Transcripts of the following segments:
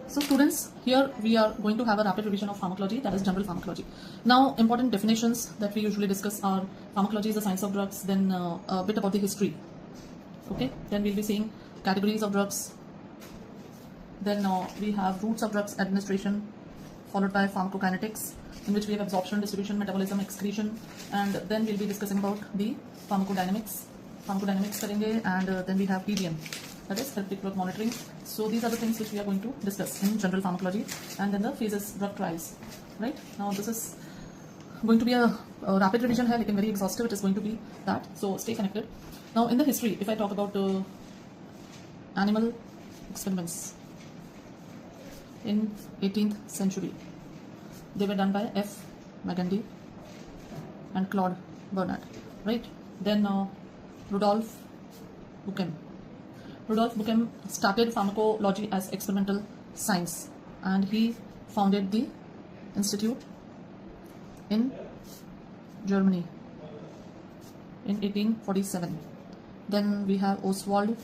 So students, here we are going to have a rapid revision of pharmacology, that is general pharmacology. Now important definitions that we usually discuss are pharmacology is the science of drugs, then a bit about the history. Okay, then we'll be seeing categories of drugs, then we have routes of drugs administration, followed by pharmacokinetics, in which we have absorption, distribution, metabolism, excretion, and then we'll be discussing about the pharmacodynamics करेंगे, and then we have PDM, that is therapeutic drug monitoring. So these are the things which we are going to discuss in general pharmacology, and then the phases, drug trials. Right now this is going to be a rapid revision here, like very exhaustive. It is going to be that, so stay connected. Now in the history, if I talk about animal experiments in 18th century, they were done by F. Magendie and Claude Bernard, right? Then Rudolf Buchem started pharmacology as experimental science, and he founded the institute in Germany in 1847. Then we have Oswald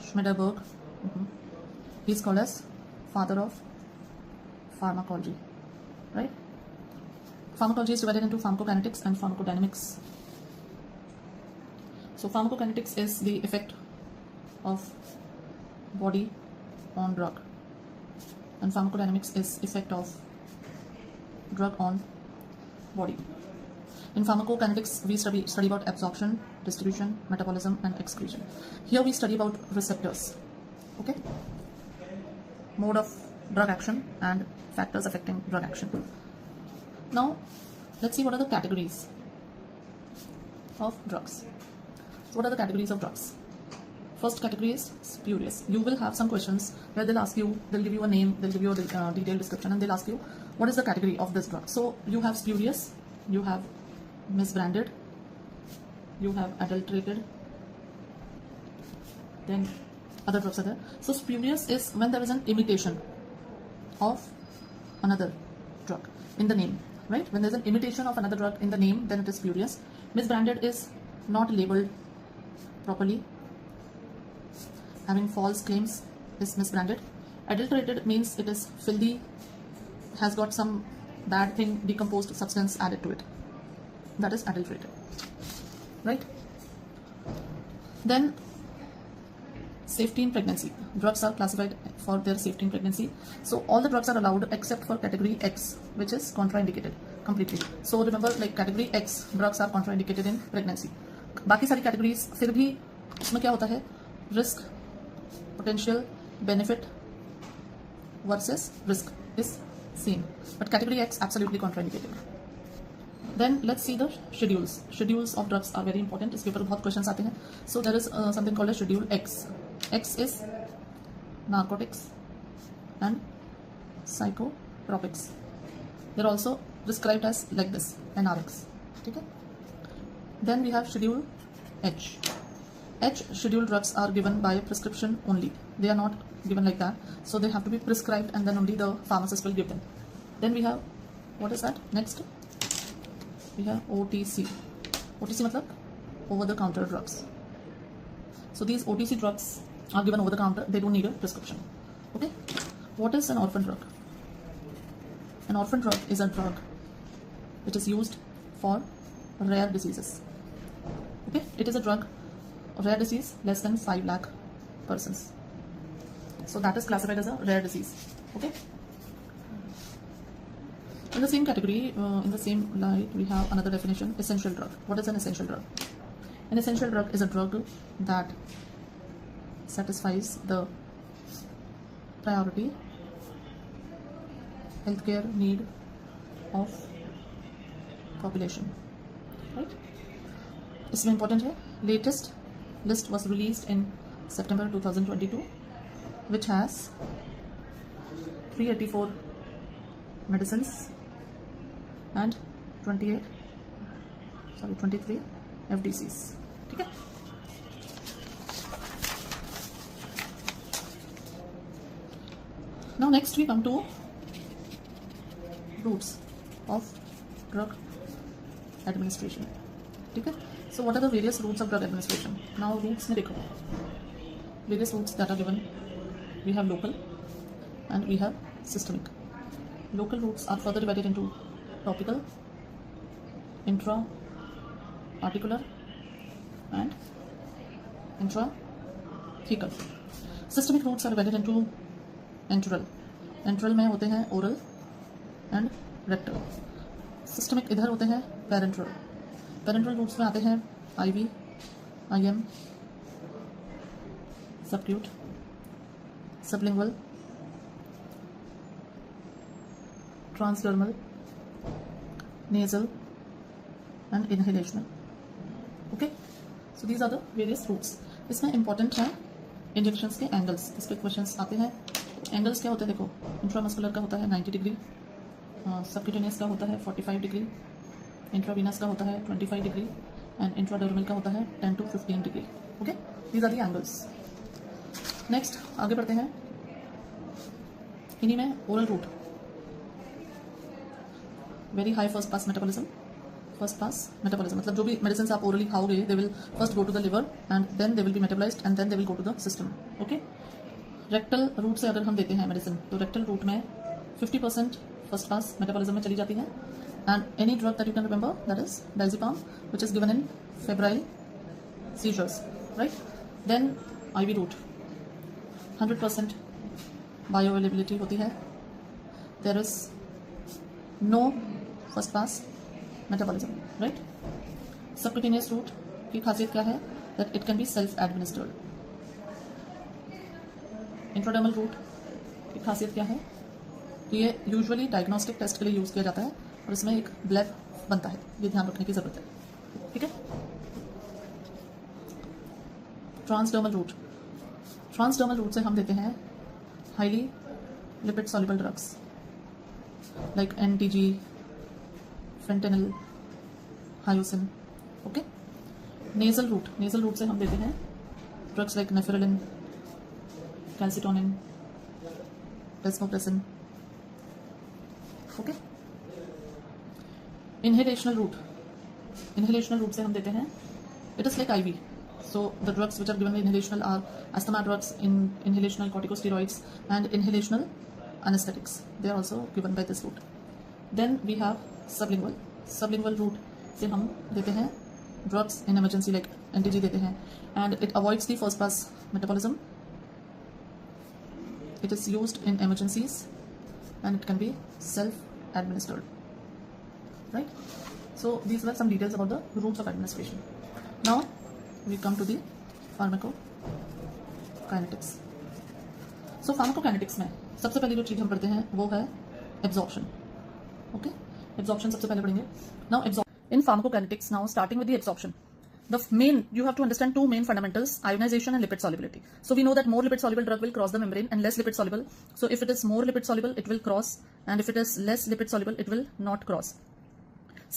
Schmederberg. He is called as father of pharmacology, right? Pharmacology is divided into pharmacokinetics and pharmacodynamics. So pharmacokinetics is the effect of body on drug, and pharmacodynamics is effect of drug on body. In pharmacokinetics, we study about absorption, distribution, metabolism, and excretion. Here we study about receptors, okay, mode of drug action, and factors affecting drug action. Now let's see what are the categories of drugs. So what are the categories of drugs? First category is spurious. You will have some questions where they'll ask you, they'll give you a name, they'll give you a detailed description, and they'll ask you what is the category of this drug. So you have spurious, you have misbranded, you have adulterated, then other drugs are there. So spurious is when there is an imitation of another drug in the name, right? When there's an imitation of another drug in the name, then it is spurious. Misbranded is not labeled properly, having false claims is misbranded. Adulterated means it is filthy, has got some bad thing, decomposed substance added to it. That is adulterated, right? Then safety in pregnancy. Drugs are classified for their safety in pregnancy. So all the drugs are allowed except for category X, which is contraindicated completely. So remember, like category X drugs are contraindicated in pregnancy. बाकी सारी categories फिर भी उसमें क्या होता है, risk, potential, benefit versus risk is same, but category X absolutely contraindicated. Then let's see the schedules. Schedules of drugs are very important. इस paper में बहुत questions आते हैं. So there is something called as schedule X. X is narcotics and psychotropics. They're also described as like this, NRX. Okay? Then we have schedule H. H schedule drugs are given by prescription only. They are not given like that. So they have to be prescribed, and then only the pharmacist will give them. Then we have, what is that? Next, we have OTC. OTC मतलब over the counter drugs. So these OTC drugs are given over the counter. They don't need a prescription. Okay. What is an orphan drug? An orphan drug is a drug which is used for rare diseases. Okay. It is a drug, rare disease, less than 5 lakh persons. So that is classified as a rare disease. Okay. In the same category, in the same light, we have another definition, essential drug. What is an essential drug? An essential drug is a drug that satisfies the priority healthcare need of population. Right? इसमें important है. Latest list was released in September 2022, which has 384 medicines and 23 FDCs. Okay. Now next we come to routes of drug administration. Okay. So what are the various routes of drug administration? Now routes में देखो, various routes that are given. We have local, and we have systemic. Local routes are further divided into topical, intra-articular and intrathecal. Systemic routes are divided into enteral. Enteral में होते हैं oral and rectal. Systemic इधर होते हैं parenteral. Parenteral routes में आते हैं IV, IM, subacute, sublingual, transdermal, nasal and inhalational. Okay, so these are the various routes. इसमें important है इंजेक्शंस के एंगल्स. इस पे क्वेश्चंस आते हैं. एंगल्स क्या होते हैं देखो, इंट्रामस्कुलर का होता है 90 डिग्री, सबक्यूटेनियस का होता है 45 डिग्री, इंट्रावीनस का होता है 25 डिग्री एंड इंट्राडर्मल का होता है 10 to 15 degree. Okay, these are the angles. Next आगे बढ़ते हैं. इन्हीं में oral route, very high first pass metabolism. First pass metabolism मतलब जो भी मेडिसिन आप ओरली खाओगे they will first go to the liver and then they will be metabolised and then they will go to the system. Okay, rectal route से अगर हम देते हैं मेडिसिन तो रेक्टल रूट में 50% फर्स्ट पास मेटाबॉलिज्म में चली जाती है. And any drug that you can remember that is diazepam which is given in febrile seizures, right. Then IV route 100% bioavailability होती है. There is no first pass metabolism, right. Subcutaneous route की खासियत क्या है, that it can be self administered. Intradermal route की खासियत क्या है, ये यूजुअली डायग्नोस्टिक टेस्ट के लिए यूज किया जाता है और इसमें एक ब्लैक बनता है, ये ध्यान रखने की जरूरत है. ठीक है. ट्रांसडर्मल रूट, ट्रांसडर्मल रूट से हम देते हैं highly lipid soluble drugs like NTG, fentanyl, hyoscine. Okay. Nasal route, nasal route से हम देते हैं drugs like nafarelin, calcitonin, desmopressin. Okay. Inhalational route, inhalational route से हम देते हैं, it is like IV. So the drugs which are given inhalational are asthma drugs, inhalational corticosteroids and inhalational anesthetics. They are also given by this route. Then we have sublingual. Sublingual route से हम देते हैं drugs in emergency like NTG देते हैं and it avoids the first pass metabolism. It is used in emergencies and it can be self-administered. Right? So these were some details about the routes of administration. Now we come to the pharmacokinetics. So pharmacokinetics में सबसे पहली जो चीज हम पढ़ते हैं वो है absorption. Okay, absorption सबसे पहले पढ़ेंगे. Now in pharmacokinetics, now starting with the absorption, the main you have to understand two main fundamentals: ionization and lipid solubility. So we know that more lipid soluble drug will cross the membrane and less lipid soluble. So if it is more lipid soluble, it will cross, and if it is less lipid soluble, it will not cross.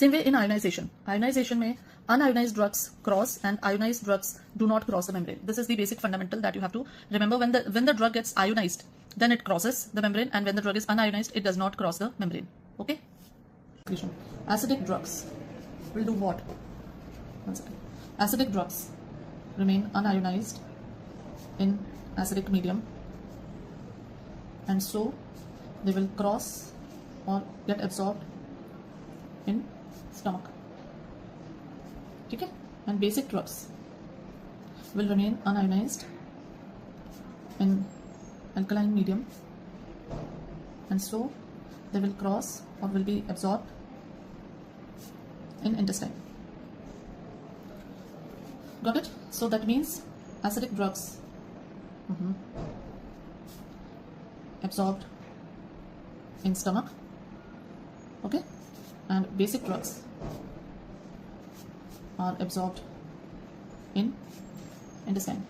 Same way in ionization. Ionization में unionized drugs cross and ionized drugs do not cross the membrane. This is the basic fundamental that you have to remember. When the drug gets ionized, then it crosses the membrane, and when the drug is unionized, it does not cross the membrane. Okay. Acidic drugs will do what? One second. Acidic drugs remain unionized in acidic medium, and so they will cross or get absorbed in stomach. ठीक है. And basic drugs will remain unionized in alkaline medium, and so they will cross or will be absorbed in intestine. Got it? So that means acidic drugs absorbed in stomach, okay, and basic drugs are absorbed in intestine.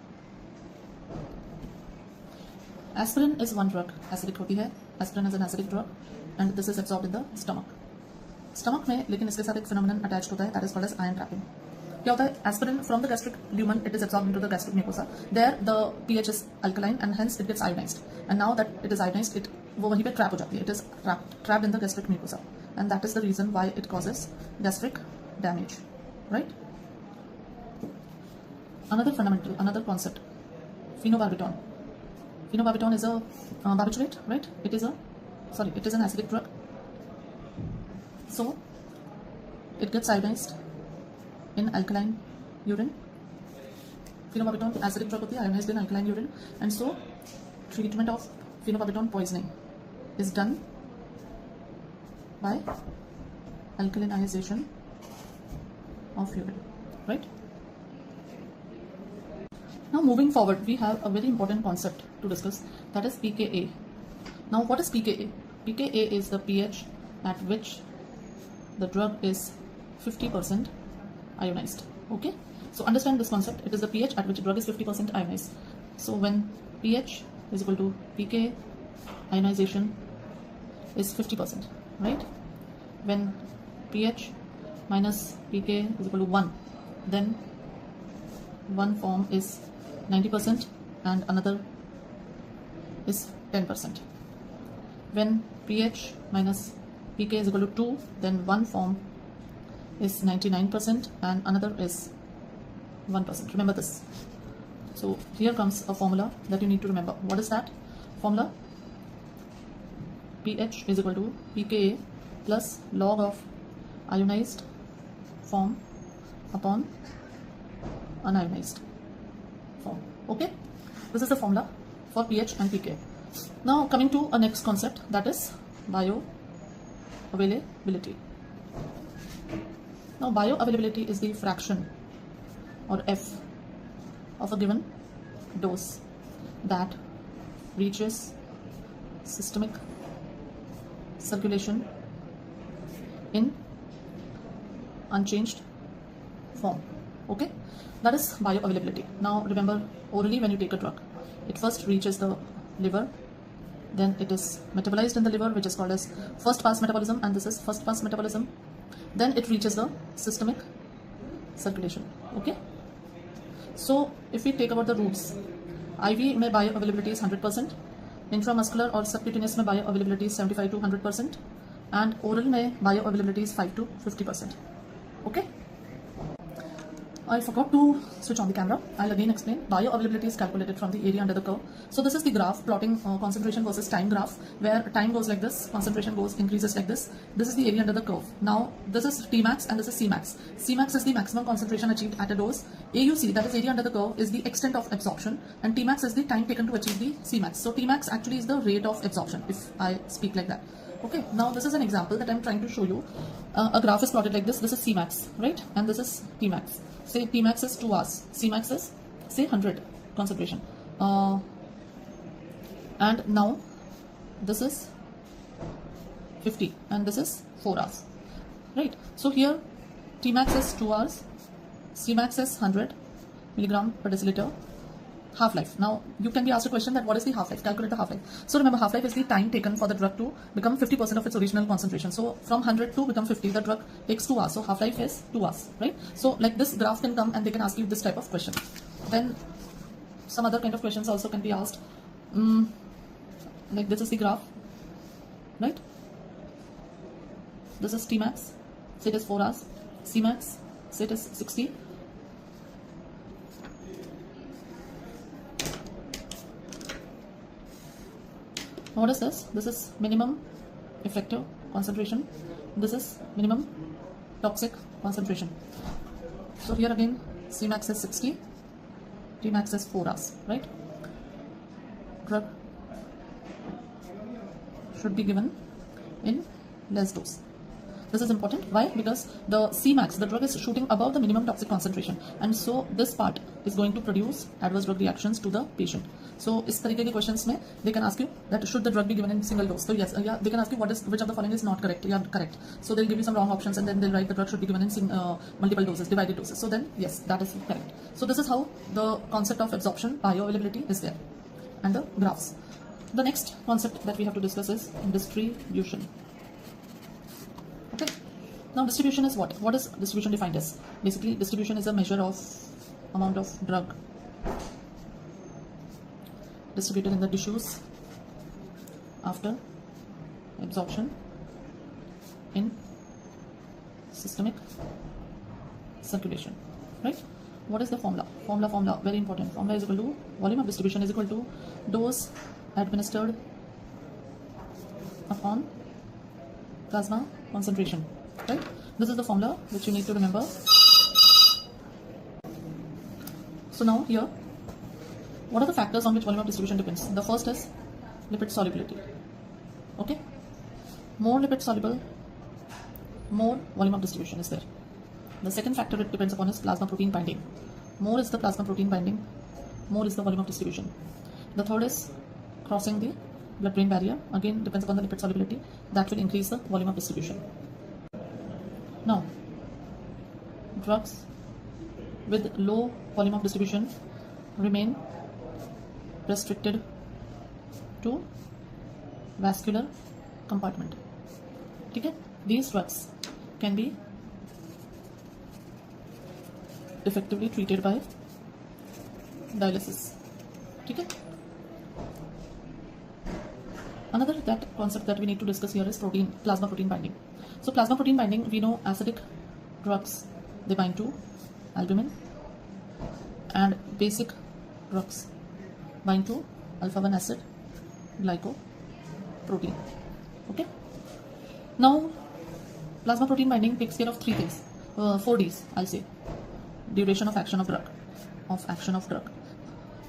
Aspirin is one drug, acidic होती है. Aspirin is an acidic drug and this is absorbed in the stomach. Stomach में लेकिन इसके साथ एक phenomenon attached होता है, that is called as ion trapping. क्या होता है? Aspirin from the gastric lumen, it is absorbed into the gastric mucosa. There the pH is alkaline and hence it gets ionized. And now that it is ionized, वो वहीं पे trap हो जाती है. It is trapped in the gastric mucosa, and that is the reason why it causes gastric damage. Right? Another fundamental, another concept, phenobarbital. Phenobarbital is a barbiturate, right? It is an acidic drug. So it gets iodized in alkaline urine. Phenobarbital acidic drug होती है, ionized in alkaline urine, and so treatment of phenobarbital poisoning is done by alkalinization of urine, right? Now moving forward, we have a very important concept to discuss, that is pKa. Now what is pKa? pKa is the pH at which the drug is 50% ionized. Okay, so understand this concept. It is the pH at which drug is 50% ionized. So when pH is equal to pK, ionization is 50%, right? When pH minus pK is equal to 1, then one form is 90% and another is 10%. When pH minus pK is equal to 2, then one form is 99% and another is 1%. Remember this. So here comes a formula that you need to remember. What is that formula? pH is equal to pKa plus log of ionized form upon unionized form. Okay, this is the formula for pH and pK. Now coming to a next concept, that is bioavailability. Now bioavailability is the fraction or F of a given dose that reaches systemic circulation in unchanged form. Okay, that is bioavailability. Now remember, orally when you take a drug, it first reaches the liver, then it is metabolized in the liver, which is called as first pass metabolism, and this is first pass metabolism. Then it reaches the systemic circulation. Okay, so if we take about the routes, IV में bioavailability is 100%, intramuscular or subcutaneous में bioavailability is 75 to 100%, and oral में bioavailability is 5 to 50%. Okay, I forgot to switch on the camera. I'll again explain. Bioavailability is calculated from the area under the curve. So this is the graph plotting concentration versus time graph, where time goes like this, concentration increases like this. This is the area under the curve. Now this is Tmax and this is Cmax. Cmax is the maximum concentration achieved at a dose. AUC, that is area under the curve, is the extent of absorption, and Tmax is the time taken to achieve the Cmax. So Tmax actually is the rate of absorption, if I speak like that. Okay, now this is an example that I'm trying to show you. A graph is plotted like this. This is Cmax, right? And this is Tmax. Say Tmax is 2 hours, Cmax is say 100 concentration. And now this is 50 and this is 4 hours, right? So here Tmax is 2 hours, Cmax is 100 milligram per deciliter. Half-life. Now you can be asked a question that what is the half-life? Calculate the half-life. So remember, half-life is the time taken for the drug to become 50% of its original concentration. So from 100 to become 50, the drug takes 2 hours. So half-life is 2 hours, right? So like this graph can come and they can ask you this type of question. Then some other kind of questions also can be asked. Like this is the graph, right? This is Tmax, say it is 4 hours. Cmax, say it is 60. What is this? This is minimum effective concentration. This is minimum toxic concentration. So here again, Cmax is 60, Tmax is 4 hours, right? Drug should be given in less dose. This is important. Why? Because the Cmax, the drug is shooting above the minimum toxic concentration, and so this part is going to produce adverse drug reactions to the patient. So इस तरीके के questions में they can ask you that should the drug be given in single dose. So yes, yeah, they can ask you which of the following is not correct. Yeah, correct. So they'll give you some wrong options and then they'll write the drug should be given in multiple doses, divided doses. So then yes, that is correct. So this is how the concept of absorption, bioavailability is there, and the graphs. The next concept that we have to discuss is distribution. Okay. Now distribution is what? What is distribution defined as? Basically, distribution is a measure of amount of drug distributed in the tissues after absorption in systemic circulation, right? What is the formula? Formula, very important. Formula is equal to volume of distribution is equal to dose administered upon plasma concentration, right? This is the formula which you need to remember. So now here, what are the factors on which volume of distribution depends? The first is lipid solubility. Okay, more lipid soluble, more volume of distribution is there. The second factor it depends upon is plasma protein binding. More is the plasma protein binding, more is the volume of distribution. The third is crossing the blood-brain barrier. Again, depends upon the lipid solubility. That will increase the volume of distribution. Now, drugs with low volume of distribution remain restricted to vascular compartment. Okay? These drugs can be effectively treated by dialysis. Okay? Another concept that we need to discuss here is plasma protein binding. So plasma protein binding, we know acidic drugs, they bind to albumin, and basic drugs bind to alpha-1 acid glycoprotein. Okay. Now, plasma protein binding takes care of 3 things, 4 Ds, I'll say. Duration of action of drug.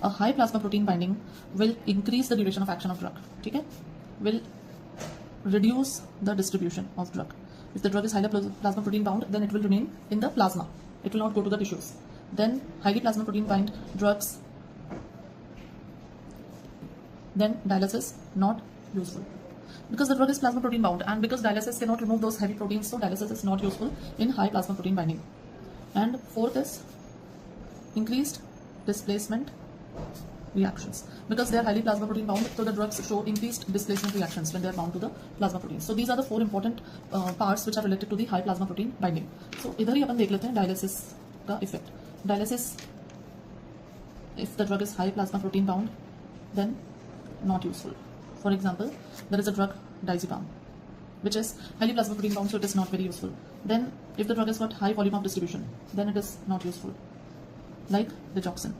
A high plasma protein binding will increase the duration of action of drug. Okay? Will reduce the distribution of drug. If the drug is highly plasma protein bound, then it will remain in the plasma. It will not go to the tissues. Then highly plasma protein bind drugs, then dialysis not useful. Because the drug is plasma protein bound, and because dialysis cannot remove those heavy proteins, so dialysis is not useful in high plasma protein binding. And fourth is increased displacement reactions. Because they are highly plasma protein bound, so the drugs show increased displacement reactions when they are bound to the plasma protein. So these are the 4 important parts which are related to the high plasma protein binding. So इधर ही अपन देख लेते हैं dialysis का effect. Dialysis, if the drug is high plasma protein bound, then not useful. For example, there is a drug diazepam, which is highly plasma protein bound, so it is not very useful. Then if the drug has got high volume of distribution, then it is not useful. Like digoxin.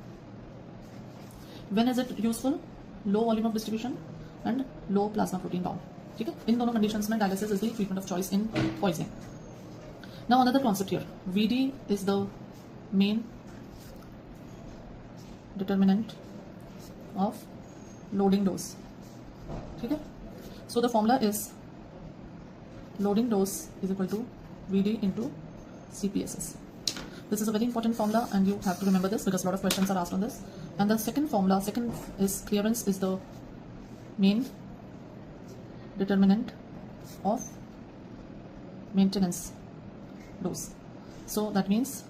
When is it useful? Low volume of distribution and low plasma protein bound. Okay? In दोनों conditions में dialysis is the treatment of choice in poisoning. Now another concept here. VD is the main determinant of loading dose. Okay? So the formula is loading dose is equal to VD into CPSS. This is a very important formula, and you have to remember this because a lot of questions are asked on this. And the second formula, is clearance is the main determinant of maintenance dose. So that means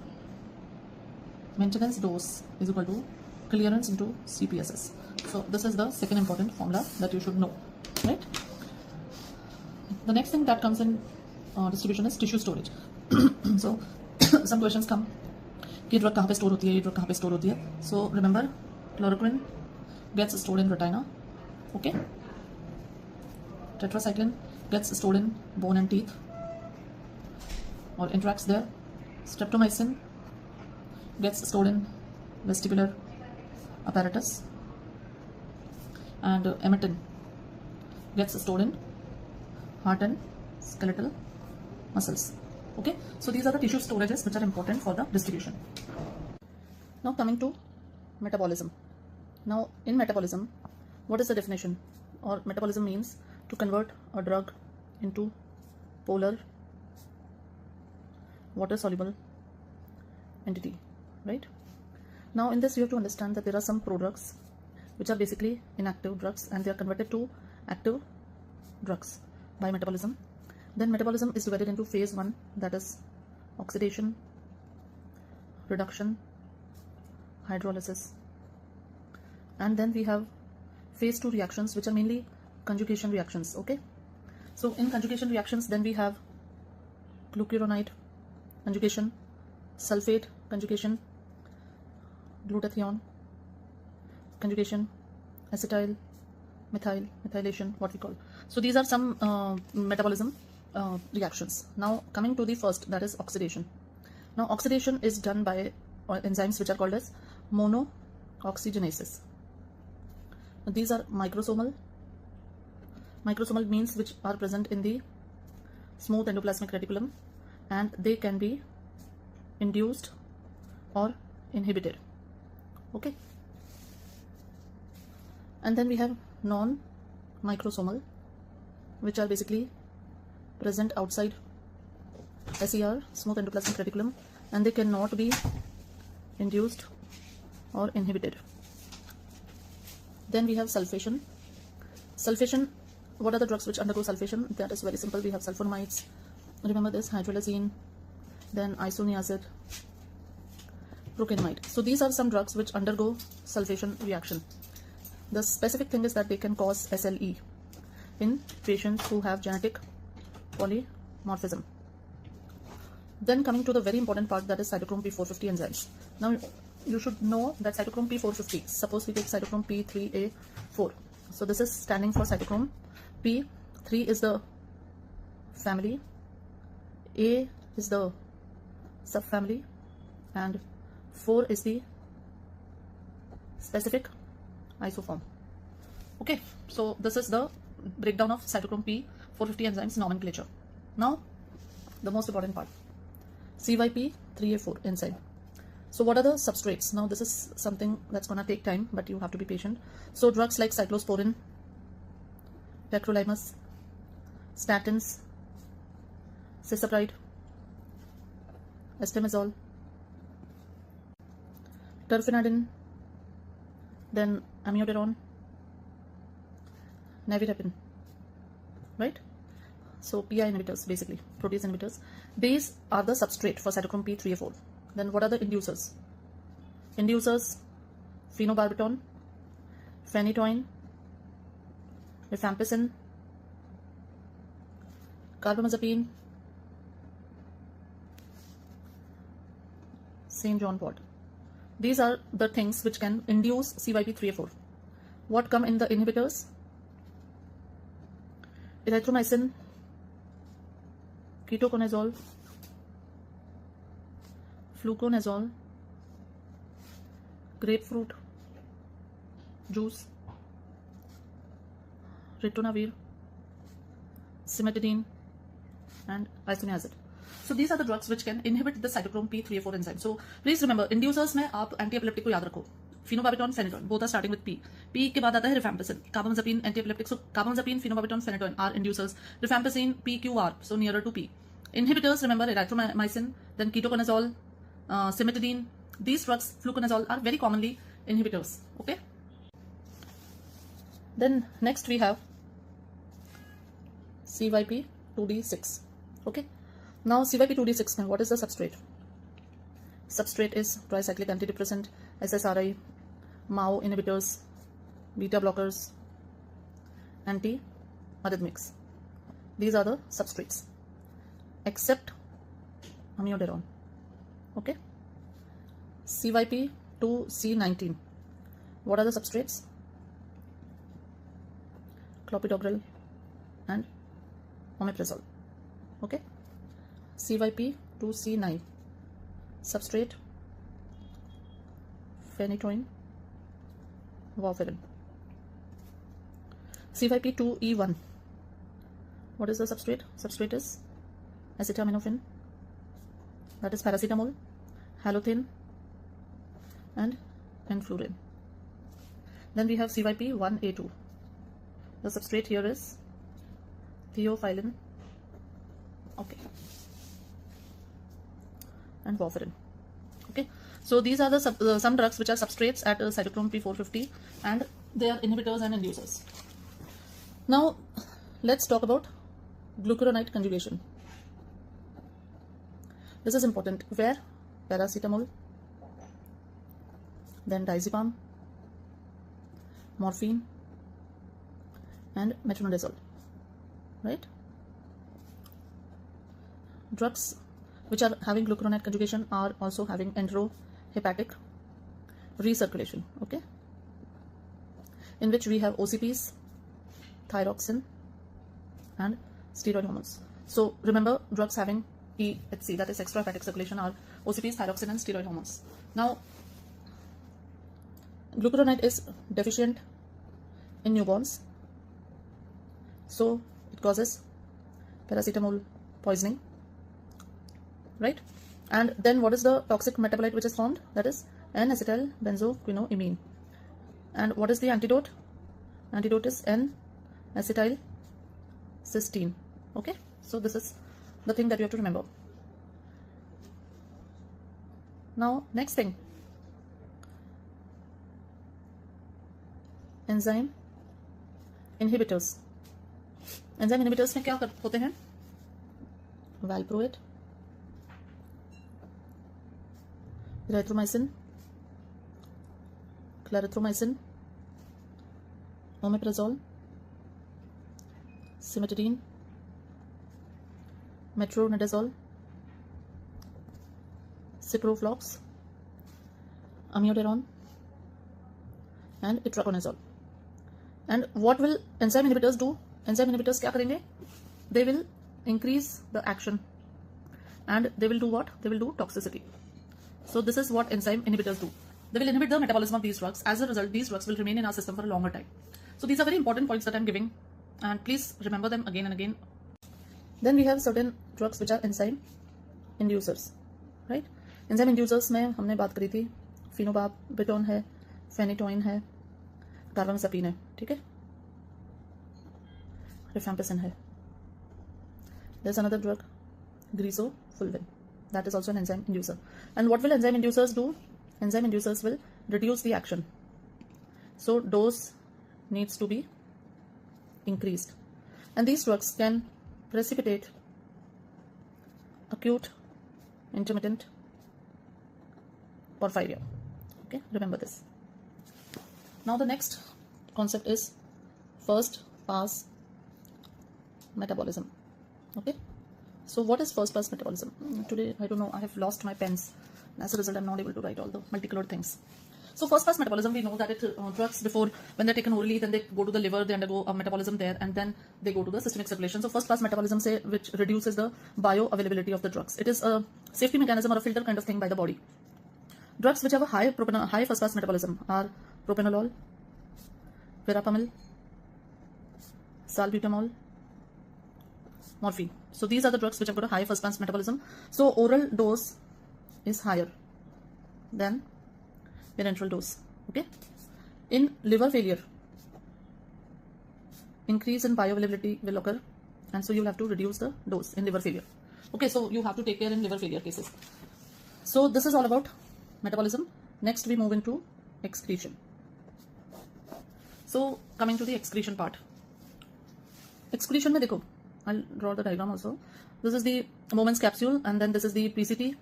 maintenance dose is equal to clearance into CPSS. So this is the second important formula that you should know, right? The next thing that comes in distribution is tissue storage. So some questions come कि drug कहाँ पे store होती है, ये drug कहाँ पे store होती है. So remember, chloroquine gets stored in retina, okay? Tetracycline gets stored in bone and teeth or interacts there. Streptomycin gets stored in vestibular apparatus, and emetin gets stored in heart and skeletal muscles. Okay, so these are the tissue storages which are important for the distribution. Now coming to metabolism. Now in metabolism, what is the definition? Or metabolism means to convert a drug into polar water soluble entity, right? Now in this you have to understand that there are some prodrugs which are basically inactive drugs, and they are converted to active drugs by metabolism. Then metabolism is divided into phase 1, that is oxidation, reduction, hydrolysis, and then we have phase 2 reactions, which are mainly conjugation reactions. Okay, so in conjugation reactions, then we have glucuronide conjugation, sulfate conjugation, glutathione conjugation, acetyl, methyl, methylation, what we call. So these are some metabolism reactions. Now coming to the first, that is oxidation. Now oxidation is done by enzymes which are called as oxygenases. These are microsomal. Microsomal means which are present in the smooth endoplasmic reticulum, and they can be induced or inhibited. Okay. And then we have non-microsomal, which are basically present outside SER, smooth endoplasmic reticulum, and they cannot be induced or inhibited. Then we have sulfation. Sulfation, what are the drugs which undergo sulfation? That is very simple. We have sulfonamides, remember this, hydralazine, then isoniazid, procainamide. So these are some drugs which undergo sulfation reaction. The specific thing is that they can cause SLE in patients who have genetic polymorphism. Then coming to the very important part, that is cytochrome P450 enzymes. Now you should know that cytochrome P450, suppose we take cytochrome P3A4. So this is standing for cytochrome P. 3 is the family, A is the subfamily, and 4 is the specific isoform. Okay, so this is the breakdown of cytochrome P450 enzymes nomenclature. Now the most important part, CYP3A4 enzyme. So what are the substrates? Now this is something that's gonna take time, but you have to be patient. So drugs like cyclosporin, tacrolimus, statins, cisapride, estomazole, terfenadine, then amiodarone, nevirapine, right? So PI inhibitors, basically protease inhibitors. These are the substrate for cytochrome P3A4. Then what are the inducers? Inducers, phenobarbital, phenytoin, rifampicin, carbamazepine, St. John wort. These are the things which can induce CYP3A4. What come in the inhibitors? Erythromycin, ketoconazole, fluconazole, grapefruit juice, ritonavir, cimetidine, and isoniazid. So these are the drugs which can inhibit the cytochrome P3A4 enzyme. So please remember, inducers में आप anti-epileptic को याद रखो. Phenobarbital, phenytoin, both are starting with P. P के बाद आता है rifampicin, carbamazepine, anti-epileptic. So carbamazepine, phenobarbital, phenytoin are inducers. Rifampicin, PQR, so nearer to P. Inhibitors, remember erythromycin, then ketoconazole, cimetidine. These drugs, fluconazole, are very commonly inhibitors. Okay. Then next we have CYP2D6. Okay. Now CYP2D6, what is the substrate? Substrate is tricyclic antidepressant, SSRI, MAO inhibitors, beta blockers, anti-arrhythmics. These are the substrates, except amiodarone. Okay. CYP2C19. What are the substrates? Clopidogrel and omeprazole. Okay. CYP2C9. Substrate, phenytoin, warfarin. CYP2E1. What is the substrate? Substrate is acetaminophen, that is paracetamol, halothane, and enflurin. Then we have CYP1A2. The substrate here is theophylline, okay, and warfarin. Okay, so these are the some drugs which are substrates at cytochrome P450, and they are inhibitors and inducers. Now let's talk about glucuronide conjugation. This is important, where paracetamol, then diazepam, morphine, and metronidazole, right? Drugs which are having glucuronide conjugation are also having enterohepatic recirculation, okay, in which we have OCPs, thyroxine, and steroid hormones. So remember, drugs having EHC, that is extrahepatic circulation, are OCPs, thyroxine, and steroid hormones. Now glucuronide is deficient in newborns, so it causes paracetamol poisoning, right? And then what is the toxic metabolite which is formed? That is N-acetylbenzoquinoamine. And what is the antidote? Antidote is N-acetylcysteine. Okay, so this is the thing that you have to remember. Now next thing, enzyme inhibitors. Enzyme inhibitors में क्या होते हैं? Valproate, erythromycin, clarithromycin, omeprazole, cimetidine, metronidazole, ciproflox, amiodarone, and itraconazole. And what will enzyme inhibitors do? Enzyme inhibitors क्या करेंगे? They will increase the action, and they will do what? They will do toxicity. So this is what enzyme inhibitors do. They will inhibit the metabolism of these drugs. As a result, these drugs will remain in our system for a longer time. So these are very important points that I'm giving, and please remember them again and again. Then we have certain drugs which are enzyme inducers, right? Enzyme inducers में हमने बात करी थी, phenobarbitone है, phenytoin है, carbamazepine है, ठीक है, रिफैम्पिसिन है. There is another drug griseofulvin, that is also an enzyme inducer. And what will enzyme inducers do? Enzyme inducers will reduce the action, so dose needs to be increased, and these drugs can precipitate acute intermittent porphyria. Okay, remember this. Now the next concept is first pass metabolism. Okay, so what is first pass metabolism? Today I don't know, I have lost my pens, as a result I'm not able to write all the multicolored things. So first pass metabolism, we know that it drugs before, when they're taken orally, then they go to the liver, they undergo a metabolism there, and then they go to the systemic circulation. So first pass metabolism, say, which reduces the bioavailability of the drugs. It is a safety mechanism or a filter kind of thing by the body. Drugs which have a high first pass metabolism are propranolol, verapamil, salbutamol, morphine. So these are the drugs which have got a high first pass metabolism. So oral dose is higher than parenteral dose. Okay. In liver failure, increase in bioavailability will occur, and so you will have to reduce the dose in liver failure. Okay, so you have to take care in liver failure cases. So this is all about metabolism. Next we move into excretion. So coming to the excretion part. Excretion mein dekho, I'll draw the diagram also. This is the Bowman's capsule, and then this is the PCT.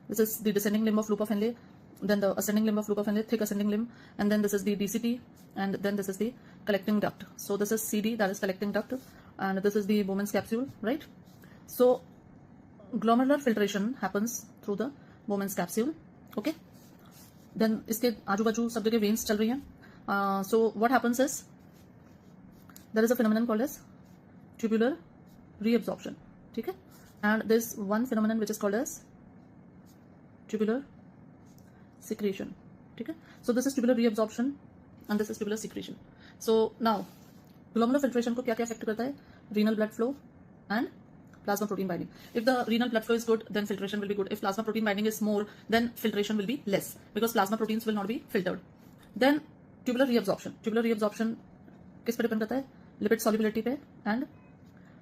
This is the descending limb of loop of Henle, then the ascending limb of loop of Henle, thick ascending limb, and then this is the DCT, and then this is the collecting duct. So this is CD, that is collecting duct, and this is the Bowman's capsule, right? So glomerular filtration happens through the Bowman's capsule. Okay, then iske आजू बाजू सब जगह veins चल रही हैं. So what happens is there is a phenomenon called as tubular reabsorption, ठीक है, and there's one phenomenon which is called as tubular secretion, ठीक है. So this is tubular reabsorption and this is tubular secretion. So now glomerular filtration को क्या क्या affect करता है? Renal blood flow and plasma protein binding. If the renal blood flow is good, then filtration will be good. If plasma protein binding is more, then filtration will be less, because plasma proteins will not be filtered. Then tubular reabsorption. Tubular reabsorption किस पे depend करता है? Lipid solubility पे and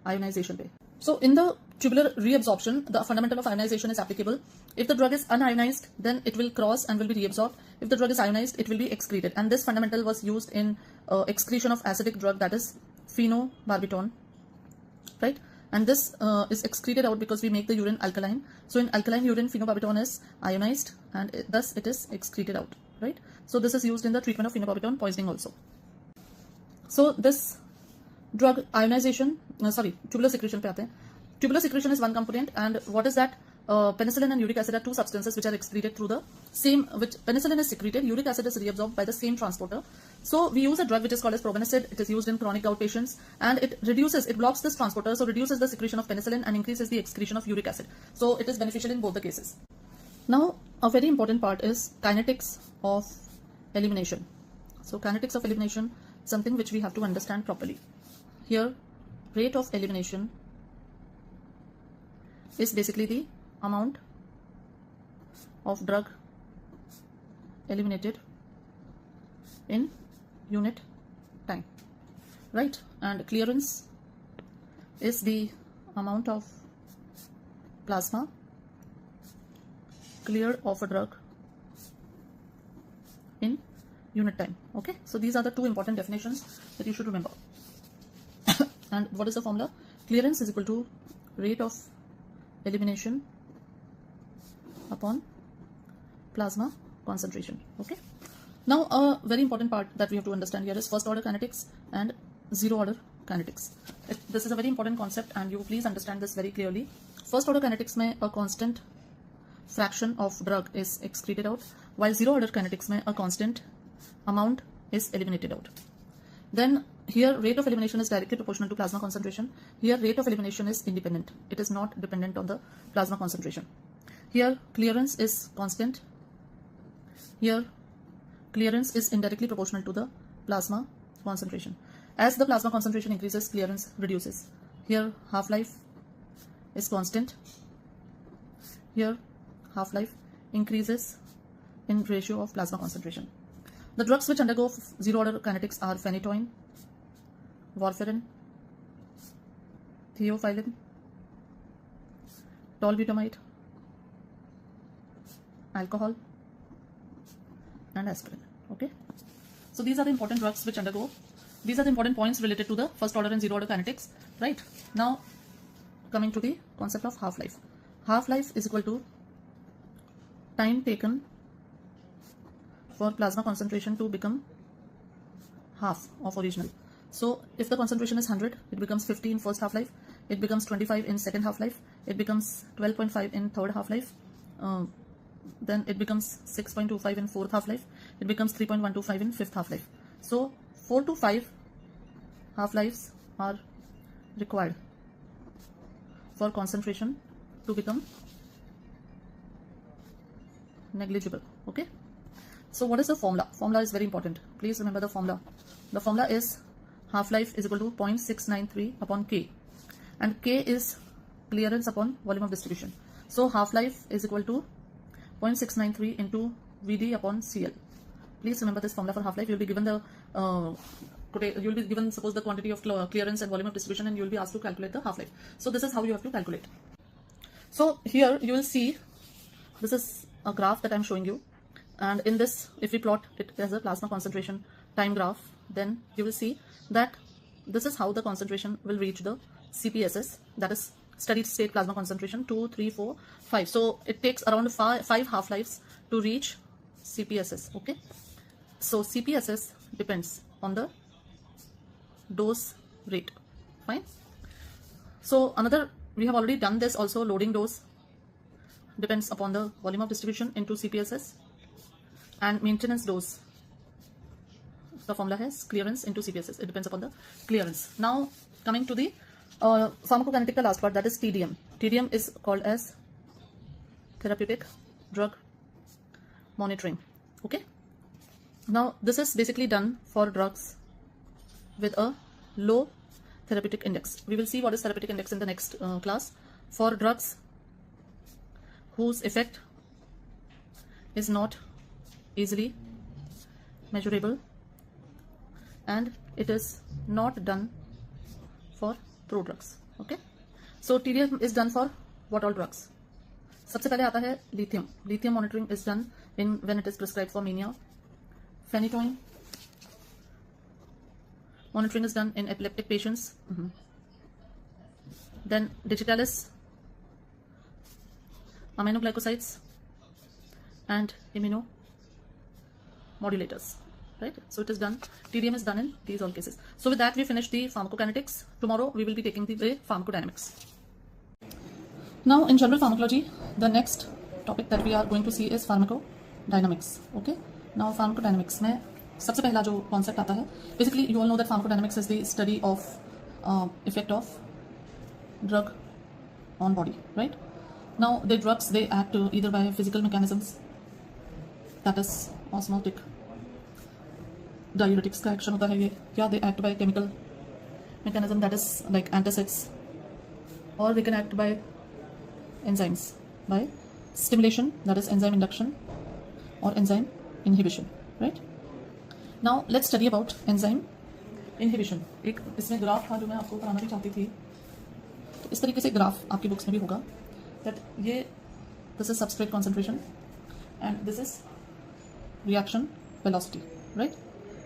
ionization पे. So in the tubular reabsorption, the fundamental of ionization is applicable. If the drug is unionized, then it will cross and will be reabsorbed. If the drug is ionized, it will be excreted. And this fundamental was used in excretion of acidic drug, that is phenobarbital, right? And this is excreted out because we make the urine alkaline. So in alkaline urine, phenobarbital is ionized, and thus it is excreted out, right? So this is used in the treatment of phenobarbital poisoning also. So this drug ionization, tubular secretion पे आते हैं. Tubular secretion is one component, and what is that? Penicillin and uric acid are two substances which are excreted through the same, which penicillin is secreted, uric acid is reabsorbed by the same transporter. So we use a drug which is called as probenecid. It is used in chronic gout patients, and it blocks this transporter, so reduces the secretion of penicillin and increases the excretion of uric acid. So it is beneficial in both the cases. Now a very important part is kinetics of elimination. So kinetics of elimination, something which we have to understand properly. Here, rate of elimination is basically the amount of drug eliminated in unit time, right? And clearance is the amount of plasma cleared of a drug in unit time. Okay, so these are the two important definitions that you should remember. And what is the formula? Clearance is equal to rate of elimination upon plasma concentration. Okay, now a very important part that we have to understand here is first order kinetics and zero order kinetics. This is a very important concept and you please understand this very clearly. First order kinetics mein a constant fraction of drug is excreted out, while zero order kinetics mein a constant amount is eliminated out. Then here rate of elimination is directly proportional to plasma concentration. Here rate of elimination is independent. It is not dependent on the plasma concentration. Here clearance is constant. Here clearance is indirectly proportional to the plasma concentration. As the plasma concentration increases, clearance reduces. Here half-life is constant. Here half-life increases in ratio of plasma concentration. The drugs which undergo zero order kinetics are phenytoin, warfarin, theophylline, tolbutamide, alcohol, and aspirin. Okay, so these are the important drugs which undergo. These are the important points related to the first order and zero order kinetics, right? Now coming to the concept of half-life. Half-life is equal to time taken for plasma concentration to become half of original. So if the concentration is 100, it becomes 50 in first half-life, it becomes 25 in second half-life, it becomes 12.5 in third half-life, then it becomes 6.25 in fourth half-life, it becomes 3.125 in fifth half-life. So 4 to 5 half-lives are required for concentration to become negligible. Okay, so what is the formula? Formula is very important. Please remember the formula. The formula is half-life is equal to 0.693 upon K, and K is clearance upon volume of distribution. So half-life is equal to 0.693 into Vd upon Cl. Please remember this formula for half-life. You'll be given the you'll be given suppose the quantity of clearance and volume of distribution, and you'll be asked to calculate the half-life. So this is how you have to calculate. So here you will see this is a graph that I'm showing you, and in this, if we plot it as a plasma concentration time graph, then you will see that this is how the concentration will reach the CPSS, that is steady state plasma concentration 2, 3, 4, 5. So it takes around 5 half-lives to reach CPSS. Okay, so CPSS depends on the dose rate. Fine. So another, we have already done this also, loading dose depends upon the volume of distribution into CPSS, and maintenance dose, the formula has clearance into CPSS. It depends upon the clearance. Now coming to the pharmacokinetic, the last part, that is TDM. TDM is called as therapeutic drug monitoring. Okay, now this is basically done for drugs with a low therapeutic index. We will see what is therapeutic index in the next class. For drugs whose effect is not easily measurable, and it is not done for prodrugs. Okay, so TDM is done for what all drugs? सबसे पहले आता है lithium. Lithium monitoring is done in when it is prescribed for mania. Phenytoin monitoring is done in epileptic patients. Then digitalis, aminoglycosides, and immunomodulators. Right? So it is done. TDM is done in these all cases. So with that, we finish the pharmacokinetics. Tomorrow we will be taking the pharmacodynamics. Now in general pharmacology, the next topic that we are going to see is pharmacodynamics. Okay. Now pharmacodynamics में सबसे पहला जो concept आता है, basically you all know that pharmacodynamics is the study of effect of drug on body, right? Now the drugs, they act either by physical mechanisms, that is osmotic diuretics का action होता है ये, क्या they act by chemical mechanism that is like antacids, or we can act by enzymes by stimulation, that is enzyme induction or enzyme inhibition, right? Now let's study about enzyme inhibition. एक इसमें graph था जो मैं आपको कराना भी चाहती थी, तो इस तरीके से ग्राफ आपकी बुक्स में भी होगा that ये this is substrate concentration and this is reaction velocity, right?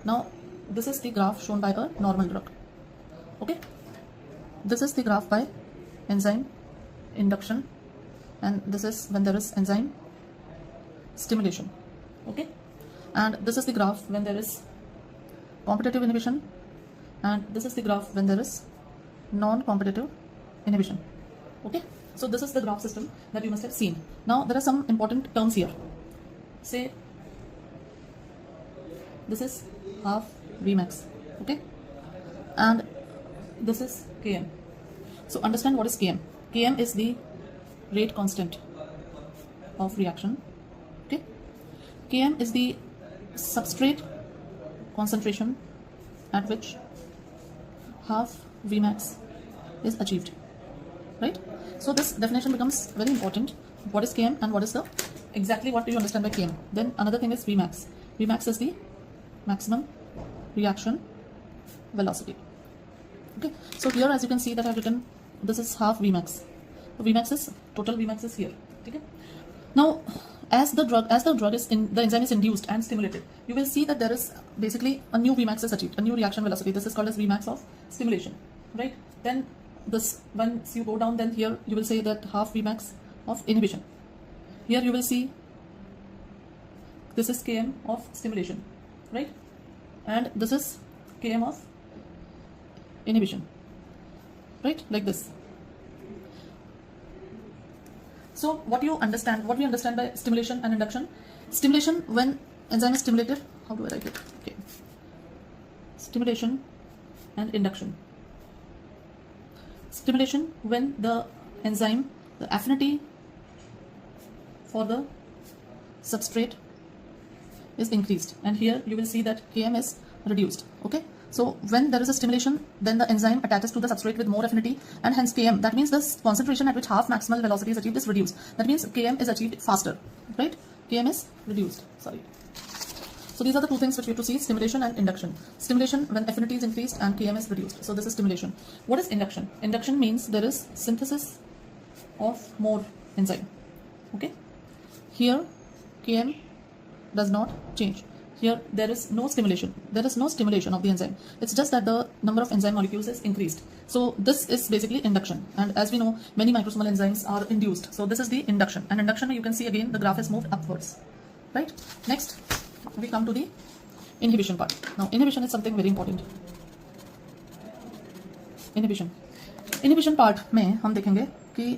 Now this is the graph shown by a normal drug. Okay, this is the graph by enzyme induction and this is when there is enzyme stimulation. Okay, and this is the graph when there is competitive inhibition and this is the graph when there is non-competitive inhibition. Okay, so this is the graph system that you must have seen. Now there are some important terms here. Say this is half Vmax, okay, and this is Km. So understand what is Km. Km is the rate constant of reaction. Okay, Km is the substrate concentration at which half Vmax is achieved, right? So this definition becomes very important. What is Km and what is the exactly what do you understand by Km? Then another thing is Vmax. Vmax is the maximum reaction velocity. Okay, so here as you can see that I've written this is half Vmax. So Vmax is total Vmax is here. Okay. Now as the drug is in the enzyme is induced and stimulated, you will see that there is basically a new Vmax is achieved, a new reaction velocity. This is called as Vmax of stimulation, right? Then this once you go down, then here you will say that half Vmax of inhibition. Here you will see this is Km of stimulation, right? And this is Km of inhibition, right? Like this. So what we understand by stimulation and induction. Stimulation, when enzyme is stimulated, how do I write it? Okay, stimulation and induction. Stimulation when the enzyme, the affinity for the substrate is increased, and here you will see that Km is reduced. Okay, so when there is a stimulation, then the enzyme attaches to the substrate with more affinity and hence Km, that means the concentration at which half maximal velocity is achieved is reduced. That means Km is achieved faster, right? Km is reduced, sorry. So these are the two things which we have to see, stimulation and induction. Stimulation when affinity is increased and Km is reduced. So this is stimulation. What is induction? Induction means there is synthesis of more enzyme. Okay, here Km does not change. Here there is no stimulation. There is no stimulation of the enzyme. It's just that the number of enzyme molecules is increased. So this is basically induction. And as we know, many microsmall enzymes are induced. So this is the induction. And induction, you can see again the graph has moved upwards. Right? Next, we come to the inhibition part. Now inhibition is something very important. Inhibition part में हम देखेंगे कि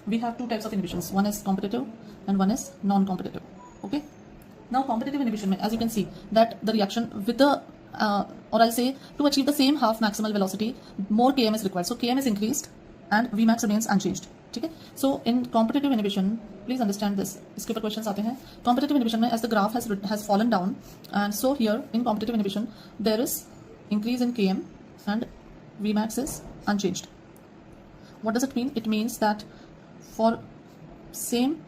we have two types of inhibitions. One is competitive and one is non-competitive. Okay. Now competitive inhibition, as you can see that the reaction with the or I'll say to achieve the same half maximal velocity, more Km is required. So Km is increased and Vmax remains unchanged. Okay. So in competitive inhibition, please understand this. इसके ऊपर questions आते हैं. Competitive inhibition में as the graph has fallen down, and so here in competitive inhibition there is increase in Km and Vmax is unchanged. What does it mean? It means that for same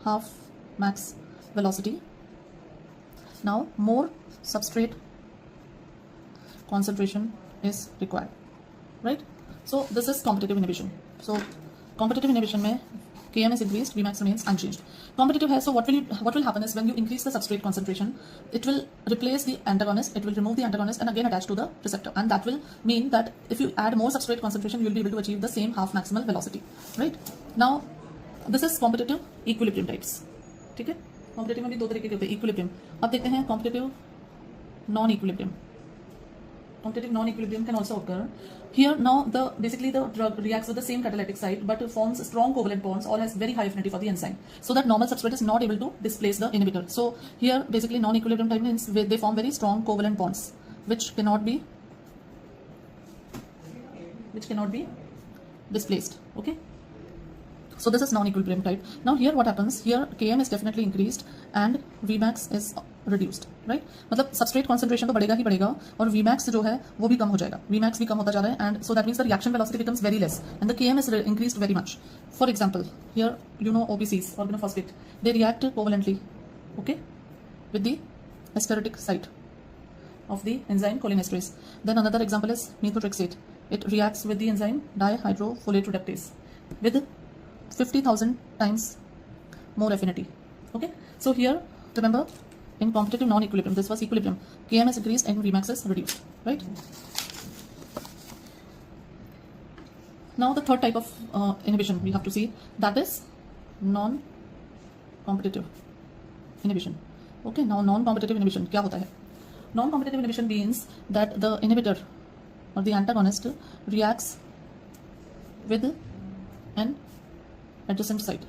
half max velocity, now more substrate concentration is required, right? So this is competitive inhibition. So competitive inhibition में Km is increased, Vmax remains unchanged. Competitive है, so what will happen is when you increase the substrate concentration, it will replace the antagonist, it will remove the antagonist and again attach to the receptor, and that will mean that if you add more substrate concentration, you will be able to achieve the same half maximal velocity, right? Now this is competitive equilibrium types. ठीक है, competitive में भी दो तरीके के होते हैं, equilibrium. अब देखते हैं competitive non equilibrium. Competitive non-equilibrium can also occur. Here now basically the drug reacts with the same catalytic site but forms strong covalent bonds or has very high affinity for the enzyme, so that normal substrate is not able to displace the inhibitor. So here basically non-equilibrium type means they form very strong covalent bonds which cannot be displaced. Okay. So this is non-equilibrium type. Now here what happens? Here Km is definitely increased and Vmax is reduced, right? मतलब substrate concentration तो बढ़ेगा ही बढ़ेगा और Vmax जो है वो भी कम हो जाएगा, Vmax भी कम होता जा रहा है, and so that means the reaction velocity becomes very less and the Km is increased very much. For example, here you know OPCs, organophosphate, they react covalently, okay, with the asterotic site of the enzyme cholinesterase. Then another example is methotrexate. It reacts with the enzyme dihydrofolate reductase with 50,000 times more affinity. Okay, so here remember in competitive non-equilibrium, this was equilibrium, Km is increased and Vmax is reduced, right? Now the third type of inhibition we have to see, that is non-competitive inhibition. Okay, now non-competitive inhibition क्या होता है? Non-competitive inhibition means that the inhibitor or the antagonist reacts with an adjacent site.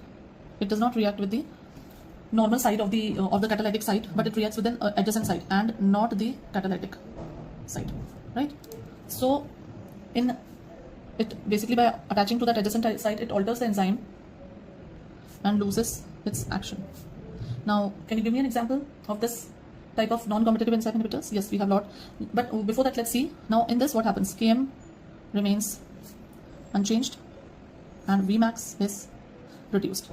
It does not react with the normal side of the catalytic site, but it reacts with an adjacent site and not the catalytic site, right? So in it basically by attaching to that adjacent site, it alters the enzyme and loses its action. Now can you give me an example of this type of non-competitive enzyme inhibitors? Yes, we have a lot, but before that let's see. Now in this what happens? Km remains unchanged and Vmax is reduced.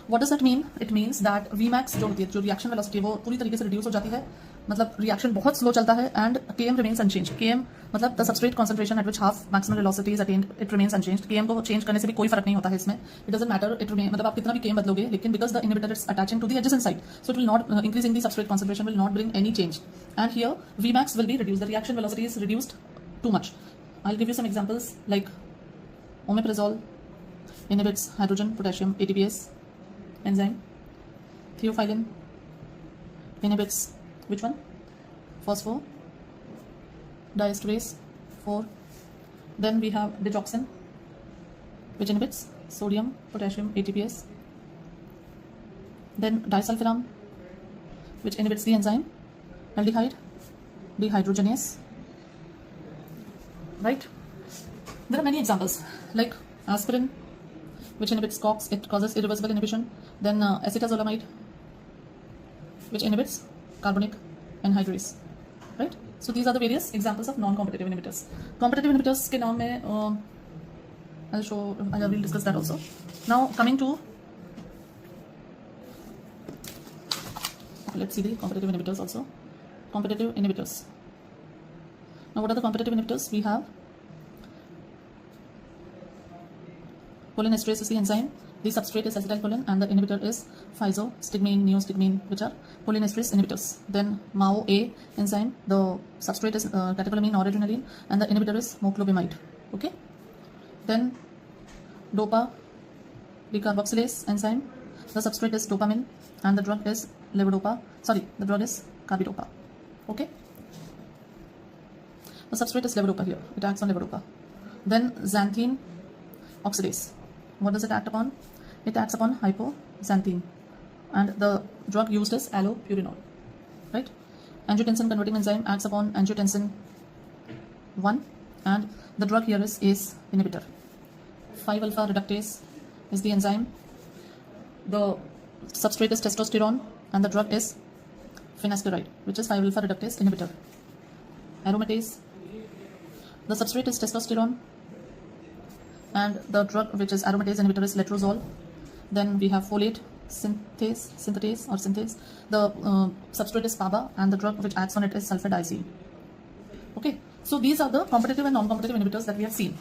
What does that mean? It means that Vmax जो होती है, जो reaction velocity है वो पूरी तरीके से reduce हो जाती है, मतलब रिएक्शन बहुत स्लो चलता है, and Km remains unchanged. Km मतलब the substrate concentration at which half maximum velocity is attained, it remains unchanged. Km को चेंज करने से भी कोई फर्क नहीं होता है इसमें, it doesn't matter, it remain, मतलब आप कितना भी Km बदलोगे, लेकिन because the inhibitor is attaching to the adjacent site, so it will not increasing the substrate concentration will not bring any change, and here Vmax will be reduced, the reaction velocity is reduced too much. I'll give you some examples like omeprazole inhibits hydrogen potassium ATPase enzyme. Theophylline inhibits which one? Phosphodiesterase 4. Then we have digoxin, which inhibits sodium potassium ATPase. Then disulfiram, which inhibits the enzyme aldehyde dehydrogenase. Right? There are many examples like aspirin, which inhibits COX, it causes irreversible inhibition. Then acetazolamide, which inhibits carbonic anhydrase, right? So these are the various examples of non-competitive inhibitors. Competitive inhibitors के नाम में I will discuss that also. Now coming to, let's see the competitive inhibitors also. Competitive inhibitors. Now what are the competitive inhibitors? We have cholinesterase is the enzyme, the substrate is acetylcholine, and the inhibitor is physostigmine, neostigmine, which are cholinesterase inhibitors. Then MAO A enzyme, the substrate is catecholamine or adrenaline, and the inhibitor is moclobemide. Okay. Then dopa decarboxylase enzyme, the substrate is dopamine, and the drug is levodopa. Sorry, the drug is carbidopa. Okay. The substrate is levodopa here. It acts on levodopa. Then xanthine oxidase. What does it act upon? It acts upon hypoxanthine, and the drug used is allopurinol, right? Angiotensin converting enzyme acts upon angiotensin 1, and the drug here is ACE inhibitor. 5-alpha reductase is the enzyme. The substrate is testosterone, and the drug is finasteride, which is 5-alpha reductase inhibitor. Aromatase, the substrate is testosterone, and the drug which is aromatase inhibitor is letrozole. Then we have folate synthetase. The substrate is PABA, and the drug which acts on it is sulfadiazine. Okay, so these are the competitive and non-competitive inhibitors that we have seen.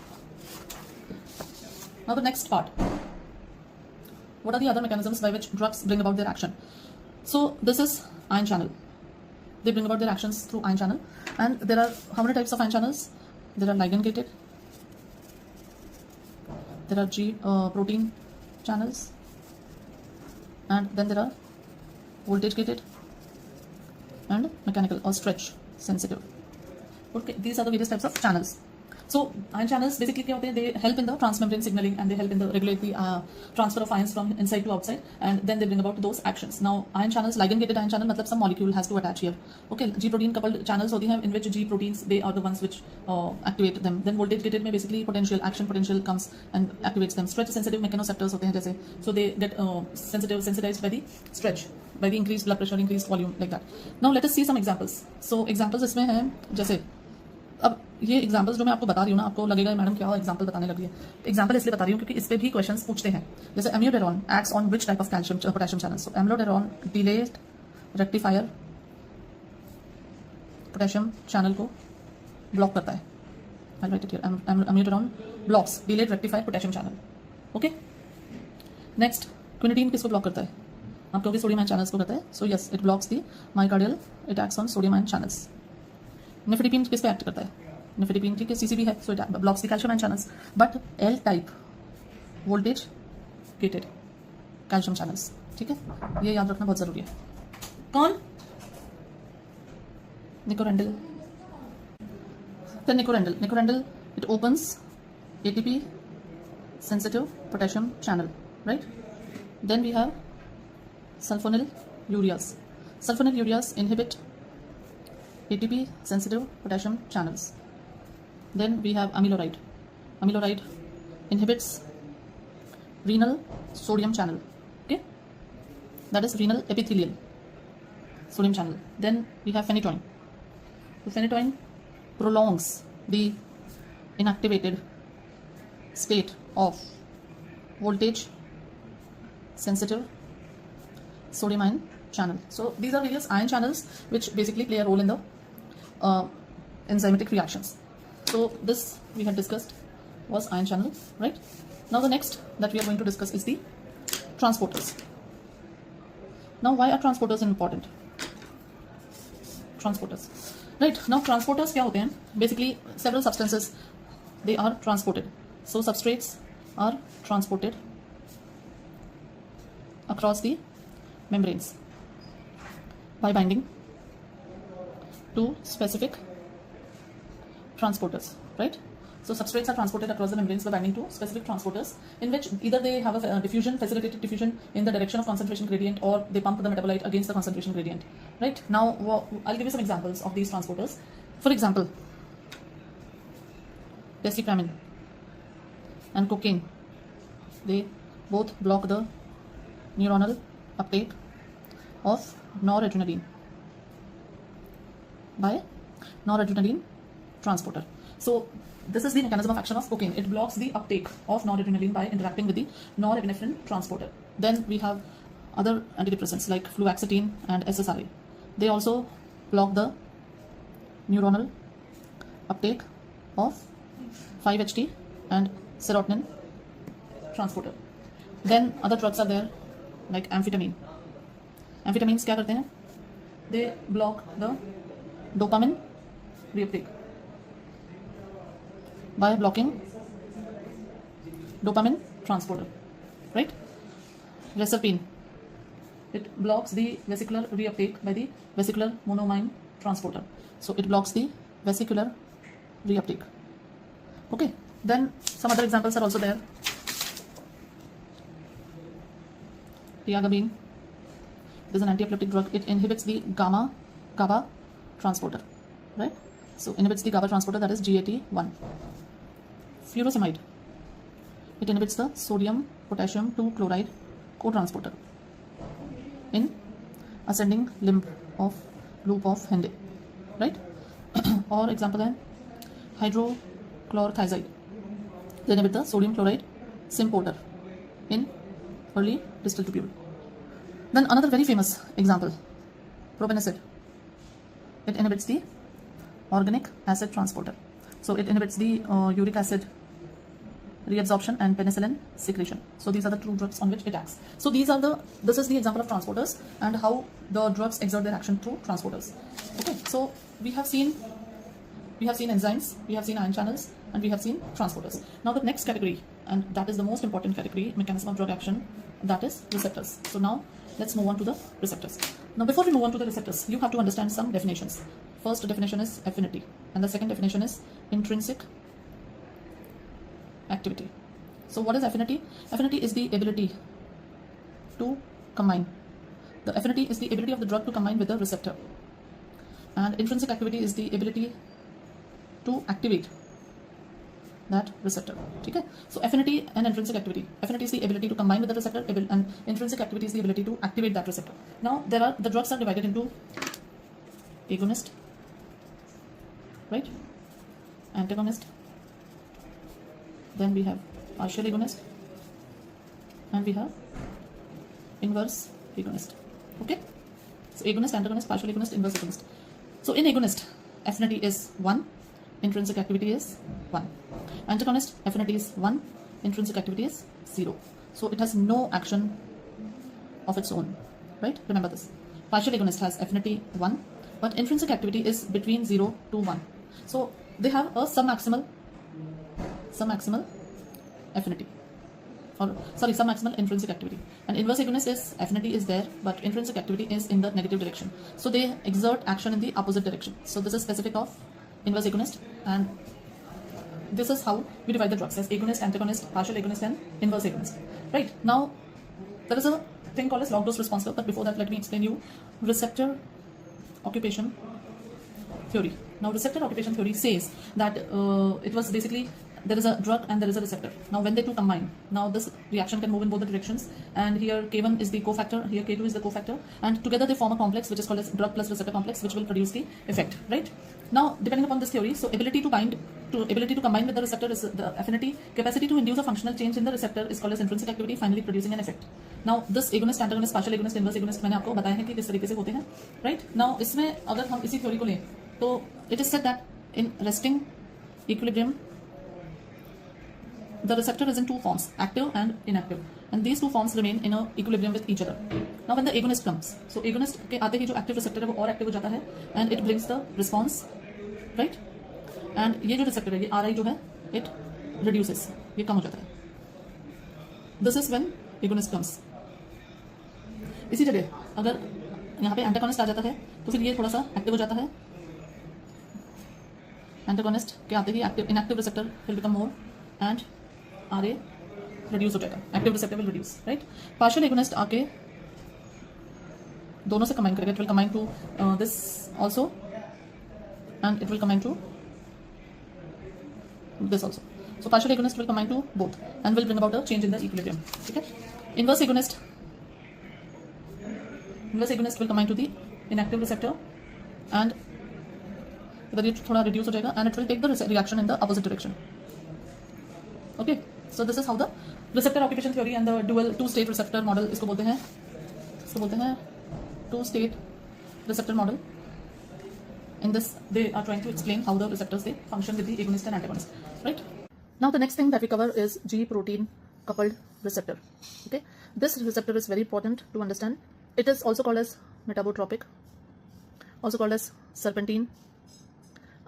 Now the next part. What are the other mechanisms by which drugs bring about their action? So this is ion channel. They bring about their actions through ion channel, and there are how many types of ion channels? There are ligand gated, there are protein channels, and then there are voltage gated and mechanical or stretch sensitive. Okay, these are the various types of channels. So ion channels basically क्या होते हैं, they help in the transmembrane signaling and they help in the regulate the transfer of ions from inside to outside, and then they bring about those actions. Now ion channels, ligand gated ion channel मतलब some molecule has to attach here. Okay, G protein coupled channels होती हैं in which G proteins they are the ones which activate them. Then voltage gated में basically potential action potential comes and activates them. Stretch sensitive mechanoreceptors होते हैं जैसे, so they get sensitized by the stretch, by the increased blood pressure, increased volume, like that. Now let us see some examples. So examples इसमें हैं जैसे, अब ये examples जो मैं आपको बता रही हूँ ना, आपको लगेगा मैडम क्या एग्जांपल बताने लगी है. एग्जांपल इसलिए बता रही हूँ क्योंकि इस पे भी क्वेश्चंस पूछते हैं. जैसे amiodarone acts on which type of calcium potassium channel. So amiodarone delayed rectifier potassium channel को ब्लॉक करता है. I write it here, amiodarone blocks delayed rectifier potassium channel. Okay, next quinidine किसको ब्लॉक करता है? आप कहोगे सोडियम आयन चैनल्स को करता है. So yes, it blocks the myocardial, it acts on sodium ion channels. Nifedipine किस पे एक्ट करता है? निफिडिपिन ठीक है, सीसीबी है, so it blocks the calcium ion channels. But L type voltage gated calcium channels. ठीक है, ये याद रखना बहुत जरूरी है. कौन? Nicorandil. Nicorandil it opens ATP sensitive potassium channel, right? Then we have sulfonyl ureas. Sulfonyl ureas inhibit ATP sensitive potassium channels. Then we have amiloride. Amiloride inhibits renal sodium channel. Okay, that is renal epithelial sodium channel. Then we have phenytoin. So phenytoin prolongs the inactivated state of voltage sensitive sodium ion channel. So these are various ion channels which basically play a role in the enzymatic reactions. So this we had discussed was ion channel, right? Now the next that we are going to discuss is the transporters. Now why are transporters important? Transporters, right? Now transporters क्या होते हैं? Basically several substances they are transported. So substrates are transported across the membranes by binding to specific transporters, right? So substrates are transported across the membranes by binding to specific transporters, in which either they have a diffusion, facilitated diffusion in the direction of concentration gradient, or they pump the metabolite against the concentration gradient, right? Now I'll give you some examples of these transporters. For example, desipramine and cocaine, they both block the neuronal uptake of noradrenaline by noradrenaline transporter. So this is the mechanism of action of cocaine. It blocks the uptake of noradrenaline by interacting with the norepinephrine transporter. Then we have other antidepressants like fluoxetine and SSRI. They also block the neuronal uptake of 5-HT and serotonin transporter. Then other drugs are there like amphetamine. Amphetamines क्या करते हैं? They block the dopamine reuptake by blocking dopamine transporter, right? Reserpine, it blocks the vesicular reuptake by the vesicular monoamine transporter. So it blocks the vesicular reuptake. Okay, then some other examples are also there. Tiagabine, it is an anti-epileptic drug. It inhibits the GABA transporter, right? So inhibits the GABA transporter, that is GAT1. Furosemide, it inhibits the sodium potassium 2 chloride co-transporter in ascending limb of loop of Henle, right? Or example है hydrochlorothiazide, they inhibit the sodium chloride symporter in early distal tubule. Then another very famous example, propanacid, it inhibits the organic acid transporter. So it inhibits the uric acid reabsorption and penicillin secretion. So these are the two drugs on which it acts. So this is the example of transporters and how the drugs exert their action through transporters. Okay, so we have seen enzymes, we have seen ion channels, and we have seen transporters. Now the next category, and that is the most important category, mechanism of drug action, that is receptors. So now let's move on to the receptors. Now before we move on to the receptors, you have to understand some definitions. First definition is affinity, and the second definition is intrinsic activity. So what is affinity? Affinity is the ability to combine. The affinity is the ability of the drug to combine with the receptor, and intrinsic activity is the ability to activate that receptor. Okay, so affinity and intrinsic activity. Affinity is the ability to combine with the receptor, and intrinsic activity is the ability to activate that receptor. Now the drugs are divided into agonist, right, antagonist, then we have partial agonist, and we have inverse agonist. Okay, so agonist, antagonist, partial agonist, inverse agonist. So in agonist, affinity is 1, intrinsic activity is 1. Antagonist, affinity is 1, intrinsic activity is 0. So it has no action of its own, right? Remember this. Partial agonist has affinity 1, but intrinsic activity is between 0 to 1. So they have a submaximal affinity, or sorry, submaximal intrinsic activity. And inverse agonist is affinity is there, but intrinsic activity is in the negative direction. So they exert action in the opposite direction. So this is specific of inverse agonist, and this is how we divide the drugs as agonist, antagonist, partial agonist, and inverse agonist. Right, now there is a thing called as log dose response curve, but before that let me explain you receptor occupation theory. Now receptor occupation theory says that it was basically there is a drug and there is a receptor. Now when they two combine, now this reaction can move in both the directions, and here K1 is the cofactor, here K2 is the cofactor, and together they form a complex which is called as drug plus receptor complex, which will produce the effect, right? Now depending upon this theory, so ability to combine with the receptor is the affinity, capacity to induce a functional change in the receptor is called as intrinsic activity, finally producing an effect. Now this agonist, antagonist, partial agonist, inverse agonist मैंने आपको बताया है कि किस तरीके से होते हैं, right? Now इसमें अगर हम इसी theory को लें तो it is said that in resting equilibrium the receptor is in two forms, active and inactive, and these two forms remain in a equilibrium with each other. Now when the agonist comes, so agonist के आते ही जो active receptor है वो और active हो जाता है, and it brings the response, right? And ये जो receptor है, ये RI जो है, it reduces, ये कम हो जाता है. This is when agonist comes. इसी जगह अगर यहाँ पे antagonist आ जाता है तो फिर ये थोड़ा सा active हो जाता है. Antagonist के आते ही inactive receptor will become more, and RA reduce हो जाएगा, active receptor will reduce, right? Partial agonist आके दोनों से combine करेगा, it will combine to this also, and it will combine to this also. So partial agonist will combine to both and will bring about a change in the equilibrium. Okay? Inverse agonist will combine to the inactive receptor, and इधर ये थोड़ा reduce हो जाएगा, and it will take the reaction in the opposite direction. Okay, so this is how the receptor occupation theory and the two-state receptor model इसको बोलते हैं two-state receptor model. In this, they are trying to explain how the receptors they function with the agonist and antagonist, right? Now the next thing that we cover is G protein coupled receptor. Okay, this receptor is very important to understand. It is also called as metabotropic, also called as serpentine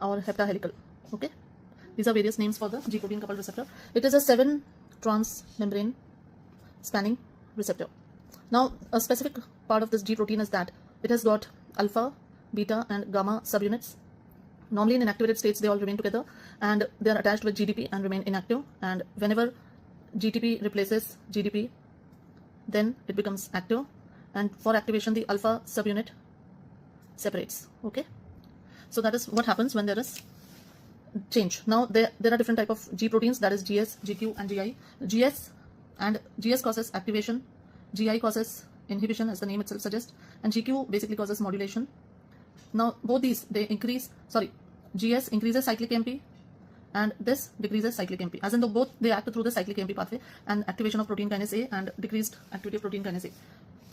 or heptahelical. Okay, these are various names for the G protein coupled receptor. It is a 7 trans membrane spanning receptor. Now a specific part of this G protein is that it has got alpha, beta and gamma subunits. Normally in inactivated states they all remain together and they are attached with GDP and remain inactive, and whenever GTP replaces GDP then it becomes active, and for activation the alpha subunit separates. Okay, so that is what happens when there is change. Now there are different type of G proteins, that is GS, GQ and GI. GS causes activation, GI causes inhibition as the name itself suggests, and GQ basically causes modulation. Now both these they GS increases cyclic MP and this decreases cyclic MP, as in though both they act through the cyclic MP pathway and activation of protein kinase A and decreased activity of protein kinase A.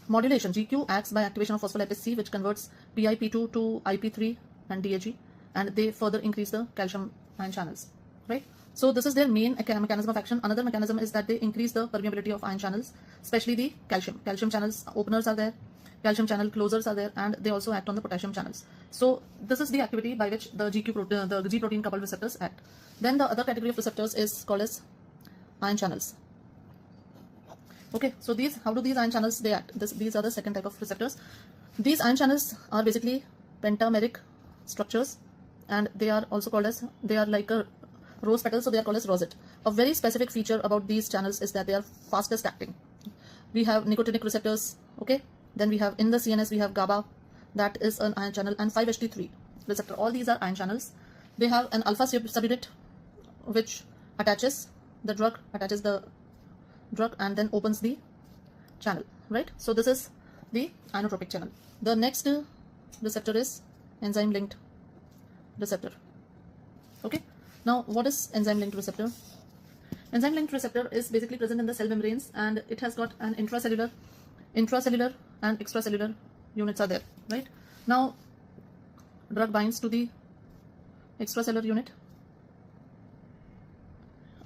Modulation, GQ acts by activation of phospholipase C, which converts PIP2 to IP3 and DAG, and they further increase the calcium ion channels, right? So this is their main mechanism of action. Another mechanism is that they increase the permeability of ion channels, especially the calcium channels openers are there, calcium channel closers are there, and they also act on the potassium channels. So this is the activity by which the G protein coupled receptors act. Then the other category of receptors is called as ion channels. Okay, so how do these ion channels they act? These are the second type of receptors. These ion channels are basically pentameric structures, and they are also called as, they are like a rose petals, so they are called as rosette. A very specific feature about these channels is that they are fastest acting. We have nicotinic receptors, okay? Then we have in the CNS, we have GABA, that is an ion channel, and 5-HT3 receptor. All these are ion channels. They have an alpha subunit which attaches the drug, and then opens the channel, right? So this is the inotropic channel. The next receptor is enzyme linked receptor. Okay, now what is enzyme linked receptor? Enzyme linked receptor is basically present in the cell membranes, and it has got an intracellular and extracellular units are there, right? Now drug binds to the extracellular unit,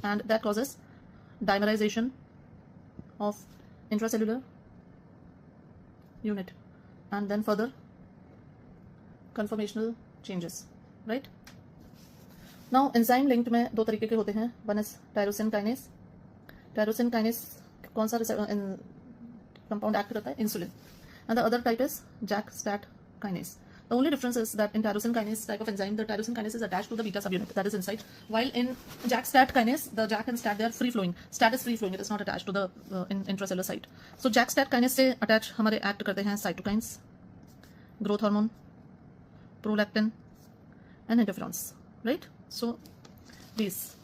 and that causes dimerization of intracellular unit, and then further conformational changes, right? Now enzyme linked में दो तरीके के होते हैं. One is tyrosine kinase. Tyrosine kinase कौन सा compound act करता है? Insulin. And the other type is JAK-STAT kinase. The only difference is that in tyrosine kinase type of enzyme, the tyrosine kinase is attached to the beta subunit that is inside, while in JAK-STAT kinase, the JAK and STAT, they are free flowing. STAT is free flowing, it is not attached to the intracellular site. So JAK-STAT kinase से attach हमारे act करते हैं cytokines, growth hormone, prolactin, and interferons, right? So these.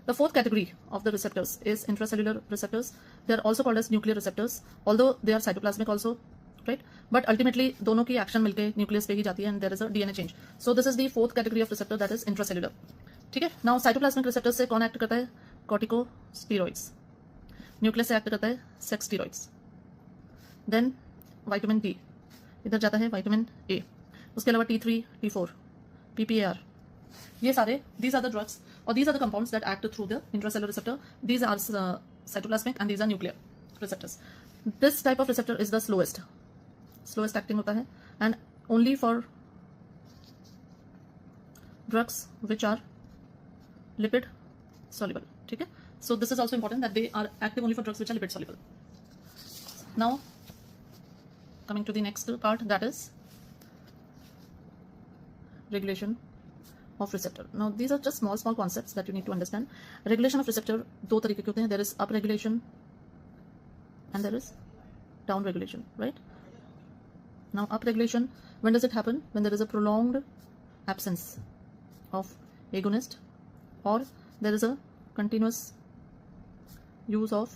The fourth category of the receptors is intracellular receptors. They are also called as nuclear receptors, although they are cytoplasmic also, right? But ultimately दोनों की action मिलके nucleus पे ही जाती है, and there is a DNA change. So this is the fourth category of receptor, that is intracellular. ठीक है? Now cytoplasmic receptors से कौन act करता है? Corticosteroids. Nucleus से act करता है sex steroids. Then vitamin D. इधर जाता है vitamin A. उसके अलावा T3, T4, PPAR. ये सारे, these are the drugs or these are the compounds that act through the intracellular receptor. These are cytoplasmic and these are nuclear receptors. This type of receptor is the slowest acting होता है, and only for drugs which are lipid soluble. ठीक है? So this is also important that they are active only for drugs which are lipid soluble. Now coming to the next part, that is regulation of receptor. Now these are just small concepts that you need to understand. Regulation of receptor दो तरीके के होते हैं. There is up regulation and there is down regulation, right? Now up regulation, when does it happen? When there is a prolonged absence of agonist or there is a continuous use of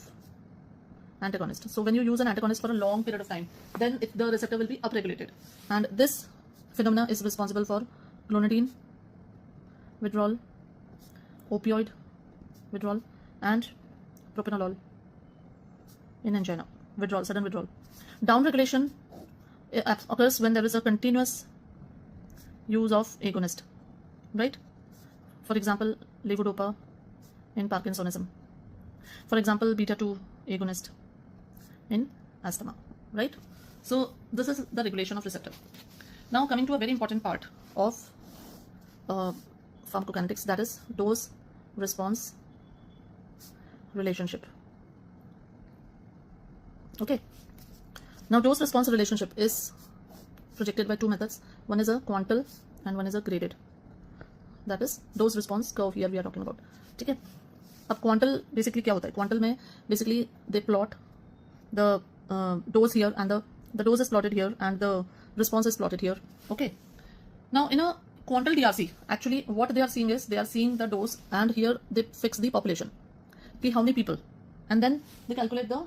antagonist. So when you use an antagonist for a long period of time, then the receptor will be upregulated, and this phenomena is responsible for clonidine withdrawal, opioid withdrawal, and propranolol in angina withdrawal, sudden withdrawal. Down regulation occurs when there is a continuous use of agonist, right? For example, levodopa in Parkinsonism. For example, beta 2 agonist in asthma, right? So this is the regulation of receptor. Now coming to a very important part of pharmacokinetics, that is dose response relationship. Okay, now dose response relationship is projected by two methods. One is a quantal and one is a graded. That is dose response curve here we are talking about. ठीक है? अब quantal basically क्या होता है? Quantal में basically they plot the dose here, and the dose is plotted here and the response is plotted here. Okay, now in a quantal DRC, actually what they are seeing is they are seeing the dose, and here they fix the population, okay, how many people, and then they calculate the,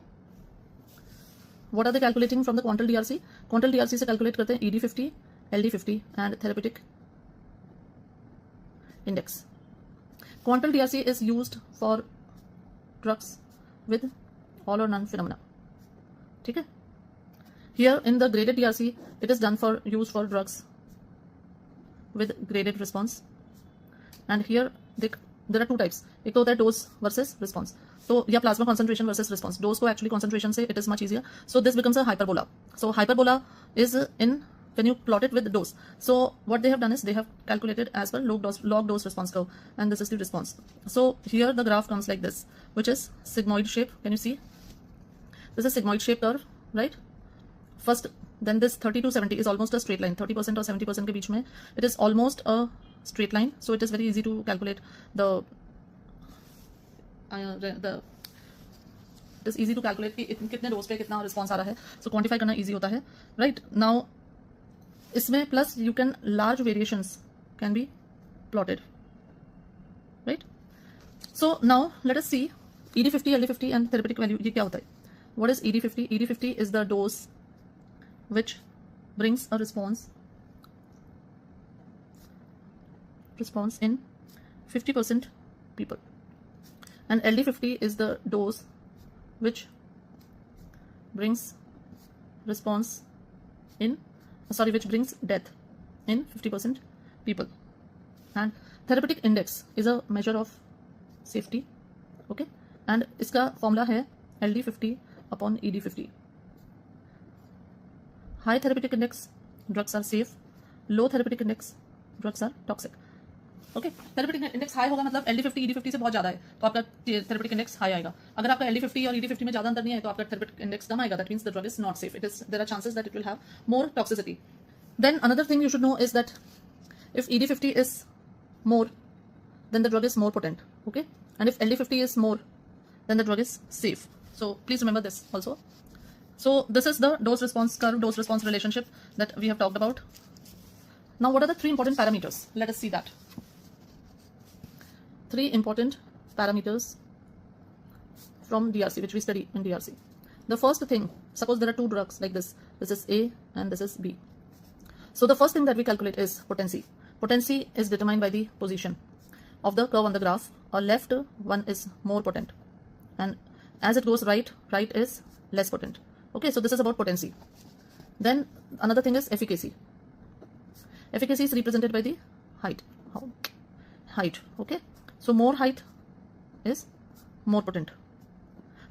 what are they calculating from the quantal DRC? Quantal DRC से calculate करते हैं ED50, LD50 and therapeutic index. Quantal DRC is used for drugs with all or none phenomena. ठीक है? Here in the graded DRC, it is done for use for drugs with graded response, and here there are two types. एक तो होता है dose versus response. तो या plasma concentration versus response. Dose को actually concentration से it is much easier. So this becomes a hyperbola. So hyperbola is in when you plot it with the dose. So what they have done is they have calculated as per log dose response curve, and this is the response. So here the graph comes like this, which is sigmoid shape. Can you see? This is sigmoid shape curve, right? First, then this 30 to 70 is almost a straight line. 30% or 70% के बीच में it is almost a straight line. So it is very easy to calculate the the it is easy to calculate कि कितने dose पे कितना response आ रहा है, सो quantify करना easy होता है, राइट. नाउ इसमें plus you can large variations can be plotted, right. So now let us see ED50, LD50 and therapeutic value. ये क्या होता है? What is ED50? ED50 is the dose which brings a response in 50% people, and LD50 is the dose which brings which brings death in 50% people. And therapeutic index is a measure of safety, okay, and इसका formula है LD50 upon ED50. High therapeutic index drugs are safe, low therapeutic index drugs are toxic. Okay, therapeutic index high होगा मतलब LD50 ED50 से बहुत ज़्यादा है तो आपका थेरेपेटिक इंडेक्स हाई आएगा. अगर आपका LD50 और ED50 में ज़्यादा अंतर नहीं है तो आपका थेरेपेटिक इंडेक्स कम आएगा. That means the drug is not safe. There are chances that it will have more toxicity. Then another thing you should know is that if ED50 is more, then the drug is more potent, okay, and if LD50 is more, then the drug is safe. So please remember this also. So this is the dose response curve, dose response relationship that we have talked about. Now what are the three important parameters? Let us see that. Three important parameters from DRC which we study in DRC. The first thing, suppose there are two drugs like this. This is A and this is B. So the first thing that we calculate is potency. Potency is determined by the position of the curve on the graph. A left one is more potent, and as it goes right, right is less potent. Okay, so this is about potency. Then another thing is efficacy. Efficacy is represented by the height. Height, okay. So more height is more potent.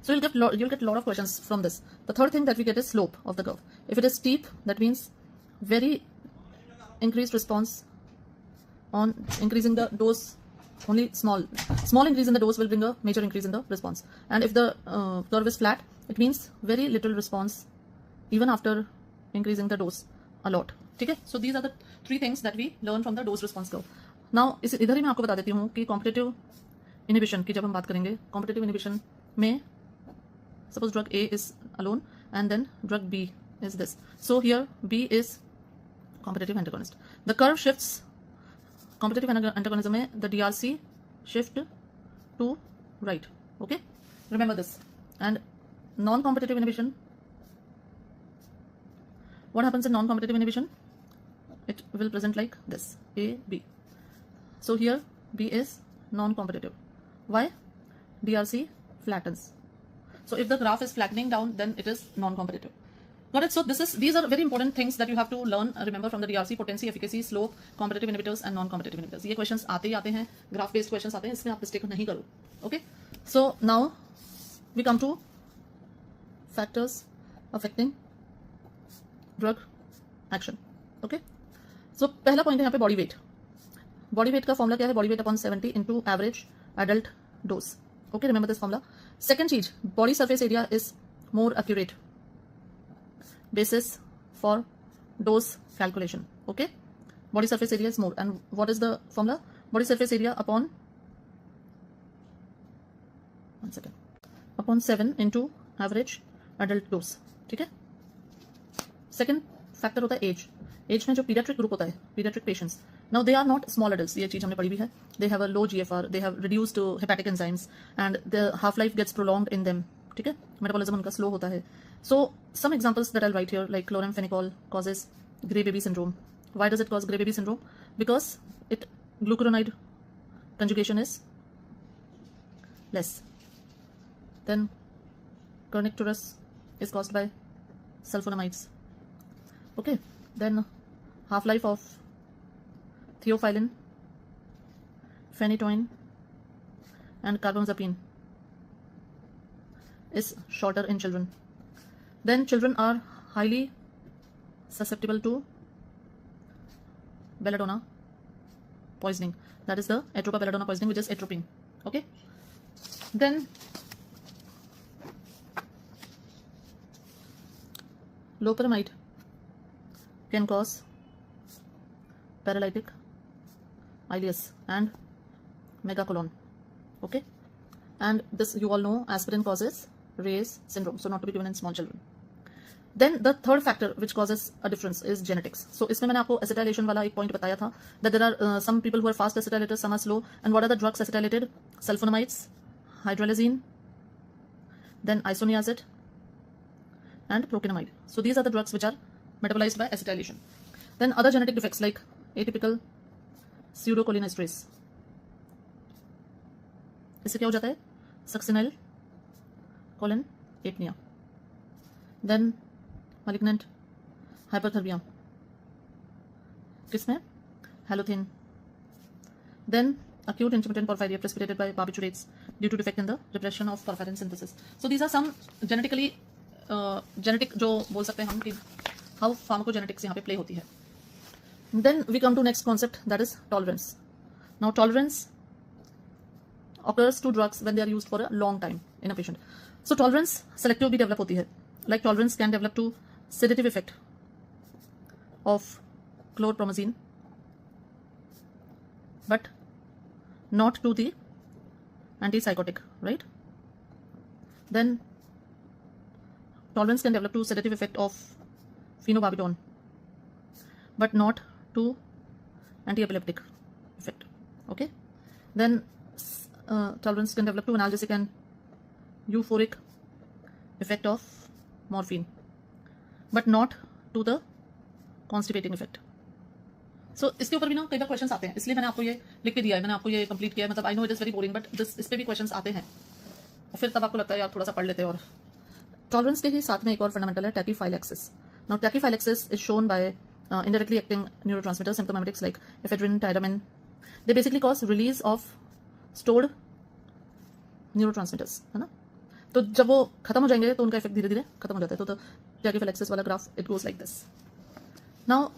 So you'll get a lot of questions from this. The third thing that we get is slope of the curve. If it is steep, that means very increased response on increasing the dose. Only small increase in the dose will bring a major increase in the response. And if the curve is flat, it means very little response even after increasing the dose a lot. ठीक है? So these are the three things that we learn from the dose response curve. Now इधर ही मैं आपको बता देती हूँ कि competitive inhibition की जब हम बात करेंगे, कॉम्पिटिटिव इनिबिशन में suppose drug A is alone and then drug B is this. So here B is competitive antagonist. The curve shifts. Competitive antagonism में the DRC shift to right. Okay, remember this. And non-competitive inhibition. What happens in non-competitive inhibition? It will present like this: A, B. So here B is non-competitive. Why? DRC flattens. So if the graph is flattening down, then it is non-competitive. Got it? So these are very important things that you have to learn. Remember from the DRC: potency, efficacy, slope, competitive inhibitors and non-competitive inhibitors. ये questions आते ही आते हैं, graph based questions आते हैं, इसमें आप mistake नहीं करो. Okay? So now we come to factors affecting drug action. Okay? So पहला point है यहाँ पे body weight. Body weight का formula क्या है? Body weight upon 70 into average adult dose. Okay, remember this formula. Second चीज, body surface area is more accurate basis for dose calculation. Okay, body surface area is more, and what is the formula? Body surface area upon 7 into average adult dose. ठीक है. Second factor होता है age. Age में जो pediatric group होता है, pediatric patients. Now they are not small adults. ये चीज हमने पढ़ी भी है. They have a low GFR. They have reduced hepatic enzymes, and the half life gets prolonged in them. ठीक है. Metabolism उनका slow होता है. So some examples that I'll write here, like chloramphenicol causes gray baby syndrome. Why does it cause gray baby syndrome? Because glucuronide conjugation is less. Then kernicterus is caused by sulfonamides. Okay. Then half-life of theophylline, phenytoin and carbamazepine is shorter in children. Then children are highly susceptible to belladonna poisoning. That is the atropa belladonna poisoning, which is atropine. Okay. Then loperamide can cause paralytic ileus and megacolon. Okay. and this you all know, aspirin causes Ray's syndrome, so not to be given in small children. Then the third factor which causes a difference is genetics. So इसमें मैंने आपको acetylation वाला एक point बताया था that there are some people who are fast acetylators, some are slow. And what are the drugs acetylated? Sulfonamides, hydralazine, then isoniazid, and prokinamide. So these are the drugs which are metabolized by acetylation. Then other genetic defects like atypical pseudocholinesterase. इससे क्या हो जाता है? Succinyl choline apnoea. Then malignant hyperthermia. किसमें? Halothane. Then acute intermittent porphyria precipitated by barbiturates due to defect in the repression of porphyrin synthesis. So these are some genetically genetic जो बोल सकते हैं हम कि how pharmacogenetics यहाँ पे play होती है. Then we come to next concept, that is tolerance. Now tolerance occurs to drugs when they are used for a long time in a patient. So tolerance selective भी develop होती है. Like tolerance can develop to sedative effect of chlorpromazine, but not to the antipsychotic, right? Then tolerance can develop to sedative effect of phenobarbital, but not to anti-epileptic effect. Okay. Then tolerance can develop to analgesic and euphoric effect of morphine, but not to the constipating effect. So इसके ऊपर भी ना कई बार questions आते हैं, इसलिए मैंने आपको ये लिख के दिया है, मैंने आपको ये कंप्लीट किया है. मतलब I know it is very boring, but इस पे भी क्वेश्चंस आते हैं और फिर तब आपको लगता है यार थोड़ा सा पढ़ लेते हैं. और टॉलरेंस के ही साथ में एक और फंडामेंटल है टैकीफाइलैक्सिस. Now टैकीफाइलैक्सिस is shown by indirectly acting neurotransmitters, symptomatics like ephedrine, tyramine. They basically cause release of stored neurotransmitters, है ना. तो जब वो खत्म हो जाएंगे तो उनका इफेक्ट धीरे धीरे खत्म हो जाता है. तो टैकीफाइलैक्सिस वाला graph it goes like this. Now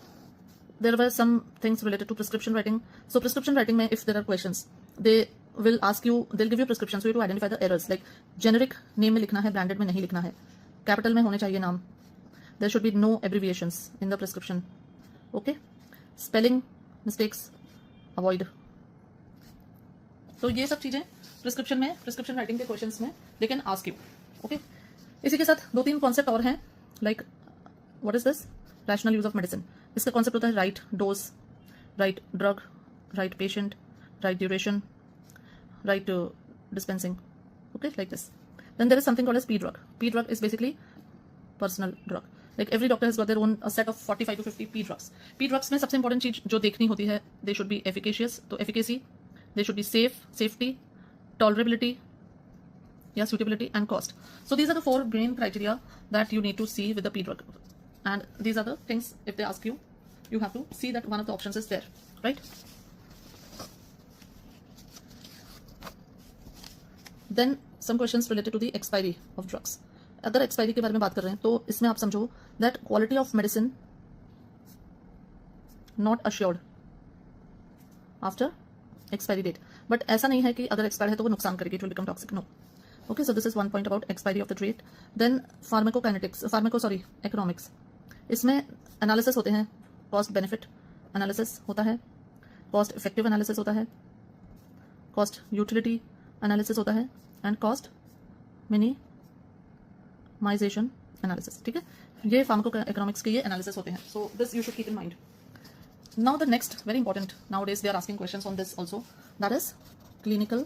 there were some things related to prescription writing. So prescription writing mein, if there are questions, they will ask you, they'll give you prescriptions for you to identify the errors. Like generic name में लिखना है, branded में नहीं लिखना है, capital में होने चाहिए नाम, there should be no abbreviations in the prescription. Okay, spelling mistakes avoid. तो ये सब चीजें प्रिस्क्रिप्शन में, प्रिस्क्रिप्शन राइटिंग के क्वेश्चंस में they can ask you. Okay, इसी के साथ 2-3 कॉन्सेप्ट और हैं. like what is this? Rational use of medicine. इसका कॉन्सेप्ट होता है right dose, right drug, right patient, right duration, right dispensing. Okay, like this. Then there is something called as P drug. P drug is basically personal drug. Like every doctor has got their own a set of 45 to 50 P drugs. P drugs में सबसे important चीज जो देखनी होती है, they should be efficacious. तो efficacy, they should be safe, safety, tolerability, yeah, suitability and cost. So these are the 4 main criteria that you need to see with the P drug. And these are the things, if they ask you, you have to see that one of the options is there, right? Then some questions related to the expiry of drugs. अगर expiry के बारे में बात कर रहे हैं तो इसमें आप समझो that quality of medicine not assured after expiry date. But ऐसा नहीं है कि अगर एक्सपायर है तो वो नुकसान करेगी, it will become toxic. No. Okay, so this is one point about expiry of the trait. Then economics. इसमें एनालिसिस होते हैं, कॉस्ट बेनिफिट एनालिसिस होता है, कॉस्ट इफेक्टिव एनालिसिस होता है, कॉस्ट यूटिलिटी एनालिसिस होता है एंड कॉस्ट मिनिमाइजेशन एनालिसिस. ठीक है, ये फार्माकोइकोनॉमिक्स के ये एनालिसिस होते हैं. So this you should keep in mind. Now the next very important, nowadays they are asking questions on this also, that is clinical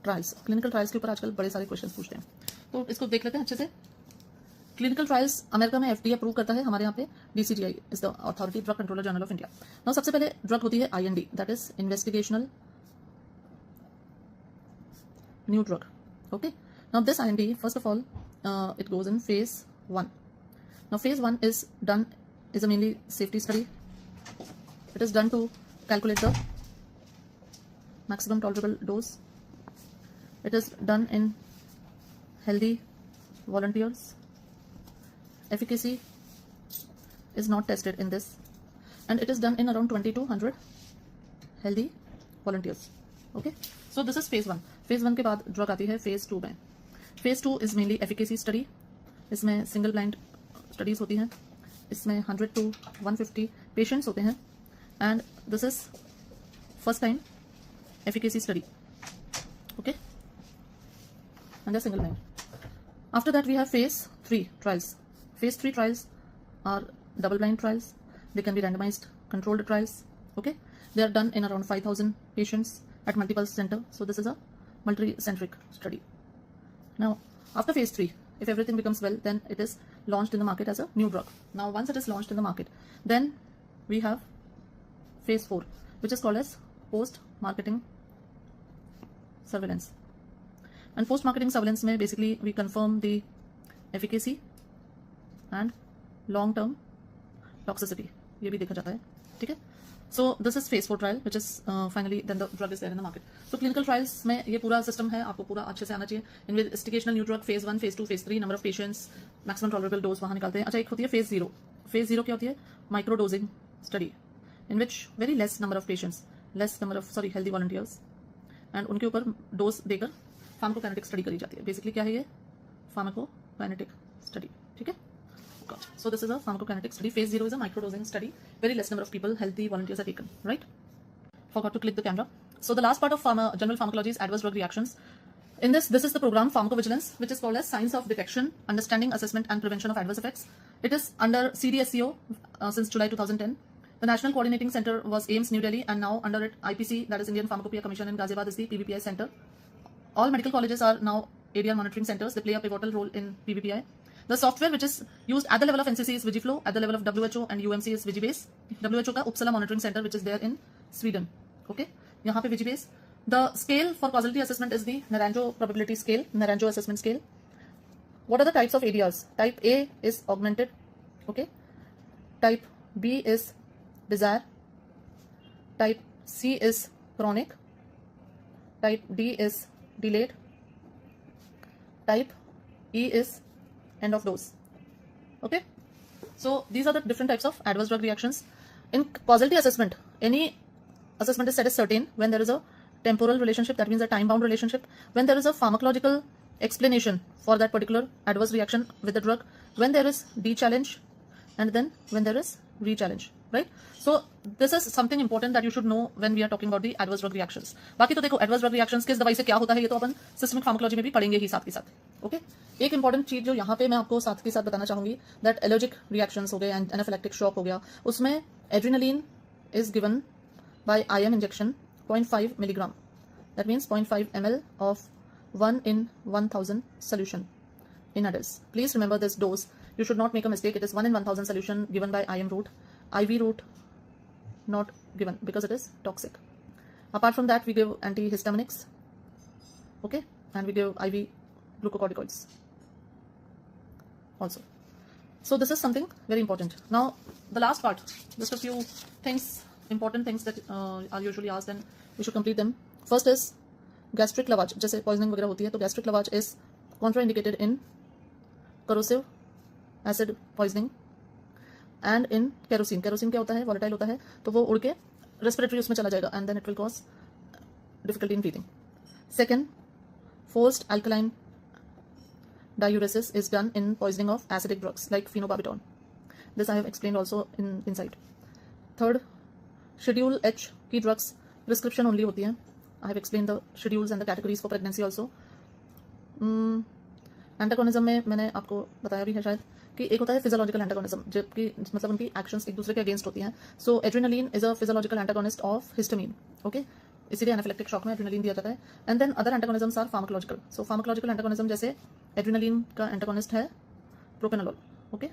trials. Clinical trials के ऊपर आजकल बड़े सारे क्वेश्चंस पूछते हैं, तो इसको देख लेते हैं अच्छे से. क्लिनिकल ट्रायल्स अमेरिका में FDA अप्रूव करता है, हमारे यहाँ पे DCGI is the authority, drug controller general of India. Now सबसे पहले ड्रग होती है IND, that is investigational new drug. Okay, now this IND first of all it goes in phase 1. Now phase 1 is done, is a mainly safety study. It is done to calculate the maximum tolerable dose. It is done in healthy volunteers. Efficacy is not tested in this, and it is done in around 20 to 100 healthy volunteers. Okay, so this is phase 1. phase 1 के बाद drug आती है phase 2 में. phase 2 is mainly efficacy study. इसमें single blind studies होती हैं, इसमें 100 to 150 patients होते हैं, and this is first time efficacy study. Okay, and they're single blind. After that, we have phase 3 trials. Phase 3 trials are double blind trials. They can be randomized controlled trials. Okay, they are done in around 5,000 patients at multiple center. So this is a multi-centric study. Now, after phase 3, if everything becomes well, then it is launched in the market as a new drug. Now, once it is launched in the market, then we have phase 4, which is called as post-marketing surveillance. And post-marketing surveillance में basically we confirm the efficacy and long-term toxicity. ये भी देखा जाता है, ठीक है? So this is phase 4 trial, which is finally then the drug is there in the market. So clinical trials में ये पूरा system है, आपको पूरा अच्छे से आना चाहिए. Investigational new drug phase 1, phase 2, phase 3, number of patients, maximum tolerable dose वहाँ निकालते हैं. अच्छा, एक होती है phase 0. Phase 0 क्या होती है? Microdosing study, in which very less number of patients, healthy volunteers, and उनके ऊपर dose देकर फार्माकोकाइनेटिक स्टडी करी जाती है. बेसिकली क्या है ये? फार्माकोकाइनेटिक स्टडी, ठीक है? So this is a pharmacokinetic study. Phase 0 is a microdosing study. Very less number of people, healthy volunteers are taken, right? Forgot to click the camera. So the last part of general pharmacology is adverse drug reactions. In this is the program Pharmacovigilance, which is called as Science of Detection, Understanding, Assessment and Prevention of Adverse Effects. It is under CDSCO since July 2010. The National Coordinating Center was AIMS New Delhi, and now under it IPC, that is Indian Pharmacopoeia Commission in Ghaziabad, is the PBPI Center. All medical colleges are now ADR monitoring centers. They play a pivotal role in PBPI. The software which is used at the level of NCC is Vigiflow, at the level of WHO and UMC is Vigibase. WHO का Uppsala monitoring center which is there in Sweden. Okay, यहाँ पे Vigibase. The scale for causality assessment is the Naranjo probability scale, Naranjo assessment scale. What are the types of ADRs? Type A is augmented. Okay. Type B is desire. Type C is chronic. Type D is delayed. Type E is end of dose. Okay, so these are the different types of adverse drug reactions. In causality assessment, any assessment is said as certain when there is a temporal relationship, that means a time bound relationship, when there is a pharmacological explanation for that particular adverse reaction with the drug, when there is de-challenge, and then when there is re-challenge, right? So this is something important that you should know when we are talking about the adverse drug reactions. बाकी तो देखो adverse drug reactions किस दवाई से क्या होता है ये तो अपन systemic pharmacology में भी पढ़ेंगे ही साथ के साथ. Okay? एक important चीज जो यहाँ पे मैं आपको साथ के साथ बताना चाहूंगी, that allergic reactions हो गए, anaphylactic shock हो गया, उसमें adrenaline is given by IM injection 0.5 milligram. That means 0.5 ml of 1 in 1000 solution in adults. Please remember this dose. You should not make a mistake. It is 1 in 1000 solution given by IM route. IV route not given because it is toxic. Apart from that, we give antihistaminics. Okay, and we give IV glucocorticoids also. So this is something very important. Now the last part, just a few things, important things that are usually asked and we should complete them. First is gastric lavage. जैसे poisoning वगैरह होती है तो gastric lavage is contraindicated in corrosive acid poisoning and in kerosene. Kerosene क्या होता है? Volatile होता है तो वो उड़ के respiratory उसमें चला जाएगा and then it will cause difficulty in breathing. Second, forced alkaline diuresis is done in poisoning of acidic drugs like phenobarbital. This I have explained also inside. Third, schedule H की drugs prescription only होती है. I have explained the schedules and the categories for pregnancy also. Antagonism में मैंने आपको बताया भी है शायद कि एक होता है physiological antagonism, जबकि मतलब उनकी actions एक दूसरे के against होती हैं. So adrenaline is a physiological antagonist of histamine. Okay, इसीलिए anaphylactic shock में adrenaline दिया जाता है. And then other antagonisms are pharmacological. So pharmacological antagonism जैसे adrenaline का antagonist है propranolol. Okay.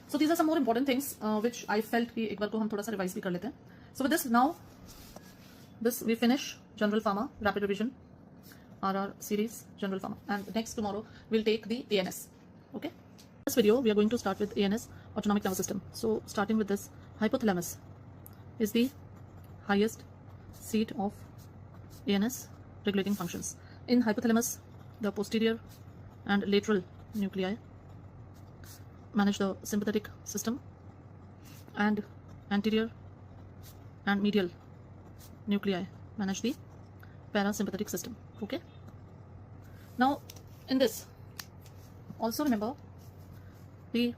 So these are some more important things which I felt कि एक बार को हम थोड़ा सा revise भी कर लेते हैं. So with this now, this we finish general pharma rapid revision, RR series general pharma, and next tomorrow we'll take the ANS. Okay. In this video we are going to start with ANS, autonomic nervous system. So starting with this, hypothalamus is the highest seat of ANS regulating functions. In hypothalamus, the posterior and lateral nuclei manage the sympathetic system and anterior and medial nuclei manage the parasympathetic system. Okay. Now in this also remember the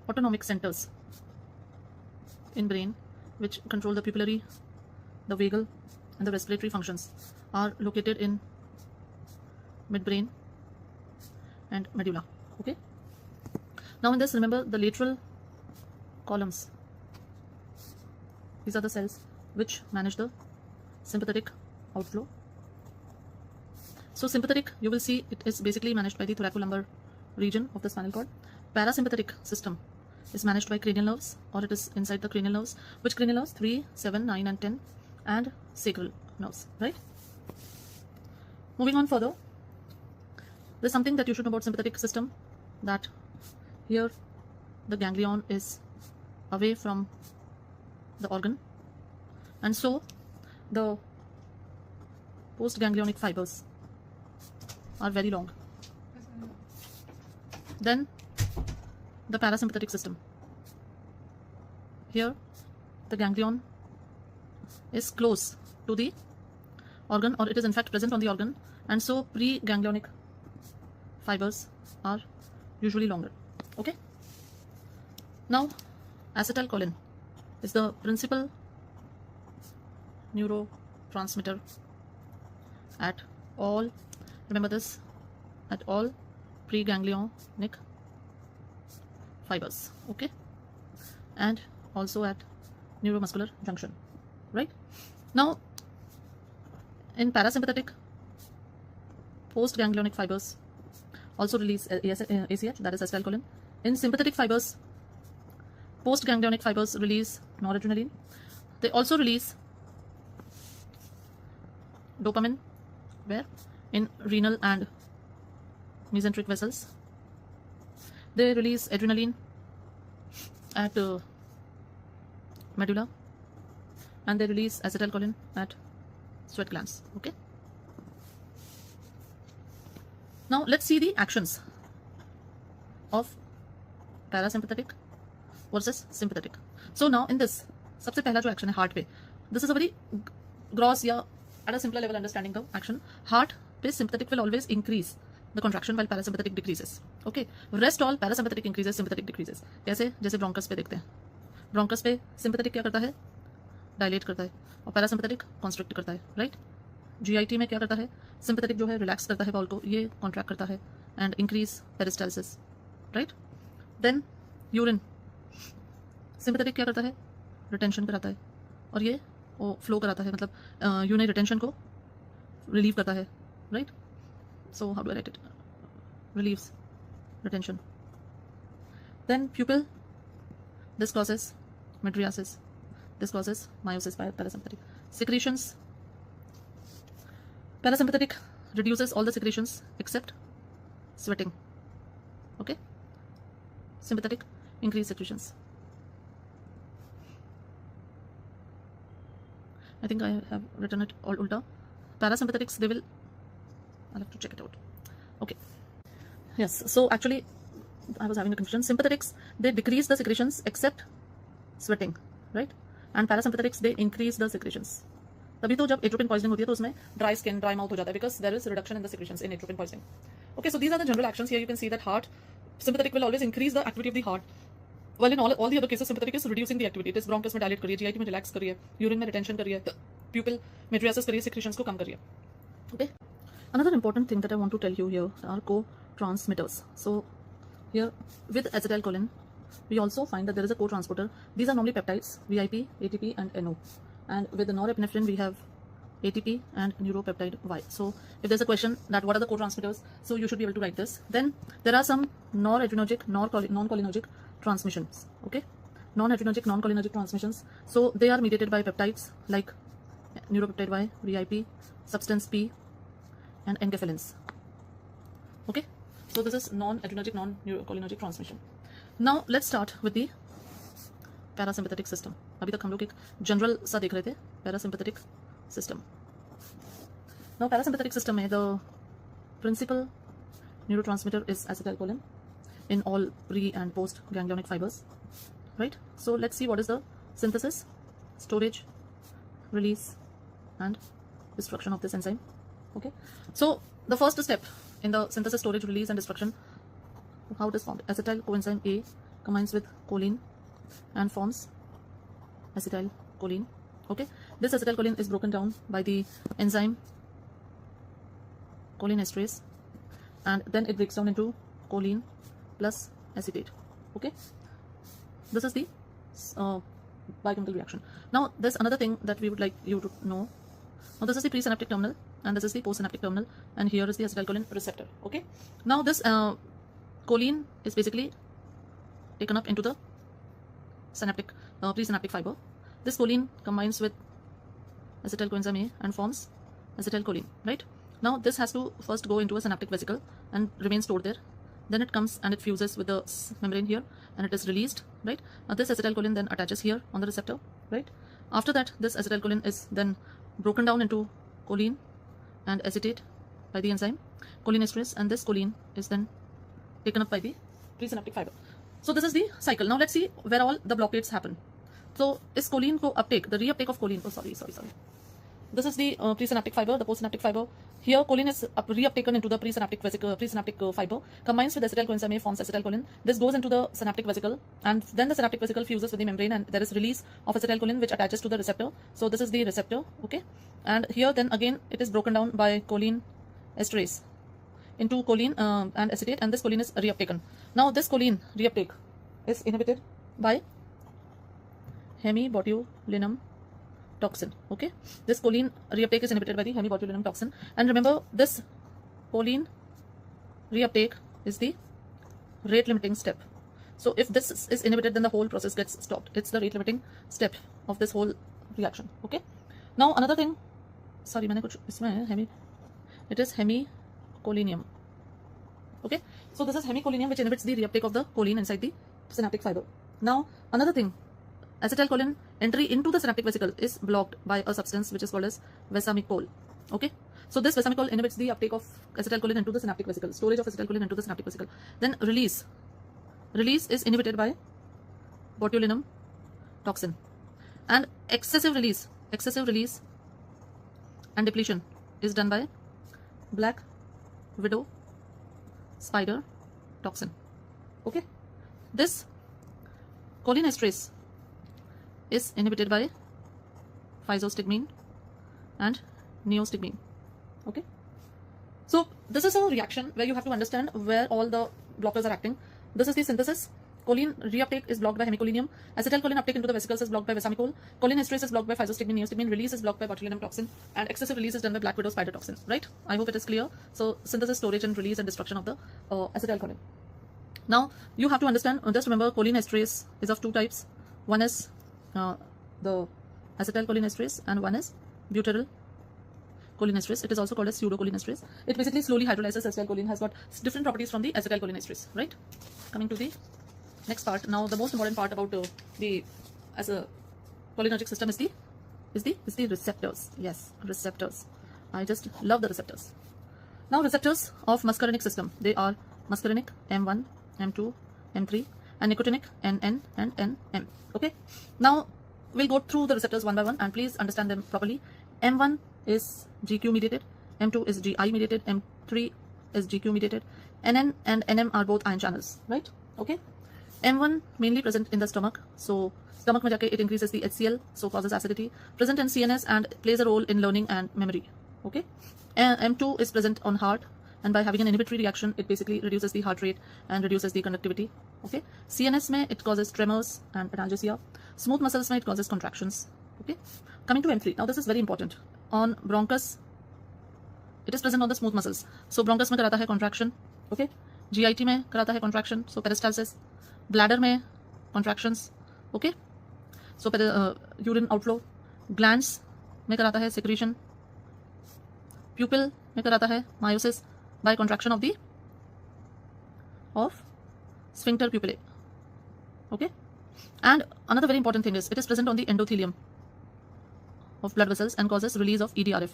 autonomic centers in brain which control the pupillary, the vagal and the respiratory functions are located in midbrain, and medulla. Okay. Now in this, remember the lateral columns. These are the cells which manage the sympathetic outflow. So sympathetic, you will see it is basically managed by the thoracolumbar region of the spinal cord. Parasympathetic system is managed by cranial nerves, or it is inside the cranial nerves. Which cranial nerves? 3, 7, 9 and 10, and sacral nerves, right? Moving on further, there's something that you should know about sympathetic system, that here the ganglion is away from the organ, and so the postganglionic fibers are very long. Then the parasympathetic system. Here the ganglion is close to the organ, or it is in fact present on the organ, and so preganglionic fibers are usually longer. Okay. Now acetylcholine is the principal neurotransmitter at all, remember this, at all preganglionic fibers, okay, and also at neuromuscular junction, right? Now in parasympathetic, postganglionic fibers also release ACH, that is acetylcholine. In sympathetic fibers, postganglionic fibers release noradrenaline. They also release dopamine, where? In renal and mesenteric vessels. They release adrenaline at medulla, and they release acetylcholine at sweat glands. Okay. Now let's see the actions of parasympathetic versus sympathetic. So now in this, सबसे पहला जो action है heart पे, this is a very gross या at a simpler level understanding the action. Heart पे sympathetic will always increase the contraction while parasympathetic decreases. Okay. Rest all parasympathetic increases, sympathetic decreases. कैसे? जैसे bronchus पे देखते हैं. Bronchus पे sympathetic क्या करता है? Dilate करता है, और parasympathetic constrict करता है, right? GIT में क्या करता है? Sympathetic जो है relax करता है bowel को, ये contract करता है and increase peristalsis, right? Then urine, sympathetic क्या करता है? Retention कराता है, और ये वो flow कराता है, मतलब urinary retention को relieve करता है, right? So how do I write it? Relieves retention. Then pupil, this causes mydriasis, this causes meiosis by parasympathetic. Secretions, parasympathetic reduces all the secretions except sweating. Okay. Sympathetic increase secretions. I think I have written it all ulta. Parasympathetics, they will, I'll have to check it out. Okay. Yes. So actually I was having a confusion. Sympathetics, they decrease the secretions except sweating, right? And parasympathetics, they increase the secretions. तभी तो जब atropine poisoning होती है तो उसमें dry skin, dry mouth हो जाता है, because there is reduction in the secretions in atropine poisoning. Okay, so these are the general actions. Here you can see that heart, sympathetic will always increase the activity of the heart, while in all the other cases sympathetic is reducing the activity. It is bronchus में dilate कर रही है, GIT में relax कर रही है, urine में retention कर रही है, pupil mydriasis कर रही है, secretions को कम कर रही है. Okay. Another important thing that I want to tell you here are co-transmitters. So here with acetylcholine, we also find that there is a co-transporter. These are normally peptides, VIP, ATP and NO. And with the norepinephrine, we have ATP and neuropeptide Y. So if there's a question that what are the co-transmitters, so you should be able to write this. Then there are some noradrenergic, non-cholinergic transmissions. Okay, non-adrenergic, non-cholinergic transmissions. So they are mediated by peptides like neuropeptide Y, VIP, substance P, and enkephalins. Okay, so this is non-adrenergic, non-cholinergic transmission. Now let's start with the parasympathetic system. अभी तक हम लोग एक general सा देख रहे थे parasympathetic system. Now parasympathetic system में the principal neurotransmitter is acetylcholine in all pre and post ganglionic fibers, right? So let's see what is the synthesis, storage, release and destruction of this enzyme. Okay, so the first step in the synthesis, storage, release and destruction, how it is formed. Acetyl coenzyme A combines with choline and forms acetylcholine. Okay, this acetylcholine is broken down by the enzyme cholinesterase and then it breaks down into choline plus acetate. Okay, this is the biochemical reaction. Now there's another thing that we would like you to know. Now this is the presynaptic terminal and this is the postsynaptic terminal, and here is the acetylcholine receptor. Okay, now this choline is basically taken up into the synaptic presynaptic fiber. This choline combines with acetyl coenzyme A and forms acetylcholine, right? Now this has to first go into a synaptic vesicle and remain stored there. Then it comes and it fuses with the membrane here and it is released, right? Now this acetylcholine then attaches here on the receptor, right? After that, this acetylcholine is then broken down into choline and acetate by the enzyme cholinesterase, and this choline is then taken up by the presynaptic fiber. So this is the cycle. Now let's see where all the blockades happen. So is choline को uptake, the reuptake of choline, this is the presynaptic fiber, the postsynaptic fiber. Here choline is reuptaken into the presynaptic fiber, combines with acetyl coenzyme A, forms acetylcholine. This goes into the synaptic vesicle, and then the synaptic vesicle fuses with the membrane, and there is release of acetylcholine which attaches to the receptor. So this is the receptor, okay? And here then again it is broken down by choline esterase into choline and acetate, and this choline is reuptaken. Now this choline reuptake is inhibited by hemibotulinum toxin. Okay, this choline reuptake is inhibited by the hemibotulinum toxin, and remember this choline reuptake is the rate limiting step. So if this is inhibited, then the whole process gets stopped. It's the rate limiting step of this whole reaction. Okay, now another thing, sorry मैंने कुछ इसमें it is hemicolinium. Okay, so this is hemicolinium which inhibits the reuptake of the choline inside the synaptic fiber. Now another thing, acetylcholine entry into the synaptic vesicle is blocked by a substance which is called as vesamicol. Okay, so this vesamicol inhibits the uptake of acetylcholine into the synaptic vesicle, storage of acetylcholine into the synaptic vesicle. Then release is inhibited by botulinum toxin, and excessive release and depletion is done by black widow spider toxin. Okay, this cholinesterase is inhibited by physostigmine and neostigmine. Okay, so this is a reaction where you have to understand where all the blockers are acting. This is the synthesis. Choline reuptake is blocked by hemicolinium. Acetylcholine uptake into the vesicles is blocked by vesamicol. Cholinesterase is blocked by physostigmine, neostigmine. Release is blocked by botulinum toxin, and excessive release is done by black widow spider toxin. Right? I hope it is clear. So synthesis, storage, and release and destruction of the acetylcholine. Now you have to understand. Just remember, cholinesterase is of two types. One is the acetylcholinesterase, and one is butyryl cholinesterase. It is also called as pseudocholinesterase. It basically slowly hydrolyzes acetylcholine, has got different properties from the acetylcholinesterase. Right? Coming to the next part. Now the most important part about the cholinergic system is the receptors. Yes, receptors. I just love the receptors. Now receptors of muscarinic system, they are muscarinic M1, M2, M3, and nicotinic NN and NM. Okay, now we'll go through the receptors one by one, and please understand them properly. M1 is GQ mediated, M2 is GI mediated, M3 is GQ mediated. NN and NM are both ion channels, right? Okay, M1 mainly present in the stomach, so stomach में जाके it increases the HCl, so causes acidity. Present in CNS and plays a role in learning and memory. Okay, M2 is present on heart, and by having an inhibitory reaction, it basically reduces the heart rate and reduces the conductivity. Okay, CNS में it causes tremors and analgesia. Smooth muscles में it causes contractions. Okay, coming to M3. Now this is very important. On bronchus, it is present on the smooth muscles. So bronchus में कराता है contraction. Okay, GIT में कराता है contraction. So peristalsis. Bladder में contractions. Okay, so urine outflow. Glands में कराता है secretion. Pupil में कराता है meiosis by contraction of sphincter pupillae. Okay, and another very important thing is it is present on the endothelium of blood vessels and causes release of EDRF,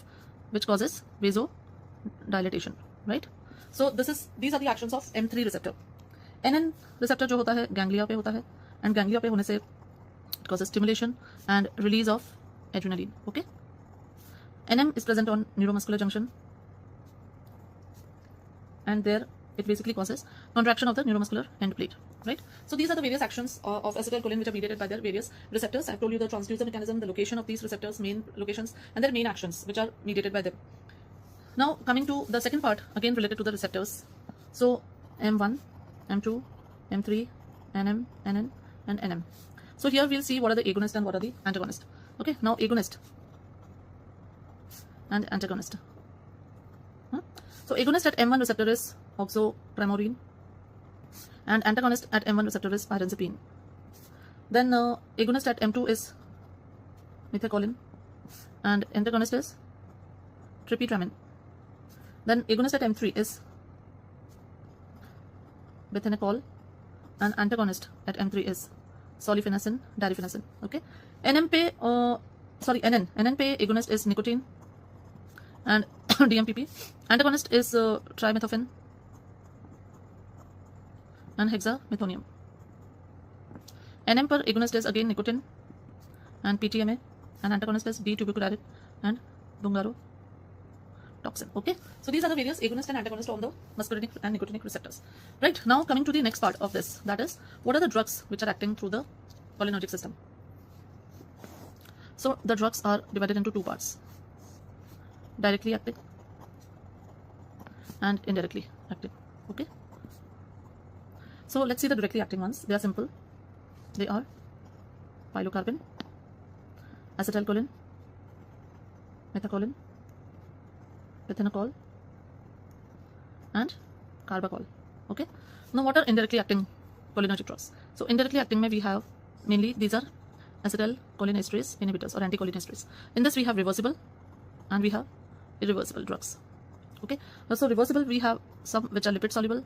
which causes vasodilatation. Right? So these are the actions of M3 receptor. NN receptor जो होता है ganglia पे होता है, and ganglia पे होने से it causes stimulation and release of adrenaline. Okay, NM is present on neuromuscular junction, and there it basically causes contraction of the neuromuscular end plate. Right? So these are the various actions of acetylcholine which are mediated by their various receptors. I've told you the transducer mechanism, the location of these receptors, main locations, and their main actions which are mediated by them. Now coming to the second part, again related to the receptors. So M1, M2, M3, NM, NN, and NM. So here we'll see what are the agonist and what are the antagonist. Okay, now agonist and antagonist. So agonist at M1 receptor is oxoprimorin, and antagonist at M1 receptor is pyrazipine. Then agonist at M2 is methacholine, and antagonist is tryptophan. Then agonist at M3 is bethanechol, and antagonist at M3 is solifenacin, darifenacin. Okay, NN पे agonist is nicotine and DMPP. Antagonist is trimethophan and hexamethonium. NM per agonist is again nicotine and PTMA, and antagonist is D-tubercularic and bungarotoxin. Okay, so these are the various agonist and antagonist on the muscarinic and nicotinic receptors. Right, now coming to the next part of this, that is, what are the drugs which are acting through the cholinergic system? So the drugs are divided into two parts: directly acting and indirectly acting. Okay, so let's see the directly acting ones. They are simple. They are pilocarpine, acetylcholine, methacholine, bethanechol, and carbachol. Okay, now what are indirectly acting cholinergic drugs? So indirectly acting mein we have mainly these are acetylcholinesterase inhibitors or anticholinesterase. In this we have reversible and we have irreversible drugs. Okay, so reversible we have some which are lipid soluble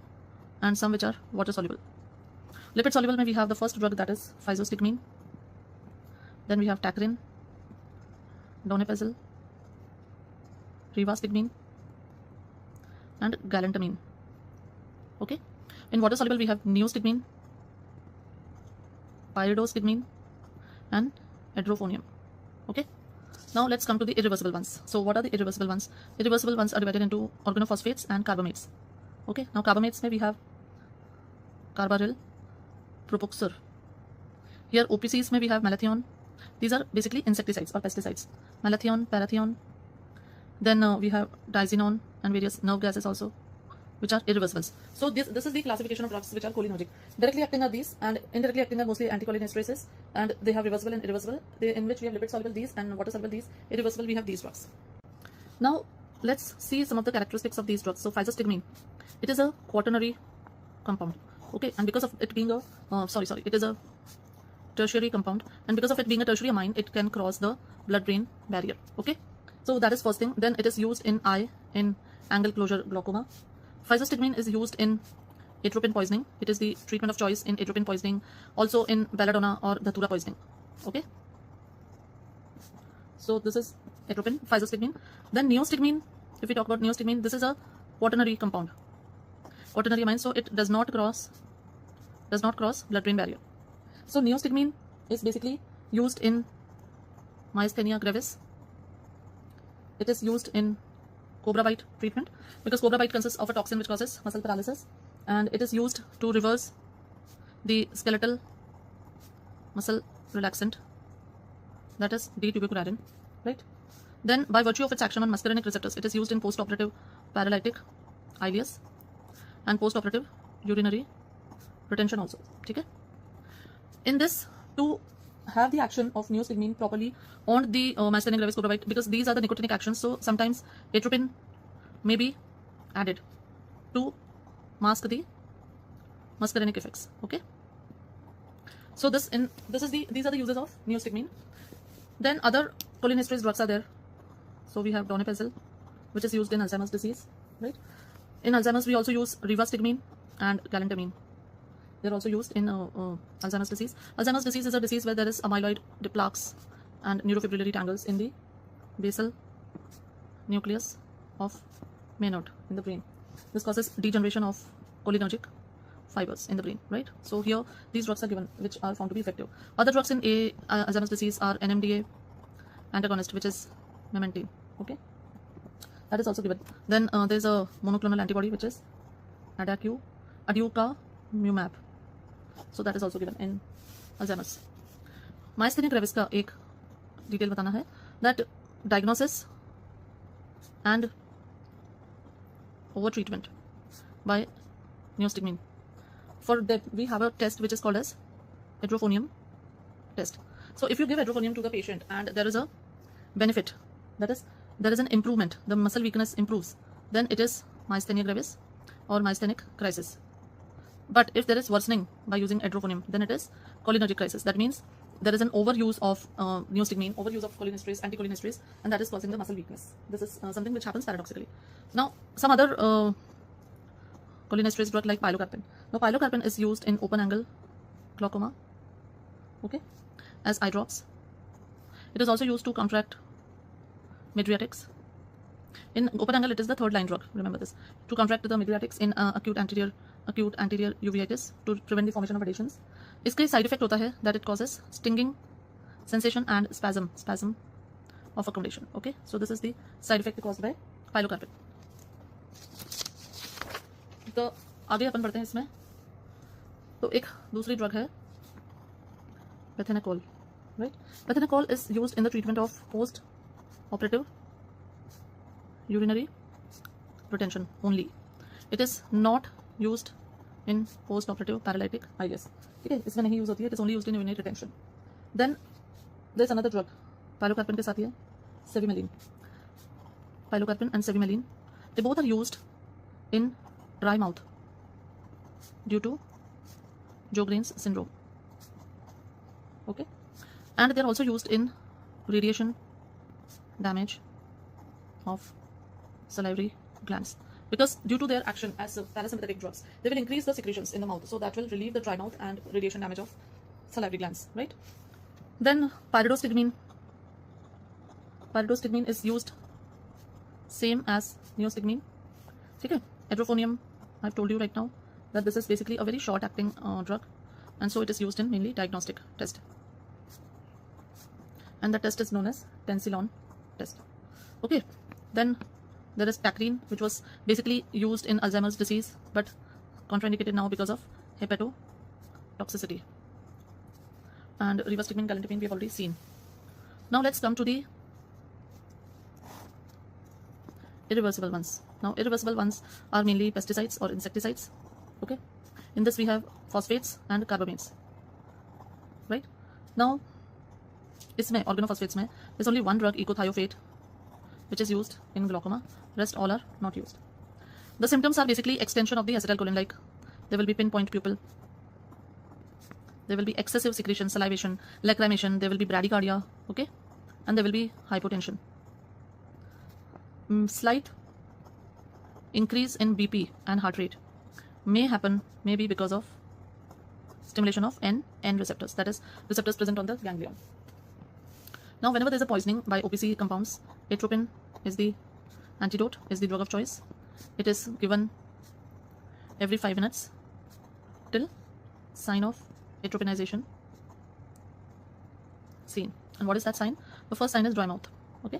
and some which are water soluble. Lipid soluble mein we have the first drug, that is physostigmine. Then we have tacrine, donepezil, rivastigmine, and galantamine. Okay, in water soluble we have neostigmine, pyridostigmine, and edrophonium. Okay, now let's come to the irreversible ones. So what are the irreversible ones? Irreversible ones are divided into organophosphates and carbamates. Okay, now carbamates mein we have carbaryl, propoxur. Here OPCs mein we have malathion. These are basically insecticides or pesticides. Malathion, parathion. Then we have diazinon and various nerve gases also, which are irreversibles. So this is the classification of drugs which are cholinergic. Directly acting are these, and indirectly acting are mostly anticholinesterases, and they have reversible and irreversible, in which we have lipid soluble these and water soluble these. Irreversible we have these drugs. Now let's see some of the characteristics of these drugs. So physostigmine, it is a quaternary compound. Okay, and because of it being a it is a tertiary compound, and because of it being a tertiary amine, it can cross the blood-brain barrier. Okay, so that is first thing. Then it is used in eye in angle closure glaucoma. Physostigmine is used in atropine poisoning. It is the treatment of choice in atropine poisoning, also in belladonna or datura poisoning. Okay, so this is atropine, physostigmine. Then neostigmine, if we talk about neostigmine, this is a quaternary compound, quaternary amine, so it does not cross blood-brain barrier. So neostigmine is basically used in myasthenia gravis. It is used in cobra bite treatment, because cobra bite consists of a toxin which causes muscle paralysis, and it is used to reverse the skeletal muscle relaxant, that is D-tubercularic, right? Then by virtue of its action on muscarinic receptors, it is used in post-operative paralytic ileus and post-operative urinary retention also. Okay? In this, to have the action of neostigmine properly on the myasthenia gravis cobra bite, because these are the nicotinic actions, so sometimes atropine may be added to mask the muscarinic effects. Okay, so these are the uses of neostigmine. Then other cholinesterase drugs are there. So we have donepezil, which is used in Alzheimer's disease, right? In Alzheimer's we also use rivastigmine and galantamine. They're also used in Alzheimer's disease. Alzheimer's disease is a disease where there is amyloid plaques and neurofibrillary tangles in the basal nucleus of Maynard in the brain. This causes degeneration of cholinergic fibers in the brain, right? So here these drugs are given, which are found to be effective. Other drugs in Alzheimer's disease are NMDA antagonist, which is memantine. Okay, that is also given. Then there is a monoclonal antibody, which is aducanumab. So that is also given in Alzheimer's. Myasthenia gravis का एक detail बताना है, that diagnosis and over treatment by neostigmine. For that, we have a test which is called as hydrophonium test. So if you give hydrophonium to the patient and there is a benefit, that is, there is an improvement, the muscle weakness improves, then it is myasthenia gravis or myasthenic crisis. But if there is worsening by using hydrophonium, then it is cholinergic crisis. That means there is an overuse of neostigmine, overuse of cholinesterase, anticholinesterase, and that is causing the muscle weakness. This is something which happens paradoxically. Now, some other cholinesterase drug like pilocarpine. Now, pilocarpine is used in open angle glaucoma, okay, as eye drops. It is also used to contract mydriatics. In open angle, it is the third line drug. Remember this, to contract the mydriatics in acute anterior uveitis to prevent the formation of adhesions. इसके side effect होता है that it causes stinging sensation and spasm of accommodation. Okay, so this is the side effect caused by pilocarpine. तो आगे अपन बढ़ते हैं इसमें. तो एक दूसरी ड्रग है methanacol, right? Methanacol is used in the treatment of post-operative urinary retention only. It is not used in post-operative paralytic ileus. ठीक है, इसमें नहीं यूज होती है. It is only used in urinary retention. Then there is another drug. Pilocarpine के साथ ही है cevimeline. Pilocarpine and cevimeline, they both are used in dry mouth due to Sjogren's syndrome. Okay, and they are also used in radiation damage of salivary glands, because due to their action as parasympathetic drugs, they will increase the secretions in the mouth, so that will relieve the dry mouth and radiation damage of salivary glands, right? Then pyridostigmine is used same as neostigmine. Okay, hydrophonium, I've told you right now that this is basically a very short acting drug, and so it is used in mainly diagnostic test, and the test is known as tensilon test. Okay, then there is tacrine, which was basically used in Alzheimer's disease but contraindicated now because of hepatotoxicity. And rivastigmine, galantamine we have already seen. Now let's come to the irreversible ones. Now irreversible ones are mainly pesticides or insecticides. Okay, in this we have phosphates and carbamates, right? Now इसमें organophosphates में there's only one drug, ecothiopate, which is used in glaucoma. Rest all are not used. The symptoms are basically extension of the acetylcholine, like there will be pinpoint pupil, there will be excessive secretion, salivation, lacrimation, there will be bradycardia, okay, and there will be hypotension. Slight increase in BP and heart rate may happen maybe because of stimulation of N receptors, that is receptors present on the ganglion. Now whenever there is a poisoning by OPC compounds, atropine is the antidote, is the drug of choice. It is given every 5 minutes till sign of atropinization seen. And what is that sign? The first sign is dry mouth. Okay,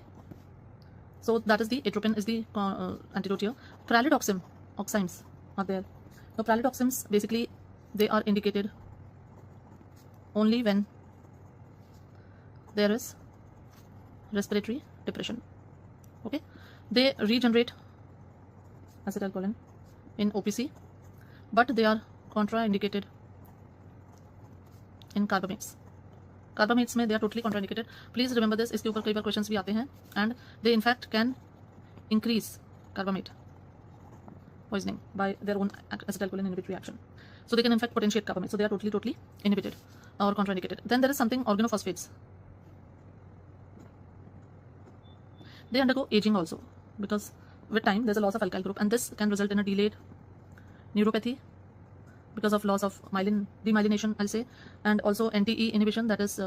so that is the atropine is the antidote here. Pralidoxim oximes are there. Now pralidoxims basically they are indicated only when there is respiratory depression. Okay, they regenerate acetylcholine in OPC, but they are contraindicated in carbamates. Carbamates में they are totally contraindicated. Please remember this. इसके ऊपर कई बार questions भी आते हैं, and they in fact can increase carbamate poisoning by their own acetylcholine inhibitory action. So they can in fact potentiate carbamate. So they are totally inhibited or contraindicated. Then there is something organophosphates. They undergo aging also, because with time there's a loss of alkyl group, and this can result in a delayed neuropathy because of loss of demyelination, I'll say, and also NTE inhibition, that is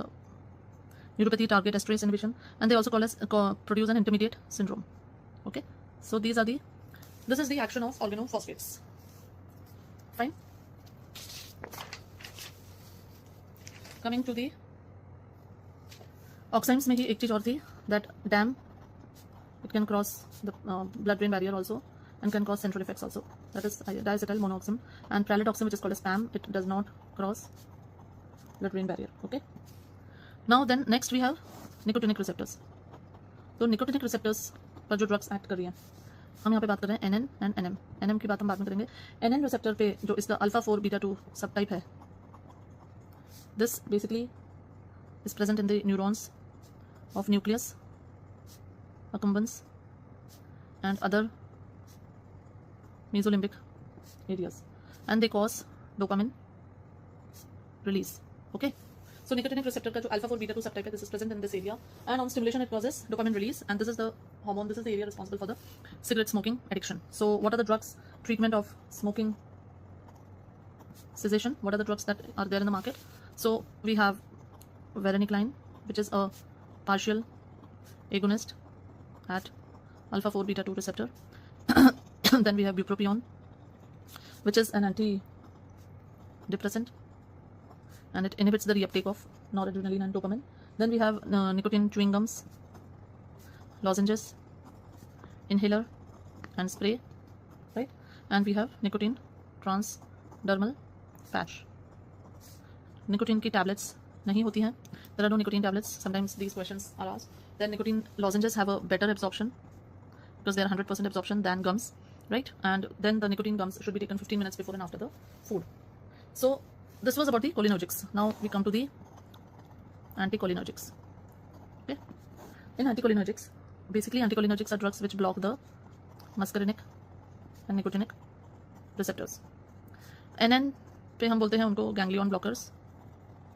neuropathy target esterase inhibition, and they also produce an intermediate syndrome. Okay, so this is the action of organophosphates. Fine. Coming to the oximes में ही एक चीज और थी, that DAM, it can cross the blood-brain barrier also and can cause central effects also. That is diacetyl monoxim, and pralidoxim, which is called as PAM, it does not cross blood-brain barrier. Okay. Now then next we have nicotinic receptors. तो nicotinic receptors पर जो drugs act कर रही हैं, हम यहाँ पे बात कर रहे हैं NN एंड NM. NM की बात हम बाद में करेंगे. NN रिसेप्टर पे जो इसका अल्फा 4 बीटा 2 सब टाइप है, this basically is present in the neurons of nucleus accumbens and other mesolimbic areas, and they cause dopamine release. Okay, so nicotinic receptor का जो alpha 4 beta 2 subtype है, this is present in this area, and on stimulation it causes dopamine release, and this is the hormone, this is the area responsible for the cigarette smoking addiction. So what are the drugs treatment of smoking cessation? What are the drugs that are there in the market? So we have varenicline, which is a partial agonist at alpha 4 beta 2 receptor. Then we have bupropion, which is an antidepressant, and it inhibits the reuptake of noradrenaline and dopamine. Then we have nicotine chewing gums, lozenges, inhaler and spray, right? And we have nicotine transdermal patch. Nicotine की tablets नहीं होती हैं. There are no nicotine tablets. Sometimes these questions are asked. Then nicotine lozenges have a better absorption because they are 100% absorption than gums, right? And then the nicotine gums should be taken 15 minutes before and after the food. So this was about the cholinergics. Now we come to the anticholinergics. Okay, in anticholinergics, basically anticholinergics are drugs which block the muscarinic and nicotinic receptors. NN पे हम बोलते हैं उनको ganglion blockers,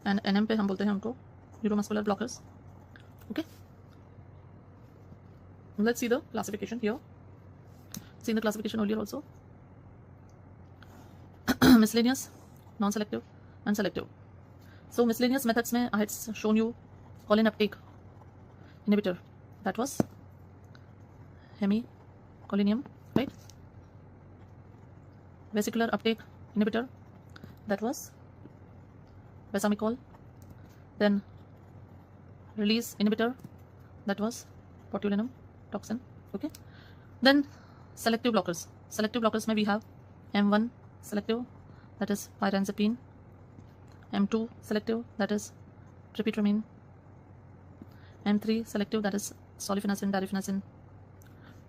and NM पे हम बोलते हैं उनको neuromuscular blockers. Okay, let's see the classification here. Seen the classification earlier also. Miscellaneous, non-selective and selective. So miscellaneous methods में I had shown you choline uptake inhibitor, that was hemicolinium, right? Vesicular uptake inhibitor, that was besamicol. Then release inhibitor, that was botulinum toxin. Okay, then selective blockers. Selective blockers में we have M1 selective, that is pyrazapine. M2 selective, that is tryptophan. M3 selective, that is solifenacin, darifenacin.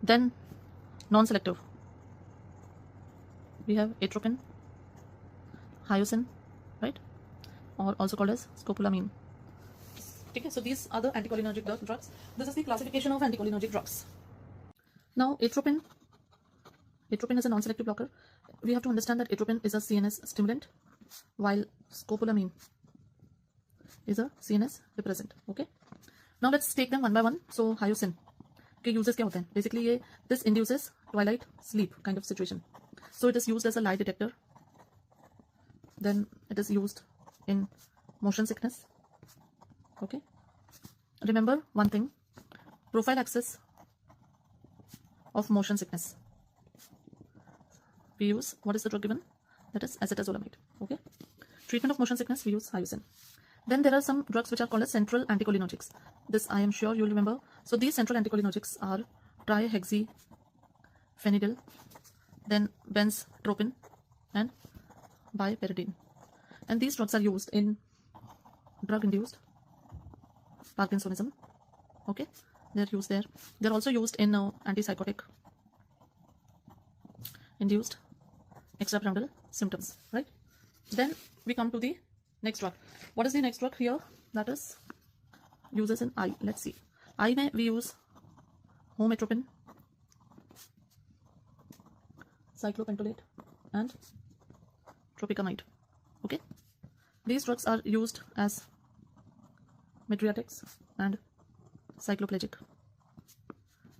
Then non-selective, we have atropine, hyoscine, right, or also called as scopolamine. Okay, so these are the anticholinergic drugs. This is the classification of anticholinergic drugs. Now atropine is a non-selective blocker. We have to understand that atropine is a CNS stimulant, while scopolamine is a CNS depressant. Okay, now let's take them one by one. So hyoscine के uses क्या होते हैं? Basically this induces twilight sleep kind of situation. So it is used as a lie detector. Then it is used in motion sickness. Okay, remember one thing, prophylaxis of motion sickness, we use, what is the drug given? That is acetazolamide. Okay, treatment of motion sickness we use hyoscine. Then there are some drugs which are called as central anticholinergics. This I am sure you will remember. So these central anticholinergics are trihexyphenidyl, then benztropine and biperidine. And these drugs are used in drug-induced Parkinsonism. Okay, they're used there. They're also used in antipsychotic induced extrapyramidal symptoms, right? Then we come to the next drug. What is the next drug here? That is uses in eye. Let's see. Eye में we use hometropine, cyclopentolate and tropicamide. Okay, these drugs are used as mydriatics and cycloplegic.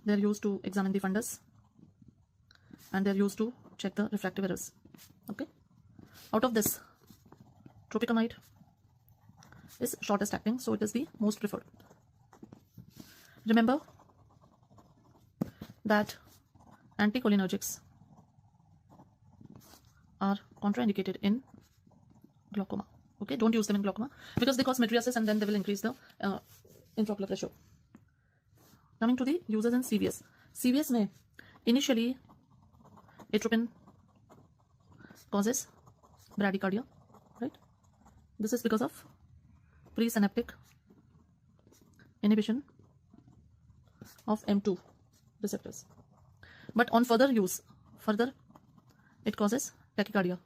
They are used to examine the fundus, and they are used to check the refractive errors. Okay, out of this, tropicamide is shortest acting, so it is the most preferred. Remember that anticholinergics are contraindicated in glaucoma. Okay, don't use them in glaucoma because they cause mydriasis and then they will increase the intraocular pressure. Coming to the uses in CVS. CVS में initially atropine causes bradycardia, right? This is because of presynaptic inhibition of M2 receptors. but on further use, it causes tachycardia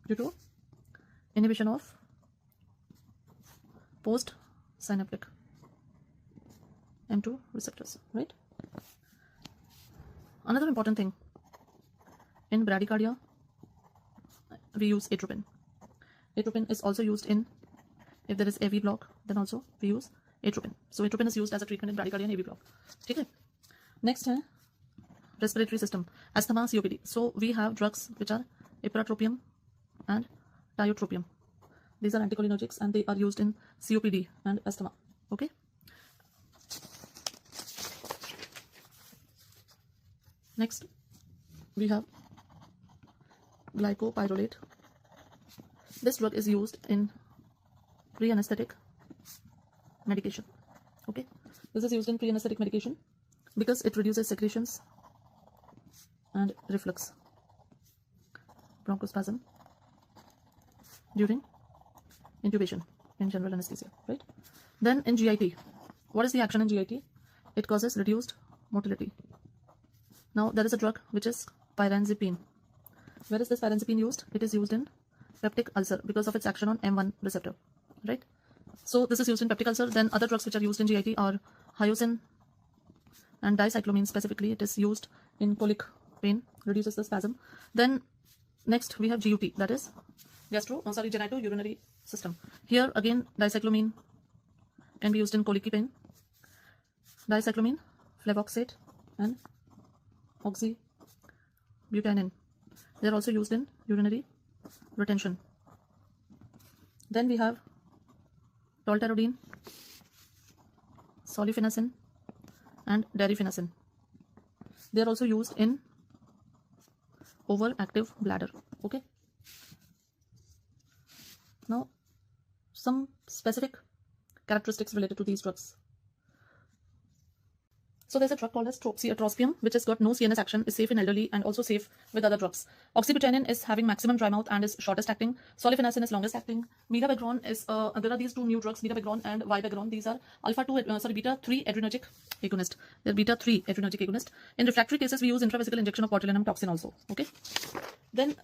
due to inhibition of post-synaptic M2 receptors, right? Another important thing, in bradycardia, we use atropine. Atropine is also used in, if there is AV block, then also we use atropine. So atropine is used as a treatment in bradycardia and AV block. Okay. Next है respiratory system, asthma, COPD. So we have drugs which are ipratropium and tiotropium. These are anticholinergics and they are used in COPD and asthma. Okay. Next, we have glycopyrrolate. This drug is used in pre-anesthetic medication. Okay, this is used in pre-anesthetic medication because it reduces secretions and reflux, bronchospasm during intubation in general anesthesia, right? Then in GIT, what is the action in GIT? It causes reduced motility. Now there is a drug which is pyranzapine. Where is this pyranzapine used? It is used in peptic ulcer because of its action on M1 receptor, right? So this is used in peptic ulcer. Then other drugs which are used in GIT are hyoscine and dicyclomine. Specifically, it is used in colic pain, reduces the spasm. Then next we have GUT, that is genitourinary system. Here again dicyclomine can be used in colicky pain. Dicyclomine, flevoxate and oxybutinin. They are also used in urinary retention. Then we have tolterodine, solifenacin and derifenacin. They are also used in overactive bladder. Okay. Now some specific characteristics related to these drugs. So there's a drug called as trospium, which has got no CNS action, is safe in elderly and also safe with other drugs. Oxybutinin is having maximum dry mouth and is shortest acting. Solifenacin is longest acting. Mirabegron is, there are these two new drugs, mirabegron and vibegron. These are beta-3 adrenergic agonist. They're beta-3 adrenergic agonist. In refractory cases, we use intravesical injection of botulinum toxin also. Okay. Then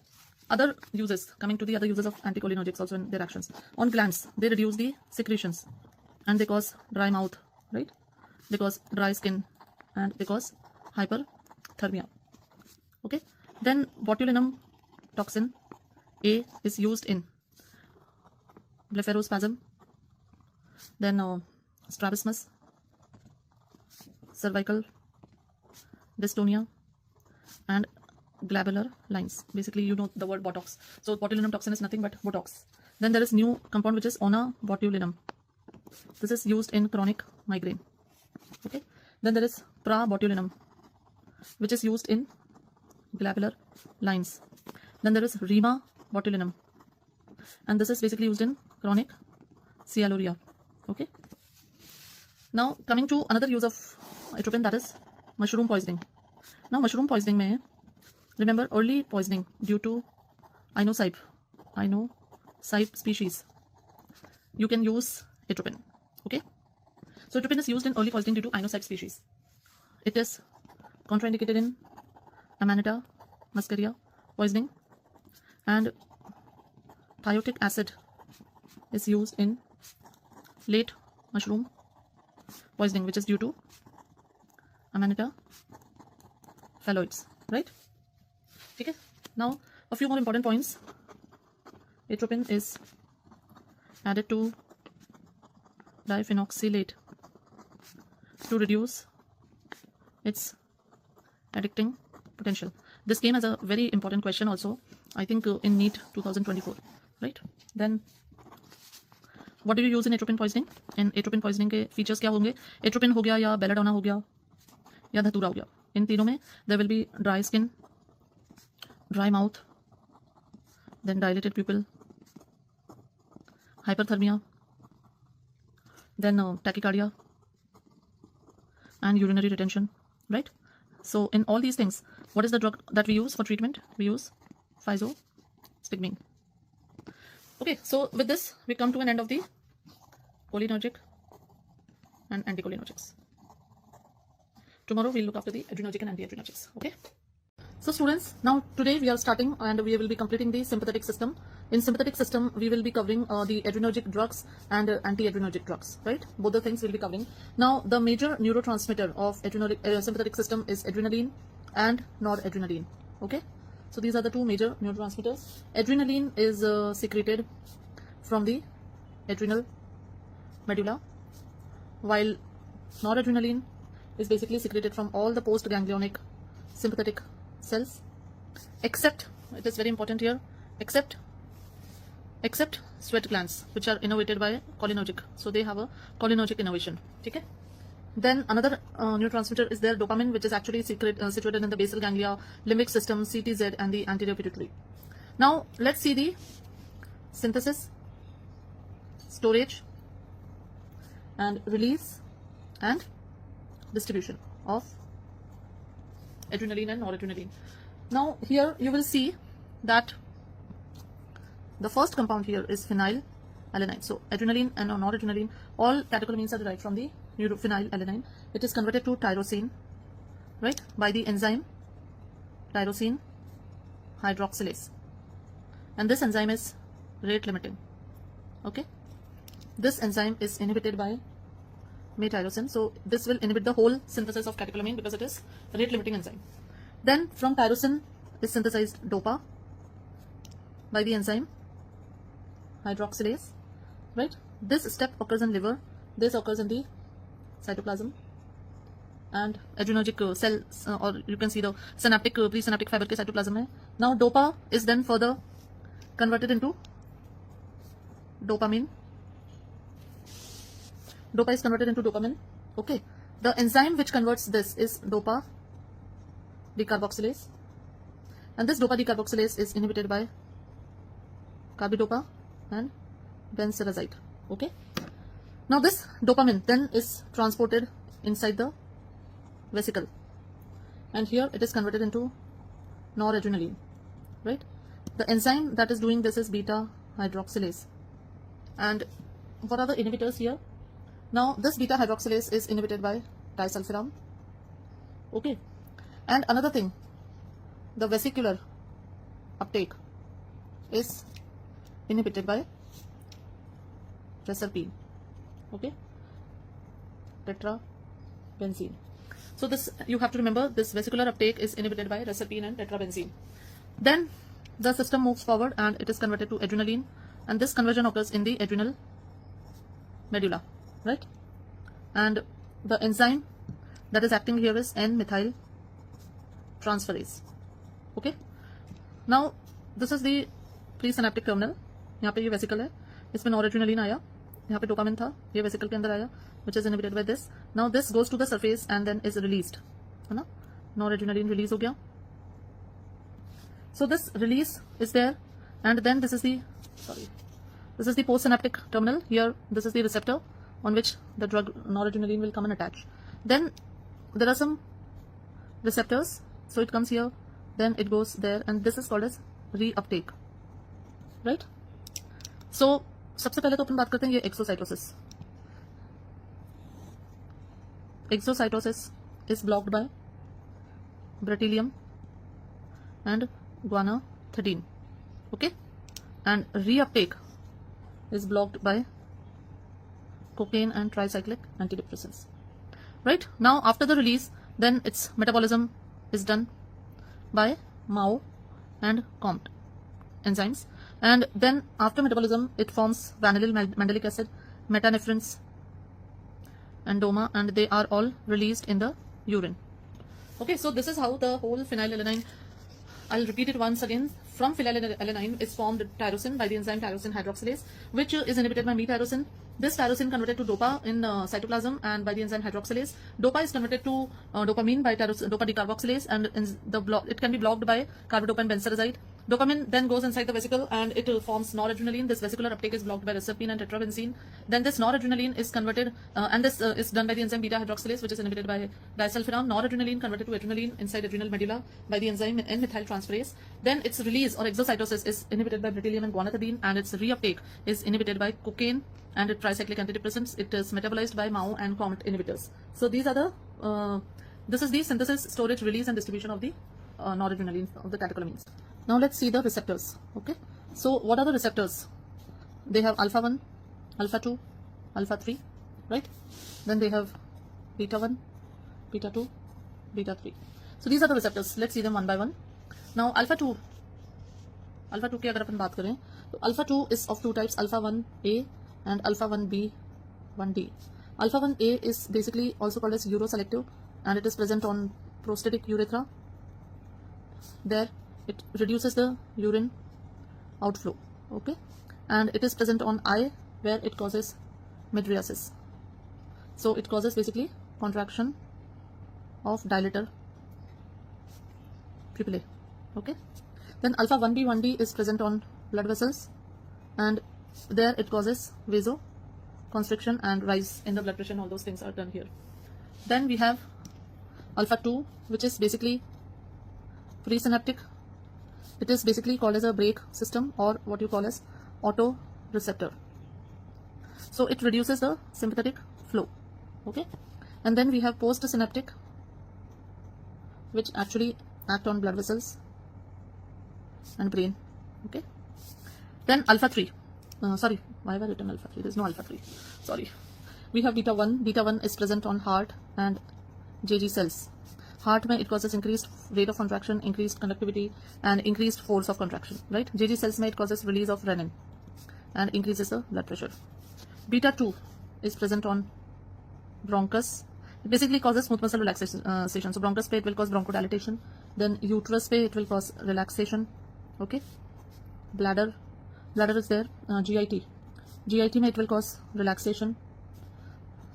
other uses, coming to the other uses of anticholinergics also in their actions. On glands, they reduce the secretions and they cause dry mouth, right? They cause dry skin and they cause hyperthermia. Okay. Then botulinum toxin A is used in blepharospasm, then strabismus, cervical dystonia and glabular lines. Basically, you know the word Botox. So botulinum toxin is nothing but Botox. Then there is new compound which is onabotulinum. This is used in chronic migraine. Okay. Then there is prabotulinum, which is used in glabular lines. Then there is rimabotulinum, and this is basically used in chronic sialorrhea. Okay. Now coming to another use of atropine, that is mushroom poisoning. Now mushroom poisoning may remember early poisoning due to inocybe species. You can use atropine. Okay. So atropine is used in early poisoning due to inocybe species. It is contraindicated in Amanita muscaria poisoning, and thiotic acid is used in late mushroom poisoning, which is due to Amanita phalloides, right? Okay. Now a few more important points. Atropine is added to diphenoxylate to reduce its addicting potential. This came as a very important question also, I think in NEET 2024, right? Then what do you use in atropine poisoning? In atropine poisoning के features क्या होंगे? Atropine हो गया या belladonna हो गया या धतूरा हो गया. इन तीनों में there will be dry skin, dry mouth, then dilated pupil, hyperthermia, then tachycardia and urinary retention, right? So in all these things, what is the drug that we use for treatment? We use physostigmine. Okay, so with this we come to an end of the cholinergic and anticholinergics. tomorrow we'll look after the adrenergic and anti-adrenergics. Okay. So students, now today we are starting and we will be completing the sympathetic system. In sympathetic system, we will be covering the adrenergic drugs and anti-adrenergic drugs, right? Both the things we'll be covering. Now, the major neurotransmitter of sympathetic system is adrenaline and noradrenaline. Okay. So these are the two major neurotransmitters. Adrenaline is secreted from the adrenal medulla, while noradrenaline is basically secreted from all the postganglionic sympathetic cells, except, it is very important here, except sweat glands, which are innervated by cholinergic. So they have a cholinergic innervation. Okay. Then another neurotransmitter is there, dopamine, which is actually situated in the basal ganglia, limbic system, CTZ, and the anterior pituitary. Now let's see the synthesis, storage, and release and distribution of adrenaline and noradrenaline. Now here you will see that the first compound here is phenylalanine. So adrenaline and noradrenaline, all catecholamines are derived from the phenylalanine. It is converted to tyrosine, right, by the enzyme tyrosine hydroxylase, and this enzyme is rate limiting. Okay, this enzyme is inhibited by tyrosine, so this will inhibit the whole synthesis of catecholamine because it is a rate limiting enzyme. Then from tyrosine is synthesized dopa by the enzyme hydroxylase, right? This step occurs in liver, this occurs in the cytoplasm, and adrenergic cells, or you can see the synaptic presynaptic fiber ke cytoplasm hai. Now dopa is then further converted into dopamine. Dopa is converted into dopamine. Okay. The enzyme which converts this is dopa decarboxylase, and this dopa decarboxylase is inhibited by carbidopa and benserazide. Okay. Now this dopamine then is transported inside the vesicle, and here it is converted into noradrenaline, right? The enzyme that is doing this is beta hydroxylase. And what are the inhibitors here? Now this beta hydroxylase is inhibited by disulfiram. Okay. And another thing, the vesicular uptake is inhibited by reserpine. Okay, tetrabenzene. So this, you have to remember, this vesicular uptake is inhibited by reserpine and tetrabenzene. Then the system moves forward and it is converted to adrenaline, and this conversion occurs in the adrenal medulla, right? And the enzyme that is acting here is N-methyl transferase. Okay. Now this is the presynaptic terminal. यहाँ पे ये vesicle है, इसमें noradrenaline आया, यहाँ पे dopamine था, ये वेसिकल के अंदर आया, which is inhibited by this. Now this goes to the surface and then is released, है ना? Noradrenaline release हो गया. So this release is there, and then this is the postsynaptic terminal. Here this is the receptor on which the drug noradrenaline will come and attach. Then there are some receptors, so it comes here, then it goes there, and this is called as reuptake, right? So सबसे पहले तो अपन बात करते हैं ये exocytosis. Exocytosis is blocked by beryllium and guanethidine. Okay, and reuptake is blocked by cocaine and tricyclic antidepressants. Right, now after the release, then its metabolism is done by MAO and COMT enzymes, and then after metabolism it forms vanillyl mandelic acid, metanephrines, and DOMA, and they are all released in the urine. Okay, so this is how the whole phenylalanine, I'll repeat it once again. From phenylalanine is formed tyrosine by the enzyme tyrosine hydroxylase, which is inhibited by tyrosine. This tyrosine converted to dopa in cytoplasm and by the enzyme hydroxylase. Dopa is converted to dopamine by dopa decarboxylase, and it can be blocked by carbidopa and benserazide. Dopamine then goes inside the vesicle and it forms noradrenaline. This vesicular uptake is blocked by reserpine and tetrabenzene. Then this noradrenaline is converted, and this is done by the enzyme beta hydroxylase, which is inhibited by disulfiram. Noradrenaline converted to adrenaline inside adrenal medulla by the enzyme N-methyl transferase. Then its release or exocytosis is inhibited by beryllium and guanethidine, and its reuptake is inhibited by cocaine and tricyclic antidepressants. It is metabolized by MAO and COMT inhibitors. So these are the This is the synthesis, storage, release and distribution of the noradrenaline, of the catecholamines. Now let's see the receptors. Okay, so what are the receptors? They have alpha 1, alpha 2, alpha 3, right? Then they have beta 1, beta 2, beta 3. So these are the receptors. Let's see them one by one. Now alpha 2 की अगर अपन बात करें तो alpha 2 is of two types, alpha 1A and alpha 1B 1D. Alpha 1A is basically also called as uroselective, and it is present on prostatic urethra. There it reduces the urine outflow, okay, and it is present on eye where it causes mydriasis. So it causes basically contraction of dilator pupillae, okay. Then alpha 1B 1D is present on blood vessels, and there it causes vasoconstriction and rise in the blood pressure, and all those things are done here. Then we have alpha 2, which is basically presynaptic. It is basically called as a brake system, or what you call as autoreceptor. So it reduces the sympathetic flow, okay. And then we have postsynaptic, which actually act on blood vessels and brain, okay. Then alpha 3, sorry, why have I written alpha 3? There is no alpha 3, sorry. We have beta 1. Beta 1 is present on heart and JG cells. Heart mein it causes increased rate of contraction, increased conductivity and increased force of contraction, right? JG cells mein it causes release of renin and increases the blood pressure. Beta 2 is present on bronchus. It basically causes smooth muscle relaxation. So bronchus pe it will cause bronchodilation. Then uterus pe it will cause relaxation, okay. Bladder is there. GIT mein it will cause relaxation.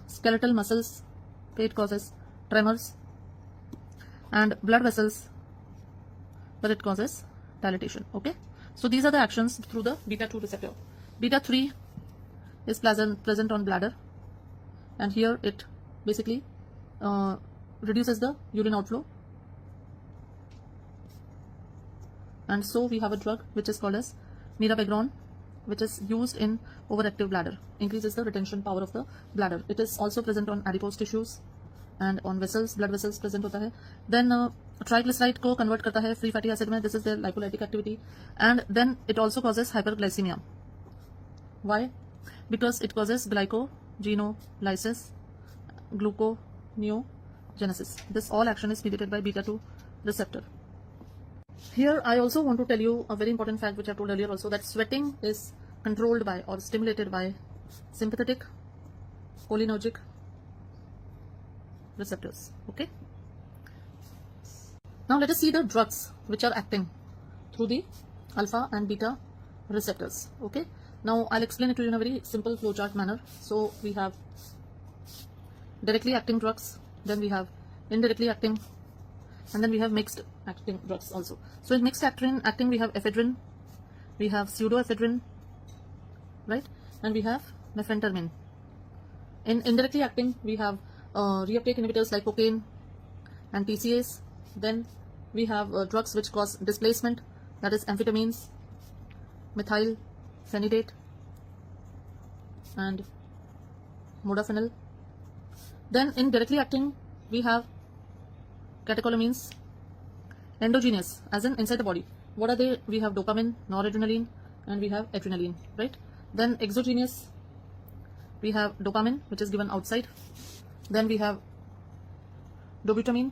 Skeletal muscles pe it causes tremors, and blood vessels where it causes dilatation, okay. So these are the actions through the beta 2 receptor. Beta 3 is present on bladder, and here it basically reduces the urine outflow, and so we have a drug which is called as mirabegron, which is used in overactive bladder, increases the retention power of the bladder. It is also present on adipose tissues and on vessels, blood vessels present होता है. Then triglyceride को convert करता है free fatty acid में. This is their lipolytic activity, and then it also causes hyperglycemia. Why? Because it causes glycogenolysis, gluconeogenesis. This all action is mediated by beta 2 receptor. Here I also want to tell you a very important fact which I told earlier also, that sweating is controlled by or stimulated by sympathetic cholinergic receptors, okay. Now let us see the drugs which are acting through the alpha and beta receptors, okay. Now I'll explain it to you in a very simple flowchart manner. So we have directly acting drugs, then we have indirectly acting, and then we have mixed acting drugs also. So in mixed acting we have ephedrine, we have pseudoephedrine, right, and we have mephentermine. In indirectly acting we have reuptake inhibitors like cocaine and TCAs. Then we have drugs which cause displacement, that is amphetamines, methyl phenidate and modafinil. Then in directly acting we have catecholamines, endogenous as in inside the body. What are they? We have dopamine, noradrenaline, and we have adrenaline, right? Then exogenous we have dopamine, which is given outside. Then we have dobutamine,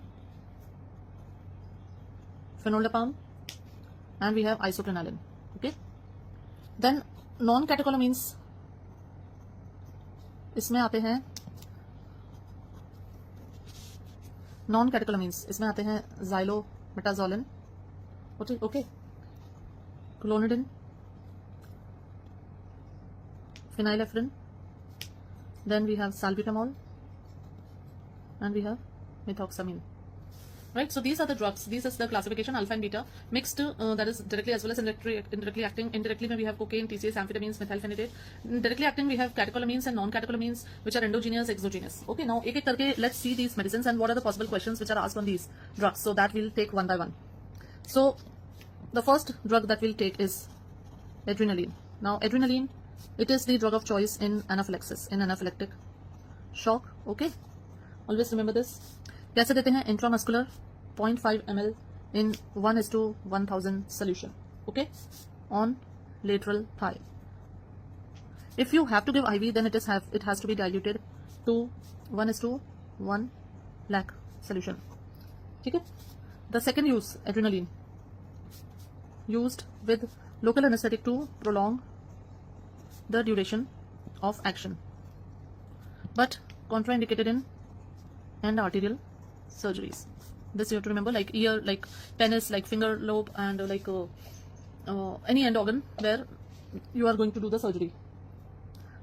phenoldiazepam, and we have isoprenaline, okay. Then non-catecholamines इसमें आते हैं, non-catecholamines इसमें आते हैं xylometazoline, okay, clonidine, phenylephrine, then we have salbutamol, and we have methoxamine, right? So these are the drugs. This is the classification, alpha and beta mixed, that is directly as well as indirectly acting. Indirectly we have cocaine, TCAs, amphetamines, methylphenidate. Directly acting we have catecholamines and non-catecholamines, which are endogenous, exogenous. Okay, now ek karke let's see these medicines and what are the possible questions which are asked on these drugs. So that we'll take one by one. So the first drug that we'll take is adrenaline. Now adrenaline, it is the drug of choice in anaphylaxis, in anaphylactic shock, okay. Always remember this. कैसे देते हैं? Intramuscular 0.5 ml in 1:1000 solution, okay, on lateral thigh. If you have to give IV, then it has to be diluted to 1:1 lakh solution. ठीक है? The second use, adrenaline, used with local anesthetic to prolong the duration of action, but contraindicated in end arterial surgeries. This you have to remember, like ear, like penis, like finger lobe, and like any end organ where you are going to do the surgery.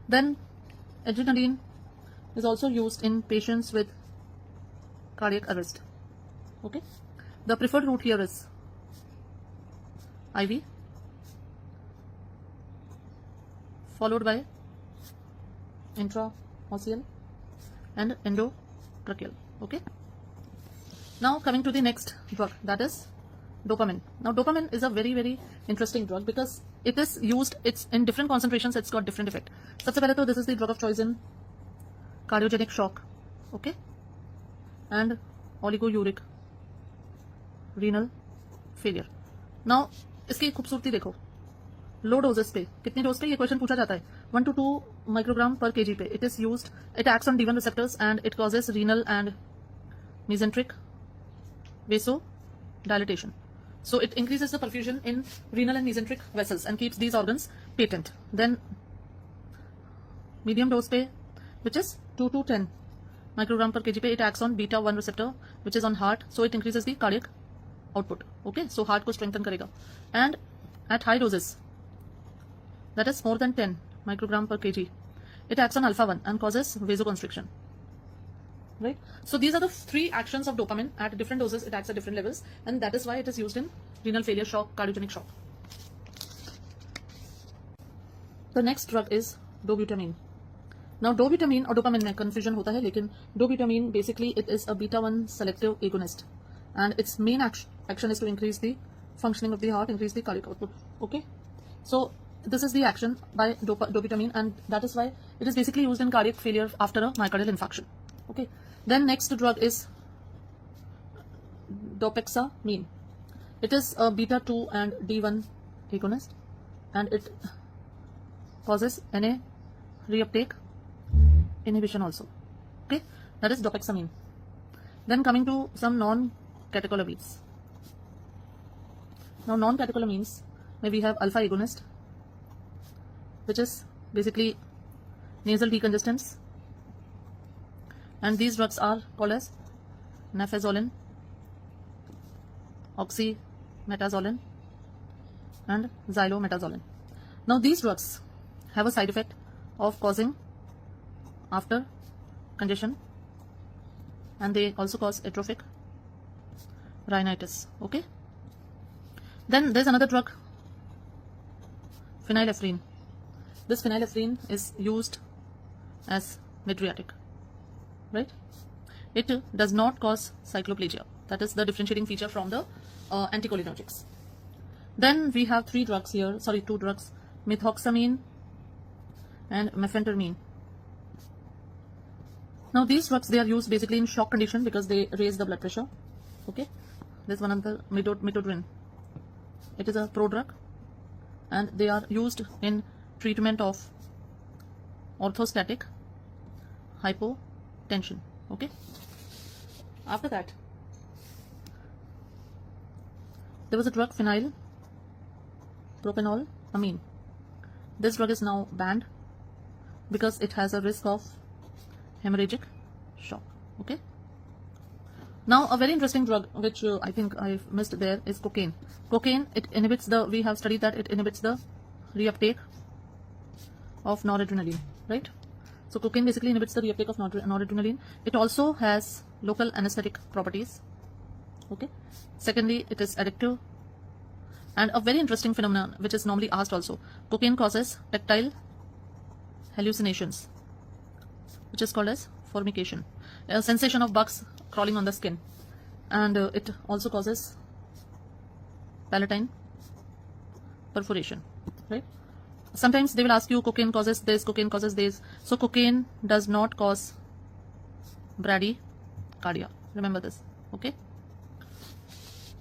Then adrenaline is also used in patients with cardiac arrest. Okay, the preferred route here is IV followed by intraosseal and endotracheal. Okay, now coming to the next drug, that is dopamine. Now dopamine is a very very interesting drug because it is used, it's in different concentrations, it's got different effect. सबसे पहले तो this is the drug of choice in cardiogenic shock, okay, and oliguric renal failure. Now इसकी खूबसूरती देखो, लो doses पे, कितनी dose पे ये क्वेश्चन पूछा जाता है, 1 to 2 microgram per kg पे. It is used, it acts on D1 receptors and it causes renal and mesenteric vasodilatation. So it increases the perfusion in renal and mesenteric vessels and keeps these organs patent. Then medium dose पे, which is 2 to 10 microgram per kg पे, it acts on beta 1 receptor which is on heart, so it increases the cardiac output. Okay, so heart को strengthen करेगा. And at high doses, that is more than 10 microgram per kg, it acts on alpha 1 and causes vasoconstriction. Right, so these are the three actions of dopamine. At different doses it acts at different levels, and that is why it is used in renal failure shock, cardiogenic shock. The next drug is dobutamine. Now dobutamine और dopamine में confusion होता है, लेकिन dobutamine basically it is a beta 1 selective agonist and its main action is to increase the functioning of the heart, increase the cardiac output. Okay, so this is the action by dobutamine, and that is why it is basically used in cardiac failure after a myocardial infarction. Okay, then next drug is dopexamine. It is a beta 2 and D1 agonist and it causes Na reuptake inhibition also. Okay, that is dopexamine. Then coming to some non-catecholamines. Now non-catecholamines, may we have alpha agonist, which is basically nasal decongestants, and these drugs are called as nafazolin, oxymetazoline, and xylometazoline. Now these drugs have a side effect of causing after congestion, and they also cause atrophic rhinitis. Okay, then there's another drug, phenylephrine. This phenylephrine is used as mydriatic, right? It does not cause cycloplegia. That is the differentiating feature from the anticholinergics. Then we have two drugs, methoxamine and mephentermine. Now these drugs, they are used basically in shock condition because they raise the blood pressure. Okay, there's one other metodrin. It is a prodrug and they are used in treatment of orthostatic hypotension. Okay, after that there was a drug phenylpropanolamine. This drug is now banned because it has a risk of hemorrhagic shock. Okay, now a very interesting drug which I think I missed there is cocaine. Cocaine, it inhibits the, we have studied that it inhibits the reuptake of noradrenaline, right? So cocaine basically inhibits the reuptake of noradrenaline. It also has local anesthetic properties. Okay, secondly, it is addictive, and a very interesting phenomenon which is normally asked also, cocaine causes tactile hallucinations, which is called as formication, a sensation of bugs crawling on the skin, and it also causes palatine perforation, right? Sometimes they will ask you cocaine causes this, cocaine causes this. So cocaine does not cause bradycardia. Remember this. Okay.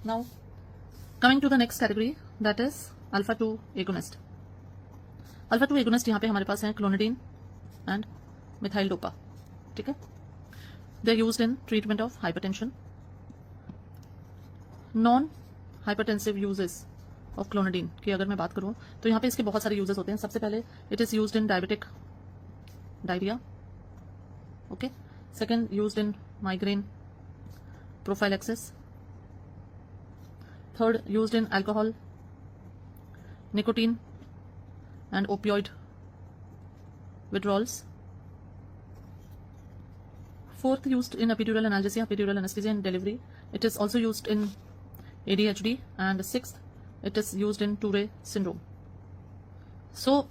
Now coming to the next category, that is alpha 2 agonist. Alpha 2 agonist यहाँ पे हमारे पास हैं clonidine and methyl dopa. ठीक है. They are used in treatment of hypertension. Non hypertensive uses of clonidine की अगर मैं बात करूं तो यहाँ पे इसके बहुत सारे यूजेस होते हैं. सबसे पहले it is used in diabetic diarrhoea. Okay. Second used in migraine prophylaxis. Third used in alcohol, nicotine and opioid withdrawals. Fourth, used in epidural analgesia, epidural anesthesia and delivery. It is also used in ADHD. And sixth, it is used in Tourette syndrome. So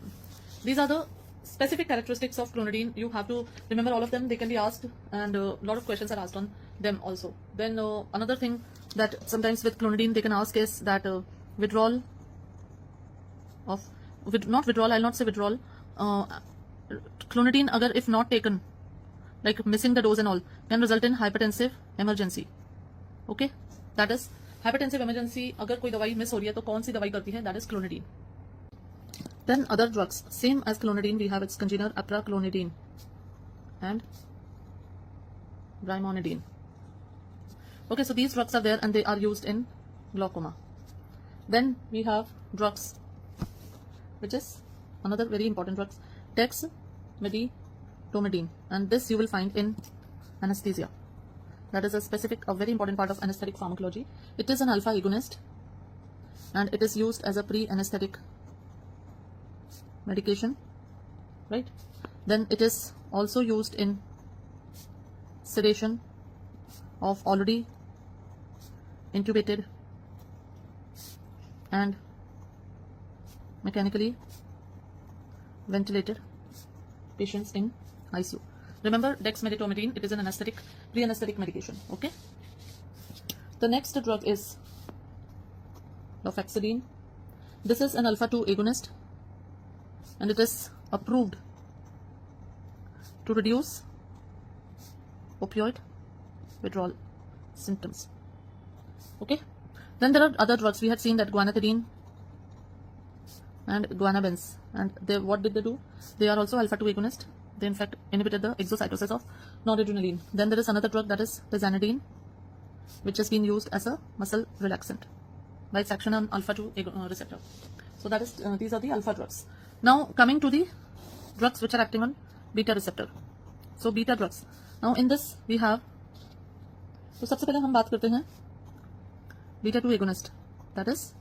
these are the specific characteristics of clonidine. You have to remember all of them. They can be asked, and a lot of questions are asked on them also. Then another thing that sometimes with clonidine they can ask is that withdrawal of not withdrawal, I'll not say withdrawal. Clonidine agar if not taken, like missing the dose and all, can result in hypertensive emergency. Okay, that is hypertensive emergency. अगर कोई दवाई miss हो रही है तो कौन सी दवाई करती है? That is clonidine. Then other drugs, same as clonidine, we have its congener apraclonidine and brimonidine. Okay, so these drugs are there and they are used in glaucoma. Then we have drugs, which is another very important drugs, dexmedetomidine, and this you will find in anesthesia. That is a very important part of anesthetic pharmacology. It is an alpha agonist and it is used as a pre-anesthetic medication, right? Then it is also used in sedation of already intubated and mechanically ventilated patients in ICU. Remember, dexmedetomidine, it is an anesthetic, pre-anesthetic medication. Okay. The next drug is lofexidine. This is an alpha 2 agonist and it is approved to reduce opioid withdrawal symptoms. Okay. Then there are other drugs. We had seen that guanethidine and guanabens, and what did they do? They are also alpha 2 agonist. They in fact inhibited the exocytosis of noradrenaline. Then there is another drug, that is tizanidine, which has been used as a muscle relaxant by its action on alpha 2 receptor. So that is these are the alpha drugs. Now coming to the drugs which are acting on beta receptor. So beta drugs. Now in this we have, तो सबसे पहले हम बात करते हैं beta 2 agonist, that is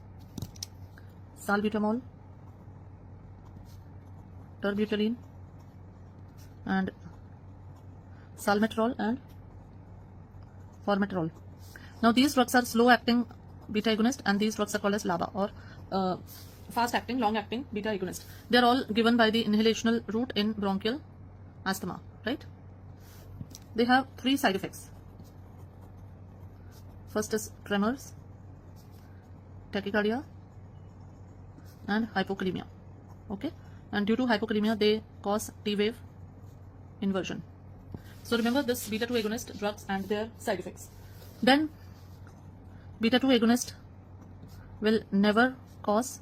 salbutamol, terbutaline and salmeterol and formoterol. Now these drugs are slow acting beta agonist and these drugs are called as LABA, or fast acting, long acting beta agonist. They are all given by the inhalational route in bronchial asthma, right? They have 3 side effects. First is tremors, tachycardia and hypokalemia. Okay, and due to hypokalemia they cause T wave inversion. So remember this beta 2 agonist drugs and their side effects. Then beta 2 agonist will never cause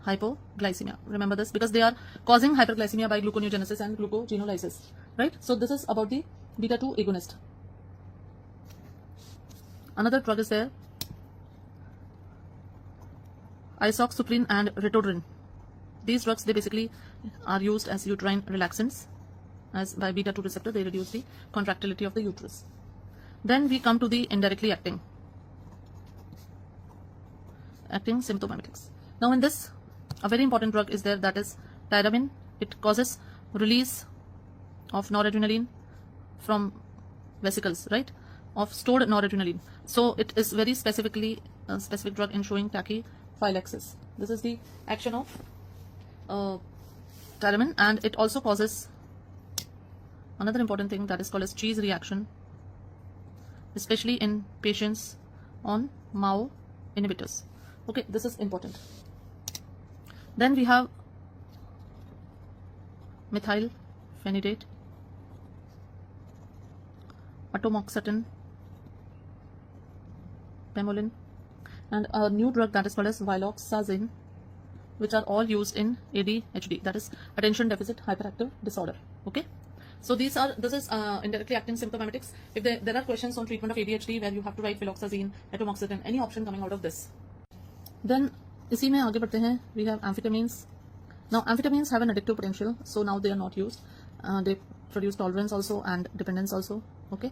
hypoglycemia. Remember this, because they are causing hyperglycemia by gluconeogenesis and glucogenolysis, right? So this is about the beta 2 agonist. Another drug is there, isoxsuprine and ritodrin. These drugs, they basically are used as uterine relaxants, as by beta 2 receptor they reduce the contractility of the uterus. Then we come to the indirectly acting symptomimetics. Now in this, a very important drug is there, that is tyramine. It causes release of noradrenaline from vesicles, right, of stored noradrenaline. So it is very specific drug in showing tachyphylaxis. This is the action of tyramine, and it also causes another important thing that is called as cheese reaction, especially in patients on MAO inhibitors. Okay, this is important. Then we have methylphenidate, atomoxetin Pemolin, and a new drug that is called as viloxazine, which are all used in ADHD, that is attention deficit hyperactive disorder. Okay, so this is indirectly acting symptomatics. If there are questions on treatment of ADHD where you have to write viloxazine, atomoxetine, any option coming out of this. Then इसी में आगे बढ़ते हैं, we have amphetamines. Now amphetamines have an addictive potential, so now they are not used. They produce tolerance also and dependence also. Okay,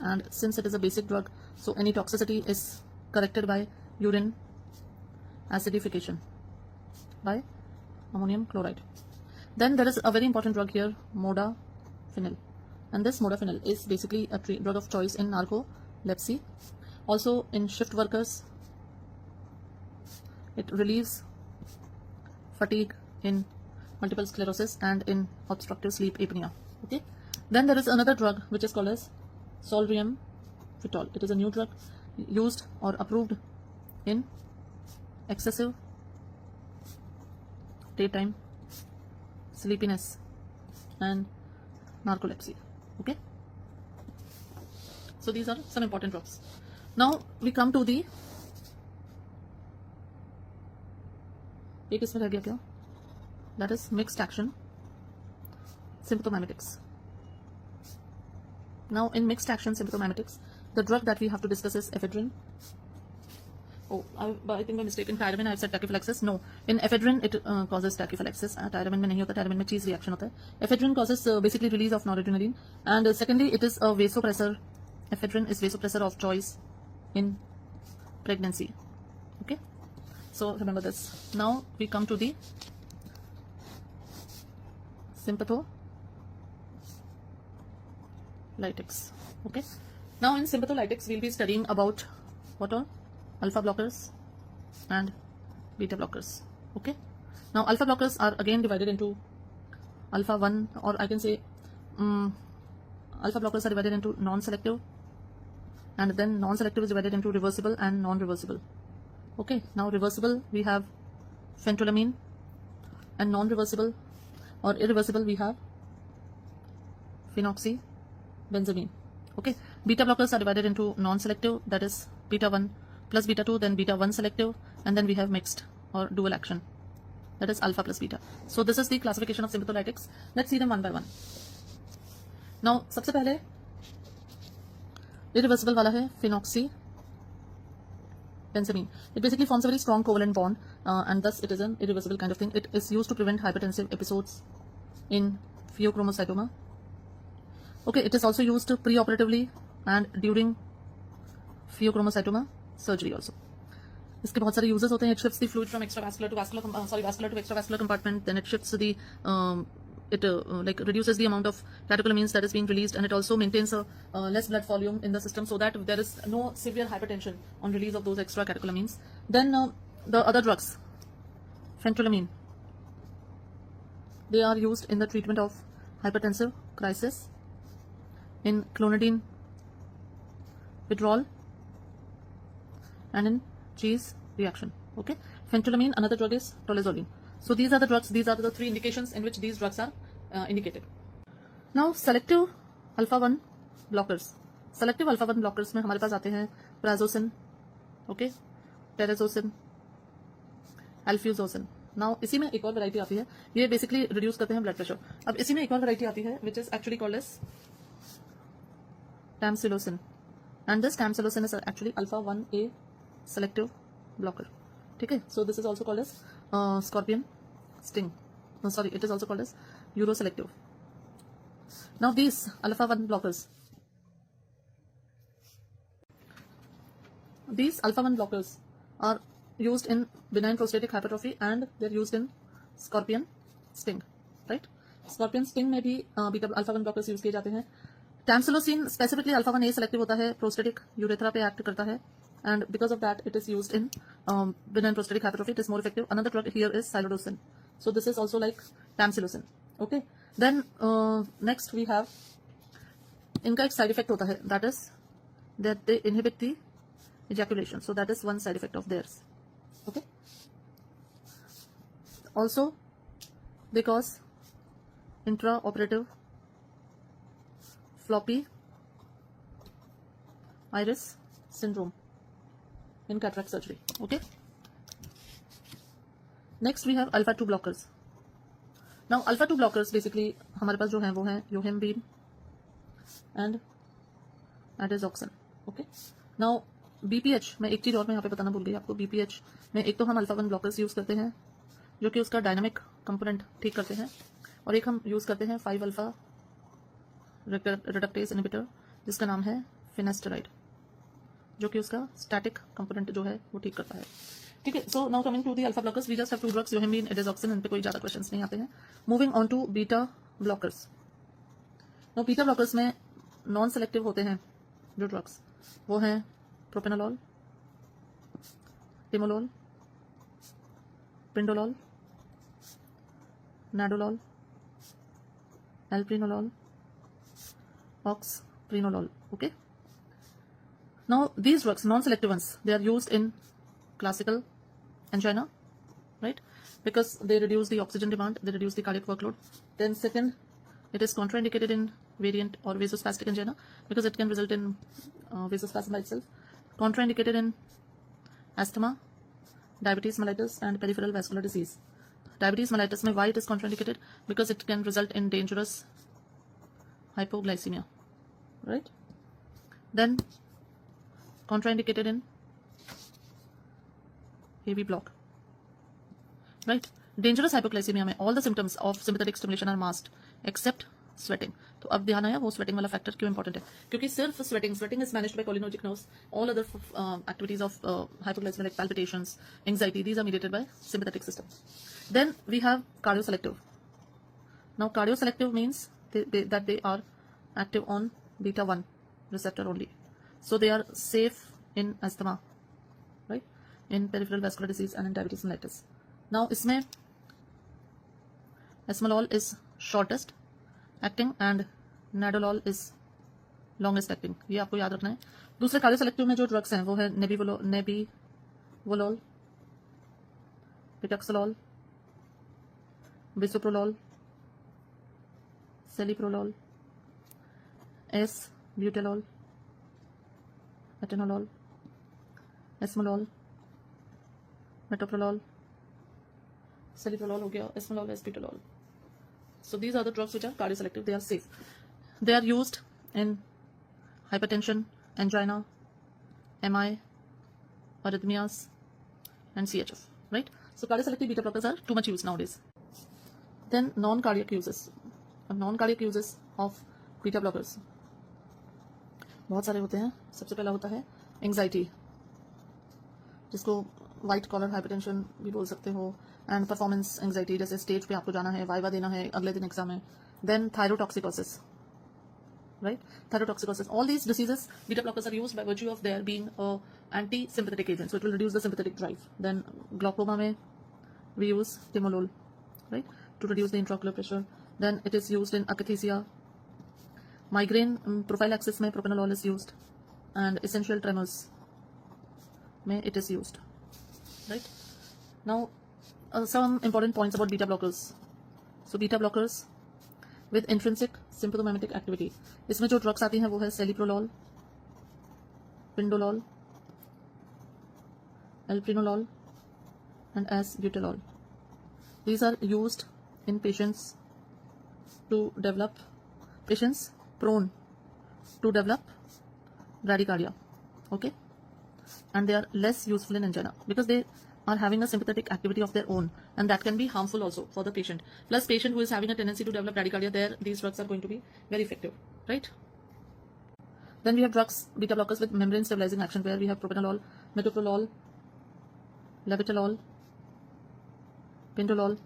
and since it is a basic drug, so any toxicity is corrected by urine acidification by ammonium chloride. Then there is a very important drug here, modafinil, and this modafinil is basically a drug of choice in narcolepsy, also in shift workers. It relieves fatigue in multiple sclerosis and in obstructive sleep apnea. Okay, then there is another drug which is called as solriamfetol. It is a new drug used or approved in excessive daytime sleepiness and narcolepsy. Okay, so these are some important drugs. Now we come to the एक इसमें रह गया क्या, that is mixed action symptomimetics. Now in mixed action symptomimetics, the drug that we have to discuss is ephedrine. Oh, I think by mistake in tyramine I have said tachyphylaxis. No, in ephedrine it causes tachyphylaxis. Tyramine में नहीं होता, tyramine में cheese reaction होता है. Ephedrine causes basically release of noradrenaline, and secondly it is a vasopressor. Ephedrine is vasopressor of choice in pregnancy. Okay, so remember this. Now we come to the sympatholytics. Okay, now in sympatholytics we'll be studying about what all? Alpha blockers and beta blockers. Okay, now alpha blockers are again divided into alpha 1, or I can say alpha blockers are divided into non-selective, and then non-selective is divided into reversible and non-reversible. Okay, now reversible we have phentolamine, and non-reversible or irreversible we have phenoxybenzamine. Okay, beta blockers are divided into non-selective, that is beta 1 plus beta 2, then beta 1 selective, and then we have mixed or dual action, that is alpha plus beta. So this is the classification of sympatholytics. Let's see them one by one. Now सबसे पहले irreversible वाला है phenoxybenzamine. It basically forms a very strong covalent bond, and thus it is an irreversible kind of thing. It is used to prevent hypertensive episodes in pheochromocytoma. Okay, it is also used pre-operatively and during pheochromocytoma surgery also. इसके बहुत सारे uses होते हैं. It shifts the fluid from vascular to extravascular compartment. Then it shifts the like reduces the amount of catecholamines that is being released, and it also maintains a less blood volume in the system, so that there is no severe hypertension on release of those extra catecholamines. Then the other drugs, phentolamine, they are used in the treatment of hypertensive crisis, in clonidine withdrawal, and in cheese reaction. Okay, phentolamine, another drug is tolazolene. So these are the drugs, these are the three indications in which these drugs are indicated. Now selective alpha 1 blockers. Selective alpha 1 blockers में हमारे पास आते हैं prazosin, okay, terazosin, alfuzosin. Now इसी में एक और variety आती है, ये basically reduce करते हैं blood pressure. अब इसी में एक और वैरायटी आती है which is actually called as tamsulosin, and this tamsulosin is actually alpha 1A selective blocker. Okay, so this is also called as scorpion sting. No, sorry, it is also called as uroselective. Now these alpha 1 blockers, are used in benign prostatic hypertrophy, and they are used in scorpion sting, right? Scorpion sting में भी beta alpha 1 blockers use किए जाते हैं. Tamsulosin specifically alpha 1A selective होता है, prostatic urethra पे act करता है, and because of that it is used in benign prostatic hypertrophy. It is more effective. Another drug here is silodosin. So this is also like tamsulosin. Okay, then next we have, इनका एक side effect होता है, that is that they inhibit the ejaculation. So that is one side effect of theirs. Okay, also they cause intraoperative floppy iris syndrome. in cataract surgery. Okay. Next we have alpha 2 blockers. Now alpha 2 blockers basically हमारे पास जो हैं वो हैं yohimbine and adazoxan. Okay. Now BPH में एक चीज और मैं यहाँ पे बताना भूल गई आपको. BPH में एक तो हम अल्फा 1 ब्लॉकर्स यूज करते हैं जो कि उसका डायनामिक कंपोनेंट ठीक करते हैं, और एक हम यूज करते हैं 5 अल्फा रिडक्टेज इनहिबिटर जिसका नाम है फिनेस्टेराइड, जो कि उसका स्टैटिक कंपोनेंट जो है वो ठीक करता है. ठीक है. So now coming to the alpha blockers, we just have 2 drugs, yohimbine, idazoxan. इन पे कोई ज्यादा क्वेश्चंस नहीं आते हैं. Moving on to beta blockers. Now beta blockers में नॉन सेलेक्टिव होते हैं जो ड्रग्स, वो हैं propranolol, timolol, pindolol, nadolol, alprenolol, oxprenolol. Okay. Now these drugs, non-selective ones, they are used in classical angina, right? Because they reduce the oxygen demand, they reduce the cardiac workload. Then second, it is contraindicated in variant or vasospastic angina because it can result in vasospasm by itself. Contraindicated in asthma, diabetes mellitus and peripheral vascular disease. Diabetes mellitus में why it is contraindicated? Because it can result in dangerous hypoglycemia, right? Then contraindicated in AV block, right? Dangerous hypoglycemia में all the symptoms of sympathetic stimulation are masked except sweating. तो अब ध्यान आया वो sweating वाला factor क्यों important है, क्योंकि सिर्फ sweating is managed by cholinergic nerves. All other activities of hypoglycemia like palpitations, anxiety, these are mediated by sympathetic system. Then we have cardioselective. Now cardioselective means that they are active on beta 1 receptor only, so they are safe in asthma, right, in peripheral vascular disease and in diabetes mellitus. Now इसमें esmolol is shortest acting and nadolol is longest acting, ये आपको याद रखना है. दूसरे कार्डियोसेलेक्टिव में जो drugs हैं वो है नेबिवोलोल, पिटक्सोलॉल, बिसोप्रोलॉल, सेलिप्रोलॉल, एस-ब्यूटेलॉल, एटेनोलॉल, एस्मोलॉल, मेटोप्रोलॉल, सेलिप्रोलॉल हो गया, एस्मोलॉल, एस-ब्यूटेलॉल. So these are the drugs which are cardioselective. They are safe. They are used in hypertension, angina, MI, arrhythmias, and CHF. Right? So cardioselective beta blockers are too much used nowadays. Then non-cardiac uses. Non-cardiac uses of beta blockers बहुत सारे होते हैं. सबसे पहला होता है anxiety, जिसको white collar hypertension भी बोल सकते हो, एंड परफॉर्मेंस एंग्जाइटी, जैसे स्टेज पे आपको जाना है, वाइवा देना है, अगले दिन एग्जाम है. Then thyrotoxicosis, right? Thyrotoxicosis. All these diseases, beta blockers are used by virtue of their being a anti-sympathetic agent, so it will reduce the sympathetic drive. Then glaucoma में we use timolol, right, to reduce the intraocular pressure. Then it is used in akathisia. Migraine prophylaxis में propranolol is used, and essential tremors में it is used, right? Now some important points about beta blockers. So beta blockers with intrinsic sympathomimetic activity, इसमें जो drugs आती हैं वो है सेलिप्रोलॉल, पिंडोलॉल, एल्प्रिनोलॉल and as-butalol. These are used in patients prone to develop bradycardia, okay, and they are less useful in angina because they are having a sympathetic activity of their own, and that can be harmful also for the patient. Plus patient who is having a tendency to develop bradycardia, there these drugs are going to be very effective, right? Then we have drugs, beta blockers with membrane stabilizing action, where we have propranolol, metoprolol, levetolol, pindolol,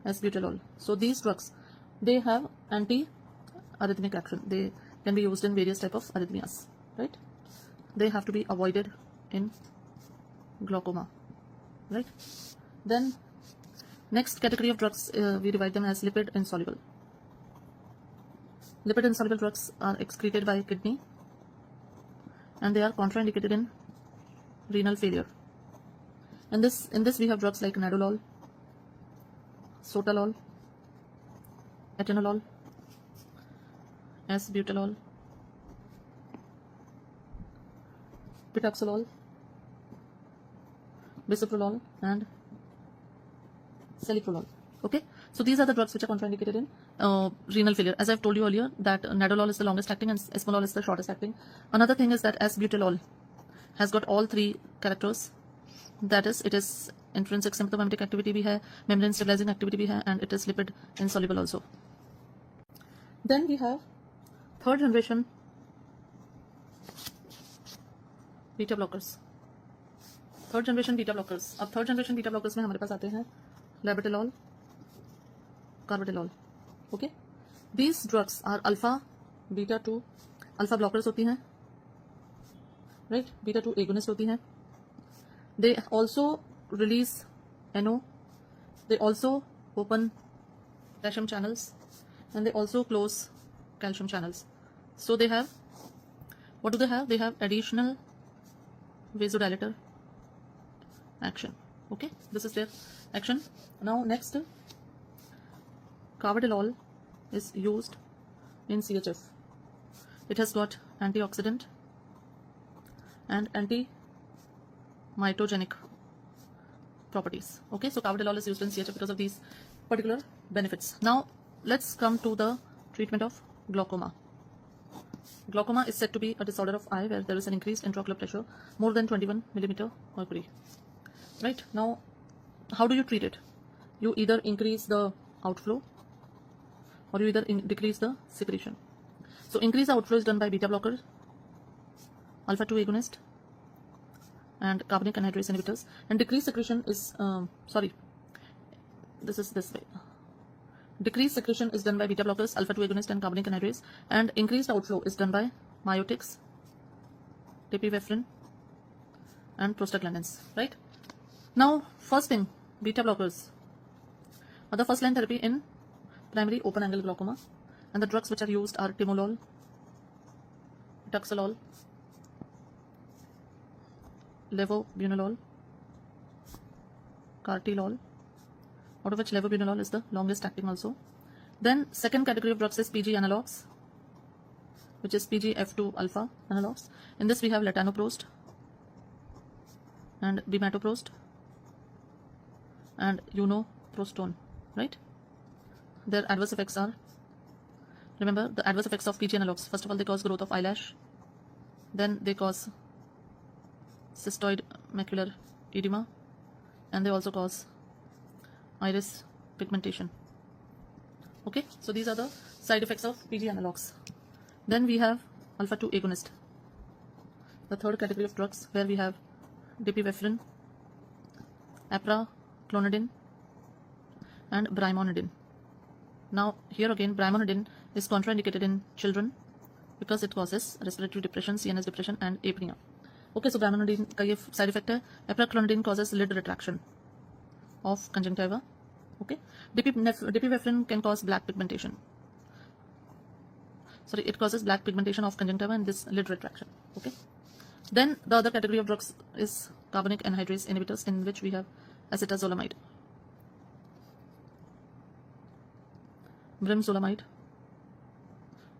as-butalol. So these drugs, they have anti-arrhythmic action. They can be used in various type of arrhythmias, right? They have to be avoided in glaucoma, right? Then next category of drugs, we divide them as lipid insoluble. Lipid insoluble drugs are excreted by kidney, and they are contraindicated in renal failure. And in this we have drugs like nadolol, sotalol, atenolol, as-butalol, pitaxolol, bisoprolol, and celiprolol. Okay, so these are the drugs which are contraindicated in renal failure. As I've told you earlier, that nadolol is the longest acting and esmolol is the shortest acting. Another thing is that asbutalol has got all three characters. That is, it is intrinsic symptomatic activity bhi hai, membrane stabilizing activity bhi hai, and it is lipid insoluble also. Then we have third generation beta blockers. Third generation beta blockers. अब third generation beta blockers में हमारे पास आते हैं labetalol, carvedilol. Okay, these drugs are alpha beta 2 alpha blockers होती हैं, right, beta 2 agonist होती हैं. They also release NO, they also open potassium channels and they also close calcium channels. So they have, what do they have? They have additional vasodilator action. Okay, this is their action. Now next, carvedilol is used in CHF. It has got antioxidant and anti-mitogenic properties. Okay, so carvedilol is used in CHF because of these particular benefits. Now let's come to the treatment of glaucoma. Glaucoma is said to be a disorder of eye where there is an increased intraocular pressure more than 21 millimeter mercury. Right, now how do you treat it? You either increase the outflow or you either decrease the secretion. So increase the outflow is done by beta blocker, alpha 2 agonist and carbonic anhydrase inhibitors, and decrease secretion is this way. Decreased secretion is done by beta blockers, alpha 2 agonist and carbonic anhydrase, and increased outflow is done by myotics, dapivirine and prostaglandins. Right, now first thing, beta blockers are the first line therapy in primary open angle glaucoma, and the drugs which are used are timolol, pitaxolol, levobunolol, cartilol, out of which levobunolol is the longest acting also. Then second category of drugs is PG analogs, which is PGF2 alpha analogs. In this we have latanoprost and bimatoprost and uniprostone, right? Their adverse effects are, remember the adverse effects of PG analogs. First of all, they cause growth of eyelash, then they cause cystoid macular edema, and they also cause iris pigmentation. Okay, so these are the side effects of PG analogs. Then we have alpha 2 agonist, the third category of drugs, where we have dapivirine, apraclonidine and brimonidine. Now here again, brimonidine is contraindicated in children because it causes respiratory depression, CNS depression and apnea. Okay, so brimonidine का ये side effect है. Apraclonidine causes lid retraction of conjunctiva. Okay, dapivirine can cause black pigmentation. Sorry, it causes black pigmentation of conjunctiva and this lid retraction. Okay, then the other category of drugs is carbonic anhydrase inhibitors, in which we have acetazolamide, brimzolamide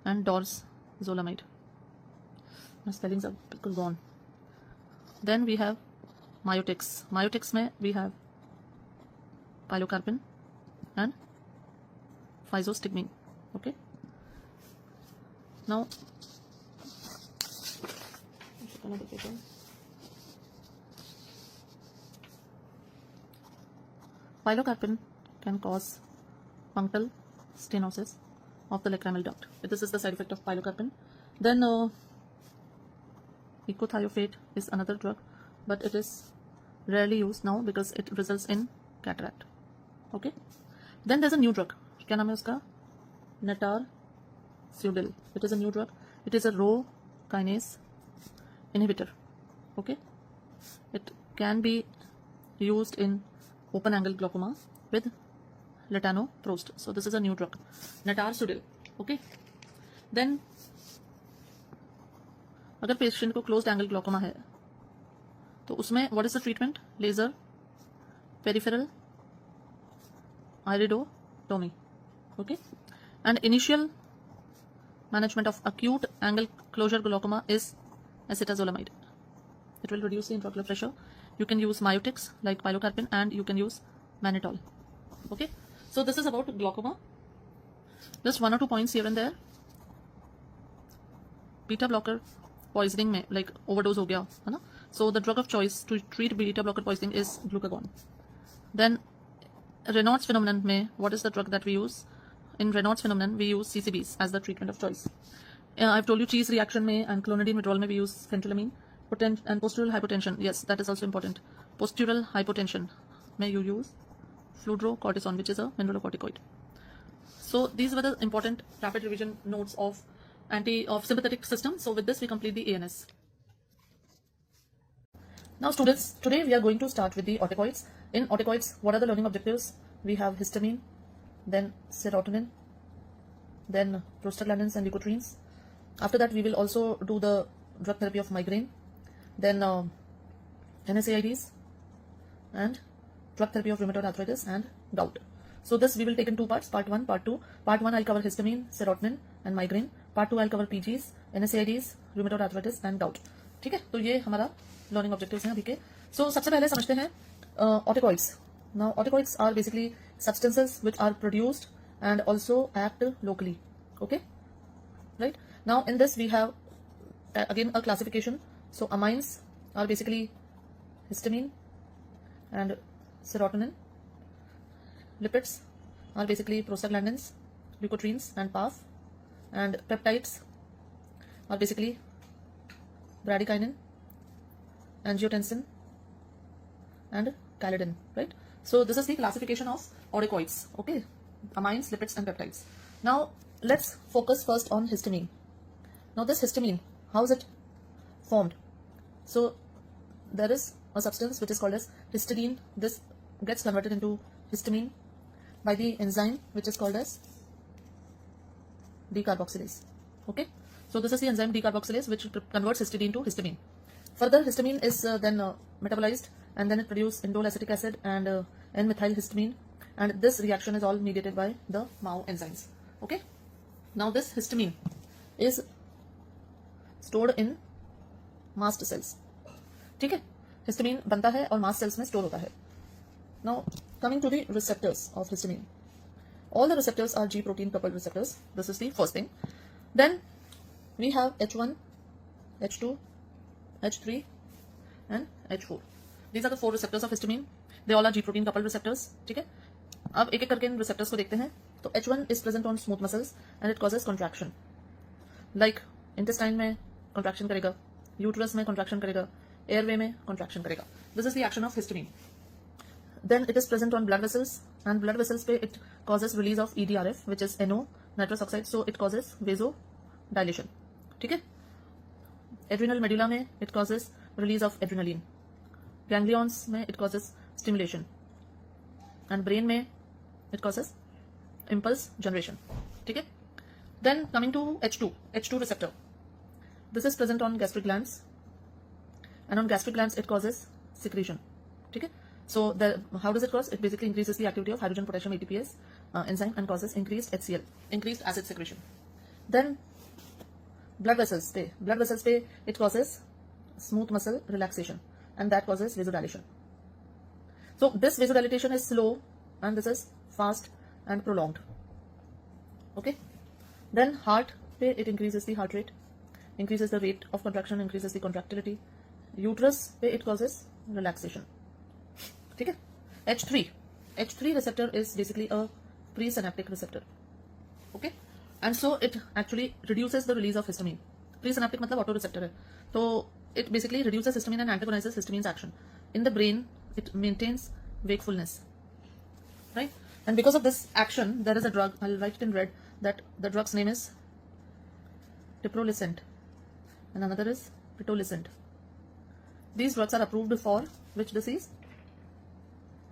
and dorzolamide. My spellings are gone. Then we have myotics. Myotics में we have pilocarpine and physostigmine. Okay, now pilocarpine can cause punctal stenosis of the lacrimal duct. This is the side effect of pilocarpine. Then ecothiopate is another drug, but it is rarely used now because it results in cataract. Okay, then there's a new drug. क्या नाम है उसका? Netarsudil. It is a new drug. It is a Rho kinase inhibitor. Okay, it can be used in open angle glaucoma with latanoprost. So this is a new drug, Netarsudil. Okay, then अगर patient को closed angle glaucoma है तो उसमें what is the treatment? Laser, peripheral iridotomy. Okay, and initial management of acute angle closure glaucoma is acetazolamide. it will reduce the intraocular pressure. You can use myotics like pilocarpine, and you can use mannitol. Okay, so this is about glaucoma. Just 1 or 2 points here and there. Beta blocker poisoning में like overdose हो गया है ना, so the drug of choice to treat beta blocker poisoning is glucagon. Then Raynaud's phenomenon में what is the drug that we use? In Raynaud's phenomenon we use CCBs as the treatment of choice. I've told you cheese reaction में and clonidine withdrawal में we use phentylamine. And postural hypotension, yes, that is also important. Postural hypotension may you use fludrocortisone, which is a mineralocorticoid. So these were the important rapid revision notes of sympathetic system. So with this we complete the ANS. Now students, today we are going to start with the corticoids. In corticoids, what are the learning objectives? We have histamine, then serotonin, then prostaglandins and leukotrienes. After that we will also do the drug therapy of migraine, then NSAIDs, and drug therapy of rheumatoid arthritis and gout. So this we will take in 2 parts, part 1, part 2. Part 1 I'll cover histamine, serotonin and migraine. Part 2 I'll cover PGs, NSAIDs, rheumatoid arthritis and gout. ठीक है, तो ये हमारा learning objectives हैं अभी के. So सबसे पहले समझते हैं corticoids. Now corticoids are basically substances which are produced and also act locally. Okay, right? Now in this we have again a classification. So amines are basically histamine and serotonin. Lipids are basically prostaglandins, leukotrienes and PAF. And peptides are basically bradykinin, angiotensin and calidin, right? So this is the classification of corticoids. Okay, amines, lipids and peptides. Now let's focus first on histamine. Now this histamine, how is it formed? So there is a substance which is called as histidine. This gets converted into histamine by the enzyme which is called as decarboxylase. Okay, so this is the enzyme decarboxylase which converts histidine to histamine. Further, histamine is then metabolized and then it produces indole acetic acid and N-methyl histamine, and this reaction is all mediated by the MAO enzymes. Okay, now this histamine is stored in mast cells. ठीक है, histamine बनता है और mast cells में store होता है. Now coming to the receptors of histamine, all the receptors are G protein coupled receptors. This is the first thing. Then we have H1, H2, H3 and H4. These are the 4 receptors of histamine. They all are G protein coupled receptors. ठीक है, अब एक एक करके इन receptors को देखते हैं. तो H1 is present on smooth muscles and it causes contraction. Like intestine में contraction करेगा, uterus में contraction करेगा, airway में contraction करेगा. This is the action of histamine. Then it is present on blood vessels, and blood vessels पे it causes release of EDRF, which is NO, nitrous oxide, so it causes vasodilation. ठीक है, adrenal medulla में it causes release of adrenaline, ganglions में it causes stimulation, and brain में it causes impulse generation. ठीक है, then coming to H2 receptor, this is present on gastric glands, and on gastric glands it causes secretion. ठीक है, so how does it cause? It basically increases the activity of hydrogen potassium ATPase enzyme and causes increased HCl, increased acid secretion. Then blood vessels पे it causes smooth muscle relaxation, and that causes vasodilation. So this vasodilatation is slow and this is fast and prolonged. Okay, then heart पे it increases the heart rate, increases the rate of contraction, increases the contractility. Uterus पे it causes relaxation. ठीक है, H3 receptor is basically a presynaptic receptor. Okay, and so it actually reduces the release of histamine. Presynaptic मतलब auto receptor है, तो it basically reduces histamine and antagonizes histamine's action. In the brain it maintains wakefulness, right? And because of this action there is a drug, I'll write it in red, that the drug's name is piperacillin and another is pitolisant. These drugs are approved for which disease?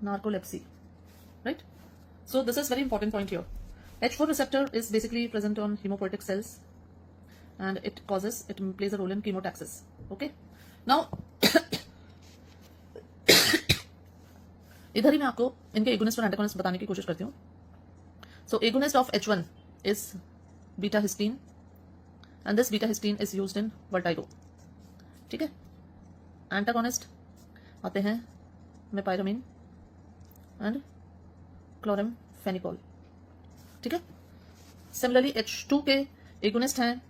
Narcolepsy, right? So this is very important point here. H4 receptor is basically present on hemopoietic cells and it plays a role in chemotaxis. Okay, now इधर ही मैं आपको इनके agonist और antagonist बताने की कोशिश करती हूँ. So agonist of H1 is beta histine and this beta histine is used in vertigo. ठीक है, एंटागोनिस्ट आते हैं मेपाइरामिन एंड क्लोरामफेनिकोल, ठीक है। सिमिलरली H2 के एगोनिस्ट हैं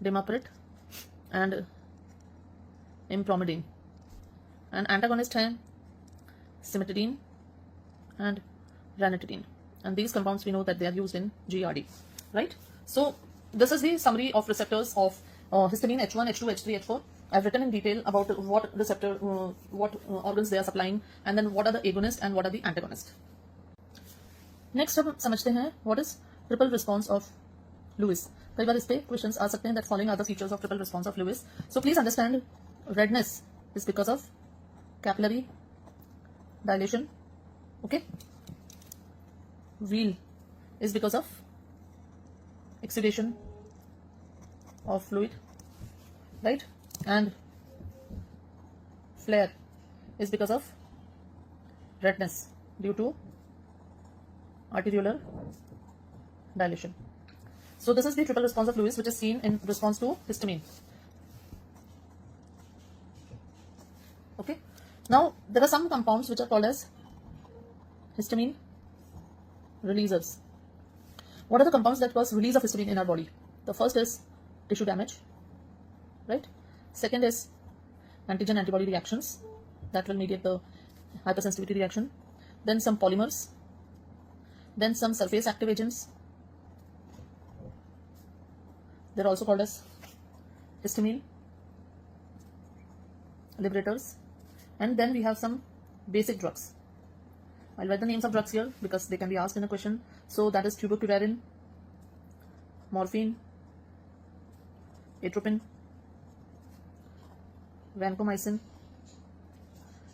डिमाप्रिट एंड इम्प्रोमिडीन, एंड एंटागोनिस्ट हैं cimetidine and ranitidine, and these compounds we know that they are used in GRD, right? So this is the summary of receptors of histamine H1, H2, H3, H4. I've written in detail about what receptor, what organs they are supplying, and then what are the agonists and what are the antagonists. Next हम समझते हैं what is triple response of Lewis. कई बार इस पे questions आ सकते हैं that following are the features of triple response of Lewis. So please understand, redness is because of capillary dilation. Okay, wheal is because of exudation of fluid, right? And flare is because of redness due to arteriolar dilation. So this is the triple response of Lewis, which is seen in response to histamine. Okay, now there are some compounds which are called as histamine releasers. What are the compounds that cause release of histamine in our body? The first is tissue damage, right? Second is antigen antibody reactions that will mediate the hypersensitivity reaction. Then some polymers. Then some surface active agents. They're also called as histamine liberators. And then we have some basic drugs. I'll write the names of drugs here because they can be asked in a question. So that is tubocurarine, morphine, atropine, vancomycin,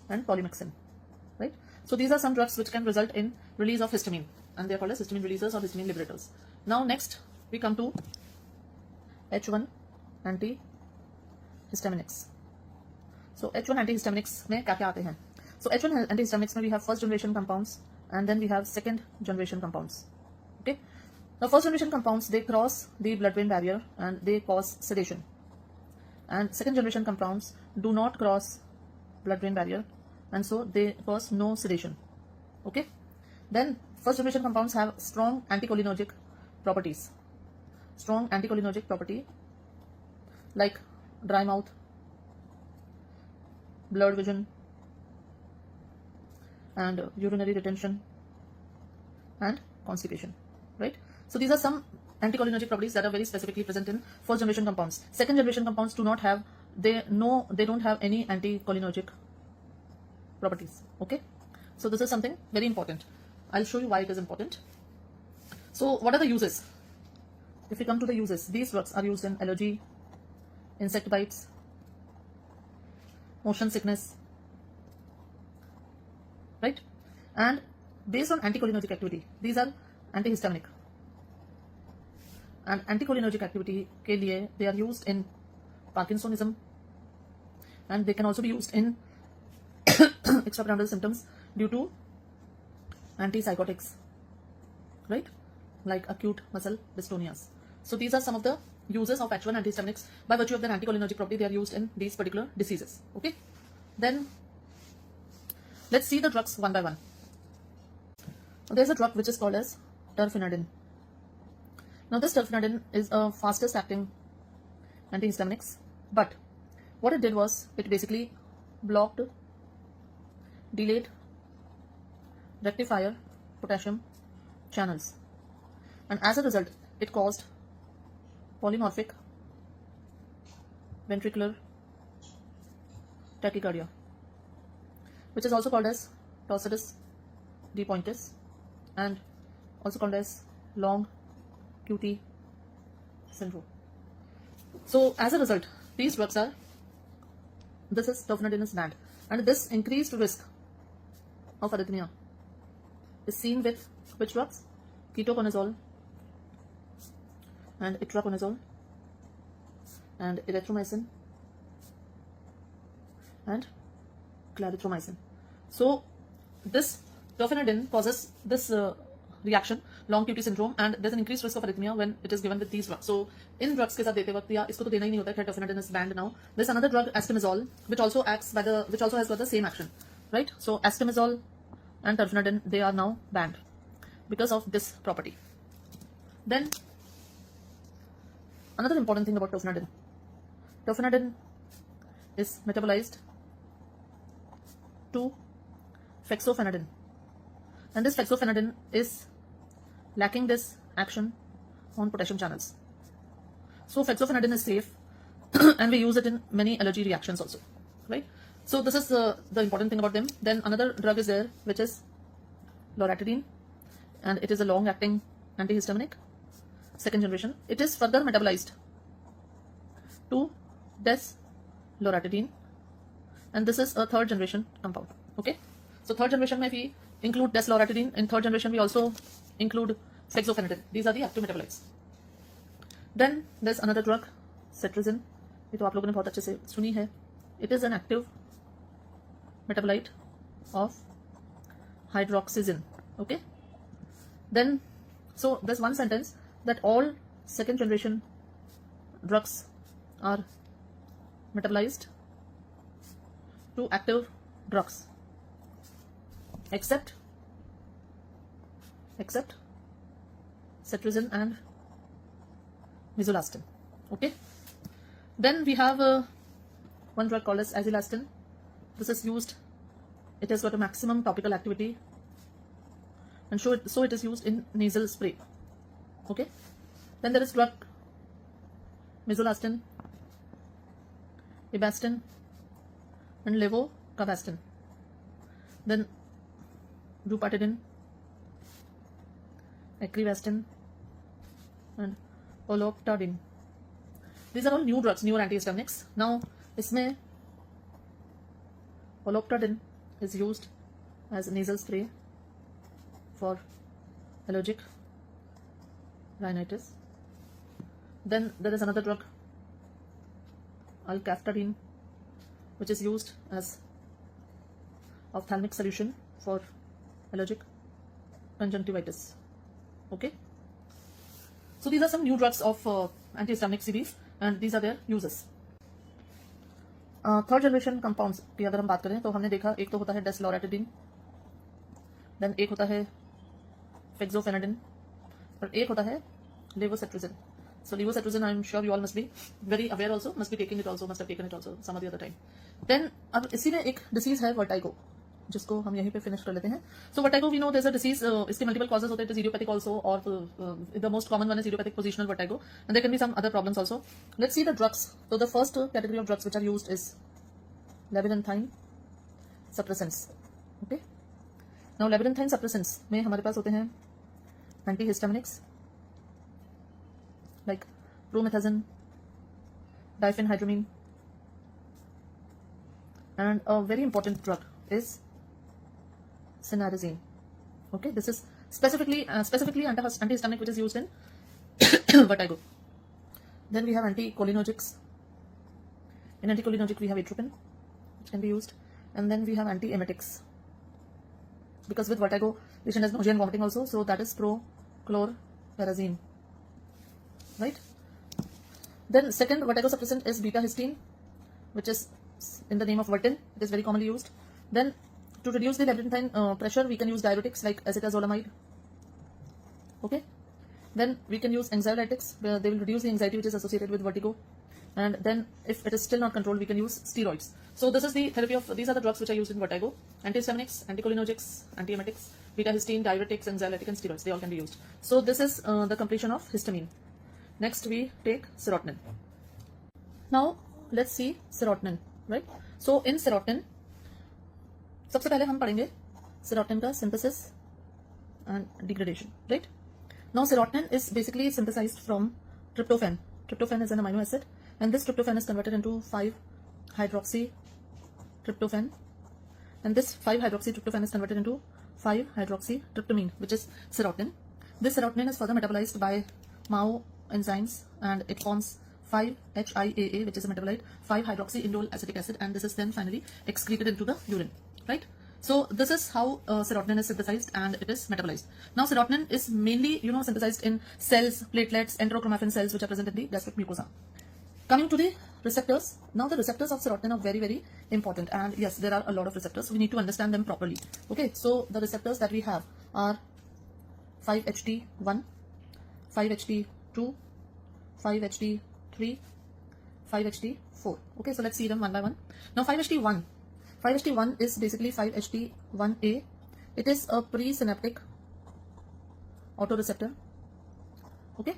and polymyxin, right? So these are some drugs which can result in release of histamine, and they are called as histamine releasers or histamine liberators. Now next we come to H1 antihistaminics. So H1 antihistaminics में क्या क्या आते हैं? So H1 antihistaminics में we have first generation compounds and then we have second generation compounds. Okay. Now first generation compounds, they cross the blood-brain barrier and they cause sedation. And second generation compounds do not cross blood-brain barrier and so they cause no sedation. Okay. Then first generation compounds have strong anticholinergic properties. Strong anticholinergic property like dry mouth, blurred vision, and urinary retention and constipation, right? So these are some anticholinergic properties that are very specifically present in first generation compounds. Second generation compounds do not have, they don't have any anticholinergic properties. Okay, so this is something very important. I'll show you why it is important. So what are the uses? If we come to the uses, these drugs are used in allergy, insect bites, motion sickness, right? And based on anticholinergic activity, these are antihistaminic. And anticholinergic activity के लिए they are used in Parkinsonism, and they can also be used in extrapyramidal symptoms due to antipsychotics, right? Like acute muscle dystonias. So these are some of the uses of H1 antihistaminics. By virtue of their anticholinergic property, they are used in these particular diseases. Okay. Then let's see the drugs one by one. There's a drug which is called as terfenadine. Now this terfenadine is a fastest acting antihistaminics, but what it did was it basically blocked delayed rectifier potassium channels, and as a result it caused polymorphic ventricular tachycardia, which is also called as torsades de pointes and also called as long QT syndrome. So as a result, these drugs are, this is terfenadine is banned, and this increased risk of arrhythmia is seen with which drugs? Ketoconazole and itraconazole and erythromycin and clarithromycin. So this terfenadine causes this reaction, long QT syndrome, and there's an increased risk of arrhythmia when it is given with these drugs. So in drugs के साथ देते वक्त या इसको तो देना ही नहीं होता है, terfenadine is banned now. There's another drug, estimazole, which also has got the same action, right? So estimazole and terfenadine, they are now banned because of this property. Then another important thing about terfenadine is metabolized to fexofenadine, and this fexofenadine is lacking this action on potassium channels. So fexofenadine is safe and we use it in many allergy reactions also, right? So this is the important thing about them. Then another drug is there, which is loratadine, and it is a long-acting antihistaminic, second generation. It is further metabolized to desloratadine, and this is a third generation compound. Okay, so third generation में we include desloratadine. In third generation we also include fexofenadine. These are the active metabolites. Then there's another drug, cetirizine. ये तो आप लोगों ने बहुत अच्छे से सुनी है. It is an active metabolite of hydroxyzine. Okay, then so there's one sentence that all second generation drugs are metabolized to active drugs except cetirizine and mesolastin. Okay, then we have one drug called as azilastin. This is used, it has got a maximum topical activity, and so it is used in nasal spray. Okay, then there is drug mesolastin, Avastin, and levocabastin. Then rupatadine, acrivastin, and oloptadine. These are all new drugs, newer antihistaminics. Now इसमें oloptadine is used as a nasal spray for allergic rhinitis. Then there is another drug, alcaftadine, which is used as ophthalmic solution for allergic conjunctivitis. Okay, so these are some new drugs of antihistaminic series, and these are their uses. Third generation compounds की अगर हम बात करें तो हमने देखा, एक तो होता है डेस्लोराटाडीन, देन एक होता है फेक्सोफेनाडिन, और एक होता है लेवोसेट्रिजिन. So levocetrizine, I'm sure you all must be very aware also, must be taking it also, must have taken it also some of the other time. Then अब इसी में एक डिसीज है वर्टाइगो, जिसको हम यहीं पे फिनिश कर लेते हैं. So vertigo, we know there's a disease, इसके multiple causes होते हैं, it is idiopathic also, or the most common one is idiopathic positional vertigo, and there can be some other problems also. Let's see the drugs. So the first category of drugs which are used is labyrinthine suppressants. Okay, now labyrinthine suppressants में हमारे पास होते हैं antihistaminics like promethazine, diphenhydramine, and a very important drug is cinnarizine. Okay, this is specifically antihistamic, which is used in vertigo. Then we have anticholinergics. In anticholinergic we have atropine, which can be used, and then we have antiemetics, because with vertigo patient has nausea and vomiting also, so that is prochlorperazine, right? Then second vertigo suppressant is beta-histine, which is in the name of Vertin. It is very commonly used. Then to reduce the labyrinthine pressure, we can use diuretics like acetazolamide. Okay, then we can use anxiolytics, where they will reduce the anxiety which is associated with vertigo. And then if it is still not controlled, we can use steroids. So this is the therapy of, these are the drugs which are used in vertigo: antihistaminics, anticholinergics, antiemetics, beta-histine, diuretics, anxiolytic, and steroids. They all can be used. So this is the completion of histamine. Next we take serotonin. Now let's see serotonin, right? So in serotonin, सबसे पहले हम पढ़ेंगे serotonin का synthesis and degradation, right? Now serotonin is basically synthesized from tryptophan. Tryptophan is an amino acid, and this tryptophan is converted into 5-hydroxytryptophan, and this 5-hydroxytryptophan is converted into 5-hydroxytryptamine, which is serotonin. This serotonin is further metabolized by MAO enzymes, and it forms 5-HIAA, which is a metabolite, 5-hydroxyindole acetic acid, and this is then finally excreted into the urine, right? So this is how serotonin is synthesized and it is metabolized. Now serotonin is mainly synthesized in cells, platelets, enterochromaffin cells which are present in the gastric mucosa. Coming to the receptors, now the receptors of serotonin are very, very important, and yes, there are a lot of receptors. We need to understand them properly. Okay, so the receptors that we have are 5-HT1, 5-HT2, 5-HT3, 5-HT4. Okay, so let's see them one by one. Now 5-HT1 is basically 5-HT1A. It is a presynaptic autoreceptor. Okay,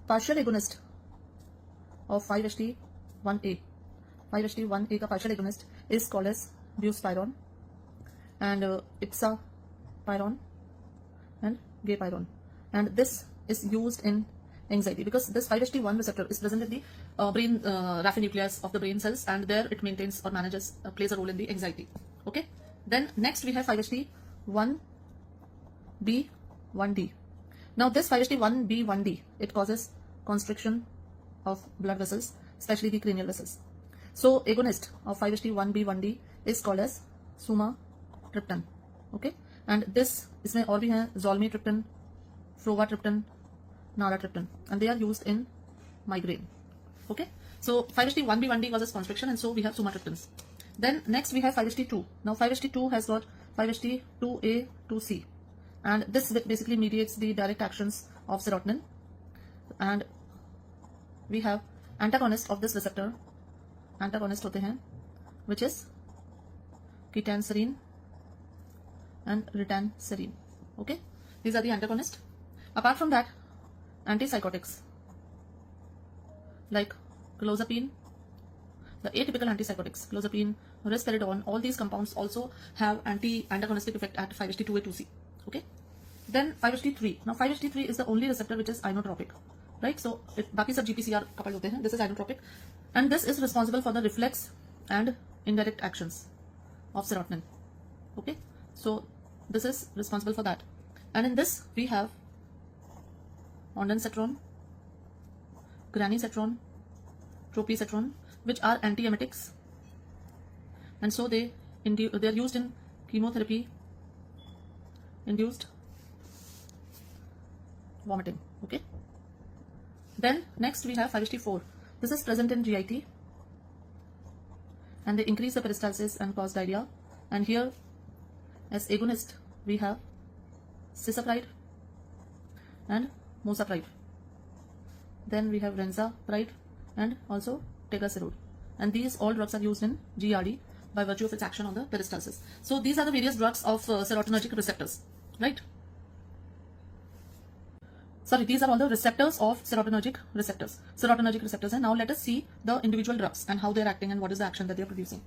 partial agonist of 5-HT1A. 5-HT1A का partial agonist is called as buspyron and ipsapyron and gaypyron, and this is used in anxiety because this 5-HT1 receptor is present in the brain raffinucleus of the brain cells, and there it maintains or manages plays a role in the anxiety. Okay, then next we have 5-HT1B1D. Now this 5-HT1B1D, it causes constriction of blood vessels, especially the cranial vessels. So agonist of 5-HT1B1D is called as sumatriptan. Okay, and this इसमें और भी हैं zolmitriptan, frovatriptan, naratriptan, and they are used in migraine. Okay, so 5-HT1B1D causes constriction, and so we have sumatriptans. Then next we have 5-HT2. Now 5-HT2 has got 5-HT2A, 2C, and this basically mediates the direct actions of serotonin, and we have antagonist of this receptor. Antagonist होते हैं, which is ketanserine and ritanserine. Okay, these are the antagonists. Apart from that, antipsychotics like clozapine, the atypical antipsychotics, clozapine, risperidone, all these compounds also have antagonistic effect at 5-HT2A, 2C. Okay, then 5-HT3. Now 5-HT3 is the only receptor which is inotropic, right? So बाकी सब GPCR coupled होते हैं. This is inotropic, and this is responsible for the reflex and indirect actions of serotonin. Okay, so this is responsible for that, and in this we have ondansetron, granisetron, tropisetron, which are antiemetics, and so they are used in chemotherapy induced vomiting. Okay, then next we have 5-HT4. This is present in GIT, and they increase the peristalsis and cause diarrhea. And here as agonist we have cisapride and mosapride. Then we have renzapride and also tegaserode, and these all drugs are used in GRD by virtue of its action on the peristalsis. So these are the various drugs of serotonergic receptors, right? Sorry, these are all the receptors of serotonergic receptors. And now let us see the individual drugs and how they are acting and what is the action that they are producing.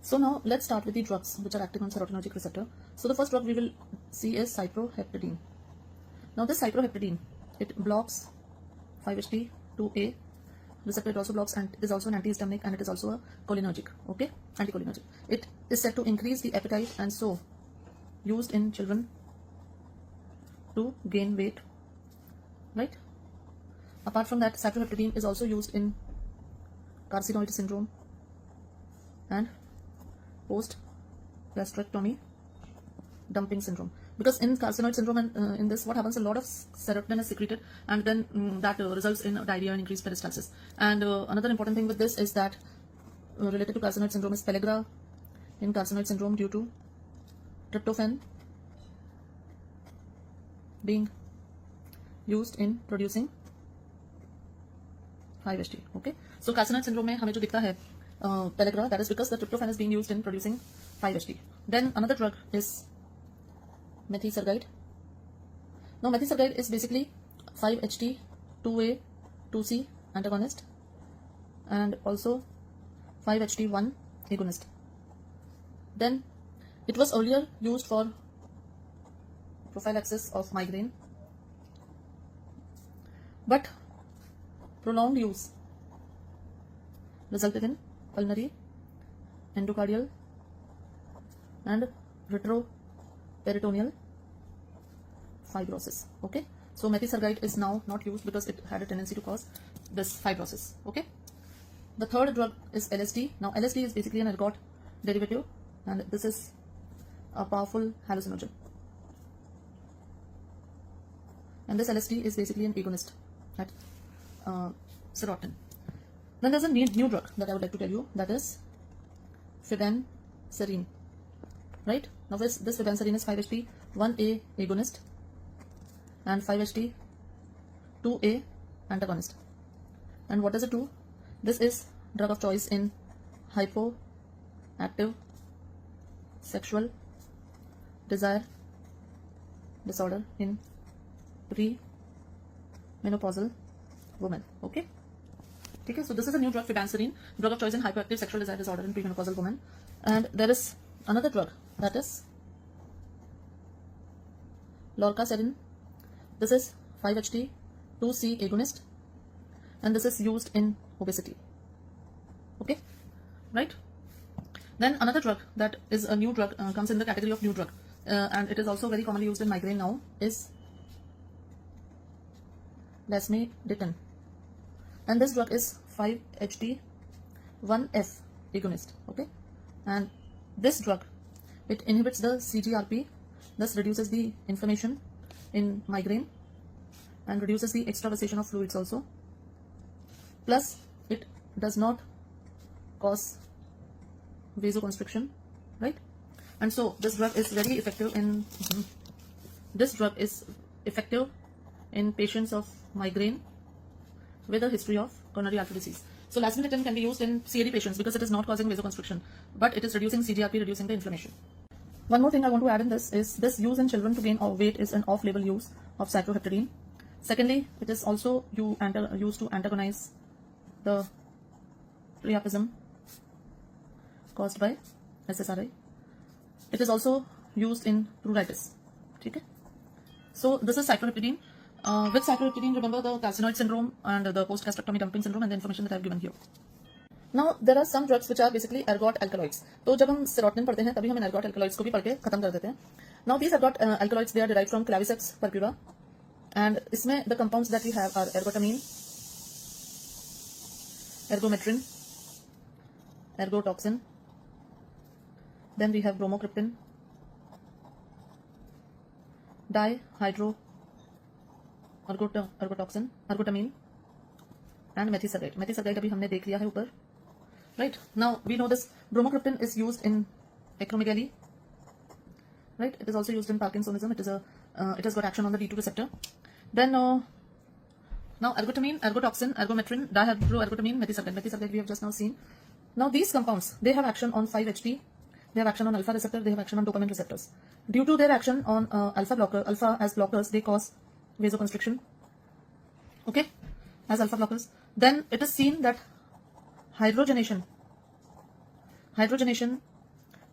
So now let's start with the drugs which are acting on serotonergic receptor. So the first drug we will see is cyproheptadine. Now this cyproheptadine, it blocks 5-HT2A receptor. It also blocks and is also an antihistaminic, and it is also a cholinergic. Okay, anticholinergic. It is said to increase the appetite, and so used in children to gain weight, right? Apart from that, cyproheptadine is also used in carcinoid syndrome and post gastrectomy dumping syndrome, because in carcinoid syndrome and in this what happens, a lot of serotonin is secreted, and then that results in diarrhea and increased peristalsis. And another important thing with this is that related to carcinoid syndrome is pellagra in carcinoid syndrome due to tryptophan being used in producing 5-HT. Okay, so carcinoid syndrome में हमें जो दिखता है pellagra, that is because the tryptophan is being used in producing 5-HT. Then another drug is methysergide. Now methysergide is basically 5-HT2A, 2C antagonist and also 5-HT1 agonist. Then it was earlier used for prophylaxis of migraine, but prolonged use resulted in pulmonary, endocardial and retroperitoneal fibrosis. Okay, so methysergide is now not used because it had a tendency to cause this fibrosis. Okay, the third drug is LSD. Now LSD is basically an ergot derivative, and this is a powerful hallucinogen. And this LSD is basically an agonist at serotonin. Then there's a new drug that I would like to tell you, that is pibenserine. Right? Now this pibenserine is 5-HT 1A agonist and 5-HT 2A antagonist. And what does it do? This is drug of choice in hypoactive sexual desire disorder in pre-menopausal women. Okay? So this is a new drug, pibenserine, drug of choice in hypoactive sexual desire disorder in premenopausal women. And there is another drug, that is lorcaserin. This is 5-HT 2C agonist, and this is used in obesity. Okay, right? Then another drug that is a new drug, comes in the category of new drug, and it is also very commonly used in migraine now, is lasmiditan. And this drug is 5-HT 1F agonist. Okay, and this drug, it inhibits the CGRP, thus reduces the inflammation in migraine and reduces the extravasation of fluids also. Plus, it does not cause vasoconstriction, right? And so this drug is very effective in patients of migraine with a history of coronary artery disease. So lasmiditan can be used in CAD patients because it is not causing vasoconstriction, but it is reducing CGRP, reducing the inflammation. One more thing I want to add in this is this use in children to gain weight is an off-label use of cycloheptadine. Secondly, it is also used to antagonize the priapism caused by SSRI. It is also used in pruritus. Okay? So this is cycloheptadine. With cycloheptadine, remember the carcinoid syndrome and the post-gastrectomy dumping syndrome and the information that I have given here. Now there are some drugs which are basically ergot alkaloids. तो जब हम serotonin पढ़ते हैं तभी हम ergot alkaloids को भी पढ़ के खत्म कर देते हैं. Now these ergot alkaloids, they are derived from Claviceps purpura, and इसमें the compounds that we have are ergotamine, ergometrin, ergotoxin. Then we have bromocriptine, ergotoxin, ergotamine, and methisergide. Methisergide अभी हमने देख लिया है ऊपर. Right? Now we know this bromocriptine is used in acromegaly. Right? It is also used in Parkinsonism. It has got action on the D2 receptor. Then now ergotamine, ergotoxin, ergometrin, dihydroergotamine, methisergide. Methisergide we have just now seen. Now these compounds, they have action on 5-HT, they have action on alpha receptor, they have action on dopamine receptors. Due to their action on alpha as blockers, they cause vasoconstriction. Okay, as alpha blockers. Then it is seen that hydrogenation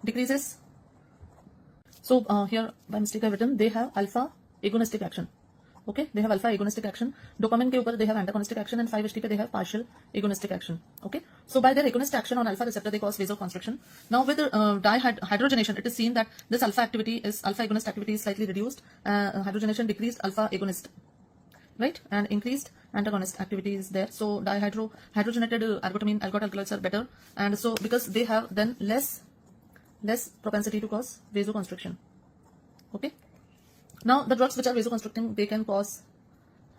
decreases. So here by mistake I have written they have alpha agonistic action. Okay, they have alpha agonistic action. Dopamine ke upar they have antagonistic action, and 5-HT pe they have partial agonistic action. Okay, so by their agonist action on alpha receptor they cause vasoconstriction. Now with dihydrogenation, it is seen that this alpha agonist activity is slightly reduced. Hydrogenation decreased alpha agonist, right, and increased antagonist activity is there. So hydrogenated ergotamine, ergot alkaloids are better, and so because they have then less propensity to cause vasoconstriction. Okay. Now the drugs which are vasoconstricting, they can cause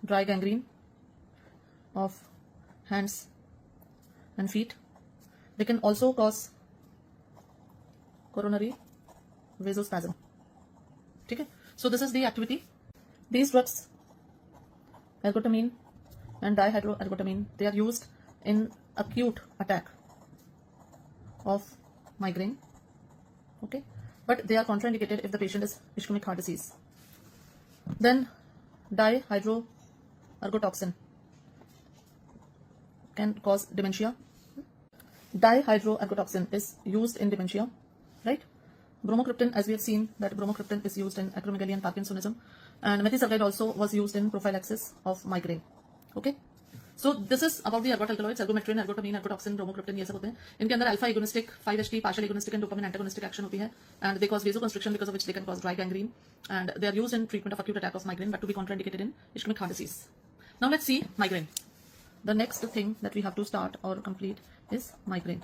dry gangrene of hands and feet. They can also cause coronary vasospasm. Okay. So this is the activity. These drugs, ergotamine and dihydroergotamine, they are used in acute attack of migraine. Okay, but they are contraindicated if the patient is ischemic heart disease. Then dihydroergotoxin can cause dementia. Dihydroergotoxin is used in dementia, right? Bromocriptine, as we have seen, that bromocriptine is used in acromegaly and Parkinsonism, and methisergide also was used in prophylaxis of migraine. Okay, so this is about the ergot alkaloids, ergometrin, ergotamine, ergotoxin, bromocriptine, ये सब होते हैं. इनके अंदर alpha agonistic, 5-HT, partial agonistic and dopamine antagonistic action होती है, and they cause vasoconstriction, because of which they can cause dry gangrene, and they are used in treatment of acute attack of migraine, but to be contraindicated in ischemic heart disease. Now let's see migraine. The next thing that we have to start or complete is migraine.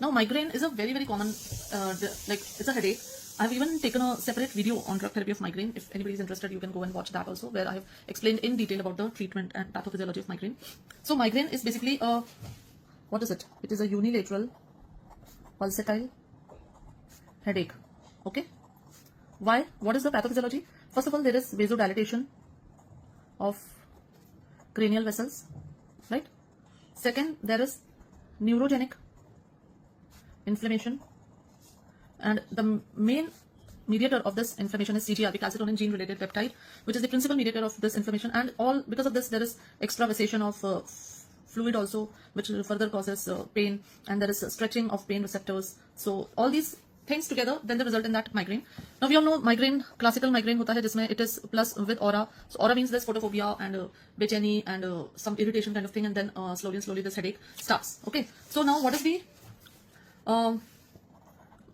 Now migraine is a very common, like it's a headache. I've even taken a separate video on drug therapy of migraine. If anybody is interested, you can go and watch that also, where I have explained in detail about the treatment and pathophysiology of migraine. So migraine is basically a, what is it? It is a unilateral pulsatile headache. Okay. Why? What is the pathophysiology? First of all, there is vasodilatation of cranial vessels, right? Second, there is neurogenic inflammation, and the main mediator of this inflammation is CGRP, calcitonin gene related peptide, which is the principal mediator of this inflammation. And all because of this, there is extravasation of fluid also, which further causes pain, and there is stretching of pain receptors. So all these things together, then they result in that migraine. Now we all know migraine, classical migraine hota hai jisme it is plus with aura. So aura means there's photophobia and bechani and some irritation kind of thing, and then slowly this headache starts. Okay. So now what is the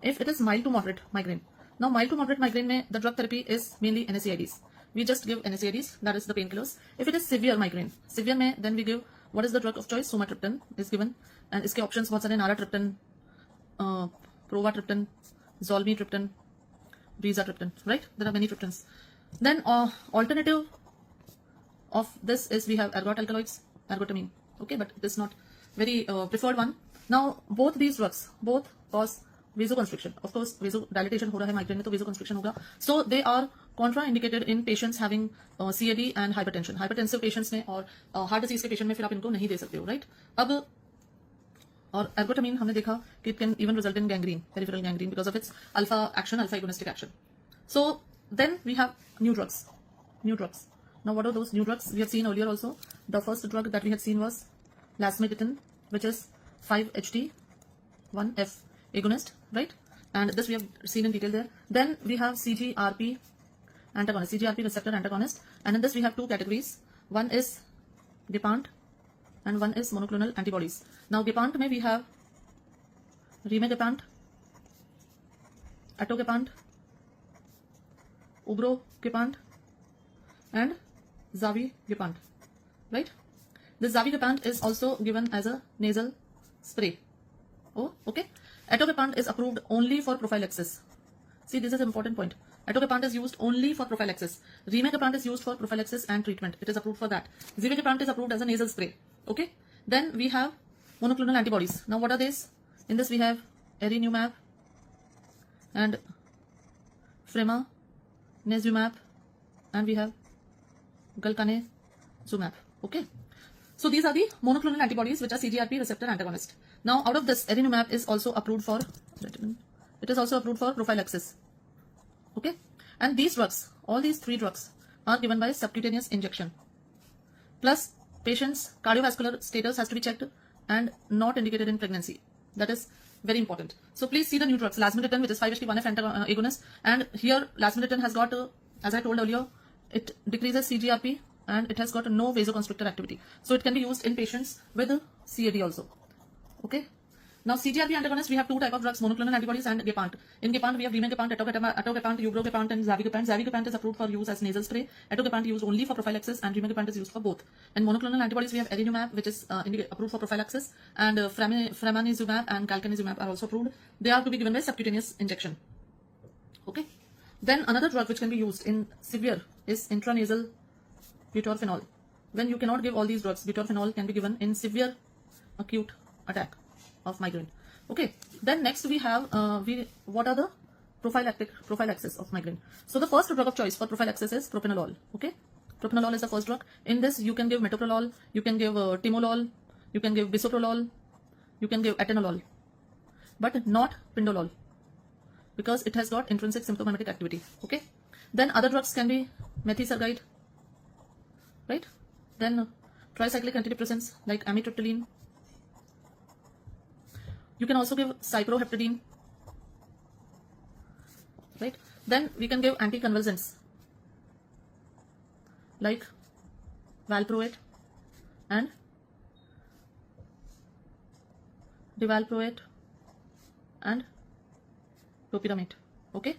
if it is mild to moderate migraine. Now mild to moderate migraine mein the drug therapy is mainly NSAIDs. We just give NSAIDs, that is the painkillers. If it is severe migraine, severe mein then we give, what is the drug of choice? Sumatriptan is given, and iske options bahut sare, naratriptan, provatriptan, zolmitriptan, rizatriptan, right? There are many triptans. Then alternative of this is we have ergot alkaloids, ergotamine. Okay, but this is not very preferred one. Now both these drugs both cause vasoconstriction. Of course, vasodilatation ho raha hai migraine mein, to vasoconstriction hoga. So they are contraindicated in patients having CAD and hypertension. Hypertensive patients में और heart disease के patient में फिर आप इनको नहीं दे सकते हो, right? अब और ergotamine हमने देखा कि it can even result in gangrene, peripheral gangrene, because of its alpha action, alpha agonistic action. So then we have new drugs. Now what are those new drugs? We have seen earlier also. The first drug that we had seen was lasmiditan, which is 5-HT1F agonist, right? And this we have seen in detail there. Then we have CGRP antagonist, CGRP receptor antagonist, and in this we have two categories. One is Gepant and one is monoclonal antibodies. Now Gepant mein we have Rimegepant, Atogepant, Ubrogepant, and Zavigepant, right? This Zavigepant is also given as a nasal spray. Oh, okay. Atogepant is approved only for prophylaxis. See, this is an important point. Atogepant is used only for prophylaxis. Rimegepant is used for prophylaxis and treatment. It is approved for that. Zavigepant is approved as a nasal spray. Okay. Then we have monoclonal antibodies. Now what are these? In this we have erinumab and fremanezumab, and we have galcanezumab. Okay. So these are the monoclonal antibodies which are CGRP receptor antagonist. Now out of this, erinumab is also approved for, it is also approved for prophylaxis. Okay. And these drugs, all these three drugs are given by subcutaneous injection. Plus patient's cardiovascular status has to be checked and not indicated in pregnancy. That is very important. So please see the new drugs. Lasmiditan, which is 5-HT1F agonist, and here lasmiditan has got, as I told earlier, it decreases CGRP and it has got no vasoconstrictor activity. So it can be used in patients with CAD also. Okay. Now CGRP antagonist, we have two type of drugs, monoclonal antibodies and Gepant. In Gepant, we have Rimegepant, Atogepant, Ubrogepant, and Zavigepant. Zavigepant is approved for use as nasal spray. Atogepant used only for prophylaxis, and Rimegepant is used for both. And monoclonal antibodies, we have erinumab, which is approved for prophylaxis, and fremanezumab and galcanezumab are also approved. They are to be given by subcutaneous injection. Okay. Then another drug which can be used in severe is intranasal butorphanol. When you cannot give all these drugs, butorphanol can be given in severe acute attack of migraine. Okay. Then next we have what are the prophylaxis of migraine. So the first drug of choice for prophylaxis is propranolol. Okay. Propranolol is the first drug. In this you can give metoprolol, you can give timolol, you can give bisoprolol, you can give atenolol, but not pindolol, because it has got intrinsic symptomatic activity. Okay. Then other drugs can be methisergide, right? Then tricyclic antidepressants like amitriptyline. You can also give cyproheptadine, right? Then we can give anticonvulsants like valproate and divalproate and topiramate. Okay.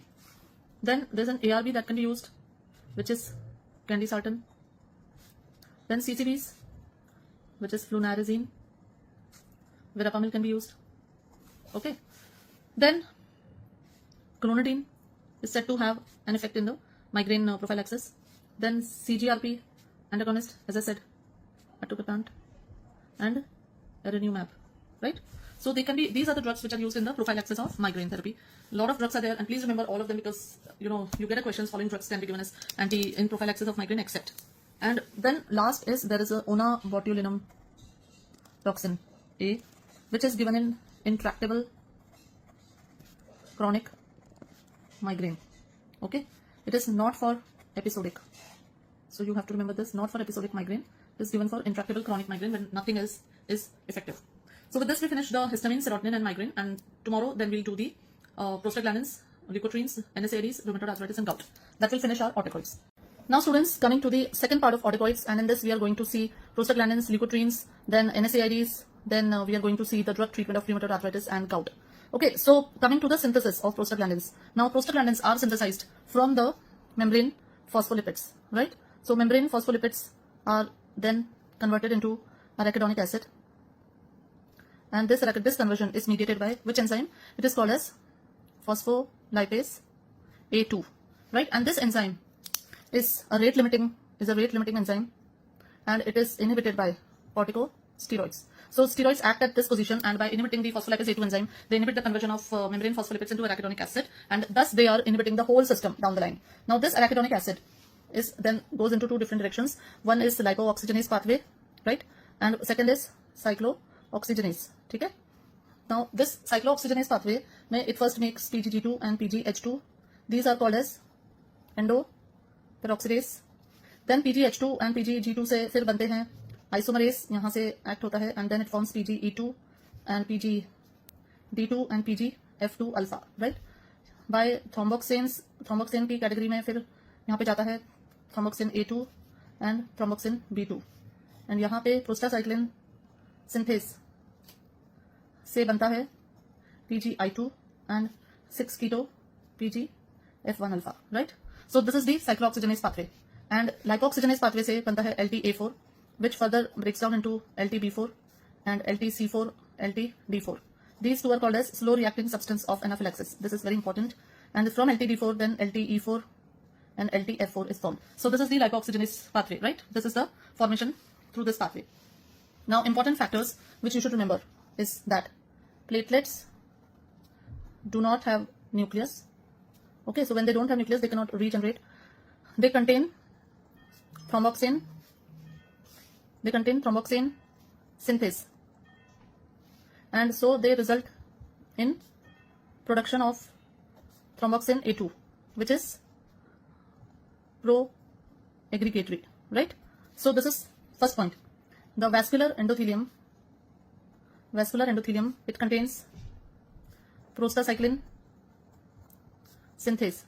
Then there's an ARB that can be used, which is candesartan. Then CCBs, which is flunarizine. Verapamil can be used. Okay. Then clonidine, is said to have an effect in the migraine prophylaxis. Then CGRP antagonist, as I said, atogepant and erenumab, right? So they can be, these are the drugs which are used in the prophylaxis of migraine therapy. A lot of drugs are there, and please remember all of them, because you get a questions following drugs can be given as anti in prophylaxis of migraine, except. And then last is there is a onabotulinum toxin A, which is given in intractable chronic migraine. Okay, it is not for episodic, so you have to remember this, not for episodic migraine. It is given for intractable chronic migraine when nothing else is effective. So with this we finish the histamine, serotonin and migraine, and tomorrow then we'll do the prostaglandins, leukotrienes, NSAIDs, rheumatoid arthritis and gout. That will finish our corticoids. Now students, coming to the second part of corticoids, and in this we are going to see prostaglandins, leukotrienes, then NSAIDs, then we are going to see the drug treatment of rheumatoid arthritis and gout. Okay, so coming to the synthesis of prostaglandins. Now prostaglandins are synthesized from the membrane phospholipids, right? So membrane phospholipids are then converted into arachidonic acid, and this conversion is mediated by which enzyme? It is called as phospholipase A2, right? And this enzyme is a rate limiting enzyme, and it is inhibited by corticosteroids. So steroids act at this position, and by inhibiting the phospholipase A2 enzyme, they inhibit the conversion of membrane phospholipids into arachidonic acid, and thus they are inhibiting the whole system down the line. Now this arachidonic acid is then goes into two different directions. One is lipooxygenase pathway, right? And second is cyclooxygenase. Okay? Now this cyclooxygenase pathway, it first makes PGG2 and PGH2. These are called as endoperoxidase. Then PGH2 and PGG2 से फिर बनते हैं isomerase, यहाँ से act होता है, and then it forms PGE2 and PGD2 and PGF2 alpha, right? By thromboxane की category में फिर यहाँ पे जाता है thromboxane A2 and thromboxane B2, and यहाँ पे प्रोस्टासाइक्लिन सिंथेस से बनता है PGI2 and 6-keto PGF1 alpha, right? So this is the cyclooxygenase pathway, and lipoxygenase pathway से बनता है LTA4, which further breaks down into LTB4 and LTC4, LTD4. These two are called as slow reacting substance of anaphylaxis. This is very important, and from LTD4 then LTE4 and LTF4 is formed. So this is the lipoxygenase pathway, right? This is the formation through this pathway. Now important factors which you should remember is that platelets do not have nucleus. Okay, so when they don't have nucleus, they cannot regenerate. They contain thromboxane synthase, and so they result in production of thromboxane A2, which is pro-aggregatory, right? So this is first point. The vascular endothelium, it contains prostacyclin synthase,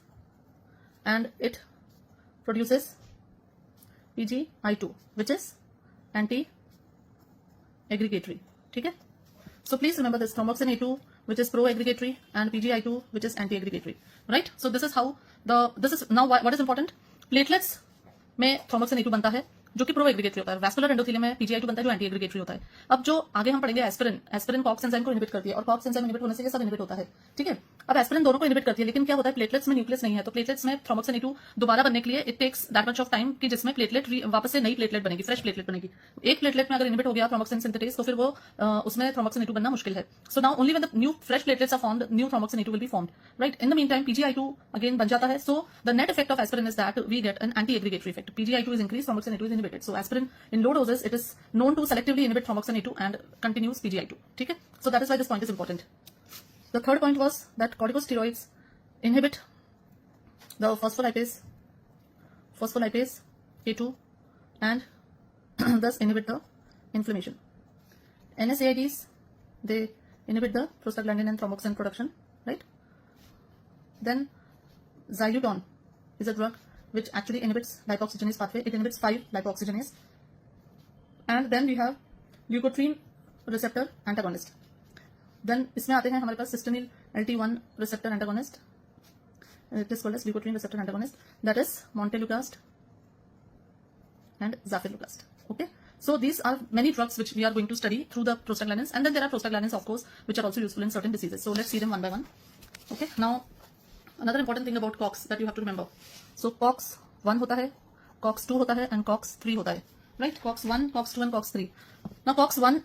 and it produces PGI2, which is anti-aggregatory. Okay? So please remember this, thromboxane A2, which is pro-aggregatory, and PGI2, which is anti-aggregatory, right? So this is how this is now what is important. Platelets में thromboxane A2 बनता है जो कि pro एग्रीगेटरी होता है, vascular endothelium में PGI2 बनता है जो एंटी एग्रीगेटरी होता है. अब जो आगे हम पढ़ेंगे एस्पिरिन कॉक्स एंजाइम को इनहिबिट करती है, और कॉक्स एंजाइम इनहिबिट होने से ये सब इनहिबिट होता है. ठीक है, अब एस्पिरिन दोनों को इनहिबिट करती है, लेकिन क्या होता है, प्लेटलेट्स में न्यूक्लियस नहीं है, तो प्लेटलेट्स में थ्रोम्बोक्सिन A2 दोबारा बनने के लिए it takes that much of time कि जिसमें प्लेटलेट वापस से नई प्लेटलेट बनेगी, फ्रेश प्लेटलेट बनेगी. एक प्लेटलेट में अगर इनहिबिट हो गया थ्रोम्बोक्सिन सिंथेटेज तो फिर वो उसमें थ्रोम्बोक्सिन A2 बनना मुश्किल है. So now only when the new fresh platelets are formed, new thromboxane A2 will be formed, right? In the mean time PGI2 again बन जाता है. So the net effect of aspirin is that we get an anti aggregatory effect. PGI2 is increase, thromboxane A2 is inhibited. So aspirin in low doses it is known to selectively inhibit thromboxane A2 and continues PGI2. Okay, so that is why this point is important. The third point was that corticosteroids inhibit the phospholipase A2 and thus inhibit the inflammation. NSAIDs, they inhibit the prostaglandin and thromboxane production, right? Then xylitol is a drug which actually inhibits lipoxygenase pathway. It inhibits 5-lipoxygenase. And then we have leukotriene receptor antagonist. Then इसमें आते हैं हमारे पास cysteamine LT1 receptor antagonist. It is called as leukotriene receptor antagonist. That is montelukast and zafirlukast. Okay. So these are many drugs which we are going to study through the prostaglandins, and then there are prostaglandins, of course, which are also useful in certain diseases. So let's see them one by one. Okay. Now another important thing about COX that you have to remember. So COX 1 होता है, COX 2 होता है and COX 3 होता है, right? COX 1, COX 2 and COX 3. Now COX 1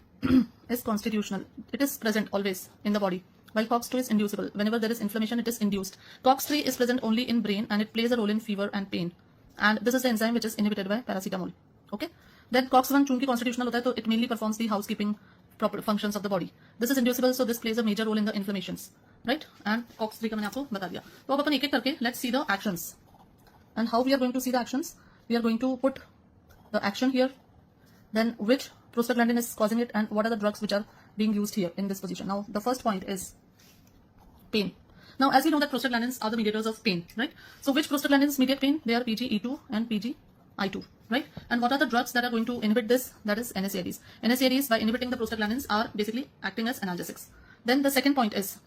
is constitutional. It is present always in the body. While COX 2 is inducible. Whenever there is inflammation, it is induced. COX 3 is present only in brain and it plays a role in fever and pain. And this is the enzyme which is inhibited by paracetamol. Okay? Then COX 1 चूंकि constitutional होता है, तो it mainly performs the housekeeping proper functions of the body. This is inducible, so this plays a major role in the inflammations. Right? And COX 3 का मैंने आपको बता दिया. तो अब अपन एक एक करके let's see the actions. And how we are going to see the actions? We are going to put the action here. Then which prostaglandin is causing it and what are the drugs which are being used here in this position. Now the first point is pain. Now as we know that prostaglandins are the mediators of pain, right? So which prostaglandins mediate pain? They are PGE2 and PGI2, right? And what are the drugs that are going to inhibit this? That is NSAIDs. NSAIDs by inhibiting the prostaglandins are basically acting as analgesics. Then the second point is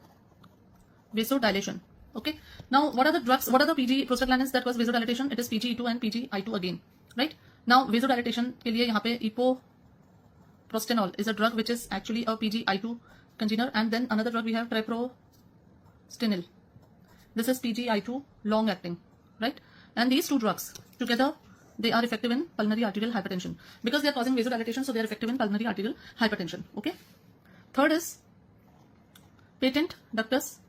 vasodilation. Okay. Now what are the drugs? What are the PG prostaglandins that cause vasodilatation? It is PGE2 and PGI2 again, right? Now vasodilatation के लिए यहाँ पे epoprostenol is a drug which is actually a PGI2 congener, and then another drug we have treprostinil. This is PGI2 long acting, right? And these two drugs together, they are effective in pulmonary arterial hypertension because they are causing vasodilatation, so they are effective in pulmonary arterial hypertension. Okay. Third is patent ductus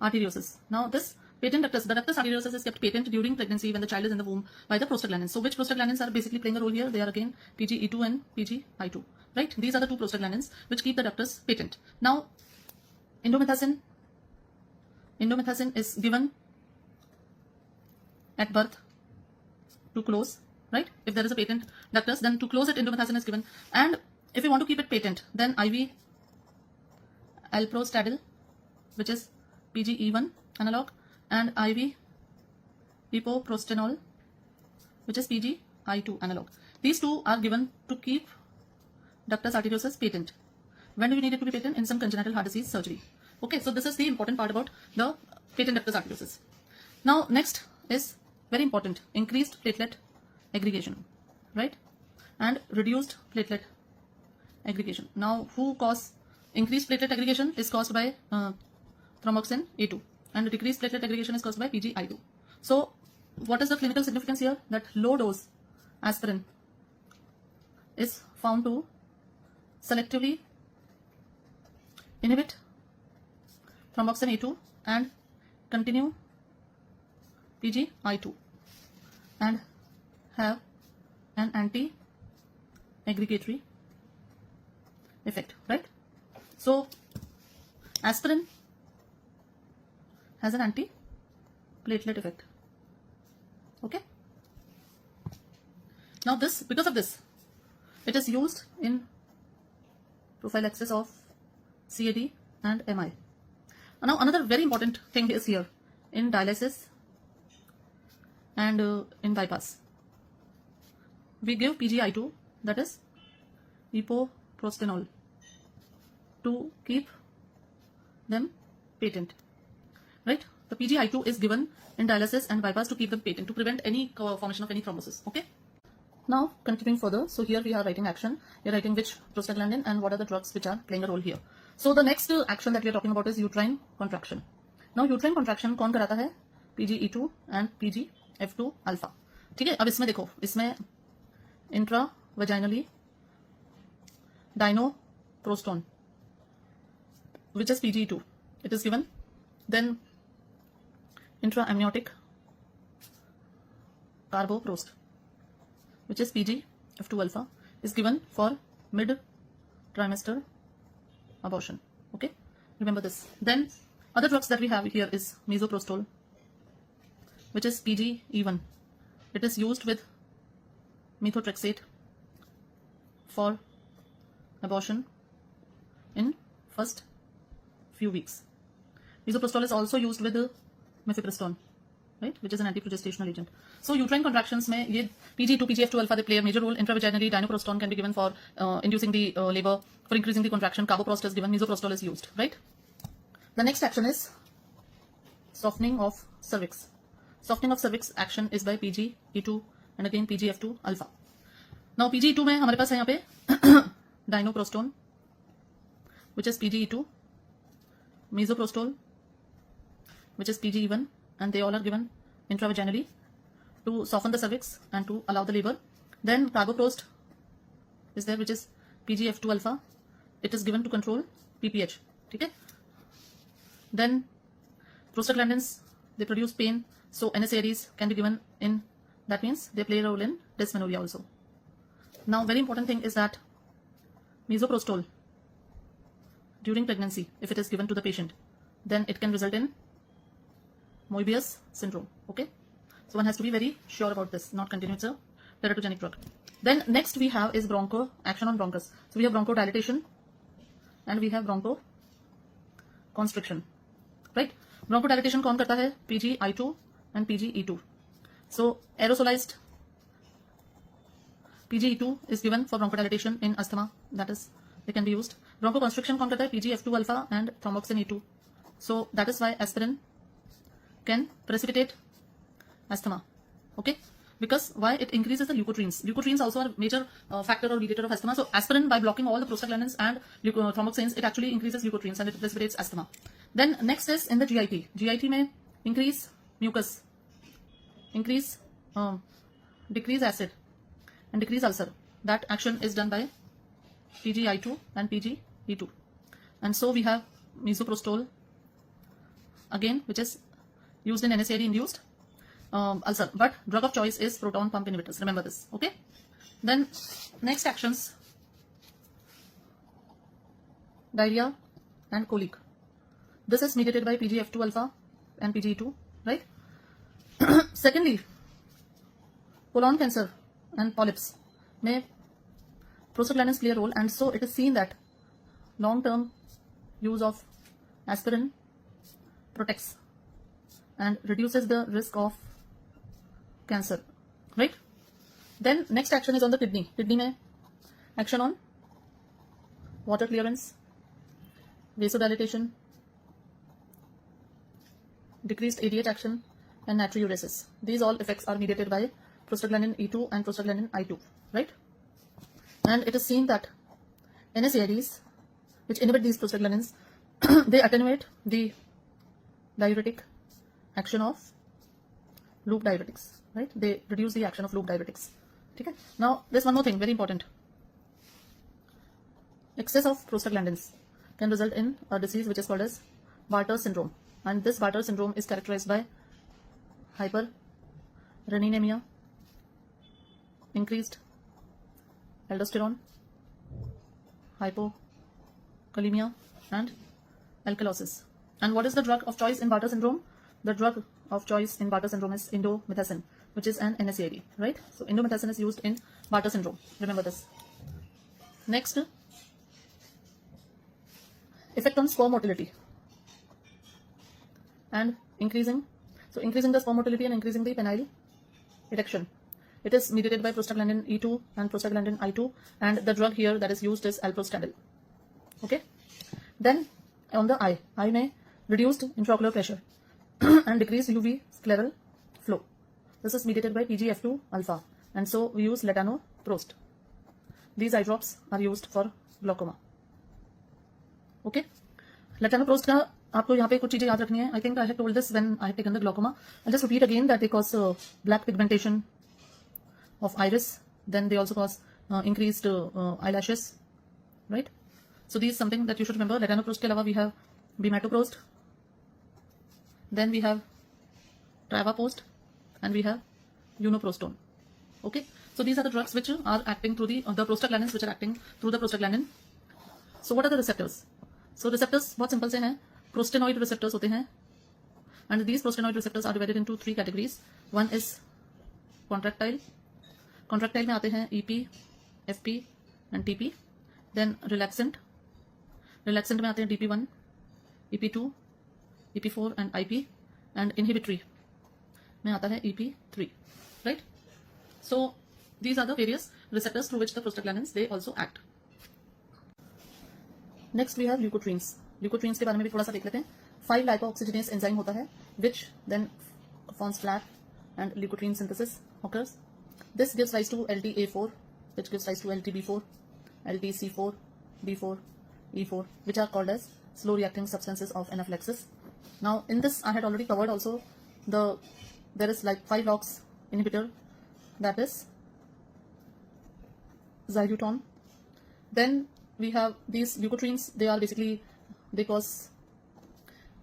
arteriosus. Now this patent ductus, the ductus arteriosus is kept patent during pregnancy when the child is in the womb by the prostaglandins. So which prostaglandins are basically playing a role here? They are again PGE2 and PGI2, right? These are the two prostaglandins which keep the ductus patent. Now indomethacin is given at birth to close, right? If there is a patent ductus, then to close it, indomethacin is given. And if you want to keep it patent, then IV alprostadil, which is PGE1 analog, and IV epoprostenol, which is PGI2 analog. These two are given to keep ductus arteriosus patent. When do we need it to be patent? In some congenital heart disease surgery. Okay, so this is the important part about the patent ductus arteriosus. Now next is very important, increased platelet aggregation, right? And reduced platelet aggregation. Now who cause increased platelet aggregation is caused by thromboxane A2, and decreased platelet aggregation is caused by PGI2. So what is the clinical significance here? That low dose aspirin is found to selectively inhibit thromboxane A2 and continue PGI2 and have an anti-aggregatory effect, right? So aspirin has an anti-platelet effect. Okay. Now this, because of this, it is used in prophylaxis of CAD and MI. Now another very important thing is here in dialysis and in bypass. We give PGI2, that is epoprostenol, to keep them patent. Right? The PGI2 is given in dialysis and bypass to keep them patent, to prevent any formation of any thrombosis. Okay. Now continuing further, so here we are writing action. We are writing which prostaglandin and what are the drugs which are playing a role here. So the next action that we are talking about is uterine contraction. Now uterine contraction कौन कराता है? PGE2 and PGF2 alpha. ठीक है. अब इसमें देखो, इसमें intravaginally dinoprostone, which is PGE2, it is given. Then intraamniotic carboprost, which is PGF2 alpha, is given for mid-trimester abortion. Okay, remember this. Then other drugs that we have here is misoprostol, which is PGE1. It is used with methotrexate for abortion in first few weeks. Misoprostol is also used with mifepristone, right, which is an anti-progestational agent. So uterine contractions में ये PG2, PGF2 alpha they play a major role. Intravaginally dinoprostone can be given for inducing the labor, for increasing the contraction. Carboprost is given. Misoprostol is used, right? The next action is softening of cervix. Softening of cervix action is by PGE2 and again PGF2 alpha. Now PGE2 में हमारे पास है यहाँ पे dinoprostone, which is PGE2, misoprostol, which is PGE1, and they all are given intravaginally to soften the cervix and to allow the labor. Then carboprost is there, which is PGF2 alpha. It is given to control PPH. Okay. Then prostaglandins, they produce pain, so NSAIDs can be given in, that means they play a role in dysmenorrhea also. Now very important thing is that misoprostol during pregnancy, if it is given to the patient, then it can result in Moebius syndrome. Okay, so one has to be very sure about this, not continue. It's a teratogenic drug. Then next we have is broncho, action on bronchus. So we have bronchodilation and we have bronchoconstriction, right? Bronchodilation कौन करता है? PGI2 and PGE2. So aerosolized PGE2 is given for bronchodilation in asthma, that is they can be used. Bronchoconstriction कौन करता है? PGF2 alpha and thromboxane E2. So that is why aspirin can precipitate asthma. Okay, because why? It increases the leukotrienes. Leukotrienes also are a major factor or mediator of asthma. So aspirin, by blocking all the prostaglandins and thromboxanes, it actually increases leukotrienes and it precipitates asthma. Then next is in the GIT. GIT may increase mucus, decrease acid and decrease ulcer. That action is done by PGI2 and PGE2. And so we have misoprostol again, which is used in NSAID induced ulcer, but drug of choice is proton pump inhibitors. Remember this. Okay. Then next actions, diarrhea and colic. This is mediated by PGF2 alpha and PGE2, right? Secondly, colon cancer and polyps may prostaglandins play a role, and so it is seen that long-term use of aspirin protects and reduces the risk of cancer, right? Then next action is on the kidney. Kidney may action on water clearance, vasodilatation, decreased ADH action, and natriuresis. These all effects are mediated by prostaglandin E2 and prostaglandin I2, right? And it is seen that NSAIDs, which inhibit these prostaglandins, they attenuate the diuretic action of loop diuretics, right? They reduce the action of loop diuretics. Okay. Now there's one more thing, very important. Excess of prostaglandins can result in a disease which is called as Barter's syndrome, and this Barter's syndrome is characterized by hyperreninемia, increased aldosterone, hypokalemia, and alkalosis. And what is the drug of choice in Barter syndrome? The drug of choice in Barter syndrome is indomethacin, which is an NSAID, right? So indomethacin is used in Barter syndrome. Remember this. Next, effect on sperm motility and increasing the sperm motility and increasing the penile erection. It is mediated by prostaglandin E2 and prostaglandin I2, and the drug here that is used is alprostadil. Okay. Then on the eye may reduced intraocular pressure and decreased UV scleral flow. This is mediated by PGF2 alpha, and so we use latanoprost. These eye drops are used for glaucoma. Okay. Latanoprost का आपको यहाँ पे कुछ चीजें याद रखनी है. I think I have told this when I have taken the glaucoma. I'll just repeat again that they cause black pigmentation of iris. Then they also cause increased eyelashes, right? So this is something that you should remember. Latanoprost के अलावा we have bimatoprost. Then we have travoprost and we have uniprostone. Okay. So these are the drugs which are acting through the prostaglandins, which are acting through the prostaglandin. So what are the receptors? So receptors बहुत simple से हैं. Prostanoid receptors होते हैं, and these prostanoid receptors are divided into three categories. One is contractile. Contractile में आते हैं EP, FP and TP. Then relaxant. Relaxant में आते हैं DP1, EP2, EP4 and IP. And inhibitory में आता है EP3, right? So these are the various receptors through which the prostaglandins they also act. Next we have leukotrienes. Leukotrienes के बारे में भी थोड़ा सा देख लेते हैं. 5 lipoxygenase enzyme होता है, which then forms flat and leukotriene synthesis occurs. This gives rise to LTA4, which gives rise to LTB4, LTC4, B4, E4, which are called as slow reacting substances of anaphylaxis. Now in this I had already covered also there is like 5 LOX inhibitor, that is xylitol. Then we have these leukotrienes. They are basically, they cause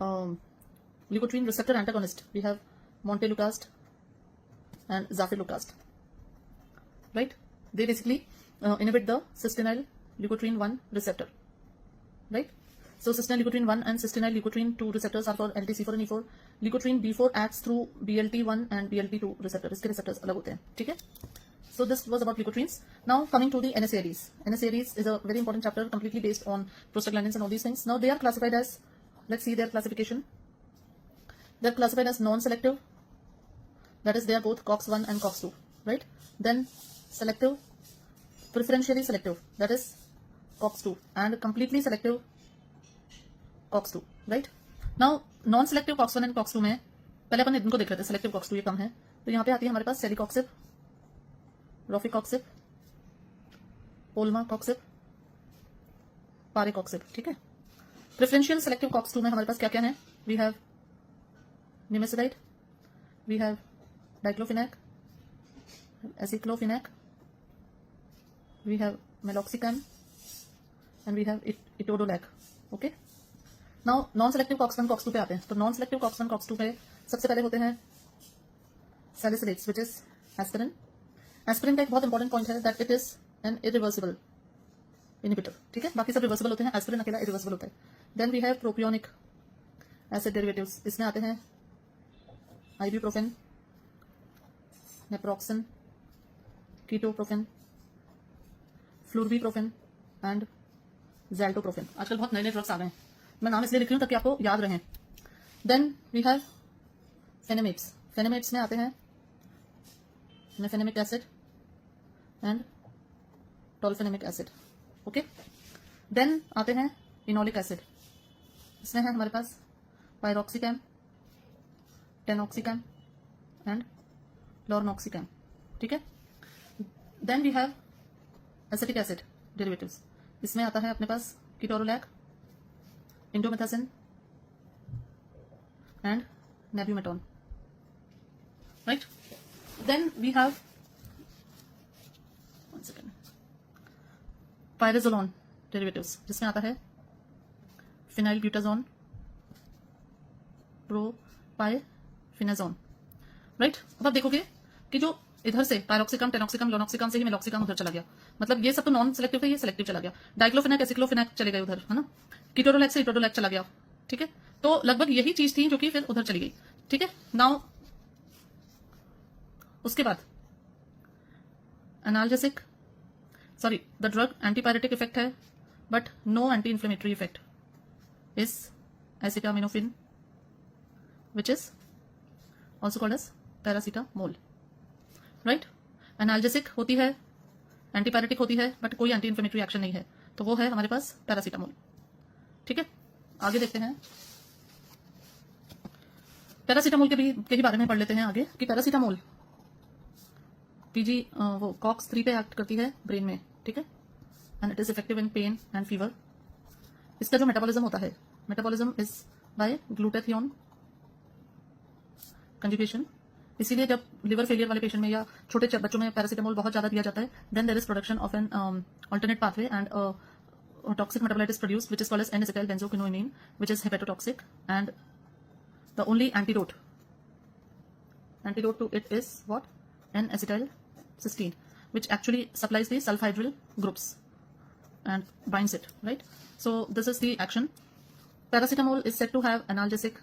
leukotriene receptor antagonist. We have montelukast and zafirlukast, right? They basically inhibit the cystenyl leukotriene 1 receptor, right? So cystenyl leukotriene 1 and cystenyl leukotriene 2 receptors are for LTC4 and E4. Leukotriene B4 acts through BLT1 and BLT2 receptor. इसके receptors अलग होते हैं, ठीक है? So this was about leukotrienes. Now coming to the NSAIDs. NSAIDs is a very important chapter, completely based on prostaglandins and all these things. Now they are classified as, let's see their classification. They are classified as non-selective. That is, they are both COX-1 and COX-2, right? Then selective, preferentially selective. That is COX-2, and completely selective COX-2, right? Now non-selective COX-1 and COX-2 में पहले अपन इनको देख रहे थे. Selective COX-2 ये कम है, तो यहाँ पे आती है हमारे पास सेलिकॉक्सिब, रोफिकॉक्सिब, पोल्माकॉक्सिब, पारिकॉक्सिब, ठीक है? प्रेफरेंशियल सेलेक्टिव COX-2 में हमारे पास क्या क्या है? We have nimesulide, we have diclofenac, aceclofenac, we have meloxicam and we have etodolac, okay? Now non selective COX-1 COX-2 पे आते हैं. तो नॉन सेलेक्टिव COX-1 COX-2 पे सबसे पहले होते हैं salicylates, which is aspirin. Aspirin का एक बहुत इंपॉर्टेंट पॉइंट है that it is an irreversible inhibitor, ठीक है? बाकी सब रिवर्सिबल होते हैं, एस्पिरिन अकेला इरिवर्सिबल होता है. Then we have propionic acid derivatives. इसमें आते हैं ibuprofen, naproxen, ketoprofen, flurbiprofen and zaltoprofen. आजकल बहुत नए नए ड्रग्स आ गए हैं, मैं नाम इसलिए लिख रही हूँ ताकि आपको याद रहे. Then we have fenamates. Fenamates में आते हैं mefenamic acid and tolfenamic acid, okay? Then आते हैं इनोलिक एसिड. इसमें है हमारे पास पायरोक्सिकैम, टेनॉक्सिकैम एंड लॉर्नॉक्सिकैम, ठीक है? Then we have acetic acid derivatives. इसमें आता है अपने पास ketorolac, indomethacin and nabumetone, right? Then we have pyrazolone derivatives, जिसमें आता है फिनाइल ब्यूटाजोन, प्रोपाइफिनाजोन, राइट? अब आप देखोगे कि जो इधर से पायरोक्सिकम, टेनॉक्सिकम, लोनॉक्सिकम से ही मेलॉक्सिकम उधर चला गया. मतलब ये सब तो नॉन सेलेक्टिव थे, ये सेलेक्टिव चला गया. डाइक्लोफिनैक, एसिक्लोफिनैक चले गए उधर, है ना? कीटोरोलैक से इटोडोलैक चला गया, ठीक है? तो लगभग यही चीज थी जो कि फिर उधर चली गई, ठीक है? नाउ उसके बाद analgesic, sorry, the drug antipyretic effect है but no anti inflammatory effect is acetaminophen, which is also called as paracetamol, right? Analgesic होती है, एंटीपायरेटिक होती है, बट कोई एंटी इन्फ्लेमेटरी एक्शन नहीं है, तो वो है हमारे पास पैरासीटामोल, ठीक है? आगे देखते हैं, पैरासीटामोल के ही बारे में पढ़ लेते हैं आगे कि पैरासीटामोल पीजी वो COX-3 पे एक्ट करती है ब्रेन में, ठीक है? And it is effective in pen and fever. इसका जो मेटाबॉलिज्म होता है, metabolism is by glutathione conjugation. इसीलिए जब लिवर फेलियर वाले पेशेंट में या छोटे बच्चों में पैरासीटामोल बहुत ज्यादा दिया जाता है, then there is production of an alternate pathway and toxic metabolite is produced which is called as N-acetyl benzoquinoamine, which is hepatotoxic, and the only antidote to it is what? N-acetyl cysteine, which actually supplies the sulfhydryl groups and binds it, right? So this is the action. Paracetamol is said to have analgesic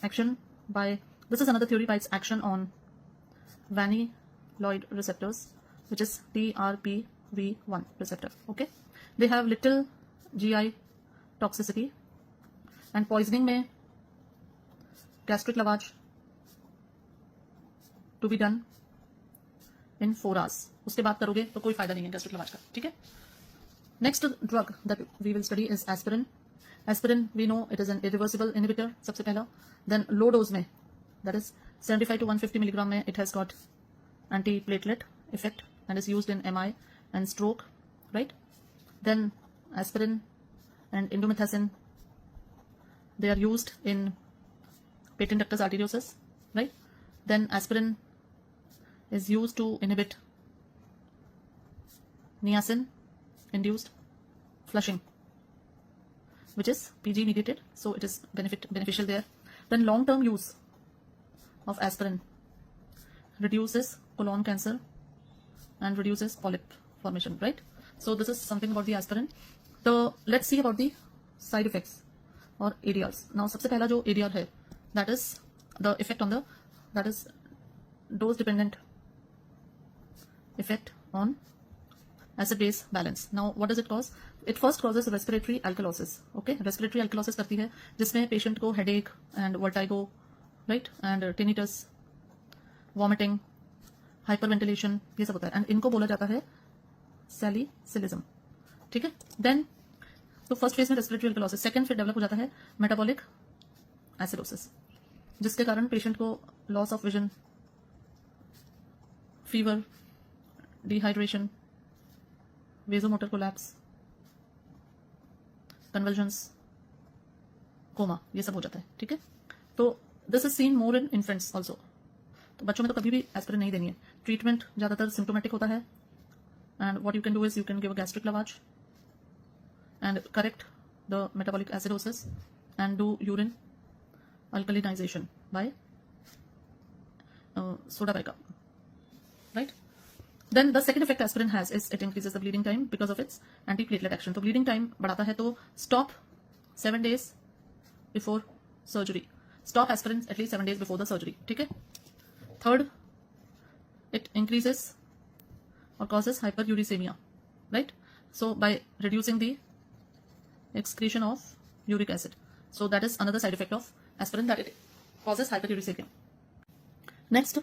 action by, this is another theory, by its action on vanilloid receptors, which is TRPV1 receptor, okay? They have little GI toxicity and poisoning में gastric lavage to be done in 4 hours. उसके बाद करोगे तो कोई फायदा नहीं है gastric lavage का, ठीक है? Next drug that we will study is aspirin. Aspirin, we know it is an irreversible inhibitor, सबसे पहला. Then low dose में, that is 75 to 150 milligram में, it has got antiplatelet effect and is used in MI and stroke, right? Then aspirin and indomethacin They are used in patent ductus arteriosus, right? Then aspirin is used to inhibit niacin induced flushing, which is PG mediated, so it is beneficial there. Then long term use of aspirin reduces colon cancer and reduces polyp formation, right? So this is something about the aspirin. Let's see about the side effects or ADRs. Now सबसे पहला जो ADR है, that is the effect on that is dose dependent effect on acid base balance. Now what does it cause? It first causes respiratory alkalosis. Okay, respiratory alkalosis करती है जिसमें patient को headache and vertigo, right, and tinnitus, vomiting, hyperventilation, ये सब होता है, and इनको बोला जाता है salicylism. ठीक है? Then तो फर्स्ट फेज में रेस्पिरेटरी एल्कलोसिस, सेकंड फिर डेवलप हो जाता है मेटाबॉलिक एसिडोसिस, जिसके कारण पेशेंट को loss of vision, fever, dehydration, vasomotor collapse, convulsions, coma, ये सब हो जाता है. ठीक है? तो this is seen more in infants also. तो बच्चों में तो कभी भी एस्पिरिन नहीं देनी है. ट्रीटमेंट ज्यादातर सिम्टोमेटिक होता है, and what you can do is you can give a gastric लवाज and correct the metabolic acidosis and do urine alkalinization by soda bicarb, right? Then the second effect aspirin has is it increases the bleeding time because of its antiplatelet action. तो bleeding time बढ़ाता है, तो stop 7 days before surgery. Stop aspirin at least 7 days before the surgery. ठीक है? Third, it increases or causes hyperuricemia, right? So by reducing the excretion of uric acid. So that is another side effect of aspirin, that it causes hyperuricemia. Next,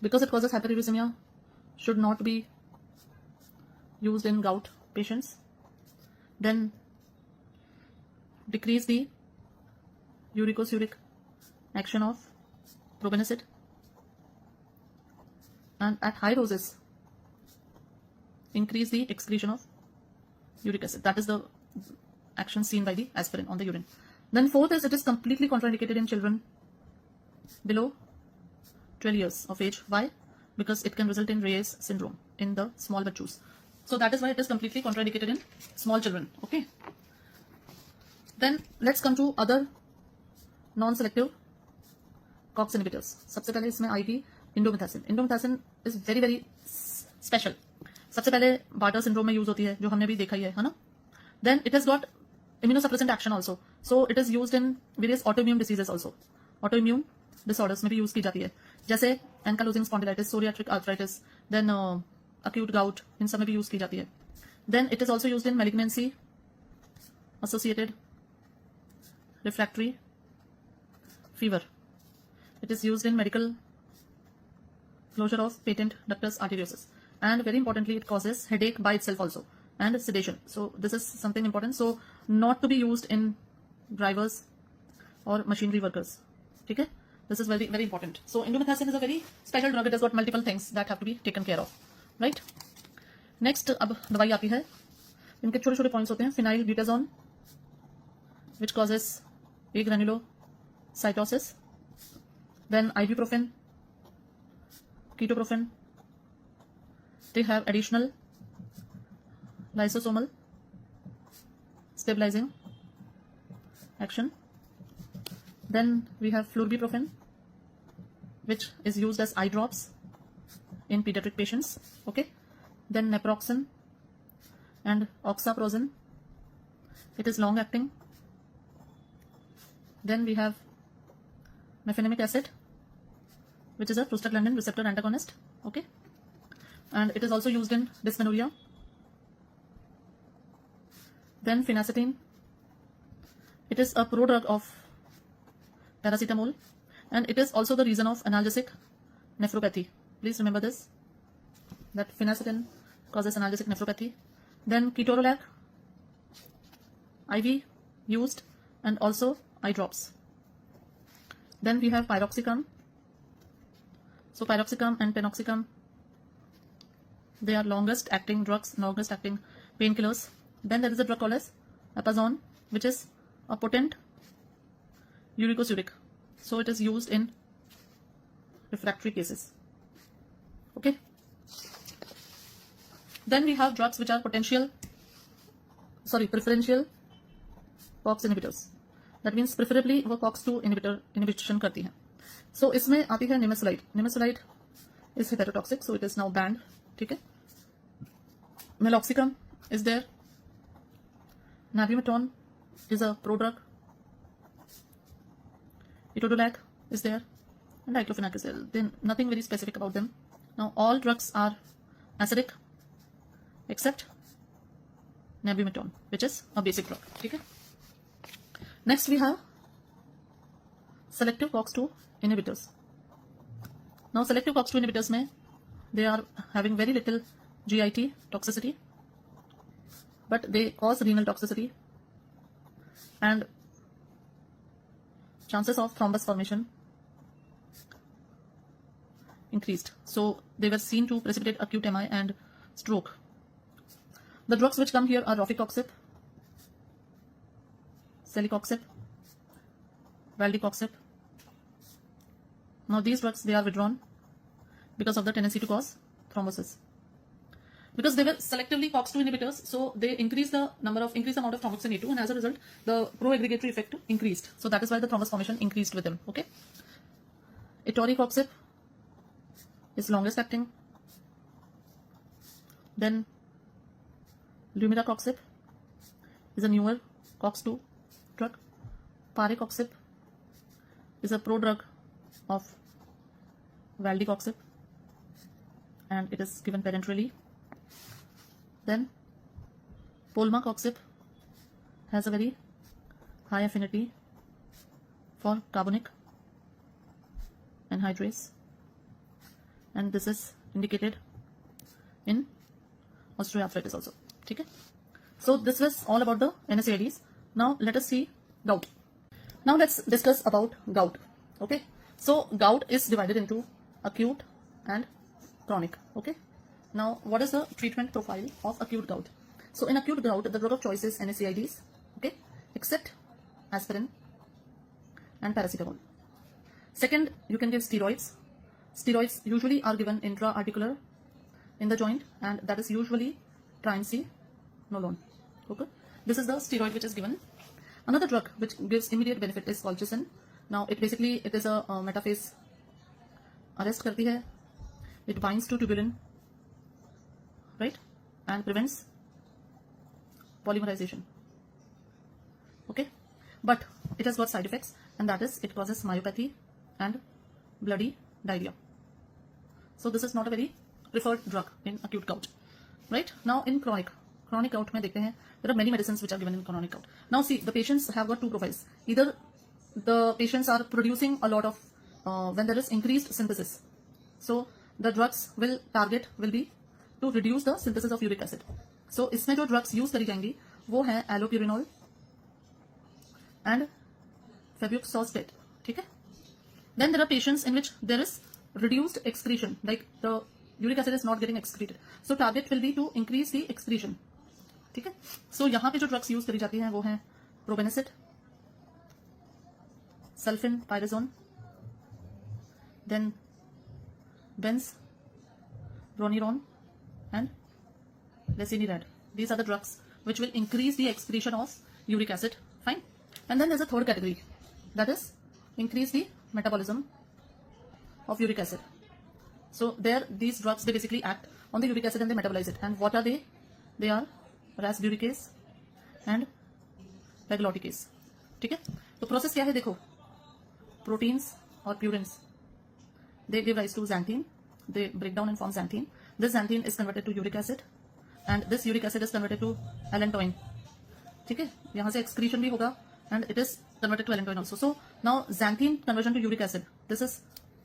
because it causes hyperuricemia, should not be used in gout patients. Then decrease the uricosuric action of probenecid, and at high doses increase the excretion of uric acid. That is the action seen by the aspirin on the urine. Then fourth is it is completely contraindicated in children below 12 years of age. Why? Because it can result in Reyes syndrome in the small bachus. So that is why it is completely contraindicated in small children. Okay. Then let's come to other non-selective COX inhibitors. सबसे पहले इसमें आएगी indomethacin. Indomethacin is very very special. सबसे पहले barter syndrome में use होती है, जो हमने भी देखा ही है ना. Then it has got immunosuppressant action also, so it is used in various autoimmune diseases also. Autoimmune disorders में भी यूज की जाती है, जैसे ankylosing spondylitis, psoriatic arthritis, then acute gout, इन सब में भी यूज की जाती है. Then it is also used in malignancy associated refractory fever. It is used in medical closure of patent ductus arteriosus. And very importantly, it causes headache by itself also and sedation. So this is something important. So not to be used in drivers or machinery workers. Okay? This is very very important. So indomethacin is a very special drug. It has got multiple things that have to be taken care of. Right? Next, अब दवाई आती है. इनके छोटे छोटे points होते हैं. Phenylbutazone, which causes agranulocytosis. Then ibuprofen, ketoprofen. They have additional lysosomal stabilizing action. Then we have flurbiprofen, which is used as eye drops in pediatric patients. Okay. Then naproxen and oxaprozin. It is long acting. Then we have mefenamic acid, which is a prostaglandin receptor antagonist. Okay. And it is also used in dysmenorrhea. Then phenacetin. It is a prodrug of paracetamol, and it is also the reason of analgesic nephropathy. Please remember this, that phenacetin causes analgesic nephropathy. Then ketorolac, IV used, and also eye drops. Then we have piroxicam. So piroxicam and penoxicam, they are longest acting drugs, longest acting painkillers. Then there is a drug called as apazone, which is a potent uricosuric, so it is used in refractory cases. Okay. Then we have drugs which are preferential COX inhibitors. That means preferably वो COX-2 inhibition करती हैं. So इसमें आती है nimesulide. Nimesulide is hepatotoxic, so it is now banned. ठीक है. Meloxicam is there. Nabumetan is a prodrug. Etodolac is there, and diclofenac is there. Then nothing very specific about them. Now all drugs are acidic except Nabumetan, which is a basic drug. Okay. Next we have selective COX-2 inhibitors. Now selective COX-2 inhibitors में they are having very little GIT toxicity, but they cause renal toxicity and chances of thrombus formation increased. So they were seen to precipitate acute MI and stroke. The drugs which come here are rofecoxib, celecoxib, valdecoxib. Now these drugs, they are withdrawn because of the tendency to cause thrombosis. Because they were selectively COX-2 inhibitors, so they increase the amount of thromboxane A2, and as a result, the pro-aggregatory effect increased. So that is why the thrombus formation increased with them. Okay. Etoricoxib is longest acting. Then lumiracoxib is a newer COX-2 drug. Parecoxib is a prodrug of valdecoxib, and it is given parenterally. Then polmacoxib has a very high affinity for carbonic anhydrase, and this is indicated in osteoarthritis also. Okay. So this was all about the NSAIDs. Now let us see gout. Now let's discuss about gout. Okay. So gout is divided into acute and chronic. Okay. Now what is the treatment profile of acute gout? So in acute gout, the drug of choice is NSAIDs. Okay. Except aspirin and paracetamol. Second, you can give steroids. Steroids usually are given intra-articular in the joint, and that is usually triamcinolone. Okay. This is the steroid which is given. Another drug which gives immediate benefit is colchicine. Now it is a metaphase arrest करती है. It binds to tubulin, right, and prevents polymerization. Okay, but it has got side effects, and that is it causes myopathy and bloody diarrhea. So this is not a very preferred drug in acute gout. Right, now in chronic gout में देखते हैं, there are many medicines which are given in chronic gout. Now see, the patients have got two profiles. Either the patients are producing a lot of when there is increased synthesis, so the drugs will be to reduce the synthesis of uric acid. So इसमें जो drugs use करी जाएंगी वो है allopurinol and febuxostate. ठीक है. Then there are patients in which there is reduced excretion, like the uric acid is not getting excreted, so target will be to increase the excretion. ठीक है. So यहाँ पे जो drugs use करी जाती हैं वो हैं probenecid, sulfenpyrazone, then benzbronerone and lesinurad. These are the drugs which will increase the excretion of uric acid. Fine. And then there's a third category, that is increase the metabolism of uric acid. So there, these drugs, they basically act on the uric acid and they metabolize it. And what are they? They are rasburicase and pegloticase. ठीक है. तो process क्या है देखो, proteins or purines, they give rise to xanthine. They break down and form xanthine. This xanthine is converted to uric acid, and this uric acid is converted to allantoin. ठीक है. यहाँ से excretion भी होगा, and it is converted to allantoin also. So now xanthine conversion to uric acid, this is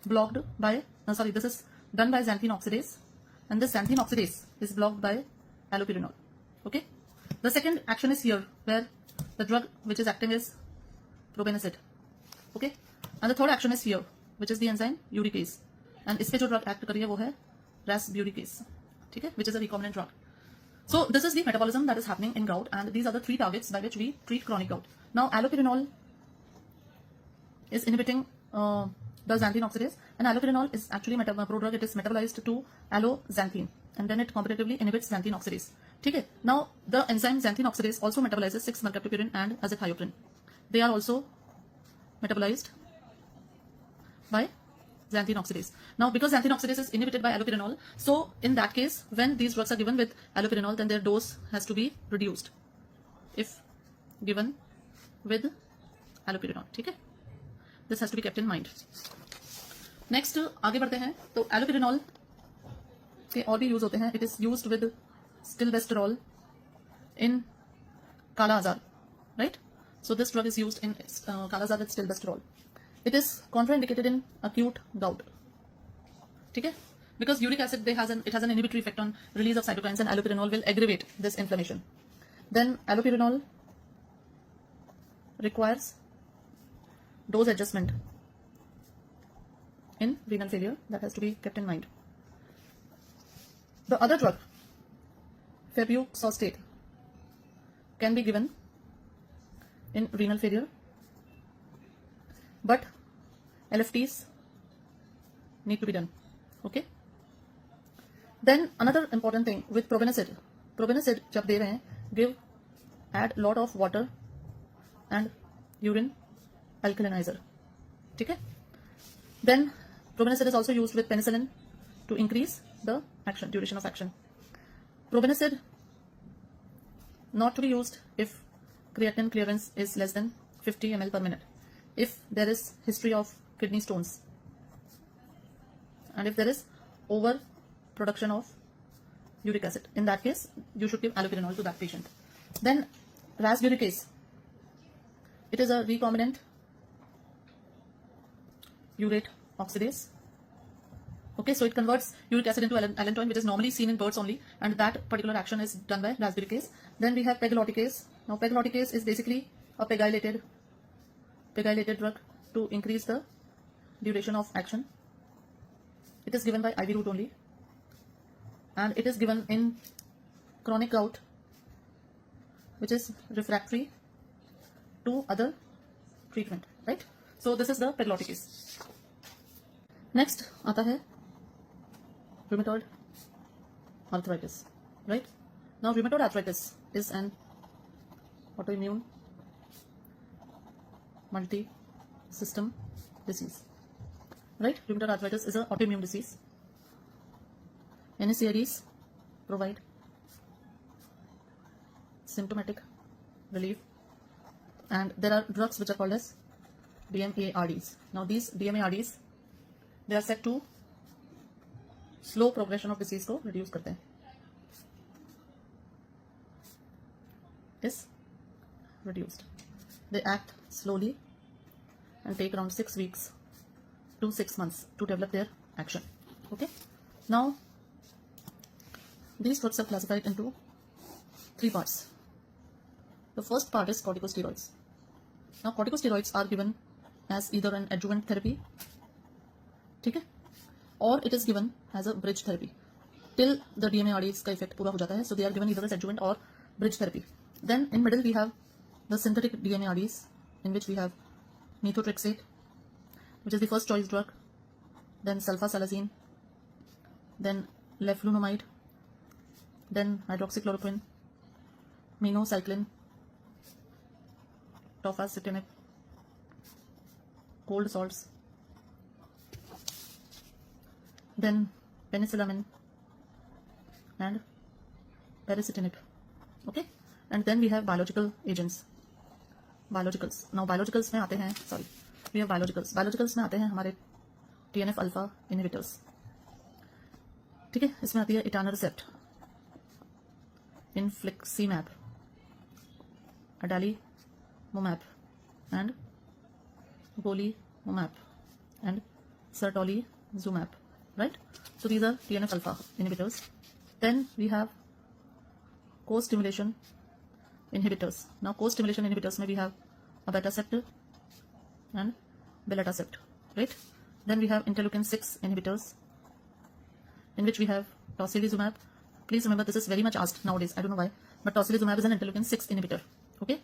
blocked by this is done by xanthine oxidase, and this xanthine oxidase is blocked by allopurinol. Okay. The second action is here, where the drug which is acting is probenecid. Okay. And the third action is here, which is the enzyme uricase, and इस पे जो drug act कर रही है वो है rasburicase. ठीक है, which is a recombinant drug. So this is the metabolism that is happening in gout, and these are the 3 targets by which we treat chronic gout. Now allopurinol is inhibiting the xanthine oxidase, and allopurinol is actually a prodrug. It is metabolized to alloxanthine, and then it competitively inhibits xanthine oxidase. Okay. Now the enzyme xanthine oxidase also metabolizes 6-mercaptopurine and azathioprine. They are also metabolized by xanthine oxidase. Now because xanthine oxidase is inhibited by allopurinol, so in that case when these drugs are given with allopurinol, then their dose has to be reduced if given with allopurinol. ठीक है, this has to be kept in mind. Next आगे बढ़ते हैं. तो allopurinol के और भी use होते हैं. It is used with stilbestrol in काला आजार, right? So this drug is used in काला आजार with stilbestrol. It is contraindicated in acute gout. ठीक है, because uric acid it has an inhibitory effect on release of cytokines, and allopurinol will aggravate this inflammation. Then allopurinol requires dose adjustment in renal failure. That has to be kept in mind. The other drug, febuxostate, can be given in renal failure, but LFTs need to be done. Okay. Then another important thing with probenecid. Probenecid जब दे रहे हैं, add lot of water and urine alkalinizer. ठीक है. Then probenecid is also used with penicillin to increase the duration of action. Probenecid not to be used if creatinine clearance is less than 50 ml per minute, if there is history of kidney stones, and if there is overproduction of uric acid. In that case, you should give allopurinol to that patient. Then rasburicase. It is a recombinant urate oxidase. Okay, so it converts uric acid into allantoin, which is normally seen in birds only, and that particular action is done by rasburicase. Then we have pegloticase. Now pegloticase is basically a pegylated drug to increase the duration of action. It is given by IV route only, and it is given in chronic gout which is refractory to other treatment, right? So this is the pegloticase. Next आता है rheumatoid arthritis, right? Now rheumatoid arthritis is an autoimmune multi-system disease, right? Rheumatoid arthritis is an autoimmune disease. NSAIDs provide symptomatic relief, and there are drugs which are called as DMARDs. Now these DMARDs, they are said to slow progression of disease को reduce करते हैं. Is reduced. They act slowly and take around 6 weeks to 6 months to develop their action. Okay. Now these drugs are classified into 3 parts. The first part is corticosteroids. Now corticosteroids are given as either an adjuvant therapy, okay, or it is given as a bridge therapy till the DMARDs का effect पूरा हो जाता है. So they are given either as adjuvant or bridge therapy. Then in middle we have the synthetic DMARDs, in which we have methotrexate, which is the first choice drug, then sulfasalazine, then leflunomide, then hydroxychloroquine, minocycline, tofacitinib, cold salts, then penicillamine and baricitinib. Okay, and then we have biological agents. Biologicals. Now biologicals में आते हैं, sorry, we have biologicals. Biologicals में आते हैं हमारे TNF alpha inhibitors. ठीक है, इसमें आती है etanercept, infliximab, adalimumab, and golimumab, and sertolizumab, right? So these are TNF alpha inhibitors. Then we have co-stimulation inhibitors. Now co-stimulation inhibitors में we have abatacept and belatacept, right? Then we have interleukin 6 inhibitors, in which we have tocilizumab, Please remember, this is very much asked nowadays. I don't know why, but tocilizumab is an interleukin 6 inhibitor. Okay,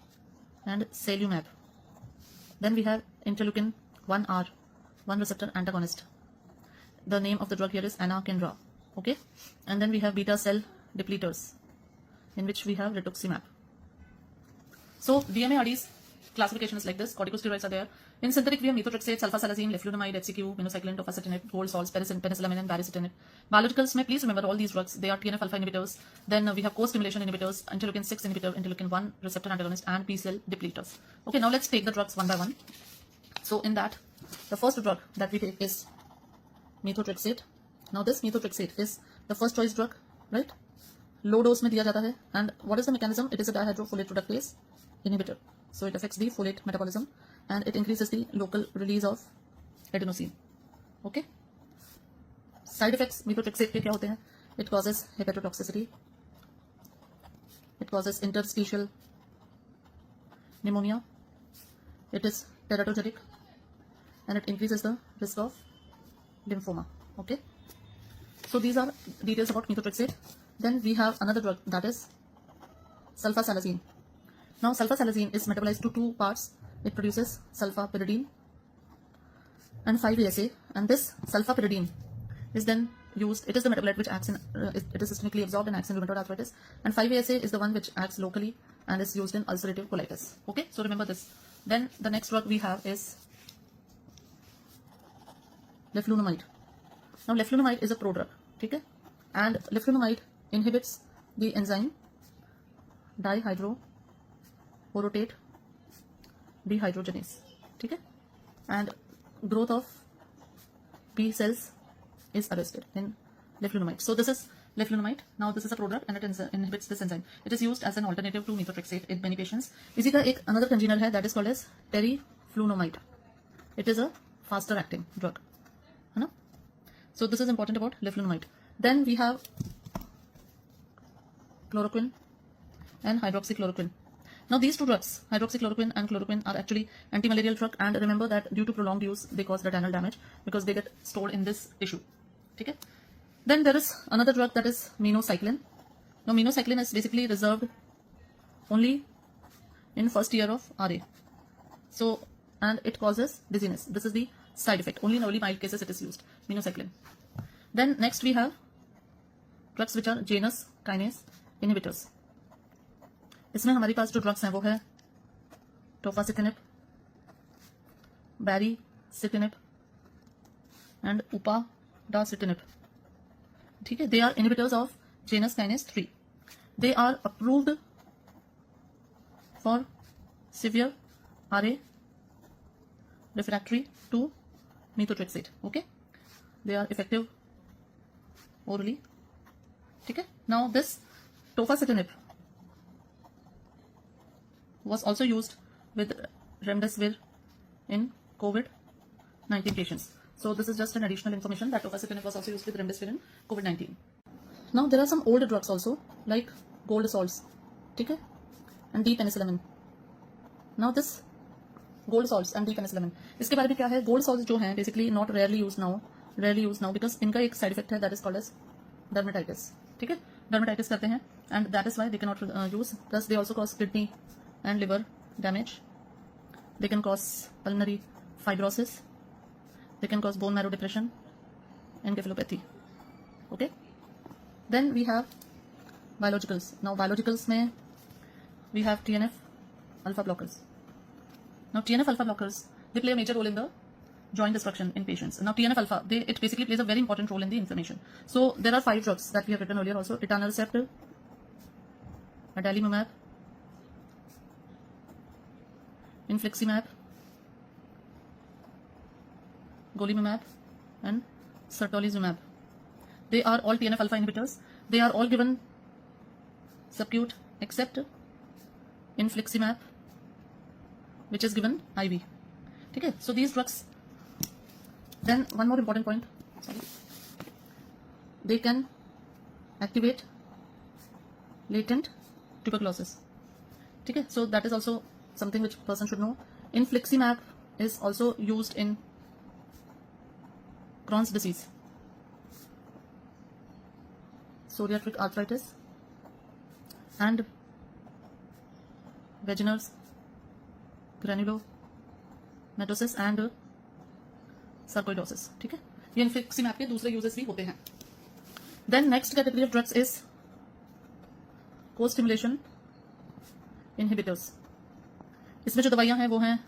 and seliumab. Then we have interleukin 1R, 1 receptor antagonist. The name of the drug here is anakinra. Okay, and then we have beta cell depleters, in which we have rituximab. So DMARD's classification is like this. Corticosteroids are there. In synthetic, we have methotrexate, sulfasalazine, leflunomide, HCQ, minocycline, tofacitinib, gold salts, penicillamine, and baricitinib. Biologicals, may please remember all these drugs. They are TNF-alpha inhibitors. Then we have co-stimulation inhibitors, interleukin 6 inhibitor, interleukin 1 receptor antagonist, and P-cell depleters. Okay, now let's take the drugs one by one. So in that, the first drug that we take is methotrexate. Now this methotrexate is the first choice drug, right? Low dose में दिया जाता है. And what is the mechanism? It is a dihydrofolate reductase inhibitor. So it affects the folate metabolism and it increases the local release of adenosine. Okay. Side effects methotrexate के क्या होते हैं? It causes hepatotoxicity. It causes interstitial pneumonia. It is teratogenic and it increases the risk of lymphoma. Okay. So these are details about methotrexate. Then we have another drug, that is sulfasalazine. Now sulfasalazine is metabolized to two parts. It produces sulfapyridine and 5-ASA, and this sulfapyridine is then used. It is the metabolite which acts in it is systemically absorbed and acts in rheumatoid arthritis, and 5-ASA is the one which acts locally and is used in ulcerative colitis. Okay, so remember this. Then the next drug we have is leflunomide. Now leflunomide is a prodrug, okay, and leflunomide inhibits the enzyme dihydroorotate dehydrogenase, okay, and growth of B cells is arrested in leflunomide. So this is leflunomide. Now this is a prodrug and it inhibits this enzyme. It is used as an alternative to methotrexate in many patients. इसी का एक another congener है, that is called as teriflunomide. It is a faster acting drug, है ना? So this is important about leflunomide. Then we have chloroquine and hydroxychloroquine. Now these two drugs, hydroxychloroquine and chloroquine, are actually anti-malarial drug, and remember that due to prolonged use they cause retinal damage because they get stored in this tissue. Okay. Then there is another drug, that is minocycline. Now minocycline is basically reserved only in first year of RA. So, and it causes dizziness. This is the side effect. Only in early mild cases it is used, minocycline. Then next we have drugs which are Janus kinase inhibitors. इसमें हमारे पास जो drugs हैं वो है टोफासिटिनिब, बैरीसिटिनिब and upadacitinib. ठीक है, they are inhibitors of Janus kinase 3. They are approved for severe RA refractory to methotrexate. Okay, they are effective orally. ठीक है. Now this tofacitinib was also used with remdesivir in COVID-19 patients. So this is just an additional information that tofacitinib was also used with remdesivir in COVID-19. Now there are some older drugs also, like gold salts, okay, and D-penicillamine. Now this gold salts and D-penicillamine, इसके बारे में क्या है? Gold salts जो हैं basically not rarely used now because इनका एक side effect है, that is called as dermatitis. ठीक है, dermatitis करते हैं, and that is why they cannot use. Plus they also cause kidney and liver damage. They can cause pulmonary fibrosis. They can cause bone marrow depression, encephalopathy. Okay. Then we have biologicals. Now biologicals में we have TNF alpha blockers. Now TNF alpha blockers, they play a major role in the joint destruction in patients. Now TNF alpha, it basically plays a very important role in the inflammation. So there are 5 drugs that we have written earlier also: etanercept, adalimumab, infliximab, golimumab, and certolizumab. They are all TNF alpha inhibitors. They are all given subcut except infliximab, which is given IV. Okay, so these drugs. Then one more important point. Sorry. They can activate latent tuberculosis. Okay, so that is also something which person should know. Infliximab is also used in Crohn's disease. psoriatic arthritis, and vaginal granulomatosis and sarcoidosis. ठीक है, ये infliximab के दूसरे uses भी होते हैं. Then next category of drugs is co stimulation inhibitors. इसमें जो दवाइयां हैं वो हैं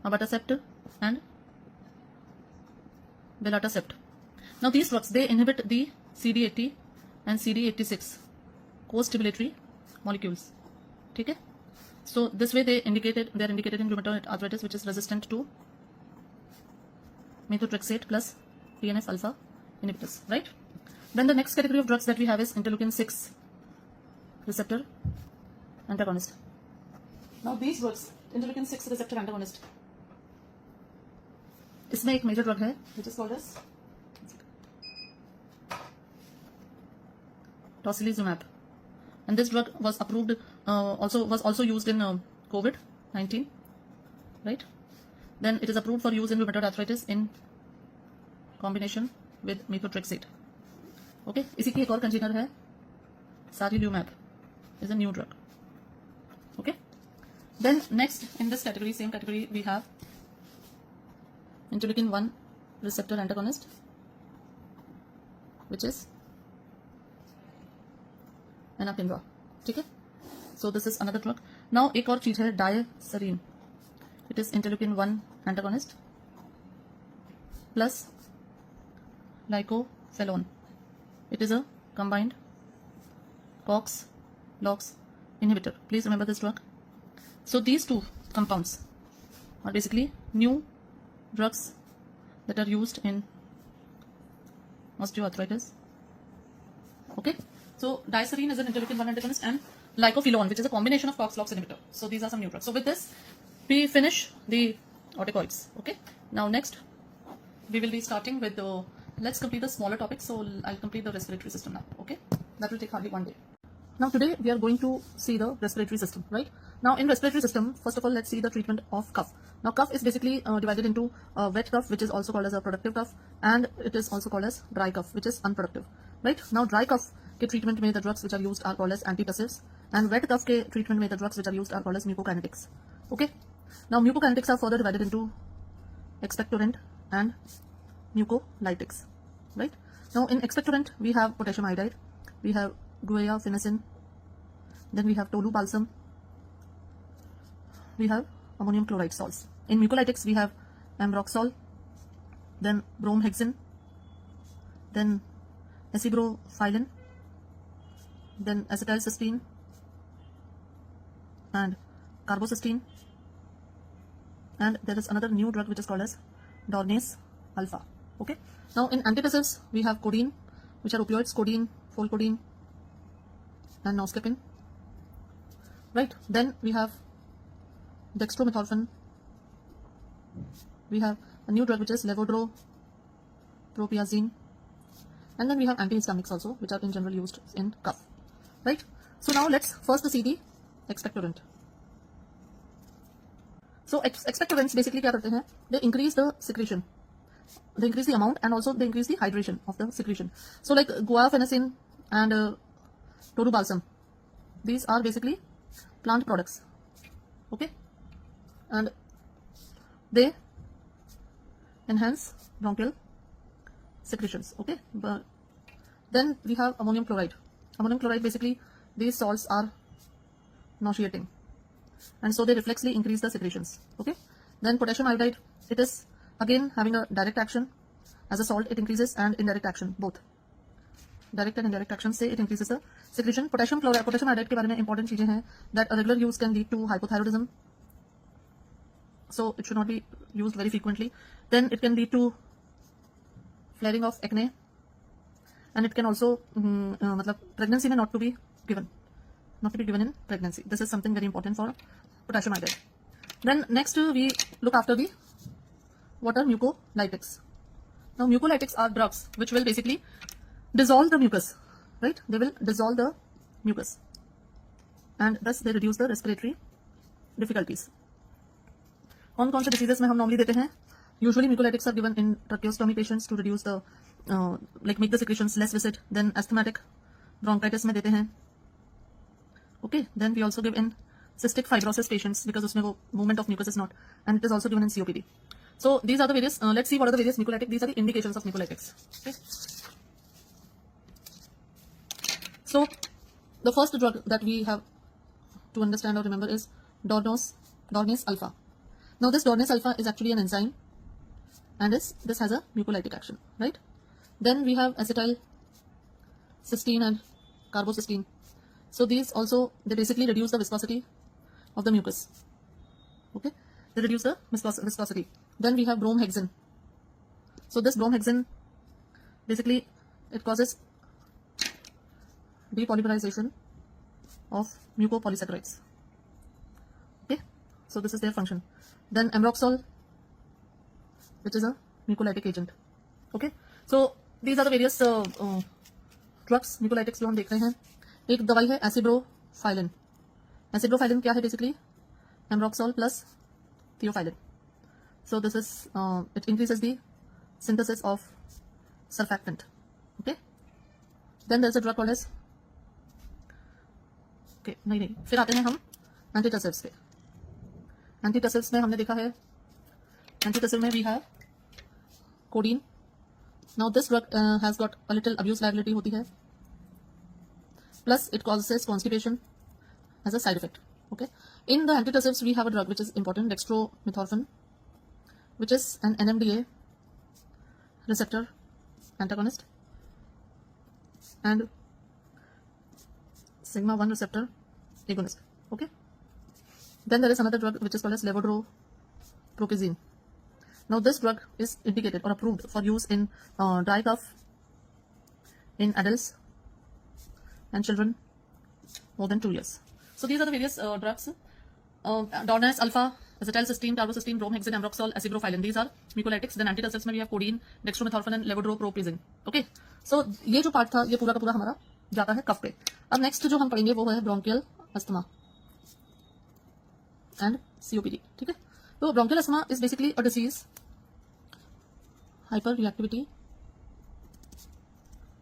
abatacept and belatacept. Now these drugs, they inhibit the CD80 and CD86 co-stimulatory molecules. ठीक है, so this way they are indicated in rheumatoid arthritis, which is resistant to methotrexate plus TNF alpha inhibitors, right? Then the next category of drugs that we have is interleukin 6 receptor antagonist. Now these drugs, interleukin 6 receptor antagonist, इसमें एक major drug है which is called as tocilizumab, and this drug was approved also used in COVID-19, right? Then it is approved for use in rheumatoid arthritis in combination with methotrexate. Okay, इसी की एक और कंजीनर है sarilumab, is a new drug. Okay, then next in this category, same category, we have interleukin 1 receptor antagonist, which is anakinra. ठीक है, so this is another drug. Now एक और चीज है diaserine. It is interleukin 1 antagonist plus lycophenolone. It is a combined COX-LOX inhibitor. Please remember this drug. So these two compounds are basically new drugs that are used in osteoarthritis. Okay, so diaserine is an interleukin 1 antagonist, and lycophenolone, which is a combination of COX-LOX inhibitor. So these are some new drugs. So with this we finish the corticoids. Okay, now next we will be starting with the, let's complete the smaller topics. So I'll complete the respiratory system now. Okay, that will take hardly one day. Now today we are going to see the respiratory system, right? Now in respiratory system, first of all, let's see the treatment of cough. Now cough is basically divided into wet cough, which is also called as a productive cough, and it is also called as dry cough, which is unproductive, right? Now dry cough के treatment में the drugs which are used are called as antitussives, and wet cough के treatment में the drugs which are used are called as mucokinetics. Okay, now mucokinetics are further divided into expectorant and mucolytics, right? Now in expectorant we have potassium iodide, we have guaifenesin, then we have tolu balsam, we have ammonium chloride salts. In mucolytics we have ambroxol, then bromhexin, then acebrophylline, then acetylcysteine and carbocysteine, and there is another new drug which is called as dornase alpha. Okay, now in antitussives we have codeine, which are opioids, codeine, folcodeine and noscapine, right? Then we have dextromethorphan, we have a new drug which is levodopa, and then we have antihistamics also, which are in general used in cough, right? So now let's first see the expectorant. So expectorants basically क्या करते हैं? They increase the secretion, they increase the amount, and also they increase the hydration of the secretion. So like guaifenesin and tolu balsam, these are basically plant products, okay, and they enhance bronchial secretions. Okay, but then we have ammonium chloride. Ammonium chloride, basically these salts are nauseating, and so they reflexly increase the secretions. Okay, then potassium iodide, it is again having a direct action as a salt, it increases, and indirect action, both direct and indirect action से it increases the secretion. Potassium iodide के बारे में important चीजें हैं that a regular use can lead to hypothyroidism, so it should not be used very frequently. Then it can lead to flaring of acne, and it can also मतलब pregnancy में not to be given in pregnancy. This is something very important for potassium iodide. Then next we look after the what are mucolytics. Now mucolytics are drugs which will basically dissolve the mucus, right? They will dissolve the mucus, and thus they reduce the respiratory difficulties. कौन कौन से diseases में हम normally देते हैं? Usually mucolytics are given in tracheostomy patients to reduce the like make the secretions less viscid. Then asthmatic bronchitis में देते हैं. Okay, then we also give in cystic fibrosis patients because उसमें वो movement of mucus is not, and it is also given in COPD. So these are the various. Let's see what are the various mucolytics. These are the indications of mucolytics. Okay. So the first drug that we have to understand or remember is Dornase alpha. Now this Dornase alpha is actually an enzyme, and this has a mucolytic action, right? Then we have acetyl cysteine and carbocysteine. So these also, they basically reduce the viscosity of the mucus. Okay, they reduce the viscosity. Then we have bromhexin. So this bromhexin, basically it causes depolymerization of mucopolysaccharides. Okay, so this is their function. Then ambroxol, which is a mucolytic agent. Okay, so these are the various drugs, mucolytics जो हम देख रहे हैं. एक दवाई है एसिब्रोफाइलिन. एसिब्रोफाइलिन क्या है? Basically ambroxol plus theophylline. So this is it increases the synthesis of surfactant. Okay, then there is a drug called as नहीं फिर आते हैं हम एंटीटसिव्स पे. एंटीटसिव्स में हमने देखा है, एंटीटसिव में we have codeine. Now this drug has got a little abuse liability होती है, plus it causes constipation as a side effect. Okay, in the antitussives we have a drug which is important, dextromethorphan, which is an NMDA receptor antagonist and sigma 1 receptor agonist. Okay, then there is another drug which is called as levodopa. Now this drug is indicated or approved for use in dry cough in adults and children more than 2 years. So these are the various drugs. Dornase alpha, acetylcysteine, carbocysteine, bromhexin, ambroxol, acibrofilin. These are mucolytics. Then antidepressants में we have codeine, dextromethorphan and levodopa. Okay. So ये जो part था ये पूरा का पूरा हमारा जाता है कफ पे. अब नेक्स्ट जो हम पढ़ेंगे वो है ब्रोंकियल अस्थमा एंड COPD. ठीक है, तो bronchial asthma is basically a disease, hyper reactivity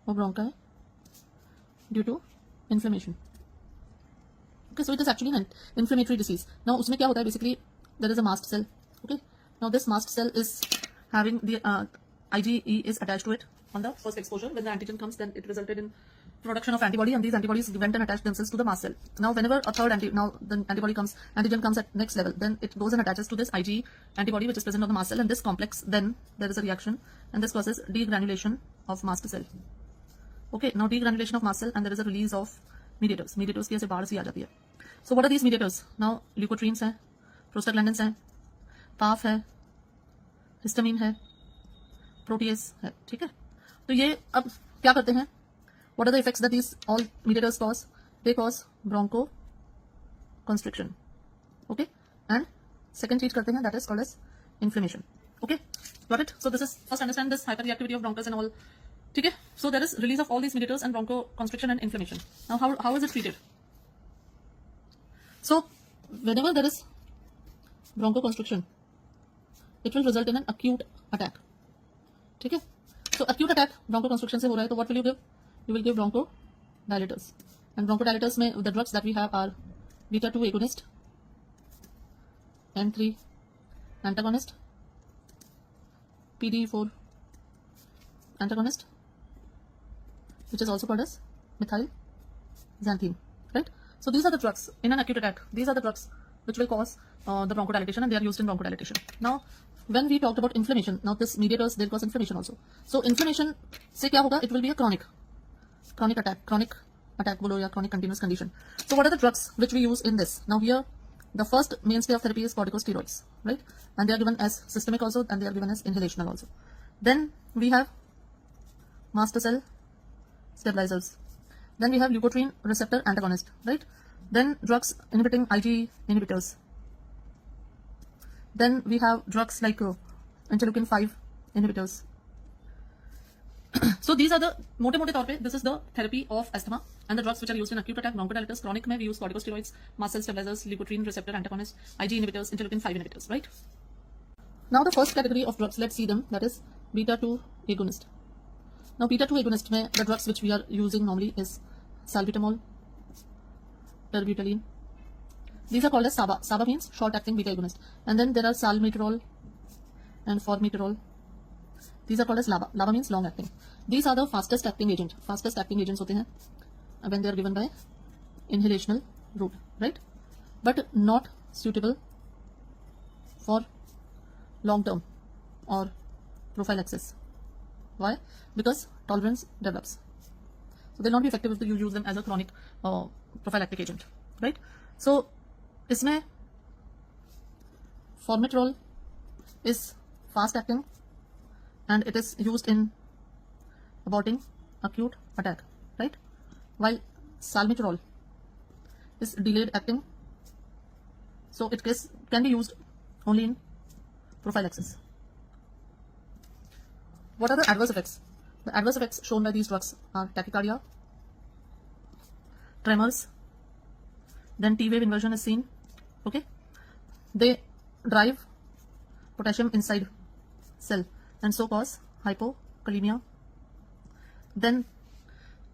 of bronchi due to inflammation. Okay, so it is actually an inflammatory disease. Now उसमें क्या होता है? Basically there is a mast cell. Okay, now this mast cell is having the IgE is attached to it on the first exposure. When the antigen comes, then it resulted in production of antibody, and these antibodies went and attached themselves to the mast cell. Now whenever a third antigen comes at next level, then it goes and attaches to this IgE antibody which is present on the mast cell, and this complex, then there is a reaction, and this causes degranulation of mast cell. Okay, now degranulation of mast cell, and there is a release of mediators. Mediators की ऐसे बाढ़ सी आ जाती है. So what are these mediators? Now leukotrienes हैं, prostaglandins हैं, PAF है, histamine है, protease है. ठीक है, तो ये अब क्या करते हैं? What are the effects that these all mediators cause? They cause bronchoconstriction. Okay, and second treat करते हैं, that is called as inflammation. Okay, got it? So this is, first understand this hyperreactivity of bronchus and all. ठीक है, so there is release of all these mediators and bronchoconstriction and inflammation. Now how is it treated? So whenever there is bronchoconstriction, it will result in an acute attack. ठीक है, so acute attack bronchoconstriction से हो रहा है, तो what will you give? You will give bronchodilators, and bronchodilators में the drugs that we have are beta 2 agonist, M3 antagonist, PDE4 antagonist, which is also called as methylxanthine, right? So these are the drugs in an acute attack. These are the drugs which will cause the bronchodilation, and they are used in bronchodilation. Now when we talked about inflammation, now this mediators, they cause inflammation also. So inflammation से क्या होगा? It will be a chronic attack बोलो या chronic continuous condition. So what are the drugs which we use in this? Now here the first mainstay of therapy is corticosteroids, right? And they are given as systemic also, and they are given as inhalational also. Then we have master cell stabilizers. Then we have leukotriene receptor antagonist, right? Then drugs inhibiting IgE inhibitors. Then we have drugs like interleukin 5 inhibitors. So these are the मोटे तौर पे, this is the therapy of asthma, and the drugs which are used in acute attack, bronchodilators. Chronic में we use corticosteroids, mast cell stabilizers, leukotriene receptor antagonists, IgE inhibitors, interleukin 5 inhibitors, right? Now the first category of drugs, let's see them, that is beta 2 agonist. Now beta 2 agonist में the drugs which we are using normally is salbutamol, terbutaline. These are called as SABA. SABA means short acting beta agonist. And then there are salmeterol and formoterol. These are called as LABA. LABA means long acting. These are the fastest acting agent. Fastest acting agents होते हैं when they are given by inhalational route, right? But not suitable for long term or prophylaxis. Why? Because tolerance develops. So they'll not be effective if you use them as a chronic prophylactic agent, right? So इसमें formoterol is fast acting and it is used in aborting acute attack, right? While salmeterol is delayed acting, so it can be used only in prophylaxis. What are the adverse effects? The adverse effects shown by these drugs are tachycardia, tremors, then T-wave inversion is seen. Okay, they drive potassium inside cell and so cause hypokalemia. Then,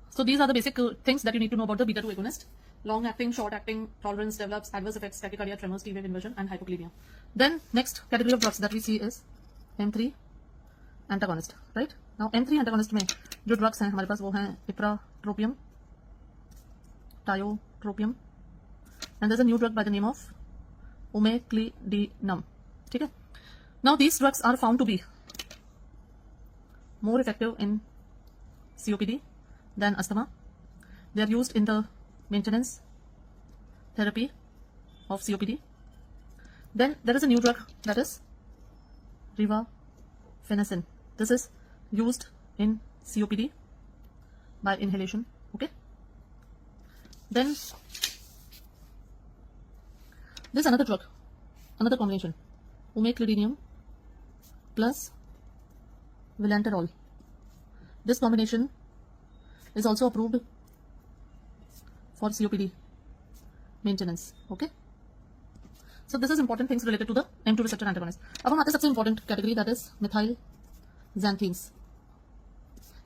so these are the basic things that you need to know about the beta 2 agonist. Long acting, short acting, tolerance develops, adverse effects, tachycardia, tremors, T-wave inversion, and hypokalemia. Then next category of drugs that we see is M3 antagonist, right? Now M3 antagonist में जो drugs हैं हमारे पास वो हैं ipratropium, tiotropium, and there's a new drug by the name of umeclidinum. ठीक है? Now these drugs are found to be more effective in COPD than asthma. They are used in the maintenance therapy of COPD. Then there is a new drug that is rivafenacin. This is used in COPD by inhalation. Okay. Then there's another drug, another combination, umeclidinium plus vilanterol. This combination is also approved for COPD maintenance. Okay. So this is important things related to the M2 receptor antagonist. अब हम आते हैं सबसे important category that is methyl xanthines,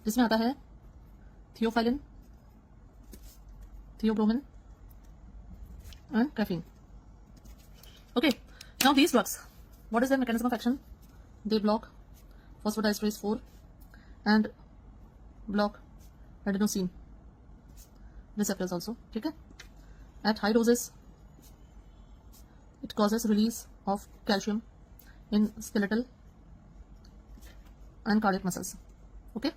जिसमें आता है theophylline, theobromine and caffeine. Okay. Now these drugs, what is their mechanism of action? They block phosphodiesterase 4 and block adenosine receptors also. ठीक है? At high doses, it causes release of calcium in skeletal and cardiac muscles. Okay?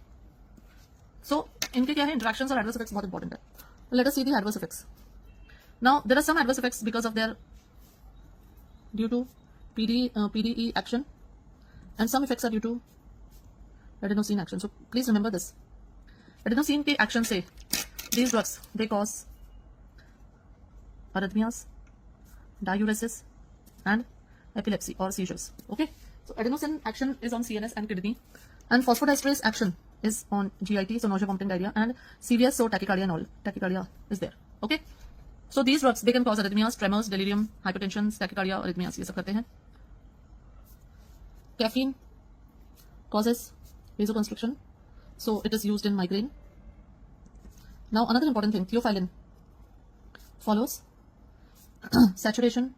So इनके क्या है interactions और adverse effects बहुत important है. Let us see the adverse effects. Now there are some adverse effects because of their due to PDE action, and some effects are due to adenosine action. So please remember this. Adenosine के action से these drugs they cause arrhythmias, diuresis and epilepsy or seizures. Okay, so adenosine action is on CNS and kidney, and phosphodiesterase action is on GIT, so nausea, vomiting, diarrhea, and CVS, so tachycardia and all. Tachycardia is there. Okay, so these drugs they can cause arrhythmias, tremors, delirium, hypertension, tachycardia, arrhythmias, ये सब करते हैं. Caffeine causes vasoconstriction, so it is used in migraine. Now another important thing, theophylline follows saturation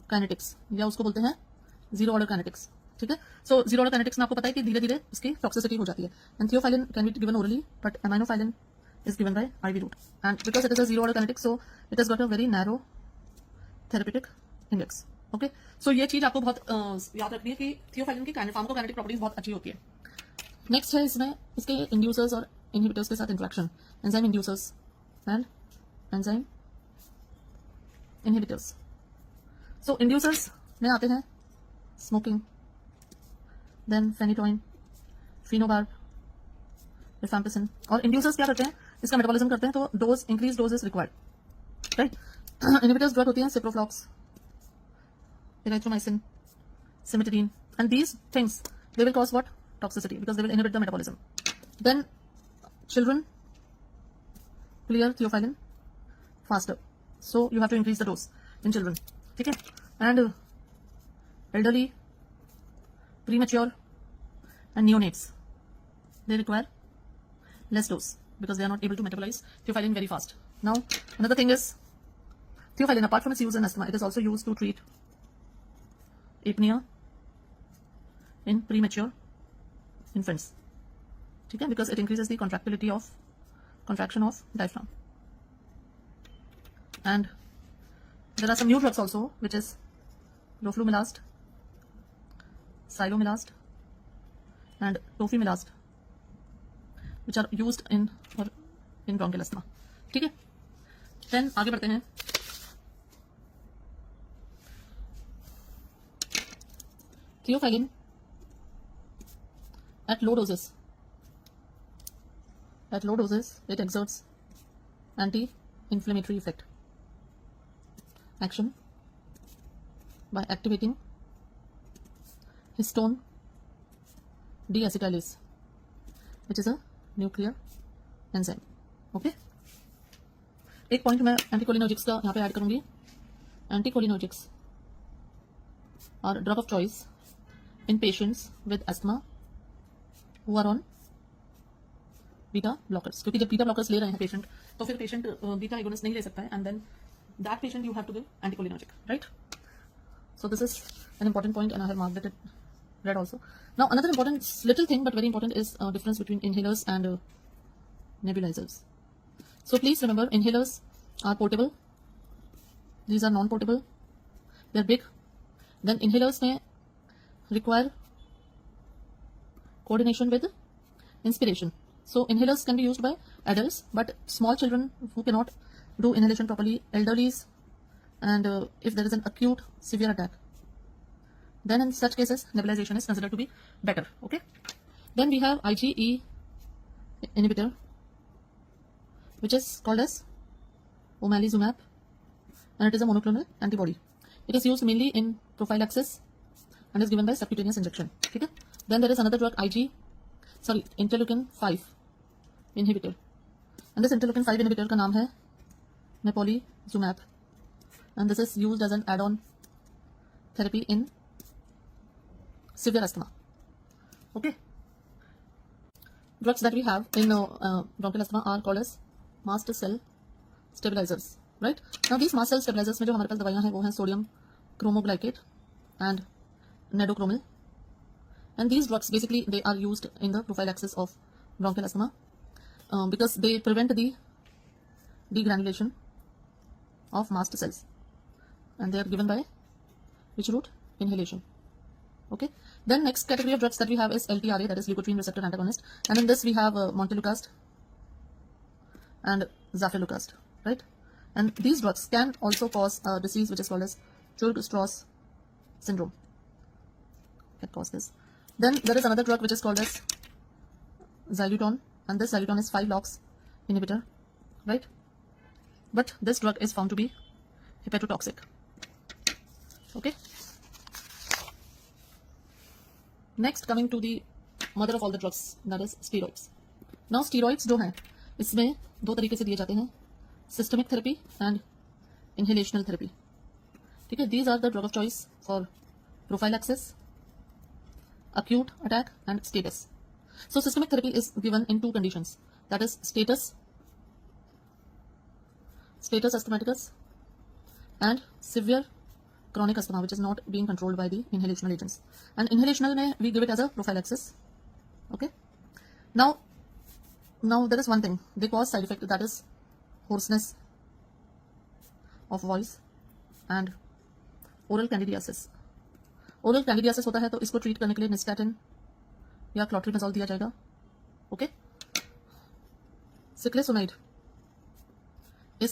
kinetics, या उसको बोलते हैं zero order kinetics. ठीक है? So zero order kinetics में आपको पता है कि धीरे धीरे इसकी toxicity हो जाती है. And theophylline can be given orally, but aminophylline is given by IV route. And because it is a zero order kinetic, so it has got a very narrow therapeutic index. Okay? So ये चीज आपको बहुत याद रखनी है कि theophylline की pharmacokinetic properties बहुत अच्छी होती है. Next है इसमें इसके inducers और inhibitors के साथ interaction, enzyme inducers and enzyme inhibitors. So inducers में आते हैं smoking, then phenytoin, phenobarb, rifampicin. और inducers क्या करते हैं? इसका मेटाबॉलिज्म करते हैं, तो dose increase dose is required, right. Inhibitors drug होती हैं सिप्रोफ्लॉक्स, erythromycin, cimetidine, and these things they will cause what? Toxicity, because they will inhibit the metabolism. Then children clear theophylline faster, so you have to increase the dose in children. ठीक है? And elderly, premature and neonates, they require less dose because they are not able to metabolize theophylline very fast. Now, another thing is theophylline, apart from its use in asthma, it is also used to treat apnea in premature infants. Okay? Because it increases the contraction of diaphragm. And there are some new drugs also, which is roflumilast, silomilast, and tofimilast, which are used in bronchial asthma. ठीक है? Then आगे बढ़ते हैं. Theophylline at low doses it exerts anti-inflammatory effect action by activating histone deacetylase, which is a nuclear enzyme. Okay? एक point मैं anticholinergics का यहाँ पे ऐड करूंगी. Anticholinergics are drug of choice in patients with asthma who are on beta blockers. क्योंकि जब beta blockers ले रहे हैं patient, तो फिर patient beta agonist नहीं ले सकता है, and then that patient you have to give anticholinergic, right? So this is an important point, and I have marked it red also. Now another important little thing, but very important, is difference between inhalers and nebulizers. So please remember, inhalers are portable. These are non-portable. They are big. Then inhalers may require coordination with inspiration. So inhalers can be used by adults, but small children who cannot do inhalation properly, elderlies, and if there is an acute severe attack, then in such cases nebulization is considered to be better. Okay. Then we have IgE inhibitor, which is called as omalizumab, and it is a monoclonal antibody. It is used mainly in prophylaxis and is given by subcutaneous injection. Okay? Then there is another drug, interleukin 5 inhibitor, and this interleukin 5 inhibitor का नाम है mepolizumab, and this is used as an add-on therapy in severe asthma. Okay. Drugs that we have in bronchial asthma are called as mast cell stabilizers. Right? Now these mast cell stabilizers में जो हमारे पास दवाइयाँ हैं वो हैं sodium chromoglycate and nedocromil, and these drugs basically they are used in the prophylaxis of bronchial asthma because they prevent the degranulation of mast cells, and they are given by which route? Inhalation. Okay. Then next category of drugs that we have is LTRA, that is leukotriene receptor antagonist, and in this we have montelukast and zafirlukast, right? And these drugs can also cause a disease which is called as Churg-Strauss syndrome. Can cause this. Then there is another drug which is called as xylitol, and this xylitol is 5-LOX inhibitor, right? But this drug is found to be hepatotoxic. Okay. Next, coming to the mother of all the drugs, that is steroids. Now steroids जो हैं इसमें दो तरीके से दिए जाते हैं, systemic therapy and inhalational therapy. ठीक है, these are the drug of choice for prophylaxis, acute attack and status. So systemic therapy is given in two conditions, that is status asthmaticus and severe chronic asthma which is not being controlled by the inhalational agents. And inhalational mein we give it as a prophylaxis. Okay. Now there is one thing, they cause side effect, that is hoarseness of voice and oral candidiasis. Oral candidiasis होता है तो इसको treat करने के लिए nystatin या clotrimazole दिया जाएगा. ओके. Ciclesonide is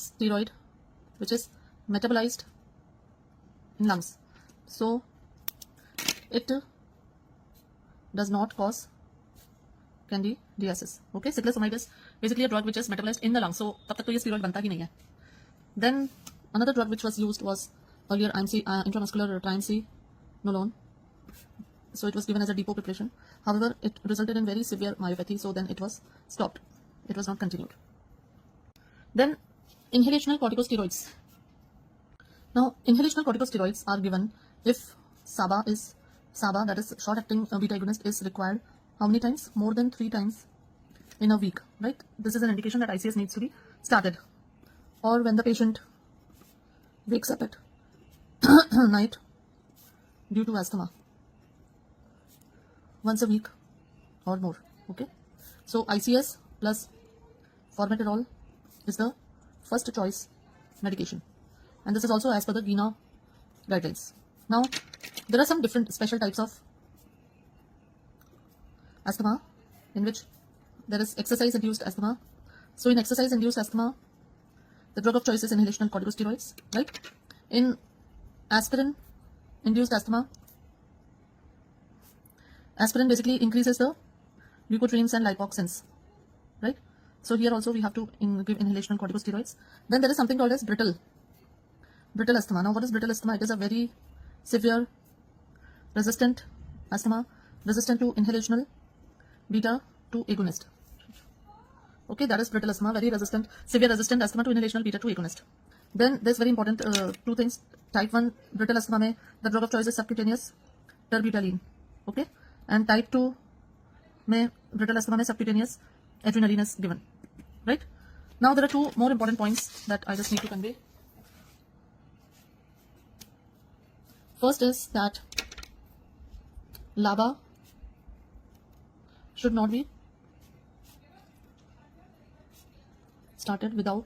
steroid which is metabolized in lungs, so it does not cause candidiasis. Okay, cyclophosphamide is basically a drug which is metabolized in the lungs, so तब तक तो ये steroid बनता ही नहीं है. Then another drug which was used was earlier intramuscular triamcinolone, so it was given as a depot preparation. However, it resulted in very severe myopathy, so then it was stopped. It was not continued. Then inhalational corticosteroids. Now inhalational corticosteroids are given if SABA, that is short acting beta agonist, is required. how many times? More than 3 times in a week, right? This is an indication that ICS needs to be started. Or when the patient wakes up at night due to asthma, once a week or more. Okay, so ICS plus formoterol is the first choice medication, and this is also as per the GINA guidelines. Now there are some different special types of asthma in which there is exercise induced asthma. So in exercise induced asthma, the drug of choice is inhalational corticosteroids, right? In aspirin induced asthma, aspirin basically increases the leukotrienes and lipoxins, right? So here also we have to give inhalational corticosteroids. Then there is something called as brittle asthma. Now what is brittle asthma? It is a very severe resistant asthma, resistant to inhalational beta 2 agonist. Okay, that is brittle asthma, very resistant, severe resistant asthma to inhalational beta 2 agonist. Then there's very important two things. Type 1 brittle asthma mein the drug of choice is subcutaneous terbutaline. Okay, and type 2 mein brittle asthma mein subcutaneous adrenaline is given. Right? Now there are two more important points that I just need to convey. First is that LABA should not be started without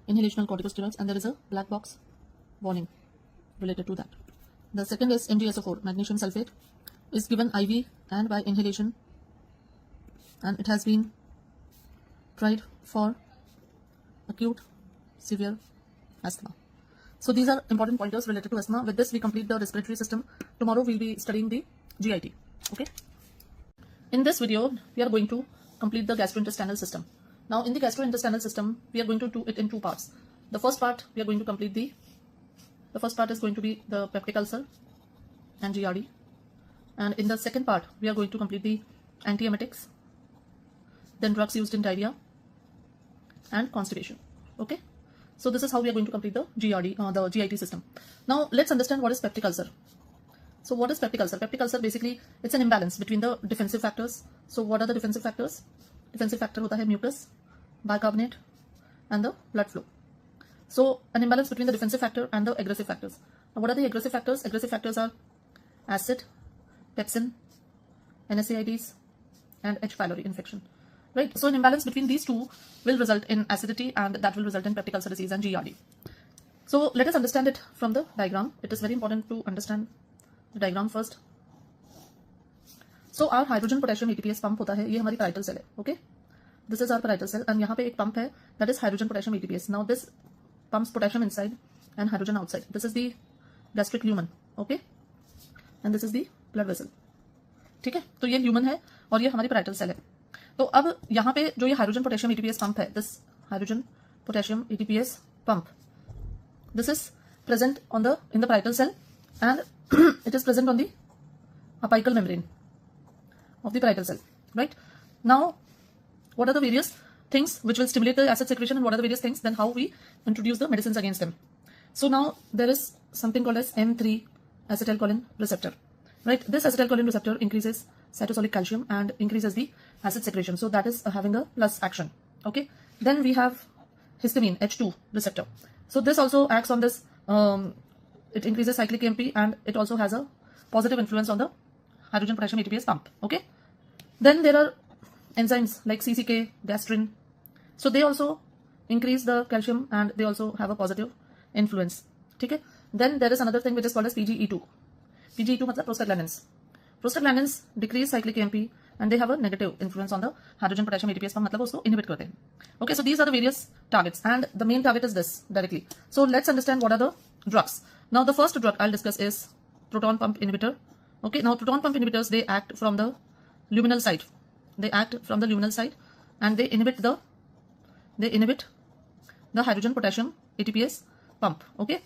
inhalational corticosteroids, and there is a black box warning related to that. The second is MgSO4, magnesium sulfate, is given IV and by inhalation, and it has been tried for acute severe asthma. So these are important pointers related to asthma. With this we complete the respiratory system. Tomorrow we'll be studying the GIT. Okay. In this video we are going to complete the gastrointestinal system. Now in the gastrointestinal system we are going to do it in two parts. The first part we are going to complete the first part is going to be the peptic ulcer and GRD, and in the second part we are going to complete the antiemetics, then drugs used in diarrhea and constipation. Okay, so this is how we are going to complete the the GIT system. Now let's understand what is peptic ulcer. So what is peptic ulcer? Peptic ulcer basically it's an imbalance between the defensive factors. So what are the defensive factors? Defensive factor hota hai mucus, bicarbonate and the blood flow. So an imbalance between the defensive factor and the aggressive factors. Now what are the aggressive factors? Aggressive factors are acid, pepsin, NSAIDs and H. pylori infection. Right? So an imbalance between these two will result in acidity, and that will result in peptic ulcer disease and GRD. So let us understand it from the diagram. It is very important to understand the diagram first. So our hydrogen potassium ATPase pump होता है, ये हमारी parietal cell है. Okay, this is our parietal cell, and यहाँ पे एक pump है, that is hydrogen potassium ATPase. Now this pumps potassium inside and hydrogen outside. This is the gastric lumen. Okay, and this is the blood vessel. ठीक है, तो ये lumen है और ये हमारी parietal cell है. तो अब यहाँ पे जो ये हाइड्रोजन पोटेशियम एटीपीएस पंप है, this hydrogen potassium ATPase pump, this is present on the in the parietal cell and it is present on the apical membrane of the parietal cell. Right? Now what are the various things which will stimulate the acid secretion, and what are the various things then how we introduce the medicines against them. So now there is something called as M3 acetylcholine receptor. Right? This acetylcholine receptor increases cytosolic calcium and increases the acid secretion. So that is having a plus action. Okay. Then we have histamine H2 receptor. So this also acts on this. It increases cyclic AMP and it also has a positive influence on the hydrogen potassium ATPase pump. Okay. Then there are enzymes like CCK, gastrin. So they also increase the calcium and they also have a positive influence. Okay. Then there is another thing which is called as PGE2. PGE2 मतलब prostaglandins. Prostaglandins decrease cyclic AMP and they have a negative influence on the hydrogen potassium ATPase pump, मतलब उसको inhibit करते हैं. Okay, so these are the various targets and the main target is this directly. So let's understand what are the drugs. Now the first drug I'll discuss is proton pump inhibitor. Okay, now proton pump inhibitors, they act from the luminal side. They act from the luminal side and they inhibit the hydrogen potassium ATPase pump. Okay,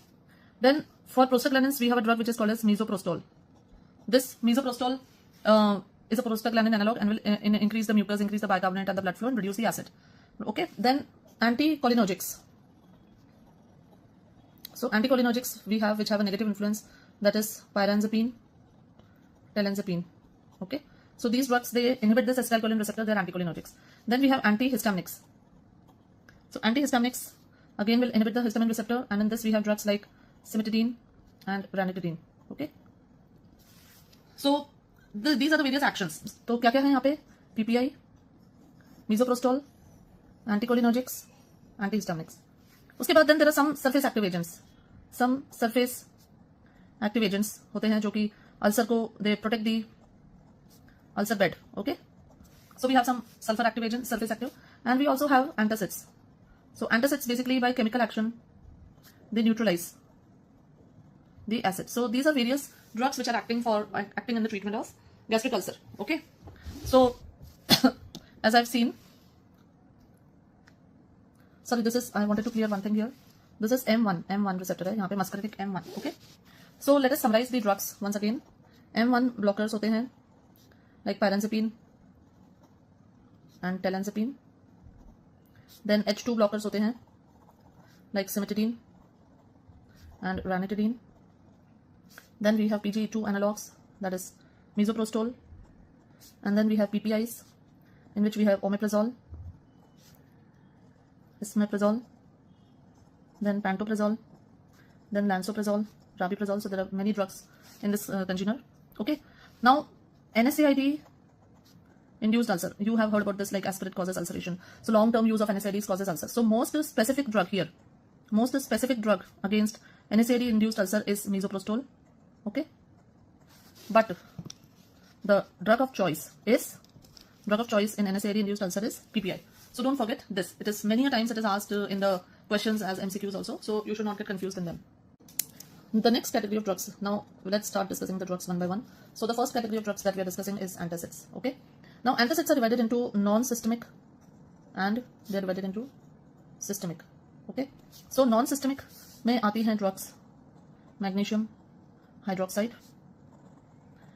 then for prostaglandins we have a drug which is called as misoprostol. This misoprostol is a prostaglandin analog and will increase the mucus, increase the bicarbonate and the blood flow and reduce the acid. Okay, then anticholinergics. So anticholinergics we have which have a negative influence, that is pyranzapine, telanzapine. Okay, So these drugs, they inhibit this acetylcholine receptor, they're anticholinergics. Then we have antihistaminics. So antihistaminics again will inhibit the histamine receptor, and in this we have drugs like cimetidine and ranitidine. Okay. So these are the various actions. तो क्या क्या है यहाँ पे? PPI, misoprostol, anticholinergics, antihistaminics. उसके बाद then there are some surface active agents. Some surface active agents होते हैं जो कि अल्सर को they protect the ulcer bed. Okay. So we have some sulfur active agents, surface active, and we also have antacids. So antacids basically by chemical action they neutralize the acid. So these are various drugs which are acting in the treatment of gastric ulcer. Okay. So as I've seen, sorry, this is, I wanted to clear one thing here. This is M1 receptor है यहाँ पे muscarinic M1. Okay. So let us summarize the drugs once again. M1 blockers होते हैं like pyrazipine and telanzapine. Then H2 blockers होते हैं like cimetidine and ranitidine. Then we have PGE2 analogs, that is misoprostol. And then we have PPIs, in which we have omeprazole, esomeprazole, then pantoprazole, then lansoprazole, rabiprazole. So there are many drugs in this container. Okay. Now NSAID induced ulcer. You have heard about this, like aspirate causes ulceration. So long-term use of NSAIDs causes ulcer. So most specific drug here, most specific drug against NSAID induced ulcer is misoprostol. Okay. But the drug of choice in NSAID induced ulcer is PPI. So don't forget this. It is many a times it is asked in the questions as MCQs also. So you should not get confused in them. The next category of drugs. Now let's start discussing the drugs one by one. So the first category of drugs that we are discussing is antacids. Okay. Now antacids are divided into non-systemic and they are divided into systemic. Okay. So non-systemic में आती हैं drugs magnesium hydroxide,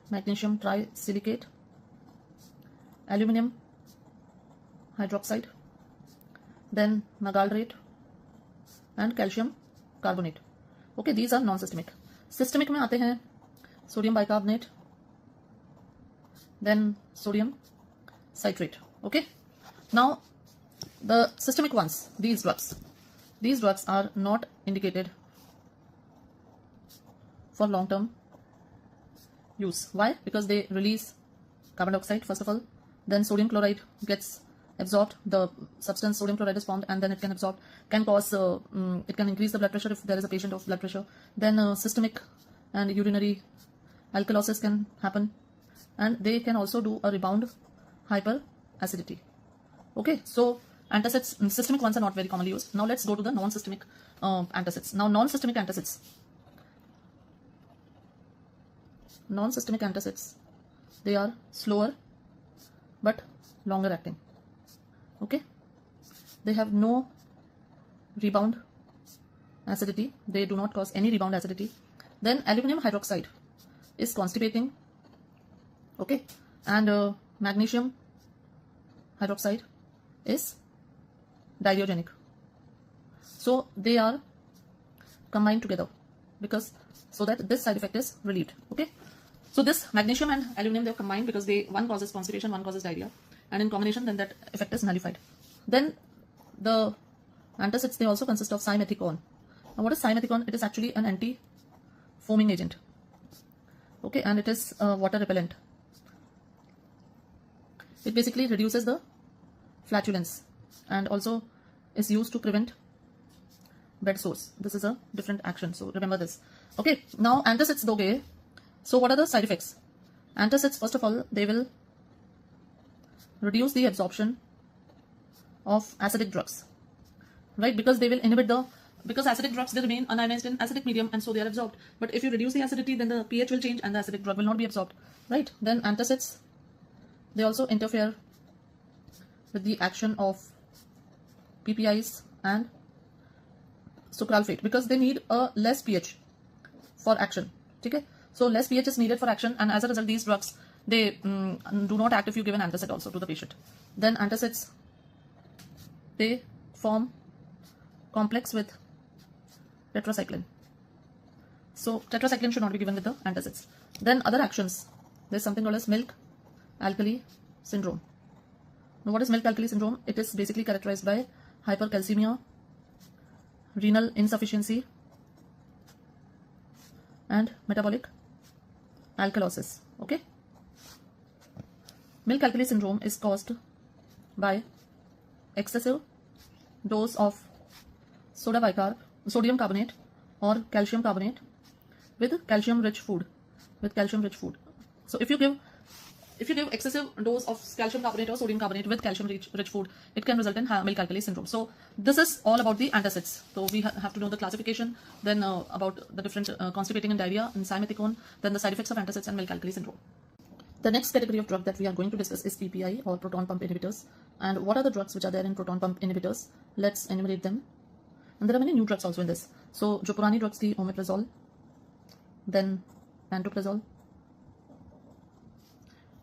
magnesium trisilicate, aluminum hydroxide, then magalrate and calcium carbonate. Okay, these are non-systemic. Systemic में आते हैं sodium bicarbonate, then sodium citrate. Okay. Now the systemic ones, these drugs are not indicated for long-term use. Why? Because they release carbon dioxide first of all, then sodium chloride gets absorbed, the substance sodium chloride is formed, and then it can absorb, can cause it can increase the blood pressure if there is a patient of blood pressure. Then systemic and urinary alkalosis can happen, and they can also do a rebound hyperacidity. Okay, so antacids, systemic ones are not very commonly used. Now let's go to the non-systemic antacids. Now non-systemic antacids, they are slower but longer acting. Okay, they have no rebound acidity, they do not cause any rebound acidity. Then aluminum hydroxide is constipating. Okay, and magnesium hydroxide is diarrheogenic. So they are combined together because so that this side effect is relieved. Okay, so this magnesium and aluminum, they are combined because one causes constipation, one causes diarrhea, and in combination then that effect is nullified. Then the antacids, they also consist of simethicone. Now what is simethicone? It is actually an anti-foaming agent. Okay, and it is water repellent. It basically reduces the flatulence and also is used to prevent bed sores. This is a different action, so remember this. Okay, now antacids doge. So what are the side effects? Antacids, first of all, they will reduce the absorption of acidic drugs, right? Because they will inhibit because acidic drugs, they remain unionized in acidic medium and so they are absorbed. But if you reduce the acidity, then the pH will change and the acidic drug will not be absorbed, right? Then antacids, they also interfere with the action of PPIs and sucralfate because they need a less pH for action. Okay, so less pH is needed for action, and as a result these drugs, they do not act if you give an antacid also to the patient. Then antacids, they form complex with tetracycline. So tetracycline should not be given with the antacids. Then other actions, there's something called as milk alkali syndrome. Now, what is milk alkali syndrome? It is basically characterized by hypercalcemia, renal insufficiency, and metabolic alkalosis. Okay. Milk alkali syndrome is caused by excessive dose of sodium carbonate or calcium carbonate with calcium rich food. So if you give excessive dose of calcium carbonate or sodium carbonate with calcium rich food, it can result in milk alkali syndrome. So this is all about the antacids. So we have to know the classification, then about the different constipating and diarrhea and simethicone, then the side effects of antacids and milk alkali syndrome. The next category of drug that we are going to discuss is PPI or proton pump inhibitors. And what are the drugs which are there in proton pump inhibitors? Let's enumerate them. And there are many new drugs also in this. So जो पुरानी drugs थी omeprazole, then pantoprazole,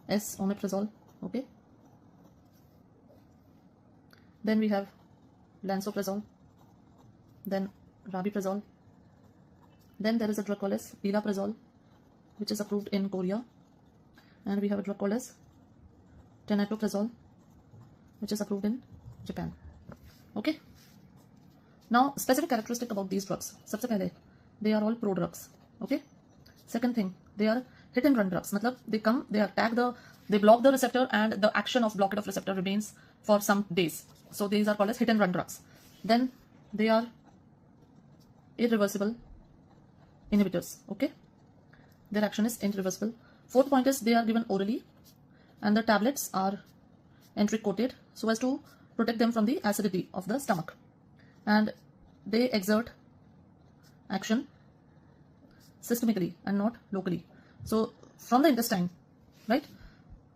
omeprazole, okay. Then we have lansoprazole, then rabiprazole. Then there is a drug called as elaprazole, which is approved in Korea. And we have a drug called as tenetoprazole, which is approved in Japan. Okay. Now, specific characteristic about these drugs. सबसे पहले, they are all pro drugs. Okay. Second thing, they are hit and run drugs. मतलब they block the receptor, and the action of blockade of receptor remains for some days. So these are called as hit and run drugs. Then they are irreversible inhibitors. Okay. Their action is irreversible. Fourth point is they are given orally, and the tablets are enteric coated so as to protect them from the acidity of the stomach, and they exert action systemically and not locally. So from the intestine, right?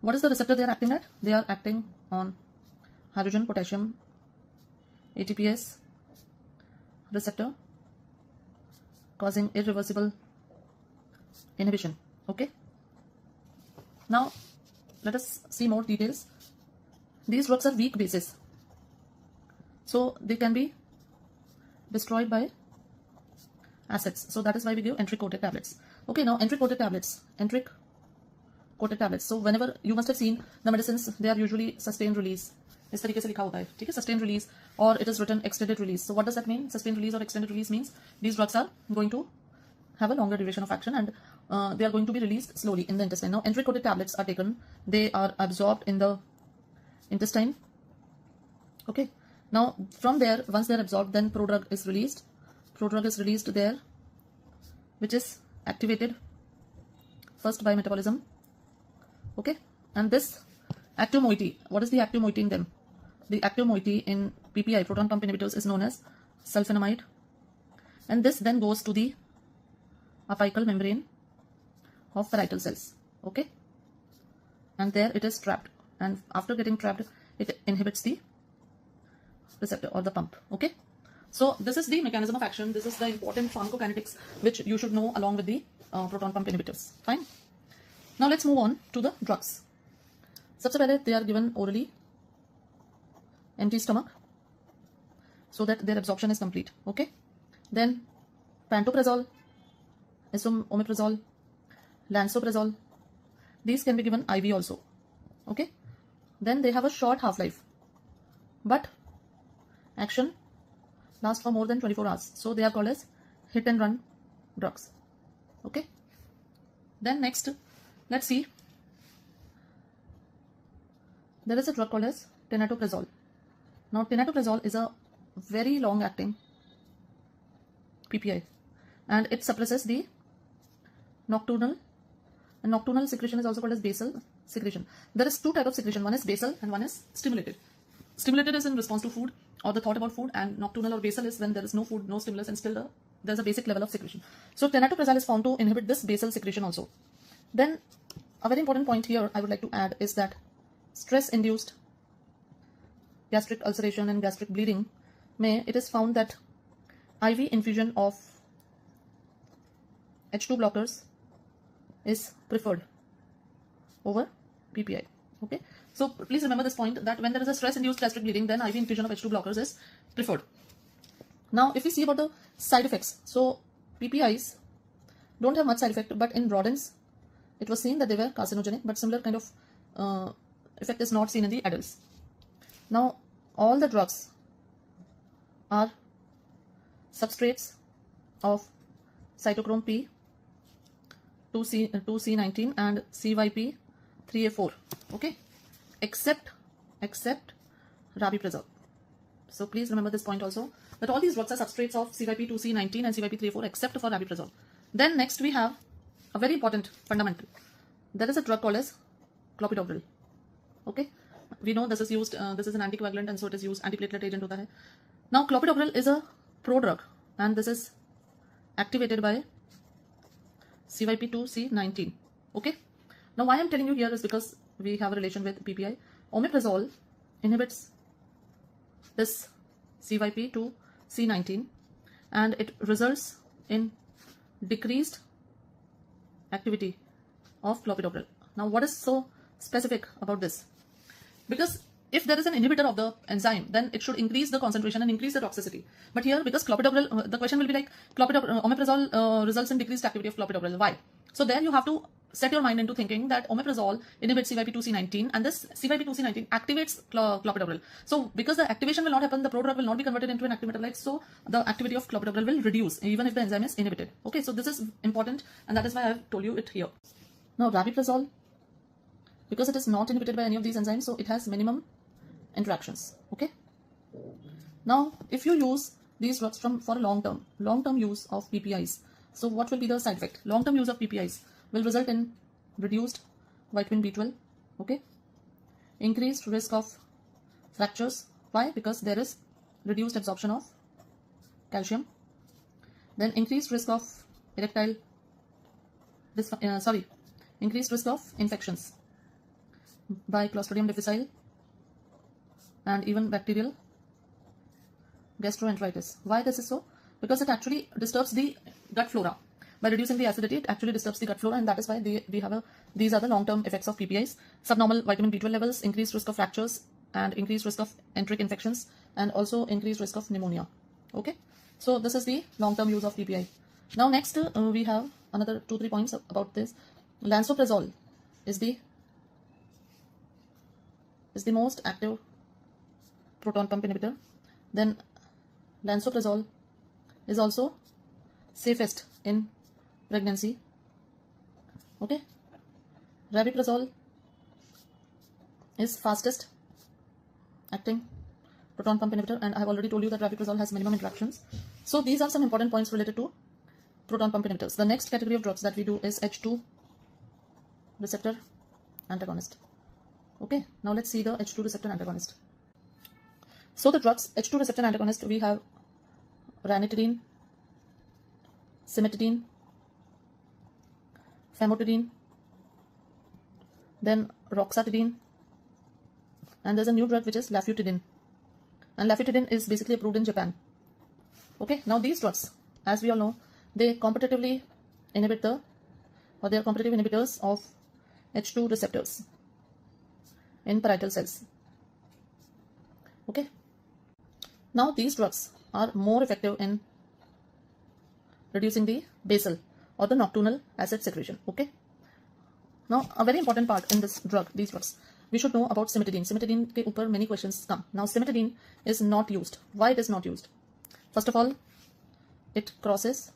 What is the receptor they are acting at? They are acting on hydrogen potassium ATPase receptor, causing irreversible inhibition. Okay. Now, let us see more details. These drugs are weak bases, so they can be destroyed by acids. So that is why we give enteric coated tablets. Okay, now enteric coated tablets. So whenever you must have seen the medicines, they are usually sustained release. इस तरीके से लिखा होता है, ठीक है, sustained release, or it is written extended release. So what does that mean? Sustained release or extended release means these drugs are going to have a longer duration of action, and they are going to be released slowly in the intestine. Now, enteric coated tablets are taken, they are absorbed in the intestine. Okay. Now, from there, once they are absorbed, then prodrug is released. Prodrug is released there, which is activated first by metabolism. Okay. And this active moiety, what is the active moiety in them? The active moiety in PPI, proton pump inhibitors, is known as sulfonamide. And this then goes to the apical membrane of parietal cells. Okay. And there it is trapped. And after getting trapped, it inhibits the receptor or the pump. Okay. So this is the mechanism of action. This is the important pharmacokinetics which you should know along with the proton pump inhibitors. Fine. Now let's move on to the drugs. सबसे पहले they are given orally, empty stomach, so that their absorption is complete. Okay. Then pantoprazole, omeprazole, lansoprazole. These can be given IV also. Okay. Then they have a short half-life, but action lasts for more than 24 hours. So they are called as hit and run drugs. Okay. Then next, let's see. There is a drug called as tenetoprazole. Now, tenetoprazole is a very long-acting PPI, and it suppresses the nocturnal, and nocturnal secretion is also called as basal secretion. There is two types of secretion. One is basal and one is stimulated. Stimulated is in response to food or the thought about food, and nocturnal or basal is when there is no food, no stimulus, and still there's a basic level of secretion. So tenetoprazole is found to inhibit this basal secretion also. Then a very important point here I would like to add is that stress-induced gastric ulceration and gastric bleeding, it is found that IV infusion of H2 blockers is preferred over PPI. Okay. So please remember this point, that when there is a stress-induced gastric bleeding, then IV infusion of H2 blockers is preferred. Now, if we see about the side effects, so PPIs don't have much side effect, but in rodents, it was seen that they were carcinogenic, but similar kind of effect is not seen in the adults. Now, all the drugs are substrates of cytochrome P, 2C19 and CYP3A4, okay, except rabeprazole. So please remember this point also, that all these drugs are substrates of CYP2C19 and CYP3A4 except for rabeprazole. Then next we have a very important fundamental. There is a drug called as clopidogrel. Okay, we know this is used, this is an anticoagulant, and so it is used, antiplatelet agent hota hai. Now clopidogrel is a prodrug and this is activated by CYP2C19. Okay, now why I am telling you here is because we have a relation with PPI. Omeprazole inhibits this CYP2C19 and it results in decreased activity of clopidogrel. Now what is so specific about this? Because if there is an inhibitor of the enzyme, then it should increase the concentration and increase the toxicity. But here, because clopidogrel, the question will be like, omeprazole results in decreased activity of clopidogrel. Why? So there you have to set your mind into thinking that omeprazole inhibits CYP2C19 and this CYP2C19 activates clopidogrel. So because the activation will not happen, the prodrug will not be converted into an active metabolite, so the activity of clopidogrel will reduce even if the enzyme is inhibited. Okay, so this is important and that is why I have told you it here. Now rabeprazole, because it is not inhibited by any of these enzymes, so it has minimum interactions. Okay, now if you use these drugs for long-term use of PPIs, so what will be the side effect? Long-term use of PPIs will result in reduced vitamin B12, okay, increased risk of fractures. Why? Because there is reduced absorption of calcium. Then increased risk of increased risk of infections by Clostridium difficile and even bacterial gastroenteritis. Why this is so? Because it actually disturbs the gut flora. By reducing the acidity, it actually disturbs the gut flora, and that is why these are the long-term effects of PPIs. Subnormal vitamin B12 levels, increased risk of fractures, and increased risk of enteric infections, and also increased risk of pneumonia. Okay, so this is the long-term use of PPI. Now next we have another 2-3 points about this. Lansoprazole is the most active proton pump inhibitor. Then lansoprazole is also safest in pregnancy. Okay, rabeprazole is fastest acting proton pump inhibitor, and I have already told you that rabeprazole has minimum interactions. So these are some important points related to proton pump inhibitors. The next category of drugs that we do is H2 receptor antagonist. Okay, now let's see the H2 receptor antagonist. So the drugs H2 receptor antagonist, we have ranitidine, cimetidine, famotidine, then roxatidine, and there's a new drug which is lafutidine, and lafutidine is basically approved in Japan. Okay, now these drugs, as we all know, they competitively inhibit they are competitive inhibitors of H2 receptors in parietal cells. Okay, now these drugs are more effective in reducing the basal or the nocturnal acid secretion. Okay, now a very important part in these drugs, we should know about cimetidine. Cimetidine ke upar many questions come. Now cimetidine is not used. Why it is not used? First of all, it crosses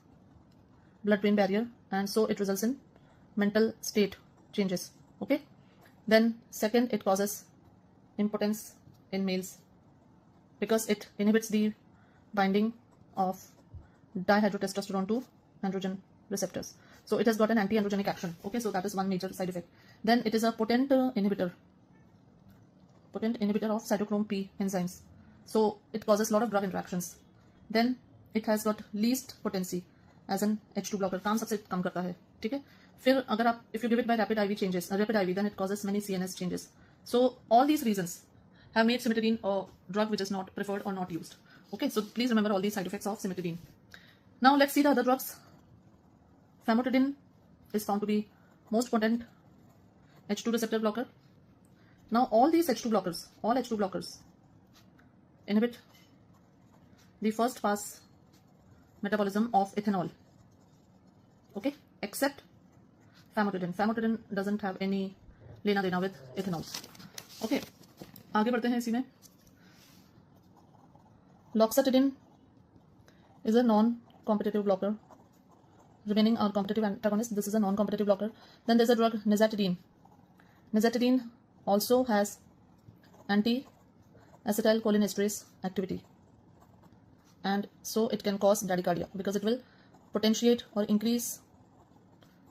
blood-brain barrier, and so it results in mental state changes. Okay, then second, it causes impotence in males because it inhibits the binding of dihydrotestosterone to androgen receptors. So it has got an anti-androgenic action. Okay, so that is one major side effect. Then it is a potent inhibitor of cytochrome P enzymes. So it causes a lot of drug interactions. Then it has got least potency as an H2 blocker. काम सबसे कम करता है, ठीक है? फिर अगर आप if you give it by rapid IV, then it causes many CNS changes. So all these reasons have made cimetidine a drug which is not preferred or not used. Okay, so please remember all these side effects of cimetidine. Now let's see the other drugs. Famotidine is found to be most potent H2 receptor blocker. Now all H2 blockers inhibit the first pass metabolism of ethanol. Okay, except famotidine. Famotidine doesn't have any लेना देना with ethanol. Okay, आगे बढ़ते हैं इसी में। Loxetidine is a non-competitive blocker. Remaining are competitive antagonists. This is a non-competitive blocker. Then there's a drug nizatidine. Nizatidine also has anti-acetylcholinesterase activity, and so it can cause bradycardia because it will potentiate or increase,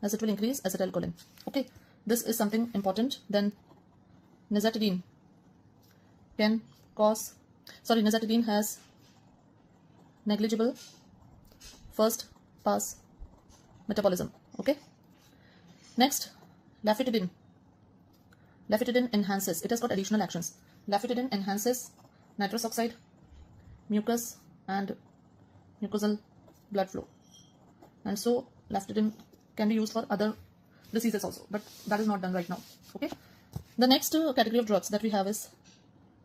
as it will increase acetylcholine. Okay, this is something important. Then nizatidine can cause, nizatidine has negligible first pass metabolism. Okay, next, lafetidine. Lafetidine enhances, it has got additional actions. Lafetidine enhances nitrous oxide, mucus and mucosal blood flow, and so lafetidine can be used for other diseases also, but that is not done right now. Okay, the next category of drugs that we have is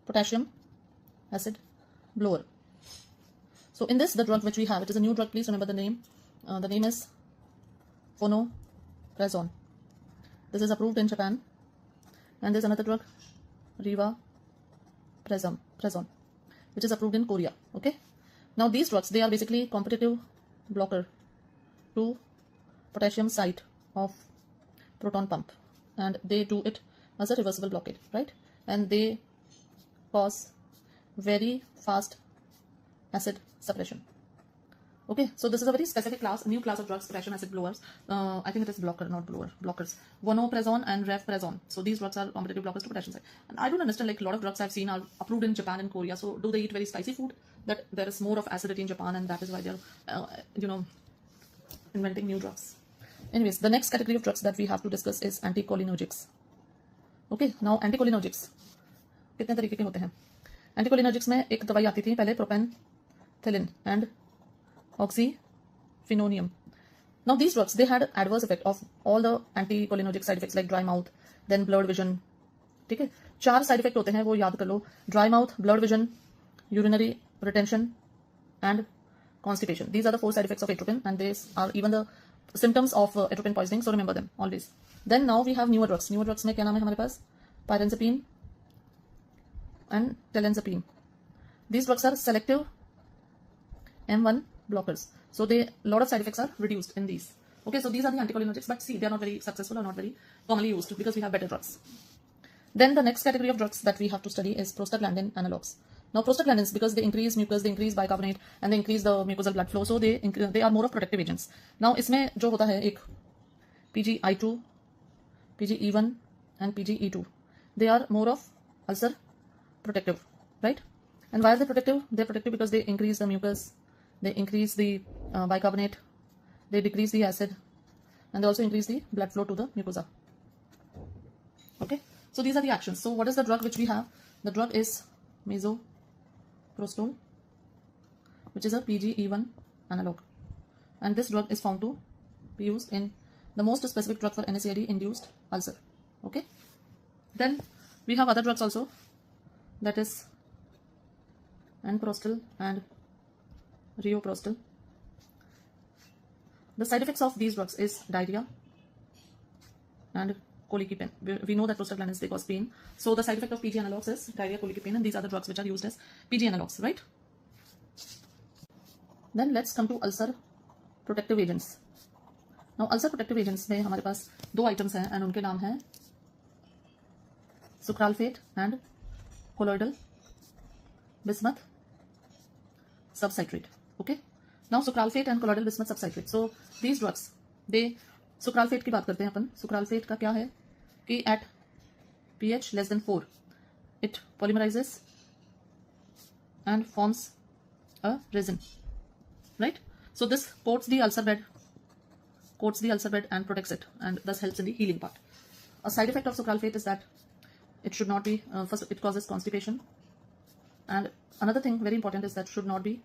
potassium acid blower. So in this, the drug which we have, it is a new drug. Please remember the name. The name is vonoprazan. This is approved in Japan. And there's another drug, rivaprazan, which is approved in Korea. Okay. Now these drugs, they are basically competitive blocker to potassium site of proton pump, and they do it as a reversible blockade, right? And they cause very fast acid suppression. Okay, so this is a very specific class, new class of drugs, potassium acid blowers. I think it is blocker, not blower, blockers. Vonoprazan and revprazan. So these drugs are competitive blockers to potassium site. And I don't understand, like a lot of drugs I've seen are approved in Japan and Korea. So do they eat very spicy food? That there is more of acidity in Japan, and that is why they're, inventing new drugs. Anyways, the next category of drugs that we have to discuss is anticholinergics. Okay, now anticholinergics कितने तरीके के होते हैं? Anticholinergics में एक दवाई आती थी पहले, propantheline and oxyphenonium. Now these drugs, they had adverse effect of all the anticholinergic side effects like dry mouth, then blurred vision. ठीक है, 4 साइड इफेक्ट होते हैं, वो याद कर लो: dry mouth, blurred vision, urinary retention and constipation. These are the 4 side effects of atropine, and these are even the symptoms of atropine poisoning, so remember them always. Then now we have newer drugs. Newer drugs में क्या नाम है हमारे पास? Pyrazapine and telanzapine. These drugs are selective M1 blockers, so they lot of side effects are reduced in these. Okay, so these are the anticholinergics, but see, they are not very successful or not very commonly used because we have better drugs. Then the next category of drugs that we have to study is prostaglandin analogs. Now prostaglandins, because they increase mucus, they increase bicarbonate, and they increase the mucosal blood flow, so they are more of protective agents. Now इसमें जो होता है एक PGI2, PGE1 and PGE2, they are more of ulcer protective, right? And why are they protective? They're protective because they increase the mucus, they increase the bicarbonate, they decrease the acid, and they also increase the blood flow to the mucosa. Okay, so these are the actions. So what is the drug which we have? The drug is misoprostol, which is a PGE1 analog, and this drug is found to be used in the most specific drug for NSAID induced ulcer. Okay, then we have other drugs also, that is anprostil and rioprostil. The side effects of these drugs is diarrhea and colicky pain. We know that prostaglandins, they cause pain, so the side effect of PG analogs is diarrhea, colicky pain, and these are the drugs which are used as PG analogs, right? Then let's come to ulcer protective agents. Now ulcer protective agents में हमारे पास 2 items हैं, and उनके नाम हैं sucralfate and colloidal bismuth subcitrate. Okay, now sucralfate and colloidal bismuth subcitrate. So these drugs, they, sucralfate की बात करते हैं अपन. Sucralfate का क्या है कि at pH less than 4 it polymerizes and forms a resin, right? So this coats the ulcer bed and protects it, and thus helps in the healing part. A side effect of sucralfate is that it should not be, first it causes constipation, and another thing very important is that should not be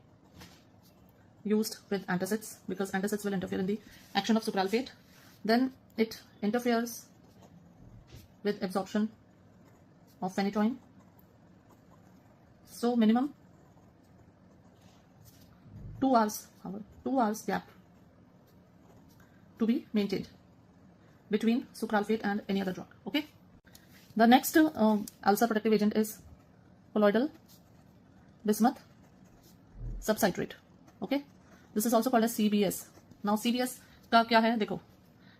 used with antacids, because antacids will interfere in the action of sucralfate. Then it interferes with absorption of phenytoin, so minimum 2 hours gap to be maintained between sucralfate and any other drug. Okay, The next ulcer protective agent is colloidal bismuth subcitrate. Okay, this is also called as CBS. Now CBS का क्या है देखो,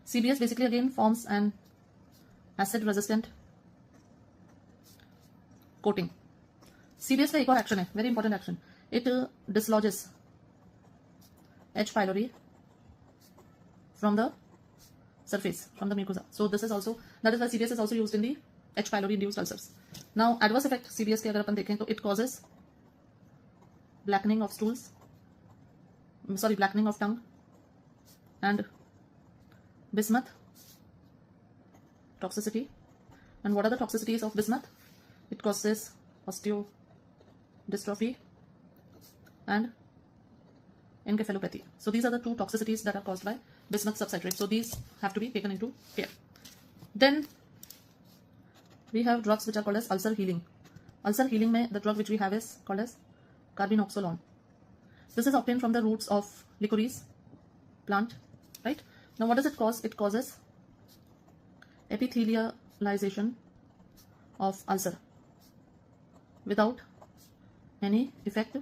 CBS basically again forms an acid resistant coating. CBS का एक और action है, very important action. It dislodges H. pylori from the surface, from the mucosa. So this is also, that is why CBS is also used in the H. pylori induced ulcers. Now adverse effect CBS के अगर अपन देखें तो it causes blackening of stools, blackening of tongue, and bismuth toxicity. And what are the toxicities of bismuth? It causes osteodystrophy and encephalopathy. So these are the two toxicities that are caused by bismuth subcitrate. So these have to be taken into care. Then we have drugs which are called as ulcer healing. Ulcer healing mein the drug which we have is called as carbinoxolone. This is obtained from the roots of licorice plant, right? Now what does it cause? It causes epithelialization of ulcer without any effect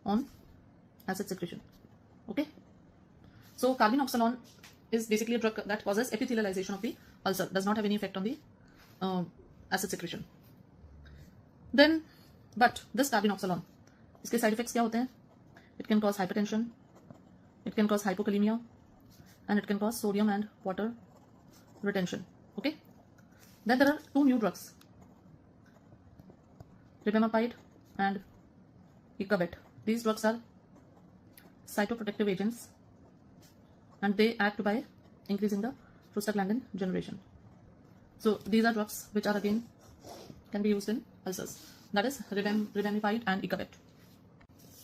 on acid secretion. Okay, so carbinoxolone is basically a drug that causes epithelialization of the ulcer, does not have any effect on the acid secretion. Then but this carbinoxolone, इसके side effects क्या होते हैं? It can cause hypertension, it can cause hypokalemia, and it can cause sodium and water retention. Okay, then there are two new drugs, ribamapide and icabet. These drugs are cytoprotective agents and they act by increasing the prostaglandin generation. So these are drugs which are again can be used in ulcers, that is ribamapide and icabet.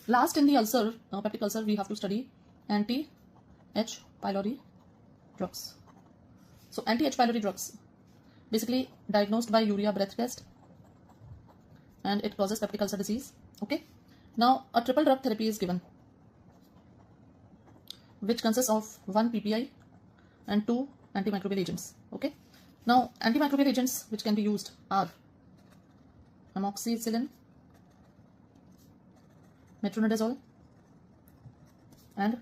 Last in the ulcer, peptic ulcer, we have to study anti-H. pylori drugs. So anti-H. pylori drugs basically diagnosed by urea breath test and it causes peptic ulcer disease. Okay, now a triple drug therapy is given which consists of 1 PPI and 2 antimicrobial agents. Okay, now antimicrobial agents which can be used are amoxicillin, metronidazole, and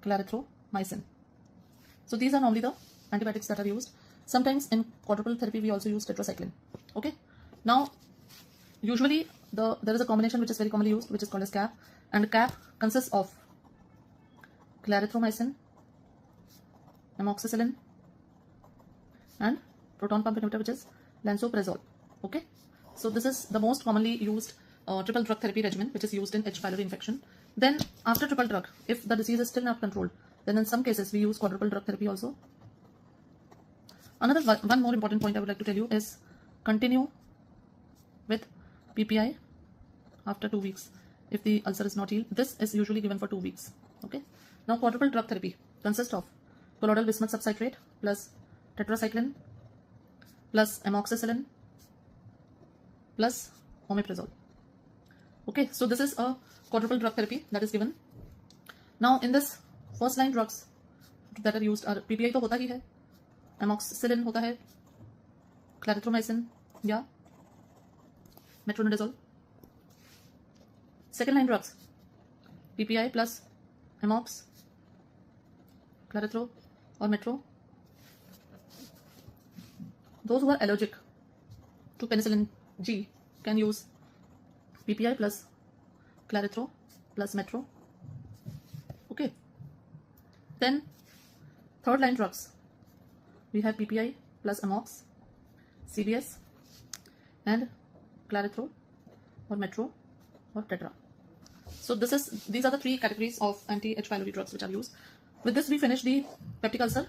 clarithromycin. So these are normally the antibiotics that are used. Sometimes in quadruple therapy we also use tetracycline. Okay, now usually there is a combination which is very commonly used which is called as CAP, and CAP consists of clarithromycin, amoxicillin, and proton pump inhibitor which is lansoprazole. Okay, so this is the most commonly used triple drug therapy regimen which is used in H. pylori infection. Then after triple drug, if the disease is still not controlled, then in some cases we use quadruple drug therapy also. Another one more important point I would like to tell you is continue with PPI after 2 weeks if the ulcer is not healed. This is usually given for 2 weeks. Okay, now quadruple drug therapy consists of colloidal bismuth subcitrate plus tetracycline plus amoxicillin plus omeprazole. Okay, so this is a quadruple drug therapy that is given. Now in this first line drugs that are used are PPI तो होता ही है, amoxicillin होता है, clarithromycin या metronidazole. Second line drugs PPI plus amox, clarithro or metro. Those who are allergic to penicillin G can use PPI plus clarithro plus metro. Okay, then third line drugs we have PPI plus amox, CBS, and clarithro or metro or tetra. So these are the three categories of anti-H. pylori drugs which are used. With this we finish the peptic ulcer,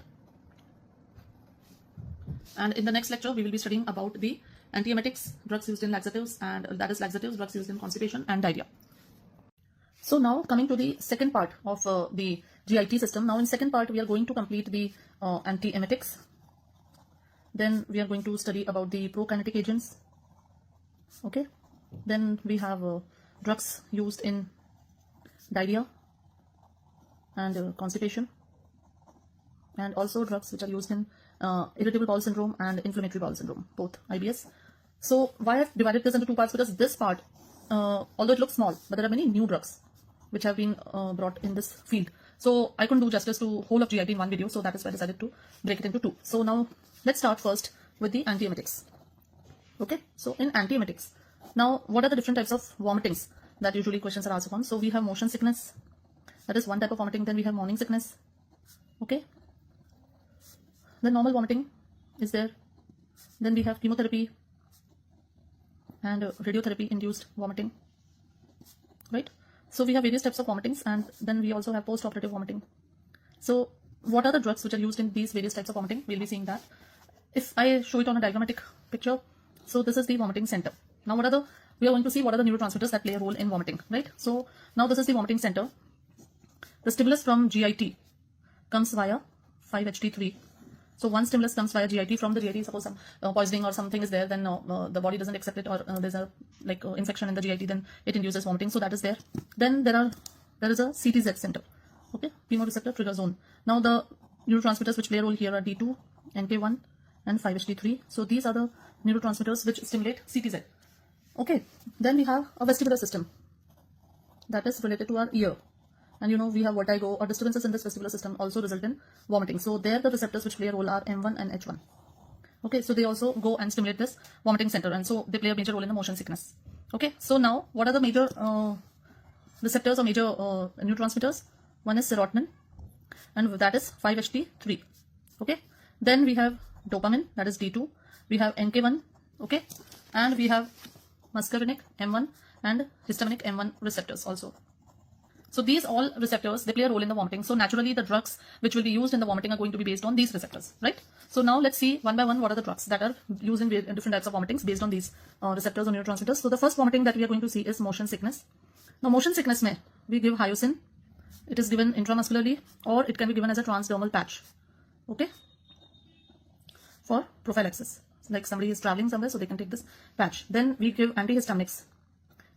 and in the next lecture we will be studying about the antiemetics, drugs used in laxatives, and that is laxatives, drugs used in constipation and diarrhea. So now coming to the second part of the GIT system. Now in second part we are going to complete the antiemetics. Then we are going to study about the prokinetic agents. Okay, then we have drugs used in diarrhea and constipation, and also drugs which are used in irritable bowel syndrome and inflammatory bowel syndrome, both IBS. So why I've divided this into two parts, because this part, although it looks small, but there are many new drugs which have been brought in this field. So I couldn't do justice to whole of GIT in one video, so that is why I decided to break it into two. So now let's start first with the antiemetics. Okay, so in antiemetics, now what are the different types of vomitings that usually questions are asked upon? So we have motion sickness, that is one type of vomiting. Then we have morning sickness. Okay, then normal vomiting is there. Then we have chemotherapy and radiotherapy induced vomiting, right? So we have various types of vomitings, and then we also have post-operative vomiting. So what are the drugs which are used in these various types of vomiting? We'll be seeing that. If I show it on a diagrammatic picture, so this is the vomiting center. Now we are going to see what are the neurotransmitters that play a role in vomiting, right? So now this is the vomiting center. The stimulus from GIT comes via 5-HT3. So one stimulus comes via GIT. From the GIT, suppose some poisoning or something is there, then the body doesn't accept it, or there's a infection in the GIT, then it induces vomiting. So that is there. Then there is a CTZ center. Okay, chemoreceptor trigger zone. Now the neurotransmitters which play a role here are D2, NK1, and 5-HT3. So these are the neurotransmitters which stimulate CTZ. Okay, then we have a vestibular system that is related to our ear. And we have vertigo or disturbances in this vestibular system also result in vomiting. So there the receptors which play a role are M1 and H1. Okay, so they also go and stimulate this vomiting center, and so they play a major role in the motion sickness. Okay, so now what are the major receptors or major neurotransmitters? One is serotonin, and that is 5-HT3. Okay, then we have dopamine, that is D2. We have NK1, okay, and we have muscarinic M1 and histaminic M1 receptors also. So these all receptors, they play a role in the vomiting. So naturally the drugs which will be used in the vomiting are going to be based on these receptors, right? So now let's see one by one what are the drugs that are used in different types of vomitings based on these receptors or neurotransmitters. So the first vomiting that we are going to see is motion sickness. Now motion sickness mein we give hyoscine. It is given intramuscularly, or it can be given as a transdermal patch, okay, for prophylaxis. Like somebody is traveling somewhere, so they can take this patch. Then we give antihistaminics.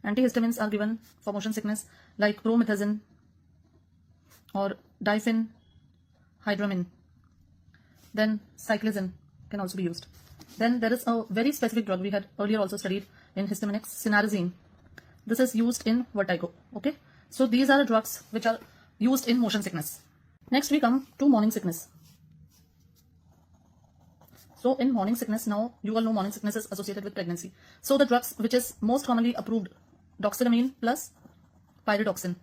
Antihistamines are given for motion sickness, like promethazine or diphenhydramine. Then cyclizine can also be used. Then there is a very specific drug we had earlier also studied in histaminics, cinnarizine. This is used in vertigo. Okay, so these are the drugs which are used in motion sickness. Next we come to morning sickness. So in morning sickness, now you all know morning sickness is associated with pregnancy. So the drugs which is most commonly approved, doxylamine plus pyridoxine,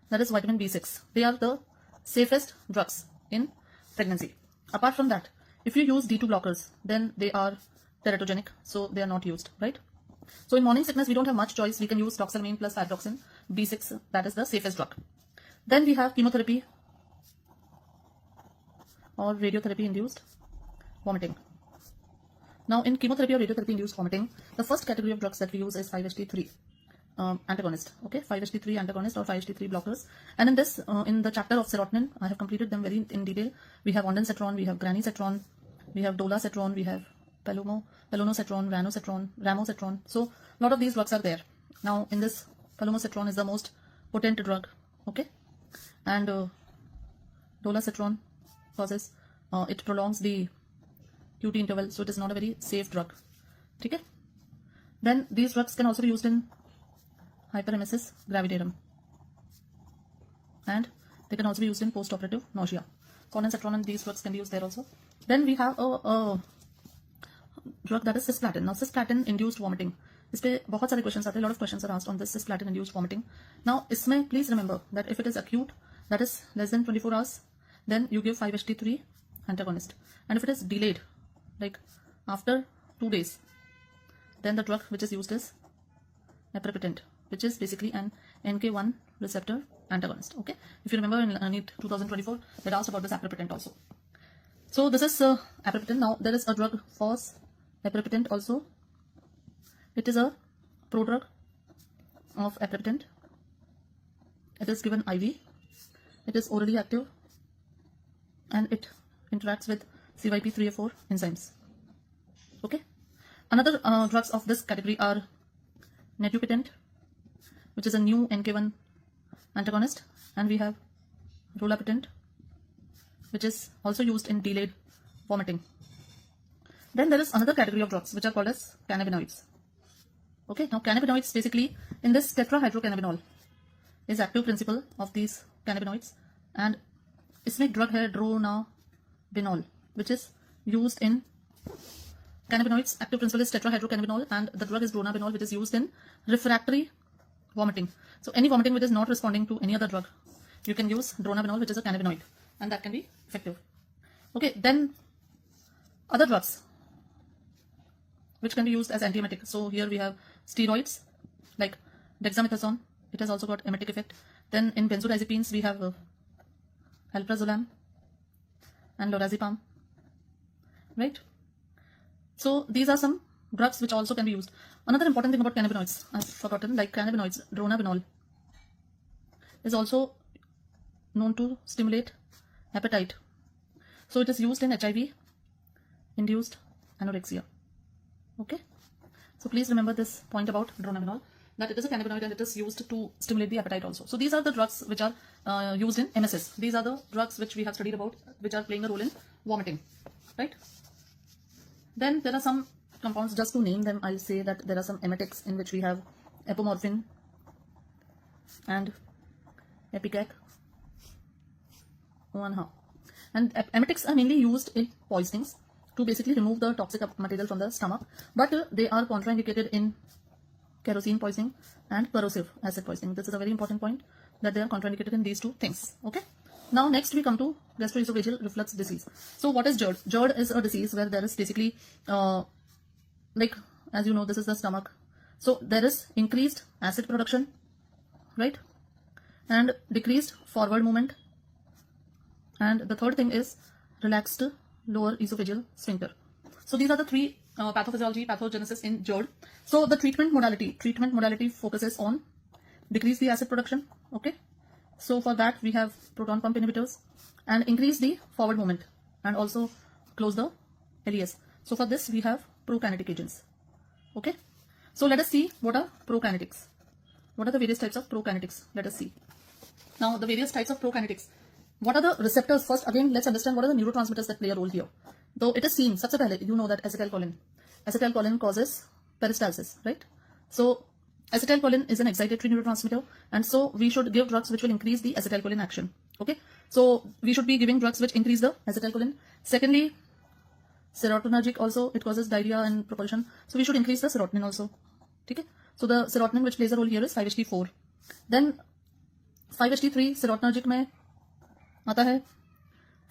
that is vitamin B6. They are the safest drugs in pregnancy. Apart from that, if you use D2 blockers, then they are teratogenic, so they are not used, right? So in morning sickness, we don't have much choice. We can use doxylamine plus pyridoxine, B6, that is the safest drug. Then we have chemotherapy or radiotherapy induced vomiting. Now in chemotherapy or radiotherapy induced vomiting, the first category of drugs that we use is 5-HT3 antagonist. Okay, 5-HT3 antagonist or 5-HT3 blockers. And in this, in the chapter of serotonin, I have completed them very in detail. We have ondansetron, we have granisetron, we have dolasetron, we have palonosetron, ramosetron. So a lot of these drugs are there. Now in this, palonosetron is the most potent drug. Okay, and dolasetron causes it prolongs the QT interval, so it is not a very safe drug. Okay. Then these drugs can also be used in hyperemesis gravidarum, and they can also be used in post-operative nausea. Ondansetron and these drugs can be used there also. Then we have a drug that is cisplatin. Now cisplatin induced vomiting, इस पे बहुत सारे questions आते हैं. A lot of questions are asked on this cisplatin induced vomiting. Now इसमें please remember that if it is acute, that is less than 24 hours, then you give 5-HT3 antagonist, and if it is delayed, like after 2 days, then the drug which is used is aprepitant, which is basically an NK1 receptor antagonist. Okay, if you remember in NEET 2024, they asked about this aprepitant also. So this is aprepitant. Now there is a drug for aprepitant also. It is a prodrug of aprepitant. It is given IV. It is orally active, and it interacts with CYP3A4 enzymes. Okay. Another drugs of this category are netupitant, which is a new NK1 antagonist, and we have rolapitant, which is also used in delayed vomiting. Then there is another category of drugs which are called as cannabinoids. Okay, now cannabinoids basically in this tetrahydrocannabinol is active principle of these cannabinoids, and इसमें एक drug है dronabinol which is used in cannabinoids. Active principle is tetrahydrocannabinol and the drug is dronabinol which is used in refractory vomiting. So any vomiting which is not responding to any other drug, you can use dronabinol which is a cannabinoid, and that can be effective. Okay, then other drugs which can be used as antiemetic. So here we have steroids like dexamethasone. It has also got emetic effect. Then in benzodiazepines we have alprazolam and lorazepam, right? So these are some drugs which also can be used. Another important thing about cannabinoids, I've forgotten, like cannabinoids, dronabinol is also known to stimulate appetite. So it is used in HIV induced anorexia. Okay, so please remember this point about dronabinol, that it is a cannabinoid and it is used to stimulate the appetite also. So these are the drugs which are used in MSS. These are the drugs which we have studied about which are playing a role in vomiting, right? Then there are some compounds, just to name them, I'll say that there are some emetics in which we have apomorphine and epicac. And emetics are mainly used in poisonings to basically remove the toxic material from the stomach, but they are contraindicated in kerosene poisoning and corrosive acid poisoning. This is a very important point, that they are contraindicated in these two things. Okay. Now next we come to gastroesophageal reflux disease. So what is GERD? GERD is a disease where there is basically like, as you know, this is the stomach. So there is increased acid production, right? And decreased forward movement. And the third thing is relaxed lower esophageal sphincter. So these are the three pathophysiology, pathogenesis in GERD. So the treatment modality focuses on decrease the acid production. Okay. So for that we have proton pump inhibitors and increase the forward movement and also close the LES. So for this we have prokinetic agents. Okay. So let us see what are prokinetics. What are the various types of prokinetics? Let us see. Now the various types of prokinetics. What are the receptors? First, again, let's understand what are the neurotransmitters that play a role here. Though it is seen, सबसे पहले, you know that acetylcholine. Acetylcholine causes peristalsis, right? So acetylcholine is an excitatory neurotransmitter, and so we should give drugs which will increase the acetylcholine action. Okay, so we should be giving drugs which increase the acetylcholine. Secondly, serotonergic also, it causes diarrhea and propulsion, so we should increase the serotonin also. Okay, so the serotonin which plays a role here is 5-HT4. Then 5-HT3 serotonergic में आता है,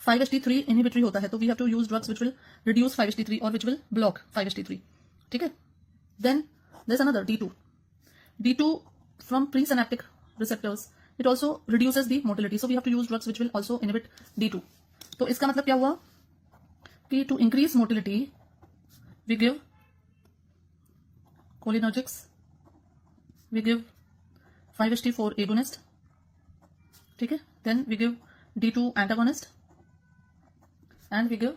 5-HT3 inhibitory होता है, तो we have to use drugs which will reduce 5-HT3 or which will block 5-HT3. ठीक है. Then there's another D2. D2 from presynaptic receptors, it also reduces the motility, so we have to use drugs which will also inhibit D2. तो इसका मतलब क्या हुआ कि to increase motility we give cholinergics, we give 5-HT4 agonist, ठीक है. Then we give D2 antagonist and we give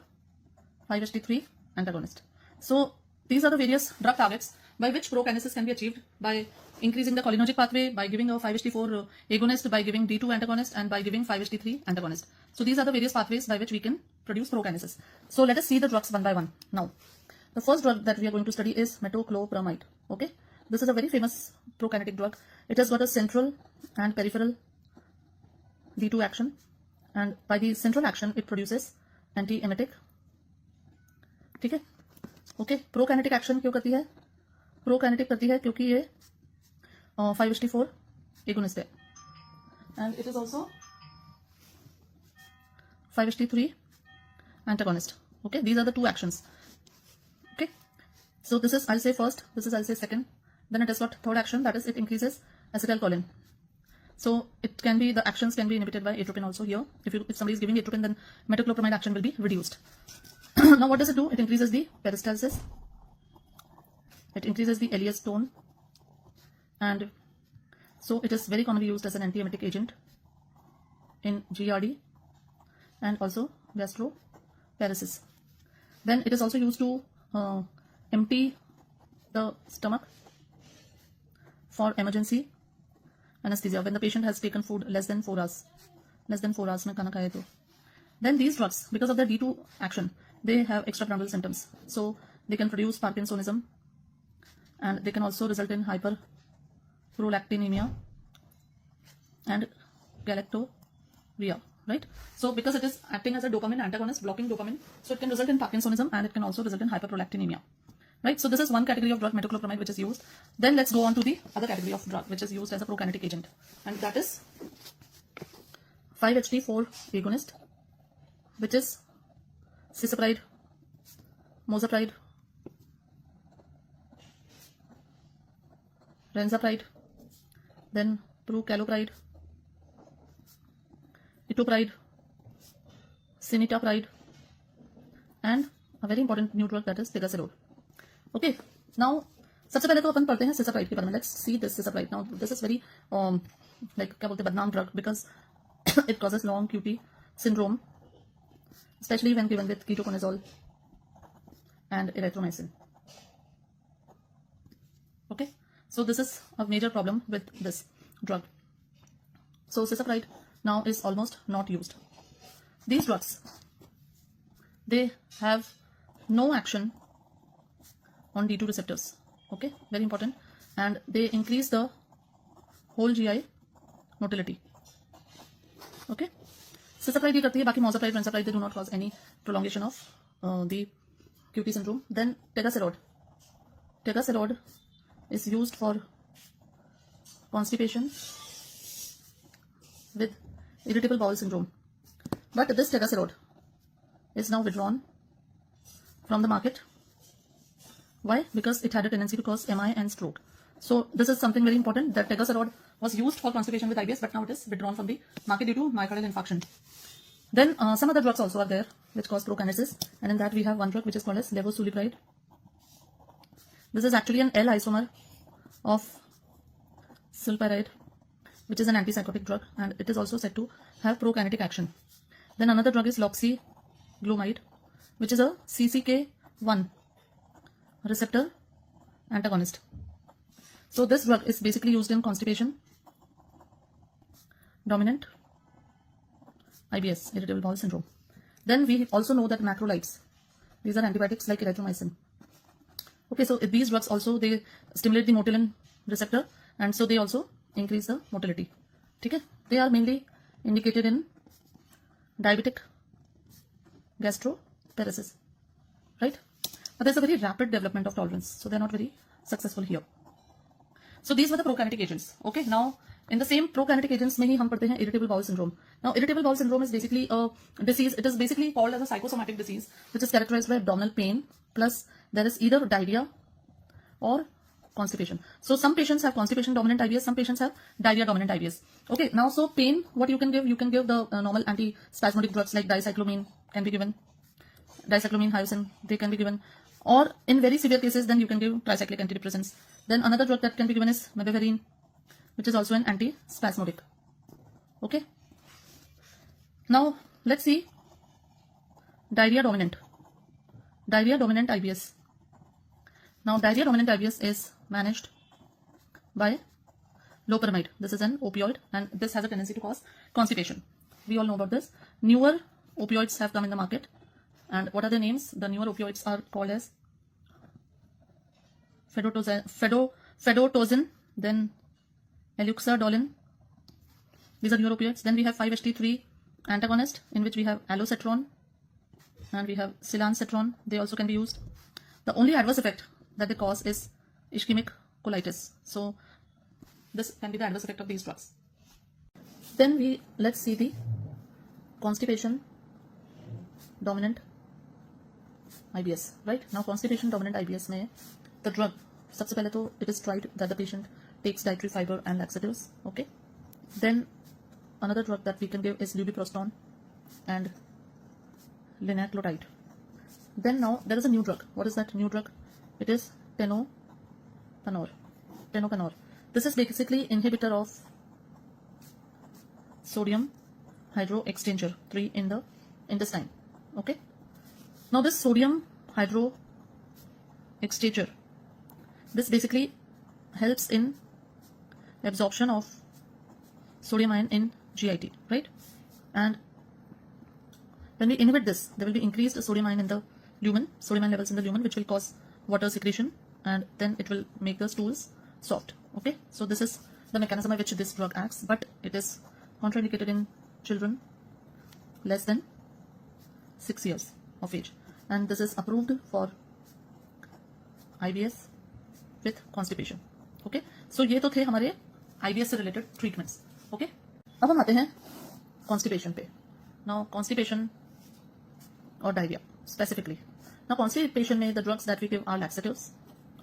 5-HT3 antagonist. So these are the various drug targets by which prokinesis can be achieved, by increasing the cholinergic pathway, by giving a 5-HT4 agonist, by giving D2 antagonist and by giving 5-HT3 antagonist. So these are the various pathways by which we can produce prokinesis. So let us see the drugs one by one. Now the first drug that we are going to study is metoclopramide. Okay, this is a very famous prokinetic drug. It has got a central and peripheral D2 action, and by the central action it produces anti-emetic. ठीक है. Okay, prokinetic action क्यों करती है? Prokinetic करती है क्योंकि ये 5-HT4 agonist है, and it is also 5-HT3 antagonist. Okay, these are the two actions. Okay, so this is, I'll say first, this is, I'll say second. Then it has got third action, that is it increases acetylcholine. So it can be, the actions can be inhibited by atropine also here. If somebody is giving atropine, then metoclopramide action will be reduced. Now what does it do? It increases the peristalsis, it increases the LES tone, and so it is very commonly used as an antiemetic agent in GERD and also gastroparesis. Then it is also used to empty the stomach for emergency anesthesia when the patient has taken food less than 4 hours. Less than 4 hours mein khana khaya to. Then these drugs, because of their D2 action, they have extrapyramidal symptoms. So they can produce Parkinsonism, and they can also result in hyperprolactinemia and galactorrhea, right? So because it is acting as a dopamine antagonist, blocking dopamine, so it can result in Parkinsonism and it can also result in hyperprolactinemia, right? So this is one category of drug, metoclopramide, which is used. Then let's go on to the other category of drug, which is used as a prokinetic agent, and that is 5-HT4 agonist, which is cisapride, mozapride, renzapride, then prucalopride, etopride, cinetapride, and a very important new drug, that is tegaserol. Okay, now सबसे पहले तो अपन पढ़ते हैं cisapride के बारे में. Let's see this cisapride. Now this is very like क्या बोलते हैं, बदनाम drug, because it causes long QT syndrome, especially when given with ketoconazole and erythromycin. Okay, so this is a major problem with this drug. So cisapride now is almost not used. These drugs, they have no action on D2 receptors. Okay, very important, and they increase the whole GI motility. Okay, cisapride करती है, बाकी mozapride, renzapride, they do not cause any prolongation of the QT syndrome. Then tegaserol is used for constipation with irritable bowel syndrome, but this tegaserol is now withdrawn from the market. Why? Because it had a tendency to cause MI and stroke. So this is something very important, that tegaserol was used for constipation with IBS, but now it is withdrawn from the market due to myocardial infarction. Then some other drugs also are there which cause prokinesis, and in that we have one drug which is called as levosulipride. This is actually an L isomer of sulpiride, which is an antipsychotic drug, and it is also said to have prokinetic action. Then another drug is loxyglumide, which is a CCK1 receptor antagonist. So this drug is basically used in constipation, dominant IBS, irritable bowel syndrome. Then we also know that macrolides, these are antibiotics like erythromycin. Okay, so these drugs also, they stimulate the motilin receptor, and so they also increase the motility. Okay, they are mainly indicated in diabetic gastroparesis, right? But there's a very rapid development of tolerance, so they're not very successful here. So these were the prokinetic agents. Okay, now in the same prokinetic agents में ही हम पढ़ते हैं irritable bowel syndrome. Now irritable bowel syndrome is basically a disease. It is basically called as a psychosomatic disease, which is characterized by abdominal pain, plus there is either diarrhea or constipation. So some patients have constipation dominant IBS, some patients have diarrhea dominant IBS. Okay, now so pain, what you can give the normal antispasmodic drugs like dicyclomine can be given, dicyclomine, hyoscine, they can be given, or in very severe cases then you can give tricyclic antidepressants. Then another drug that can be given is mebeverine, which is also an antispasmodic. Okay, now let's see diarrhea dominant IBS. Now diarrhea dominant IBS is managed by loperamide. This is an opioid, and this has a tendency to cause constipation. We all know about this. Newer opioids have come in the market, and what are their names? The newer opioids are called as fedotozin, then eluxadolin. These are newer opioids. Then we have 5-HT3 antagonist, in which we have alosetron and we have silancetron. They also can be used. The only adverse effect that they cause is ischemic colitis. So this can be the adverse effect of these drugs. Then let's see the constipation dominant IBS, right? Now constipation dominant IBS में the drug, सबसे पहले तो it is tried that the patient takes dietary fiber and laxatives. Okay, then another drug that we can give is lubiprostone and linaclotide. Then now there is a new drug. What is that new drug? It is tenocanor. This is basically inhibitor of sodium hydroexchanger 3 in the intestine. Okay, now this sodium hydroexchanger, this basically helps in absorption of sodium ion in GIT, right? And when we inhibit this, there will be increased sodium ion in the lumen, sodium ion levels in the lumen, which will cause water secretion, and then it will make the stools soft. Okay, so this is the mechanism by which this drug acts, but it is contraindicated in children less than 6 years of age, and this is approved for IBS with constipation. Okay, so ये तो थे हमारे IBS से related treatments. Okay, अब हम आते हैं constipation पे. Now constipation or diarrhea specifically. Now constipation में the drugs that we give are laxatives.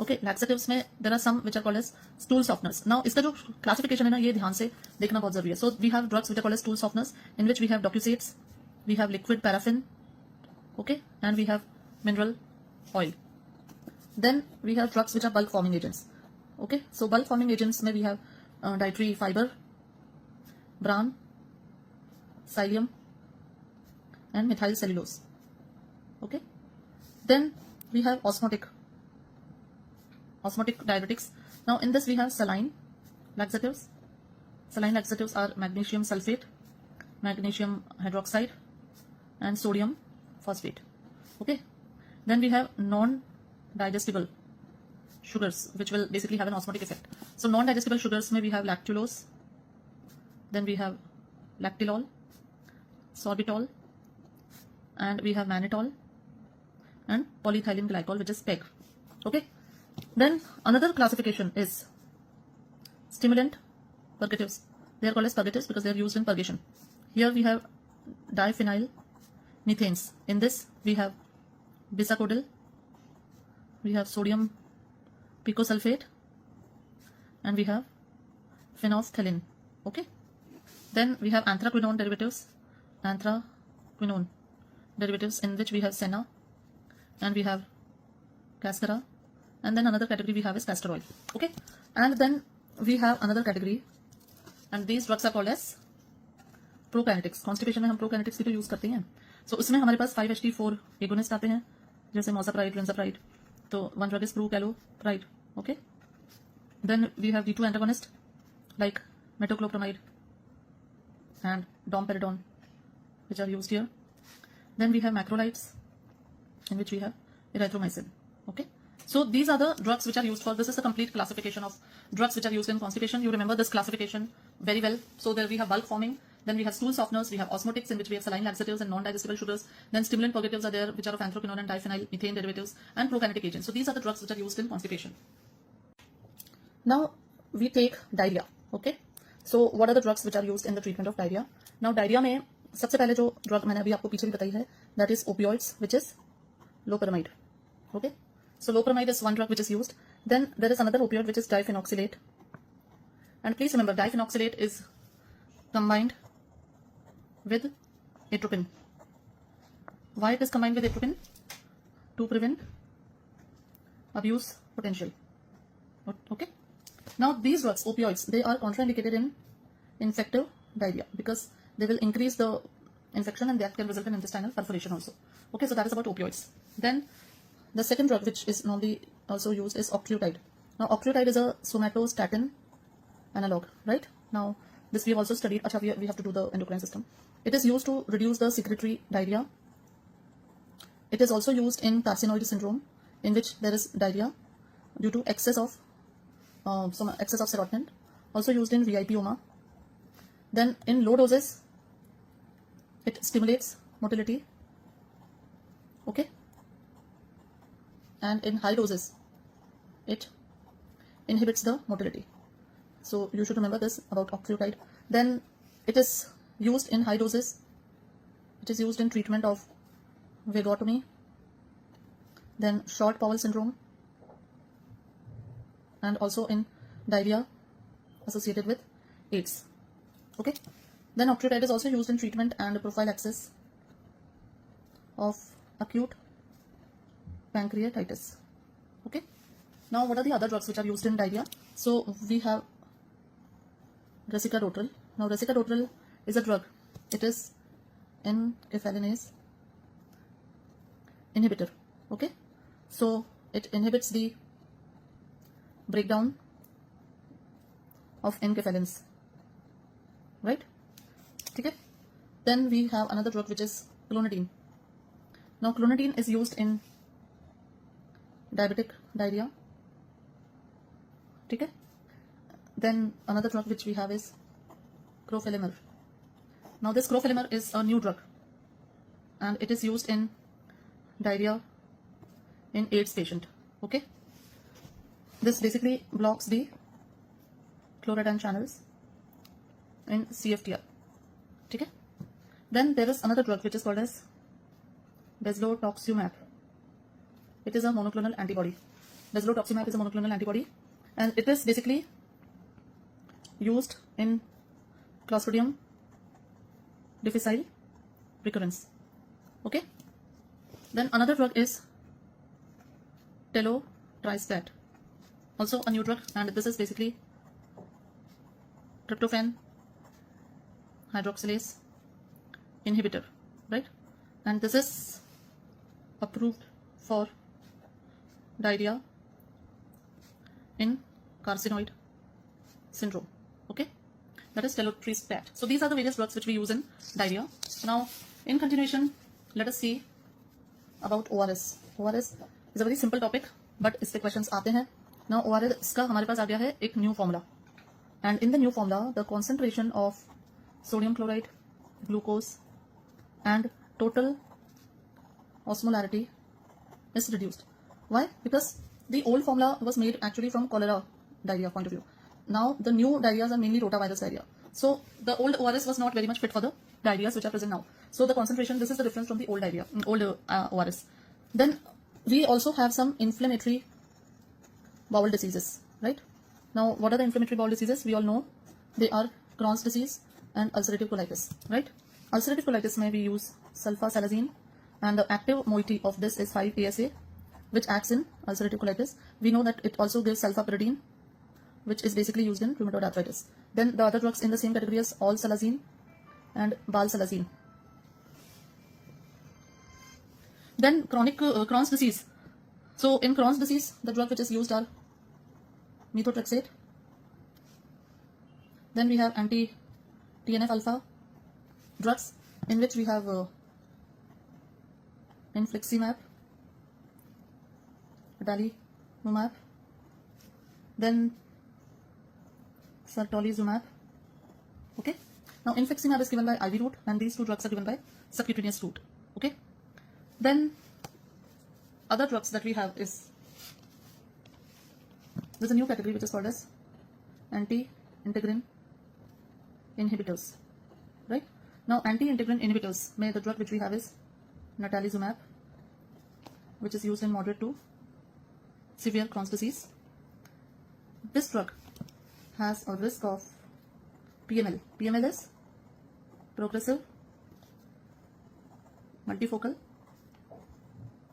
Okay, laxatives में there are some which are called as stool softeners. Now इसका जो classification है ना, ये ध्यान से देखना बहुत जरूरी है. So we have drugs which are called as stool softeners, in which we have docusates, we have liquid paraffin, okay, and we have mineral oil. Then we have drugs which are bulk forming agents. Okay, so bulk forming agents में we have dietary fiber, bran, psyllium, and methyl cellulose. Okay, then we have osmotic diuretics. Now in this we have saline laxatives. Saline laxatives are magnesium sulfate, magnesium hydroxide, and sodium phosphate. Okay, then we have non-digestible sugars, which will basically have an osmotic effect. So non-digestible sugars may we have lactulose, then we have lactylol, sorbitol, and we have mannitol and polyethylene glycol, which is PEG. Okay, then another classification is stimulant purgatives. They are called as purgatives because they are used in purgation. Here we have diphenyl methanes. In this we have bisacodyl, we have sodium picosulfate, and we have phenolphthalein. Okay, then we have anthraquinone derivatives, in which we have senna, and we have cascara, and then another category we have is castor oil. Okay, and then we have another category, and these drugs are called as prokinetics. Constipation में हम prokinetics की तो use करते हैं. So उसमें हमारे पास 5-HT4 agonist आते हैं, जैसे mosapride, rinzapride. तो one drug is prucalopride. Okay, then we have D2 antagonist like metoclopramide and domperidone, which are used here. Then we have macrolides, in which we have erythromycin. Okay, so these are the drugs which are used for. This is a complete classification of drugs which are used in constipation. You remember this classification very well. So there we have bulk forming, then we have stool softeners, we have osmotics, in which we have saline laxatives and non-digestible sugars. Then stimulant purgatives are there, which are of anthraquinone and diphenyl methane derivatives, and prokinetic agents. So these are the drugs which are used in constipation. Now we take diarrhea. Okay, so what are the drugs which are used in the treatment of diarrhea? Now diarrhea में सबसे पहले जो drug मैंने अभी आपको पीछे भी बताई है, that is opioids, which is loperamide. Okay, so loperamide is one drug which is used. Then there is another opioid which is diphenoxylate, and please remember diphenoxylate is combined with atropine. Why it is combined with atropine? To prevent abuse potential. Okay, now these drugs, opioids, they are contraindicated in infective diarrhea because they will increase the infection and that can result in intestinal perforation also. Okay, so that is about opioids. Then the second drug which is normally also used is octreotide. Now octreotide is a somatostatin analog, right? Now this we have also studied. We have to do the endocrine system. It is used to reduce the secretory diarrhea. It is also used in carcinoid syndrome, in which there is diarrhea due to excess of serotonin. Also used in VIPoma. Then in low doses it stimulates motility. Okay, and in high doses it inhibits the motility. So you should remember this about octreotide. Then it is used in high doses. It is used in treatment of vagotomy, then short bowel syndrome, and also in diarrhea associated with AIDS. Okay, then octreotide is also used in treatment and prophylaxis of acute pancreatitis. Okay, now what are the other drugs which are used in diarrhea? So we have resicadotril. Now resicadotril is a drug. It is enkephalinase inhibitor. Okay, so it inhibits the breakdown of enkephalins, right? Okay, then we have another drug which is clonidine. Now clonidine is used in diabetic diarrhea. ठीक है. Then another drug which we have is crofelemer. Now this crofelemer is a new drug and it is used in diarrhea in AIDS patient. Okay, this basically blocks the chlorodyne channels in CFTR. ठीक है. Then there is another drug which is called as bezlotoxumab. It is a monoclonal antibody. Bezlotoxumab is a monoclonal antibody and it is basically used in Clostridium difficile recurrence. Okay. Then another drug is telotristat, also a new drug, and this is basically tryptophan hydroxylase inhibitor, right? And this is approved for diarrhea in carcinoid syndrome. Okay, that is telotristat. So these are the various drugs which we use in diarrhea. Now in continuation, let us see about ORS. ORS is a very simple topic, but इससे questions आते हैं. Now ORS का हमारे पास आ गया है एक new formula, and in the new formula the concentration of sodium chloride, glucose and total osmolarity is reduced. Why? Because the old formula was made actually from cholera diarrhea point of view. Now the new diarrheas are mainly rotavirus diarrhea. So the old ORS was not very much fit for the diarrheas which are present now. So the concentration, this is the difference from the old diarrhea, old ORS. Then we also have some inflammatory bowel diseases, right? Now what are the inflammatory bowel diseases? We all know they are Crohn's disease and ulcerative colitis, right? Ulcerative colitis may we use sulfasalazine, and the active moiety of this is 5-ASA, which acts in ulcerative colitis. We know that it also gives sulfapyridine, which is basically used in rheumatoid arthritis. Then the other drugs in the same category is olsalazine and balsalazine. Then chronic Crohn's disease. So in Crohn's disease, the drug which is used are methotrexate. Then we have anti-TNF alpha drugs, in which we have infliximab, adalimumab, then sertolizumab. Okay. Now infliximab is given by IV route, and these two drugs are given by subcutaneous route. Okay. Then other drugs that we have is, there's a new category which is called as anti-integrin inhibitors, right? Now anti-integrin inhibitors, the drug which we have is natalizumab, which is used in moderate to severe Crohn's disease. This drug has a risk of PML. PML is progressive multifocal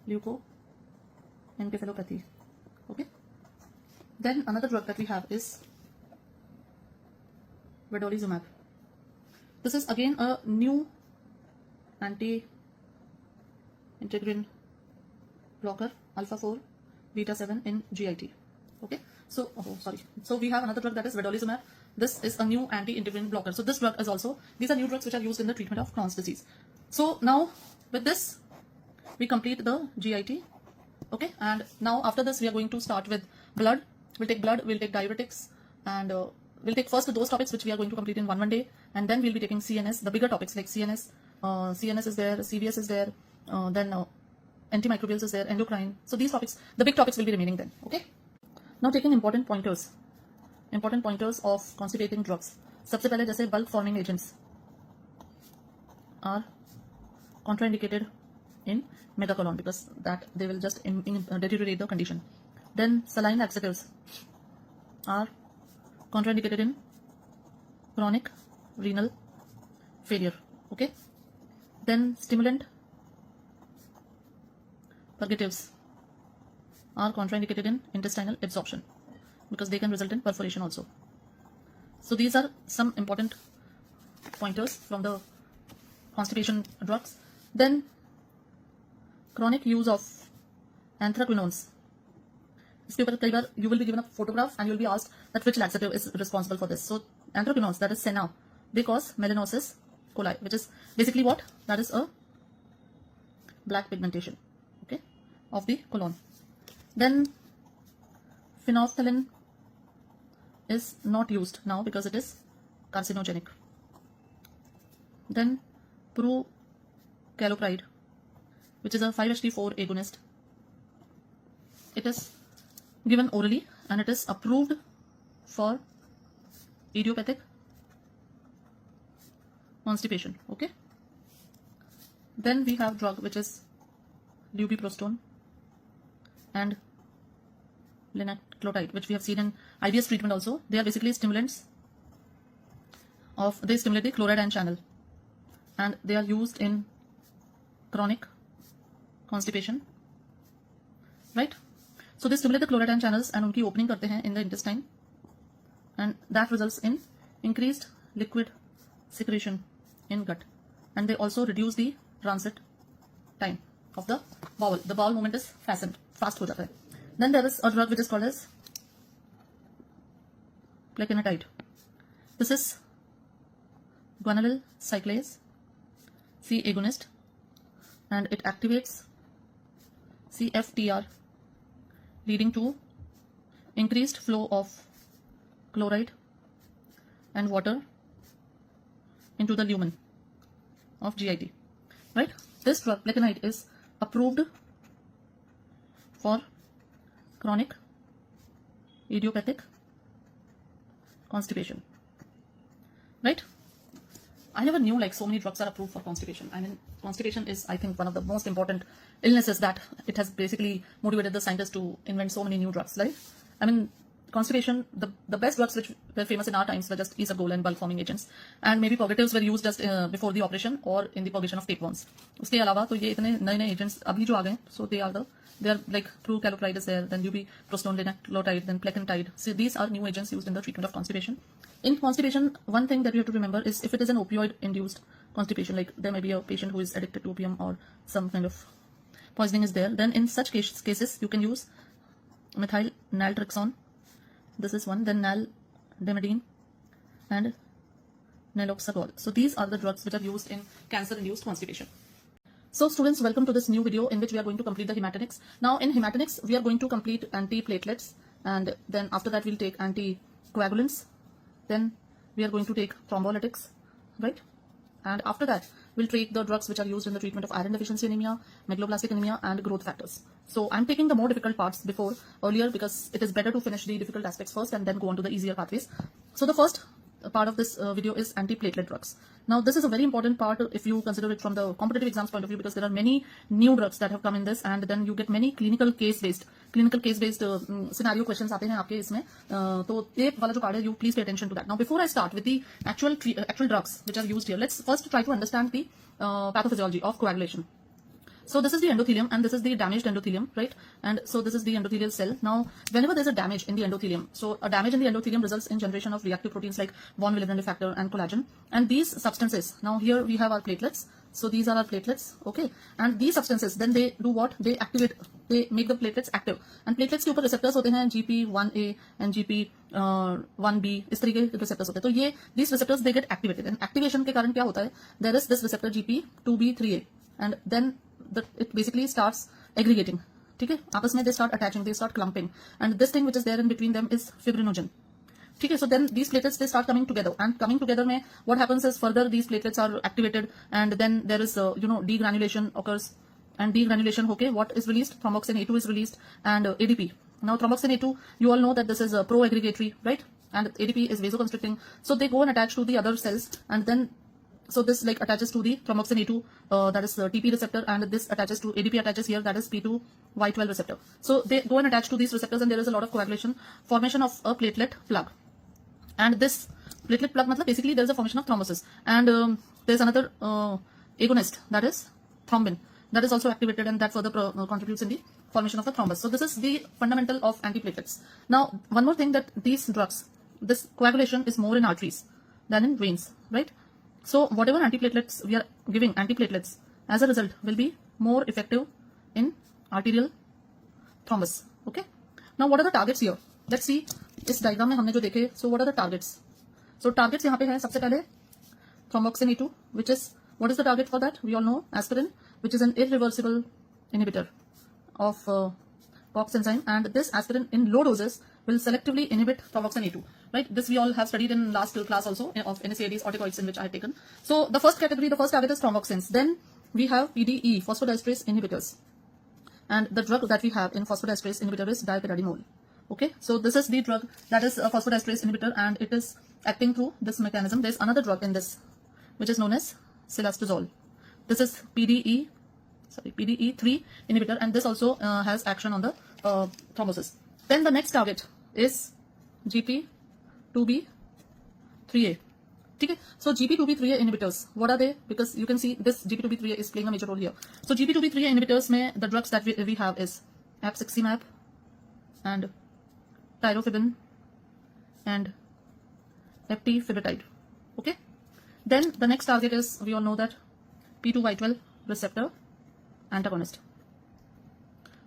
leukoencephalopathy. Okay. Then another drug that we have is vedolizumab. This is again a new anti-integrin blocker, alpha 4 beta 7 in GIT. Okay. So so we have another drug that is vedolizumab. This is a new anti-integrin blocker. So this drug is also, these are new drugs which are used in the treatment of Crohn's disease. So now with this we complete the GIT. Okay, and now after this we are going to start with blood. We'll take blood, we'll take diuretics, and we'll take first those topics which we are going to complete in one day, and then we'll be taking CNS, the bigger topics like CNS, CNS is there, CVS is there, then antimicrobials is there, endocrine. So these topics, the big topics will be remaining then. Okay. Now taking important pointers of constipating drugs. सबसे पहले जैसे bulk forming agents are contraindicated in megacolon because that they will just deteriorate the condition. Then saline laxatives are contraindicated in chronic renal failure. Okay. Then stimulant purgatives are contraindicated in intestinal absorption because they can result in perforation also. So these are some important pointers from the constipation drugs. Then chronic use of anthraquinones. इसके ऊपर कई बार you will be given a photograph and you will be asked that which laxative is responsible for this. So anthraquinones, that is senna, they cause melanosis coli, which is basically what? That is a black pigmentation, okay, of the colon. Then phenolphthalein is not used now because it is carcinogenic. Then prucalopride, which is a 5-HT4 agonist. It is given orally and it is approved for idiopathic constipation. Okay. Then we have drug which is lubiprostone and linaclotide, which we have seen in IBS treatment also. They are basically stimulants they stimulate the chloride ion channel and they are used in chronic constipation, right? So they stimulate the chloride ion channels and उनकी opening करते हैं in the intestine, and that results in increased liquid secretion in gut, and they also reduce the transit time of the bowel. The bowel movement is fast हो जाता है. Then there is a drug which is called as plecanatide. This is guanylyl cyclase C agonist and it activates CFTR, leading to increased flow of chloride and water into the lumen of GIT, right? This drug plecanatide is approved for chronic idiopathic constipation, right? I never knew like so many drugs are approved for constipation. I mean, constipation is, I think, one of the most important illnesses that it has basically motivated the scientists to invent so many new drugs, right? I mean, constipation, the best drugs which were famous in our times were just isagol and bulk forming agents, and maybe purgatives were used just before the operation or in the purgation of tapeworms. उसके अलावा तो ये इतने नए agents अभी जो आ गए, so they are like prucalopride is there, then lubiprostone, linaclotide, then plecanatide. So these are new agents used in the treatment of constipation. In constipation, one thing that you have to remember is if it is an opioid-induced constipation, like there may be a patient who is addicted to opium or some kind of poisoning is there, then in such cases you can use methyl naltrexone. This is one, then naldimidine and naloxagol. So these are the drugs which are used in cancer-induced constipation. So students, welcome to this new video in which we are going to complete the hematinics. Now in hematinics, we are going to complete antiplatelets, and then after that we'll take anticoagulants. Then we are going to take thrombolytics, right? And after that, we'll take the drugs which are used in the treatment of iron deficiency anemia, megaloblastic anemia, and growth factors. So I'm taking the more difficult parts earlier because it is better to finish the difficult aspects first and then go on to the easier pathways. So the first part of this video is antiplatelet drugs. Now this is a very important part if you consider it from the competitive exams point of view, because there are many new drugs that have come in this, and then you get many clinical case based scenario questions आते हैं आपके इसमें. तो ये वाला जो part है, you please pay attention to that. Now before I start with the actual drugs which are used here, let's first try to understand the pathophysiology of coagulation. So this is the endothelium and this is the damaged endothelium, right? And so this is the endothelial cell. Now, whenever there's a damage in the endothelium, so a damage in the endothelium results in generation of reactive proteins like von Willebrand factor and collagen. And these substances, now here we have our platelets. So these are our platelets, okay? And these substances, then they do what? They make the platelets active. And platelets के ऊपर receptors होते हैं GP1A and GP1B, इस तरीके के receptors होते हैं. तो ये these receptors they get activated. And activation के कारण क्या होता है? There is this receptor GP2B3A, and then it basically starts aggregating. ठीक है? आपस में they start attaching, they start clumping, and this thing which is there in between them is fibrinogen. ठीक है? So then these platelets they start coming together, and coming together में what happens is further these platelets are activated, and then there is degranulation occurs, and degranulation होके what is released? Thromboxane A2 is released and ADP. Now thromboxane A2, you all know that this is pro-aggregatory, right? And ADP is vasoconstricting, so they go and attach to the other cells, and then so this like attaches to the thromboxane A2, that is the TP receptor, and this attaches to ADP attaches here, that is P2Y12 receptor. So they go and attach to these receptors, and there is a lot of coagulation, formation of a platelet plug. And this platelet plug, basically there is a formation of thrombosis, and there is another agonist, that is thrombin, that is also activated, and that further contributes in the formation of the thrombus. So this is the fundamental of antiplatelets. Now one more thing, that these drugs, this coagulation is more in arteries than in veins, right? So whatever antiplatelets we are giving, antiplatelets as a result will be more effective in arterial thrombus. Okay. Now what are the targets here? Let's see. इस diagram में हमने जो देखे, so what are the targets? So targets यहाँ पे है सबसे पहले thromboxane A2, which is, what is the target for that? We all know aspirin, which is an irreversible inhibitor of COX enzyme, and this aspirin in low doses will selectively inhibit thromboxane A2. Right? This we all have studied in last class also of NSAIDs, corticoids, in which I have taken. So the first category, the first target is thromboxanes. Then we have PDE, phosphodiesterase inhibitors. And the drug that we have in phosphodiesterase inhibitor is dipyridamole. Okay, so this is the drug that is a phosphodiesterase inhibitor, and it is acting through this mechanism. There's another drug in this, which is known as silastazole. This is PDE3 inhibitor, and this also has action on the thrombosis. Then the next target is GP2B3A. Okay, so GP2B3A inhibitors, what are they? Because you can see this GP2B3A is playing a major role here. So GP2B3A inhibitors mein the drugs that we have is apixaban and tirofiban and eptifibatide. Okay, then the next target is, we all know that, P2Y12 receptor antagonist.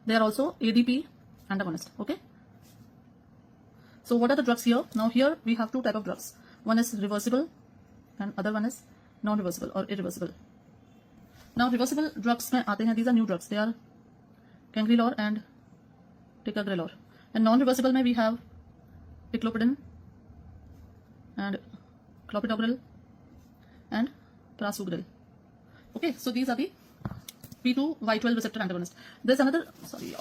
They are also ADP antagonist. Okay, so what are the drugs here? Now here we have two type of drugs. One is reversible and other one is non-reversible or irreversible. Now reversible drugs mein aate hain, these are new drugs. They are cangrelor and ticagrelor. And non-reversible mein we have ticlopidin and clopidogrel and prasugrel. Okay, so these are the P2Y12 receptor antagonist. There's another, sorry.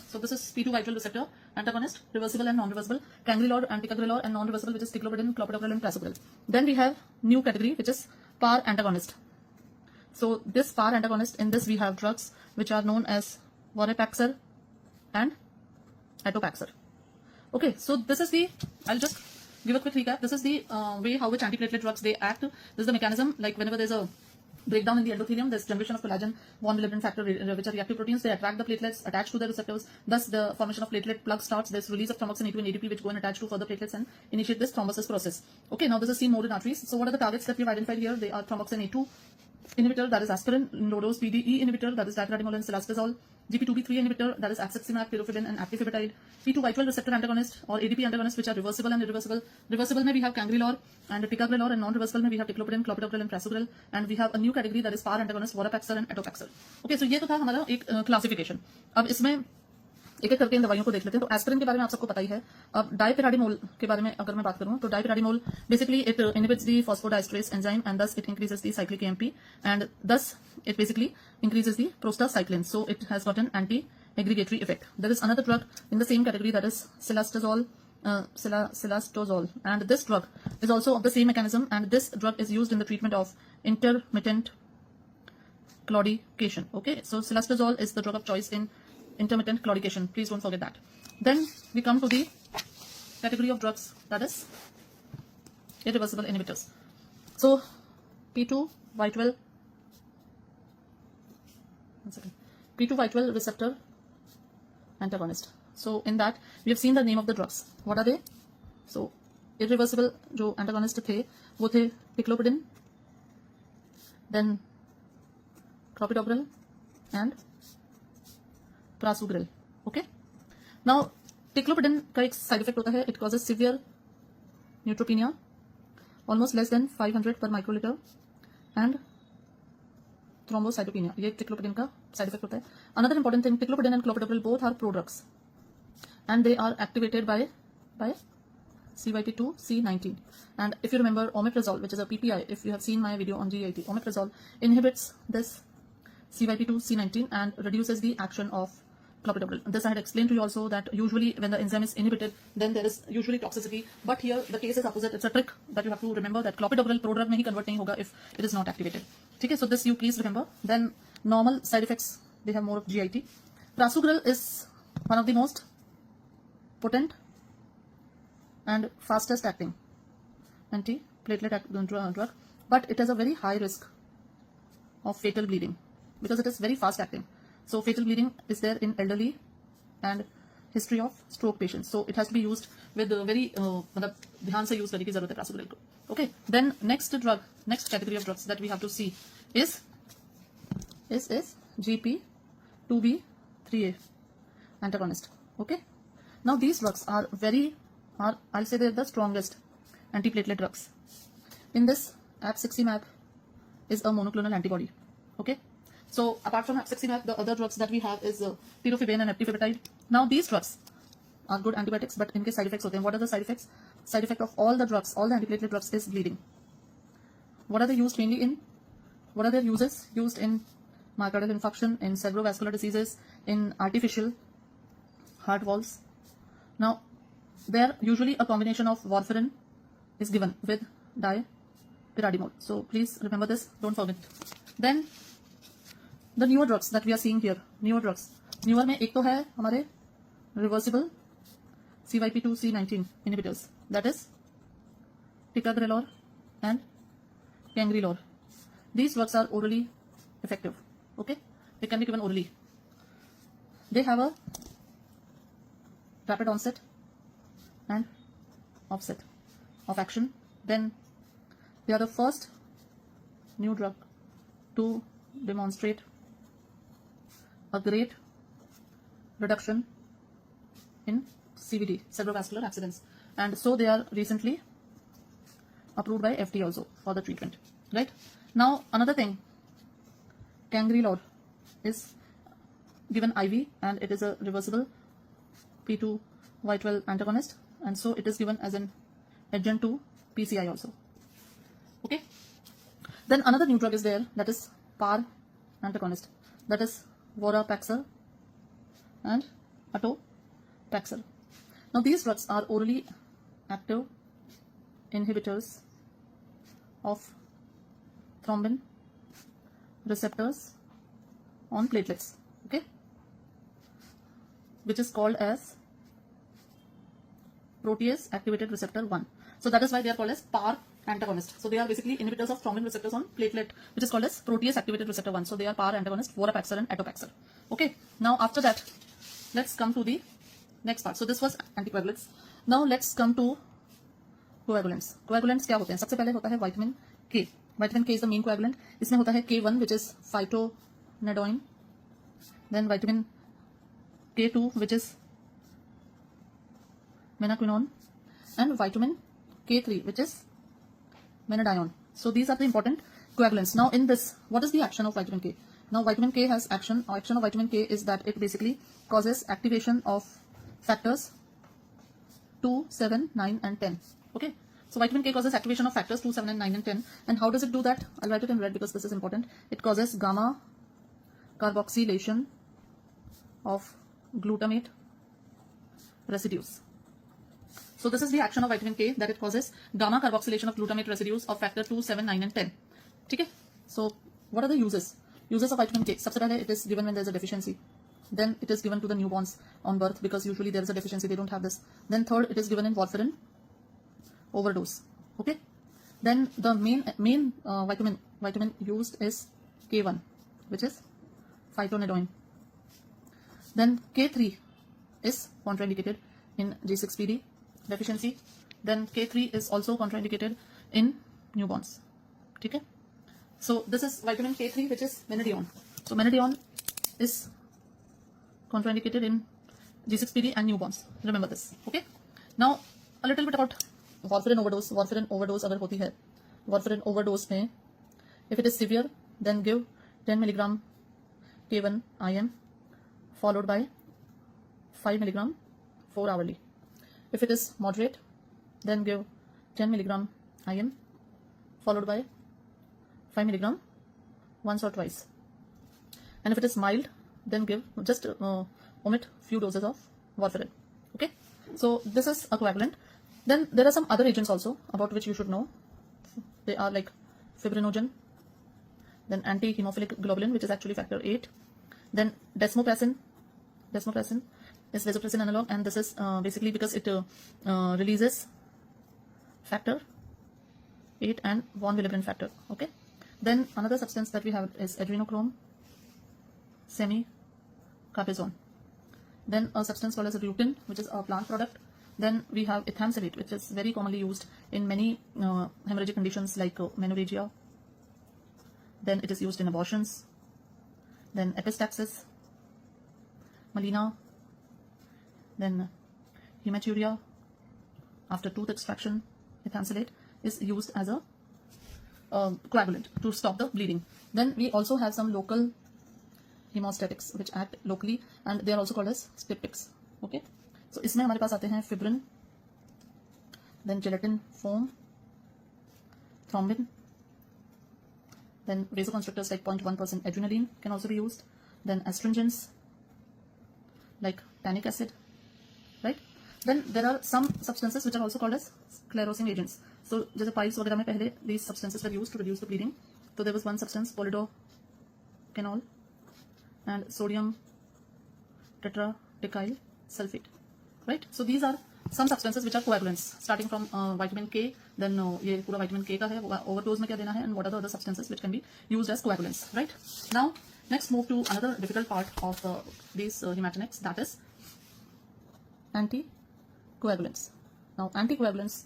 So this is P2Y12 receptor antagonist, reversible and non-reversible, cangrelor and ticagrelor, and non-reversible, which is ticlopidin, clopidogrel, and prasugrel. Then we have new category, which is PAR antagonist. So this PAR antagonist, in this we have drugs which are known as vorapaxar and atopaxar. Okay, so this is the, I'll just give a quick recap. This is the way how which antiplatelet drugs they act. This is the mechanism. Like whenever there's a breakdown in the endothelium, there's generation of collagen, von Willebrand factor, which are reactive proteins. They attract the platelets, attach to the receptors. Thus, the formation of platelet plug starts. There's release of thromboxane A2 and ADP, which go and attach to further platelets and initiate this thrombosis process. Okay, now this is seen more in arteries. So, what are the targets that we've identified here? They are thromboxane A2 inhibitor, that is aspirin, low dose PDE inhibitor, that is dipyridamole and silastazole, GP2B3 inhibitor, that is apixaban, tirofiban, and eptifibatide, P2Y12 receptor antagonist or ADP antagonist, which are reversible and irreversible. Reversible may we have cangrelor and ticagrelor, and non-reversible may we have ticlopidin, clopidogrel, and prasugrel, and we have a new category that is PAR antagonist, vorapaxar and atopaxar. Okay, so ये तो था हमारा एक classification. अब इसमें एक एक करके इन दवाइयों को देख लेते हैं. तो एस्पिरिन के बारे में आप सबको पता ही है. अब डाइपिराडिमोल के बारे में अगर मैं बात करूं तो dipyridamole basically it inhibits the phosphodiesterase enzyme and thus it increases the cyclic AMP and thus it basically increases the prostacyclin, so it has got an anti-aggregatory effect. There is another drug in the same category, that is silastazole, and this drug is also of the same mechanism, and this drug is used in the treatment of intermittent claudication. Okay, so silastazole is the drug of choice in intermittent claudication. Please don't forget that. Then we come to the category of drugs, that is irreversible inhibitors. So P2Y12 receptor antagonist. So in that we have seen the name of the drugs. What are they? So irreversible जो antagonist थे वो थे ticlopidin, then clopidogrel and prasugrel. Okay, now ticlopidin का एक side effect होता है, it causes severe neutropenia, almost less than 500 per microliter, and thrombocytopenia. ये ticlopidin का side effect होता है. Another important thing, ticlopidin and clopidogrel both are prodrugs, and they are activated by CYP2 C19. And if you remember omeprazole, which is a PPI, if you have seen my video on GIT, omeprazole inhibits this CYP2 C19 and reduces the action of clopidogrel. This I had explained to you also, that usually when the enzyme is inhibited, then there is usually toxicity, but here the case is opposite. It's a trick that you have to remember, that clopidogrel prodrug में ही convert नहीं होगा if it is not activated. ठीक है, so this you please remember. Then normal side effects, they have more of GIT. Prasugrel is one of the most potent and fastest acting anti-platelet drug, but it has a very high risk of fatal bleeding because it is very fast acting. So fatal bleeding is there in elderly and history of stroke patients. So it has to be used with very मतलब ध्यान से use करने की जरूरत है prasugrel को. Okay, then next category of drugs that we have to see is GP2B3A antagonist. Okay, now these drugs are I'll say they're the strongest antiplatelet drugs. In this, apixaban is a monoclonal antibody. Okay, So apart from hapsiximab, the other drugs that we have is tirofiban and eptifibatide. Now these drugs are good antibiotics, but इनके side effects होते हैं. What are the side effects? Side effect of all the drugs, all the antiplatelet drugs is bleeding. What are they used mainly in? What are their uses? Used in myocardial infarction, in cerebrovascular diseases, in artificial heart valves. Now, there usually a combination of warfarin is given with dipyridamole. So please remember this, don't forget. Then the newer drugs that we are seeing here, newer drugs. Newer में एक तो है हमारे reversible CYP2C19 inhibitors, that is ticagrelor and cangrelor. These drugs are orally effective. Okay, they can be given orally. They have a rapid onset and offset of action. Then they are the first new drug to demonstrate a great reduction in CVD, cerebrovascular accidents, and so they are recently approved by FDA also for the treatment. Right now, another thing, cangrelor is given IV and it is a reversible P2Y12 antagonist, and so it is given as an adjunct to PCI also. Okay. Then another new drug is there, that is PAR antagonist, that is vorapaxar and atopaxar. Now these drugs are orally active inhibitors of thrombin receptors on platelets, okay, which is called as protease activated receptor 1. So that is why they are called as PAR antagonist. So they are basically inhibitors of thrombin receptors on platelet, which is called as protease activated receptor 1. So they are PAR antagonist, vorapaxar and atopaxar. Okay, now after that, let's come to the next part. So this was anticoagulants. Now let's come to coagulants. Coagulants क्या होते हैं? सबसे पहले होता है vitamin K. Vitamin K is the main coagulant. इसमें होता है K1, which is phytonadione. Then vitamin K2, which is menaquinone, and vitamin K3, which is menadione. So these are the important coagulants. Now in this, what is the action of vitamin K? Now vitamin K has action. Action of vitamin K is that it basically causes activation of factors 2, 7, 9 and 10. Okay. So vitamin K causes activation of factors 2, 7 and 9 and 10. And how does it do that? I'll write it in red because this is important. It causes gamma carboxylation of glutamate residues. So this is the action of vitamin K, that it causes gamma carboxylation of glutamate residues of factor 2, 7, 9 and 10. Okay. So what are the uses? Uses of vitamin K. सबसे पहले it is given when there is a deficiency. Then it is given to the newborns on birth because usually there is a deficiency, they don't have this. Then third, it is given in warfarin overdose. Okay. Then the main vitamin used is K1, which is phytonadione. Then K3 is contraindicated in G6PD deficiency. Then K3 is also contraindicated in newborns. Okay. So this is vitamin K3, which is menadione. So menadione is contraindicated in G6PD and newborns. Remember this. Okay. Now a little bit about warfarin overdose. Warfarin overdose अगर होती है, warfarin overdose में, if it is severe, then give 10 milligram K1 IM followed by 5 milligram 4 hourly. If it is moderate, then give 10 milligram IM followed by 5 milligram once or twice. And if it is mild, then give just omit few doses of warfarin. Okay. So this is a coagulant. Then there are some other agents also about which you should know. They are like fibrinogen, then anti-hemophilic globulin, which is actually factor 8. Then desmopressin. Desmopressin is vasopressin analog, and this is basically because it releases factor 8 and von Willebrand factor. Okay. Then another substance that we have is adrenochrome semicarbazole. Then a substance called as rutin, which is a plant product. Then we have ethamsalate, which is very commonly used in many hemorrhagic conditions like menorrhagia. Then it is used in abortions. Then epistaxis, melena. Then hematuria after tooth extraction. Ethamsalate is used as a coagulant to stop the bleeding. Then we also have some local hemostatics which act locally and they are also called as styptics. Okay, so इसमें हमारे पास आते हैं fibrin, then gelatin foam, thrombin, then vasoconstrictors like 0.1% adrenaline can also be used, then astringents like tannic acid, right? Then there are some substances which are also called as sclerosing agents. So जैसे pipes वगैरह में पहले these substances were used to reduce the bleeding. So there was one substance polidocanol and sodium tetradecyl sulfate, right? So these are some substances which are coagulants starting from vitamin K. Then ये पूरा vitamin K का है, overdose में क्या देना है, and what are the other substances which can be used as coagulants, right? Now next move to another difficult part of these hematinics, that is anticoagulants. Now anticoagulants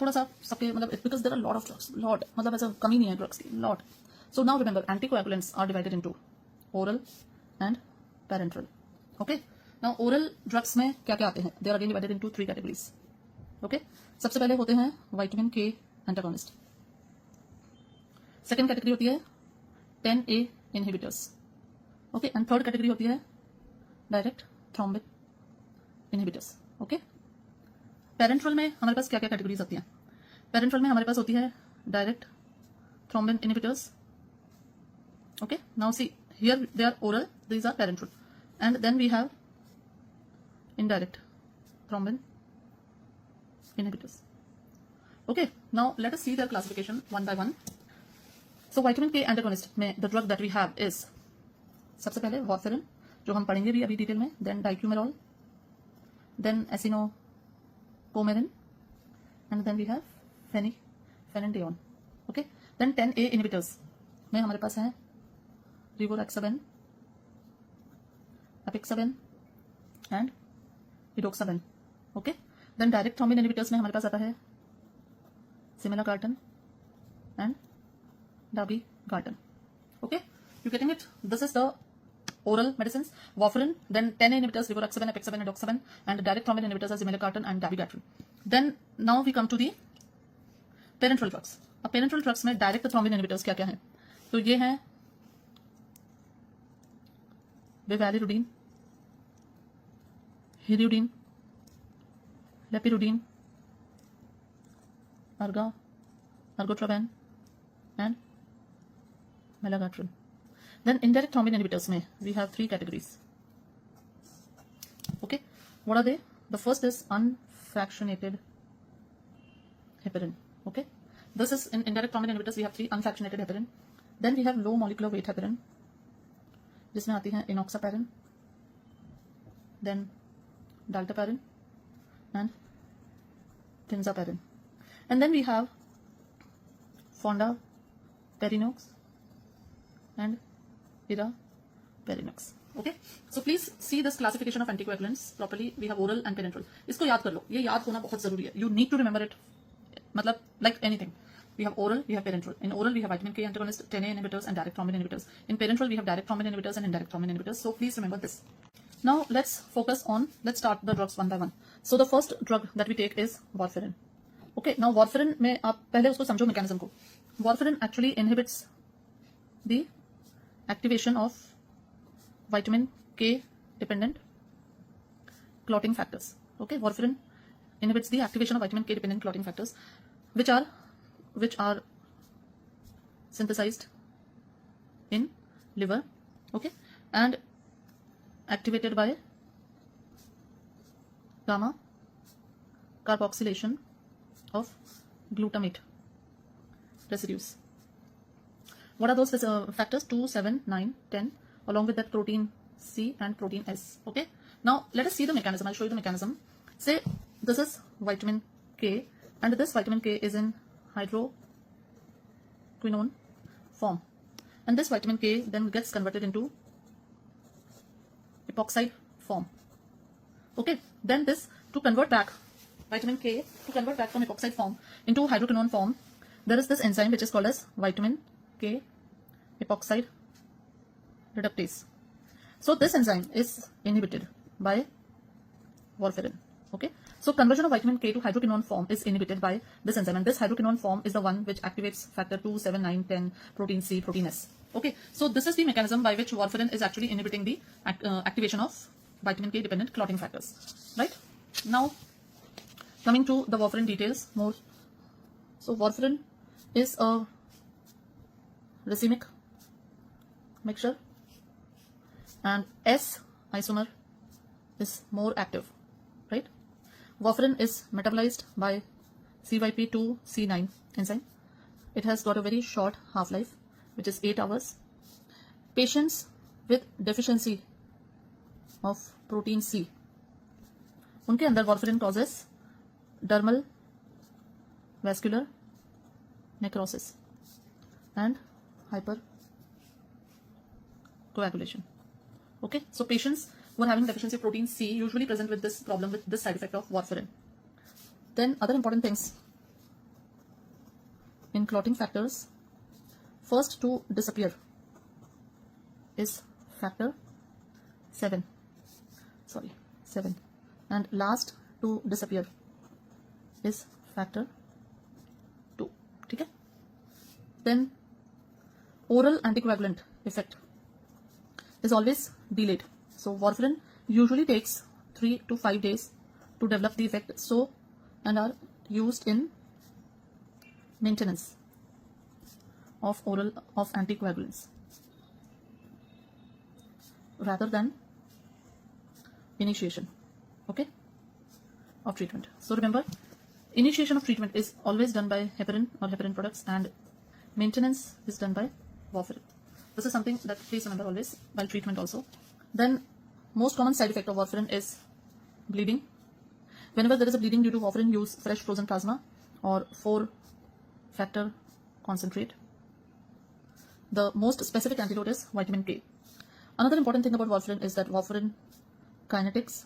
थोड़ा सा सबके मतलब because there are a lot of drugs, lot मतलब ऐसा कमी नहीं है drugs की, lot. So now remember anticoagulants are divided into oral and parenteral. Okay, now oral drugs में क्या क्या आते हैं? They are again divided into 3 categories. Okay, सबसे पहले होते हैं vitamin K antagonist. Second category होती है 10A inhibitors. Okay, and third category होती है direct thrombin inhibitors. Okay, parenteral में हमारे पास क्या क्या कैटेगरीज आती हैं? पेरेंट्रल में हमारे पास होती है direct thrombin inhibitors. Okay, now see here they are oral, these are parenteral, and then we have indirect thrombin inhibitors. Okay, now let us see their classification one by one. So vitamin K antagonist में the drug that we have is सबसे पहले warfarin, जो हम पढ़ेंगे भी अभी detail में, then dicoumarol, then aceno Coumarin, and then we have phenandione. Okay, then 10A inhibitors में हमारे पास है rivaroxaban, apixaban and edoxaban. Okay, then direct thrombin inhibitors में हमारे पास आता है simelacartan and dabigatran. Okay, you getting it? This is the oral medicines, warfarin, then 10A inhibitors, rivaroxaban, apixaban, edoxaban, and direct thrombin inhibitors are simelacartan and dabigatran. Then now we come to the parenteral drugs. अब parenteral drugs में direct thrombin inhibitors क्या क्या हैं? तो ये हैं bivalirudin, hirudin, lepirudin, argotravan and melagatrin. Then indirect thrombin inhibitors में we have 3 categories. Okay, what are they? The first is unfractionated heparin. Okay, this is in indirect thrombin inhibitors we have 3 unfractionated heparin. Then we have low molecular weight heparin जिसमें आती है enoxaparin, then dalteparin and tinzaparin. And then we have fondaparinux and iraparinux. Okay, so please see this classification of anticoagulants properly. We have oral and parenteral. इसको याद कर लो, ये याद होना बहुत जरूरी है. You need to remember it, मतलब like anything. We have oral, we have parenteral. In oral, we have vitamin K antagonist, 10A inhibitors, and direct thrombin inhibitors. In parenteral, we have direct thrombin inhibitors and indirect thrombin inhibitors. So please remember this. Now let's focus on. Let's start the drugs one by one. So the first drug that we take is warfarin. Okay, now warfarin में आप पहले उसको समझो mechanism को. Warfarin actually inhibits the activation of vitamin K dependent clotting factors. Okay, warfarin inhibits the activation of vitamin K dependent clotting factors, which are synthesized in liver. Okay, and activated by gamma carboxylation of glutamate residues. What are those factors? 2, 7, 9, 10, along with that protein C and protein S. Okay, now let us see the mechanism. I'll show you the mechanism. Say this is vitamin K, and this vitamin K is in hydroquinone form, and this vitamin K then gets converted into epoxide form. Okay, then this to convert back vitamin K from epoxide form into hydroquinone form, there is this enzyme which is called as vitamin K epoxide reductase. So this enzyme is inhibited by warfarin. Okay, So conversion of vitamin K to hydroquinone form is inhibited by this enzyme, and this hydroquinone form is the one which activates factor 2, 7, 9, 10, protein C, protein S. Okay, so this is the mechanism by which warfarin is actually inhibiting the activation of vitamin K dependent clotting factors. Right? Now, coming to the warfarin details more. So warfarin is a racemic mixture, and S isomer is more active, right? Warfarin is metabolized by CYP2C9 enzyme. It has got a very short half-life, which is 8 hours. Patients with deficiency of protein C, उनके अंदर warfarin causes dermal vascular necrosis and hypercoagulation. Okay, so patients who are having deficiency of protein C usually present with this problem, with this side effect of warfarin. Then other important things in clotting factors, first to disappear is factor 7, and last to disappear is factor 2. Okay? Then oral anticoagulant effect is always delayed. So warfarin usually takes 3 to 5 days to develop the effect, so and are used in maintenance of anticoagulants rather than initiation, okay, of treatment. So remember, initiation of treatment is always done by heparin or heparin products, and maintenance is done by warfarin. This is something that please remember always while treatment also. Then most common side effect of warfarin is bleeding. Whenever there is a bleeding due to warfarin, use fresh frozen plasma or 4-factor concentrate. The most specific antidote is vitamin K. Another important thing about warfarin is that warfarin kinetics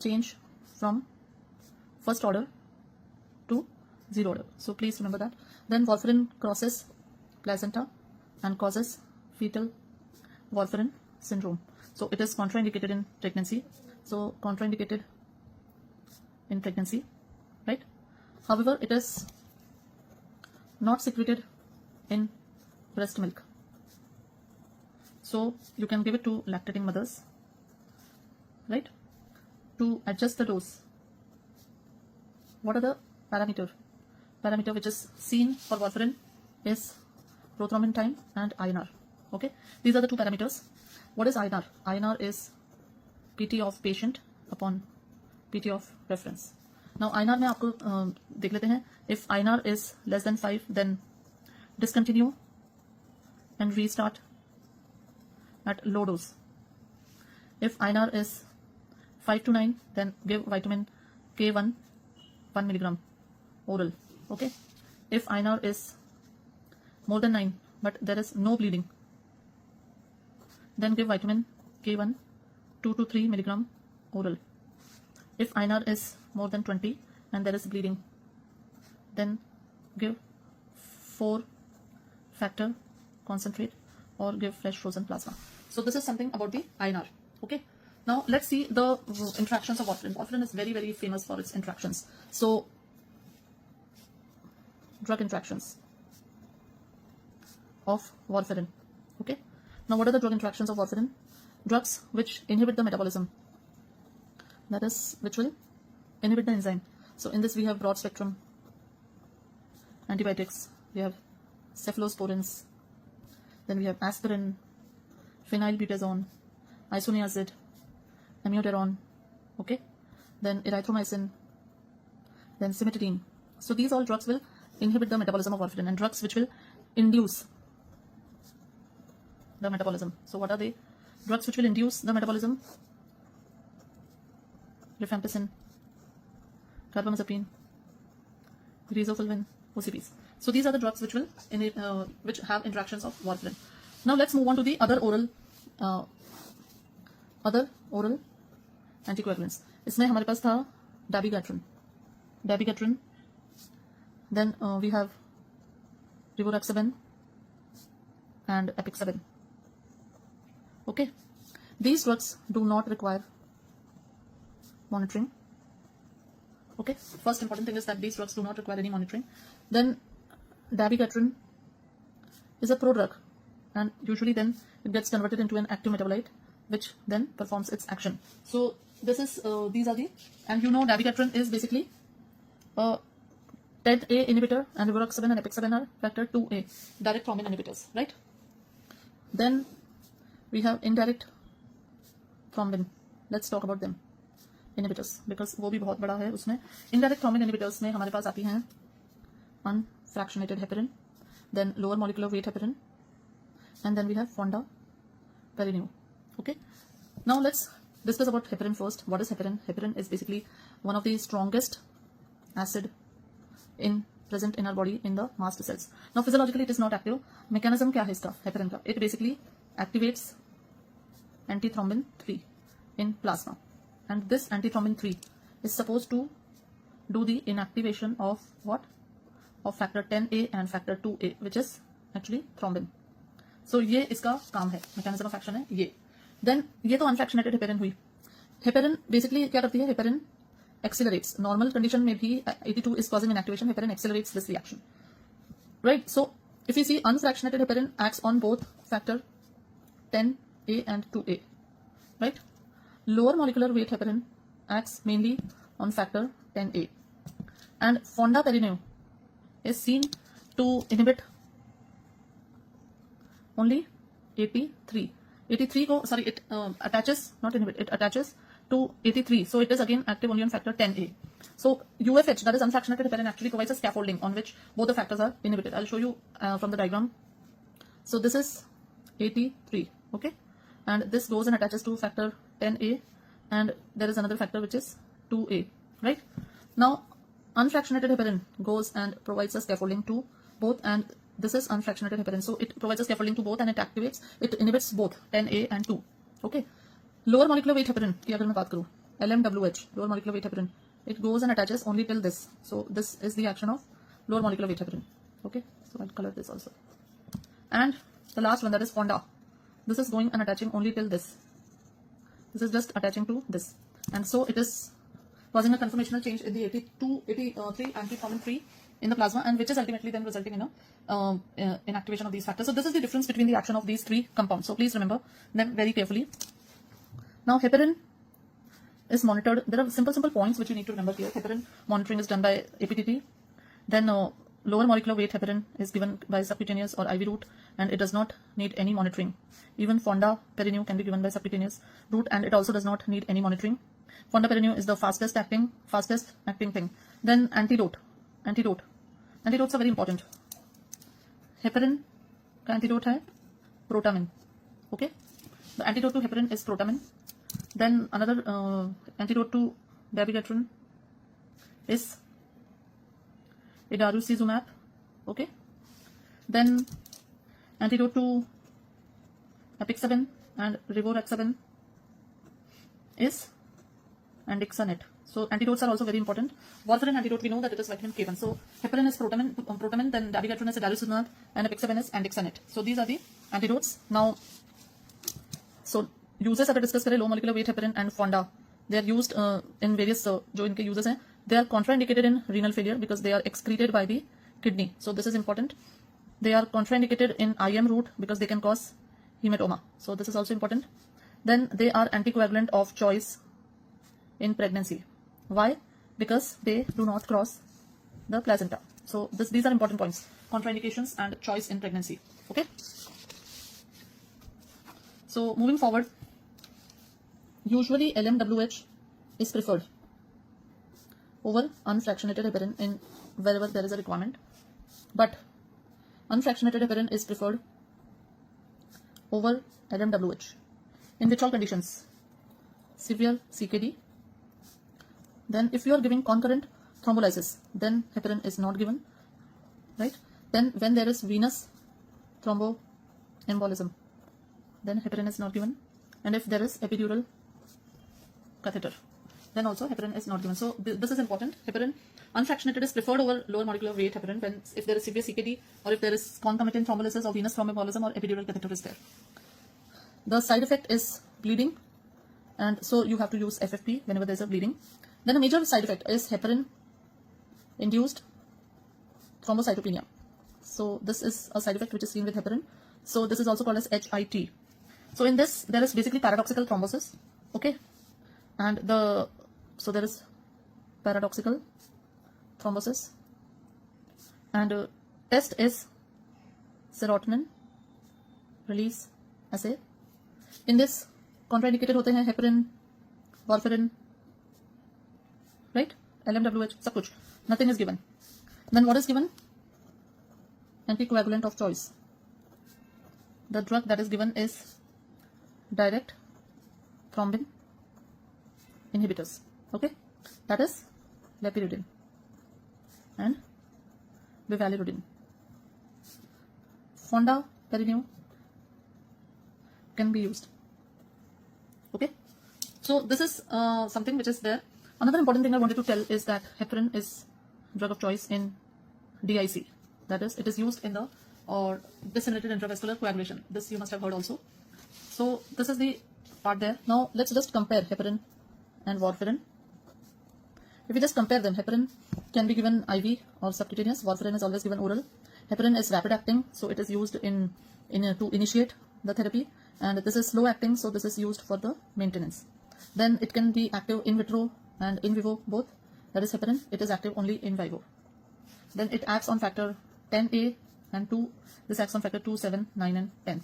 change from first order to 0 order. So please remember that. Then warfarin crosses placenta and causes fetal warfarin syndrome. So it is contraindicated in pregnancy. Right? However, it is not secreted in breast milk. So you can give it to lactating mothers, right? To adjust the dose. What are the parameter which is seen for warfarin is prothrombin time and INR. Okay, these are the two parameters. What is INR? INR is PT of patient upon PT of reference. Now INR में आपको देख लेते हैं. If INR is less than 5, then discontinue and restart at low dose. If INR is 5 to 9, then give vitamin K1 1 milligram oral. Okay. If INR is more than 9 but there is no bleeding, then give vitamin K1 2 to 3 milligram oral. If INR is more than 20 and there is bleeding, then give 4-factor concentrate or give fresh frozen plasma. So this is something about the INR. Okay. Now let's see the interactions of warfarin. Warfarin is very, very famous for its interactions. So drug interactions of warfarin. Okay. Now what are the drug interactions of warfarin? Drugs which inhibit the metabolism, that is, which will inhibit the enzyme. So in this we have broad spectrum antibiotics, we have cephalosporins, then we have aspirin, phenylbutazone, isoniazid, amiodarone, okay, then erythromycin, then cimetidine. So these all drugs will inhibit the metabolism of warfarin, and drugs which will induce the metabolism. So what are they? Drugs which will induce the metabolism: rifampicin, carbamazepine, rhizofulvin, OCPs. So these are the drugs which will which have interactions of warfarin. Now let's move on to the other oral anticoagulants. इसमें हमारे पास था dabigatran, then we have rivaroxaban and apixaban. Okay, these drugs do not require monitoring Okay, first important thing is that these drugs do not require any monitoring. Then dabigatran is a prodrug, and usually then it gets converted into an active metabolite which then performs its action. So this is these are the, and you know dabigatran is basically a TED-A inhibitor, and rivaroxaban and apixaban are factor 2A direct thrombin inhibitors, right? Then we have indirect thrombin. Let's talk about them inhibitors because वो भी बहुत बड़ा है उसमें. Indirect thrombin inhibitors में हमारे पास आती हैं unfractionated heparin, then lower molecular weight heparin, and then we have fondaparinux. Okay, now let's discuss about heparin first. What is heparin? Heparin is basically one of the strongest acid present in our body in the mast cells. Now physiologically it is not active. Mechanism क्या है इसका heparin का? It basically activates antithrombin 3 in plasma, and this antithrombin 3 is supposed to do the inactivation of what? Of factor 10A and factor 2A, which is actually thrombin. So ये इसका काम है, mechanism of action है ये. Then ये तो unfractionated heparin हुई. Heparin basically क्या करती है? Heparin accelerates. Normal condition में भी 82 is causing inactivation. Heparin accelerates this reaction, right? So if you see, unfractionated heparin acts on both factor 10A and 2A, right? Lower molecular weight heparin acts mainly on factor 10A, and fondaparinux is seen to inhibit only 83. 83 को, sorry, it attaches, not inhibit, it attaches to 83. So it is again active only on factor 10A. So UFH, that is unfractionated heparin, actually provides a scaffolding on which both the factors are inhibited. I'll show you from the diagram. So this is 83, okay, and this goes and attaches to factor 10A, and there is another factor which is 2A, right? Now unfractionated heparin goes and provides a scaffolding to both, and this is unfractionated heparin, so it provides a scaffolding to both and it activates, it inhibits both 10A and 2. Okay, lower molecular weight heparin की अगर मैं बात करूँ, LMWH, lower molecular weight heparin, it goes and attaches only till this. So this is the action of lower molecular weight heparin. Okay, so I'll color this also. And the last one, that is fonda, this is going and attaching only till this. This is just attaching to this, and so it is causing a conformational change in the 83 antithrombin 3 in the plasma, and which is ultimately then resulting in a inactivation of these factors. So this is the difference between the action of these three compounds. So please remember them very carefully. Now heparin is monitored. There are simple points which you need to remember here. Heparin monitoring is done by APTT. Then lower molecular weight heparin is given by subcutaneous or IV route, and it does not need any monitoring. Even fondaparinux can be given by subcutaneous route, and it also does not need any monitoring. Fondaparinux is the fastest acting thing. Then antidotes are very important. Heparin का antidote है protamine. Okay, the antidote to heparin is protamine. Then another antidote to dabigatran is idarucizumab. Okay, then antidote to apixaban and rivaroxaban is andexanet. So antidotes are also very important. Warfarin antidote, we know that it is vitamin K1. So heparin is protamine, then dabigatran is idarucizumab, and apixaban is andexanet. So these are the antidotes. Now, so uses अगर discuss करें, low molecular weight heparin and fonda, they are used in various जो इनके uses हैं. They are contraindicated in renal failure because they are excreted by the kidney. So this is important. They are contraindicated in IM route because they can cause hematoma. So this is also important. Then they are anticoagulant of choice in pregnancy. Why? Because they do not cross the placenta. So these are important points. Contraindications and choice in pregnancy. Okay. So moving forward, usually LMWH is preferred over unfractionated heparin in wherever there is a requirement, but unfractionated heparin is preferred over LMWH in which all conditions? Severe CKD. Then if you are giving concurrent thrombolysis, then heparin is not given, right? Then when there is venous thromboembolism, then heparin is not given. And if there is epidural catheter, then also heparin is not given. So this is important. Heparin unfractionated is preferred over lower molecular weight heparin when if there is severe CKD or if there is concomitant thrombolysis or venous thromboembolism or epidural catheter is there. The side effect is bleeding, and so you have to use FFP whenever there is a bleeding. Then a major side effect is heparin-induced thrombocytopenia. So this is a side effect which is seen with heparin. So this is also called as HIT. So in this, there is basically paradoxical thrombosis. Okay, and so there is paradoxical thrombosis, and test is serotonin release assay. In this, contraindicated होते हैं heparin, warfarin, right? LMWH, सब कुछ. Nothing is given. Then what is given? Anticoagulant of choice. The drug that is given is direct thrombin inhibitors. Okay, that is lepiridine and bivalirudin. Fondaparinux can be used. Okay, so this is something which is there. Another important thing I wanted to tell is that heparin is drug of choice in DIC. That is, it is used in the or disseminated intravascular coagulation. This you must have heard also. So this is the part there. Now let's just compare heparin and warfarin. If we just compare them, heparin can be given IV or subcutaneous. Warfarin is always given oral. Heparin is rapid acting, so it is used to initiate the therapy, and this is slow acting, so this is used for the maintenance. Then it can be active in vitro and in vivo both. That is heparin. It is active only in vivo. Then it acts on factor 10A and 2. This acts on factor 2, 7, 9 and 10.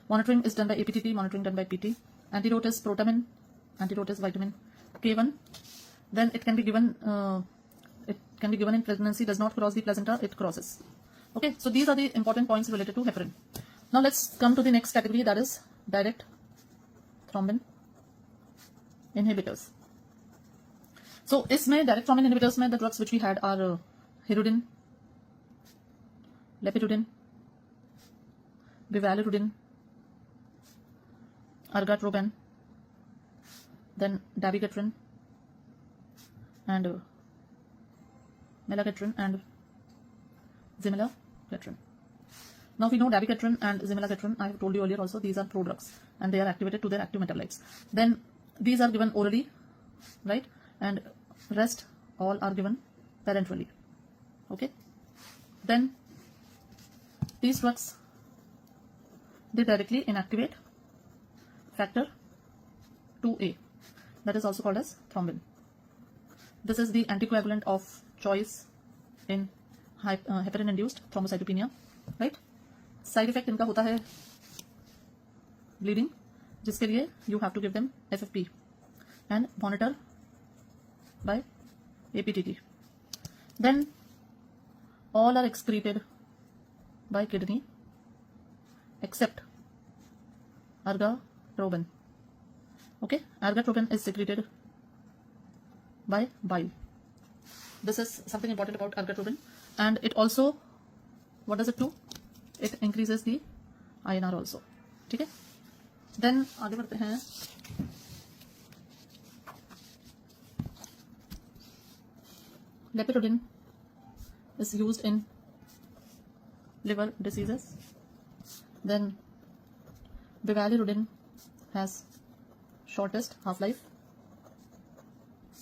Monitoring is done by APTT, monitoring done by PT. Antidote is protamine, antidote is vitamin K1. Then it can be given in pregnancy, does not cross the placenta, it crosses. Okay, so these are the important points related to heparin. Now let's come to the next category, that is direct thrombin inhibitors. So इसमें direct thrombin inhibitors में the drugs which we had are hirudin, lepiridine, bivalirudin, ergotroben, then dabigatran and melagatran and zimelagatran. Now we know dabigatran and zimelagatran, I have told you earlier also, these are prodrugs and they are activated to their active metabolites. Then these are given orally, right, and rest all are given parenterally. Okay, then these drugs, they directly inactivate factor 2A, that is also called as thrombin. This is the anticoagulant of choice in heparin induced thrombocytopenia, right? Side effect इनका होता है bleeding, जिसके लिए you have to give them FFP and monitor by APTT. Then all are excreted by kidney except ergotroben. Okay, ergotroben is secreted by bile. This is something important about ergotroben, and it also, what does it do? It increases the INR also. ठीक है? Then आगे बढ़ते हैं. Lepiridine is used in liver diseases. Then bivalirudin has shortest half-life,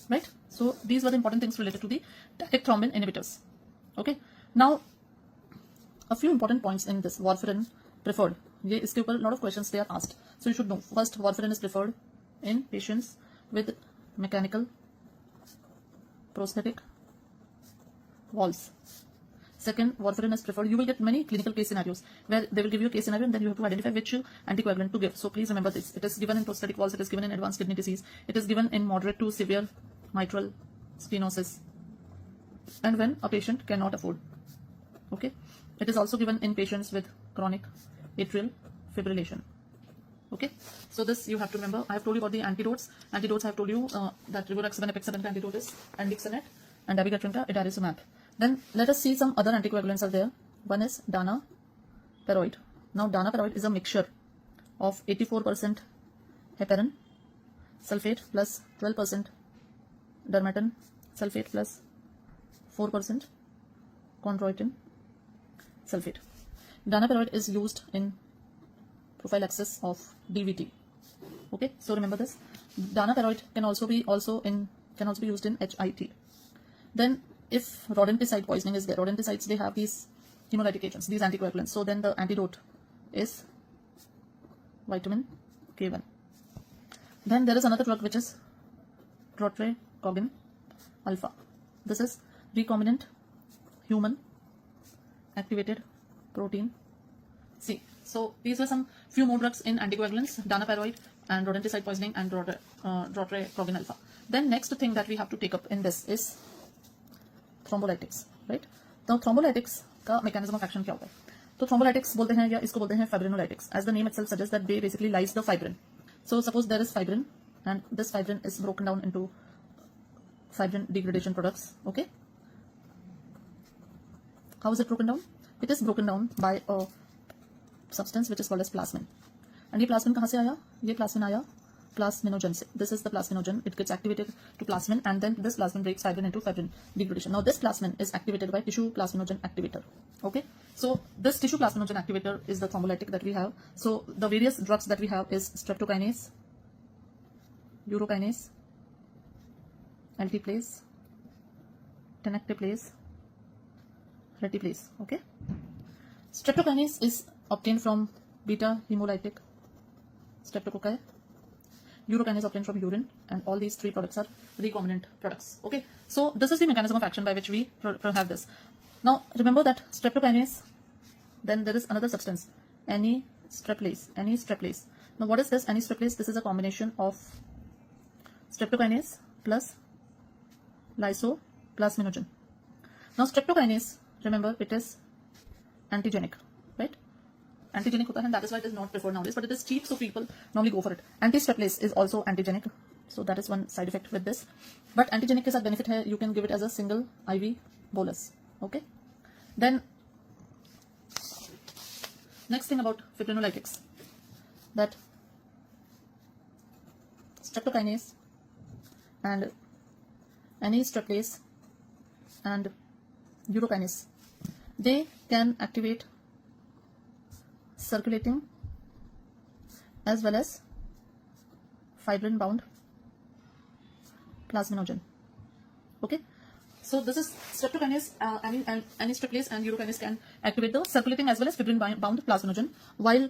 right? So these were the important things related to the direct thrombin inhibitors. Okay, now a few important points in this. Warfarin preferred, ये इसके ऊपर a lot of questions they are asked, so you should know. First, warfarin is preferred in patients with mechanical prosthetic walls. Second, warfarin is preferred. You will get many clinical case scenarios where they will give you a case scenario and then you have to identify which anticoagulant to give. So please remember this. It is given in prosthetic walls, it is given in advanced kidney disease, it is given in moderate to severe mitral stenosis, and when a patient cannot afford. Okay, it is also given in patients with chronic atrial fibrillation. Okay, so this you have to remember. I have told you about the antidotes. Antidotes I have told you that rivaroxaban, apixaban antidote is andixanet and dabigatran ka adalimumab. Then let us see some other anticoagulants are there. One is danaperoid. Now danaperoid is a mixture of 84% heparin sulfate plus 12% dermatan sulfate plus 4% chondroitin sulfate. Danaperoid is used in prophylaxis of DVT. Okay, so remember this. Danaperoid can also be in can also be used in HIT. Then if rodenticide poisoning is there, rodenticides, they have these hemolytic agents, these anticoagulants. So then the antidote is vitamin K1. Then there is another drug which is protracogen alpha. This is recombinant human activated protein C. So these were some few more drugs in anticoagulants, danaparoid and rodenticide poisoning and protracogen alpha. Then next thing that we have to take up in this is thrombolytics, right? Now thrombolytics का mechanism of action क्या होता है? तो thrombolytics बोलते हैं या इसको बोलते हैं fibrinolytics. As the name itself suggests that they basically lyse the fibrin. So suppose there is fibrin and this fibrin is broken down into fibrin degradation products. Okay, how is it broken down? It is broken down by a substance which is called as plasmin. And ये plasmin कहाँ से आया? ये plasmin आया plasminogen से. This is the plasminogen. It gets activated to plasmin and then this plasmin breaks fibrin into fibrin degradation. Now this plasmin is activated by tissue plasminogen activator. Okay, so this tissue plasminogen activator is the thrombolytic that we have. So the various drugs that we have is streptokinase, urokinase, alteplase, tenecteplase, retiplase. Okay, streptokinase is obtained from beta hemolytic streptococci. Urokinase obtained from urine, and all these three products are recombinant products. Okay, so this is the mechanism of action by which we have this. Now remember that streptokinase, then there is another substance, anistreptase. Now what is this anistreptase? This is a combination of streptokinase plus lysoplasminogen. Now streptokinase, remember, it is antigenic, right? Antigenic hota hai, and that is why it is not preferred nowadays, but it is cheap, so people normally go for it. Antistreptase is also antigenic, so that is one side effect with this. But antigenic ke saath benefit hai, you can give it as a single IV bolus. Okay, then next thing about fibrinolytics, that streptokinase and anistreptase and urokinase, they can activate circulating as well as fibrin bound plasminogen. Okay, so this is streptokinase, anistreptase and urokinase can activate the circulating as well as fibrin bound plasminogen, while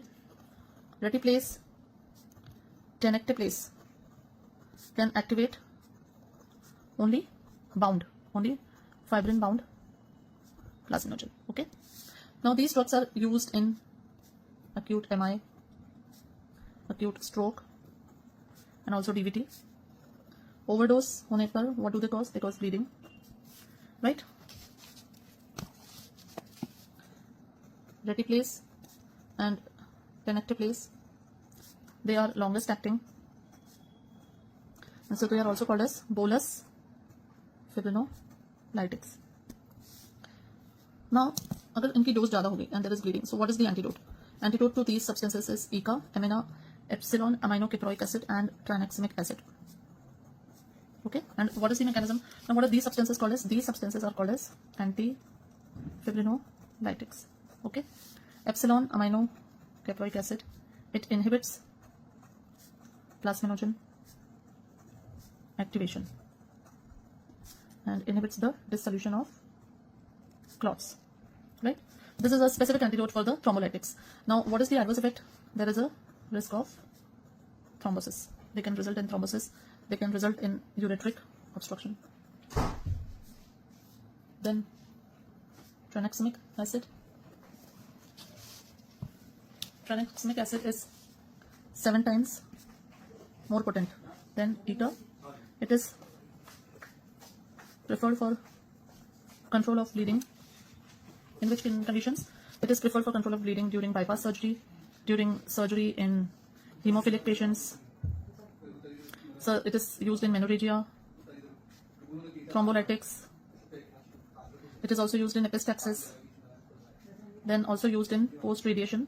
retiplase, tenecteplase can activate only fibrin bound plasminogen. Okay, now these drugs are used in acute MI, acute stroke, and also DVT. Overdose होने पर what do they cause? They cause bleeding, right? Retiplase and tenecteplase, they are longest acting, and so they are also called as bolus fibrinolytics. Now अगर इनकी dose ज़्यादा हो गई and there is bleeding, so what is the antidote? Antidote to these substances is ECA, epsilon aminocaproic acid and tranexamic acid. Okay, and what is the mechanism? Now what are these substances called as? These substances are called as anti-fibrinolytics. Okay, epsilon aminocaproic acid, it inhibits plasminogen activation and inhibits the dissolution of clots, right? This is a specific antidote for the thrombolytics. Now what is the adverse effect? There is a risk of thrombosis. They can result in thrombosis, they can result in ureteric obstruction. Then tranexamic acid. Tranexamic acid is 7 times more potent than ETA. It is preferred for control of bleeding. In which conditions? It is preferred for control of bleeding during bypass surgery, during surgery in hemophilic patients. So it is used in menorrhagia, thrombolytics. It is also used in epistaxis. Then also used in post-radiation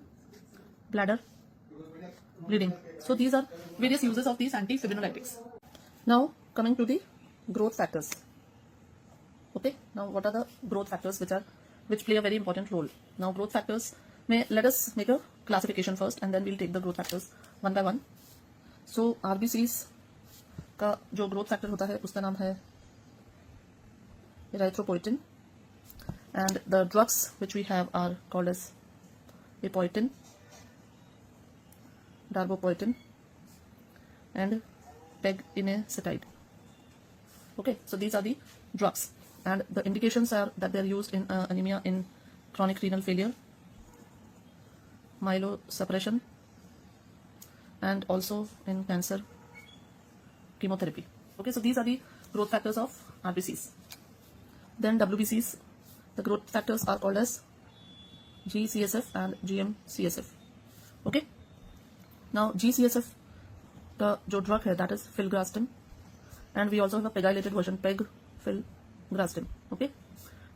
bladder bleeding. So these are various uses of these anti-fibrinolytics. Now coming to the growth factors. Okay, now what are the growth factors which play a very important role? Now growth factors, let us make a classification first and then we'll take the growth factors one by one. So RBCs का जो growth factor होता है उसका नाम है erythropoietin, and the drugs which we have are called as epoietin, darbepoietin, and peginacetide. Okay, so these are the drugs, and the indications are that they are used in anemia in chronic renal failure, myelosuppression, and also in cancer chemotherapy. Okay, so these are the growth factors of RBCs. Then WBCs, the growth factors are called as GCSF and GMCSF. Okay, now GCSF का जो drug है that is filgrastim, and we also have a pegylated version pegfilgrastim. Okay,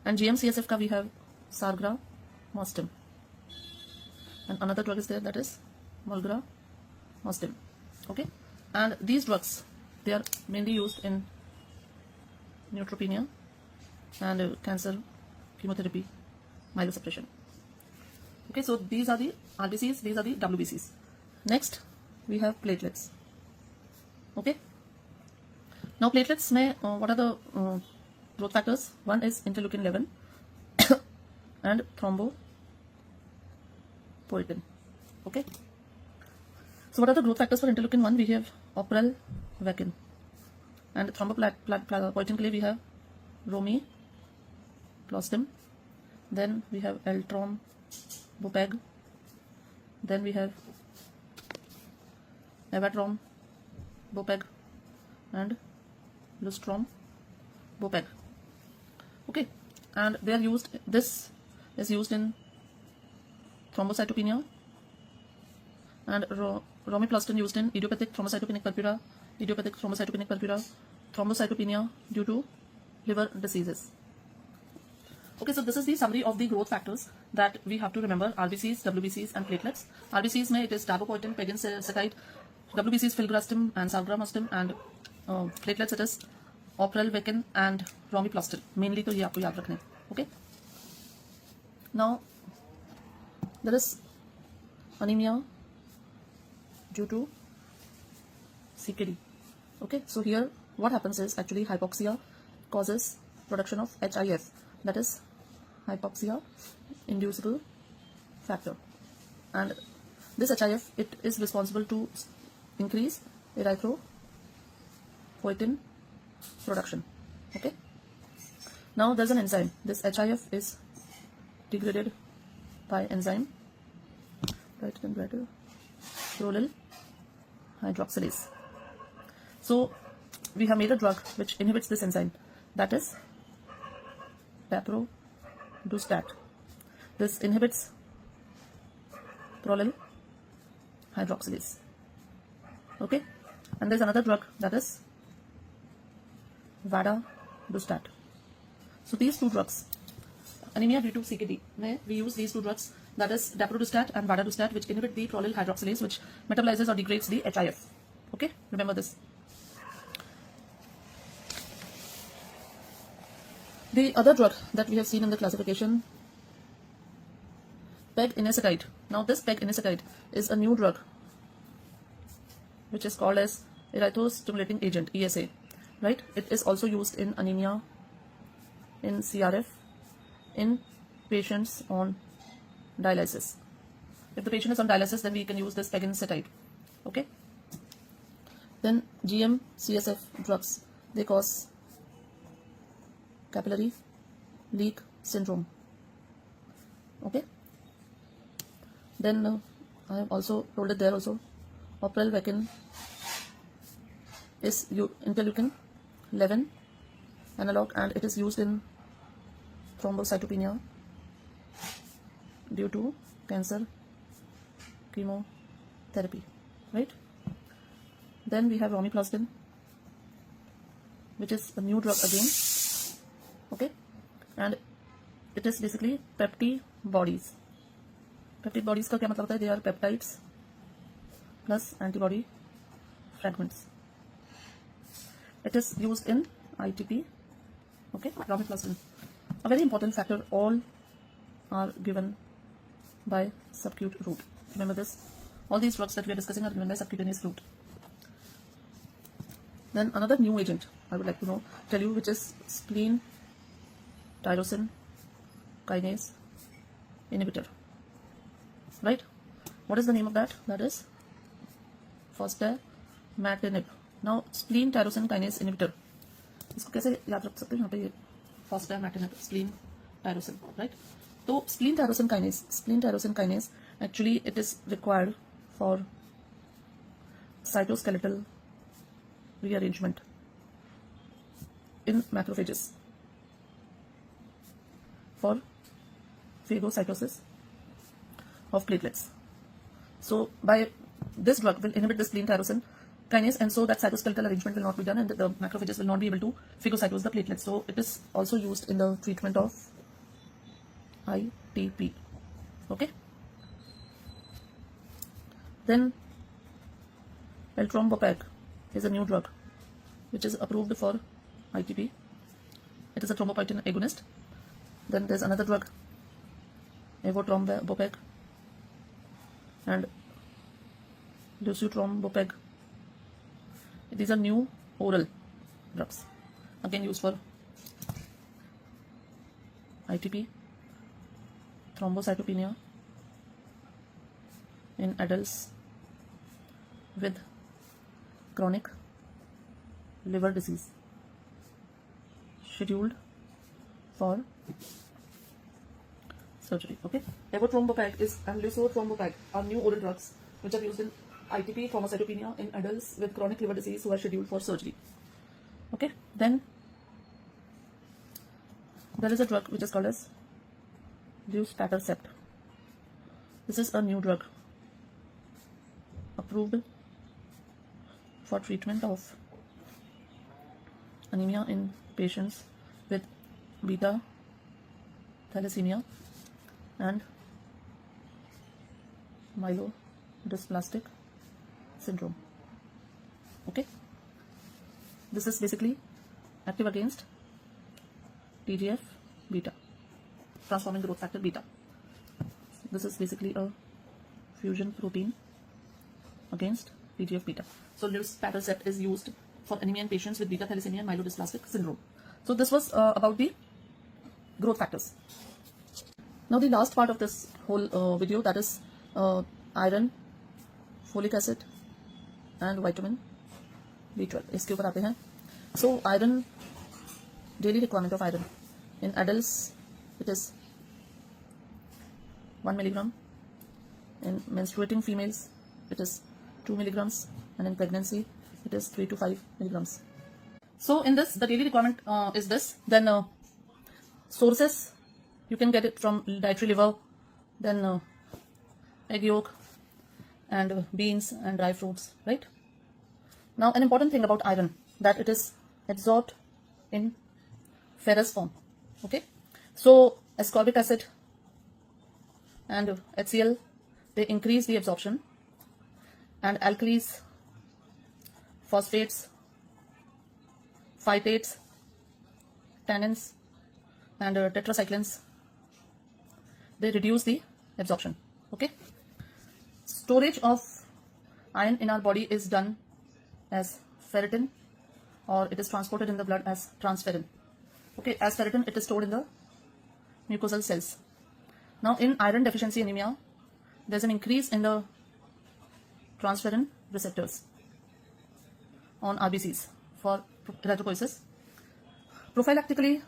and GMCSF का we have sargramostim, and another drug is there that is molgramostim. Okay, and these drugs, they are mainly used in neutropenia and cancer chemotherapy, myelosuppression. Okay, so these are the RBCs, these are the WBCs. Next we have platelets. Okay, now platelets में what are the growth factors? One is interleukin 11 and thrombopoietin. Okay, so what are the growth factors for interleukin 1? We have oprelvecin, and thrombopoietin के लिए we have romiplostim, then we have eltrombopag, then we have avatrombopag and lustromopag. Okay, and they are used, this is used in thrombocytopenia, and romiplostim used in idiopathic thrombocytopenic purpura, idiopathic thrombocytopenic purpura, thrombocytopenia due to liver diseases. Okay, so this is the summary of the growth factors that we have to remember: RBCs, WBCs, and platelets. RBCs में it is darbepoietin, peginacetide, WBCs filgrastim and sargramostim, and platelets it is oprelvecin and romiplostim. Mainly तो ये आपको याद रखने. Okay. Now there is anemia due to CKD. Okay, so here what happens is actually hypoxia causes production of HIF, that is hypoxia inducible factor, and this HIF, it is responsible to increase erythropoietin production. Okay, now there's an enzyme. This HIF is degraded by enzyme prolyl hydroxylase. So we have made a drug which inhibits this enzyme, that is daprodustat. This inhibits prolyl hydroxylase. Okay, and there's another drug that is vadadustat. So these two drugs, anemia due to CKD, we use these two drugs, that is daprodustat and vadadustat, which inhibit the prolyl hydroxylase, which metabolizes or degrades the HIF. Okay, remember this. The other drug that we have seen in the classification, peginacetide. Now this peginacetide is a new drug which is called as erythro-stimulating agent, ESA, right? It is also used in anemia, in CRF, in patients on dialysis. If the patient is on dialysis, then we can use this peginacetide. Okay. Then GMCSF drugs, they cause capillary leak syndrome. Okay. Then I have also told it there also, oprelvecin is interleukin 11 analog, and it is used in thrombocytopenia due to cancer chemotherapy, right? Then we have romiplostim, which is a new drug again. Okay, and it is basically peptide bodies. Peptide bodies का क्या मतलब होता है? They are peptides plus antibody fragments. It is used in ITP. Okay, romiplostim. A very important factor, all are given by subcutaneous route. Remember this. All these drugs that we are discussing are given by subcutaneous route. Then another new agent I would like to tell you, which is spleen tyrosine kinase inhibitor. Right? What is the name of that? That is fostamatinib. Now spleen tyrosine kinase inhibitor, इसको कैसे याद रख सकते हैं? यहाँ पे fostamatinib, spleen tyrosine, right? तो spleen tyrosine kinase actually it is required for cytoskeletal rearrangement in macrophages for phagocytosis of platelets. So by this drug will inhibit the spleen tyrosine kinase, and so that cytoskeletal arrangement will not be done, and the macrophages will not be able to phagocytose the platelets. So it is also used in the treatment of ITP. Okay. Then eltrombopag is a new drug which is approved for ITP. It is a thrombopoietin agonist. Then there's another drug, avotrombopag and lucitrombopag. These are new oral drugs, again used for ITP, thrombocytopenia in adults with chronic liver disease, scheduled for surgery. Okay, avotrombopag and lucitrombopag are new oral drugs which are used in ITP, thrombocytopenia in adults with chronic liver disease who are scheduled for surgery. Okay, then there is a drug which is called as luspatercept. This is a new drug approved for treatment of anemia in patients with beta thalassemia and myelodysplastic syndrome. Okay, this is basically active against TGF beta, transforming growth factor beta. This is basically a fusion protein against TGF beta. So luspatercept is used for anemia in patients with beta thalassemia and myelodysplastic syndrome. So this was about the growth factors. Now the last part of this whole video, that is iron, folic acid and vitamin B12. इसके ऊपर आते हैं. So iron, daily requirement of iron in adults it is 1 milligram. In menstruating females it is 2 milligrams, and in pregnancy it is 3 to 5 milligrams. So in this, the daily requirement is this. Then sources, you can get it from dietary liver, then egg yolk and beans and dry fruits, right? Now an important thing about iron, that it is absorbed in ferrous form. Okay, so ascorbic acid and HCl, they increase the absorption, and alkalis, phosphates, phytates, tannins and tetracyclines, they reduce the absorption. Okay, storage of iron in our body is done as ferritin, or it is transported in the blood as transferrin. Okay, as ferritin it is stored in the mucosal cells. Now in iron deficiency anemia, there's an increase in the transferrin receptors on RBCs for erythropoiesis. Prophylactically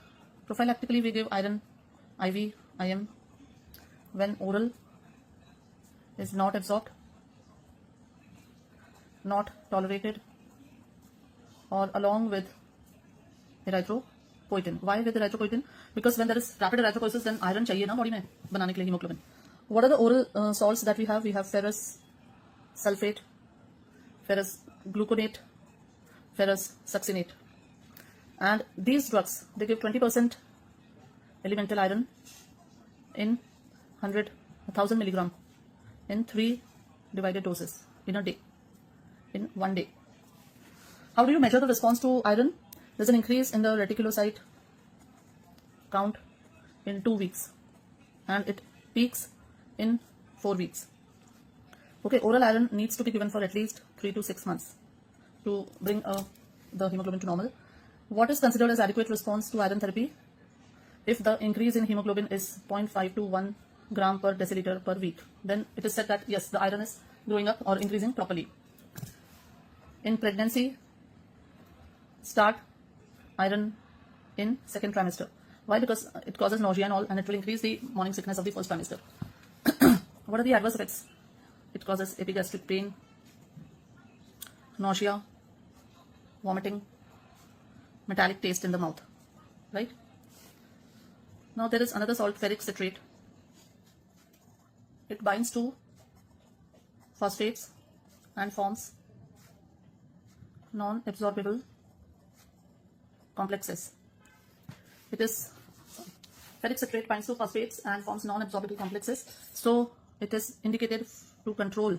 we give iron IV, IM when oral is not absorbed, not tolerated, or along with erythropoietin. Why with erythropoietin? Because when there is rapid erythropoiesis, then iron चाहिए ना body में बनाने के लिए hemoglobin. What are the oral salts that we have? We have ferrous sulfate, ferrous gluconate, ferrous succinate, and these drugs, they give 20% elemental iron in 1,000 milligram in 3 divided doses in a day, in 1 day. How do you measure the response to iron? There's an increase in the reticulocyte count in 2 weeks, and it peaks in 4 weeks. Okay, oral iron needs to be given for at least 3 to 6 months to bring a the hemoglobin to normal. What is considered as adequate response to iron therapy? If the increase in hemoglobin is 0.5 to 1 gram per deciliter per week, then it is said that yes, the iron is growing up or increasing properly. In pregnancy, start iron in second trimester. Why? Because it causes nausea and all, and it will increase the morning sickness of the first trimester. What are the adverse effects? It causes epigastric pain, nausea, vomiting, metallic taste in the mouth, right? Now there is another salt, ferric citrate. It binds to phosphates and forms non-absorbable complexes. It is ferric citrate binds to phosphates and forms non-absorbable complexes. So it is indicated to control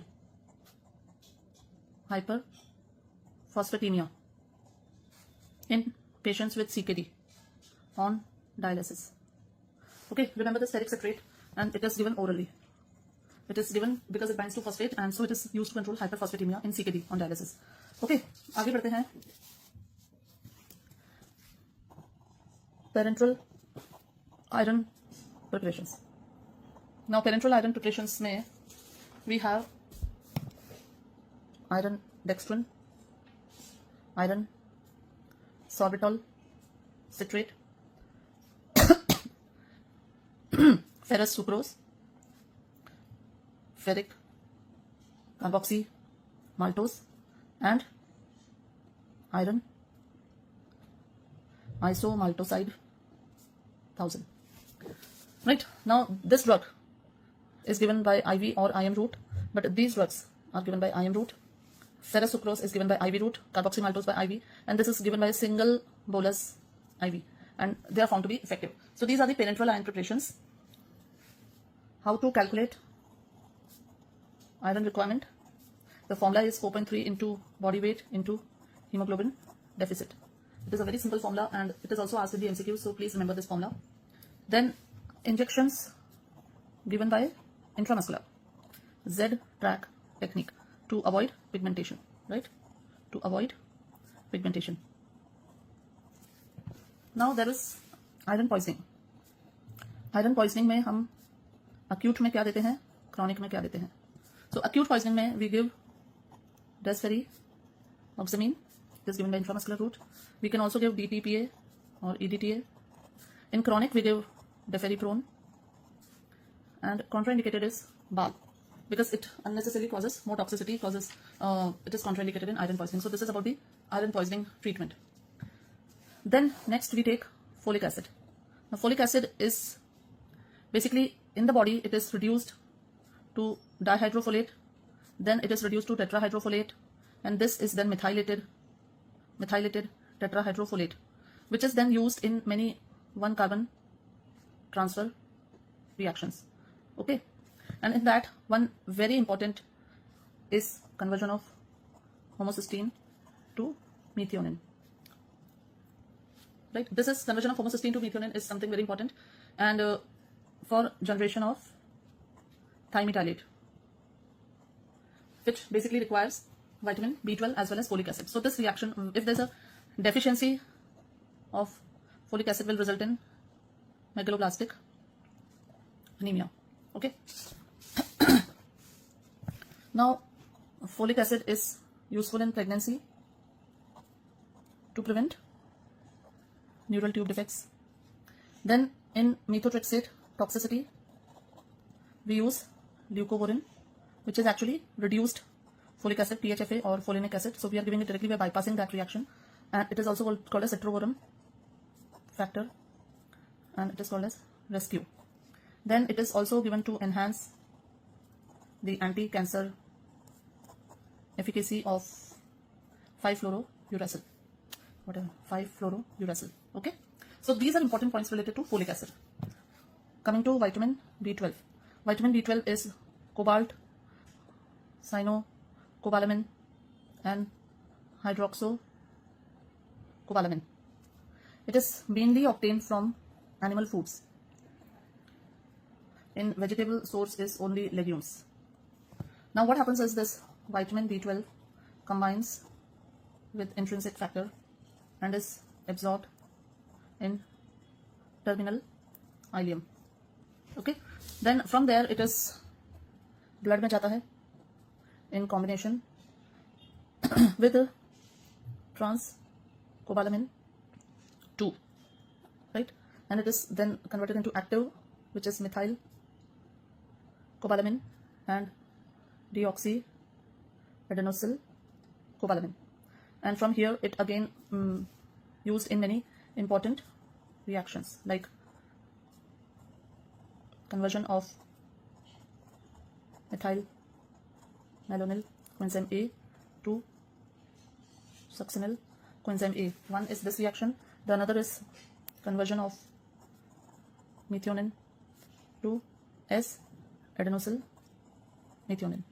hyperphosphatemia in patients with CKD on dialysis. Okay, remember this ferric citrate, and it is given orally. It is given because it binds to phosphate, and so it is used to control hyperphosphatemia in CKD on dialysis. Okay, आगे बढ़ते हैं. Parenteral iron preparations. Now, parenteral iron preparations में we have iron dextrin, iron sorbitol citrate, ferrous sucrose, ferric carboxy maltose, and iron isomaltoside 1000. Right, now this drug is given by IV or IM route, but these drugs are given by IM route. Ferrous sucrose is given by IV route, carboxy maltose by IV, and this is given by a single bolus IV, and they are found to be effective. So these are the parenteral iron preparations. How to calculate iron requirement? The formula is 4.3 into body weight into hemoglobin deficit. It is a very simple formula, and it is also asked in the MCQ, so please remember this formula. Then injections given by intramuscular, Z-track technique to avoid pigmentation, right? To avoid pigmentation. Now there is iron poisoning. Iron poisoning में हम acute में क्या देते हैं, chronic में क्या देते हैं. So acute poisoning में we give desferrioxamine, it is given by intramuscular route. We can also give DTPA or EDTA. In chronic we give deferriprone, and contraindicated is BAL because it unnecessarily causes more toxicity, it is contraindicated in iron poisoning. So this is about the iron poisoning treatment. Then next we take folic acid. Now folic acid is basically in the body, it is reduced to dihydrofolate, then it is reduced to tetrahydrofolate, and this is then methylated tetrahydrofolate, which is then used in many 1-carbon transfer reactions. Okay, and in that one very important is conversion of homocysteine to methionine. Right, this is conversion of homocysteine to methionine is something very important, and for generation of thiamethylate, which basically requires vitamin B12 as well as folic acid. So this reaction, if there's a deficiency of folic acid, will result in megaloblastic anemia. Okay. Now folic acid is useful in pregnancy to prevent neural tube defects. Then in methotrexate toxicity, we use leucovorin, which is actually reduced folic acid, PHFA or folinic acid. So we are giving it directly by bypassing that reaction, and it is also called as etrovorum factor, and it is called as rescue. Then it is also given to enhance the anti-cancer efficacy of 5-fluorouracil, whatever, 5-fluorouracil. Okay, so these are important points related to folic acid. Coming to vitamin B12. Vitamin B12 is cobalt, cyanocobalamin, and hydroxocobalamin. It is mainly obtained from animal foods. In vegetable source is only legumes. Now what happens is this vitamin B12 combines with intrinsic factor and is absorbed in terminal ileum. Okay, then from there it is blood में जाता है in combination with transcobalamin 2, right, and it is then converted into active, which is methyl cobalamin and deoxyadenosine cobalamin, and from here it again used in many important reactions like conversion of methyl malonyl coenzyme A to succinyl coenzyme A. One is this reaction, the another is conversion of methionine to S-adenosyl methionine.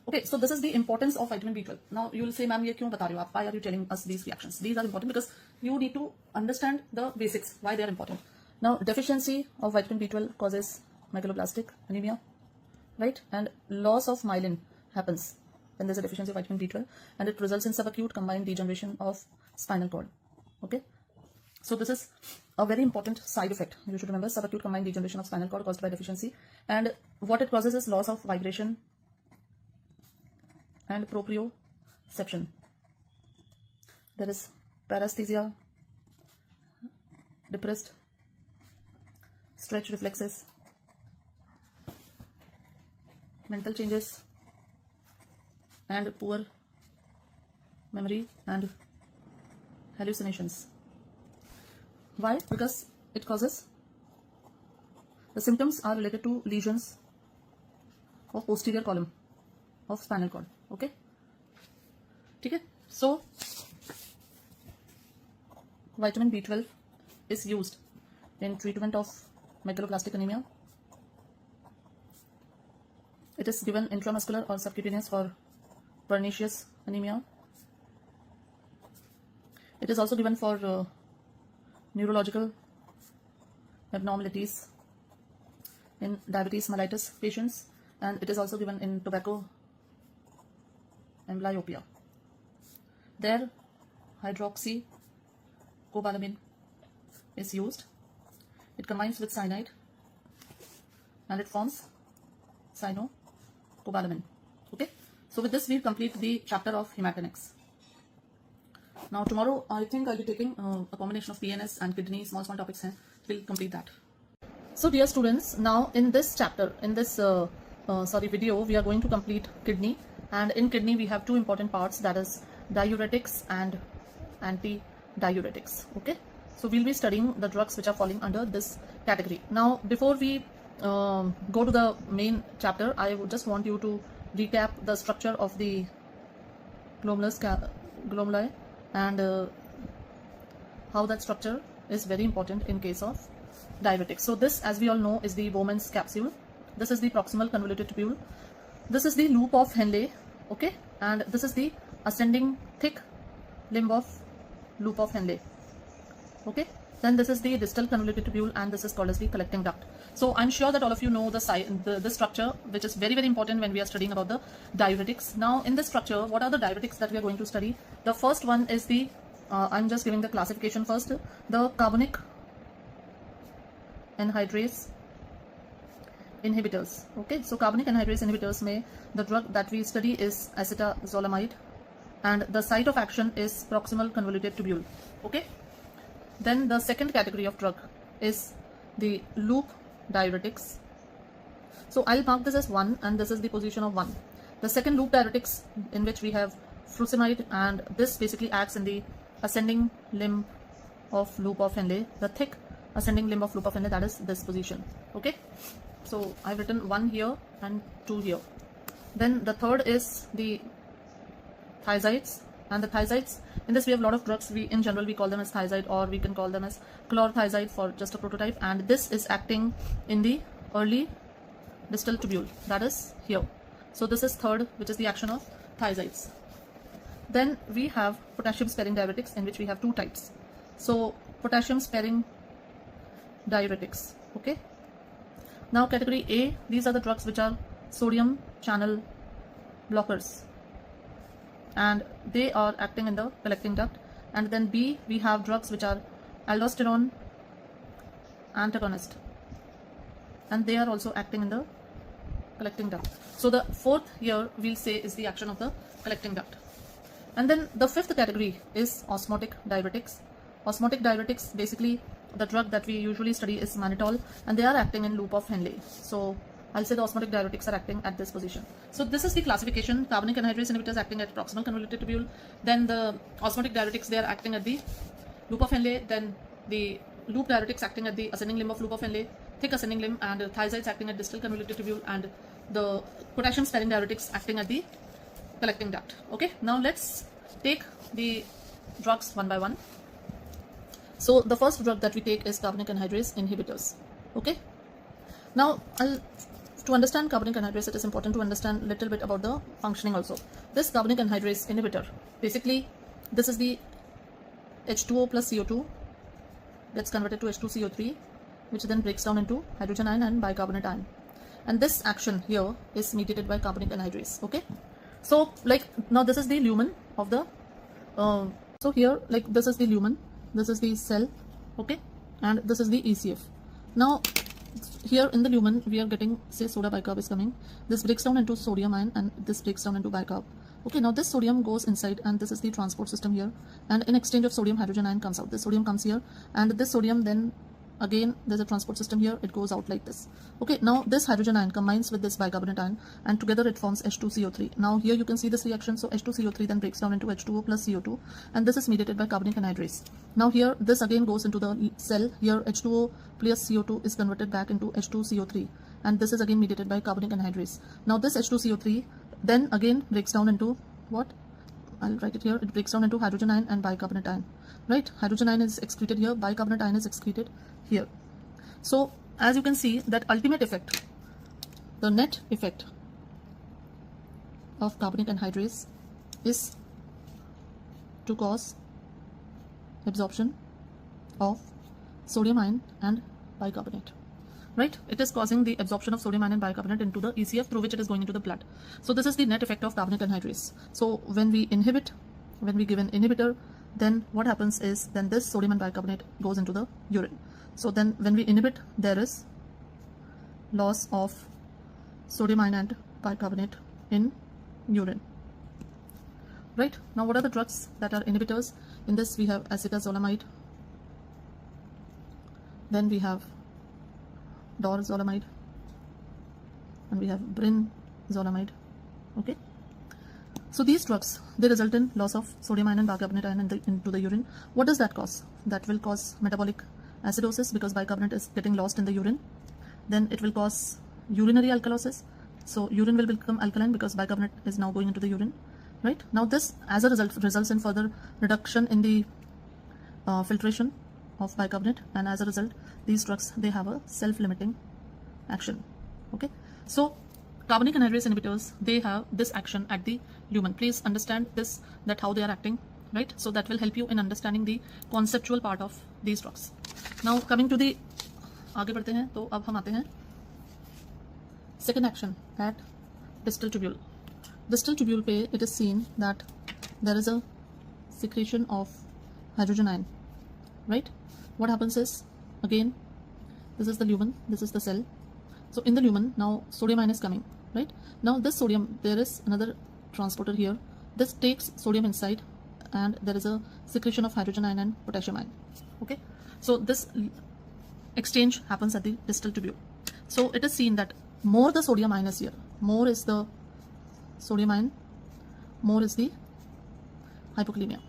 Okay, so this is the importance of vitamin B12. Now you will say, ma'am, ये क्यों बता रहे हो आप? Why are you telling us these reactions? These are important because you need to understand the basics, why they are important. Now, deficiency of vitamin B12 causes megaloblastic anemia, right? And loss of myelin happens when there's a deficiency of vitamin B12, and it results in subacute combined degeneration of spinal cord. Okay, so this is a very important side effect. You should remember subacute combined degeneration of spinal cord caused by deficiency, and what it causes is loss of vibration and proprioception. There is paresthesia, depressed stretch reflexes, mental changes, and poor memory and hallucinations. Why? Because it causes, the symptoms are related to lesions of posterior column of spinal cord. Okay, okay. So vitamin B12 is used in treatment of megaloblastic anemia. It is given intramuscular or subcutaneous for pernicious anemia. It is also given for neurological abnormalities in diabetes mellitus patients, and it is also given in tobacco amblyopia. There, hydroxycobalamin is used. It combines with cyanide and it forms cyanocobalamin. Okay, so with this we complete the chapter of hematinics. Now tomorrow I think I'll be taking a combination of PNS and kidney, small topics hain. We'll complete that. So dear students, now in this chapter, in this video, we are going to complete kidney, and in kidney we have two important parts, that is diuretics and anti-diuretics. Okay, so we'll be studying the drugs which are falling under this category. Now before we go to the main chapter, I would just want you to recap the structure of the glomeruli and how that structure is very important in case of diuretics. So this, as we all know, is the Bowman's capsule. This is the proximal convoluted tubule. This is the loop of Henle. Okay, and this is the ascending thick limb of loop of Henle. Okay, then this is the distal convoluted tubule, and this is called as the collecting duct. So I'm sure that all of you know the structure, which is very, very important when we are studying about the diuretics. Now in this structure, what are the diuretics that we are going to study? The first one is the I'm just giving the classification first, the carbonic anhydrase inhibitors. Okay, so carbonic anhydrase inhibitors may, the drug that we study is acetazolamide, and the site of action is proximal convoluted tubule. Okay, then the second category of drug is the loop diuretics. So I'll mark this as 1, and this is the position of 1. The second loop diuretics, in which we have furosemide, and this basically acts in the ascending limb of loop of Henle, the thick ascending limb of loop of Henle, that is this position. Okay, so I've written 1 here and 2 here. Then the third is the thiazides, and the thiazides, in this we have a lot of drugs. We in general we call them as thiazide, or we can call them as chlorothiazide for just a prototype, and this is acting in the early distal tubule, that is here. So this is third, which is the action of thiazides. Then we have potassium sparing diuretics, in which we have 2 types. So potassium sparing diuretics. Okay, now category A, these are the drugs which are sodium channel blockers, and they are acting in the collecting duct. And then B, we have drugs which are aldosterone antagonist, and they are also acting in the collecting duct. So the fourth here we'll say is the action of the collecting duct. And then the fifth category is osmotic diuretics. Osmotic diuretics, basically the drug that we usually study is mannitol, and they are acting in loop of Henle. So I'll say the osmotic diuretics are acting at this position. So this is the classification. Carbonic anhydrase inhibitors acting at proximal convoluted tubule. Then the osmotic diuretics, they are acting at the loop of Henle. Then the loop diuretics acting at the ascending limb of loop of Henle, thick ascending limb, and thiazides acting at distal convoluted tubule, and the potassium sparing diuretics acting at the collecting duct. Okay, now let's take the drugs one by one. So the first drug that we take is carbonic anhydrase inhibitors. Okay, now to understand carbonic anhydrase, it is important to understand a little bit about the functioning also. This carbonic anhydrase inhibitor, basically this is the H2O plus CO2 gets converted to H2CO3, which then breaks down into hydrogen ion and bicarbonate ion, and this action here is mediated by carbonic anhydrase. Okay, so like now this is the lumen of the so here, like this is the lumen, this is the cell, okay, and this is the ECF. Now here in the lumen we are getting, say, soda bicarb is coming, this breaks down into sodium ion and this breaks down into bicarb. Okay, now this sodium goes inside, and this is the transport system here, and in exchange of sodium, hydrogen ion comes out. This sodium comes here, and this sodium, then again there's a transport system here, it goes out like this. Okay, now this hydrogen ion combines with this bicarbonate ion, and together it forms H2CO3. Now here you can see this reaction. So H2CO3 then breaks down into H2O plus CO2, and this is mediated by carbonic anhydrase. Now here this again goes into the cell. Here H2O plus CO2 is converted back into H2CO3, and this is again mediated by carbonic anhydrase. Now this H2CO3 then again breaks down into what? I'll write it here. It breaks down into hydrogen ion and bicarbonate ion, right? Hydrogen ion is excreted here, bicarbonate ion is excreted here. So as you can see, that ultimate effect, the net effect of carbonic anhydrase is to cause absorption of sodium ion and bicarbonate, right? It is causing the absorption of sodium ion and bicarbonate into the ECF, through which it is going into the blood. So this is the net effect of carbonic anhydrase. So when we inhibit, when we give an inhibitor, then what happens is, then this sodium and bicarbonate goes into the urine. So then when we inhibit, there is loss of sodium ion and bicarbonate in urine, right? Now what are the drugs that are inhibitors? In this we have acetazolamide, then we have dorzolamide, and we have brinzolamide. Okay, so these drugs, they result in loss of sodium ion and bicarbonate ion into the urine. What does that cause? That will cause metabolic acidosis, because bicarbonate is getting lost in the urine. Then it will cause urinary alkalosis, so urine will become alkaline because bicarbonate is now going into the urine, right? Now this as a result results in further reduction in the filtration of bicarbonate, and as a result these drugs, they have a self-limiting action. Okay, so carbonic anhydrase inhibitors, they have this action at the lumen. Please understand this, that how they are acting, right? So that will help you in understanding the conceptual part of these drugs. Now coming to the आगे बढ़ते हैं, तो अब हम आते हैं second action at distal tubule. Distal tubule पे it is seen that there is a secretion of hydrogen ion, right? What happens is, again, this is the lumen, this is the cell. So in the lumen, now sodium ion is coming, right? Now this sodium, there is another transporter here. This takes sodium inside, and there is a secretion of hydrogen ion and potassium ion. Okay, so this exchange happens at the distal tubule. So it is seen that more the sodium ion is here, more is the sodium ion, more is the hypokalemia.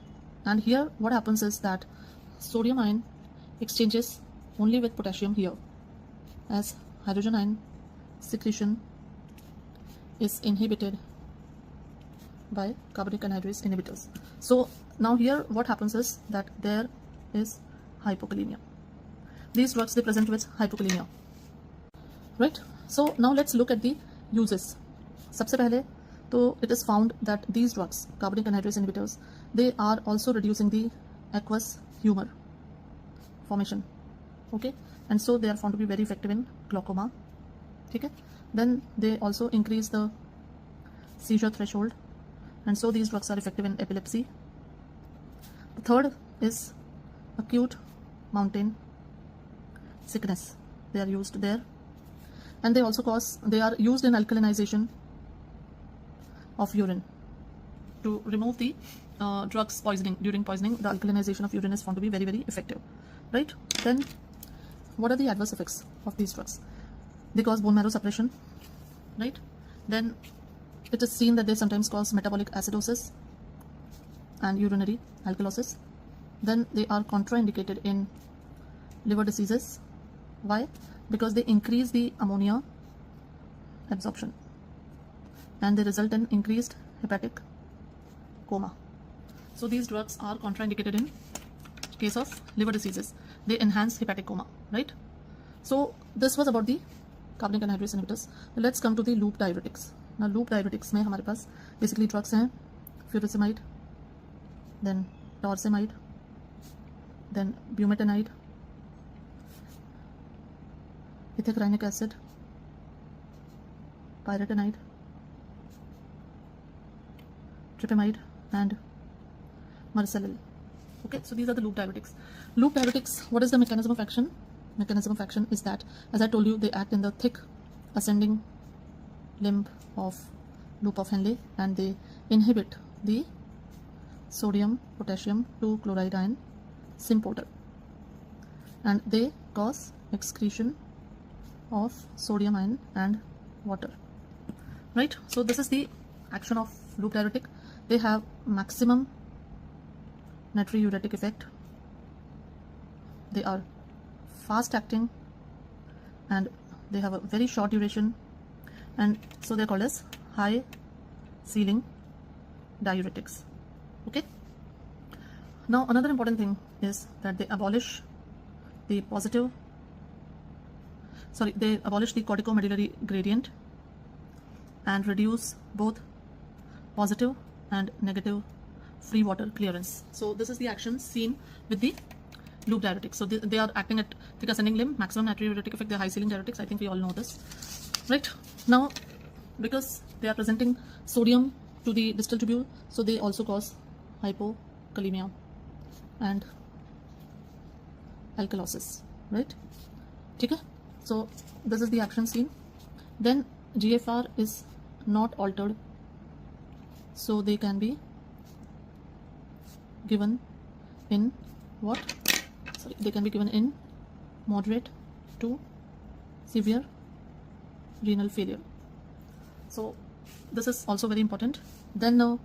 And here what happens is that sodium ion exchanges only with potassium here, as hydrogen ion secretion is inhibited by carbonic anhydrase inhibitors. So now here what happens is that there is hypokalemia. These drugs, they present with hypokalemia, right? So now let's look at the uses. सबसे पहले तो it is found that these drugs, carbonic anhydrase inhibitors, they are also reducing the aqueous humor formation. Okay, and so they are found to be very effective in glaucoma. Okay, then they also increase the seizure threshold, and so these drugs are effective in epilepsy. The third is acute mountain sickness. They are used there, and they are used in alkalinization of urine to remove the drugs poisoning. During poisoning, the alkalinization of urine is found to be very, very effective, right? Then what are the adverse effects of these drugs? They cause bone marrow suppression, right? Then it is seen that they sometimes cause metabolic acidosis and urinary alkalosis. Then they are contraindicated in liver diseases. Why? Because they increase the ammonia absorption and they result in increased hepatic coma. So these drugs are contraindicated in case of liver diseases. They enhance hepatic coma, right? So this was about the carbonic anhydrase inhibitors. Let's come to the loop diuretics. Now loop diuretics में हमारे पास basically drugs हैं furosemide, then torsemide, then bumetanide, ethacrinic acid, pyretinide, tryptamide, and marcellin. Okay, so these are the loop diuretics. Loop diuretics, what is the mechanism of action? Mechanism of action is that, as I told you, they act in the thick ascending limb of loop of Henle, and they inhibit the sodium potassium 2 chloride ion symporter, and they cause excretion of sodium ion and water, right? So this is the action of loop diuretic. They have maximum natriuretic effect. They are fast acting and they have a very short duration, and so they're called as high ceiling diuretics. Okay, now another important thing is that they abolish the corticomedullary gradient and reduce both positive and negative free water clearance. So this is the action seen with the loop diuretics. So they are acting at thick ascending limb, maximum natriuretic effect. They're high ceiling diuretics. I think we all know this, right? Now, because they are presenting sodium to the distal tubule, so they also cause hypokalemia and alkalosis, right? Okay, so this is the action seen. Then GFR is not altered, so they can be given in what? Sorry, they can be given in moderate to severe renal failure. So this is also very important. Then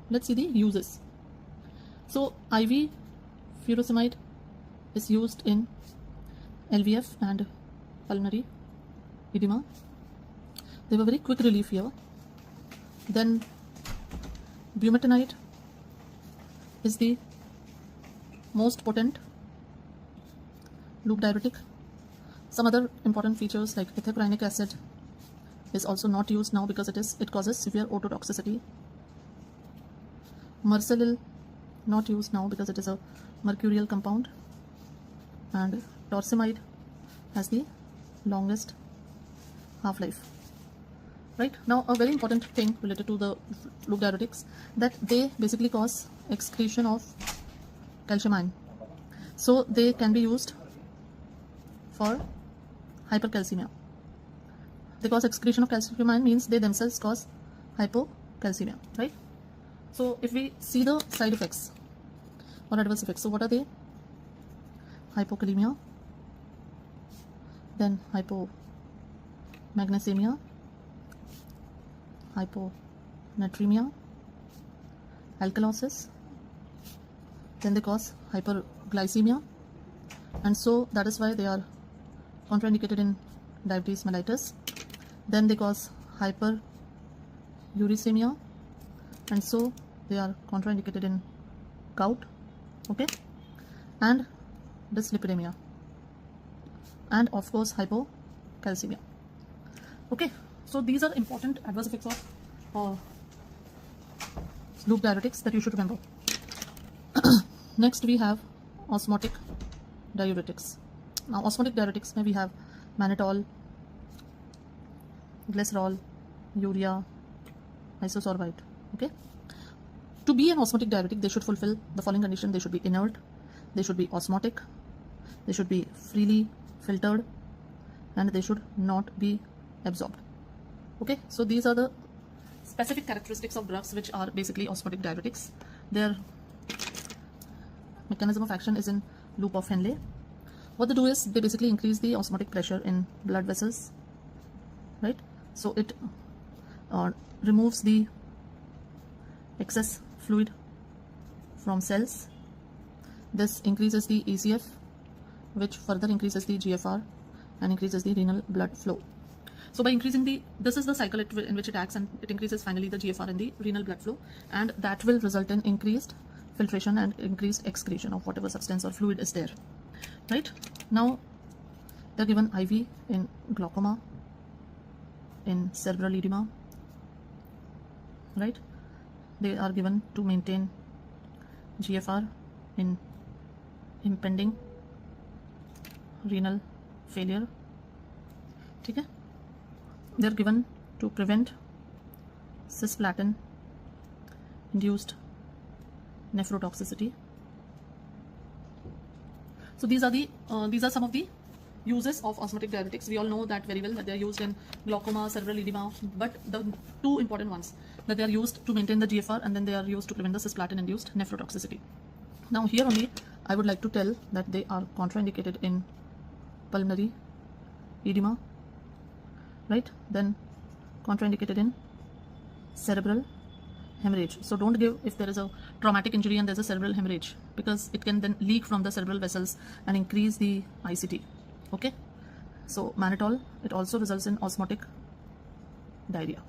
let's see the uses. So IV furosemide is used in LVF and pulmonary edema. They have a very quick relief here. Then bumetanide is the most potent loop diuretic. Some other important features like ethacrinic acid is also not used now because it causes severe ototoxicity. Marcellin not used now because it is a mercurial compound, and torsemide has the longest half-life. Right, now a very important thing related to the loop diuretics, that they basically cause excretion of calcium ion, so they can be used for hypercalcemia. They cause excretion of calcium ion means they themselves cause hypocalcemia, right? So if we see the side effects or adverse effects, so what are they? Hypokalemia, then hypomagnesemia, hyponatremia, alkalosis, then they cause hyperglycemia, and so that is why they are contraindicated in diabetes mellitus. Then they cause hyperuricemia, and so they are contraindicated in gout, okay, and dyslipidemia, and of course hypocalcemia. Okay, so these are important adverse effects of loop diuretics that you should remember. Next we have osmotic diuretics. Now osmotic diuretics में we have mannitol, glycerol, urea, isosorbide. Okay, To be an osmotic diuretic, they should fulfill the following condition. They should be inert, they should be osmotic, they should be freely filtered, and they should not be absorbed. Okay, so these are the specific characteristics of drugs which are basically osmotic diuretics. Their mechanism of action is in loop of Henle. What they do is they basically increase the osmotic pressure in blood vessels, right? So it removes the excess fluid from cells. This increases the ECF, which further increases the GFR and increases the renal blood flow. So by increasing this is the cycle in which it acts, and it increases finally the GFR and the renal blood flow, and that will result in increased filtration and increased excretion of whatever substance or fluid is there, right? Now they're given IV in glaucoma, in cerebral edema, right? They are given to maintain GFR in impending renal failure. Okay? They are given to prevent cisplatin induced nephrotoxicity. So these are some of the uses of osmotic diuretics. We all know that very well, that they are used in glaucoma, cerebral edema, but the two important ones, that they are used to maintain the GFR, and then they are used to prevent the cisplatin induced nephrotoxicity. Now here only I would like to tell that they are contraindicated in pulmonary edema, right? Then contraindicated in cerebral hemorrhage. So don't give if there is a traumatic injury and there's a cerebral hemorrhage, because it can then leak from the cerebral vessels and increase the ICT. Okay, so mannitol, it also results in osmotic diarrhea.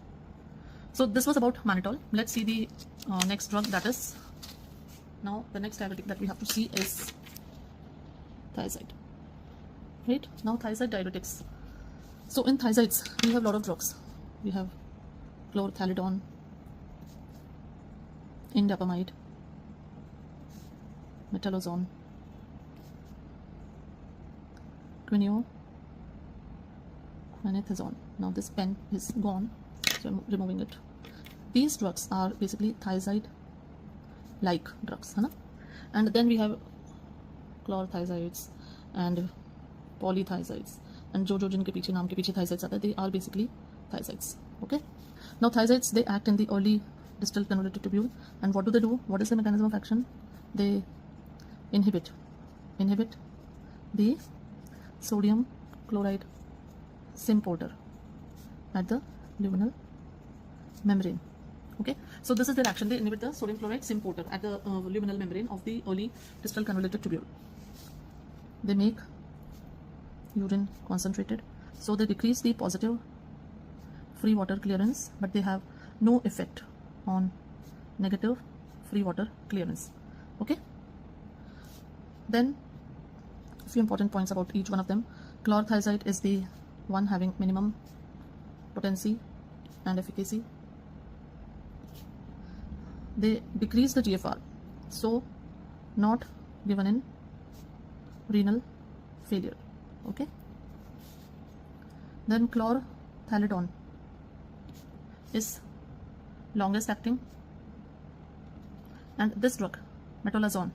So this was about mannitol. Let's see the next drug, that is, now the next diuretic that we have to see is thiazide, right? Now thiazide diuretics. So in thiazides we have a lot of drugs. We have chlorthalidone, indapamide, metolazone, quinethazone. Now this pen is gone, so I'm removing it. These drugs are basically thiazide-like drugs, है ना? And then we have chlorothiazides and polythiazides, and जो जिनके पीछे नाम के पीछे thiazides आता है, they are basically thiazides. Okay. Now thiazides, they act in the early distal convoluted tubule, and what do? What is the mechanism of action? They inhibit the sodium chloride symporter at the luminal membrane. Okay, so this is their action. They inhibit the sodium chloride symporter at the luminal membrane of the early distal convoluted tubule. They make urine concentrated, so they decrease the positive free water clearance, but they have no effect on negative free water clearance. Okay, then a few important points about each one of them. Chlorothiazide is the one having minimum potency and efficacy. They decrease the GFR, so not given in renal failure. Okay, then chlorthalidone is longest acting, and this drug metolazone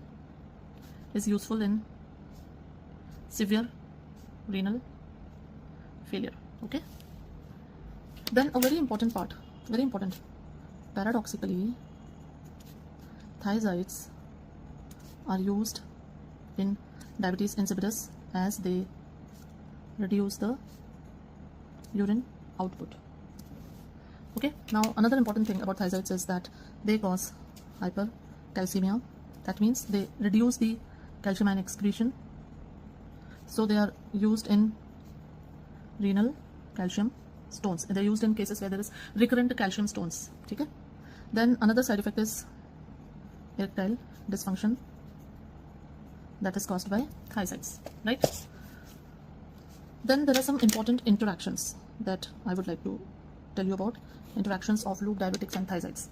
is useful in severe renal failure. Okay, then a very important part, very important, paradoxically thiazides are used in diabetes insipidus as they reduce the urine output. Okay, now another important thing about thiazides is that they cause hypercalcemia. That means they reduce the calcium ion excretion, so they are used in renal calcium stones. They are used in cases where there is recurrent calcium stones. Okay, then another side effect is erectile dysfunction that is caused by thiazides, right? Then there are some important interactions that I would like to tell you about. Interactions of loop diuretics and thiazides.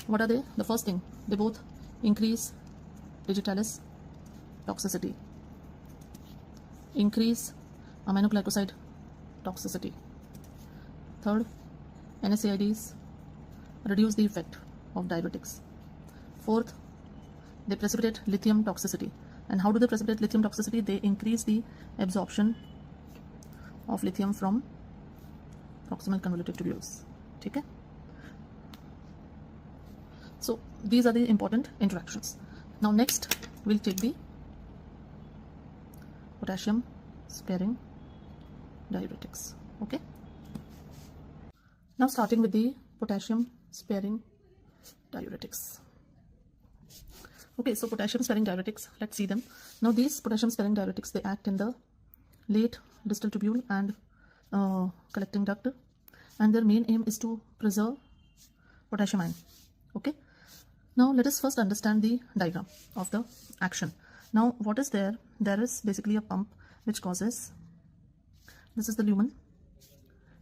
What are they? The first thing, they both increase digitalis toxicity, increase aminoglycoside toxicity. Third, NSAIDs reduce the effect of diuretics. Fourth, they precipitate lithium toxicity. And how do they precipitate lithium toxicity? They increase the absorption of lithium from proximal convoluted tubules. Okay? So these are the important interactions. Now next we'll take the potassium sparing diuretics. Okay? Now starting with the potassium sparing diuretics. Okay, so potassium sparing diuretics, let's see them. Now these potassium sparing diuretics, they act in the late distal tubule and collecting duct, and their main aim is to preserve potassium ion. Okay, now let us first understand the diagram of the action. Now what is there? There is basically a pump which causes, this is the lumen,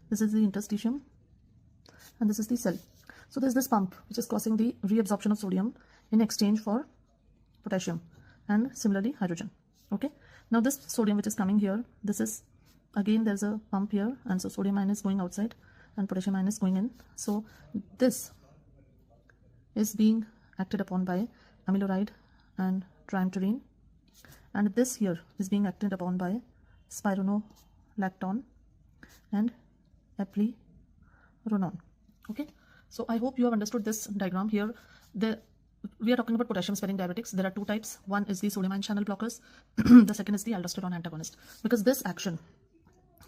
this is the interstitium, and this is the cell. So there's this pump which is causing the reabsorption of sodium in exchange for potassium and similarly hydrogen. Okay, now this sodium which is coming here, this is again, there's a pump here, and so sodium ion is going outside and potassium ion is going in. So this is being acted upon by amiloride and triamterene, and this here is being acted upon by spironolactone and eplerenone. Okay, so I hope you have understood this diagram here. We are talking about potassium sparing diuretics. There are two types. One is the sodium ion channel blockers. The second is the aldosterone antagonist, because this action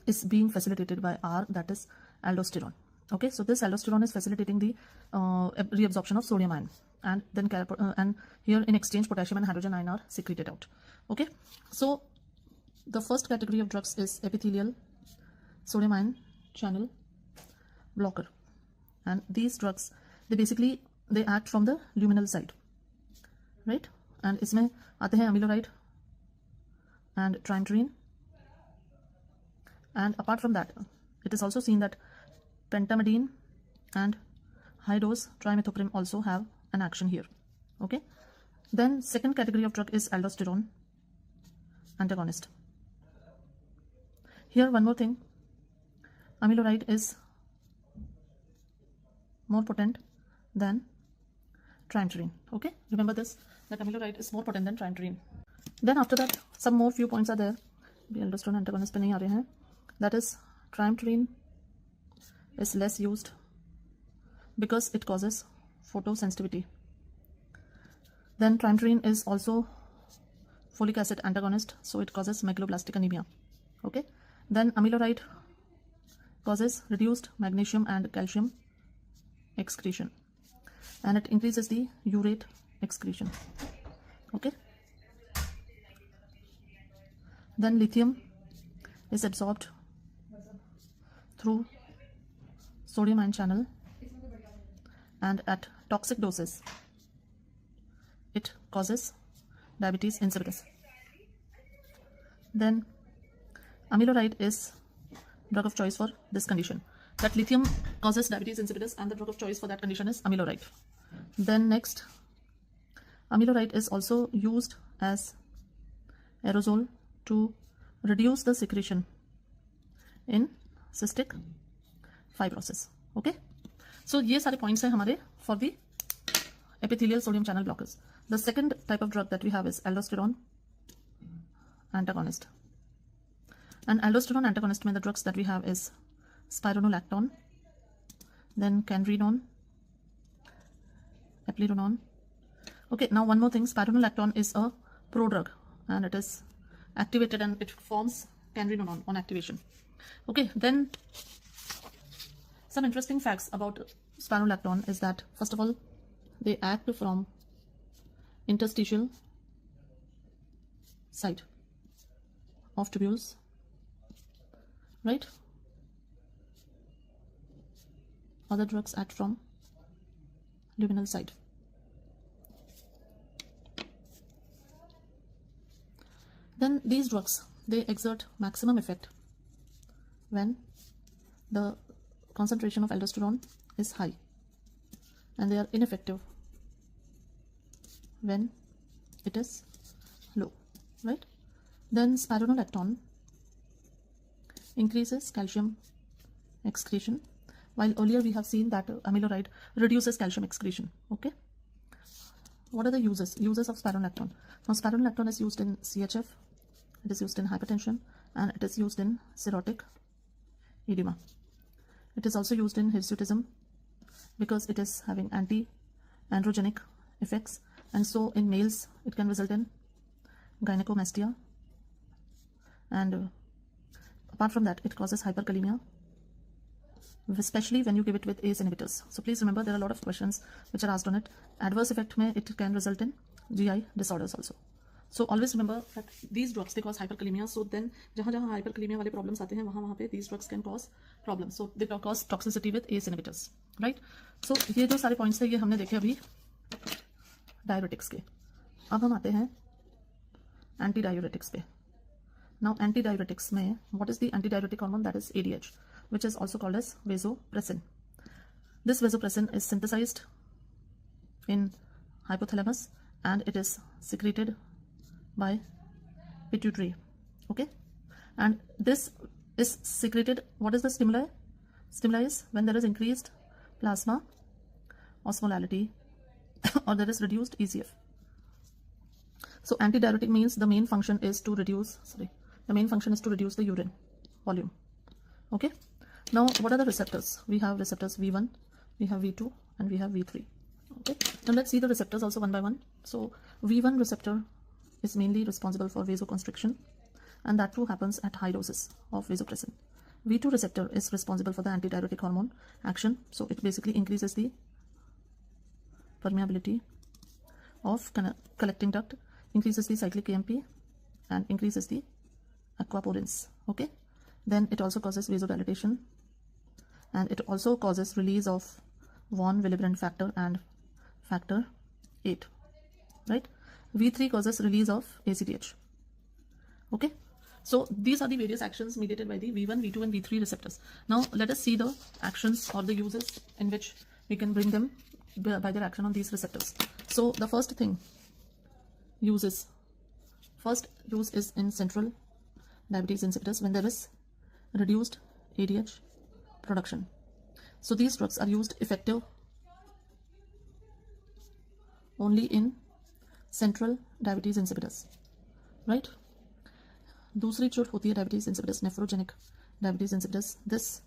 is being facilitated by R, that is aldosterone. Okay, so this aldosterone is facilitating the reabsorption of sodium ion, and then and here in exchange potassium and hydrogen ion are secreted out. Okay, so the first category of drugs is epithelial sodium ion channel blocker, and these drugs, they act from the luminal side, right? And इसमें आते हैं amiloride and triamterene, and apart from that, it is also seen that pentamidine and high dose trimethoprim also have an action here. Okay, then second category of drug is aldosterone antagonist. Here one more thing, amiloride is more potent than triamterene. Okay, remember this, that amiloride is more potent than triamterene. Then after that, some more few points are there. Aldosterone antagonist पे नहीं आ रहे हैं. That is, triamterene is less used because it causes photosensitivity. Then triamterene is also folic acid antagonist, so it causes megaloblastic anemia. Okay, then amiloride causes reduced magnesium and calcium excretion, and it increases the urate excretion. Okay, then lithium is absorbed through sodium ion channel, and at toxic doses it causes diabetes insipidus. Then amiloride is drug of choice for this condition, that lithium causes diabetes insipidus, and the drug of choice for that condition is amiloride. Then next, amiloride is also used as aerosol to reduce the secretion in cystic fibrosis. Okay, so ये सारे points हैं हमारे for the epithelial sodium channel blockers. The second type of drug that we have is aldosterone antagonist, and aldosterone antagonist में the drugs that we have is spironolactone, then canrenone, eplerenone. Okay, now one more thing, spironolactone is a prodrug, and it is activated and it forms canrenone on activation. Okay, then some interesting facts about spironolactone is that, first of all, they act from interstitial side of tubules, right? Other drugs act from luminal side. Then these drugs, they exert maximum effect when the concentration of aldosterone is high, and they are ineffective when it is low, right? Then spironolactone increases calcium excretion, while earlier we have seen that amiloride reduces calcium excretion. Okay, what are the uses of spironolactone? Now spironolactone is used in CHF, it is used in hypertension, and it is used in cirrhotic edema. It is also used in hirsutism because it is having anti-androgenic effects, and so in males it can result in gynecomastia, and apart from that it causes hyperkalemia, especially when you give it with ACE inhibitors. So please remember, there are a lot of questions which are asked on it. Adverse effect में it can result in GI disorders also. So always remember that these drugs, they cause hyperkalemia. So then जहाँ जहाँ hyperkalemia वाले problems आते हैं वहाँ पे these drugs can cause problems. So they can cause toxicity with ACE inhibitors, right? So ये जो सारे points हैं ये हमने देखे अभी diuretics के. अब हम आते हैं antidiuretics पे. Now antidiuretics में what is the antidiuretic hormone? That is ADH, which is also called as vasopressin. This vasopressin is synthesized in hypothalamus and it is secreted by pituitary. Okay, and this is secreted. What is the stimuli? Stimuli is when there is increased plasma osmolality or there is reduced ECF. So antidiuretic means the main function is to reduce the urine volume. Okay, now what are the receptors? We have receptors V1, we have V2, and we have V3. Okay, now let's see the receptors also one by one. So V1 receptor is mainly responsible for vasoconstriction, and that too happens at high doses of vasopressin. V2 receptor is responsible for the antidiuretic hormone action, so it basically increases the permeability of collecting duct, increases the cyclic AMP, and increases the aquaporins. Okay, then it also causes vasodilatation, and it also causes release of von Willebrand factor and factor 8, right? V3 causes release of ACTH. Okay, so these are the various actions mediated by the V1, V2, and V3 receptors. Now let us see the actions or the uses in which we can bring them by their action on these receptors. So the first use is in central diabetes insipidus when there is reduced ADH production. So these drugs are used effective only in central diabetes insipidus, right? दूसरी जो होती है diabetes insipidus, nephrogenic diabetes insipidus, this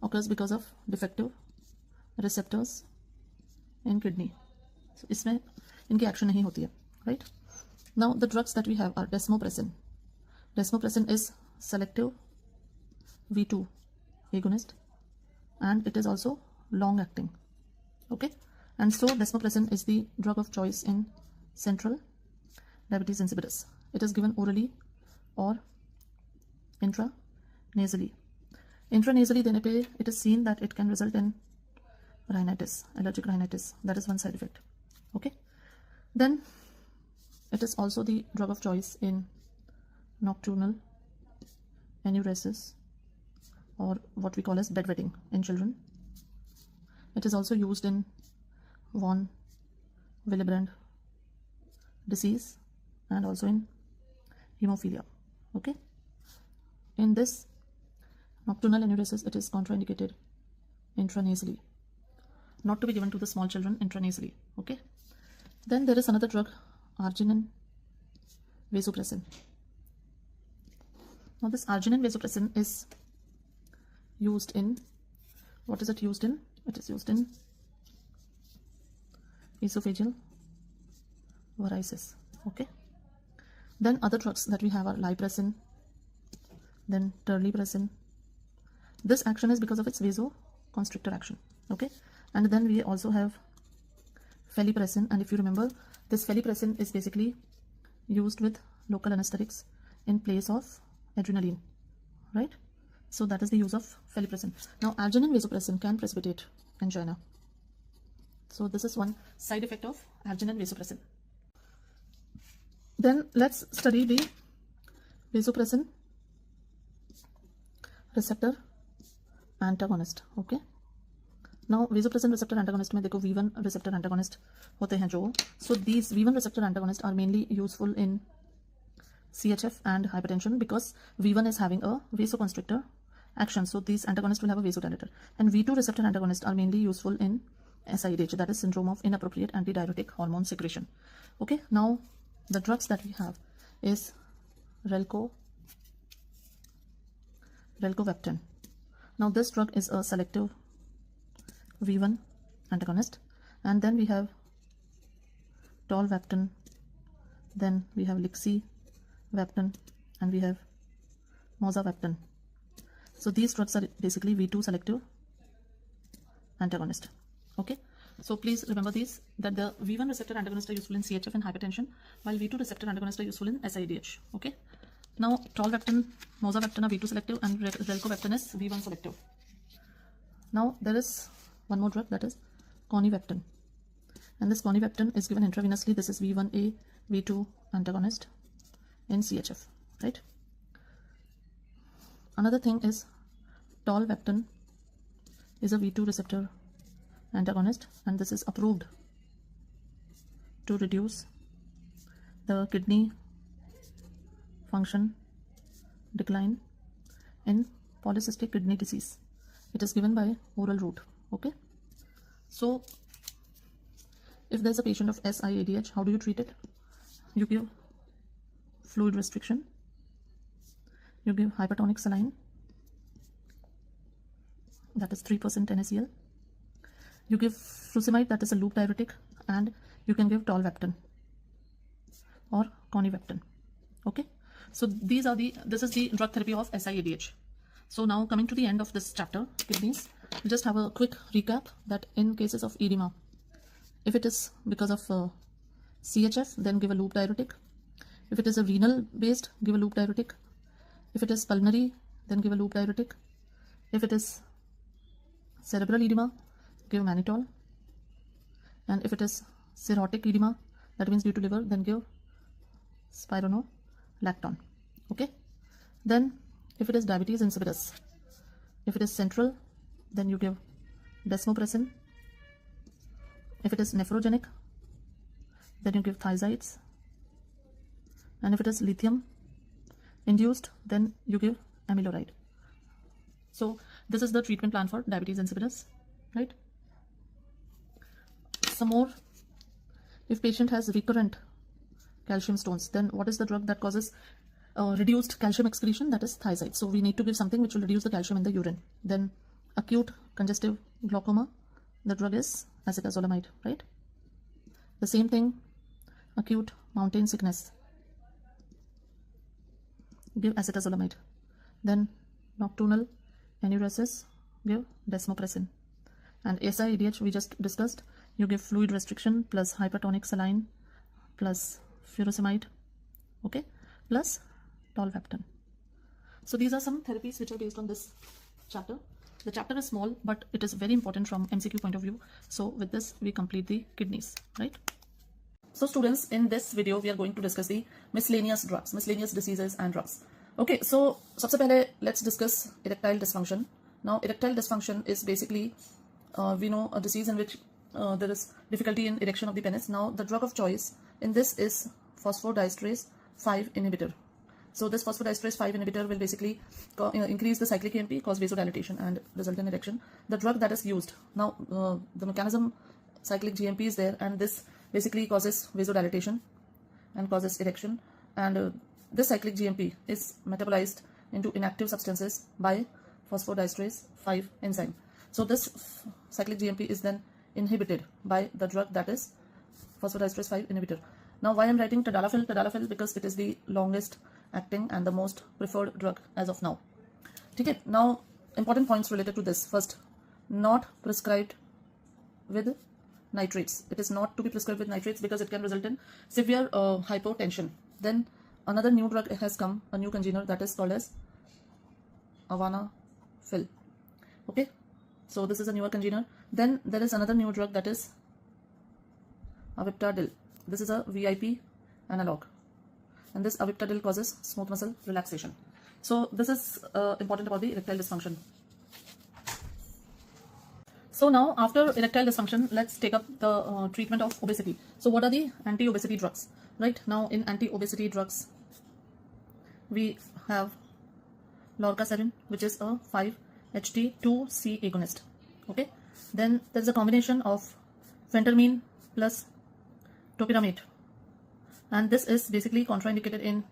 occurs because of defective receptors in kidney. So इसमें इनकी action नहीं होती है, right? Now the drugs that we have are desmopressin. Desmopressin is selective V2 agonist, and it is also long acting. Okay, and so desmopressin is the drug of choice in central diabetes insipidus. It is given orally or intranasally. Intranasally देने पे it is seen that it can result in rhinitis, allergic rhinitis. That is one side effect. Okay, then it is also the drug of choice in nocturnal enuresis, or what we call as bedwetting in children. It is also used in von Willebrand disease and also in hemophilia. Okay, in this nocturnal enuresis it is contraindicated intranasally, not to be given to the small children intranasally. Okay, then there is another drug, arginine vasopressin. Now this arginine vasopressin is used in, what is it used in? It is used in esophageal varices. Okay, then other drugs that we have are lipressin, then terlipressin. This action is because of its vasoconstrictor action. Okay, and then we also have felipressin, and if you remember, this felipressin is basically used with local anesthetics in place of adrenaline, right? So that is the use of felipressin. Now arginine vasopressin can precipitate angina. So this is one side effect of arginine vasopressin. Then let's study the vasopressin receptor antagonist. Okay, now vasopressin receptor antagonist में देखो V1 receptor antagonist होते हैं जो, so these V1 receptor antagonists are mainly useful in CHF and hypertension because V1 is having a vasoconstrictor action, so these antagonists will have a vasodilator, and V2 receptor antagonists are mainly useful in SIADH, that is syndrome of inappropriate antidiuretic hormone secretion. Okay, now the drugs that we have is relcovaptan. Now this drug is a selective V1 antagonist, and then we have tolvaptan, then we have lixivaptan, and we have mozavaptan. So these drugs are basically V2 selective antagonist. Okay, so please remember these, that the V1 receptor antagonists are useful in CHF and hypertension, while V2 receptor antagonists are useful in SIADH. Okay, now tolvaptan, mozavaptan are V2 selective, and relcovaptan is V1 selective. Now there is one more drug, that is conivaptan, and this conivaptan is given intravenously. This is V1A V2 antagonist in CHF, right? Another thing is tolvaptan is a V2 receptor antagonist, and this is approved to reduce the kidney function decline in polycystic kidney disease. It is given by oral route. Okay, so if there's a patient of SIADH, how do you treat it? You give fluid restriction, you give hypertonic saline, that is 3% NaCl, you give furosemide, that is a loop diuretic, and you can give tolvaptan or conivaptan. Okay, so this is the drug therapy of SIADH. So now coming to the end of this chapter, kidneys, we just have a quick recap that in cases of edema, if it is because of CHF, then give a loop diuretic. If it is a renal based, give a loop diuretic. If it is pulmonary, then give a loop diuretic. If it is cerebral edema, give mannitol. And if it is cirrhotic edema, that means due to liver, then give spironolactone. Okay, then if it is diabetes insipidus, if it is central, then you give desmopressin. If it is nephrogenic, then you give thiazides. And if it is lithium induced, then you give amiloride. So this is the treatment plan for diabetes insipidus, right? Some more, if patient has recurrent calcium stones, then what is the drug that causes reduced calcium excretion? That is thiazide. So we need to give something which will reduce the calcium in the urine. Then acute congestive glaucoma, the drug is acetazolamide, right? The same thing, acute mountain sickness, give acetazolamide. Then nocturnal enuresis, give desmopressin. And SIADH we just discussed, you give fluid restriction plus hypertonic saline plus furosemide, okay, plus tolvaptan. So these are some therapies which are based on this chapter. The chapter is small, but it is very important from MCQ point of view. So with this, we complete the kidneys, right? So students, in this video, we are going to discuss the miscellaneous drugs, miscellaneous diseases and drugs. Okay, so सबसे पहले let's discuss erectile dysfunction. Now, erectile dysfunction is basically, we know, a disease in which there is difficulty in erection of the penis. Now, the drug of choice in this is phosphodiesterase 5 inhibitor. So this phosphodiesterase 5 inhibitor will basically increase the cyclic AMP, cause vasodilatation and result in erection. The drug that is used, now the mechanism cyclic GMP is there, and this basically causes vasodilatation and causes erection, and this cyclic GMP is metabolized into inactive substances by phosphodiesterase 5 enzyme. So this cyclic GMP is then inhibited by the drug that is phosphodiesterase 5 inhibitor. Now why I'm writing tadalafil? Tadalafil because it is the longest acting and the most preferred drug as of now. Okay, now important points related to this. First, not prescribed with nitrates. It is not to be prescribed with nitrates because it can result in severe hypotension. Then another new drug has come, a new congener, that is called as avanafil. Okay, so this is a newer congener. Then there is another new drug that is aviptadil. This is a VIP analog, and this aviptadil causes smooth muscle relaxation. So this is important about the erectile dysfunction. So now after erectile dysfunction, let's take up the treatment of obesity. So what are the anti-obesity drugs? Right now in anti-obesity drugs, we have lorcaserin, which is a 5-HT2C agonist. Okay, Then there is a combination of phentermine plus topiramate, and this is basically contraindicated in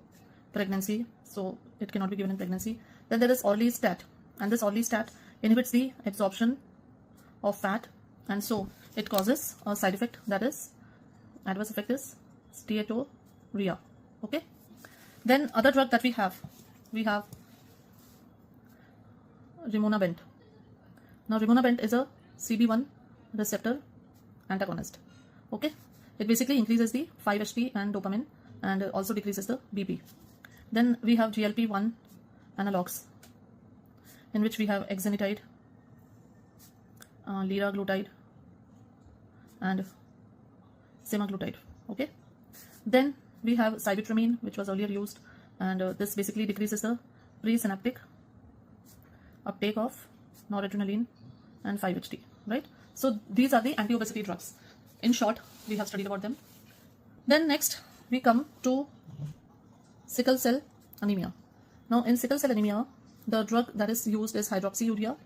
pregnancy, so it cannot be given in pregnancy. Then there is orlistat, and this orlistat inhibits the absorption of fat, and so it causes a side effect, that is adverse effect is steatorrhea. Okay. Then other drug that we have rimonabant. Now rimonabant is a CB1 receptor antagonist. Okay, it basically increases the 5-HT and dopamine and also decreases the BP. Then we have GLP-1 analogs, in which we have exenatide, liraglutide and semaglutide. Okay, then we have sibutramine, which was earlier used, and this basically decreases the presynaptic uptake of noradrenaline and 5-HT, right? So these are the anti-obesity drugs. In short, we have studied about them. Then next we come to sickle cell anemia. Now in sickle cell anemia, the drug that is used is hydroxyurea.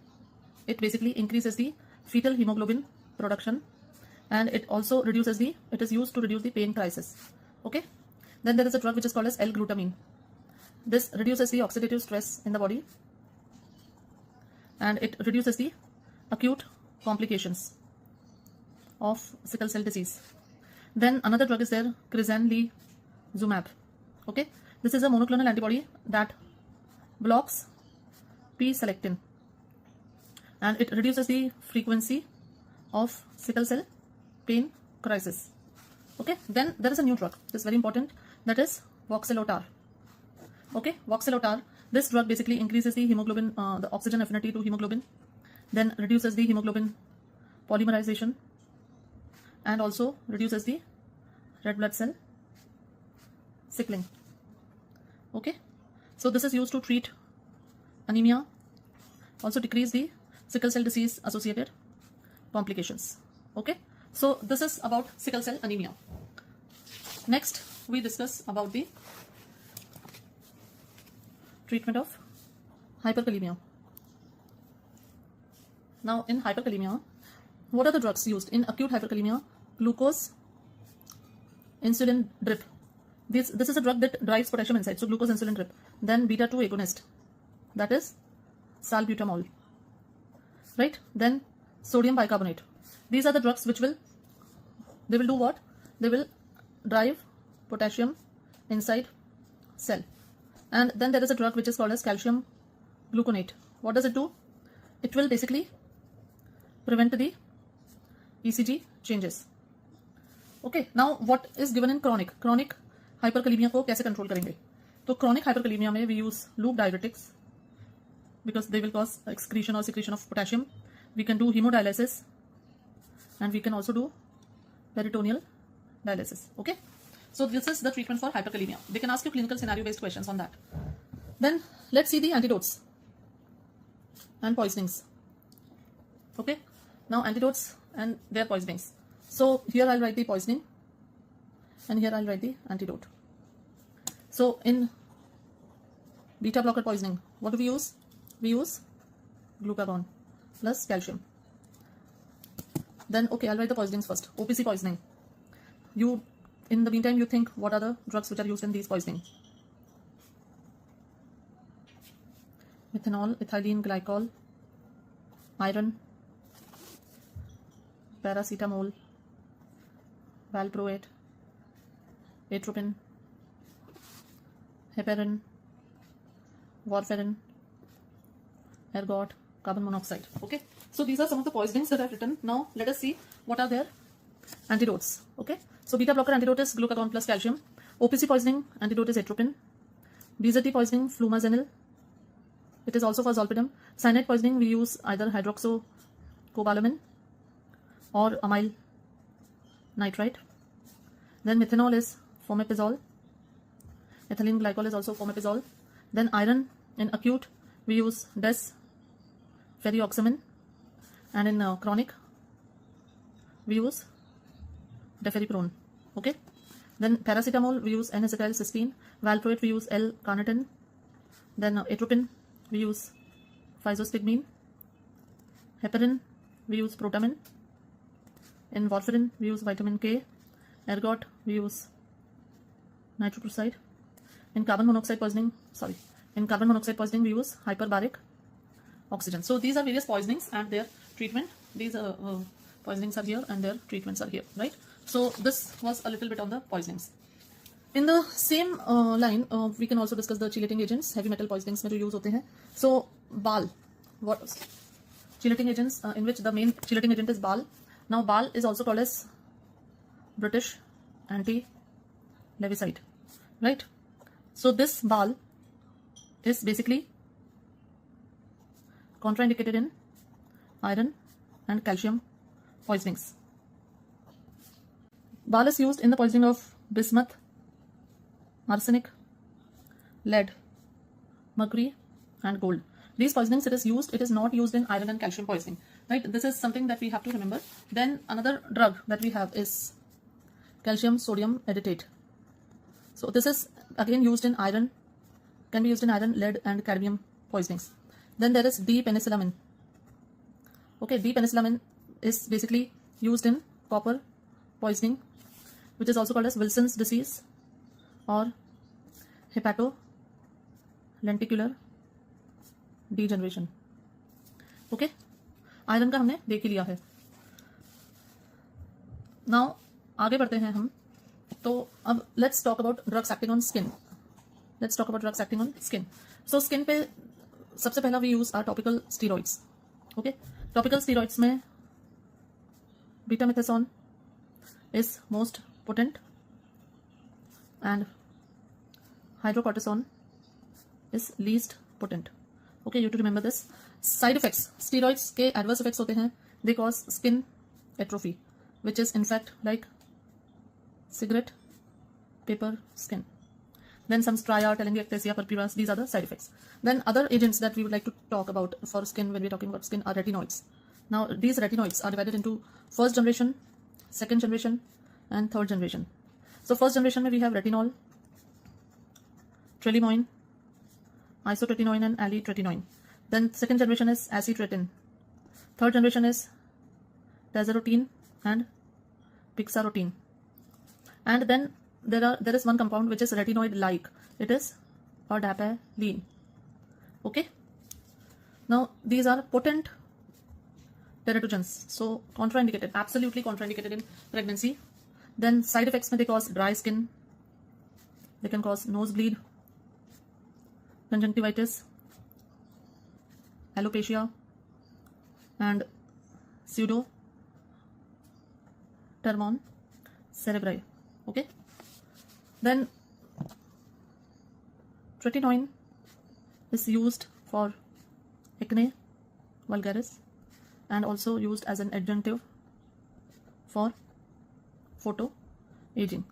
It basically increases the fetal hemoglobin production, and it also reduces it is used to reduce the pain crisis. Okay. Then there is a drug which is called as L-glutamine. This reduces the oxidative stress in the body, and it reduces the acute complications of sickle cell disease. Then another drug is there, crizanlizumab. Okay, this is a monoclonal antibody that blocks p-selectin, and it reduces the frequency of sickle cell pain crisis. Okay, then there is a new drug, this is very important, that is voxelotar. Okay, voxelotar, this drug basically increases the hemoglobin, the oxygen affinity to hemoglobin, then reduces the hemoglobin polymerization, and also reduces the red blood cell sickling. Okay, so this is used to treat anemia, also decrease the sickle cell disease associated complications. Okay, so this is about sickle cell anemia. Next we discuss about the treatment of hyperkalemia. Now in hyperkalemia, what are the drugs used? In acute hyperkalemia, glucose insulin drip. This is a drug that drives potassium inside, so glucose insulin drip. Then beta 2 agonist, that is salbutamol, right? Then sodium bicarbonate. These are the drugs which will do what? They will drive potassium inside cell. And then there is a drug which is called as calcium gluconate. What does it do? It will basically prevent the ECG changes. Okay, now what is given in chronic hyperkalemia को कैसे control करेंगे? तो chronic hyperkalemia में we use loop diuretics because they will cause excretion or secretion of potassium. We can do hemodialysis, and we can also do peritoneal dialysis. Okay, so this is the treatment for hyperkalemia. They can ask you clinical scenario based questions on that. Then let's see the antidotes and poisonings. Okay, now antidotes and their poisonings. So here I'll write the poisoning, and here I'll write the antidote. So in beta blocker poisoning, what do we use? We use glucagon plus calcium. Then okay, I'll write the poisonings first. OPC poisoning. You, in the meantime, you think what are the drugs which are used in these poisoning? Methanol, ethylene glycol, iron, paracetamol, valproate, atropine, heparin, warfarin, ergot, carbon monoxide. Okay, so these are some of the poisonings that I've written. Now let us see what are their antidotes. Okay, so beta blocker antidote is glucagon plus calcium. OPC poisoning antidote is atropine. BZT poisoning flumazenil. It is also for zolpidem. Cyanide poisoning we use either hydroxocobalamin or amyl nitrite. Then methanol is fomepizole. Ethylene glycol is also fomepizole. Then iron in acute we use desferrioxamine, and in chronic we use deferriprone. Okay, then paracetamol we use N-acetylcysteine, valproate we use L-carnitine, then atropine we use physostigmine, heparin we use protamine. In warfarin, we use vitamin K. Ergot, we use nitroprusside. In carbon monoxide poisoning, we use hyperbaric oxygen. So these are various poisonings and their treatment. These poisonings are here and their treatments are here, right? So this was a little bit on the poisonings. In the same line, we can also discuss the chelating agents. Heavy metal poisonings में जो use होते हैं. So BAL, what chelating agents in which the main chelating agent is BAL. Now BAL is also called as British anti-levisite, right? So this BAL is basically contraindicated in iron and calcium poisonings. BAL is used in the poisoning of bismuth, arsenic, lead, mercury and gold. These poisonings it is not used in iron and calcium poisoning, right? This is something that we have to remember. Then another drug that we have is calcium sodium editate. So this is again used in iron, can be used in iron, lead and cadmium poisonings. Then there is D-penicillamine. Okay, D-penicillamine is basically used in copper poisoning, which is also called as Wilson's disease or hepatolenticular degeneration. Okay, iron का हमने देख ही लिया है. Now आगे बढ़ते हैं हम. तो अब let's talk about drugs acting on skin. So skin पे सबसे पहला we use our topical steroids. Okay, topical steroids में betamethasone is most potent and hydrocortisone is least potent. Okay, you have to remember this. Side effects, steroids के adverse effects होते हैं. They cause skin atrophy, which is in fact like cigarette paper skin. Then some stria, telangiectasia, purpuras, these are the side effects. Then other agents that we would like to talk about for skin when we're talking about skin are retinoids. Now these retinoids are divided into first generation, second generation and third generation. So first generation में we have retinol, tremoin, isotretinoin and alitretinoin. Then second generation is acitretin. Third generation is tazarotene and pixarotene. And then there is one compound which is retinoid-like. It is adapalene. Okay. Now these are potent teratogens. So contraindicated, absolutely contraindicated in pregnancy. Then side effects may they cause dry skin. They can cause nosebleed, conjunctivitis, alopecia and pseudotermon cerebri. Okay. Then tretinoin is used for acne vulgaris and also used as an adjunctive for photo aging.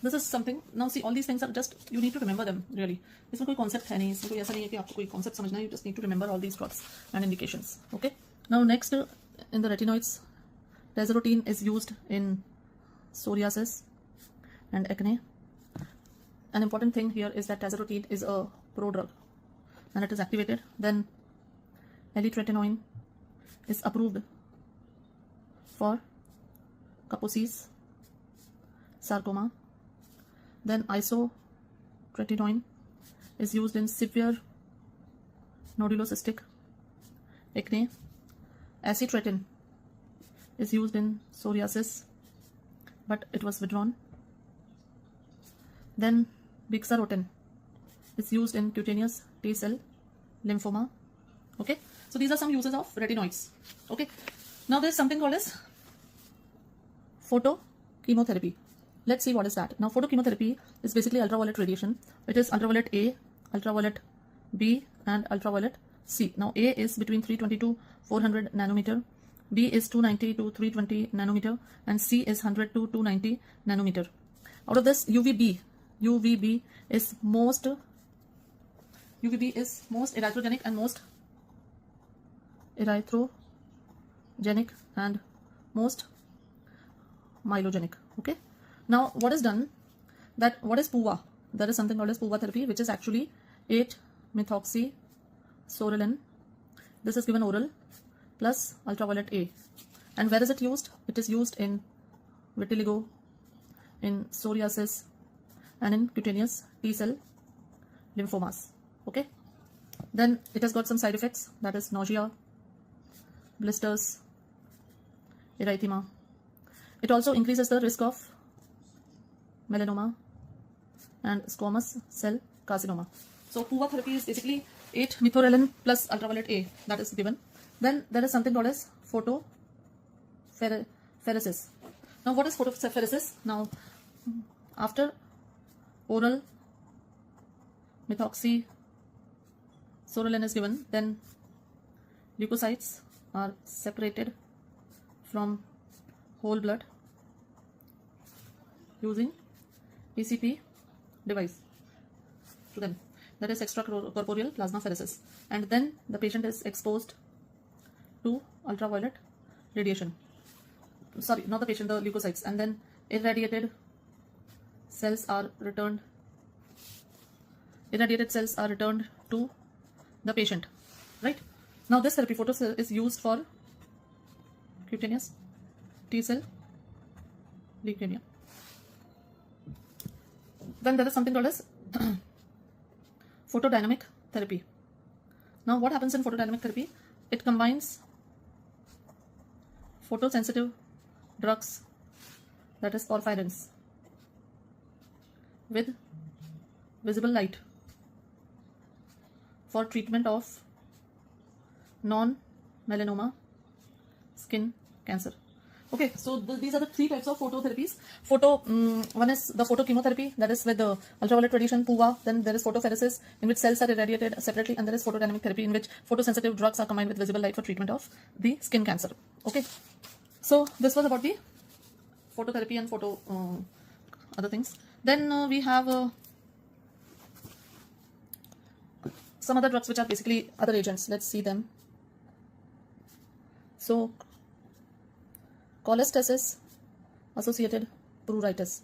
This is something. Now see, all these things are just, you need to remember them really. इसमें कोई concept है नहीं, इसमें कोई ऐसा नहीं है कि आपको कोई concept समझना है. You just need to remember all these drugs and indications. Okay. Now next in the retinoids, tazarotene is used in psoriasis and acne. An important thing here is that tazarotene is a prodrug and it is activated. Then alitretinoin is approved for Kaposi's sarcoma. Then isotretinoin is used in severe nodulocystic acne. Acitretin is used in psoriasis, but it was withdrawn. Then pixarotene is used in cutaneous T-cell lymphoma. Okay, so these are some uses of retinoids. Okay, now there is something called as photochemotherapy. Let's see what is that. Now photochemotherapy is basically ultraviolet radiation. It is ultraviolet A, ultraviolet B and ultraviolet C. Now A is between 320 to 400 nanometer, B is 290 to 320 nanometer and C is 100 to 290 nanometer. Out of this UVB is most erythrogenic and most myelogenic. Okay. Now what is done, that what is PUVA? There is something called as PUVA therapy, which is actually 8-methoxysorelin. This is given oral plus ultraviolet A. And where is it used? It is used in vitiligo, in psoriasis, and in cutaneous T-cell lymphomas. Okay. Then it has got some side effects, that is nausea, blisters, erythema. It also increases the risk of melanoma and squamous cell carcinoma. So PUVA therapy is basically 8-methorelin plus ultraviolet A that is given. Then there is something called as photopheresis. Now what is photopheresis? Now after oral methoxysorolin is given, then leukocytes are separated from whole blood using ECP device to them, that is extracorporeal plasmapheresis, and then the patient is exposed to ultraviolet radiation. Sorry, not the patient, the leukocytes, and then irradiated cells are returned to the patient, right? Now this therapy photo is used for cutaneous T-cell leukemia. Then there is something called as photodynamic therapy. Now what happens in photodynamic therapy? It combines photosensitive drugs, that is porphyrins, with visible light for treatment of non-melanoma skin cancer. Okay, so these are the three types of phototherapies. One is the photochemotherapy, that is with the ultraviolet radiation, PUVA. Then there is photopheresis, in which cells are irradiated separately, and there is photodynamic therapy, in which photosensitive drugs are combined with visible light for treatment of the skin cancer. Okay, so this was about the phototherapy and other things. Then we have some other drugs which are basically other agents. Let's see them. So cholestasis associated pruritus.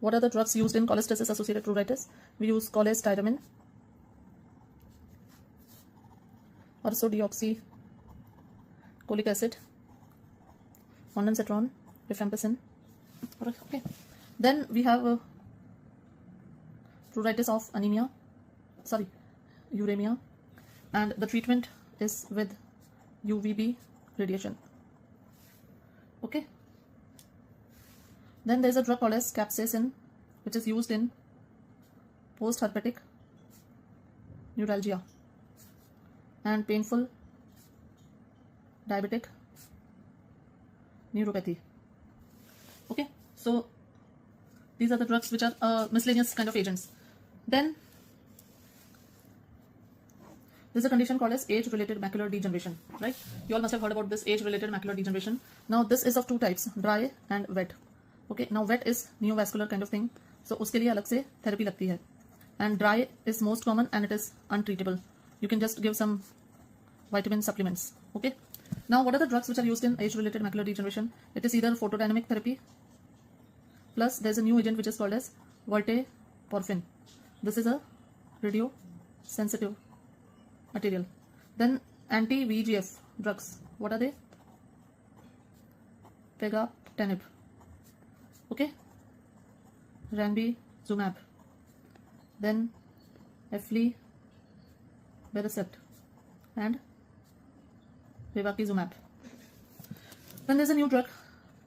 What are the drugs used in cholestasis associated pruritus? We use cholestyramine, ursodeoxycholic acid, ondansetron, rifampicin. Okay. Then we have pruritus of uremia, and the treatment is with UVB radiation. Okay. Then there is a drug called as capsaicin, which is used in post-herpetic neuralgia and painful diabetic neuropathy. Okay, so these are the drugs which are miscellaneous kind of agents. Then there's a condition called as age-related macular degeneration, right? You all must have heard about this age-related macular degeneration. Now this is of two types, dry and wet. Okay, now wet is neovascular kind of thing, so उसके लिए अलग से therapy लगती है. And dry is most common and it is untreatable. You can just give some vitamin supplements. Okay. Now what are the drugs which are used in age-related macular degeneration? It is either photodynamic therapy, plus there's a new agent which is called as verteporfin. This is a radio-sensitive material. Then anti-VEGF drugs. What are they? Pegatinib. Okay. Ranibizumab. Then aflibercept and bevacizumab. Then there's a new drug,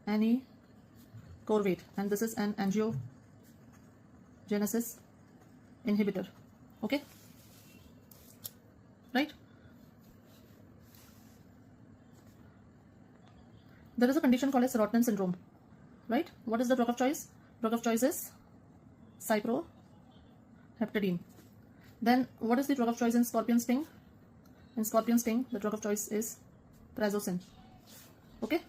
anicorvate, and this is an angiogenesis inhibitor. Okay. Right. There is a condition called as Rotman syndrome. Right. What is the drug of choice? Drug of choice is cyproheptadine. Then what is the drug of choice in scorpion sting? In scorpion sting, the drug of choice is prazosin. Okay.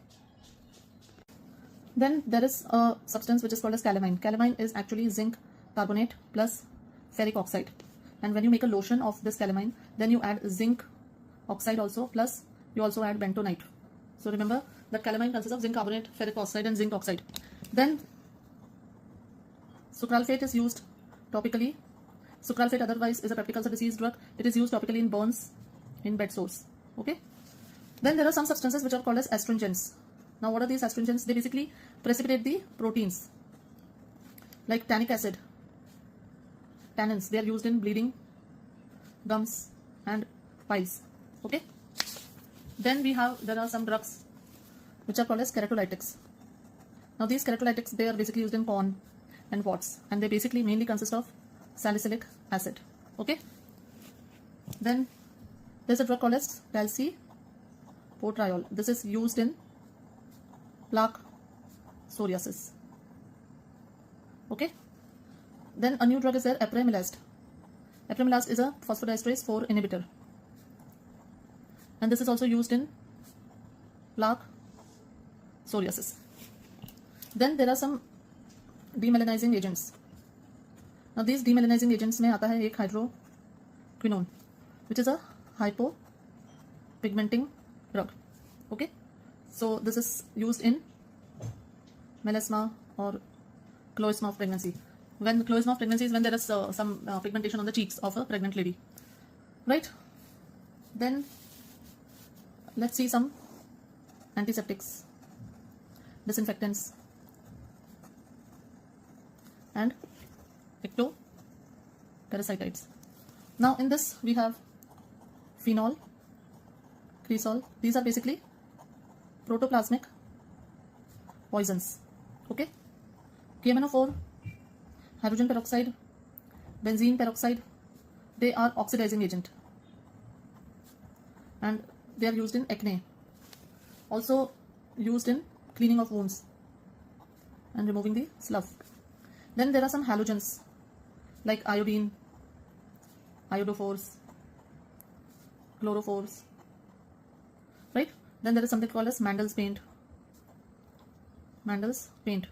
Then there is a substance which is called as calamine. Calamine is actually zinc carbonate plus ferric oxide. And when you make a lotion of this calamine, then you add zinc oxide also, plus you also add bentonite. So remember that calamine consists of zinc carbonate, ferric oxide and zinc oxide. Then sucralfate is used topically. Sucralfate otherwise is a peptic ulcer disease drug. It is used topically in burns, in bed sores. Okay. Then there are some substances which are called as astringents. Now what are these astringents? They basically precipitate the proteins like tannic acid, tannins. They are used in bleeding, gums and piles. Okay. Then there are some drugs which are called as keratolytics. Now these keratolytics, they are basically used in corn and pots, and they basically mainly consist of salicylic acid. Okay. Then there's a drug called as calcipotriol. This is used in plaque psoriasis. Okay. Then a new drug is there, apremilast. Apremilast is a phosphodiesterase 4 inhibitor, and this is also used in plaque psoriasis. Then there are some demelanizing agents. Now these demelanizing agents में आता है एक hydroquinone, which is a hypopigmenting drug. Okay, so this is used in melasma or chloisma of pregnancy. When chloisma of pregnancy is when there is some pigmentation on the cheeks of a pregnant lady, right? Then let's see some antiseptics, disinfectants, and ectoparasitides. Now in this we have phenol, cresol. These are basically protoplasmic poisons. Okay. KMNO4, hydrogen peroxide, benzene peroxide, they are oxidizing agent, and they are used in acne, also used in cleaning of wounds and removing the slough. Then there are some halogens like iodine, iodophores, chlorophores, right? Then there is something called as Mandel's paint. Mandel's paint.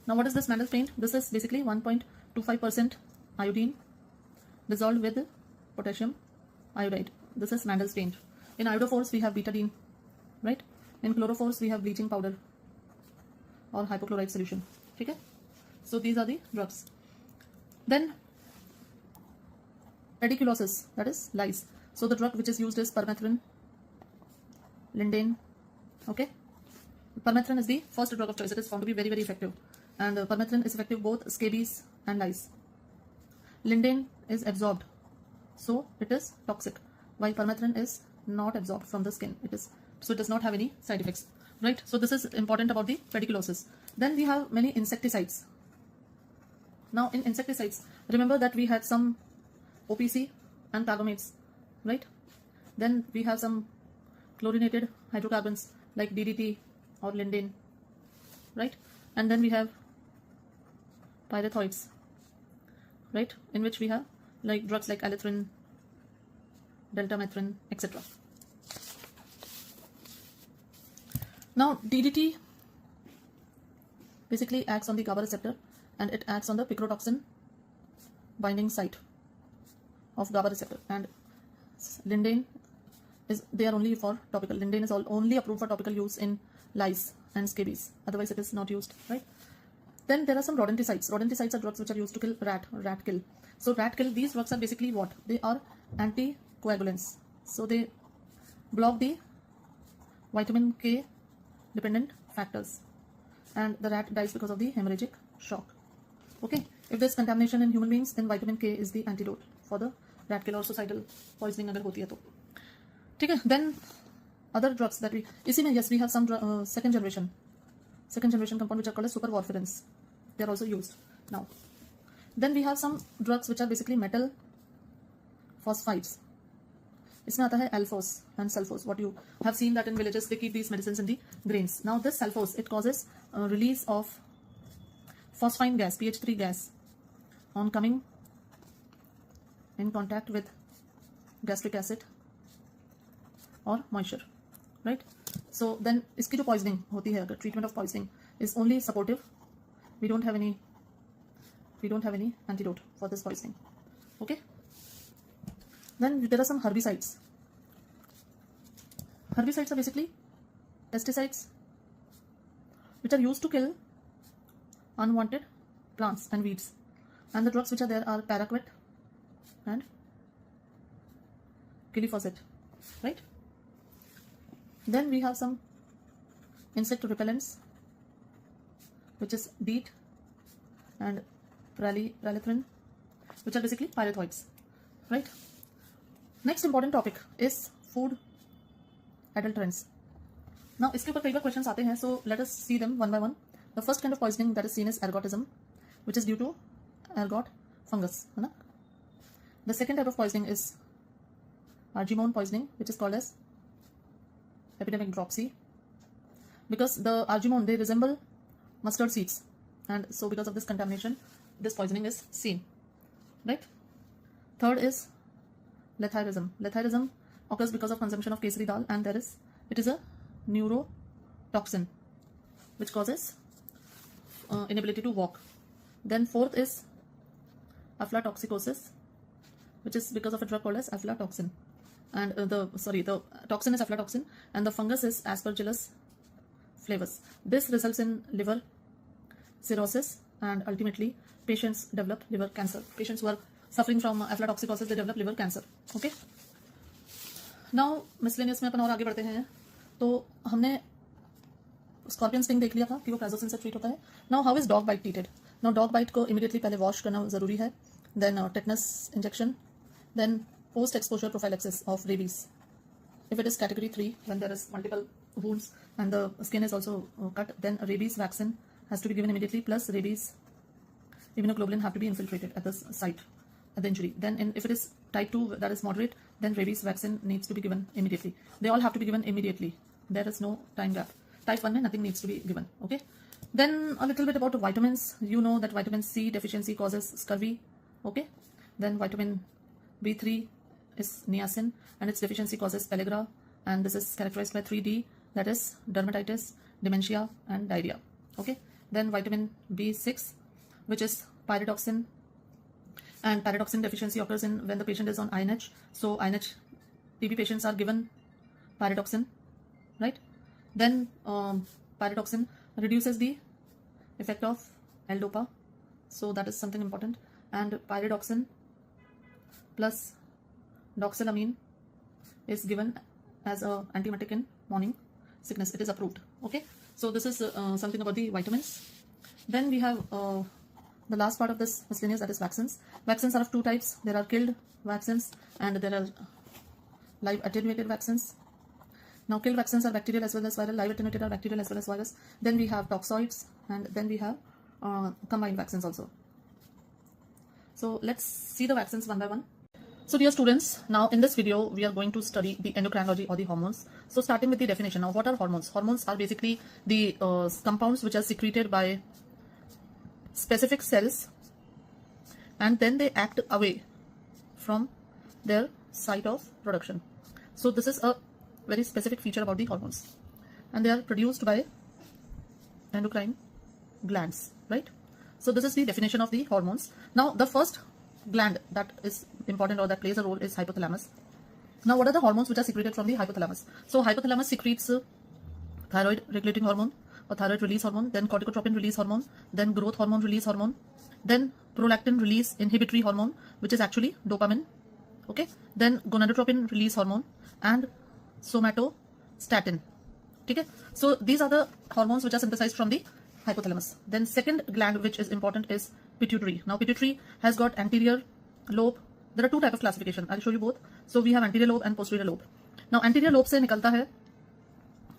Now what is this Mandel's paint? This is basically 1.25% iodine dissolved with potassium iodide. This is Mandel's paint. In iodophores we have betadine, right? In chlorophores we have bleaching powder or hypochlorite solution. Okay? So these are the drugs. Then pediculosis, that is lice. So the drug which is used is permethrin, lindane. Okay, permethrin is the first drug of choice. It is found to be very, very effective, and permethrin is effective both scabies and lice. Lindane is absorbed, so it is toxic, while permethrin is not absorbed from the skin. It does not have any side effects, right? So this is important about the pediculosis. Then we have many insecticides. Now in insecticides, remember that we had some OPC and carbomates, right? Then we have some chlorinated hydrocarbons like DDT or lindane, right? And then we have pyrethroids, right? In which we have like drugs like alethrin, deltamethrin, etc. Now DDT basically acts on the GABA receptor, and it acts on the picrotoxin binding site of GABA receptor. And lindane they are only for topical. Lindane is only approved for topical use in lice and scabies. Otherwise it is not used, right? Then there are some rodenticides. Rodenticides are drugs which are used to kill rat kill. So rat kill, these drugs are basically what? They are anticoagulants. So they block the vitamin K dependent factors, and the rat dies because of the hemorrhagic shock. Okay, if there's contamination in human beings, then vitamin K is the antidote for the rat kill or suicidal poisoning अगर होती है तो. ठीक है. Then other drugs that we इसी में, yes, we have some second generation compound which are called as superwarfarins. They are also used now. Then we have some drugs which are basically metal phosphides. इसमें आता है alphos and sulfos. What you have seen that in villages they keep these medicines in the grains. Now this sulfos, it causes release of phosphine gas, PH3 gas, on coming in contact with gastric acid or moisture, right? So then इसकी जो poisoning होती है, treatment of poisoning is only supportive. We don't have any antidote for this poisoning. Okay. Then there are some herbicides. Herbicides are basically pesticides which are used to kill unwanted plants and weeds. And the drugs which are there are paraquat and glyphosate, right? Then we have some insect repellents, which is DEET and pralethrin, which are basically pyrethroids, right? Next important topic is food adulterants. Now इसके ऊपर कई बार questions आते हैं, so let us see them one by one. The first kind of poisoning that is seen is ergotism, which is due to ergot fungus, है ना? The second type of poisoning is argemone poisoning, which is called as epidemic dropsy, because the argemone, they resemble mustard seeds, and so because of this contamination, this poisoning is seen, right? Third is letharism. Letharism occurs because of consumption of kesari dal, and it is a neurotoxin which causes inability to walk. Then fourth is aflatoxicosis, which is because of a drug called as aflatoxin, and the toxin is aflatoxin, and the fungus is Aspergillus flavus. This results in liver cirrhosis, and ultimately patients develop liver cancer. Patients who are suffering from aflatoxicosis, they develop liver cancer. Okay, now miscellaneous में अपन और आगे बढ़ते हैं. तो हमने scorpion sting देख लिया था कि वो प्राइजोसिन से ट्रीट होता है. Now how is dog bite treated? Now dog bite को इमीडिएटली पहले वॉश करना जरूरी है. Then tetanus injection, then post exposure prophylaxis of rabies. If it is category 3, when there is multiple wounds and the skin is also cut, then rabies vaccine has to be given immediately, plus rabies immunoglobulin have to be infiltrated at the site, at the injury. Then if it is type 2, that is moderate, then rabies vaccine needs to be given immediately. They all have to be given immediately. There is no time gap. Type 1 nothing needs to be given. Okay. Then a little bit about vitamins. You know that vitamin C deficiency causes scurvy. Okay. Then vitamin B3 is niacin, and its deficiency causes pellagra, and this is characterized by 3D, that is dermatitis, dementia, and diarrhea. Okay. Then vitamin B6, which is pyridoxine, and pyridoxine deficiency occurs when the patient is on INH. So INH TB patients are given pyridoxine, right? Then pyridoxine reduces the effect of L-DOPA, so that is something important. And pyridoxine plus doxylamine is given as a antiemetic in morning sickness. It is approved. Okay, so this is something about the vitamins. Then we have the last part of this miscellaneous, that is vaccines. Vaccines are of two types. There are killed vaccines and there are live attenuated vaccines. Now killed vaccines are bacterial as well as viral, live attenuated are bacterial as well as virus. Then we have toxoids, and then we have combined vaccines also. So let's see the vaccines one by one. So dear students, now in this video we are going to study the endocrinology or the hormones. So starting with the definition. Now what are hormones? Hormones are basically the compounds which are secreted by specific cells, and then they act away from their site of production. So this is a very specific feature about the hormones, and they are produced by endocrine glands, right? So this is the definition of the hormones. Now the first gland that is important or that plays a role is hypothalamus. Now what are the hormones which are secreted from the hypothalamus? So hypothalamus secretes thyroid regulating hormone or thyroid release hormone, then corticotropin release hormone, then growth hormone release hormone, then prolactin release inhibitory hormone, which is actually dopamine. Okay, then gonadotropin release hormone and somatostatin. Okay, so these are the hormones which are synthesized from the hypothalamus. Then second gland which is important is pituitary. Now pituitary has got anterior lobe. There are two types of classification. I'll show you both. So we have anterior lobe and posterior lobe. Now anterior lobe से निकलता है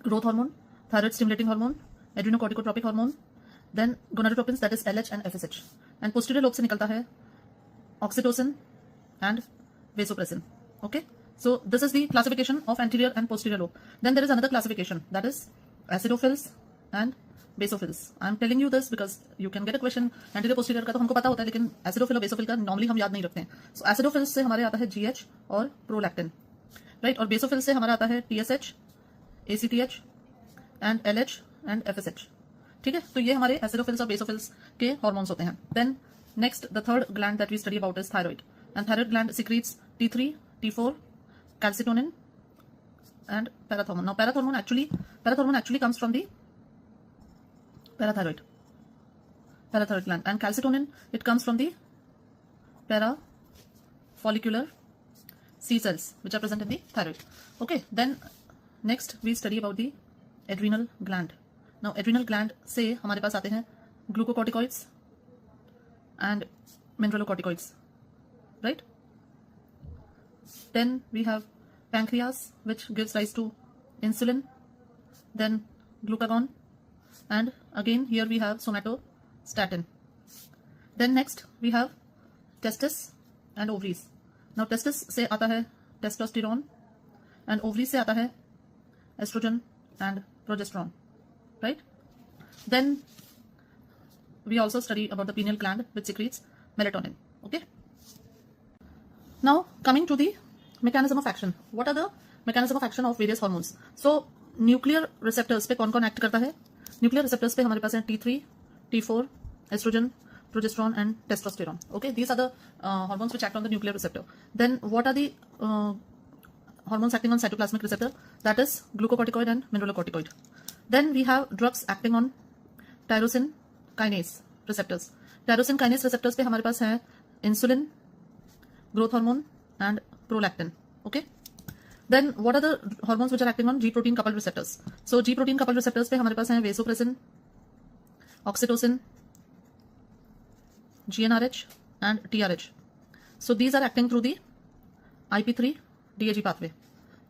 growth hormone, thyroid stimulating hormone, adrenocorticotropic hormone, then gonadotropins, that is LH and FSH. And posterior lobe से निकलता है oxytocin and vasopressin. Okay, so this is the classification of anterior and posterior lobe. Then there is another classification, that is acidophils and basophils. I am telling you this because you can get a question. Anterior posterior का तो हमको पता होता है, लेकिन acidophil और basophil का normally हम याद नहीं रखते हैं. So acidophils से हमारे आता है GH और prolactin, right? और basophil से हमारा आता है TSH, ACTH and LH and FSH. ठीक है, तो ये हमारे acidophils और basophils के hormones होते हैं. Then next, the third gland that we study about is thyroid, and thyroid gland secretes T3, T4, calcitonin and parathormone. Now parathormone actually comes from the parathyroid gland, and calcitonin, it comes from the parafollicular C cells which are present in the thyroid. Okay, then next we study about the adrenal gland. Now adrenal gland से हमारे पास आते हैं glucocorticoids and mineralocorticoids, right. Then we have pancreas, which gives rise to insulin, then glucagon, and again here we have somatostatin. Then next we have testis and ovaries. Now testis से आता है testosterone and ovaries से आता है estrogen and progesterone, right? Then we also study about the pineal gland, which secretes melatonin. Okay. Now coming to the mechanism of action. What are the mechanism of action of various hormones? So nuclear receptors पे कौन कौन act करता है? Nuclear receptors पे हमारे पास है T3, T4, estrogen, progesterone and testosterone. Okay, these are the hormones which act on the nuclear receptor. Then what are the hormones acting on cytoplasmic receptor? That is glucocorticoid and mineralocorticoid. Then we have drugs acting on tyrosine kinase receptors. Tyrosine kinase receptors पे हमारे पास है insulin, growth hormone and prolactin. Okay. Then what are the hormones which are acting on G protein coupled receptors? So G protein coupled receptors पे हमारे पास हैं vasopressin, oxytocin, GnRH and TRH. So these are acting through the IP3 DAG pathway.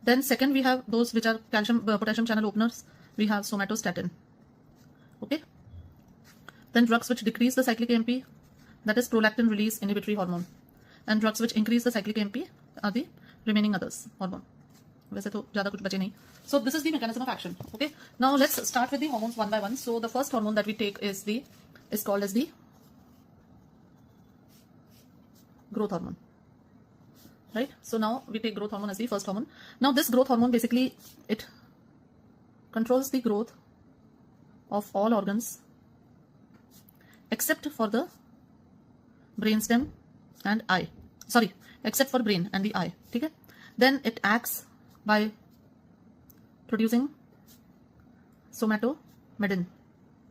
Then second we have those which are potassium channel openers. We have somatostatin. Okay. Then drugs which decrease the cyclic AMP, that is prolactin release inhibitory hormone. And drugs which increase the cyclic AMP are the remaining others hormone. वैसे तो ज़्यादा कुछ बचे नहीं. So this is the mechanism of action. Okay. Now let's start with the hormones one by one. So the first hormone that we take is called as the growth hormone. Right. So now we take growth hormone as the first hormone. Now this growth hormone basically it controls the growth of all organs except for the brainstem and eye. Sorry, except for brain and the eye. ठीक है. Then it acts by producing somatomedin,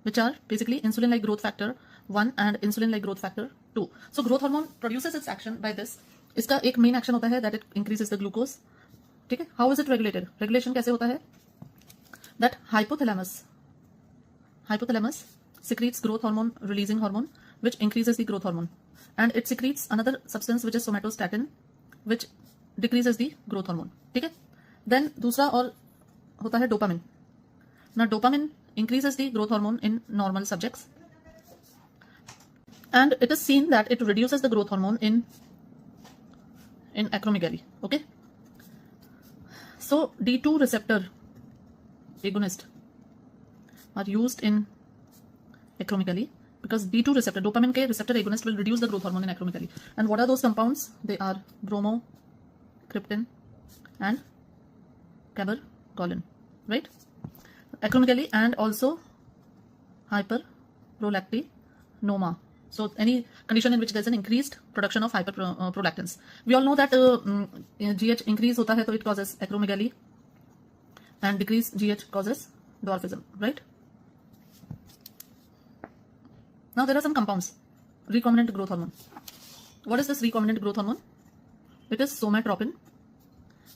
which are basically insulin-like growth factor 1 and insulin-like growth factor 2. So growth hormone produces its action by this. इसका एक main action होता है that it increases the glucose. ठीक है. How is it regulated? Regulation कैसे होता है? That hypothalamus secretes growth hormone releasing hormone, which increases the growth hormone. And it secretes another substance which is somatostatin, which decreases the growth hormone. ठीक है. Then दूसरा और होता है dopamine. Now dopamine increases the growth hormone in normal subjects, and it is seen that it reduces the growth hormone in acromegaly. Okay. So D2 receptor agonist are used in acromegaly. Because D2 receptor, dopamine के receptor agonist will reduce the growth hormone in acromegaly. And what are those compounds? They are bromocriptine and cabergoline, right? Acromegaly and also hyperprolactinoma. So any condition in which there is an increased production of hyperprolactins. We all know that GH increase होता है तो it causes acromegaly, and decrease GH causes dwarfism, right? Now there are some compounds. Recombinant growth hormone. What is this recombinant growth hormone? It is somatropin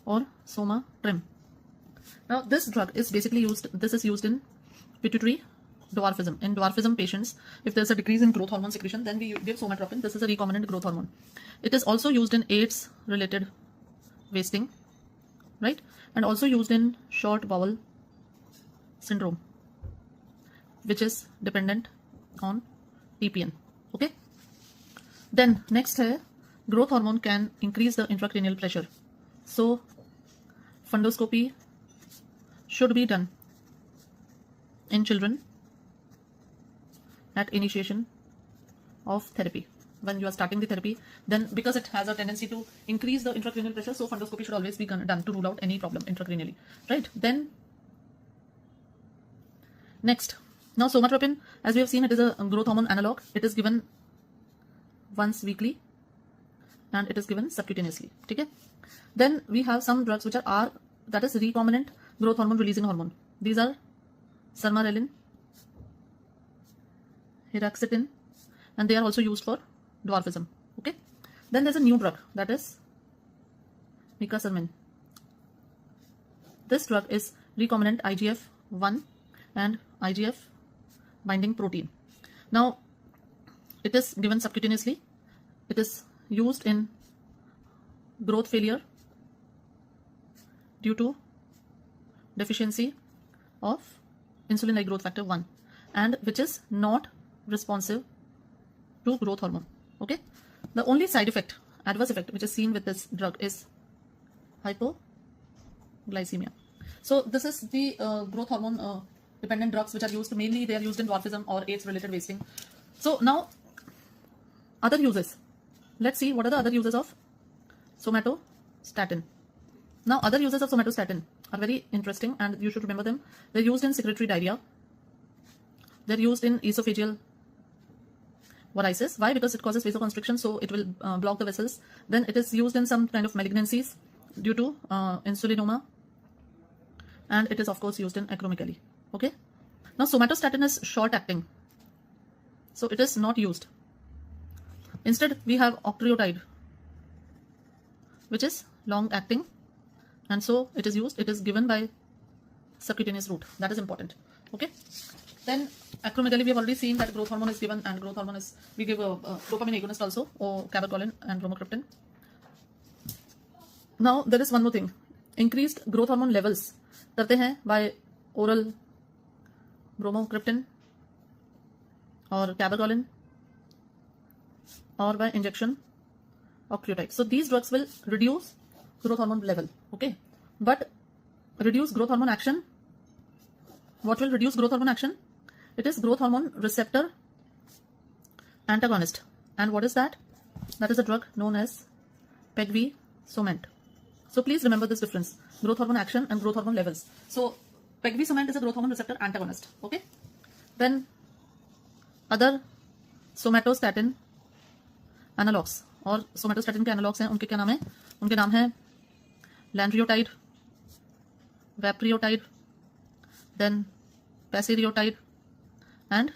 or somatrim. Now this drug is basically used, this is used in pituitary dwarfism. In dwarfism patients, if there is a decrease in growth hormone secretion, then we give somatropin. This is a recombinant growth hormone. It is also used in AIDS related wasting, right? And also used in short bowel syndrome, which is dependent on TPN. Okay. Then next है growth hormone can increase the intracranial pressure. So fundoscopy should be done in children at initiation of therapy. When you are starting the therapy, then because it has a tendency to increase the intracranial pressure, so fundoscopy should always be done to rule out any problem intracranially, right? Then next, now somatropin, as we have seen, it is a growth hormone analog. It is given once weekly and it is given subcutaneously. Okay. Then we have some drugs which are that is recombinant growth hormone releasing hormone. These are sermorelin, hiraxitin, and they are also used for dwarfism. Okay. Then there's a new drug that is nicasermin. This drug is recombinant IGF-1 and IGF binding protein. Now, it is given subcutaneously. It is used in growth failure due to deficiency of insulin-like growth factor 1, and which is not responsive to growth hormone. Okay, the only side effect, adverse effect, which is seen with this drug is hypoglycemia. So this is the growth hormone dependent drugs which are used, mainly they are used in dwarfism or AIDS related wasting. So now other uses, let's see what are the other uses of somatostatin. Now other uses of somatostatin are very interesting and you should remember them. They're used in secretory diarrhea, they're used in esophageal varices. Why? Because it causes vasoconstriction, so it will block the vessels. Then it is used in some kind of malignancies due to insulinoma, and it is of course used in acromegaly. Okay, now somatostatin is short acting, so it is not used. Instead we have octreotide, which is long acting, and so it is used. It is given by subcutaneous route. That is important. Okay, then acromegaly, we have already seen that growth hormone is given, and growth hormone is, we give a dopamine agonist also, or cabergoline and bromocriptine. Now there is one more thing, increased growth hormone levels करते हैं by oral bromocriptine or cabergoline or by injection octreotide. So these drugs will reduce growth hormone level. Okay, but reduce growth hormone action. What will reduce growth hormone action? It is growth hormone receptor antagonist. And what is that? That is a drug known as pegvisomant. So please remember this difference, growth hormone action and growth hormone levels. So pegvisomant is a growth hormone receptor antagonist. Okay, then other somatostatin analogs, और somatostatin के analogs हैं, उनके क्या नाम है? उनके नाम है lanreotide, vapreotide, then pasireotide and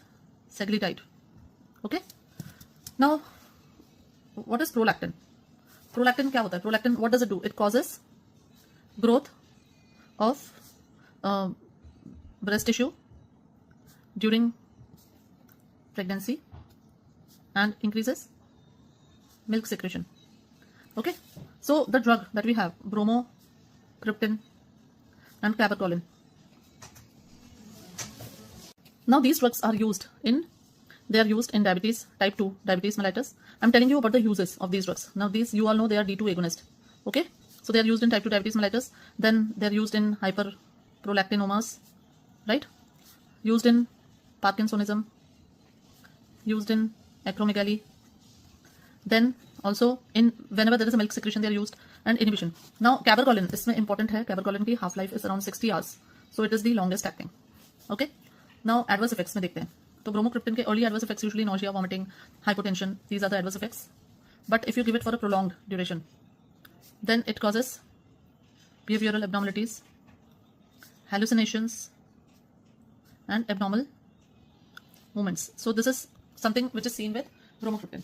seglitide. Okay, now what is prolactin? Prolactin क्या होता है? Prolactin, what does it do? It causes growth of breast tissue during pregnancy and increases milk secretion. Okay, so the drug that we have, bromocriptine and cabergoline. Now these drugs are used in, they are used in diabetes, type 2 diabetes mellitus. I'm telling you about the uses of these drugs. Now these, you all know they are D2 agonist. Okay, so they are used in type 2 diabetes mellitus. Then they are used in hyperprolactinomas, right? Used in Parkinsonism, used in acromegaly. Then also in whenever there is a milk secretion, they are used, and inhibition. Now cabergoline, इसमें important है, cabergoline की half life is around 60 hours, so it is the longest acting. Okay, now adverse effects में देखते हैं. तो bromocriptine के early adverse effects usually nausea, vomiting, hypotension. These are the adverse effects. But if you give it for a prolonged duration, then it causes behavioral abnormalities, hallucinations, and abnormal movements. So this is something which is seen with bromocriptine.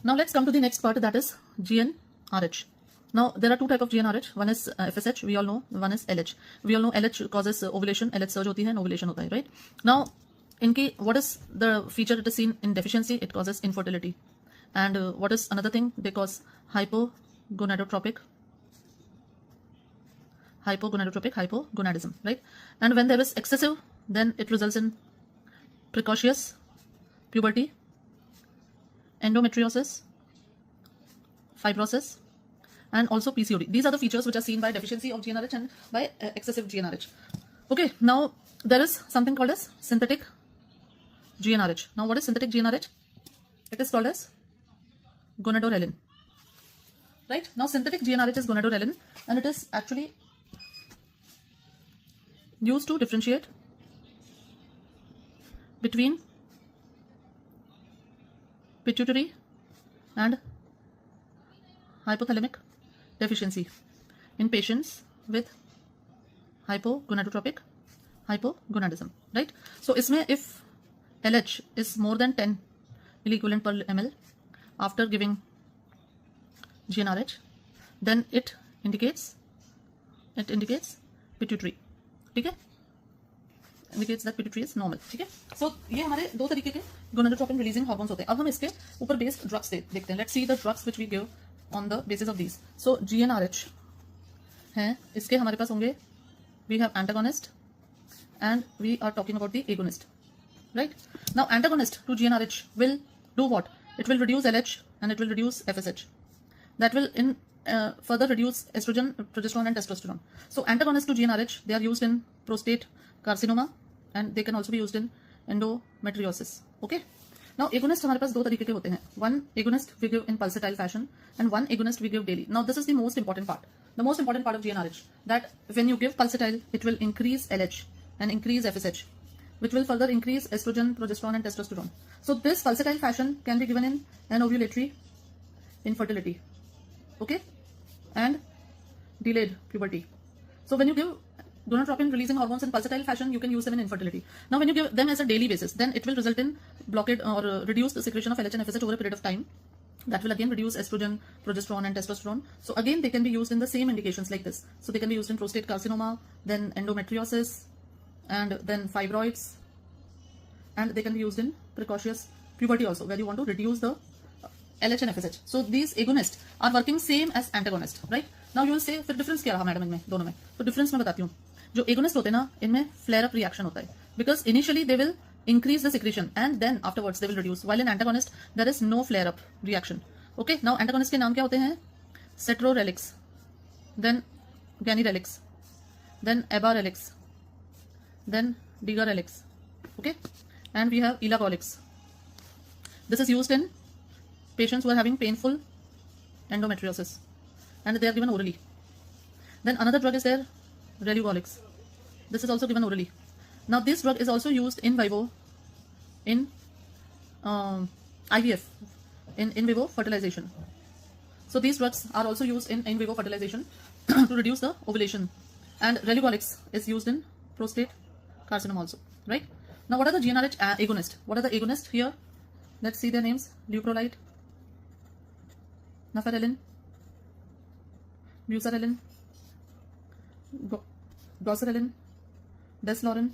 Now let's come to the next part, that is GnRH. Now there are two types of GnRH. One is FSH, we all know. One is LH. We all know LH causes ovulation. LH surge होती है, ovulation होता है, right? Now इनकी, what is the feature it is seen in deficiency? It causes infertility. And what is another thing? They cause hypogonadism, right? And when there is excessive, then it results in precocious puberty, endometriosis, fibrosis, and also PCOD. These are the features which are seen by deficiency of GnRH and by excessive GnRH. Okay, now there is something called as synthetic GnRH. Now what is synthetic GnRH? It is called as gonadorelin. Right? Now synthetic GnRH is gonadorelin, and it is actually used to differentiate between pituitary and hypothalamic deficiency in patients with hypogonadotropic hypogonadism, right? So इसमें if LH is more than 10 milliequivalent per ml after giving GnRH, then it indicates pituitary, ठीक है, indicates that pituitary is normal, ठीक है। सो ये हमारे दो तरीके के गोनाडोट्रोपिन रिलीजिंग हार्मोन्स होते हैं। अब हम इसके ऊपर बेस्ड ड्रग्स देखते हैं। Let's see the drugs which we give on the basis of these. So GnRH हैं, इसके हमारे पास होंगे, we have antagonist and we are talking about the agonist, right. Now antagonist to GnRH will do what? It will reduce LH and it will reduce FSH. That will further reduce estrogen, progesterone and testosterone. So antagonists to GnRH, they are used in prostate carcinoma and they can also be used in endometriosis. Okay. Now agonist हमारे पास दो तरीके के होते हैं. One agonist we give in pulsatile fashion and one agonist we give daily. Now this is the most important part. The most important part of GnRH, that when you give pulsatile, it will increase LH and increase FSH, which will further increase estrogen, progesterone and testosterone. So this pulsatile fashion can be given in anovulatory infertility, okay, and delayed puberty. So when you give gonadotropin releasing hormones in pulsatile fashion, you can use them in infertility. Now when you give them as a daily basis, then it will result in blockade or reduce the secretion of LH and FSH over a period of time. That will again reduce estrogen, progesterone and testosterone. So again they can be used in the same indications like this. So they can be used in prostate carcinoma, then endometriosis, and then fibroids, and they can be used in precocious puberty also, where you want to reduce the LH and FSH. So these agonists are working same as antagonist, right? Now you will say फिर difference क्या रहा madam इनमें दोनों में? तो difference मैं बताती हूँ. जो agonist होते हैं ना, इनमें flare up reaction होता है, because initially they will increase the secretion and then afterwards they will reduce. While in antagonist there is no flare up reaction. Okay, now antagonist के नाम क्या होते हैं? Cetrorelix, then Ganirelix, then Abarelix, then Digarelix, okay, and we have Elagolix. This is used in patients who are having painful endometriosis and they are given orally. Then another drug is there, Relugolix. This is also given orally. Now this drug is also used in vivo in IVF, in vivo fertilization. So these drugs are also used in vivo fertilization to reduce the ovulation, and Relugolix is used in prostate carcinoma also, right? Now what are the GnRH agonists? What are the agonists here? Let's see their names. Leuprolide, Nafarelin, Buserelin, Goserelin, Deslorelin,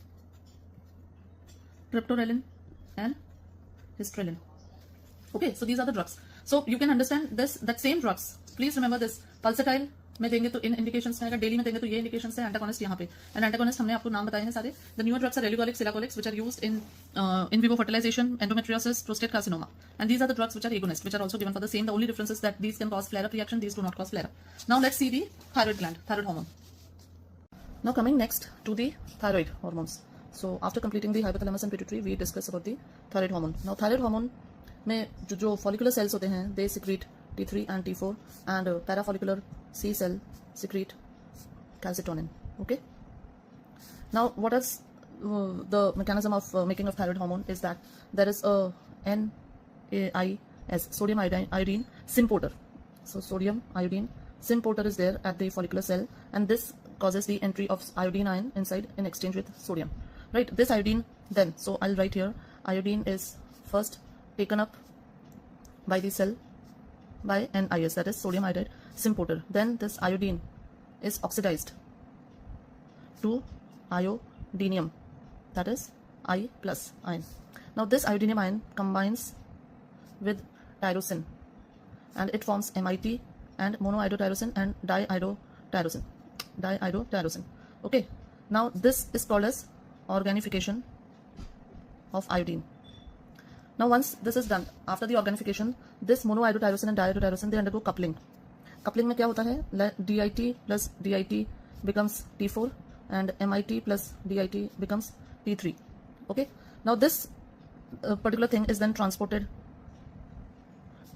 Triptorelin and Histrelin. Okay, so these are the drugs. So you can understand this, that same drugs. Please remember this. Pulsatile में देंगे तो इन indications में, अगर daily में देंगे तो ये indications है. एंटागोनिस्ट यहाँ पे, एंड एंटागोनिस्ट हमने आपको नाम बताए हैं सारे. The newer drugs are Relugolix, Elagolix, which are used in vivo fertilization, endometriosis, prostate carcinoma, and these are the drugs which are agonists, which are also given for the same. The only difference is that these can cause flare-up reaction, these do not cause flare-up. Now let's see the thyroid gland, thyroid hormone. Now coming next to the thyroid hormones. So after completing the hypothalamus and pituitary, we discuss about the thyroid hormone. Now thyroid hormone में जो follicular cells होते हैं, they secrete T3 and T4, and parafollicular C cell secrete calcitonin. Okay. Now what is the mechanism of making of thyroid hormone is that there is a NAIS, sodium iodine symporter. So sodium iodine symporter is there at the follicular cell, and this causes the entry of iodine ion inside in exchange with sodium, right? This iodine then, so I'll write here, iodine is first taken up by the cell by NIS, that is sodium iodide symporter. Then this iodine is oxidized to iodinium, that is I plus ion. Now this iodinium ion combines with tyrosine and it forms MIT and monoiodotyrosine and diiodotyrosine. Okay, now this is called as organification of iodine. Now once this is done, after the organification, this monoiodotyrosine and diiodotyrosine, they undergo coupling. Coupling में क्या होता है? DIT plus DIT becomes T4 and MIT plus DIT becomes T3. Okay, now this particular thing is then transported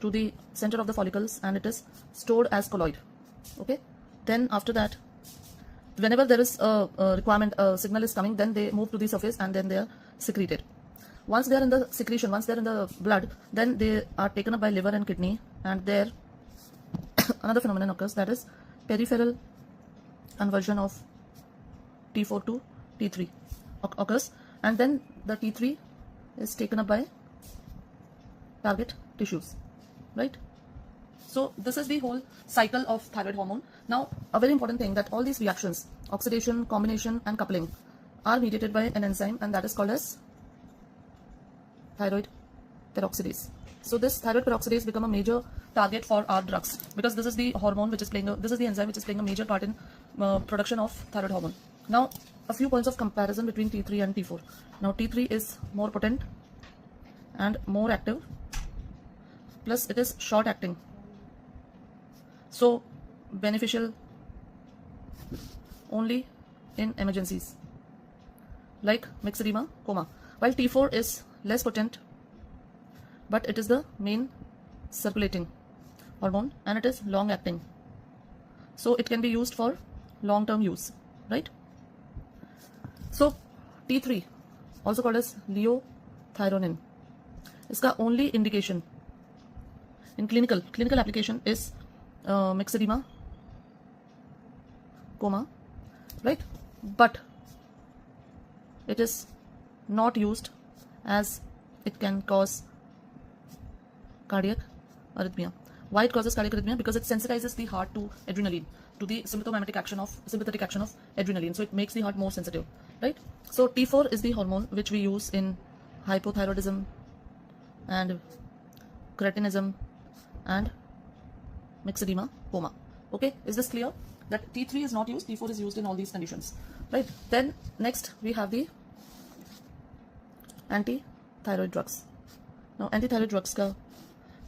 to the center of the follicles and it is stored as colloid. Okay, then after that, whenever there is a requirement, a signal is coming, then they move to the surface and then they are secreted. Once they are in the secretion, once they are in the blood, then they are taken up by liver and kidney, and there another phenomenon occurs, that is peripheral conversion of T4 to T3 occurs, and then the T3 is taken up by target tissues, right? So this is the whole cycle of thyroid hormone. Now, a very important thing that all these reactions, oxidation, combination and coupling, are mediated by an enzyme, and that is called as thyroid peroxidase. So this thyroid peroxidase become a major target for our drugs, because this is the hormone which is playing this is the enzyme which is playing a major part in production of thyroid hormone. Now, a few points of comparison between T3 and T4. Now, T3 is more potent and more active, plus it is short acting, so beneficial only in emergencies like myxedema, coma, while T4 is less potent, but it is the main circulating hormone and it is long acting, so it can be used for long term use, right? So T3, also called as liothyronine, इसका only indication in clinical application is myxedema, coma, right? But it is not used as it can cause cardiac arrhythmia. Why it causes cardiac arrhythmia? Because it sensitizes the heart to adrenaline, to the sympathetic action of adrenaline, so it makes the heart more sensitive, right? So T4 is the hormone which we use in hypothyroidism and cretinism and myxedema, coma. Okay, is this clear? That T3 is not used, T4 is used in all these conditions, right? Then next we have the anti-thyroid drugs. Now, anti-thyroid drugs ka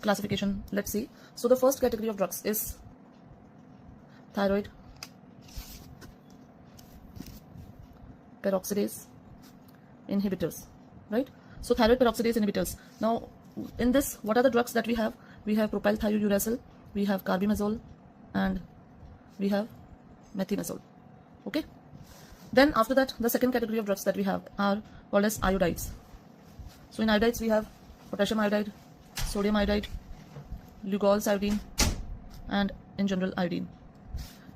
classification, let's see. So the first category of drugs is thyroid peroxidase inhibitors, right? So thyroid peroxidase inhibitors. Now, in this, what are the drugs that we have? We have propylthiouracil, we have carbimazole, and we have methimazole. Okay. Then after that, the second category of drugs that we have are called as iodides. So in iodides we have potassium iodide, sodium iodide, Lugol's iodine, and in general iodine.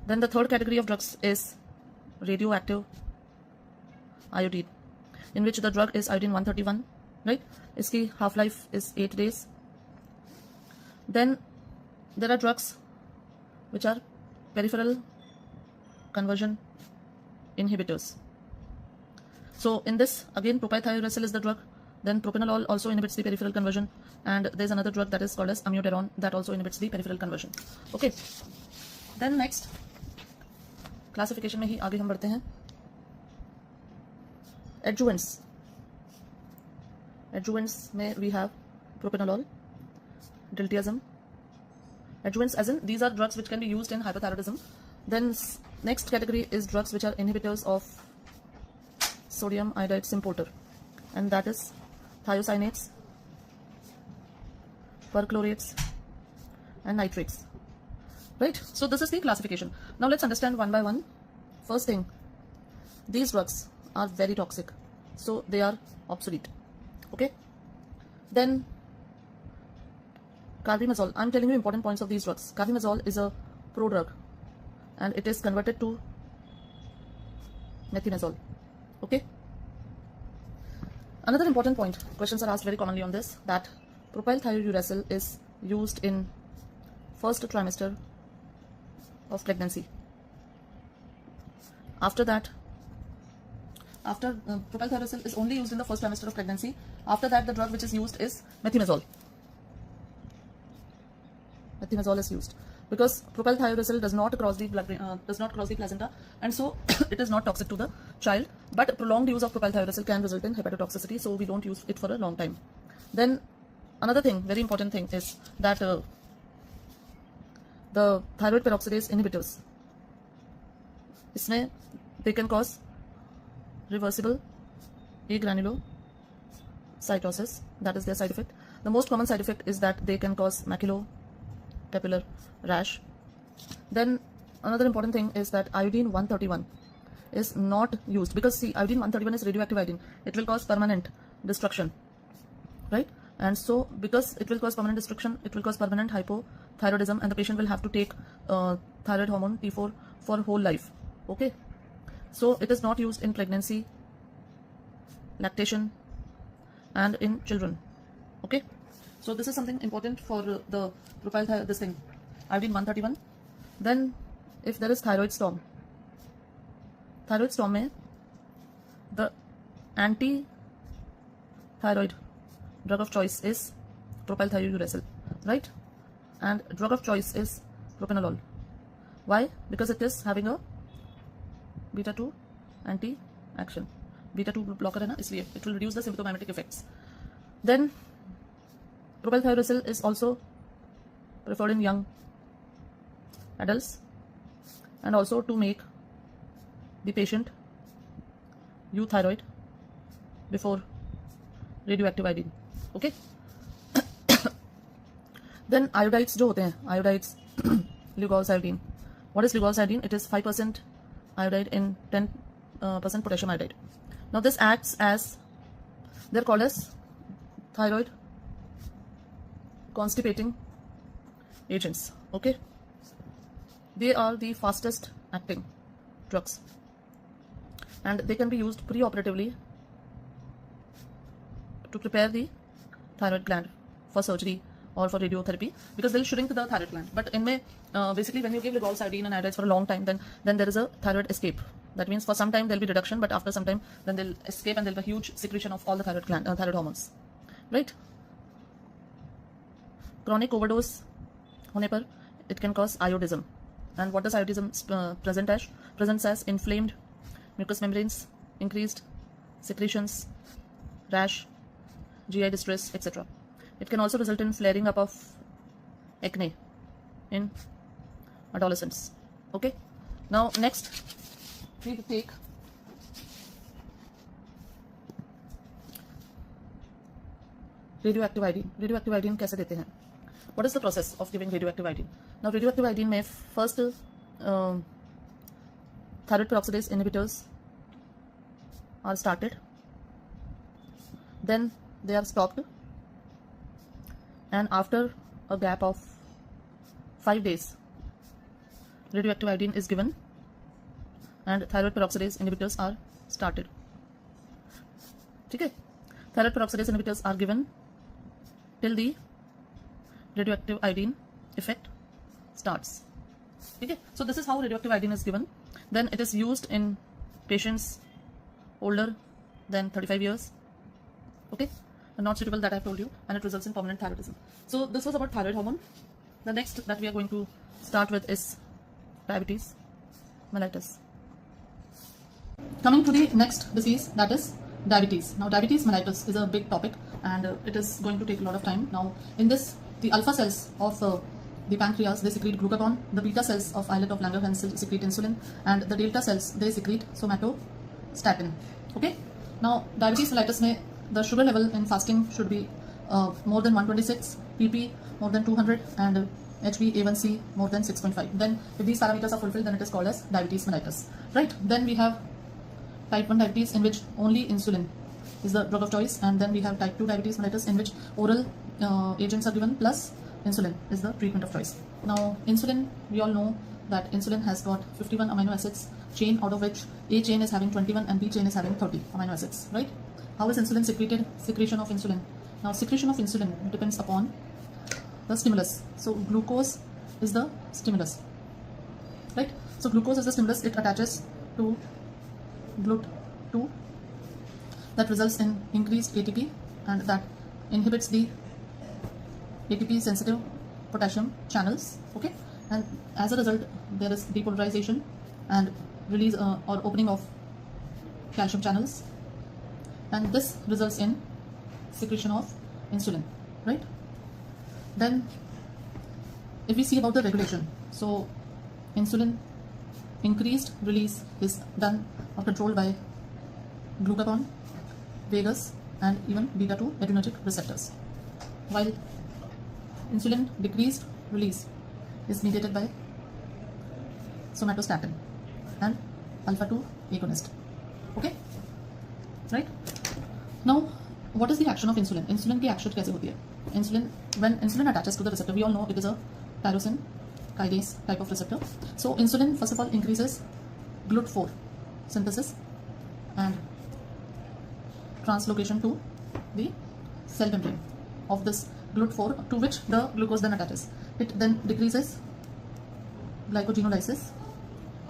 Then the third category of drugs is radioactive iodine, in which the drug is iodine 131, right? Iski half-life is 8 days. Then there are drugs which are peripheral conversion inhibitors. So in this, again, propylthiouracil is the drug. Then propranolol also inhibits the peripheral conversion, and there's another drug that is called as amiodarone that also inhibits the peripheral conversion. Okay. Then next classification में ही आगे हम बढ़ते हैं. Adjuvants. Adjuvants में we have propranolol, diltiazem. Adjuvants as in these are drugs which can be used in hypothyroidism. Then next category is drugs which are inhibitors of sodium iodide symporter, and that is thiocinates, perchlorates, and nitrates, right? So this is the classification. Now let's understand one by one. First thing, these drugs are very toxic, so they are obsolete. Okay. Then carbimazole. I'm telling you important points of these drugs. Carbimazole is a prodrug and it is converted to methimazole. Okay. Another important point, questions are asked very commonly on this, that propylthiouracil is used in first trimester of pregnancy. After that, propylthiouracil is only used in the first trimester of pregnancy. After that, the drug which is used is methimazole. Methimazole is used because propylthiouracil does not cross the placenta, and so it is not toxic to the child. But prolonged use of propylthiouracil can result in hepatotoxicity, so we don't use it for a long time. Then another thing, very important thing, is that the thyroid peroxidase inhibitors, इसमें they can cause reversible agranulocytosis. That is their side effect. The most common side effect is that they can cause maculopapular rash. Then another important thing is that iodine 131 is not used, because see, iodine 131 is radioactive iodine. It will cause permanent destruction, right? And so because it will cause permanent destruction, it will cause permanent hypothyroidism, and the patient will have to take thyroid hormone T4 for whole life. Okay. So it is not used in pregnancy, lactation, and in children. Okay. So this is something important for the profile, this thing. iodine 131. Then if there is thyroid storm में the anti-thyroid drug of choice is propylthiouracil, right? And drug of choice is propranolol. Why? Because it is having a beta 2 anti-action. Beta 2 blocker है ना, इसलिए it will reduce the symptomatic effects. Then propylthiouracil is also preferred in young adults and also to make the patient euthyroid before radioactive iodine. Okay. Then iodides जो होते हैं, iodides, Lugol's iodine. What is Lugol's iodine? It is 5% iodide in 10% potassium iodide. Now this acts as, they're called as thyroid constipating agents. Okay. They are the fastest acting drugs and they can be used preoperatively to prepare the thyroid gland for surgery or for radiotherapy, because they'll shrink the thyroid gland. But in basically when you give Lugol's iodine and iodides for a long time, then there is a thyroid escape. That means for some time there'll be reduction, but after some time then they'll escape and there'll be a huge secretion of all the thyroid gland, thyroid hormones, right? Chronic overdose होने पर it can cause iodism. And what does iodism presents as inflamed mucous membranes, increased secretions, rash, GI distress, etc. It can also result in flaring up of acne in adolescents. Okay. Now next we take radioactive iodine. Radioactive iodine कैसे देते हैं? What is the process of giving radioactive iodine? Now radioactive iodine में first thyroid peroxidase inhibitors are started, then they are stopped, and after a gap of 5 days radioactive iodine is given and thyroid peroxidase inhibitors are started. Okay. Thyroid peroxidase inhibitors are given till the radioactive iodine effect starts. Okay. So this is how radioactive iodine is given. Then it is used in patients older than 35 years. Okay. Not suitable, that I have told you, and it results in permanent thyroidism. So this was about thyroid hormone. The next that we are going to start with is diabetes mellitus. Coming to the next disease, that is diabetes. Now diabetes mellitus is a big topic and it is going to take a lot of time. Now in this, the alpha cells of the pancreas, they secrete glucagon, the beta cells of islet of Langerhans secrete insulin, and the delta cells, they secrete somatostatin. Okay. Now diabetes mellitus mein the sugar level in fasting should be more than 126, PP more than 200, and HbA1c more than 6.5. Then if these parameters are fulfilled, then it is called as diabetes mellitus, right? Then we have type 1 diabetes, in which only insulin is the drug of choice, and then we have type 2 diabetes mellitus, in which oral agents are given plus insulin is the treatment of choice. Now insulin, we all know that insulin has got 51 amino acids chain, out of which A chain is having 21 and B chain is having 30 amino acids, right? How is insulin secreted? Secretion of insulin. Now secretion of insulin depends upon the stimulus. So glucose is the stimulus, right? So glucose is the stimulus. It attaches to GLUT2, that results in increased ATP, and that inhibits the ATP sensitive potassium channels. Okay, and as a result there is depolarization and release or opening of calcium channels, and this results in secretion of insulin, right? Then if we see about the regulation, so insulin increased release is done or controlled by glucagon, vagus, and even beta 2 adrenergic receptors, while insulin decreased release is mediated by somatostatin and alpha 2 agonist. Okay, right? Now what is the action of insulin? Insulin की action कैसे होती है? Insulin, when insulin attaches to the receptor, we all know it is a tyrosine kinase type of receptor. So insulin first of all increases GLUT4 synthesis and translocation to the cell membrane of this GLUT4, to which the glucose then attaches. It then decreases glycogenolysis,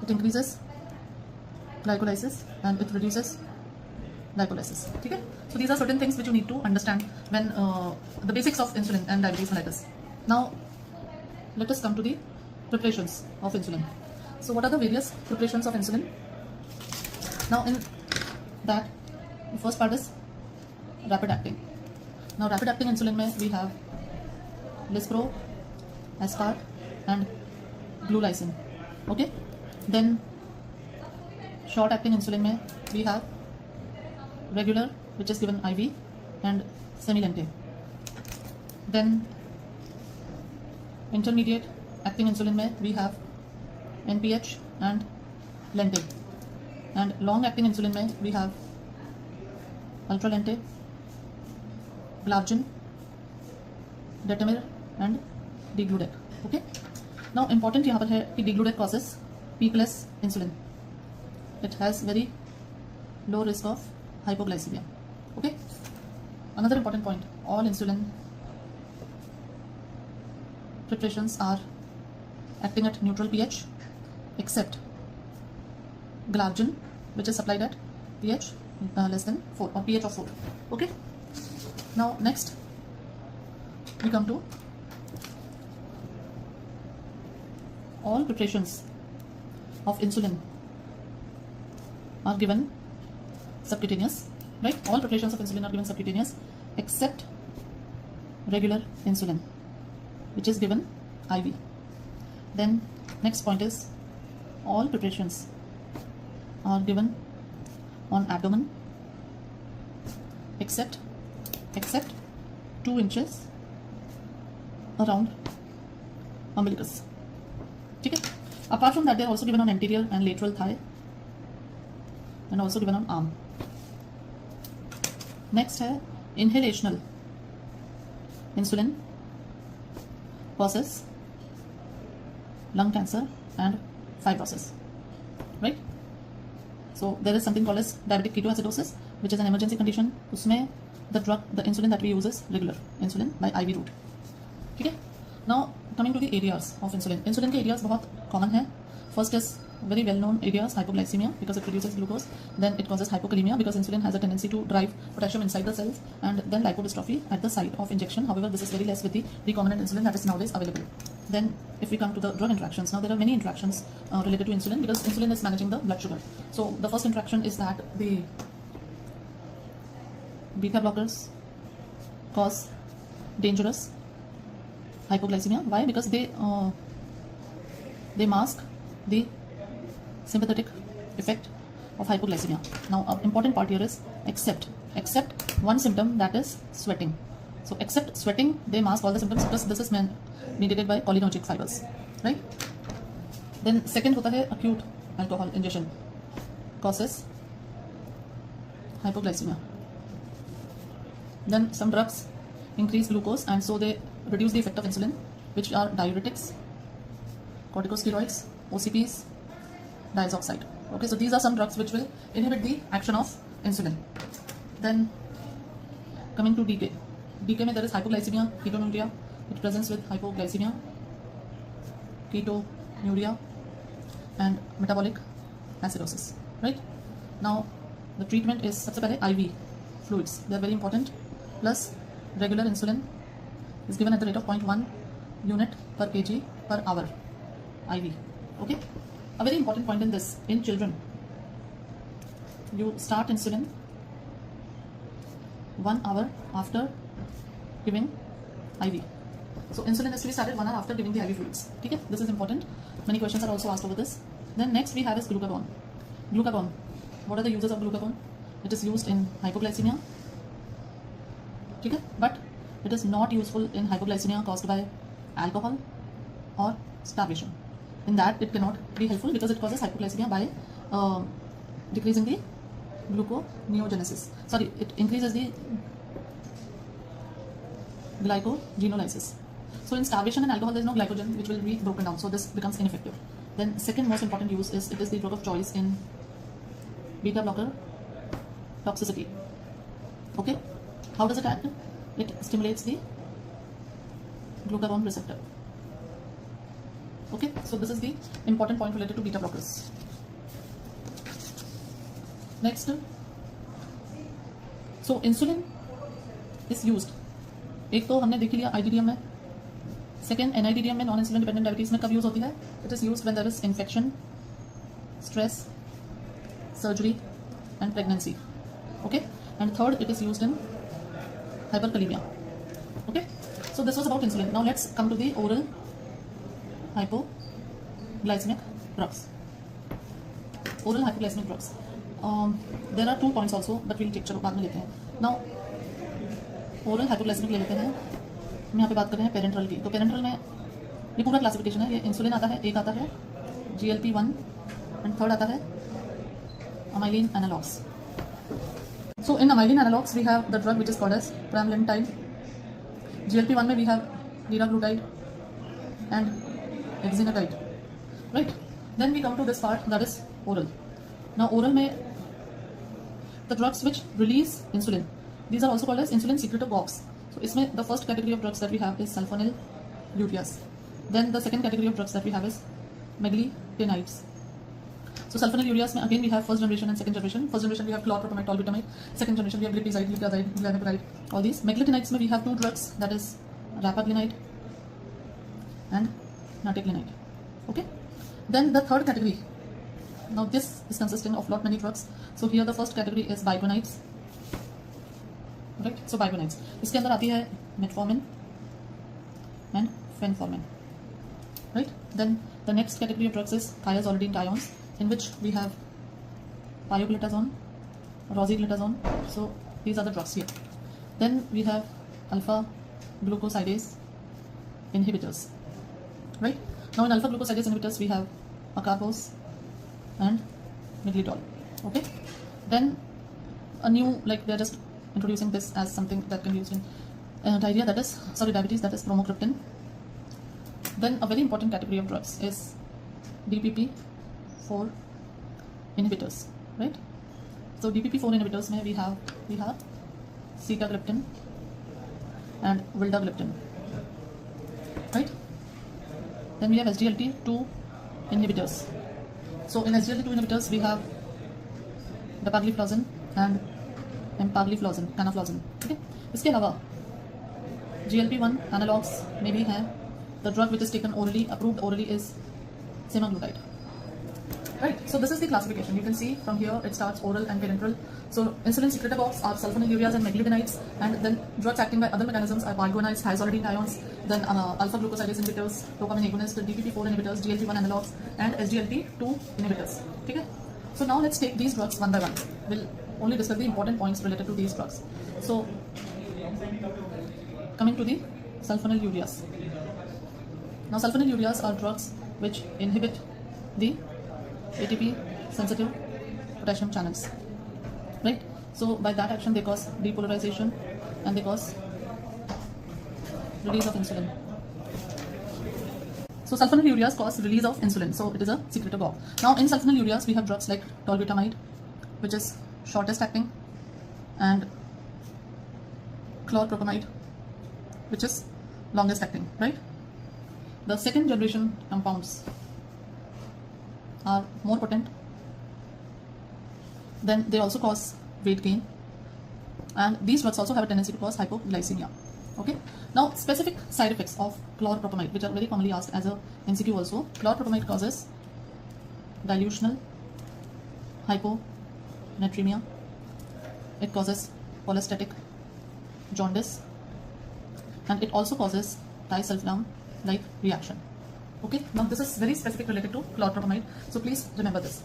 it increases glycolysis, and it reduces lipolysis. Okay? So these are certain things which you need to understand when the basics of insulin and diabetes mellitus. Now let us come to the preparations of insulin. So what are the various preparations of insulin? Now in that, the first part is rapid acting. Now rapid acting insulin mein we have Lispro, Aspart and Glulysin. Okay? Then short acting insulin mein we have regular, which is given IV, and semi-lente. Then intermediate acting insulin mein we have NPH and lente, and long acting insulin mein we have ultra lente, Glargine, Detamir and Degludec. Okay, now important यहाँ पर है कि Degludec causes peakless insulin. It has very low risk of hypoglycemia. Okay, another important point, all insulin preparations are acting at neutral pH except Glargine, which is supplied at pH less than 4 or pH of 4. Okay, now next we come to all preparations of insulin are given subcutaneous, right? All preparations of insulin are given subcutaneous except regular insulin, which is given IV. Then next point is all preparations are given on abdomen except 2 inches around umbilicus. Okay? Apart from that, they are also given on anterior and lateral thigh and also given on arm. Next है inhalational insulin causes lung cancer and fibrosis, right? So there is something called as diabetic ketoacidosis, which is an emergency condition. उसमें the insulin that we use is regular insulin by IV route. ठीक है? Now coming to the areas of insulin. Insulin के areas बहुत common है. First is very well known areas, hypoglycemia because it produces glucose, then it causes hypokalemia because insulin has a tendency to drive potassium inside the cells, and then lipodystrophy at the site of injection. However, this is very less with the recombinant insulin that is nowadays available. Then if we come to the drug interactions, now there are many interactions related to insulin because insulin is managing the blood sugar. So the first interaction is that the beta blockers cause dangerous hypoglycemia. Why? Because they mask the sympathetic effect of hypoglycemia. Now, an important part here is except one symptom, that is sweating. So, except sweating, they mask all the symptoms because this is mediated by cholinergic fibers, right? Then second होता है acute alcohol ingestion causes hypoglycemia. Then some drugs increase glucose and so they reduce the effect of insulin, which are diuretics, corticosteroids, OCPs, diazoxide. Okay, so these are some drugs which will inhibit the action of insulin. Then coming to DK. DK mein there is hypoglycemia, ketonuria. It presents with hypoglycemia, ketonuria and metabolic acidosis. Right? Now the treatment is सबसे पहले IV fluids. They are very important. Plus regular insulin is given at the rate of 0.1 unit per kg per hour. IV. Okay? A very important point in this, in children, you start insulin 1 hour after giving IV. So insulin is to be started 1 hour after giving the IV fluids. Okay? This is important. Many questions are also asked over this. Then next we have is glucagon. Glucagon. What are the uses of glucagon? It is used in hypoglycemia. Okay? But it is not useful in hypoglycemia caused by alcohol or starvation. In that it cannot be helpful because it causes hypoglycemia by decreasing the gluconeogenesis. Sorry, it increases the glycogenolysis. So in starvation and alcohol there is no glycogen which will be broken down, so this becomes ineffective. Then second most important use is it is the drug of choice in beta blocker toxicity. Okay, how does it act? It stimulates the glucagon receptor. Okay, so this is the important point related to beta blockers. Next, so insulin is used. एक तो हमने देख लिया IDDM में. Second, NIDDM में non insulin dependent diabetes में कब use होती है? It is used when there is infection, stress, surgery and pregnancy. Okay, and third, it is used in hyperkalemia. Okay, so this was about insulin. Now let's come to the oral hypoglycemic drugs. Oral hypoglycemic drugs. There are 2 points also, but we'll take चलो बाद में लेते हैं. Now oral hypoglycemic ले लेते हैं. हम यहाँ पे बात कर रहे हैं पेरेंट्रल की. तो पेरेंट्रल में ये पूरा क्लासिफिकेशन है. ये इंसुलिन आता है, एक आता है GLP-1 and third आता है amylin analogs. So in amylin analogs we have the drug which is called as pramlintide. GLP-1 में we have liraglutide and exenatide, right? Then we come to this part, that is oral. Now oral में the drugs which release insulin, these are also called as insulin secretagogues. So इसमें the first category of drugs that we have is sulfonylureas. Then the second category of drugs that we have is meglitinides. So sulfonylureas में again we have first generation and second generation. First generation we have chlorpropamide, tolbutamide. Second generation we have glipizide, glipizide, glanipiride, all these. Meglitinides में we have 2 drugs, that is rapaglinide and nataglinide. Okay. Then the third category. Now this is consisting of lot many drugs. So here the first category is bigonides. Right. So bigonides. इसके अंदर आती है metformin and fenformin. Right. Then the next category of drugs is thiazolidine-thiones, in which we have pioglitazone, rosiglitazone. So these are the drugs here. Then we have alpha glucosidase inhibitors. Right. Now in alpha glucosidase inhibitors we have acarbose and miglitol. Okay. Then a new, like they are just introducing this as something that can be used in diabetes, that is bromocriptine. Then a very important category of drugs is DPP-4 inhibitors, right? So DPP-4 inhibitors में we have sitagliptin and vildagliptin, right? Then we have SGLT2 inhibitors. So in SGLT2 inhibitors we have dapagliflozin and empagliflozin, canaflozin. Okay. इसके अलावा GLP-1 analogs में भी हैं. The drug which is taken orally, approved orally, is semaglutide. Right. So this is the classification. You can see from here it starts oral and parenteral. So insulin secretagogues are sulfonylureas and meglitinides, and then drugs acting by other mechanisms are bigonides, thiazolidine-thiones, then alpha glucosidase inhibitors, dopamine agonists, DPP-4 inhibitors, GLP-1 analogs, and SGLT2 inhibitors. Okay. So now let's take these drugs one by one. We'll only discuss the important points related to these drugs. So coming to the sulfonylureas. Now sulfonylureas are drugs which inhibit the ATP sensitive potassium channels, right? So by that action they cause depolarization and they cause release of insulin. So sulfonylureas cause release of insulin, so it is a secretagogue. Now in sulfonylureas we have drugs like tolbutamide, which is shortest acting, and chlorpropamide, which is longest acting, right? The second generation compounds are more potent, then they also cause weight gain, and these drugs also have a tendency to cause hypoglycemia. Okay. Now specific side effects of chlorpropamide, which are very commonly asked as a MCQ also. Chlorpropamide causes dilutional hyponatremia, it causes cholestatic jaundice, and it also causes disulfiram like reaction. Okay, now this is very specific related to chlorpropamide, so please remember this.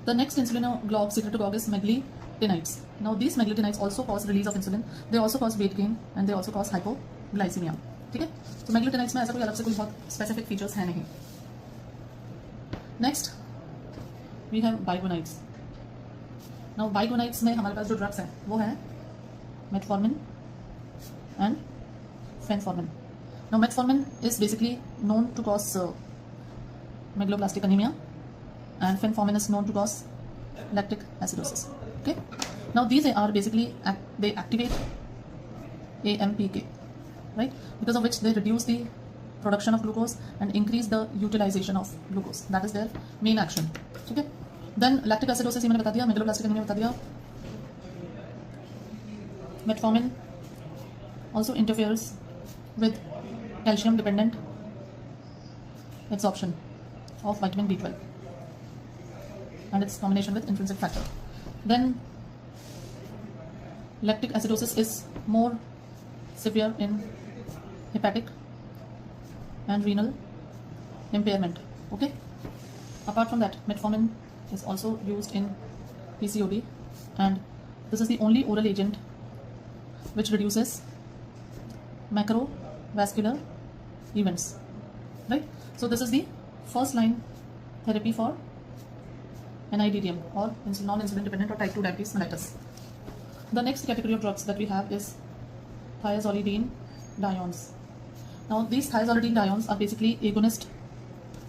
The next insulinogogue secretagogue is meglitinides. Now these meglitinides also cause release of insulin, they also cause weight gain, and they also cause hypoglycemia. ठीक है, तो meglitinides में ऐसा कोई अलग से कोई बहुत specific features है नहीं. Next we have bigonides. Now bigonides में हमारे पास जो drugs हैं वो है metformin and fenformin. Now metformin is basically known to cause megaloblastic anemia, and fenformin is known to cause lactic acidosis. Okay. Now these are basically they activate AMPK, right? Because of which they reduce the production of glucose and increase the utilization of glucose. That is their main action. Okay. Then lactic acidosis ये मैंने बता दिया, megaloblastic anemia बता दिया. Metformin also interferes with calcium dependent absorption of vitamin B12 and its combination with intrinsic factor. Then lactic acidosis is more severe in hepatic and renal impairment. Okay. Apart from that, metformin is also used in PCOD, and this is the only oral agent which reduces macrovascular events. Right. So this is the first line therapy for NIDDM or non-insulin dependent or type 2 diabetes mellitus. The next category of drugs that we have is thiazolidine diones. Now these thiazolidine diones are basically agonist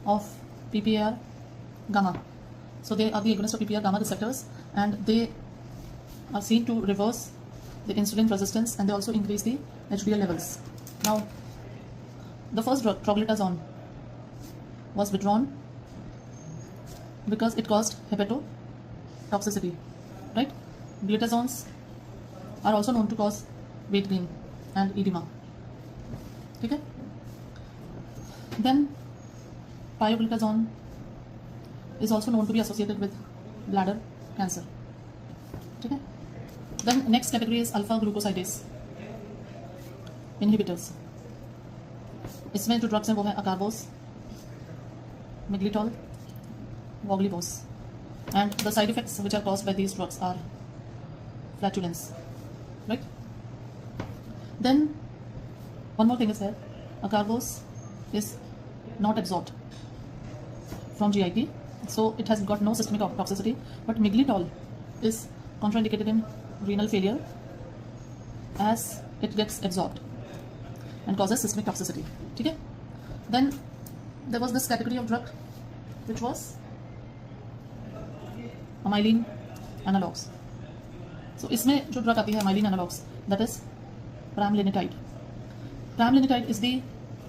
of PPAR gamma. So they are the agonist of PPAR gamma receptors, and they are seen to reverse the insulin resistance, and they also increase the HDL levels. Now the first drug, troglitazone, was withdrawn because it caused hepatotoxicity. Right? Glitazones are also known to cause weight gain and edema. Okay? Then pioglitazone is also known to be associated with bladder cancer. Okay? Then next category is alpha glucosidase inhibitors. इसमें जो drugs हैं वो है अकारबोस, मिग्लिटॉल, वॉग्लिबोस, and the side effects which are caused by these drugs are flatulence. Right? Then one more thing is there. Acarbose is not absorbed from GIP, so it has got no systemic toxicity. But miglitol is contraindicated in renal failure as it gets absorbed and causes systemic toxicity. Okay? Then there was this category of drug which was amylin analogs. So इसमें जो drug आती है amylin analogs, that is pramlinitide. Pramlinitide is the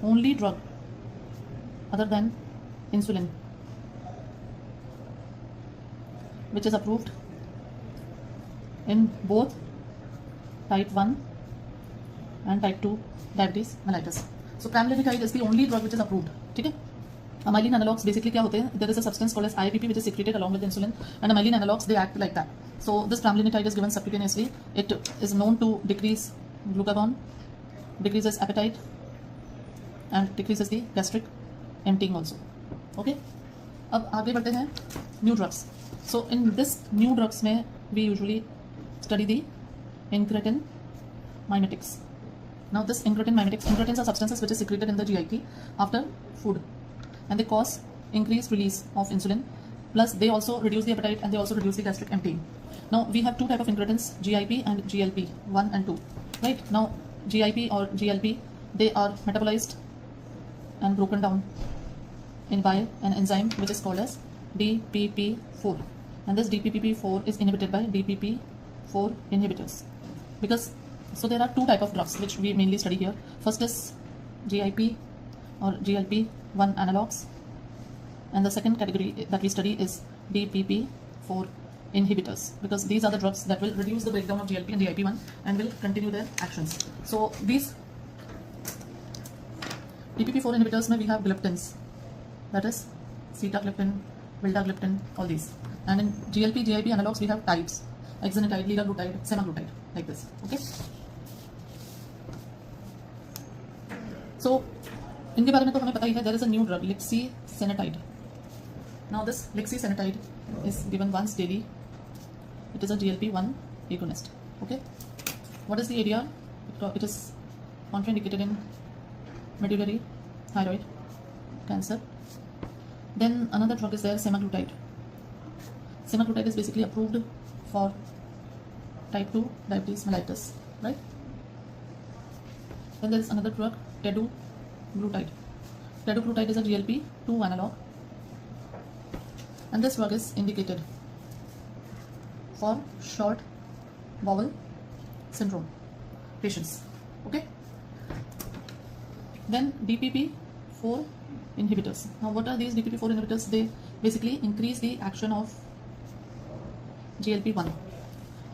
only drug other than insulin which is approved in both type 1 and type 2 diabetes mellitus. So pramlinitide is the only drug which is approved. ठीक है? Amylin analogs basically क्या होते हैं? There is a substance called as IAPP which is secreted along with insulin, and amylin analogs they act like that. So this pramlinitide is given subcutaneously. It is known to decrease glucagon, decreases appetite, and decreases the gastric emptying also. Okay? अब आगे बढ़ते हैं new drugs. So in this new drugs में we usually study the incretin mimetics. Now this incretin mimetics, incretins are substances which is secreted in the GIP after food, and they cause increased release of insulin, plus they also reduce the appetite and they also reduce the gastric emptying. Now we have two type of incretins, GIP and GLP 1 and 2. Right? Now GIP or GLP, they are metabolized and broken down by an enzyme which is called as DPP4, and this DPP4 is inhibited by DPP4 inhibitors. Because so there are two type of drugs which we mainly study here. First is GIP or GLP-1 analogs, and the second category that we study is DPP4 inhibitors, because these are the drugs that will reduce the breakdown of GLP and GIP-1 and will continue their actions. So these DPP4 inhibitors में we have gliptins, that is sitagliptin, vildagliptin, all these. And in GLP, GIP analogs we have types, exenatide, liraglutide, semaglutide, like this. Okay. So इनके बारे में तो हमें पता ही है. There is a new drug, lixisenatide. Now this lixisenatide is given once daily. It is a GLP-1 agonist. Okay. What is the ADR? It is contraindicated in medullary thyroid cancer. Then another drug is there, semaglutide. Semaglutide is basically approved for type 2 diabetes mellitus, right? Then there is another drug, teduglutide. Teduglutide is a GLP-2 analog, and this drug is indicated for short bowel syndrome patients. Okay. Then DPP 4 inhibitors. Now what are these DPP4 inhibitors? They basically increase the action of GLP-1.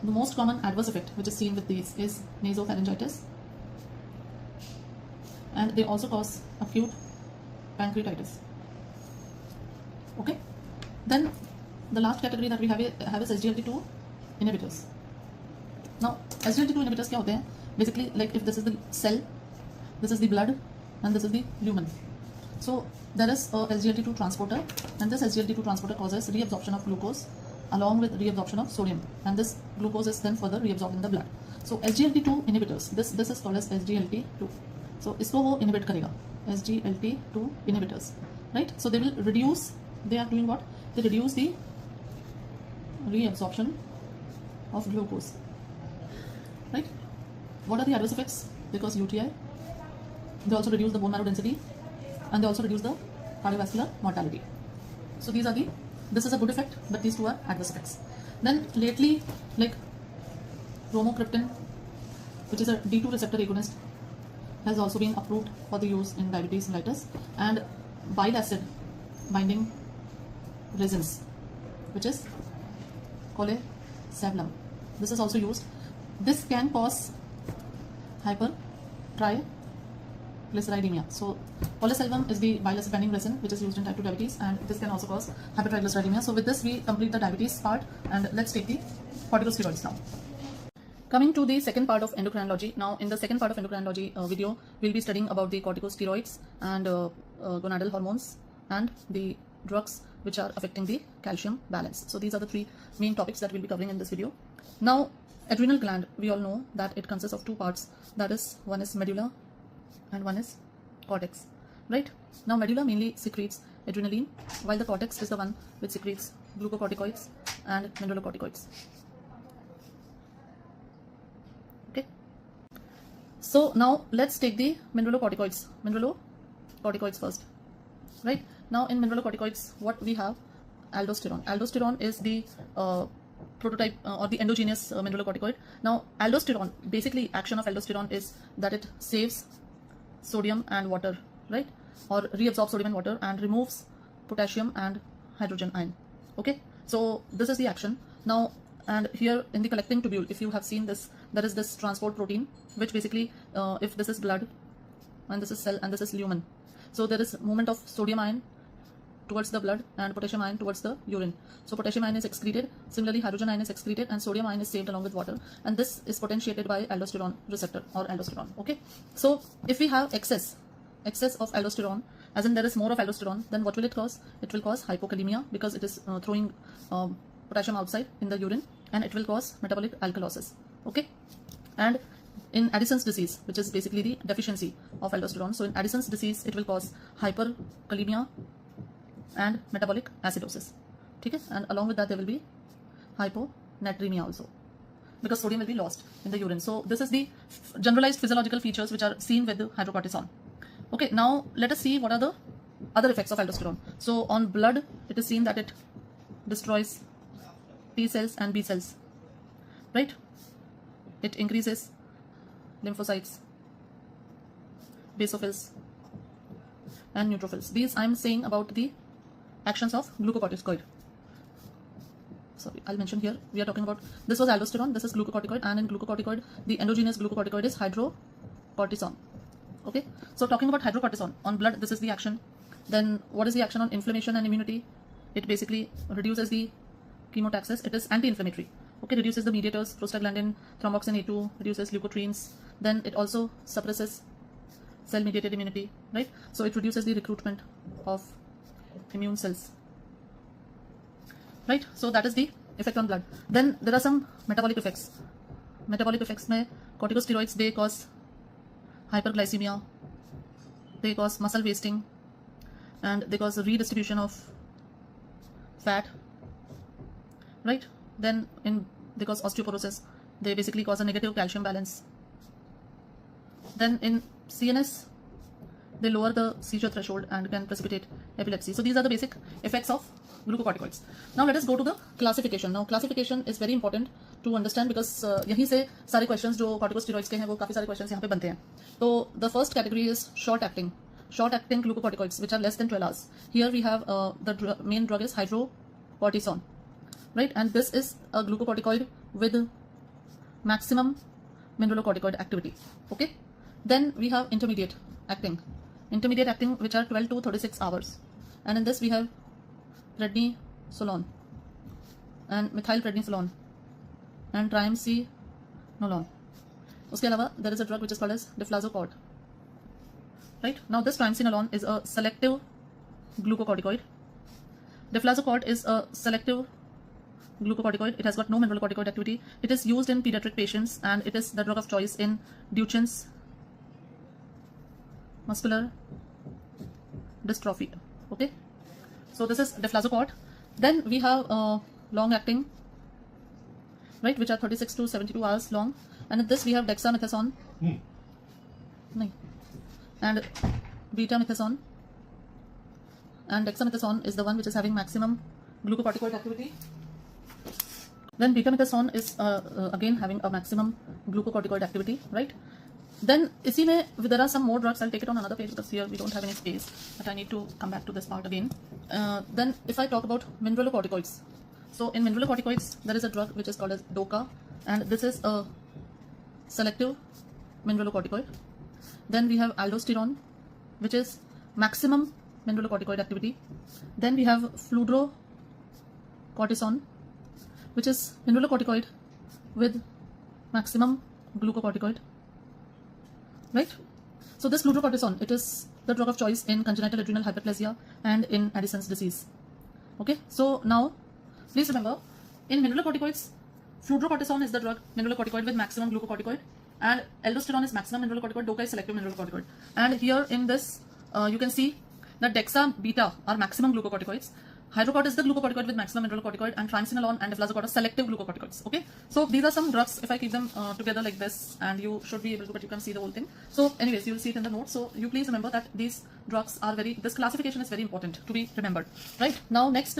The most common adverse effect which is seen with these is nasopharyngitis, and they also cause acute pancreatitis. Okay, then the last category that we have is SGLT2 inhibitors. Now SGLT2 inhibitors क्या होते हैं? Basically, like if this is the cell, this is the blood, and this is the lumen. So there is a SGLT2 transporter, and this SGLT2 transporter causes reabsorption of glucose along with reabsorption of sodium, and this glucose is then further reabsorbed in the blood. So SGLT2 inhibitors, this is called as SGLT2. So इसको वो inhibit करेगा, SGLT2 inhibitors, right? So they will reduce, they are doing what? They reduce the reabsorption of glucose, right? What are the adverse effects? They cause UTI, they also reduce the bone marrow density, and they also reduce the cardiovascular mortality. So these are the, this is a good effect, but these two are adverse effects. Then lately, like bromocriptine, which is a D2 receptor agonist, has also been approved for the use in diabetes mellitus, and bile acid binding resins, which is colesevelam. This is also used. This can cause hypertriglyceridemia. So colesevelam is the bile acid binding resin which is used in type 2 diabetes, and this can also cause hypertriglyceridemia. So with this we complete the diabetes part, and let's take the corticosteroids now. Coming to the second part of endocrinology. Now in the second part of endocrinology video, we'll be studying about the corticosteroids and gonadal hormones and the drugs which are affecting the calcium balance. So these are the three main topics that we'll be covering in this video. Now adrenal gland, we all know that it consists of two parts, that is, one is medulla and one is cortex, right? Now medulla mainly secretes adrenaline, while the cortex is the one which secretes glucocorticoids and mineralocorticoids. Okay, so now let's take the mineralocorticoids first, right? Now in mineralocorticoids, what we have? Aldosterone. Aldosterone is the prototype or the endogenous mineralocorticoid. Now aldosterone, basically action of aldosterone is that it saves sodium and water, right? Or reabsorbs sodium and water and removes potassium and hydrogen ion. Okay, so this is the action. Now, and here in the collecting tubule, if you have seen this, there is this transport protein which basically if this is blood and this is cell and this is lumen, so there is movement of sodium ion towards the blood and potassium ion towards the urine. So potassium ion is excreted, similarly hydrogen ion is excreted, and sodium ion is saved along with water, and this is potentiated by aldosterone receptor or aldosterone. Okay, so if we have excess of aldosterone, as in there is more of aldosterone, then what will it cause? It will cause hypokalemia, because it is throwing potassium outside in the urine, and it will cause metabolic alkalosis. Okay, and in Addison's disease, which is basically the deficiency of aldosterone, so in Addison's disease it will cause hyperkalemia and metabolic acidosis. Okay, and along with that there will be hyponatremia also, because sodium will be lost in the urine. So this is the generalized physiological features which are seen with the hydrocortisone. Okay, now let us see what are the other effects of aldosterone. So on blood, it is seen that it destroys T cells and B cells, right? It increases lymphocytes, basophils and neutrophils. These I am saying about the actions of glucocorticoid. Sorry, I'll mention here, we are talking about, this was aldosterone, this is glucocorticoid, and in glucocorticoid, the endogenous glucocorticoid is hydrocortisone. Okay, so talking about hydrocortisone, on blood, this is the action. Then what is the action on inflammation and immunity? It basically reduces the chemotaxis, it is anti-inflammatory. Okay, reduces the mediators, prostaglandin, thromboxane A2, reduces leukotrienes. Then it also suppresses cell-mediated immunity, right? So it reduces the recruitment of immune cells, right? So that is the effect on blood. Then there are some metabolic effects. Metabolic effects mein corticosteroids, they cause hyperglycemia, they cause muscle wasting, and they cause redistribution of fat, right? Then they cause osteoporosis, they basically cause a negative calcium balance. Then in CNS, they lower the seizure threshold and can precipitate epilepsy. So these are the basic effects of glucocorticoids. Now let us go to the classification. Now classification is very important to understand, because यहीं से सारे questions जो corticosteroids के हैं वो काफी सारे questions यहाँ पे बनते हैं. So the first category is short acting short-acting glucocorticoids, which are less than 12 hours. Here we have the main drug is hydrocortisone, right? And this is a glucocorticoid with maximum mineralocorticoid activity. Okay. Then we have intermediate acting, which are 12 to 36 hours. And in this we have prednisolone and methylprednisolone and triamcinolone. उसके अलावा there is a drug which is called as deflazacort. Right? Now this triamcinolone is a selective glucocorticoid. Deflazacort is a selective glucocorticoid. It has got no mineralocorticoid activity. It is used in pediatric patients and it is the drug of choice in Duchenne's muscular dystrophy. Okay, so this is deflazacort. Then we have long acting, right, which are 36 to 72 hours long, and in this we have dexamethasone and betamethasone, and dexamethasone is the one which is having maximum glucocorticoid activity. Then betamethasone is again having a maximum glucocorticoid activity, right? Then इसी में there are some more drugs. I'll take it on another page because here we don't have any space, but I need to come back to this part again. Then if I talk about mineralocorticoids, so in mineralocorticoids there is a drug which is called as DOCA, and this is a selective mineralocorticoid. Then we have aldosterone, which is maximum mineralocorticoid activity. Then we have fludrocortisone, which is mineralocorticoid with maximum glucocorticoid. Right? So this fludrocortisone, it is the drug of choice in congenital adrenal hyperplasia and in Addison's disease. Okay, so now please remember, in mineralocorticoids, fludrocortisone is the drug mineralocorticoid with maximum glucocorticoid, and aldosterone is maximum mineralocorticoid, DOCA is selective mineralocorticoid. And here in this, you can see that dexa, beta are maximum glucocorticoids. Hydrocort is the glucocorticoid with maximum mineralocorticoid, and triamcinolone and deflazacort are selective glucocorticoids. Okay, so these are some drugs. If I keep them together like this, and you should be able to, but you can see the whole thing. So anyways, you will see it in the notes. So you please remember that these drugs are this classification is very important to be remembered. Right, now next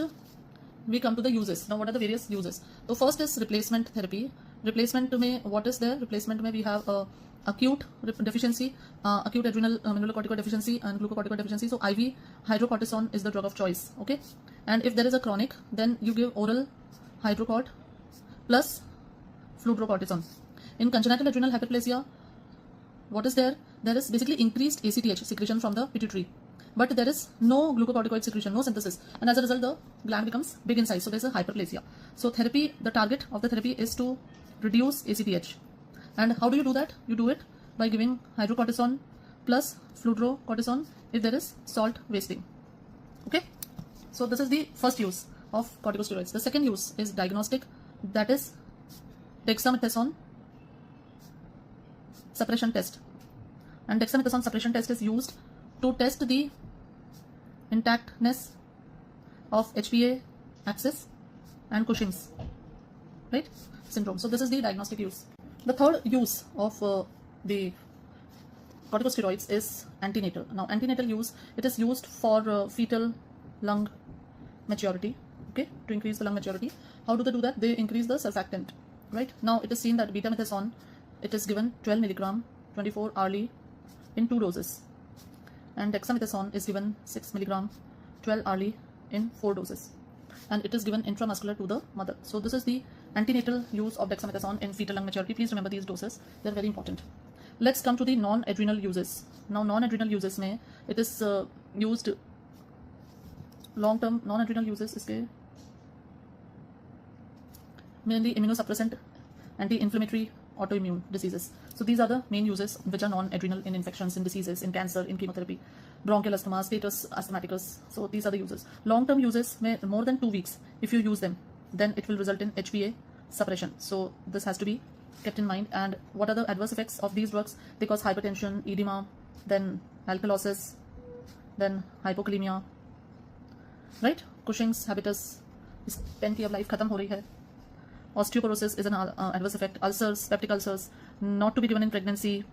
we come to the uses. Now what are the various uses? So first is replacement therapy. Replacement में what is there? Replacement में we have acute deficiency, acute adrenal mineralocorticoid deficiency and glucocorticoid deficiency. So IV hydrocortisone is the drug of choice. Okay, and if there is a chronic, then you give oral hydrocort plus fludrocortisone. In congenital adrenal hyperplasia, what is there? There is basically increased ACTH secretion from the pituitary, but there is no glucocorticoid secretion, no synthesis, and as a result the gland becomes big in size, so there is a hyperplasia. So therapy, the target of the therapy is to reduce ACTH. And how do you do that? You do it by giving hydrocortisone plus fludrocortisone if there is salt wasting. Okay, so this is the first use of corticosteroids. The second use is diagnostic, that is dexamethasone suppression test. And dexamethasone suppression test is used to test the intactness of HPA axis and Cushing's, right, syndrome. So this is the diagnostic use. The third use of the corticosteroids is antenatal. Now antenatal use, it is used for fetal lung maturity, okay, to increase the lung maturity. How do they do that? They increase the surfactant, right? Now it is seen that betamethasone, it is given 12 milligram 24 hourly in 2 doses, and dexamethasone is given 6 milligram 12 hourly in 4 doses, and it is given intramuscular to the mother. So this is the antenatal use of dexamethasone in fetal lung maturity. Please remember these doses, they are very important. Let's come to the non-adrenal uses. Now non-adrenal uses में it is used long-term. Non-adrenal uses इसके mainly immunosuppressant, anti-inflammatory, autoimmune diseases. So these are the main uses which are non-adrenal in infections, in diseases, in cancer, in chemotherapy, bronchial asthma, status asthmaticus. So these are the uses. Long-term uses में more than 2 weeks, if you use them, then it will result in HPA suppression. So this has to be kept in mind. And what are the adverse effects of these drugs? They cause hypertension, edema, then alkalosis, then hypokalemia, right? Cushing's habitus, is 10 की अब life खत्म हो रही है. Osteoporosis is an adverse effect. Ulcers, peptic ulcers, not to be given in pregnancy,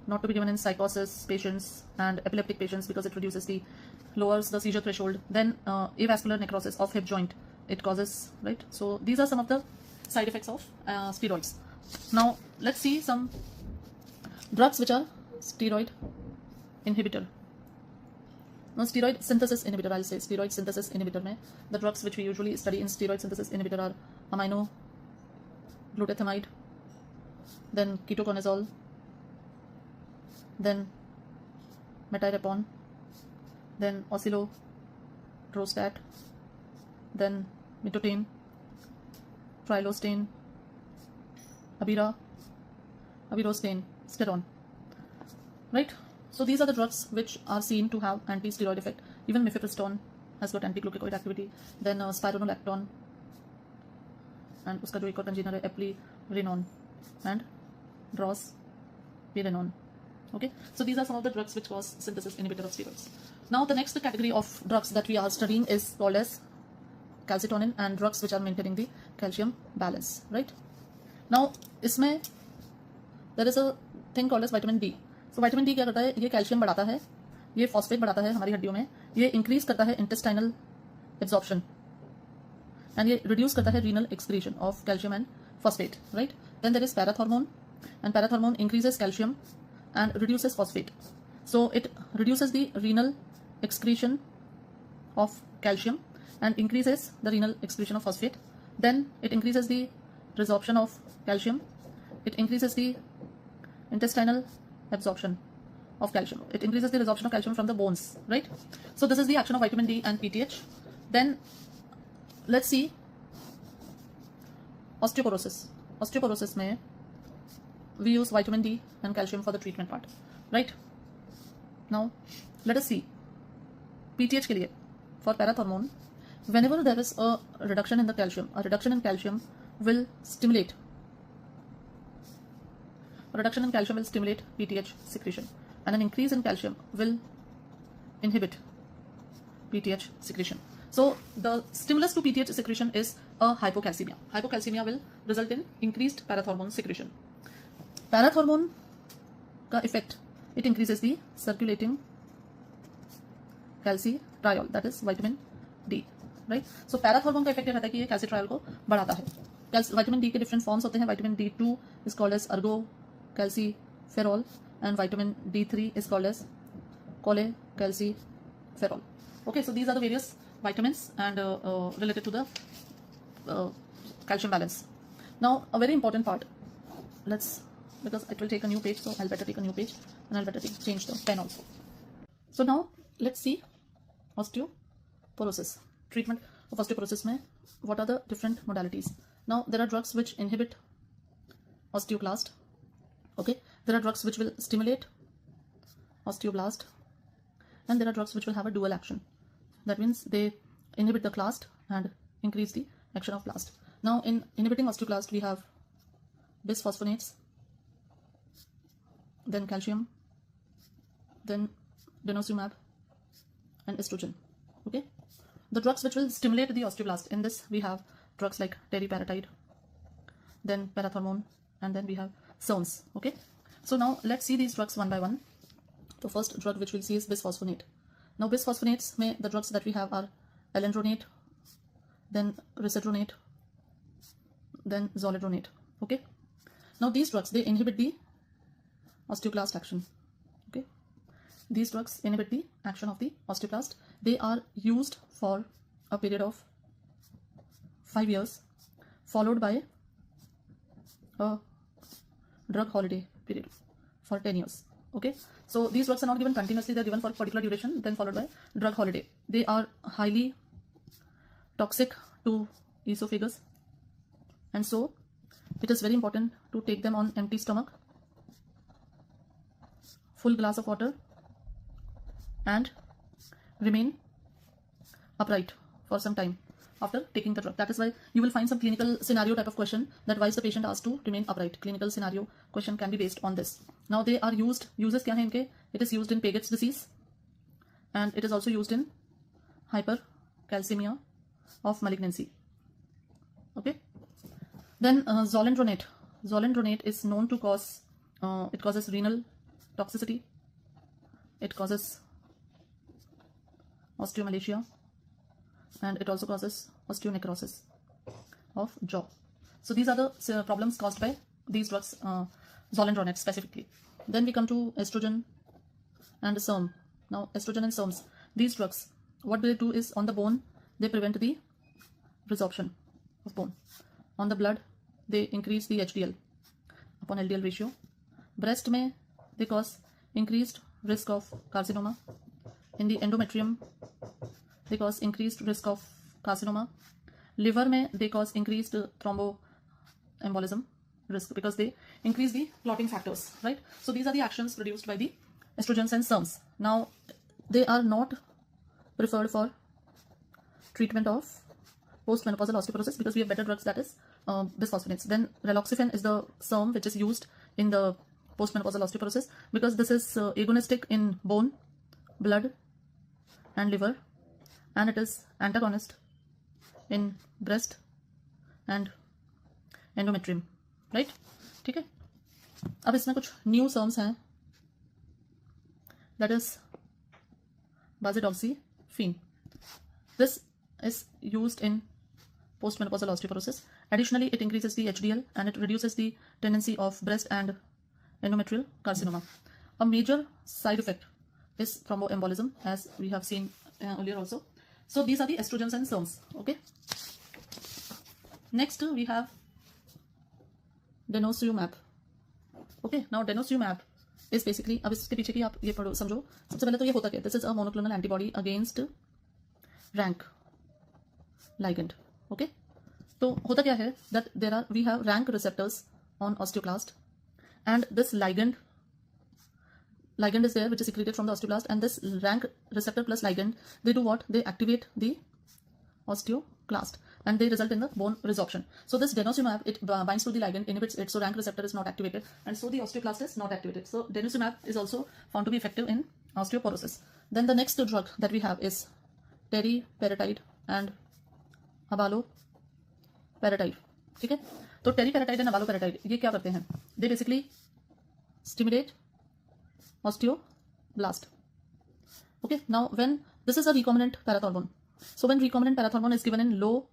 not to be given in psychosis patients and epileptic patients because it lowers the seizure threshold. Then avascular necrosis of hip joint, it causes, right? So these are some of the side effects of steroids. Now let's see some drugs which are steroid inhibitor. Now, steroid synthesis inhibitor, I'll say steroid synthesis inhibitor mein, the drugs which we usually study in steroid synthesis inhibitor are amino glutathamide, then ketoconazole, then metyrepon, then oscillorostat, then mitotane, trilostane, abirostane, sterone, right? So these are the drugs which are seen to have anti-steroid effect. Even mifepristone has got anti-glucocorticoid activity. Then spironolactone, and uska jo ek aur congener hai eplerenone and drospirenone. Okay, so these are some of the drugs which cause synthesis inhibitor of steroids. Now the next category of drugs that we are studying is called as calcitonin and drugs which are maintaining the calcium balance, right? Now इसमें there is a thing called as vitamin D. So vitamin D क्या करता है? ये calcium बढ़ाता है, ये phosphate बढ़ाता है हमारी हड्डियों में, ये इंक्रीज करता है इंटेस्टाइनल एब्जॉर्प्शन एंड ये रिड्यूस करता है renal excretion of calcium and phosphate, right? Then there is parathormone and parathormone increases calcium and reduces phosphate. So it reduces the renal excretion of calcium and increases the renal excretion of phosphate. Then it increases the resorption of calcium. It increases the intestinal absorption of calcium. It increases the resorption of calcium from the bones, right? So this is the action of vitamin D and PTH. Then let's see osteoporosis. Osteoporosis mein we use vitamin D and calcium for the treatment part, right? Now let us see PTH ke liye for parathormone, whenever there is a reduction in the calcium, a reduction in calcium will stimulate PTH secretion, and an increase in calcium will inhibit PTH secretion. So the stimulus to PTH secretion is a hypocalcemia. Hypocalcemia will result in increased parathormone secretion. Parathormone का effect, it increases the circulating calcitriol, that is vitamin D, right? So parathormone का effect ये रहता है कि ये calcitriol को बढ़ाता है. विटामिन डी के डिफरेंट फॉर्म्स होते हैं. Vitamin D2 is called as ergocalciferol and vitamin D3 is called as cholecalciferol. Okay, so these are the various vitamins and related to the calcium balance. Now a very important part, because it will take a new page, so I'll better take a new page and I'll better change the pen also. So now let's see osteoporosis. Treatment of osteoporosis mein, what are the different modalities? Now there are drugs which inhibit osteoclast. Okay, there are drugs which will stimulate osteoblast, and there are drugs which will have a dual action. That means they inhibit the clast and increase the action of blast. Now in inhibiting osteoclast we have bisphosphonates, then calcium, then denosumab and estrogen. Okay, the drugs which will stimulate the osteoblast, in this we have drugs like teriparatide, then parathormone, and then we have SERMs. Okay, so now let's see these drugs one by one. The first drug which we'll see is bisphosphonate. Now bisphosphonates mein the drugs that we have are alendronate, then risedronate, then zoledronate. Okay, now these drugs, they inhibit the osteoclast action. Okay, these drugs inhibit the action of the osteoclast. They are used for a period of 5 years, followed by a drug holiday period for 10 years. Okay, so these drugs are not given continuously, they're given for particular duration, then followed by drug holiday. They are highly toxic to esophagus, and so it is very important to take them on empty stomach, full glass of water, and remain upright for some time after taking the drug. That is why you will find some clinical scenario type of question that why is the patient asked to remain upright. Clinical scenario question can be based on this. Now they are used, uses kya hai inke? It is used in Paget's disease, and it is also used in hypercalcemia of malignancy. Okay, then zolendronate. Zolendronate is known to cause, it causes renal toxicity, it causes osteomalacia, and it also causes osteonecrosis of jaw. So these are the problems caused by these drugs, zolendronate specifically. Then we come to estrogen and SERM. Now estrogen and SERMs, these drugs, what they do is on the bone, they prevent the resorption of bone. On the blood, they increase the HDL upon LDL ratio. Breast में they cause increased risk of carcinoma. In the endometrium, they cause increased risk of carcinoma. Liver में they cause increased thromboembolism risk because they increase the clotting factors, right? So these are the actions produced by the estrogens and SERMs. Now, they are not preferred for treatment of postmenopausal osteoporosis because we have better drugs, that is bisphosphonates. Then raloxifene is the SERM which is used in the postmenopausal osteoporosis because this is agonistic in bone, blood and liver, and it is antagonist in breast and endometrium, right? ठीक है, अब इसमें कुछ new SERMs हैं, that is bazidoxifene. This is used in postmenopausal osteoporosis. Additionally, it increases the HDL and it reduces the tendency of breast and endometrial carcinoma. A major side effect is thromboembolism, as we have seen earlier also. So these are the estrogens and SERMs. Okay. Next we have denosumab. Okay, now denosumab is basically, अब इसके पीछे की आप ये पढ़ो समझो. सबसे पहले तो ये होता क्या है? This is a monoclonal antibody against rank ligand. Okay, तो होता क्या है? That we have rank receptors on osteoclast, and this ligand is there which is secreted from the osteoblast, and this rank receptor plus ligand, they do what? They activate the osteoclast and they result in the bone resorption. So this denosumab, it binds to the ligand, inhibits it, so rank receptor is not activated, and so the osteoclast is not activated. So denosumab is also found to be effective in osteoporosis. Then the next drug that we have is teriparatide and abaloparatide. ठीक है, तो teriparatide and abaloparatide ये क्या करते हैं? They basically stimulate osteoblast. Okay, now when this is a recombinant parathormone, so when recombinant parathormone is given in low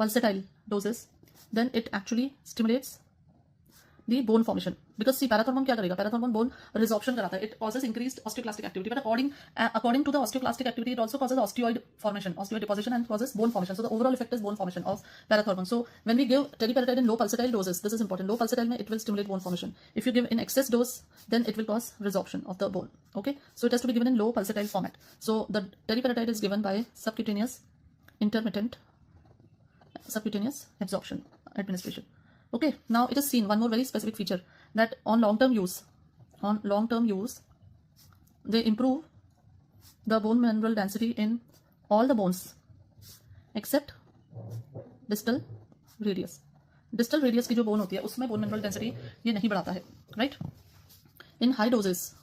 pulsatile doses, then it actually stimulates the bone formation. Because see, parathormone क्या करेगा? Parathormone bone resorption कराता है. It causes increased osteoclastic activity, but according to the osteoclastic activity, it also causes osteoid formation, osteoid deposition, and causes bone formation. So the overall effect is bone formation of parathormone. So when we give teriparatide in low pulsatile doses, this is important. Low pulsatile mein it will stimulate bone formation. If you give in excess dose, then it will cause resorption of the bone. Okay, so it has to be given in low pulsatile format. So the teriparatide is given by subcutaneous absorption administration. Okay, now it is seen one more very specific feature, that on long-term use, they improve the bone mineral density in all the bones except distal radius. Distal radius की जो bone होती है उसमें bone mineral density ये नहीं बढ़ाता है, right? In high doses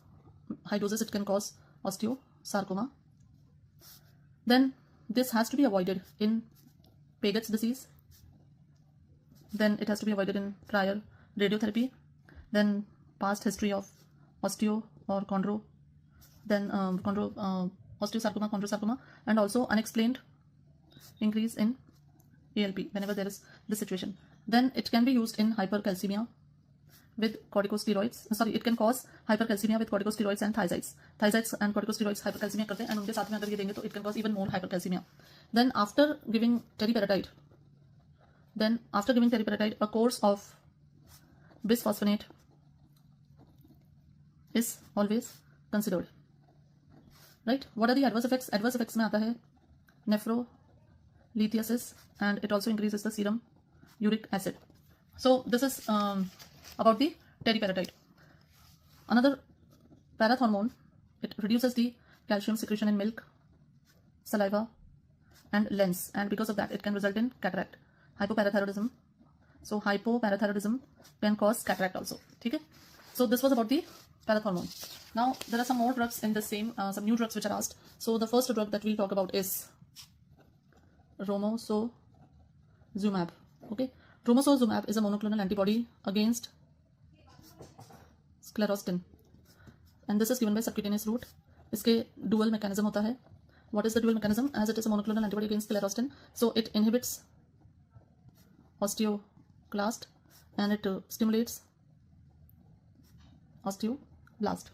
it can cause osteosarcoma. Then this has to be avoided in Paget's disease. Then it has to be avoided in prior radiotherapy, then past history of osteo or chondro, then osteosarcoma, chondrosarcoma, and also unexplained increase in ALP whenever there is this situation. Then it can be used in hypercalcemia with corticosteroids. Sorry, it can cause hypercalcemia with corticosteroids and thiazides. Thiazides and corticosteroids hypercalcemia करते हैं, and उनके साथ में अगर ये देंगे तो it can cause even more hypercalcemia. Then after giving teriparatide, a course of bisphosphonate is always considered, right? What are the adverse effects? Adverse effects में आता है nephrolithiasis, and it also increases the serum uric acid. So this is about the teriparatide. Another parathormone, it reduces the calcium secretion in milk, saliva and lens, and because of that it can result in cataract, hypoparathyroidism. So hypoparathyroidism can cause cataract also. Okay, so this was about the parathormone. Now there are some more drugs in the same, some new drugs which are asked. So the first drug that we'll talk about is romosozumab. Okay, romosozumab is a monoclonal antibody against sclerostin, and this is given by subcutaneous route. इसके dual mechanism होता है. What is the dual mechanism? As it is a monoclonal antibody against sclerostin, so it inhibits osteoclast and it stimulates osteoblast.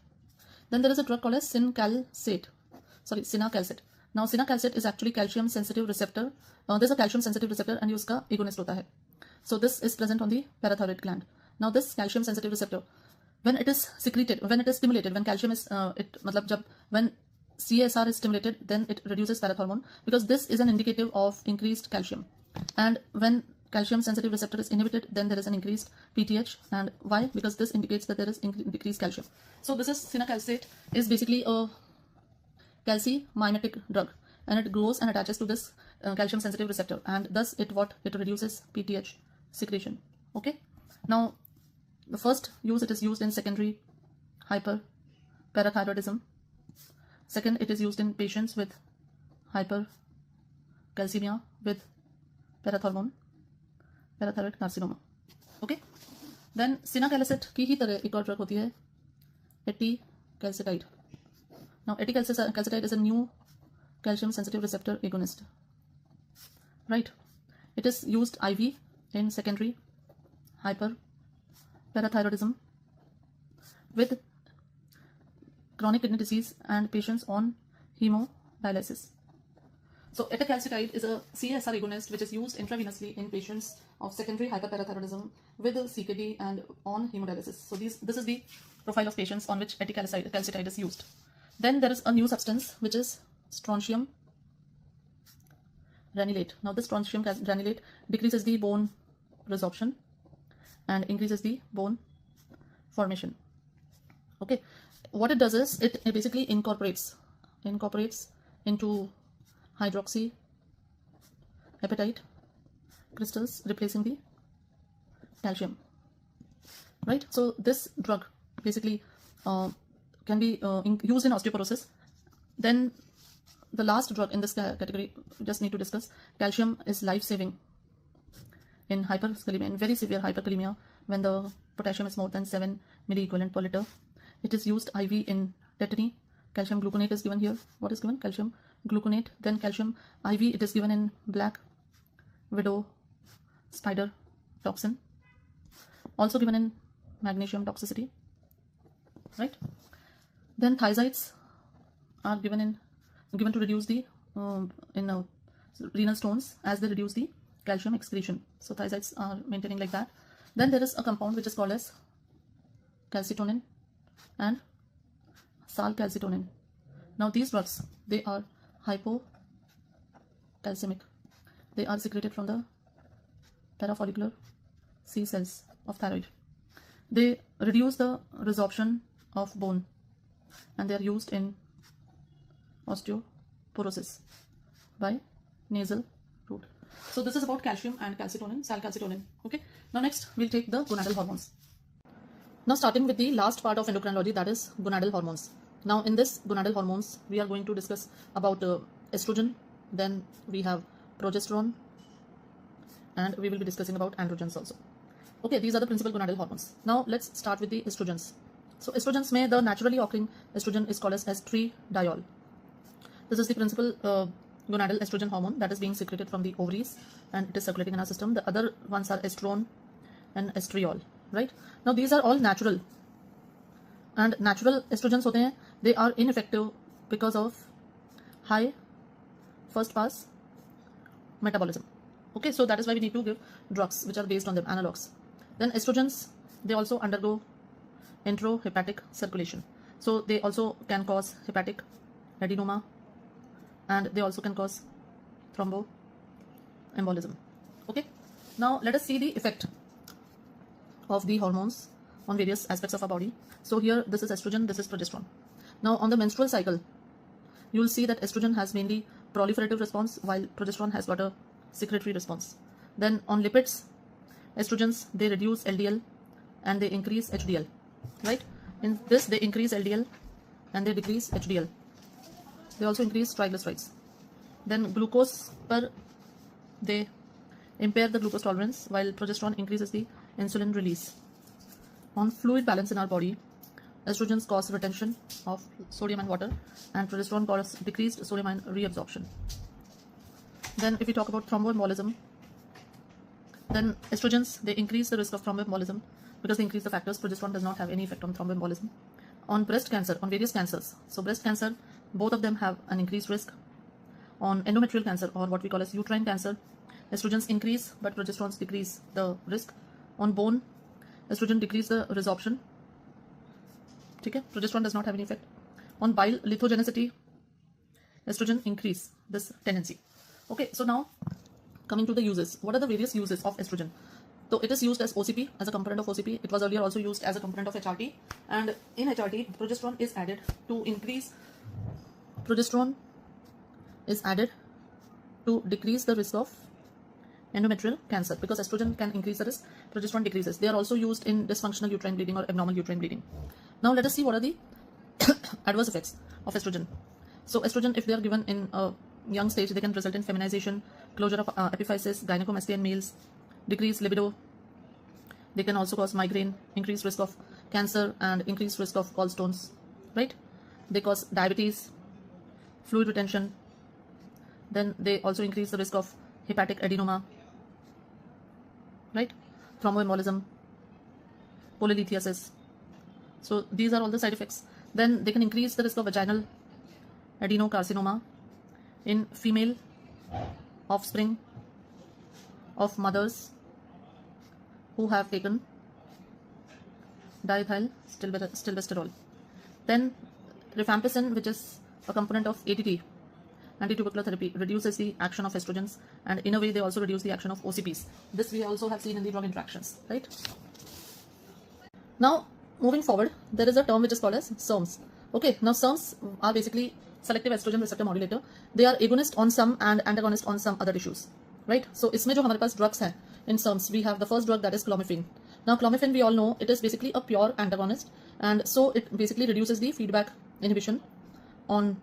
Then there is a drug called as sincalcate. सिनाकैल्सिट. Now सिनाकैल्सिट is actually calcium sensitive receptor. There's a calcium sensitive receptor and ये उसका agonist होता है. So this is present on the parathyroid gland. Now this calcium sensitive receptor, when it is secreted, when it is stimulated, when calcium is when CSR is stimulated, then it reduces parathormone, because this is an indicative of increased calcium. And when calcium sensitive receptor is inhibited, then there is an increased PTH. And why? Because this indicates that there is decreased calcium. So this is cinacalcate, is basically a calcimimetic drug, and it grows and attaches to this calcium sensitive receptor, and thus it reduces PTH secretion. Okay, now the first use, it is used in secondary hyperparathyroidism. Second, it is used in patients with hypercalcemia with parathyroid carcinoma. Okay, then cinacalcate की ही तरह एक और drug होती है एटीकैल्सिटाइड. Now एटीकैल्सिटाइड is a new calcium sensitive receptor agonist, right? It is used IV in secondary hyperparathyroidism with chronic kidney disease and patients on hemodialysis. So eticalcitide is a CSR agonist which is used intravenously in patients of secondary hyperparathyroidism with CKD and on hemodialysis. So this is the profile of patients on which eticalcitide is used. Then there is a new substance which is strontium granulate. Now this strontium granulate decreases the bone resorption and increases the bone formation. Okay, what it does is it basically incorporates into hydroxy apatite crystals, replacing the calcium, right? So this drug basically can be used in osteoporosis. Then the last drug in this category, we just need to discuss, calcium is life-saving in hyperkalemia, in very severe hyperkalemia, when the potassium is more than 7 milliequivalent per liter. It is used IV in tetany. Calcium gluconate is given here. What is given? Calcium gluconate. Then calcium IV, it is given in black widow spider toxin. Also given in magnesium toxicity, right? Then thiazides are given to reduce the renal stones, as they reduce the calcium excretion. So thiazides are maintaining like that. Then there is a compound which is called as calcitonin and salcalcitonin. Now these drugs, they are hypocalcemic. They are secreted from the parafollicular C cells of thyroid. They reduce the resorption of bone, and they are used in osteoporosis by nasal route. So this is about calcium and calcitonin, salcalcitonin. Okay, now next we'll take the gonadal hormones. Now starting with the last part of endocrinology, that is gonadal hormones. Now in this gonadal hormones, we are going to discuss about estrogen, then we have progesterone, and we will be discussing about androgens also. Okay, these are the principal gonadal hormones. Now let's start with the estrogens. So estrogens the naturally occurring estrogen is called as estradiol. This is the principal gonadal estrogen hormone that is being secreted from the ovaries, and it is circulating in our system. The other ones are estrone and estriol, right? Now these are all natural, and natural estrogens hote hain, they are ineffective because of high first pass metabolism. Okay, so that is why we need to give drugs which are based on them, analogs. Then estrogens, they also undergo enterohepatic circulation, so they also can cause hepatic adenoma, and they also can cause thromboembolism. Okay, now let us see the effect of the hormones on various aspects of our body. So here, this is estrogen, this is progesterone. Now on the menstrual cycle, you will see that estrogen has mainly proliferative response, while progesterone has got a secretory response. Then on lipids, estrogens, they reduce LDL and they increase HDL, right? In this, they increase LDL and they decrease HDL. They also increase triglycerides. Then glucose they impair the glucose tolerance, while progesterone increases the insulin release. On fluid balance in our body, estrogens cause retention of sodium and water, and progesterone causes decreased sodium ion reabsorption. Then if we talk about thromboembolism, then estrogens, they increase the risk of thromboembolism because they increase the factors. Progesterone does not have any effect on thromboembolism. On breast cancer, on various cancers. So breast cancer, both of them have an increased risk. On endometrial cancer, or what we call as uterine cancer, estrogens increase but progesterones decrease the risk. On bone, estrogen decrease the resorption. Okay? Progesterone does not have any effect. On bile lithogenicity, estrogen increase this tendency. Okay, so now coming to the uses. What are the various uses of estrogen? So it is used as OCP, as a component of OCP. It was earlier also used as a component of HRT. And in HRT, progesterone is added to increase. Progesterone is added to decrease the risk of endometrial cancer, because estrogen can increase the risk, progesterone decreases. They are also used in dysfunctional uterine bleeding or abnormal uterine bleeding. Now let us see what are the adverse effects of estrogen. So estrogen, if they are given in a young stage, they can result in feminization, closure of epiphysis, gynecomastia in males, decreased libido. They can also cause migraine, increased risk of cancer, and increased risk of gallstones, right? They cause diabetes, fluid retention. Then they also increase the risk of hepatic adenoma, right? Thromboembolism, polylithiasis. So these are all the side effects. Then they can increase the risk of vaginal adenocarcinoma in female offspring of mothers who have taken diethyl stilbestrol. Then rifampicin, which is a component of ATT, antitubercular therapy, reduces the action of estrogens, and in a way they also reduce the action of OCPs. This we also have seen in the drug interactions, right? Now moving forward, there is a term which is called as SERMs. Okay, now SERMs are basically selective estrogen receptor modulator. They are agonist on some and antagonist on some other tissues, right? So इसमें जो हमारे पास drugs हैं in SERMs, we have the first drug, that is clomiphene. Now clomiphene, we all know it is basically a pure antagonist, and so it basically reduces the feedback inhibition of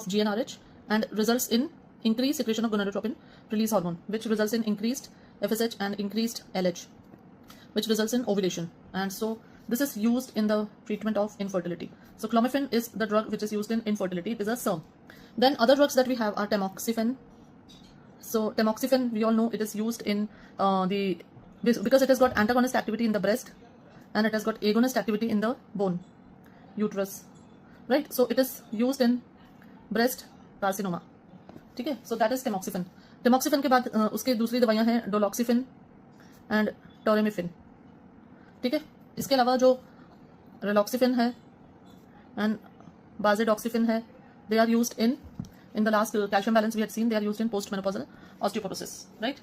GnRH and results in increased secretion of gonadotropin release hormone, which results in increased FSH and increased LH, which results in ovulation. And so this is used in the treatment of infertility. So clomiphene is the drug which is used in infertility. It is a SERM. Then other drugs that we have are tamoxifen. So tamoxifen, we all know it is used in because it has got antagonist activity in the breast and it has got agonist activity in the bone, uterus, right? So it is used in breast carcinoma. ठीक है? So that is tamoxifen. Tamoxifen के बाद उसके दूसरी दवाइयाँ हैं डोलॉक्सिफिन and टोरेमिफिन. ठीक है? इसके अलावा जो रेलॉक्सिफिन है एंड बाजेडॉक्सिफिन है, they are used in the last calcium balance we had seen, they are used in postmenopausal osteoporosis, right?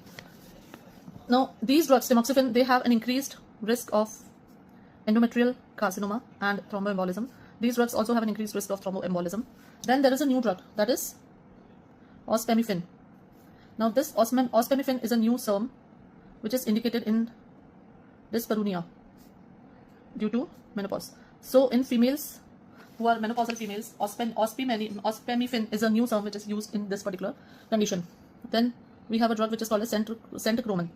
Now these drugs, tamoxifen, they have an increased risk of endometrial carcinoma and thromboembolism. These drugs also have an increased risk of thromboembolism. Then there is a new drug, that is ospemifene. Now this ospemifene is a new SERM which is indicated in dyspareunia due to menopause. So in females who are menopausal females, ospemifene is a new SERM which is used in this particular condition. Then we have a drug which is called as centochromine.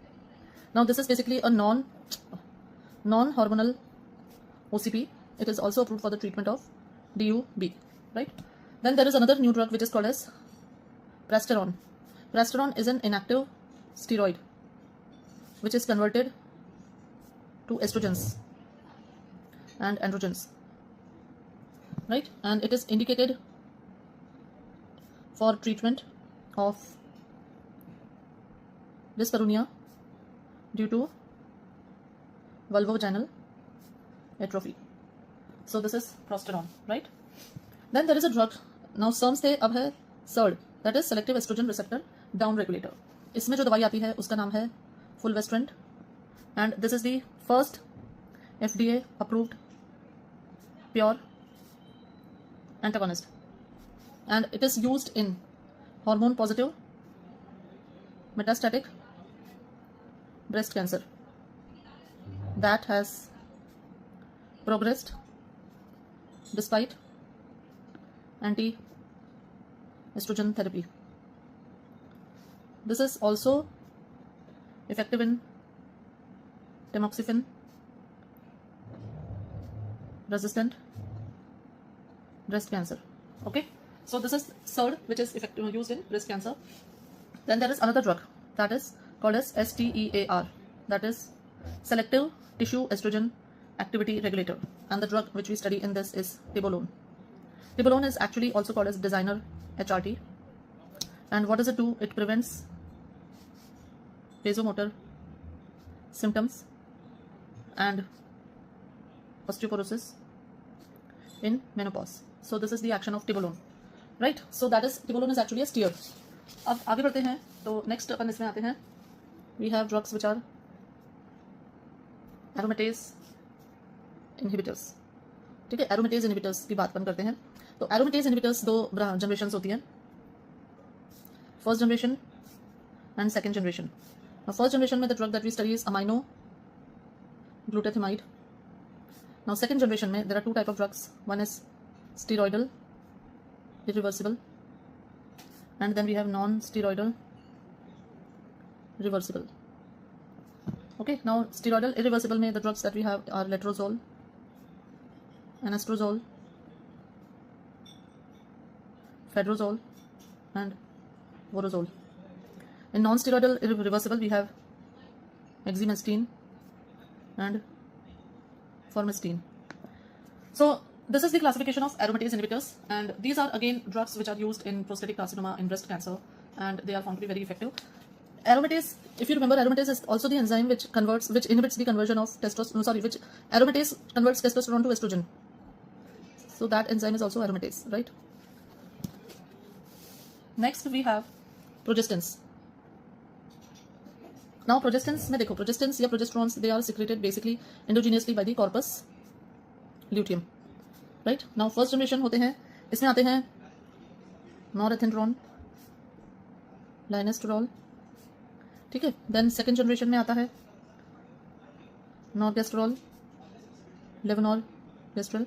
Now this is basically a non-hormonal OCP. It is also approved for the treatment of DUB, right? Then there is another new drug which is called as prasterone. Prasterone is an inactive steroid which is converted to estrogens and androgens, right? And it is indicated for treatment of dyspareunia due to vulvovaginal atrophy. So this is prasterone, right? Then there is a drug. Now SERMs थे, अब है SERD, that is selective estrogen receptor down regulator. इसमें जो दवाई आती है उसका नाम है fulvestrant, and this is the first FDA approved pure antagonist, and it is used in hormone positive metastatic breast cancer that has progressed despite anti-estrogen therapy. This is also effective in tamoxifen resistant breast cancer. Okay, so this is SERD, which is used in breast cancer. Then there is another drug that is called as STEAR, that is selective tissue estrogen activity regulator, and the drug which we study in this is tebolone. Tibolone is actually also called as designer HRT. And what does it do? It prevents vasomotor symptoms and osteoporosis in menopause. So this is the action of tibolone, right? So that is, tibolone is actually a steer. अब आगे बढ़ते हैं तो next अपन इसमें आते हैं. We have drugs which are aromatase inhibitors. ठीक है, aromatase inhibitors की बात अपन करते हैं. तो aromatase inhibitors दो जनरेशन होती हैं, first generation and second generation. First generation में the drug that we study is aminoglutethimide. Now second generation में there are two type of drugs. One is steroidal irreversible and then we have non-steroidal reversible. Okay, now steroidal irreversible में the drugs that we have are letrozole, anastrozole, fedrozole and vorozole. In non-steroidal irreversible we have exemestane and formistine. So this is the classification of aromatase inhibitors, and these are again drugs which are used in prostatic carcinoma, in breast cancer, and they are found to be very effective. Aromatase, if you remember, aromatase is also the enzyme which inhibits the conversion of aromatase converts testosterone to estrogen. So that enzyme is also aromatase, right? Next we have progestins. Now progestins में देखो, progestins या progesterones, they are secreted basically endogenously by the corpus luteum. Right. Now first generation होते हैं, इसमें आते हैं नॉरहेथिंड्रोन, लाइनेस्टेरॉल. ठीक है. देन सेकेंड जनरेशन में आता है norgestrel, levonorgestrel.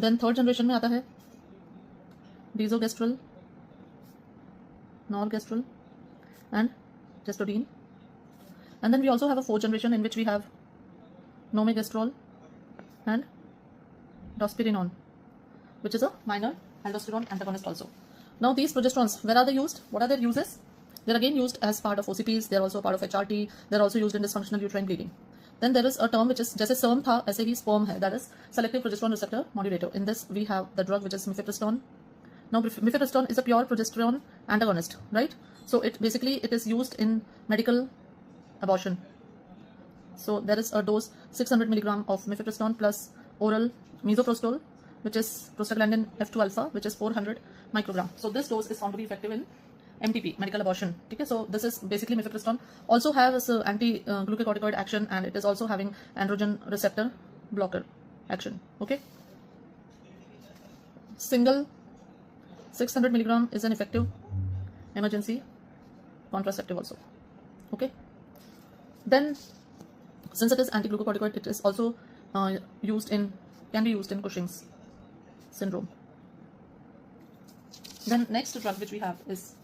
Then third generation में आता है desogestrel, norgestrel and gestodene. And then we also have a fourth generation in which we have nomegestrol and dospirinon, which is a minor aldosterone antagonist also. Now these progesterones, where are they used? What are their uses? They're again used as part of OCPs. They're also part of HRT. They're also used in dysfunctional uterine bleeding. Then there is a term which is जैसे sperm था ऐसे ही sperm है, that is selective progesterone receptor modulator. In this we have the drug which is mifepristone. Now mifepristone is a pure progesterone antagonist, right? So it is used in medical abortion. So there is a dose 600 milligram of mifepristone plus oral misoprostol, which is prostaglandin F2 alpha, which is 400 microgram. So this dose is found to be effective in MTP, medical abortion. Okay, so this is basically mifepristone. Also has anti-glucocorticoid action, and it is also having androgen receptor blocker action. Okay, single 600 milligram is an effective emergency contraceptive also. Okay, then since it is anti-glucocorticoid, it is also can be used in Cushing's syndrome. Then next drug which we have is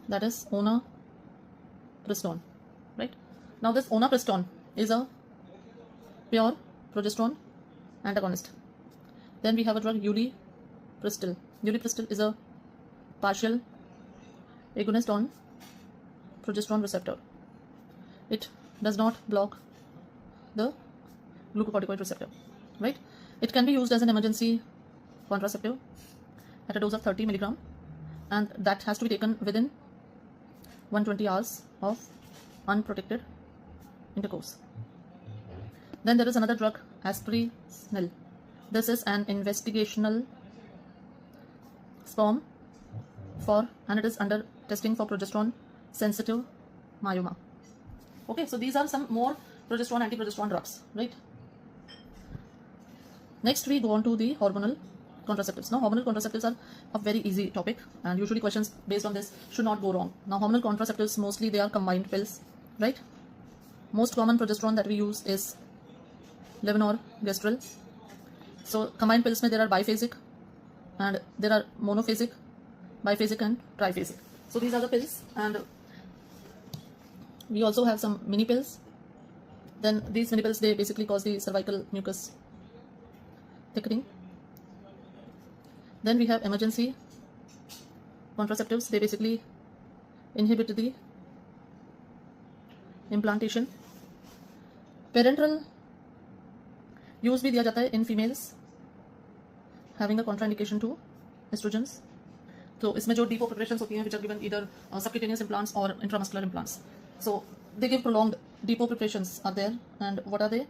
that is onapristone, right? Now this onapristone is a pure progesterone antagonist. Then we have a drug ulipristal. Ulipristal is a partial agonist on progesterone receptor. It does not block the glucocorticoid receptor, right? It can be used as an emergency contraceptive at a dose of 30 milligram, and that has to be taken within 120 hours of unprotected intercourse. Then there is another drug, asprinil. This is an investigational sperm and it is under testing for progesterone sensitive myoma. Okay, so these are some more progesterone, anti-progesterone drugs, right? Next we go on to the hormonal contraceptives. Now hormonal contraceptives are a very easy topic, and usually questions based on this should not go wrong. Now hormonal contraceptives, mostly they are combined pills, right? Most common progesterone that we use is levonorgestrel. So combined pills mein there are biphasic and there are monophasic, biphasic and triphasic. So these are the pills, and we also have some mini pills. Then these mini pills, they basically cause the cervical mucus thickening. Then we have emergency contraceptives. They basically inhibit the implantation. Parenteral use भी दिया जाता है in females. having a contraindication to estrogens. तो इसमें जो depot preparations होती हैं which are given either subcutaneous implants or intramuscular implants. So they give prolonged depot preparations are there, and what are they?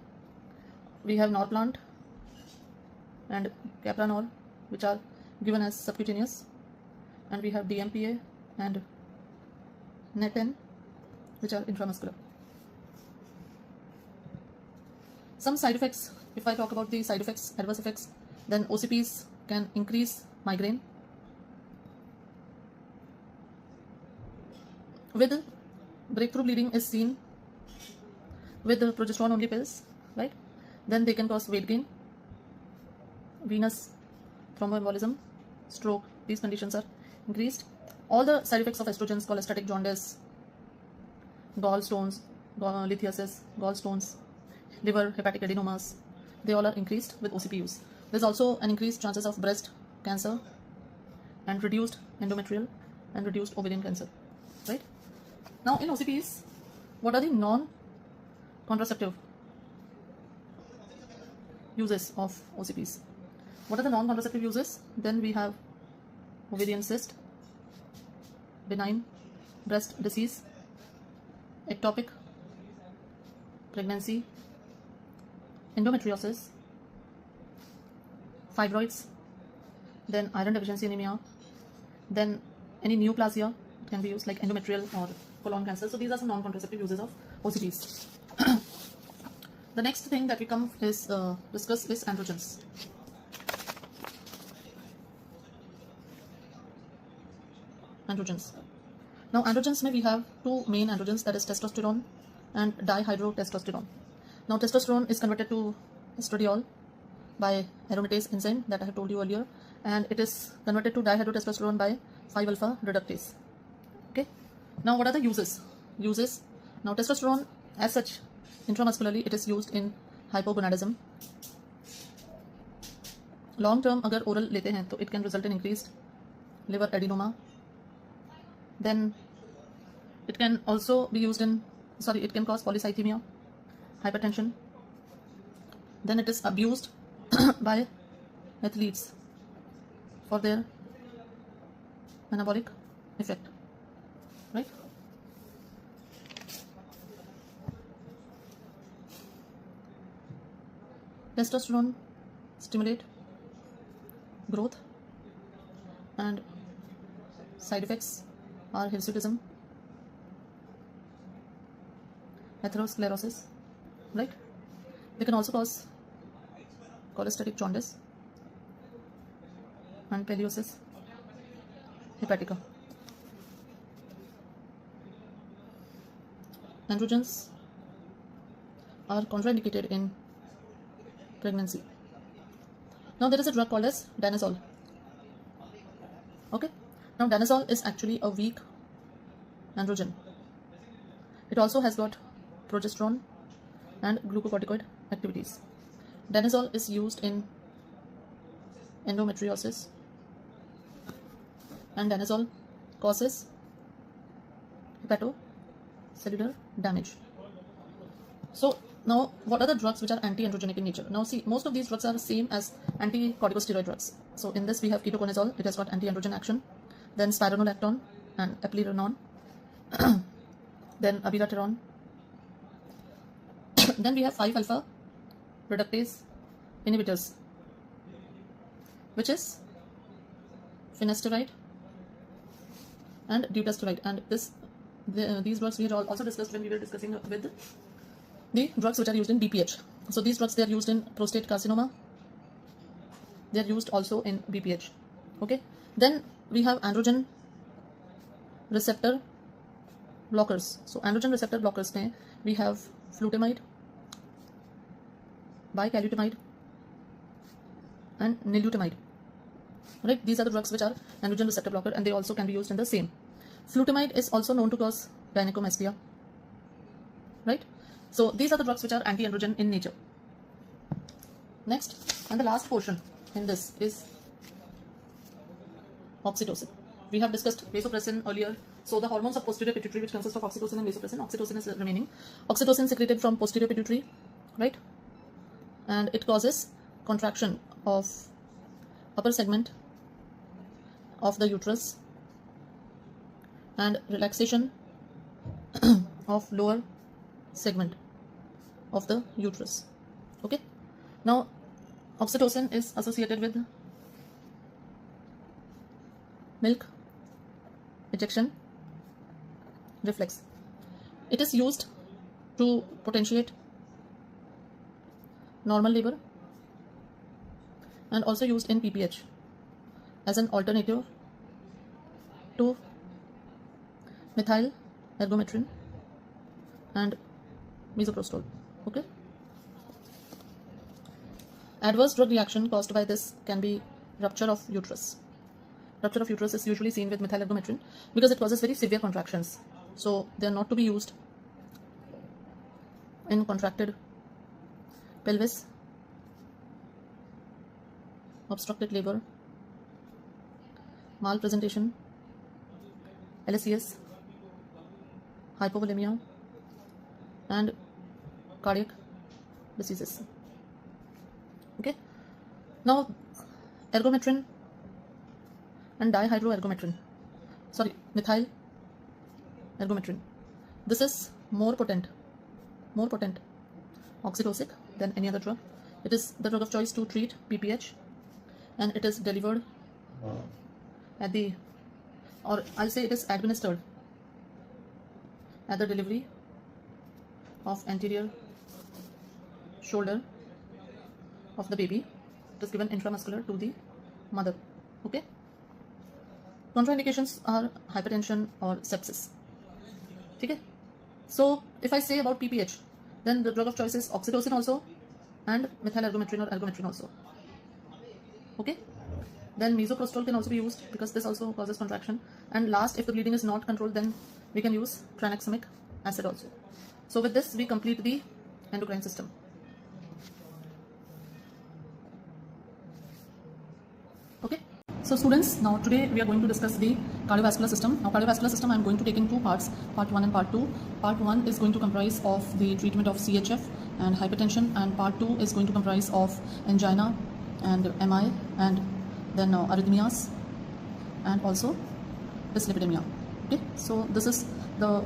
We have Norplant and Capranol, which are given as subcutaneous, and we have DMPA and Nepen, which are intramuscular. Some side effects, if I talk about the side effects, adverse effects, then OCPs can increase migraine. With breakthrough bleeding is seen with the progesterone only pills, right? Then they can cause weight gain, venous thromboembolism, stroke. These conditions are increased. All the side effects of estrogens, cholestatic jaundice, gallstones, lithiasis, gallstones, liver, hepatic adenomas, they all are increased with OCP use. There's also an increased chances of breast cancer and reduced endometrial and reduced ovarian cancer, right? Now in OCPs, what are the non-contraceptive uses of OCPs? What are the non-contraceptive uses? Then we have ovarian cyst, benign breast disease, ectopic pregnancy, endometriosis, fibroids, then iron deficiency anemia, then any neoplasia can be used like endometrial or colon cancer. So these are some non-contraceptive uses of OCPs. The next thing that we discuss is androgens. Androgens. Now androgens we have two main androgens, that is testosterone and dihydrotestosterone. Now testosterone is converted to estradiol by aromatase enzyme that I have told you earlier, and it is converted to dihydrotestosterone by 5-alpha reductase. Okay. Now what are the uses? Now testosterone as such, intramuscularly it is used in hypogonadism. Long term अगर oral लेते हैं तो it can result in increased liver adenoma. Then it can also be used in, it can cause polycythemia, hypertension. Then it is abused by athletes for their anabolic effect, right? Testosterone stimulate growth, and side effects are hirsutism, atherosclerosis, right? They can also cause cholestatic jaundice and peleosis hepatica. Androgens are contraindicated in pregnancy. Now there is a drug called as danazol. Okay. Now danazol is actually a weak androgen. It also has got progesterone and glucocorticoid activities. Danazol is used in endometriosis, and danazol causes hepatocellular damage. So now what are the drugs which are anti-androgenic in nature? Now see, most of these drugs are the same as anti-corticosteroid drugs. So in this we have ketoconazole, it has got anti-androgen action. Then spironolactone and eplerenone. Then abiraterone. Then we have 5-alpha reductase inhibitors, which is finasteride and dutasteride. And these drugs we had also discussed when we were discussing with the drugs which are used in BPH. So these drugs, they are used in prostate carcinoma. They are used also in BPH. Okay. Then we have androgen receptor blockers. So androgen receptor blockers mein we have flutamide, bicalutamide, and nilutamide. Right? These are the drugs which are androgen receptor blocker, and they also can be used in the same. Flutamide is also known to cause gynecomastia. Right? So these are the drugs which are anti-androgen in nature. Next, and the last portion in this is oxytocin. We have discussed vasopressin earlier. So the hormones of posterior pituitary, which consist of oxytocin and vasopressin. Oxytocin is remaining. Oxytocin secreted from posterior pituitary, right? And it causes contraction of upper segment of the uterus and relaxation of lower segment of the uterus. Okay, now oxytocin is associated with milk ejection reflex. It is used to potentiate normal labor and also used in PPH as an alternative to methyl ergometrin and misoprostol. Okay, adverse drug reaction caused by this can be rupture of uterus. Rupture of uterus is usually seen with methyl ergometrin because it causes very severe contractions, so they are not to be used in contracted pelvis, obstructed labor, malpresentation, LSCS, hypovolemia, and cardiac diseases. Okay, now ergometrin and methyl ergometrin, this is more potent oxytocic than any other drug. It is the drug of choice to treat PPH, and it is delivered at the, or I'll say it is administered at the delivery of anterior shoulder of the baby. It is given intramuscular to the mother. Okay, contraindications are hypertension or sepsis. Okay, so if I say about PPH, then the drug of choice is oxytocin also and methyl ergometrin or ergometrin also. Okay, then misoprostol can also be used because this also causes contraction, and last, if the bleeding is not controlled, then we can use tranexamic acid also. So with this we complete the endocrine system. Okay, so students, now today we are going to discuss the cardiovascular system. Now cardiovascular system I am going to take in two parts, part 1 and part 2. Part 1 is going to comprise of the treatment of CHF and hypertension, and part 2 is going to comprise of angina and MI, and then arrhythmias and also dyslipidemia. Okay, so this is the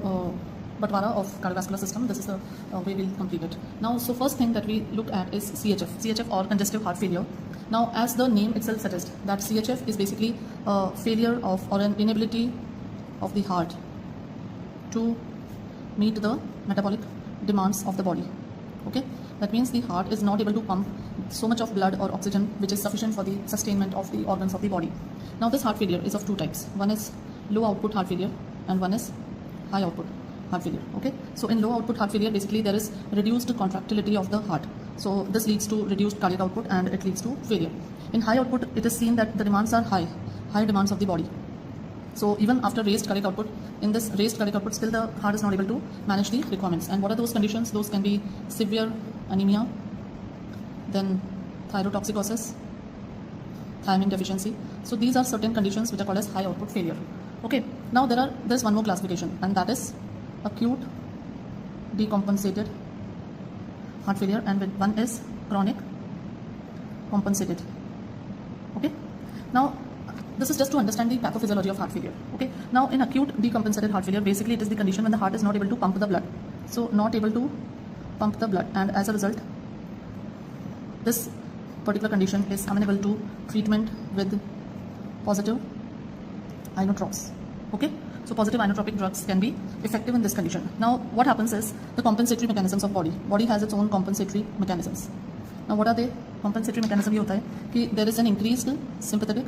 Batwara of cardiovascular system. This is the way we'll complete it. Now, so first thing that we look at is CHF or congestive heart failure. Now, as the name itself suggests, that CHF is basically a failure of or an inability of the heart to meet the metabolic demands of the body. Okay, that means the heart is not able to pump so much of blood or oxygen which is sufficient for the sustainment of the organs of the body. Now, this heart failure is of two types. One is low output heart failure and one is high output heart failure. Okay, so in low output heart failure, basically there is reduced contractility of the heart, so this leads to reduced cardiac output and it leads to failure. In high output, it is seen that the demands are high demands of the body, so even after raised cardiac output, in this raised cardiac output, still the heart is not able to manage the requirements. And what are those conditions? Those can be severe anemia, then thyrotoxicosis, thiamine deficiency. So these are certain conditions which are called as high output failure. Okay, now there's one more classification, and that is acute decompensated heart failure, and one is chronic compensated. Okay, now this is just to understand the pathophysiology of heart failure. Okay, now in acute decompensated heart failure, basically it is the condition when the heart is not able to pump the blood, so not able to pump the blood, and as a result this particular condition is amenable to treatment with positive inotropes. Okay, so positive inotropic drugs can be effective in this condition. Now what happens is the compensatory mechanisms of body has its own compensatory mechanisms. Now what are they? Compensatory mechanism ये होता है कि there is an increased sympathetic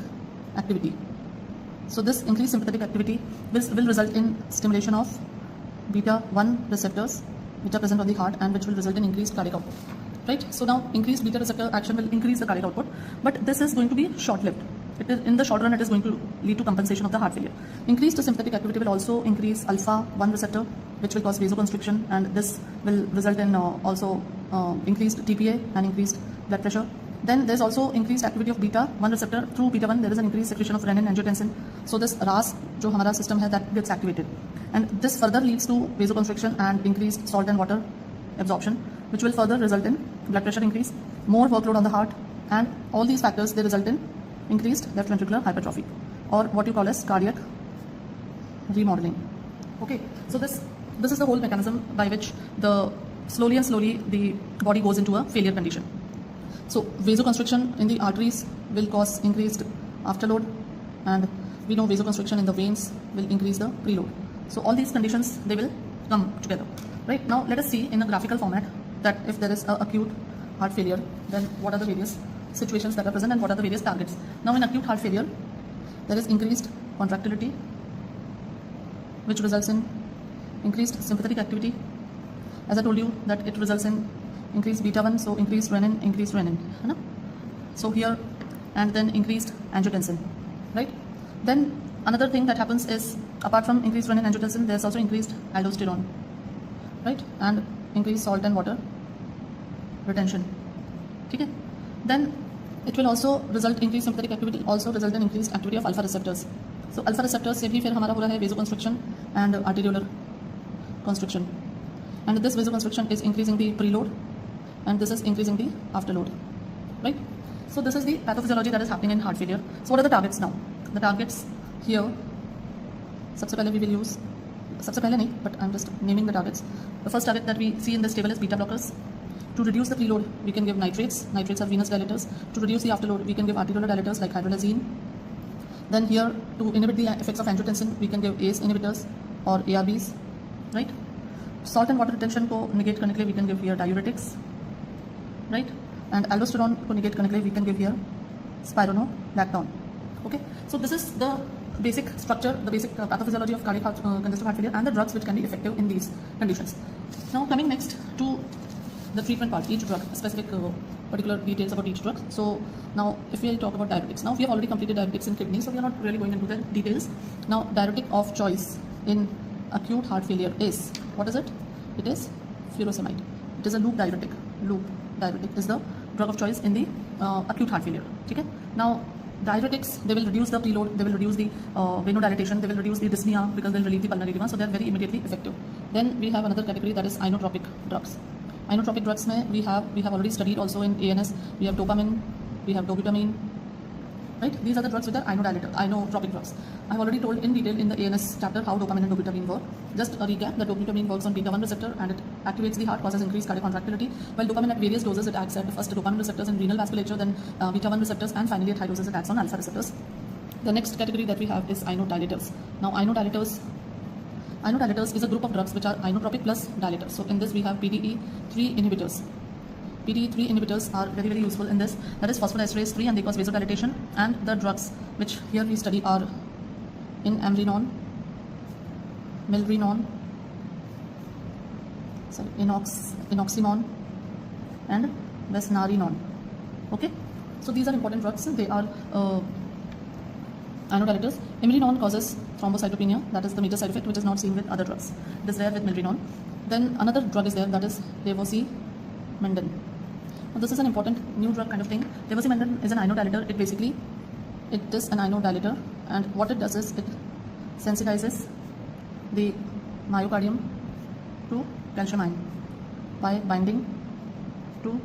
activity. So this increased sympathetic activity will result in stimulation of beta 1 receptors which are present on the heart, and which will result in increased cardiac output. Right? So now increased beta receptor action will increase the cardiac output, but this is going to be short-lived. It is, in the short run, it is going to lead to compensation of the heart failure. Increased sympathetic activity will also increase alpha 1 receptor, which will cause vasoconstriction, and this will result in also increased TPA and increased blood pressure. Then there's also increased activity of beta 1 receptor. Through beta 1 there is an increased secretion of renin angiotensin. So this RAS जो हमारा system है, that gets activated, and this further leads to vasoconstriction and increased salt and water absorption, which will further result in blood pressure increase, more workload on the heart, and all these factors, they result in increased left ventricular hypertrophy, or what you call as cardiac remodeling. Okay, so this is the whole mechanism by which the slowly the body goes into a failure condition. So vasoconstriction in the arteries will cause increased afterload, and we know vasoconstriction in the veins will increase the preload. So all these conditions, they will come together. Right, now let us see in a graphical format that if there is a acute heart failure, then what are the various situations that are present and what are the various targets. Now in acute heart failure, there is increased contractility, which results in increased sympathetic activity. As I told you that it results in increased beta 1, so increased renin, so here, and then increased angiotensin, right? Then another thing that happens is, apart from increased renin angiotensin, there's also increased aldosterone, right? And increased salt and water retention. Okay? Then it will also result increased sympathetic activity, also result in increased activity of alpha receptors. So alpha receptors से भी फिर हमारा हो रहा है vasoconstriction and arteriolar constriction. And this vasoconstriction is increasing the preload, and this is increasing the afterload, right? So this is the pathophysiology that is happening in heart failure. So what are the targets now? The targets here, सबसे पहले we will use, सबसे पहले नहीं, but I'm just naming the targets. The first target that we see in this table is beta blockers. To reduce the preload, we can give nitrates. Nitrates are venous dilators. To reduce the afterload, we can give arteriolar dilators like hydralazine. Then here, to inhibit the effects of angiotensin, we can give ACE inhibitors or ARBs, right? Salt and water retention को negate करने के लिए we can give here diuretics, right? And aldosterone को negate करने के लिए we can give here spironolactone. Okay, so this is the basic structure, the basic pathophysiology of cardiac congestive heart failure and the drugs which can be effective in these conditions. Now coming next to the treatment part, each drug, specific particular details about each drug. So now if we talk about diuretics, now we have already completed diuretics in kidney, so we are not really going into the details. Now diuretic of choice in acute heart failure is, what is it? It is furosemide. It is a loop diuretic. Loop diuretic is the drug of choice in the acute heart failure. Okay? Now diuretics, they will reduce the preload, they will reduce the venodilatation, they will reduce the dyspnea because they will relieve the pulmonary edema, so they are very immediately effective. Then we have another category that is inotropic drugs. Inotropic drugs mein we have already studied also in ANS. We have dopamine, we have dobutamine, right? These are the drugs which are inotropic drugs. I have already told in detail in the ANS chapter how dopamine and dobutamine work. Just a recap, the dobutamine works on beta 1 receptor and it activates the heart, causes increased cardiac contractility, while dopamine at various doses it acts at first dopamine receptors in renal vasculature, then beta 1 receptors, and finally at high doses it acts on alpha receptors. The next category that we have is inodilators. Now inodilators is a group of drugs which are inotropic plus dilators. So in this we have PDE3 inhibitors. PDE3 inhibitors are very, very useful in this. That is phosphodiesterase 3 and they cause vasodilatation. And the drugs which here we study are inamrinone, milrinone, inoximone and vesnarinone. Okay, so these are important drugs. They are inodilators. Imrinone causes thrombocytopenia, that is the major side effect which is not seen with other drugs. It is rare with milrinone. Then another drug is there, that is levosimendan. Now this is an important new drug kind of thing. Levosimendan is an inodilator. It is an inodilator, and what it does is it sensitizes the myocardium to calcium ion by binding to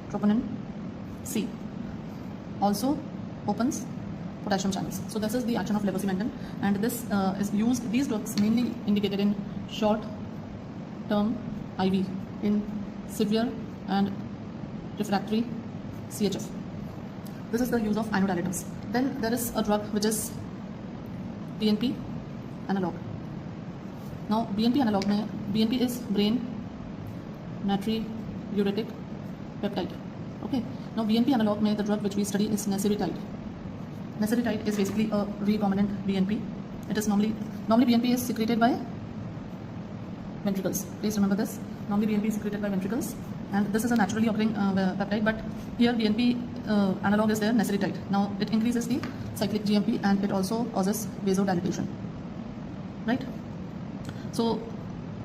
troponin C. Also opens potassium channels. So this is the action of levosimendan, and this is used, these drugs mainly indicated in short term IV in severe and refractory CHF. This is the use of inodilators. Then there is a drug which is BNP analog. Now BNP analog mein, BNP is brain natriuretic peptide. Okay. Now BNP analog mein the drug which we study is nesiritide. Nesiritide is basically a recombinant BNP. It is normally BNP is secreted by ventricles. Please remember this. Normally BNP is secreted by ventricles, and this is a naturally occurring peptide. But here BNP analog is there, nesiritide. Now it increases the cyclic GMP and it also causes vasodilatation. Right. So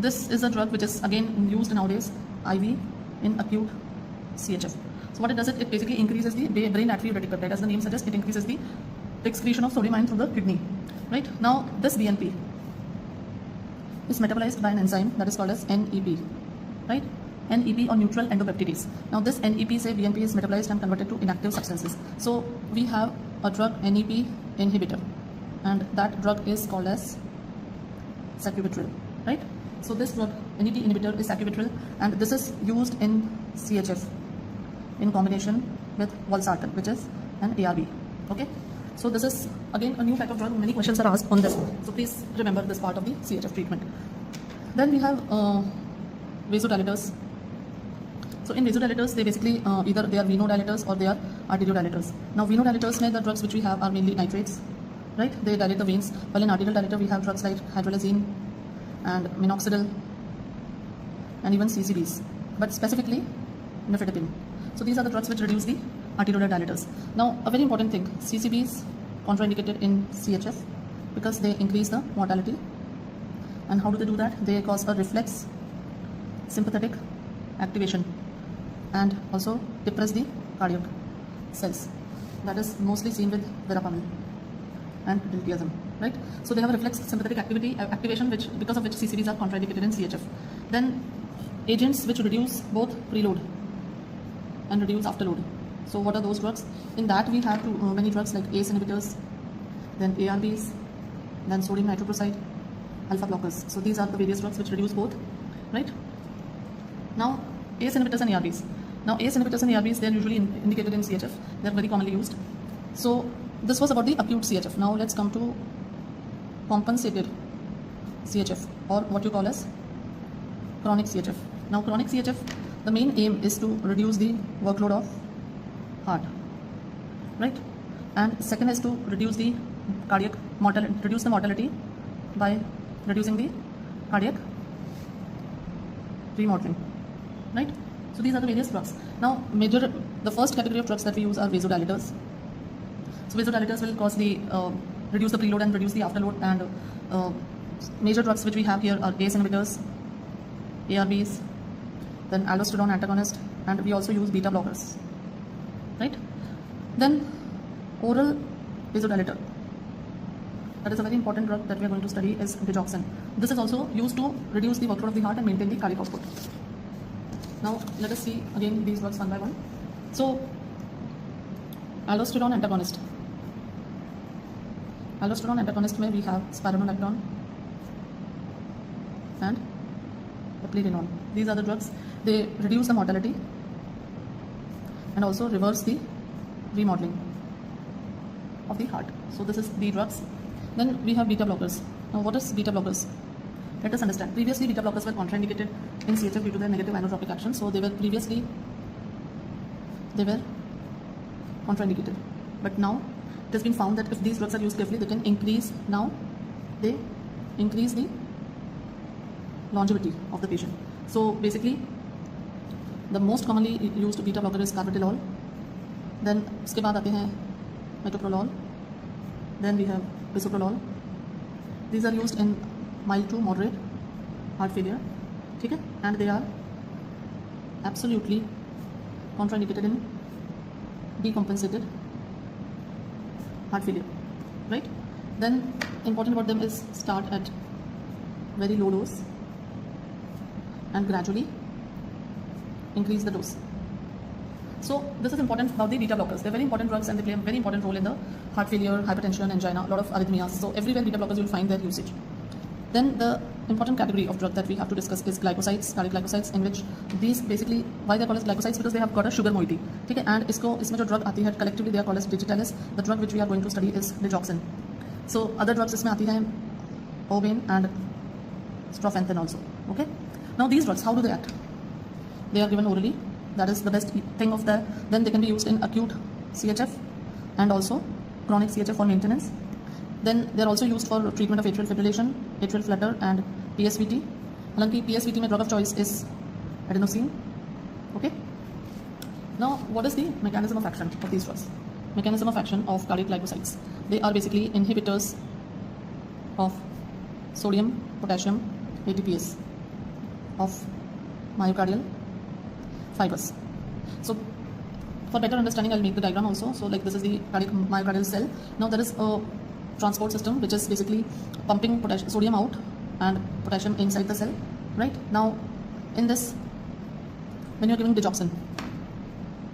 this is a drug which is again used nowadays IV in acute CHF. So what it does, it basically increases the brain natriuretic peptide. As the name suggests, it increases the excretion of sodium ion through the kidney. Right. Now this BNP is metabolized by an enzyme that is called as NEP. Right. NEP or neutral endopeptides. Now this NEP, say BNP, is metabolized and converted to inactive substances. So we have a drug NEP inhibitor, and that drug is called as sacubitril, right? So this drug NEP inhibitor is sacubitril, and this is used in CHF in combination with valsartan, which is an ARB. Okay, so this is again a new type of drug. Many questions are asked on this, so please remember this part of the CHF treatment. Then we have vasodilators. So in vasodilators, they basically either they are venodilators or they are arteriodilators. Now venodilators में the drugs which we have are mainly nitrates, right? They dilate the veins. While in arterial dilator we have drugs like hydralazine and minoxidil and even CCBs, but specifically nifedipine. So these are the drugs which reduce the arteriolar dilators. Now a very important thing, CCBs contraindicated in CHF because they increase the mortality. And how do they do that? They cause a reflex sympathetic activation and also depress the cardiac cells. That is mostly seen with verapamil and diltiazem, right? So they have a reflex sympathetic activation, which because of which CCBs are contraindicated in CHF. Then agents which reduce both preload and reduce afterload. So what are those drugs? In that we have many drugs like ACE inhibitors, then ARBs, then sodium nitroprusside, alpha blockers. So these are the various drugs which reduce both, right? Now ACE inhibitors and ARBs. Now ACE inhibitors and ARBs, they are usually indicated in CHF. They are very commonly used. So this was about the acute CHF. Now let's come to compensated CHF, or what you call as chronic CHF. Now chronic CHF, the main aim is to reduce the workload of heart, right? And second is to reduce the cardiac mortality, reduce the mortality by reducing the cardiac remodeling, right? So these are the various drugs. Now the first category of drugs that we use are vasodilators. So vasodilators will cause the reduce the preload and reduce the afterload, and major drugs which we have here are ACE inhibitors, ARBs, then aldosterone antagonist, and we also use beta blockers, right? Then oral vasodilator, that is a very important drug that we are going to study, is digoxin. This is also used to reduce the workload of the heart and maintain the cardiac output. Now let us see again these drugs one by one. So aldosterone antagonist. Aldosterone antagonist में we have spironolactone and eplerenone. These are the drugs. They reduce the mortality and also reverse the remodeling of the heart. So this is the drugs. Then we have beta blockers. Now what is beta blockers? Let us understand. Previously beta blockers were contraindicated in CHF due to their negative inotropic action. So they were contraindicated. But now it has been found that if these drugs are used carefully, they can increase the longevity of the patient. So basically the most commonly used beta blocker is carvedilol. Then उसके बाद आते हैं metoprolol. Then we have bisoprolol. These are used in mild to moderate heart failure, okay? And they are absolutely contraindicated in decompensated heart failure, right? Then important about them is start at very low dose and gradually increase the dose. So this is important about the beta blockers. They're very important drugs and they play a very important role in the heart failure, hypertension, angina, a lot of arrhythmias. So everywhere beta blockers, you'll find their usage. Then the important category of drug that we have to discuss is glycosides, cardiac glycosides, in which these basically, why they are called as glycosides, because they have got a sugar moiety. Okay? And इसमें जो drug आती है collectively they are called as digitalis. The drug which we are going to study is digoxin. So other drugs इसमें आती हैं Obain and Strofenthin also. Okay? Now these drugs, how do they act? They are given orally. That is the best thing of that. Then they can be used in acute CHF and also chronic CHF for maintenance. Then they are also used for treatment of atrial fibrillation, atrial flutter, and PSVT. हालांकि PSVT में drug of choice is adenosine. Okay. Now, what is the mechanism of action of these drugs? Mechanism of action of cardiac glycosides. They are basically inhibitors of sodium, potassium, ATPase of myocardial fibers. So for better understanding, I'll make the diagram also. So like this is the myocardial cell. Now there is a transport system which is basically pumping sodium out and potassium inside the cell, right? Now in this when you're giving digoxin.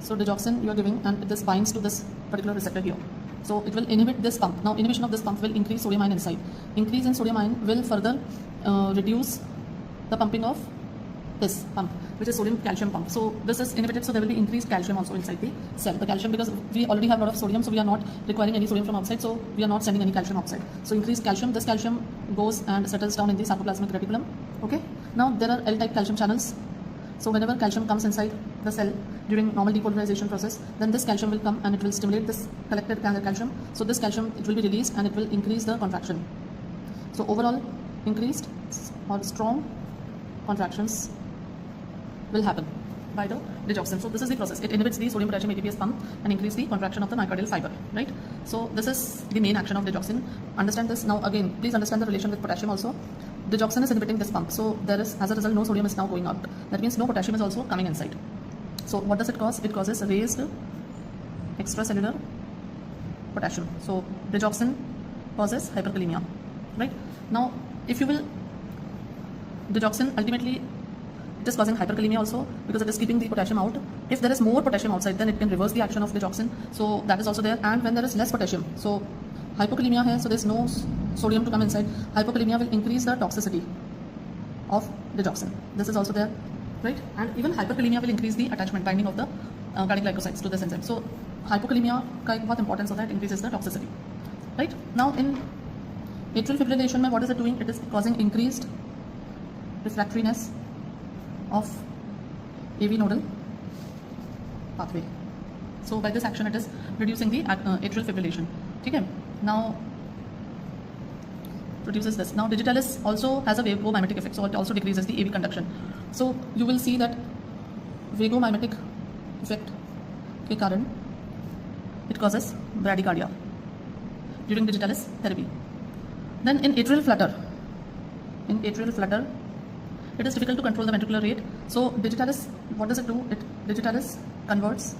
So digoxin you are giving, and this binds to this particular receptor here. So it will inhibit this pump. Now inhibition of this pump will increase sodium ion inside. Increase in sodium ion will further reduce the pumping of this pump, which is sodium calcium pump. So this is inhibited, so there will be increased calcium also inside the cell. The calcium, because we already have a lot of sodium, so we are not requiring any sodium from outside, so we are not sending any calcium outside. So increased calcium, this calcium goes and settles down in the sarcoplasmic reticulum. Okay. Now there are L-type calcium channels. So whenever calcium comes inside the cell during normal depolarization process, then this calcium will come and it will stimulate this collected calcium. So this calcium, it will be released and it will increase the contraction. So overall increased or strong contractions will happen by the digoxin. So this is the process. It inhibits the sodium potassium ATPase pump and increase the contraction of the myocardial fiber, right? So this is the main action of digoxin. Understand this. Now again, please understand the relation with potassium also. Digoxin is inhibiting this pump. So there is, as a result, no sodium is now going out. That means no potassium is also coming inside. So what does it cause? It causes raised extracellular potassium. So digoxin causes hyperkalemia, right? Now if you will, digoxin ultimately it is causing hyperkalemia also, because it is keeping the potassium out. If there is more potassium outside, then it can reverse the action of digoxin. So that is also there. And when there is less potassium, so hypokalemia here, so there is no sodium to come inside. Hypokalemia will increase the toxicity of digoxin. This is also there, right? And even hyperkalemia will increase the attachment binding of the cardiac glycosides to this enzyme. So hypokalemia का एक बहुत importance होता है, it increases the toxicity, right? Now in atrial fibrillation, what is it doing? It is causing increased refractoriness of AV nodal pathway. So by this action, it is reducing the atrial fibrillation. Okay. Now produces this. Now digitalis also has a vagomimetic effect, so it also decreases the AV conduction. So you will see that vagomimetic effect के कारण it causes bradycardia during digitalis therapy. Then in atrial flutter, it is difficult to control the ventricular rate. So digitalis, what does it do? Digitalis converts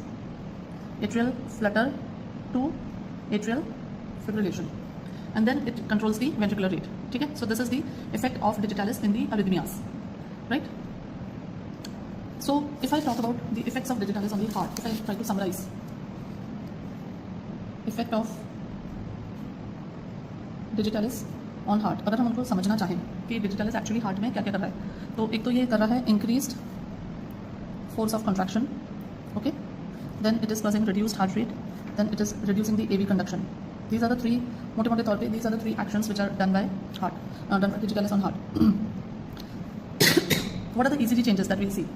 atrial flutter to atrial fibrillation, and then it controls the ventricular rate. Okay? So this is the effect of digitalis in the arrhythmias, right? So if I talk about the effects of digitalis on the heart, if I try to summarize effect of digitalis on heart, अगर हम उनको समझना चाहें कि digitalis actually heart में क्या क्या कर रहा है, तो एक तो ये कर रहा है increased force of contraction, okay, then it is causing reduced heart rate, then it is reducing the AV conduction. These are the three, मोटे मोटे तौर पे these are the three actions which are done by heart, done by digitalis on heart. What are the ECG changes that we see?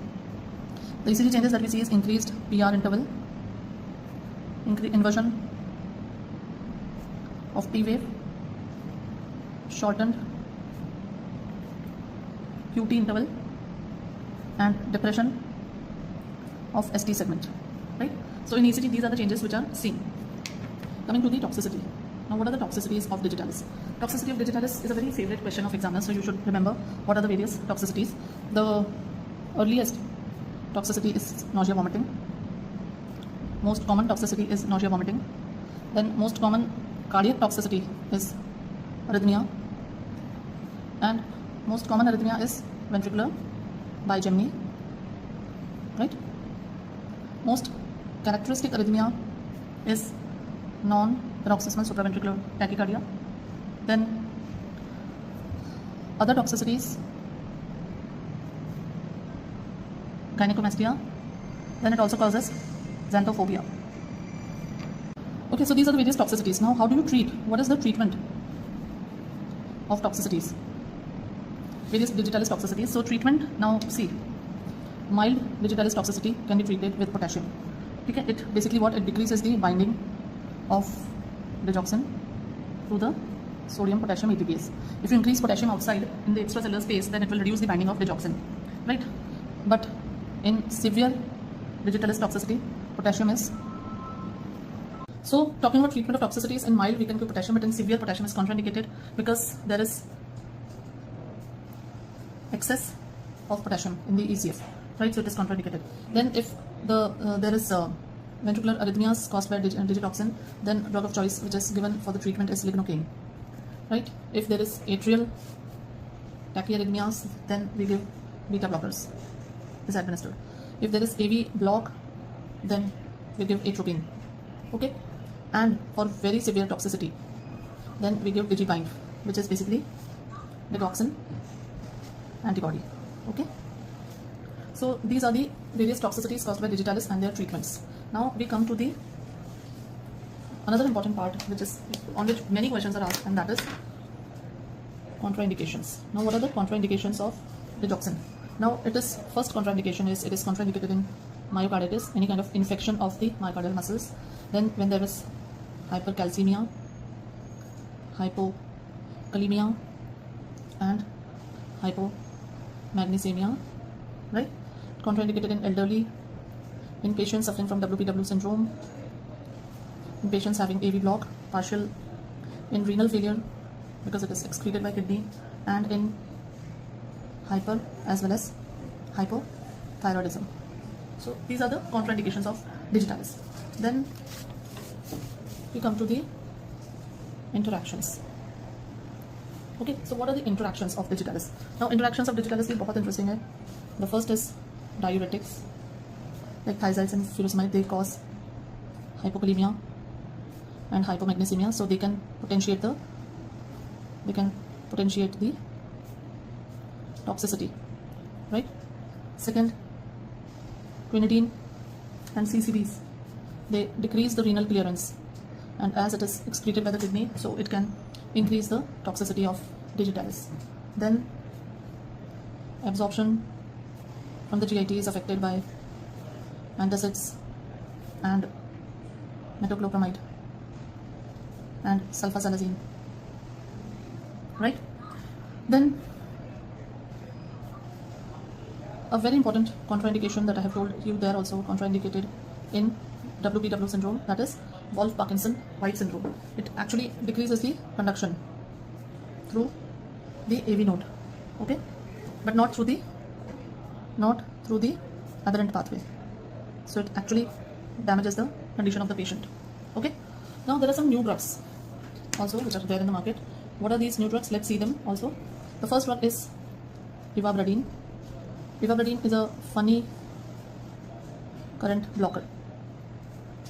The ECG changes that we see is increased PR interval, inversion of T wave, shortened QT interval, and depression of ST segment, right? So in ECG, these are the changes which are seen. Coming to the toxicity. Now, what are the toxicities of digitalis? Toxicity of digitalis is a very favorite question of examiners, so you should remember what are the various toxicities. The earliest toxicity is nausea, vomiting. Most common toxicity is nausea, vomiting. Then most common cardiac toxicity is arrhythmia, and most common arrhythmia is ventricular bigeminy, right? Most characteristic arrhythmia is non-paroxysmal supraventricular tachycardia. Then other toxicities, gynecomastia, then it also causes xanthophobia. Okay, so these are the various toxicities. Now, how do you treat? What is the treatment of toxicities? Various digitalis toxicities. So treatment, now see, mild digitalis toxicity can be treated with potassium. Okay, it basically what it decreases the binding of digoxin to the sodium potassium ATPase. If you increase potassium outside in the extracellular space, then it will reduce the binding of digoxin, right? But in severe digitalis toxicity, potassium is. So talking about treatment of toxicities, in mild we can give potassium, but in severe potassium is contraindicated because there is excess of potassium in the ECF, right? So it is contraindicated. Then if there is ventricular arrhythmias caused by digitoxin, then drug of choice which is given for the treatment is lignocaine, right? If there is atrial tachyarrhythmias, then we give beta blockers is administered. If there is AV block, then we give atropine. Okay, and for very severe toxicity, then we give digibind, which is basically digoxin antibody. Okay, so these are the various toxicities caused by digitalis and their treatments. Now we come to the another important part, which is on which many questions are asked, and that is contraindications. Now, what are the contraindications of digoxin? Now, it is first contraindication is it is contraindicated in myocarditis, any kind of infection of the myocardial muscles. Then, when there is hypercalcemia, hypokalemia, and hypomagnesemia, right? Contraindicated in elderly, in patients suffering from WPW syndrome, in patients having AV block, partial in renal failure because it is excreted by kidney, and in hyper as well as hypothyroidism. So these are the contraindications of digitalis. Then we come to the interactions. Okay, so what are the interactions of digitalis? Now interactions of digitalis is बहुत interesting है. The first is diuretics, like thiazides and furosemide. They cause hypokalemia and hypomagnesemia, so they can potentiate the toxicity, right? Second, quinidine and CCBs, they decrease the renal clearance, and as it is excreted by the kidney, so it can increase the toxicity of digitalis. Then absorption from the GIT is affected by antacids and metoclopramide and sulfasalazine, right? Then a very important contraindication that I have told you, there also contraindicated in WPW syndrome, that is Wolff-Parkinson-White syndrome. It actually decreases the conduction through the AV node, okay, but not through the adherent pathway. So it actually damages the condition of the patient. Okay. Now there are some new drugs also which are there in the market. What are these new drugs? Let's see them also. The first drug is ivabradine. Ivabradine is a funny current blocker,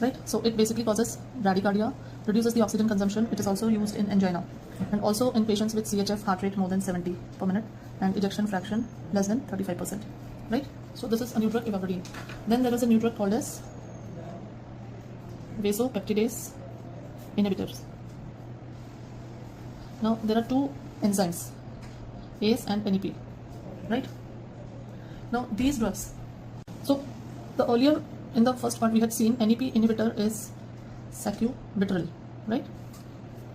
right? So it basically causes bradycardia, reduces the oxygen consumption. It is also used in angina and also in patients with CHF heart rate more than 70 per minute and ejection fraction less than 35%, right? So this is a new drug, ivabradine. Then there is a new drug called as vasopeptidase inhibitors. Now there are two enzymes, ACE and NEP, right? Now these drugs, so the earlier in the first part we had seen NEP inhibitor is sacubitril, right?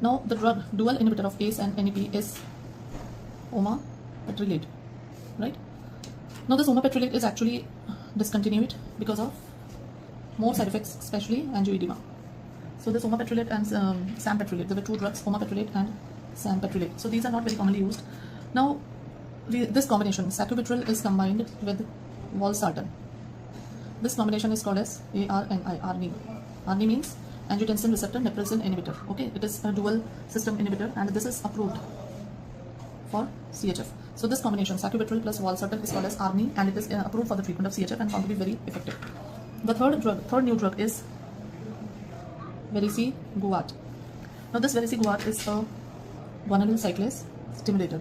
Now the drug dual inhibitor of ACE and NEP is omapetrelate, right? Now this omapetrelate is actually discontinued because of more side effects, especially angioedema. So this omapetrelate and sampetrelate, there were two drugs, omapetrelate and sampetrelate. So these are not very commonly used. Now this combination, sacubitril is combined with valsartan. This combination is called as ARNI. ARNI. ARNI means angiotensin receptor neprilysin inhibitor. Okay, it is a dual system inhibitor and this is approved for CHF. So this combination, sacubitril plus valsartan, is called as ARNI and it is approved for the treatment of CHF and found to be very effective. The third new drug is vericiguat. Now this vericiguat is a guanylyl cyclase stimulator.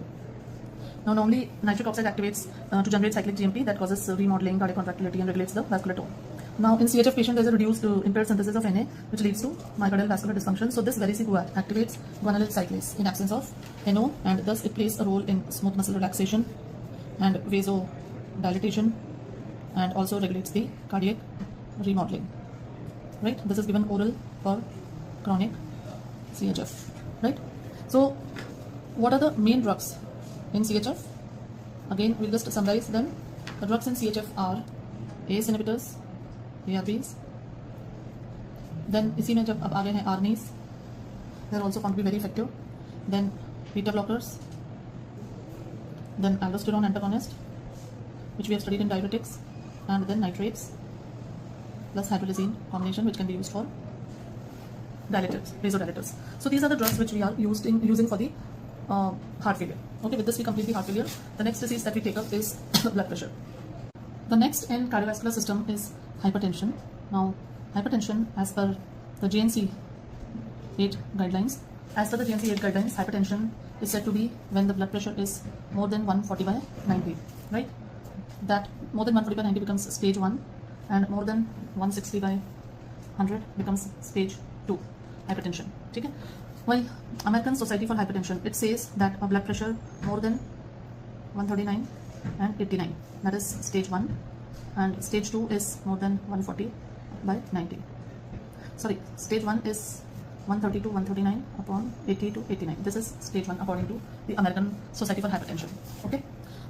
Now normally nitric oxide activates to generate cyclic GMP that causes remodeling, cardiac contractility and regulates the vascular tone. Now in CHF patient there is a reduced impaired synthesis of Na which leads to myocardial vascular dysfunction. So this vericiguat activates guanylyl cyclase in absence of NO and thus it plays a role in smooth muscle relaxation and vasodilatation and also regulates the cardiac remodeling, right? This is given oral for chronic CHF, right? So what are the main drugs in CHF? Again, we'll just summarize them. The drugs in CHF are ACE inhibitors, ARBs, then इसी में जब अब आगे हैं ARNIs, they are also found to be very effective, then beta blockers, then aldosterone antagonist, which we have studied in diuretics, and then nitrates plus hydrolysine combination, which can be used for dilators, vasodilators. So these are the drugs which we are using for the heart failure. Okay, with this we complete the heart failure. The next disease that we take up is blood pressure. The next in cardiovascular system is hypertension. Now, hypertension as per the GNC 8 guidelines, hypertension is said to be when the blood pressure is more than 140/90, right? That more than 140/90 becomes stage 1 and more than 160/100 becomes stage 2 hypertension. Okay? While American Society for Hypertension, it says that a blood pressure more than 139 and 89, that is stage 1, and stage 2 is more than 140/90. Sorry, stage 1 is 130 to 139 upon 80 to 89. This is stage 1 according to the American Society for Hypertension. Okay.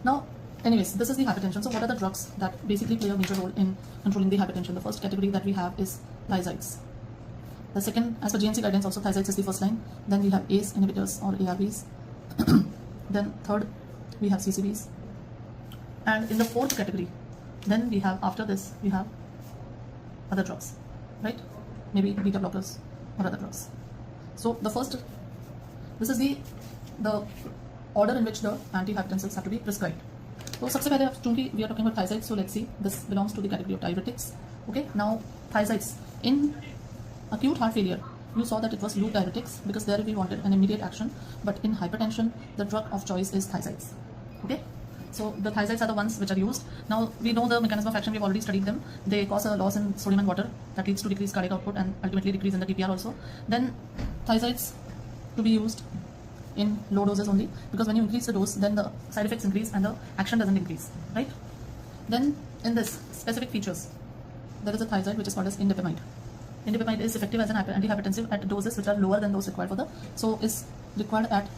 Now, anyways, this is the hypertension. So what are the drugs that basically play a major role in controlling the hypertension? The first category that we have is thiazides. The second, as per GNC guidelines, also thiazides is the first line. Then we have ACE inhibitors or ARBs. Then third, we have CCBs. And in the fourth category, then we have, after this, we have other drugs, right? Maybe beta blockers or other drugs. So the first, this is the order in which the antihypertensives have to be prescribed. So सबसे पहले चूंकि we are talking about thiazides, so let's see, this belongs to the category of diuretics. Okay, now thiazides in acute heart failure, you saw that it was loop diuretics because there we wanted an immediate action, but in hypertension the drug of choice is thiazides. Okay, so the thiazides are the ones which are used. Now we know the mechanism of action, we've already studied them. They cause a loss in sodium and water that leads to decreased cardiac output and ultimately decrease in the TPR also. Then thiazides to be used in low doses only, because when you increase the dose, then the side effects increase and the action doesn't increase, right? Then in this specific features, there is a thiazide which is called as indapamide. Indapamide is effective as an antihypertensive at doses which are lower than those required for the, so is required at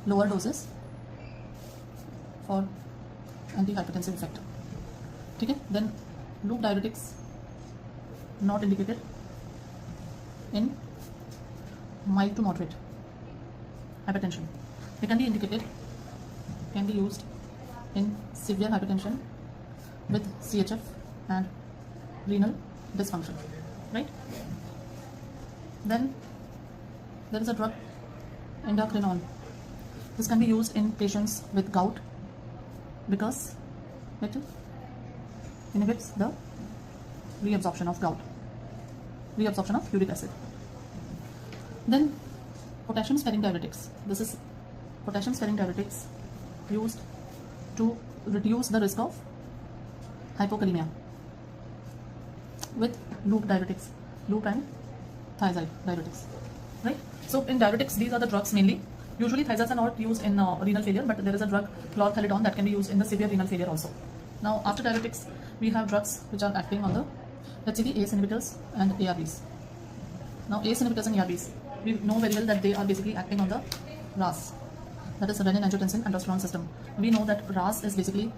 lower doses for antihypertensive effect. Okay, then loop diuretics not indicated in mild to moderate hypertension. They can be indicated, can be used in severe hypertension with CHF and renal dysfunction, right? Then there is a drug endocrinolone. This can be used in patients with gout because it inhibits the reabsorption of gout, reabsorption of uric acid. Then potassium sparing diuretics. This is potassium sparing diuretics used to reduce the risk of hypokalemia with loop diuretics, loop and thiazide diuretics, right? So in diuretics, these are the drugs mainly. Usually thiazides are not used in renal failure, but there is a drug chlorthalidone that can be used in the severe renal failure also. Now after diuretics, we have drugs which are acting on the, let's see, the ACE inhibitors and ARBs. Now ACE inhibitors and ARBs, we know very well that they are basically acting on the RAS, that is renin angiotensin aldosterone system. We know that RAS is basically,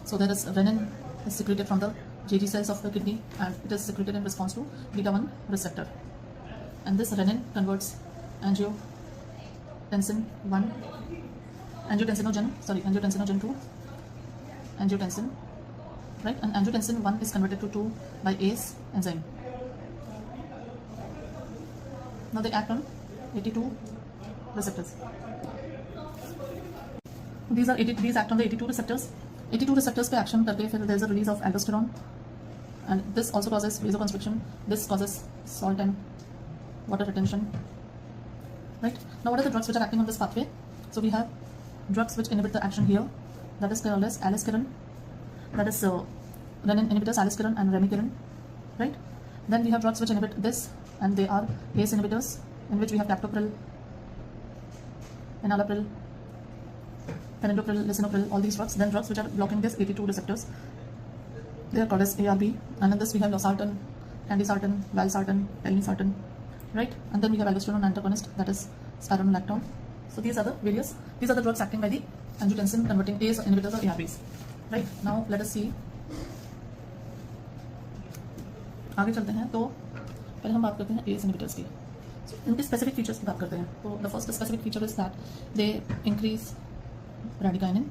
so there is renin is secreted from the JG cells of the kidney and it is secreted in response to beta 1 receptor. And this renin converts angiotensin 1, angiotensinogen to angiotensin, right? And angiotensin 1 is converted to 2 by ACE enzyme. Now they act on 82 receptors. These act on the 82 receptors. 82 receptors पे action करके फिर there is a release of aldosterone, and this also causes vasoconstriction. This causes salt and water retention. Right? Now what are the drugs which are acting on this pathway? So we have drugs which inhibit the action here. That is called as aliskiren. That is renin inhibitors, aliskiren and remikiren. Right? Then we have drugs which inhibit this, and they are ACE inhibitors, in which we have captopril, enalapril, phentopril, lisinopril, all these drugs. Then drugs which are blocking this 82 receptors, they are called as ARB. And in this we have losartan, candesartan, valsartan, telmisartan, right? And then we have aldosterone antagonist, that is spironolactone. So these are the drugs acting by the angiotensin converting ACE inhibitors or ARBs, right? Now let us see, आगे चलते हैं. तो पहले हम बात करते हैं ACE inhibitors की. So इनके specific features की बात करते हैं. तो the first specific feature is that they increase bradykinin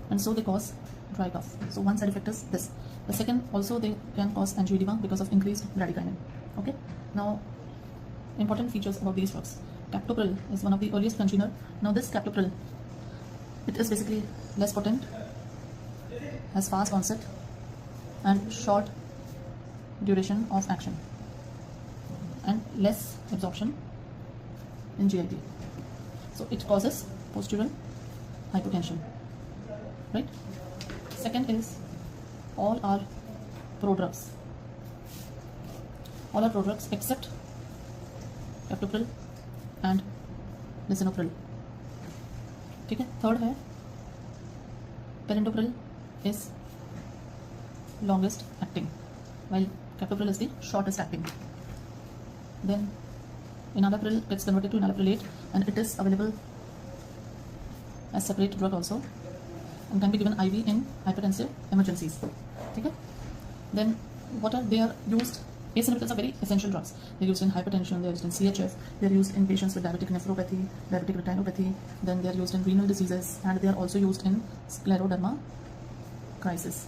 and so they cause dry cough. So one side effect is this. The second, also they can cause angioedema because of increased bradykinin. Okay. Now important features about these drugs. Captopril is one of the earliest congener. Now this captopril, it is basically less potent has fast onset and short duration of action and less absorption in GLP. So it causes postural hypotension, right? Second is all are prodrugs. All are prodrugs except captopril and lisinopril. ठीक है. Third है perindopril is longest acting while captopril is the shortest acting. Then enalapril gets converted to enalaprillate and it is available as separate drug also and can be given IV in hypertensive emergencies. ठीक है. Then what are they are used? ACE inhibitors are very essential drugs. They are used in hypertension, they are used in CHF, they are used in patients with diabetic nephropathy, diabetic retinopathy, then they are used in renal diseases and they are also used in scleroderma crisis.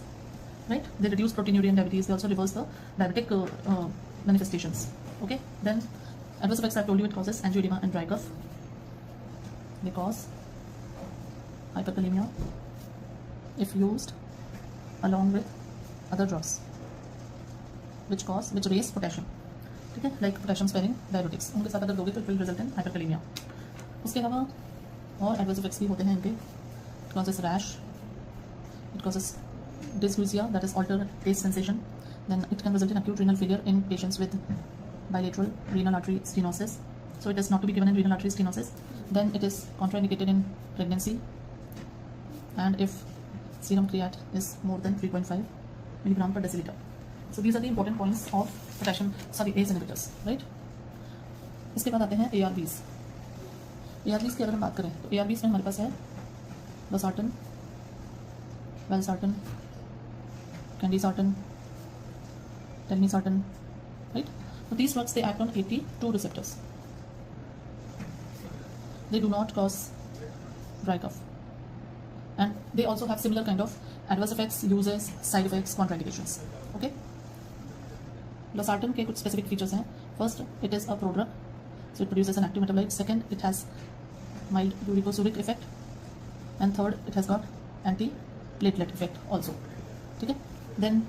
Right? They reduce proteinuria in diabetes, they also reverse the diabetic manifestations. Okay? Then adverse effects I've told you, it causes angioedema and dry cough. They cause hyperkalemia if used along with other drugs which raise potassium. ठीक है, like potassium sparing diuretics, उनके साथ अगर दोगे तो it will result in hyperkalemia. उसके अलावा और adverse effects भी होते हैं इनके. It causes rash, it causes dysgeusia, that is altered taste sensation. Then it can result in acute renal failure in patients with bilateral renal artery stenosis. So it is not to be given in renal artery stenosis. Then it is contraindicated in pregnancy and if serum creat is more than 3.5 milligram per deciliter. So these are the important points of ACE inhibitors, right? इसके बाद आते हैं ARBs. ARBs की अगर हम बात करें तो ARBs में हमारे पास है losartan, valsartan, candesartan, telmisartan, right? So these drugs, they act on AT2 receptors. They do not cause dry cough and they also have similar kind of adverse effects, uses, side effects, contraindications. Okay? Losartan के कुछ specific features हैं. First, it is a prodrug, so it produces an active metabolite. Second, it has mild uricosuric effect, and third, it has got anti-platelet effect also. ठीक है? Then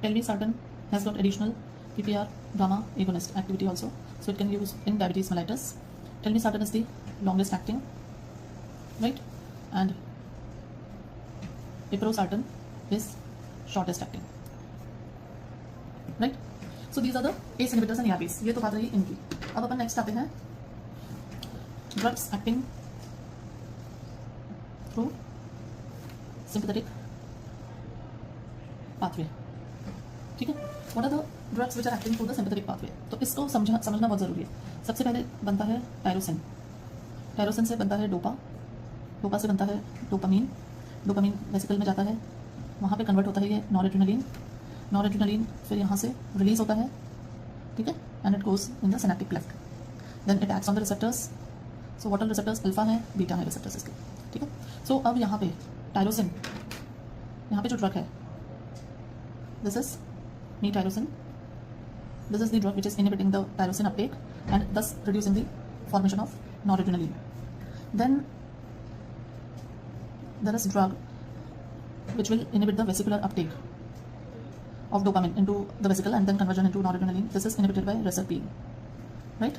telmisartan has got additional PPR gamma agonist activity also, so it can be used in diabetes mellitus. Telmisartan is the longest acting, right? And iprosartan is shortest acting. Right? So these are the ACE inhibitors and ARBs. ये तो बात रही इनकी. अब अपन next आते हैं drugs acting through sympathetic pathway. ठीक है? What are the drugs which are acting through the sympathetic pathway? तो इसको समझना बहुत ज़रूरी है. सबसे पहले बनता है टायरोसिन. टायरोसिन से बनता है डोपा. डोपा से बनता है डोपामीन. डोपामीन वेसिकल में जाता है, वहाँ पे कन्वर्ट होता है ये नॉरेड्रेनालिन. नॉरेड्रेनालिन फिर यहाँ से रिलीज होता है, ठीक है, and it goes in the synaptic cleft. Then it acts on the receptors. So what are receptors? Alpha है, बीटा है रिसेप्टर्स इसके. ठीक है. सो अब यहाँ पे टायरोसिन, यहाँ पे जो ड्रग है, this is knee tyrosine. This is the drug which is inhibiting the tyrosine Uptake and thus reducing the formation of noradrenaline. Then there is drug which will inhibit the vesicular uptake of dopamine into the vesicle and then conversion into noradrenaline. This is inhibited by reserpine, right?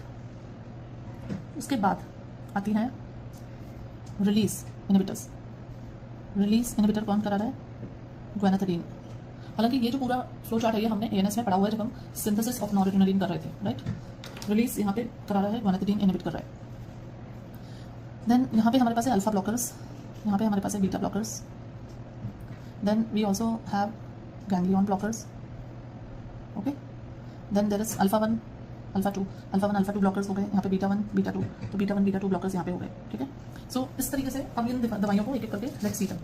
उसके बाद आती हैं release inhibitors. Release inhibitor कौन करा रहा है? ग्वेनाथेडीन. हालांकि ये जो पूरा फ्लो चार्ट है ये हमने ANS में पढ़ा हुआ है जब हम सिंथेसिस ऑफ नॉरेड्रेनालिन कर रहे थे, राइट? रिलीज यहाँ पे करा रहा है, ग्वेनाथेडीन इनहिबिट कर रहा है. देन यहाँ पे हमारे पास है अल्फा ब्लॉकर्स, यहाँ पे हमारे पास है beta blockers. Then we also have ganglion blockers. Okay, then there is alpha 1 alpha 2 blockers हो गए यहाँ पे, बीटा 1 बीटा 2, तो बीटा 1 बीटा 2 blockers यहाँ पे हो गए. ठीक है. सो इस तरीके से अब इन दवाइयों को एक एक करके लेट्स सी. तो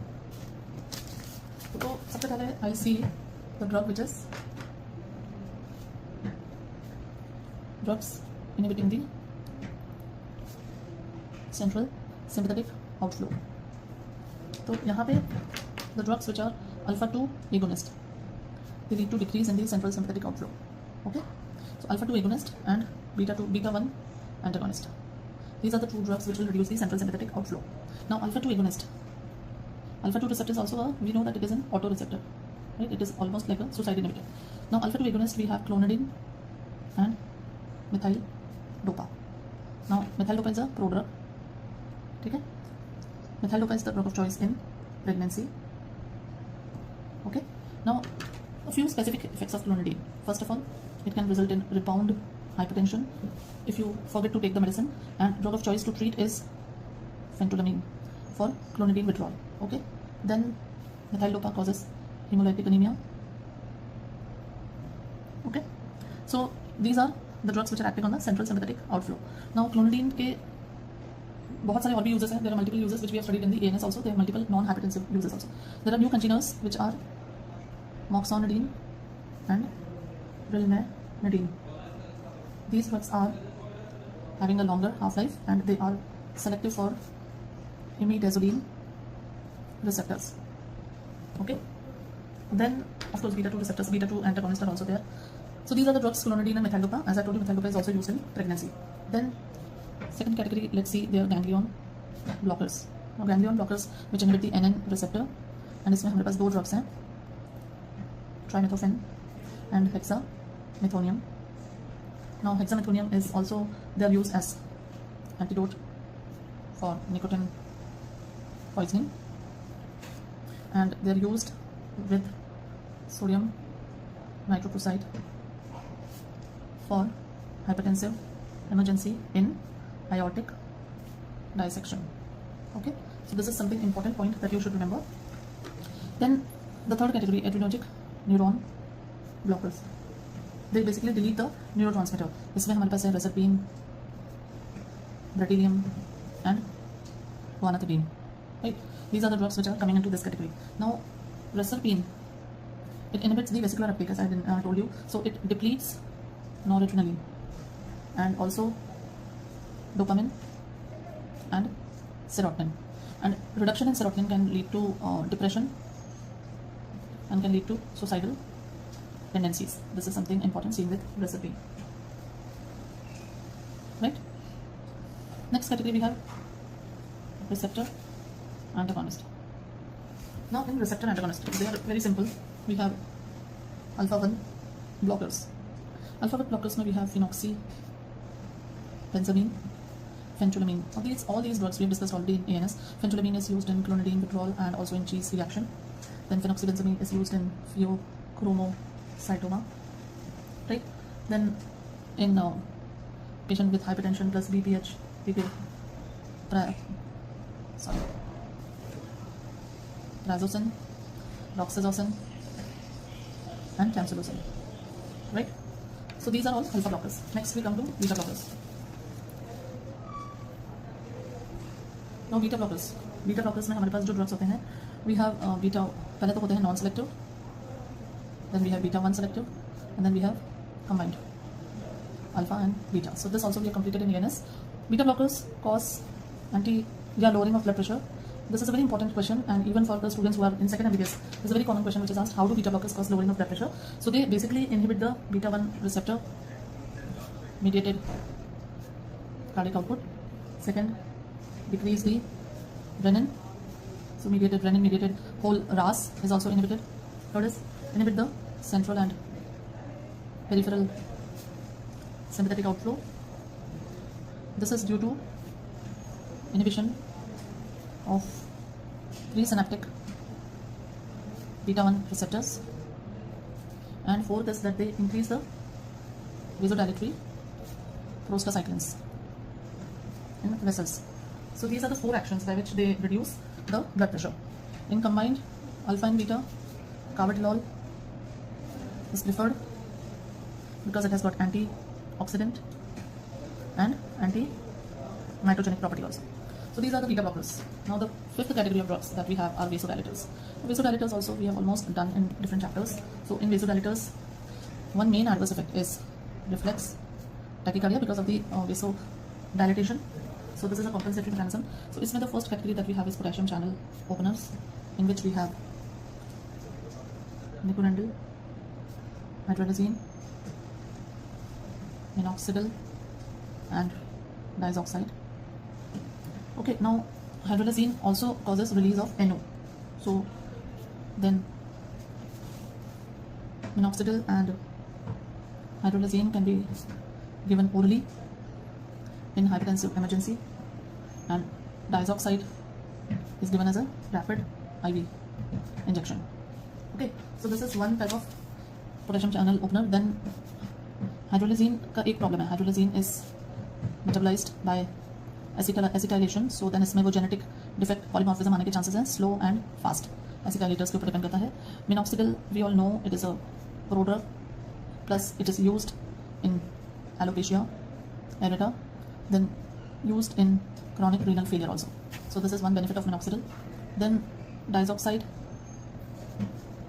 सबसे पहले I see the drug which is drugs inhibiting the central sympathetic outflow. तो यहाँ पे the drugs which are alpha 2 agonist, they lead to decrease in the central sympathetic outflow. Okay, so alpha 2 agonist and beta 1 antagonist, these are the two drugs which will reduce the central sympathetic outflow. Now alpha 2 agonist, Alpha 2 receptor is also we know that it is an autoreceptor, right? It is almost like a suicide inhibitor. Now alpha 2 agonist we have clonidine and methyl dopa. Now methyl dopa is a prodrug. Okay? Methyl dopa is the drug of choice in pregnancy. Okay? Now a few specific effects of clonidine. First of all, it can result in rebound hypertension if you forget to take the medicine, and drug of choice to treat is phentolamine for clonidine withdrawal. Okay? Then methyl dopa causes hemolytic anemia. Okay? So these are the drugs which are acting on the central sympathetic outflow. Now clonidine के बहुत सारे और भी uses हैं. There are multiple uses which we have studied in the ANS also. There are multiple non-hypertensive uses also. There are new congeners which are moxonidine and rilmenidine. These drugs are having a longer half-life and they are selective for imidazoline receptors. Okay? Then of course beta 2 receptors, beta 2 antagonists are also there. So these are the drugs clonidine and methyl dopa. As I told you, methyl dopa is also used in pregnancy. Then second category, let's see, they are ganglion blockers. Now ganglion blockers which inhibit the NN receptor, and इसमें हमारे पास दो drugs हैं, trimethophan and hexamethonium. Now hexamethonium is also, they are used as antidote for nicotine poisoning, and they are used with sodium nitroprusside for hypertensive emergency in aortic dissection. Okay, so this is something important point that you should remember. Then the third category, adrenergic neuron blockers. They basically delete the neurotransmitter. इसमें हमारे पास है reserpine, bruttium and guanethidine. Right? These are the drugs which are coming into this category. Now reserpine, it inhibits the vesicular uptake, as I told you. So it depletes noradrenaline and also dopamine and serotonin. And reduction in serotonin can lead to depression and can lead to suicidal tendencies. This is something important seen with reserpine. Right? Next category we have receptor antagonist. Now in receptor antagonist, they are very simple. We have alpha 1 blockers. Alpha 1 blockers में we have phenoxybenzamine, phentolamine. All these drugs we have discussed already in ANS. Phentolamine is used in clonidine withdrawal and also in cheese reaction. Then phenoxybenzamine is used in pheochromocytoma. Right? Then in patient with hypertension plus BPH, prazosin, roxazocin and tamsulosin. Right? So these are all alpha blockers. Next we come to beta blockers. Now beta blockers. Beta blockers में हमारे पास जो drugs होते हैं, we have beta, पहले तो होते हैं non-selective, then we have beta 1 selective, and then we have combined alpha and beta. So this also we have completed in ANS. Beta blockers cause lowering of blood pressure. This is a very important question, and even for the students who are in second MBBS, this is a very common question which is asked: how do beta blockers cause lowering of blood pressure? So they basically inhibit the beta 1 receptor mediated cardiac output. Second, decrease the renin. So renin mediated whole RAS is also inhibited. Third is inhibit the central and peripheral sympathetic outflow. This is due to inhibition of presynaptic beta 1 receptors, and fourth is that they increase the vasodilatory prostacyclins in vessels. So these are the four actions by which they reduce the blood pressure. In combined alpha and beta, carvedilol is preferred because it has got antioxidant and anti-nitrogenic property also. So these are the beta blockers. Now the fifth category of drugs that we have are vasodilators. Vasodilators also we have almost done in different chapters. So in vasodilators, one main adverse effect is reflex tachycardia because of the vasodilatation. So this is a compensatory mechanism. So इसमें the first category that we have is potassium channel openers, in which we have nicorandil, hydrazine, minoxidil and diazoxide. Okay, now hydrazine also causes release of NO. So then minoxidil and hydrolazine can be given orally in hypertensive emergency, and diazoxide is given as a rapid IV injection. Okay, so this is one type of potassium channel opener. Then hydrolazine का एक problem है. Hydrolazine is metabolized by acetylation, so then इसमें वो genetic defect polymorphism आने के chances हैं, slow and fast. Acetylators के ऊपर depend करता है. Minoxidil, we all know it is a prodrug, plus it is used in alopecia areata, then used in chronic renal failure also. So this is one benefit of minoxidil. Then diazoxide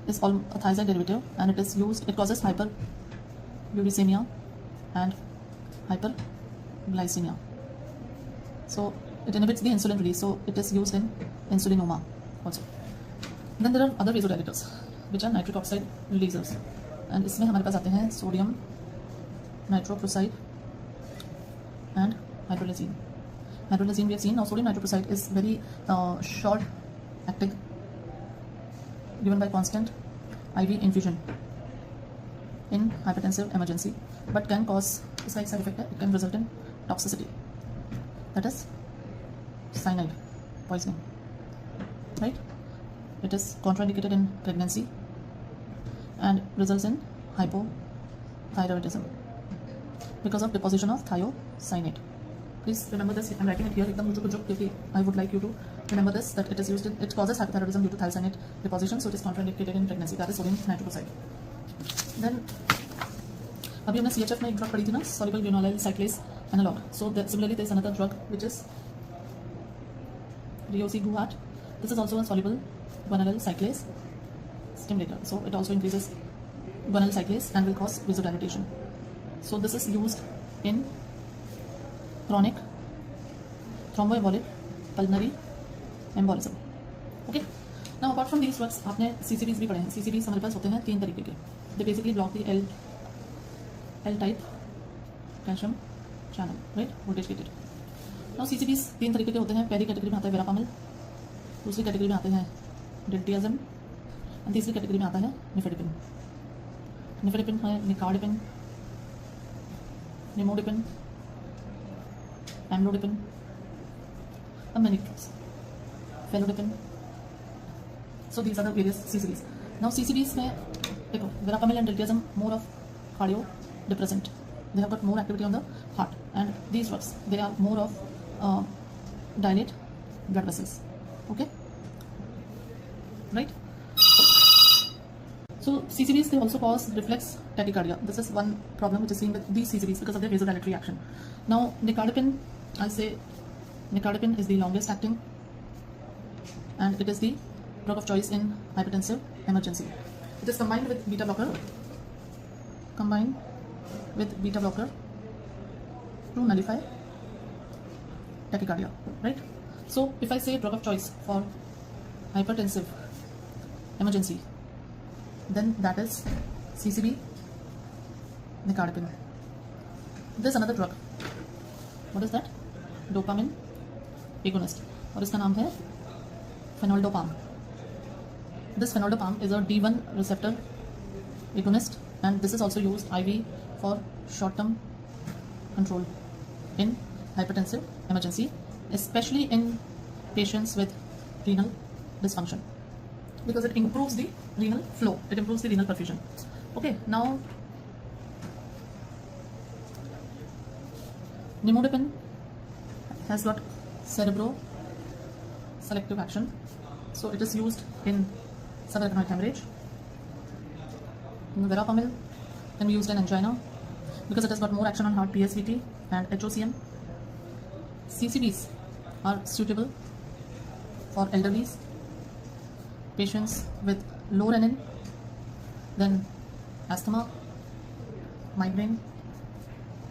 is a thiazide derivative, and it is used, it causes hyperuricemia and hyperglycemia. So it inhibits the insulin release, so it is used in insulinoma also. Then there are other vasodilators which are nitric oxide releasers, and इसमें हमारे पास आते हैं sodium nitroprusside and hydrolazine. Hydrolazine we have seen. Now sodium nitroprusside is very short acting, given by constant IV infusion in hypertensive emergency, but can cause, इसका एक side effect है, it can result in toxicity, that is cyanide poisoning, right? It is contraindicated in pregnancy and results in hypothyroidism because of deposition of thiocyanate. Please remember this. I'm writing it here एकदम रुक क्योंकि I would like you to remember this, that it is used in, it causes hypothyroidism due to thiocyanate deposition, so it is contraindicated in pregnancy. That is sodium nitroprusside. Then अभी हमने CHF में एक drug पढ़ी थी ना, soluble guanylyl cyclase analog. So similarly there is another drug which is riociguat. This is also a soluble guanylyl cyclase stimulator. So it also increases guanylyl cyclase and will cause vasodilatation. So this is used in chronic thromboembolic pulmonary embolism. Okay. Now apart from these drugs, आपने CCBs भी पढ़े हैं. CCBs हमारे पास होते हैं 3 तरीके के. They basically block the L type calcium channel, right? Voltage gated. Now CCBs 3 तरीके के होते हैं. पहली कैटेगरी में आता है वेरापामिल, दूसरी कैटेगरी में आते हैं डिल्टियाजम, और तीसरी कैटेगरी में आता है निफेडिपिन. निफेडिपिन है निकार्डिपिन, निमोडिपिन, amlodipine, and many drugs, felodipine. So these are the various CCBs. Now CCBs में देखो verapamil and diltiazem more of cardio depressant. They have got more activity on the heart, and these drugs they are more of dilate blood vessels. Okay, right? So CCBs they also cause reflex tachycardia. This is one problem which is seen with these CCBs because of their vasodilatory action. Now nicardipine, I say nicardipine is the longest acting, and it is the drug of choice in hypertensive emergency. It is combined with beta blocker to nullify tachycardia, right? So if I say drug of choice for hypertensive emergency, then that is CCB nicardipine. There's another drug. What is that? Dopamine agonist, और इसका नाम है phenoldopam. This phenoldopam is a D1 receptor agonist, and this is also used IV for short-term control in hypertensive emergency, especially in patients with renal dysfunction, because it improves the renal flow, it improves the renal perfusion. Okay, now nimodipine has got cerebro-selective action, so it is used in subarachnoid hemorrhage. Verapamil can be used in angina because it has got more action on heart, PSVT and HOCM. CCBs are suitable for elderlies, patients with low renin, then asthma, migraine,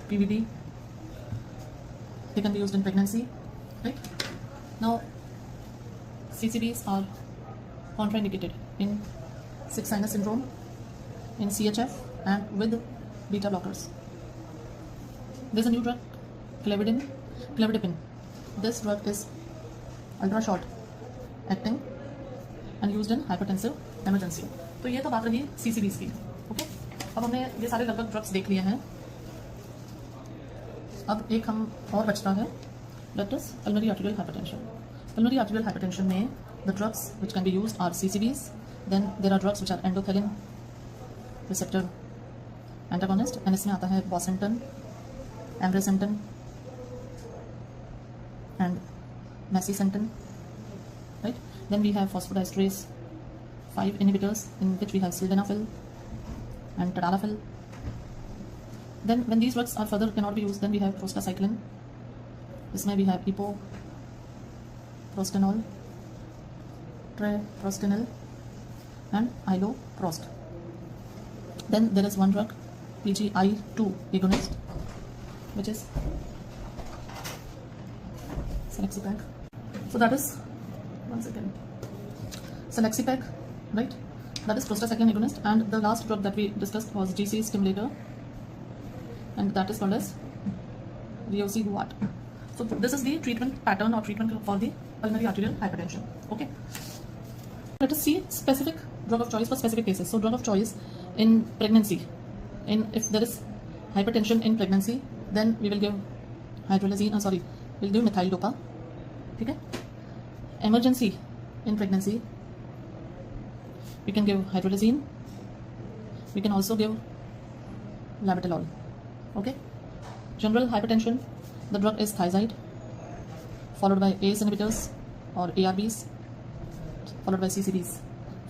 PVD. They can be used in pregnancy, right? Now CCBs are contraindicated in sick sinus syndrome, in CHF, and with beta blockers. There's a new drug, clevidipine. This drug is ultra short acting, and used in hypertensive emergency. तो ये तो बात रही CCBs की. Okay, अब हमने ये सारे लगभग ड्रग्स देख लिए हैं. अब एक हम और बचता है, that is pulmonary arterial hypertension. Pulmonary arterial hypertension में the drugs which can be used are CCBs. Then there are drugs which are endothelin receptor antagonist, and इसमें आता है bosentan, ambrisentan and macitentan, right? Then we have phosphodiesterase 5 inhibitors, in which we have sildenafil and tadalafil. Then when these drugs are further cannot be used, then we have prostacyclin. इसमें we have epoprostenol, treprostinil and iloprost. Then there is one drug, PGI2 agonist, which is Selexipag. So that is, one second, Selexipag, right? That is prostacyclin agonist. And the last drug that we discussed was GC stimulator, and that is called as Riociguat. So this is the treatment pattern or treatment for the pulmonary arterial hypertension. Okay. Let us see specific drug of choice for specific cases. So drug of choice in pregnancy. If there is hypertension in pregnancy, then we will give hydrolazine. We'll give methyl dopa. Okay. Emergency in pregnancy, we can give hydrolazine. We can also give labetalol. Okay. General hypertension, the drug is thiazide, followed by ACE inhibitors or ARBs, followed by CCBs,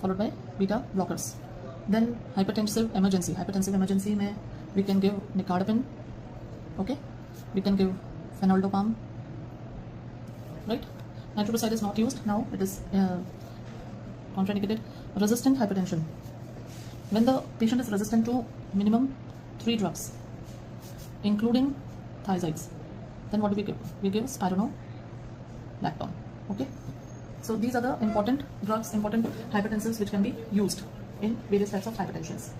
followed by beta blockers. Then hypertensive emergency. Hypertensive emergency में we can give nicardipine. Okay. We can give phenoldopam. Right. Nitroprusside is not used now. It is contraindicated. Resistant hypertension. When the patient is resistant to minimum 3 drugs, including thiazides, then what do we give? We give spironolactone. Okay. So these are the important drugs, important hypertensives which can be used in various types of hypertensions.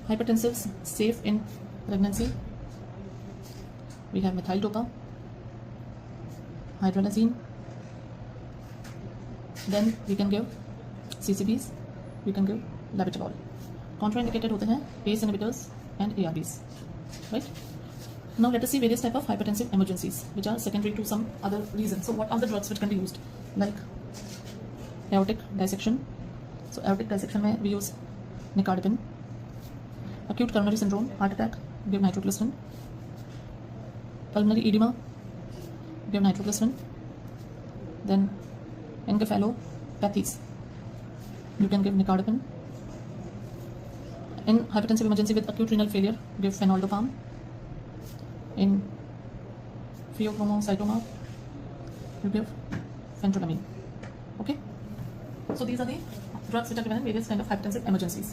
Hypertensives safe in pregnancy. We have methyl dopa, hydrolazine. Then we can give CCBs. We can give labetalol. Contraindicated होते हैं ACE inhibitors and ARBs. Right? Now let us see various type of hypertensive emergencies which are secondary to some other reasons. So what are the drugs which can be used? Like aortic dissection. So aortic dissection में we use nicardipine. Acute coronary syndrome, heart attack, give nitroglycerin. Pulmonary edema, give nitroglycerin. Then encephalopathies, you can give nicardipine. In hypertensive emergency with acute renal failure, give phenoldopam. In pheochromocytoma, you give phentolamine. Okay. So these are the drugs which are given in various kind of hypertensive emergencies.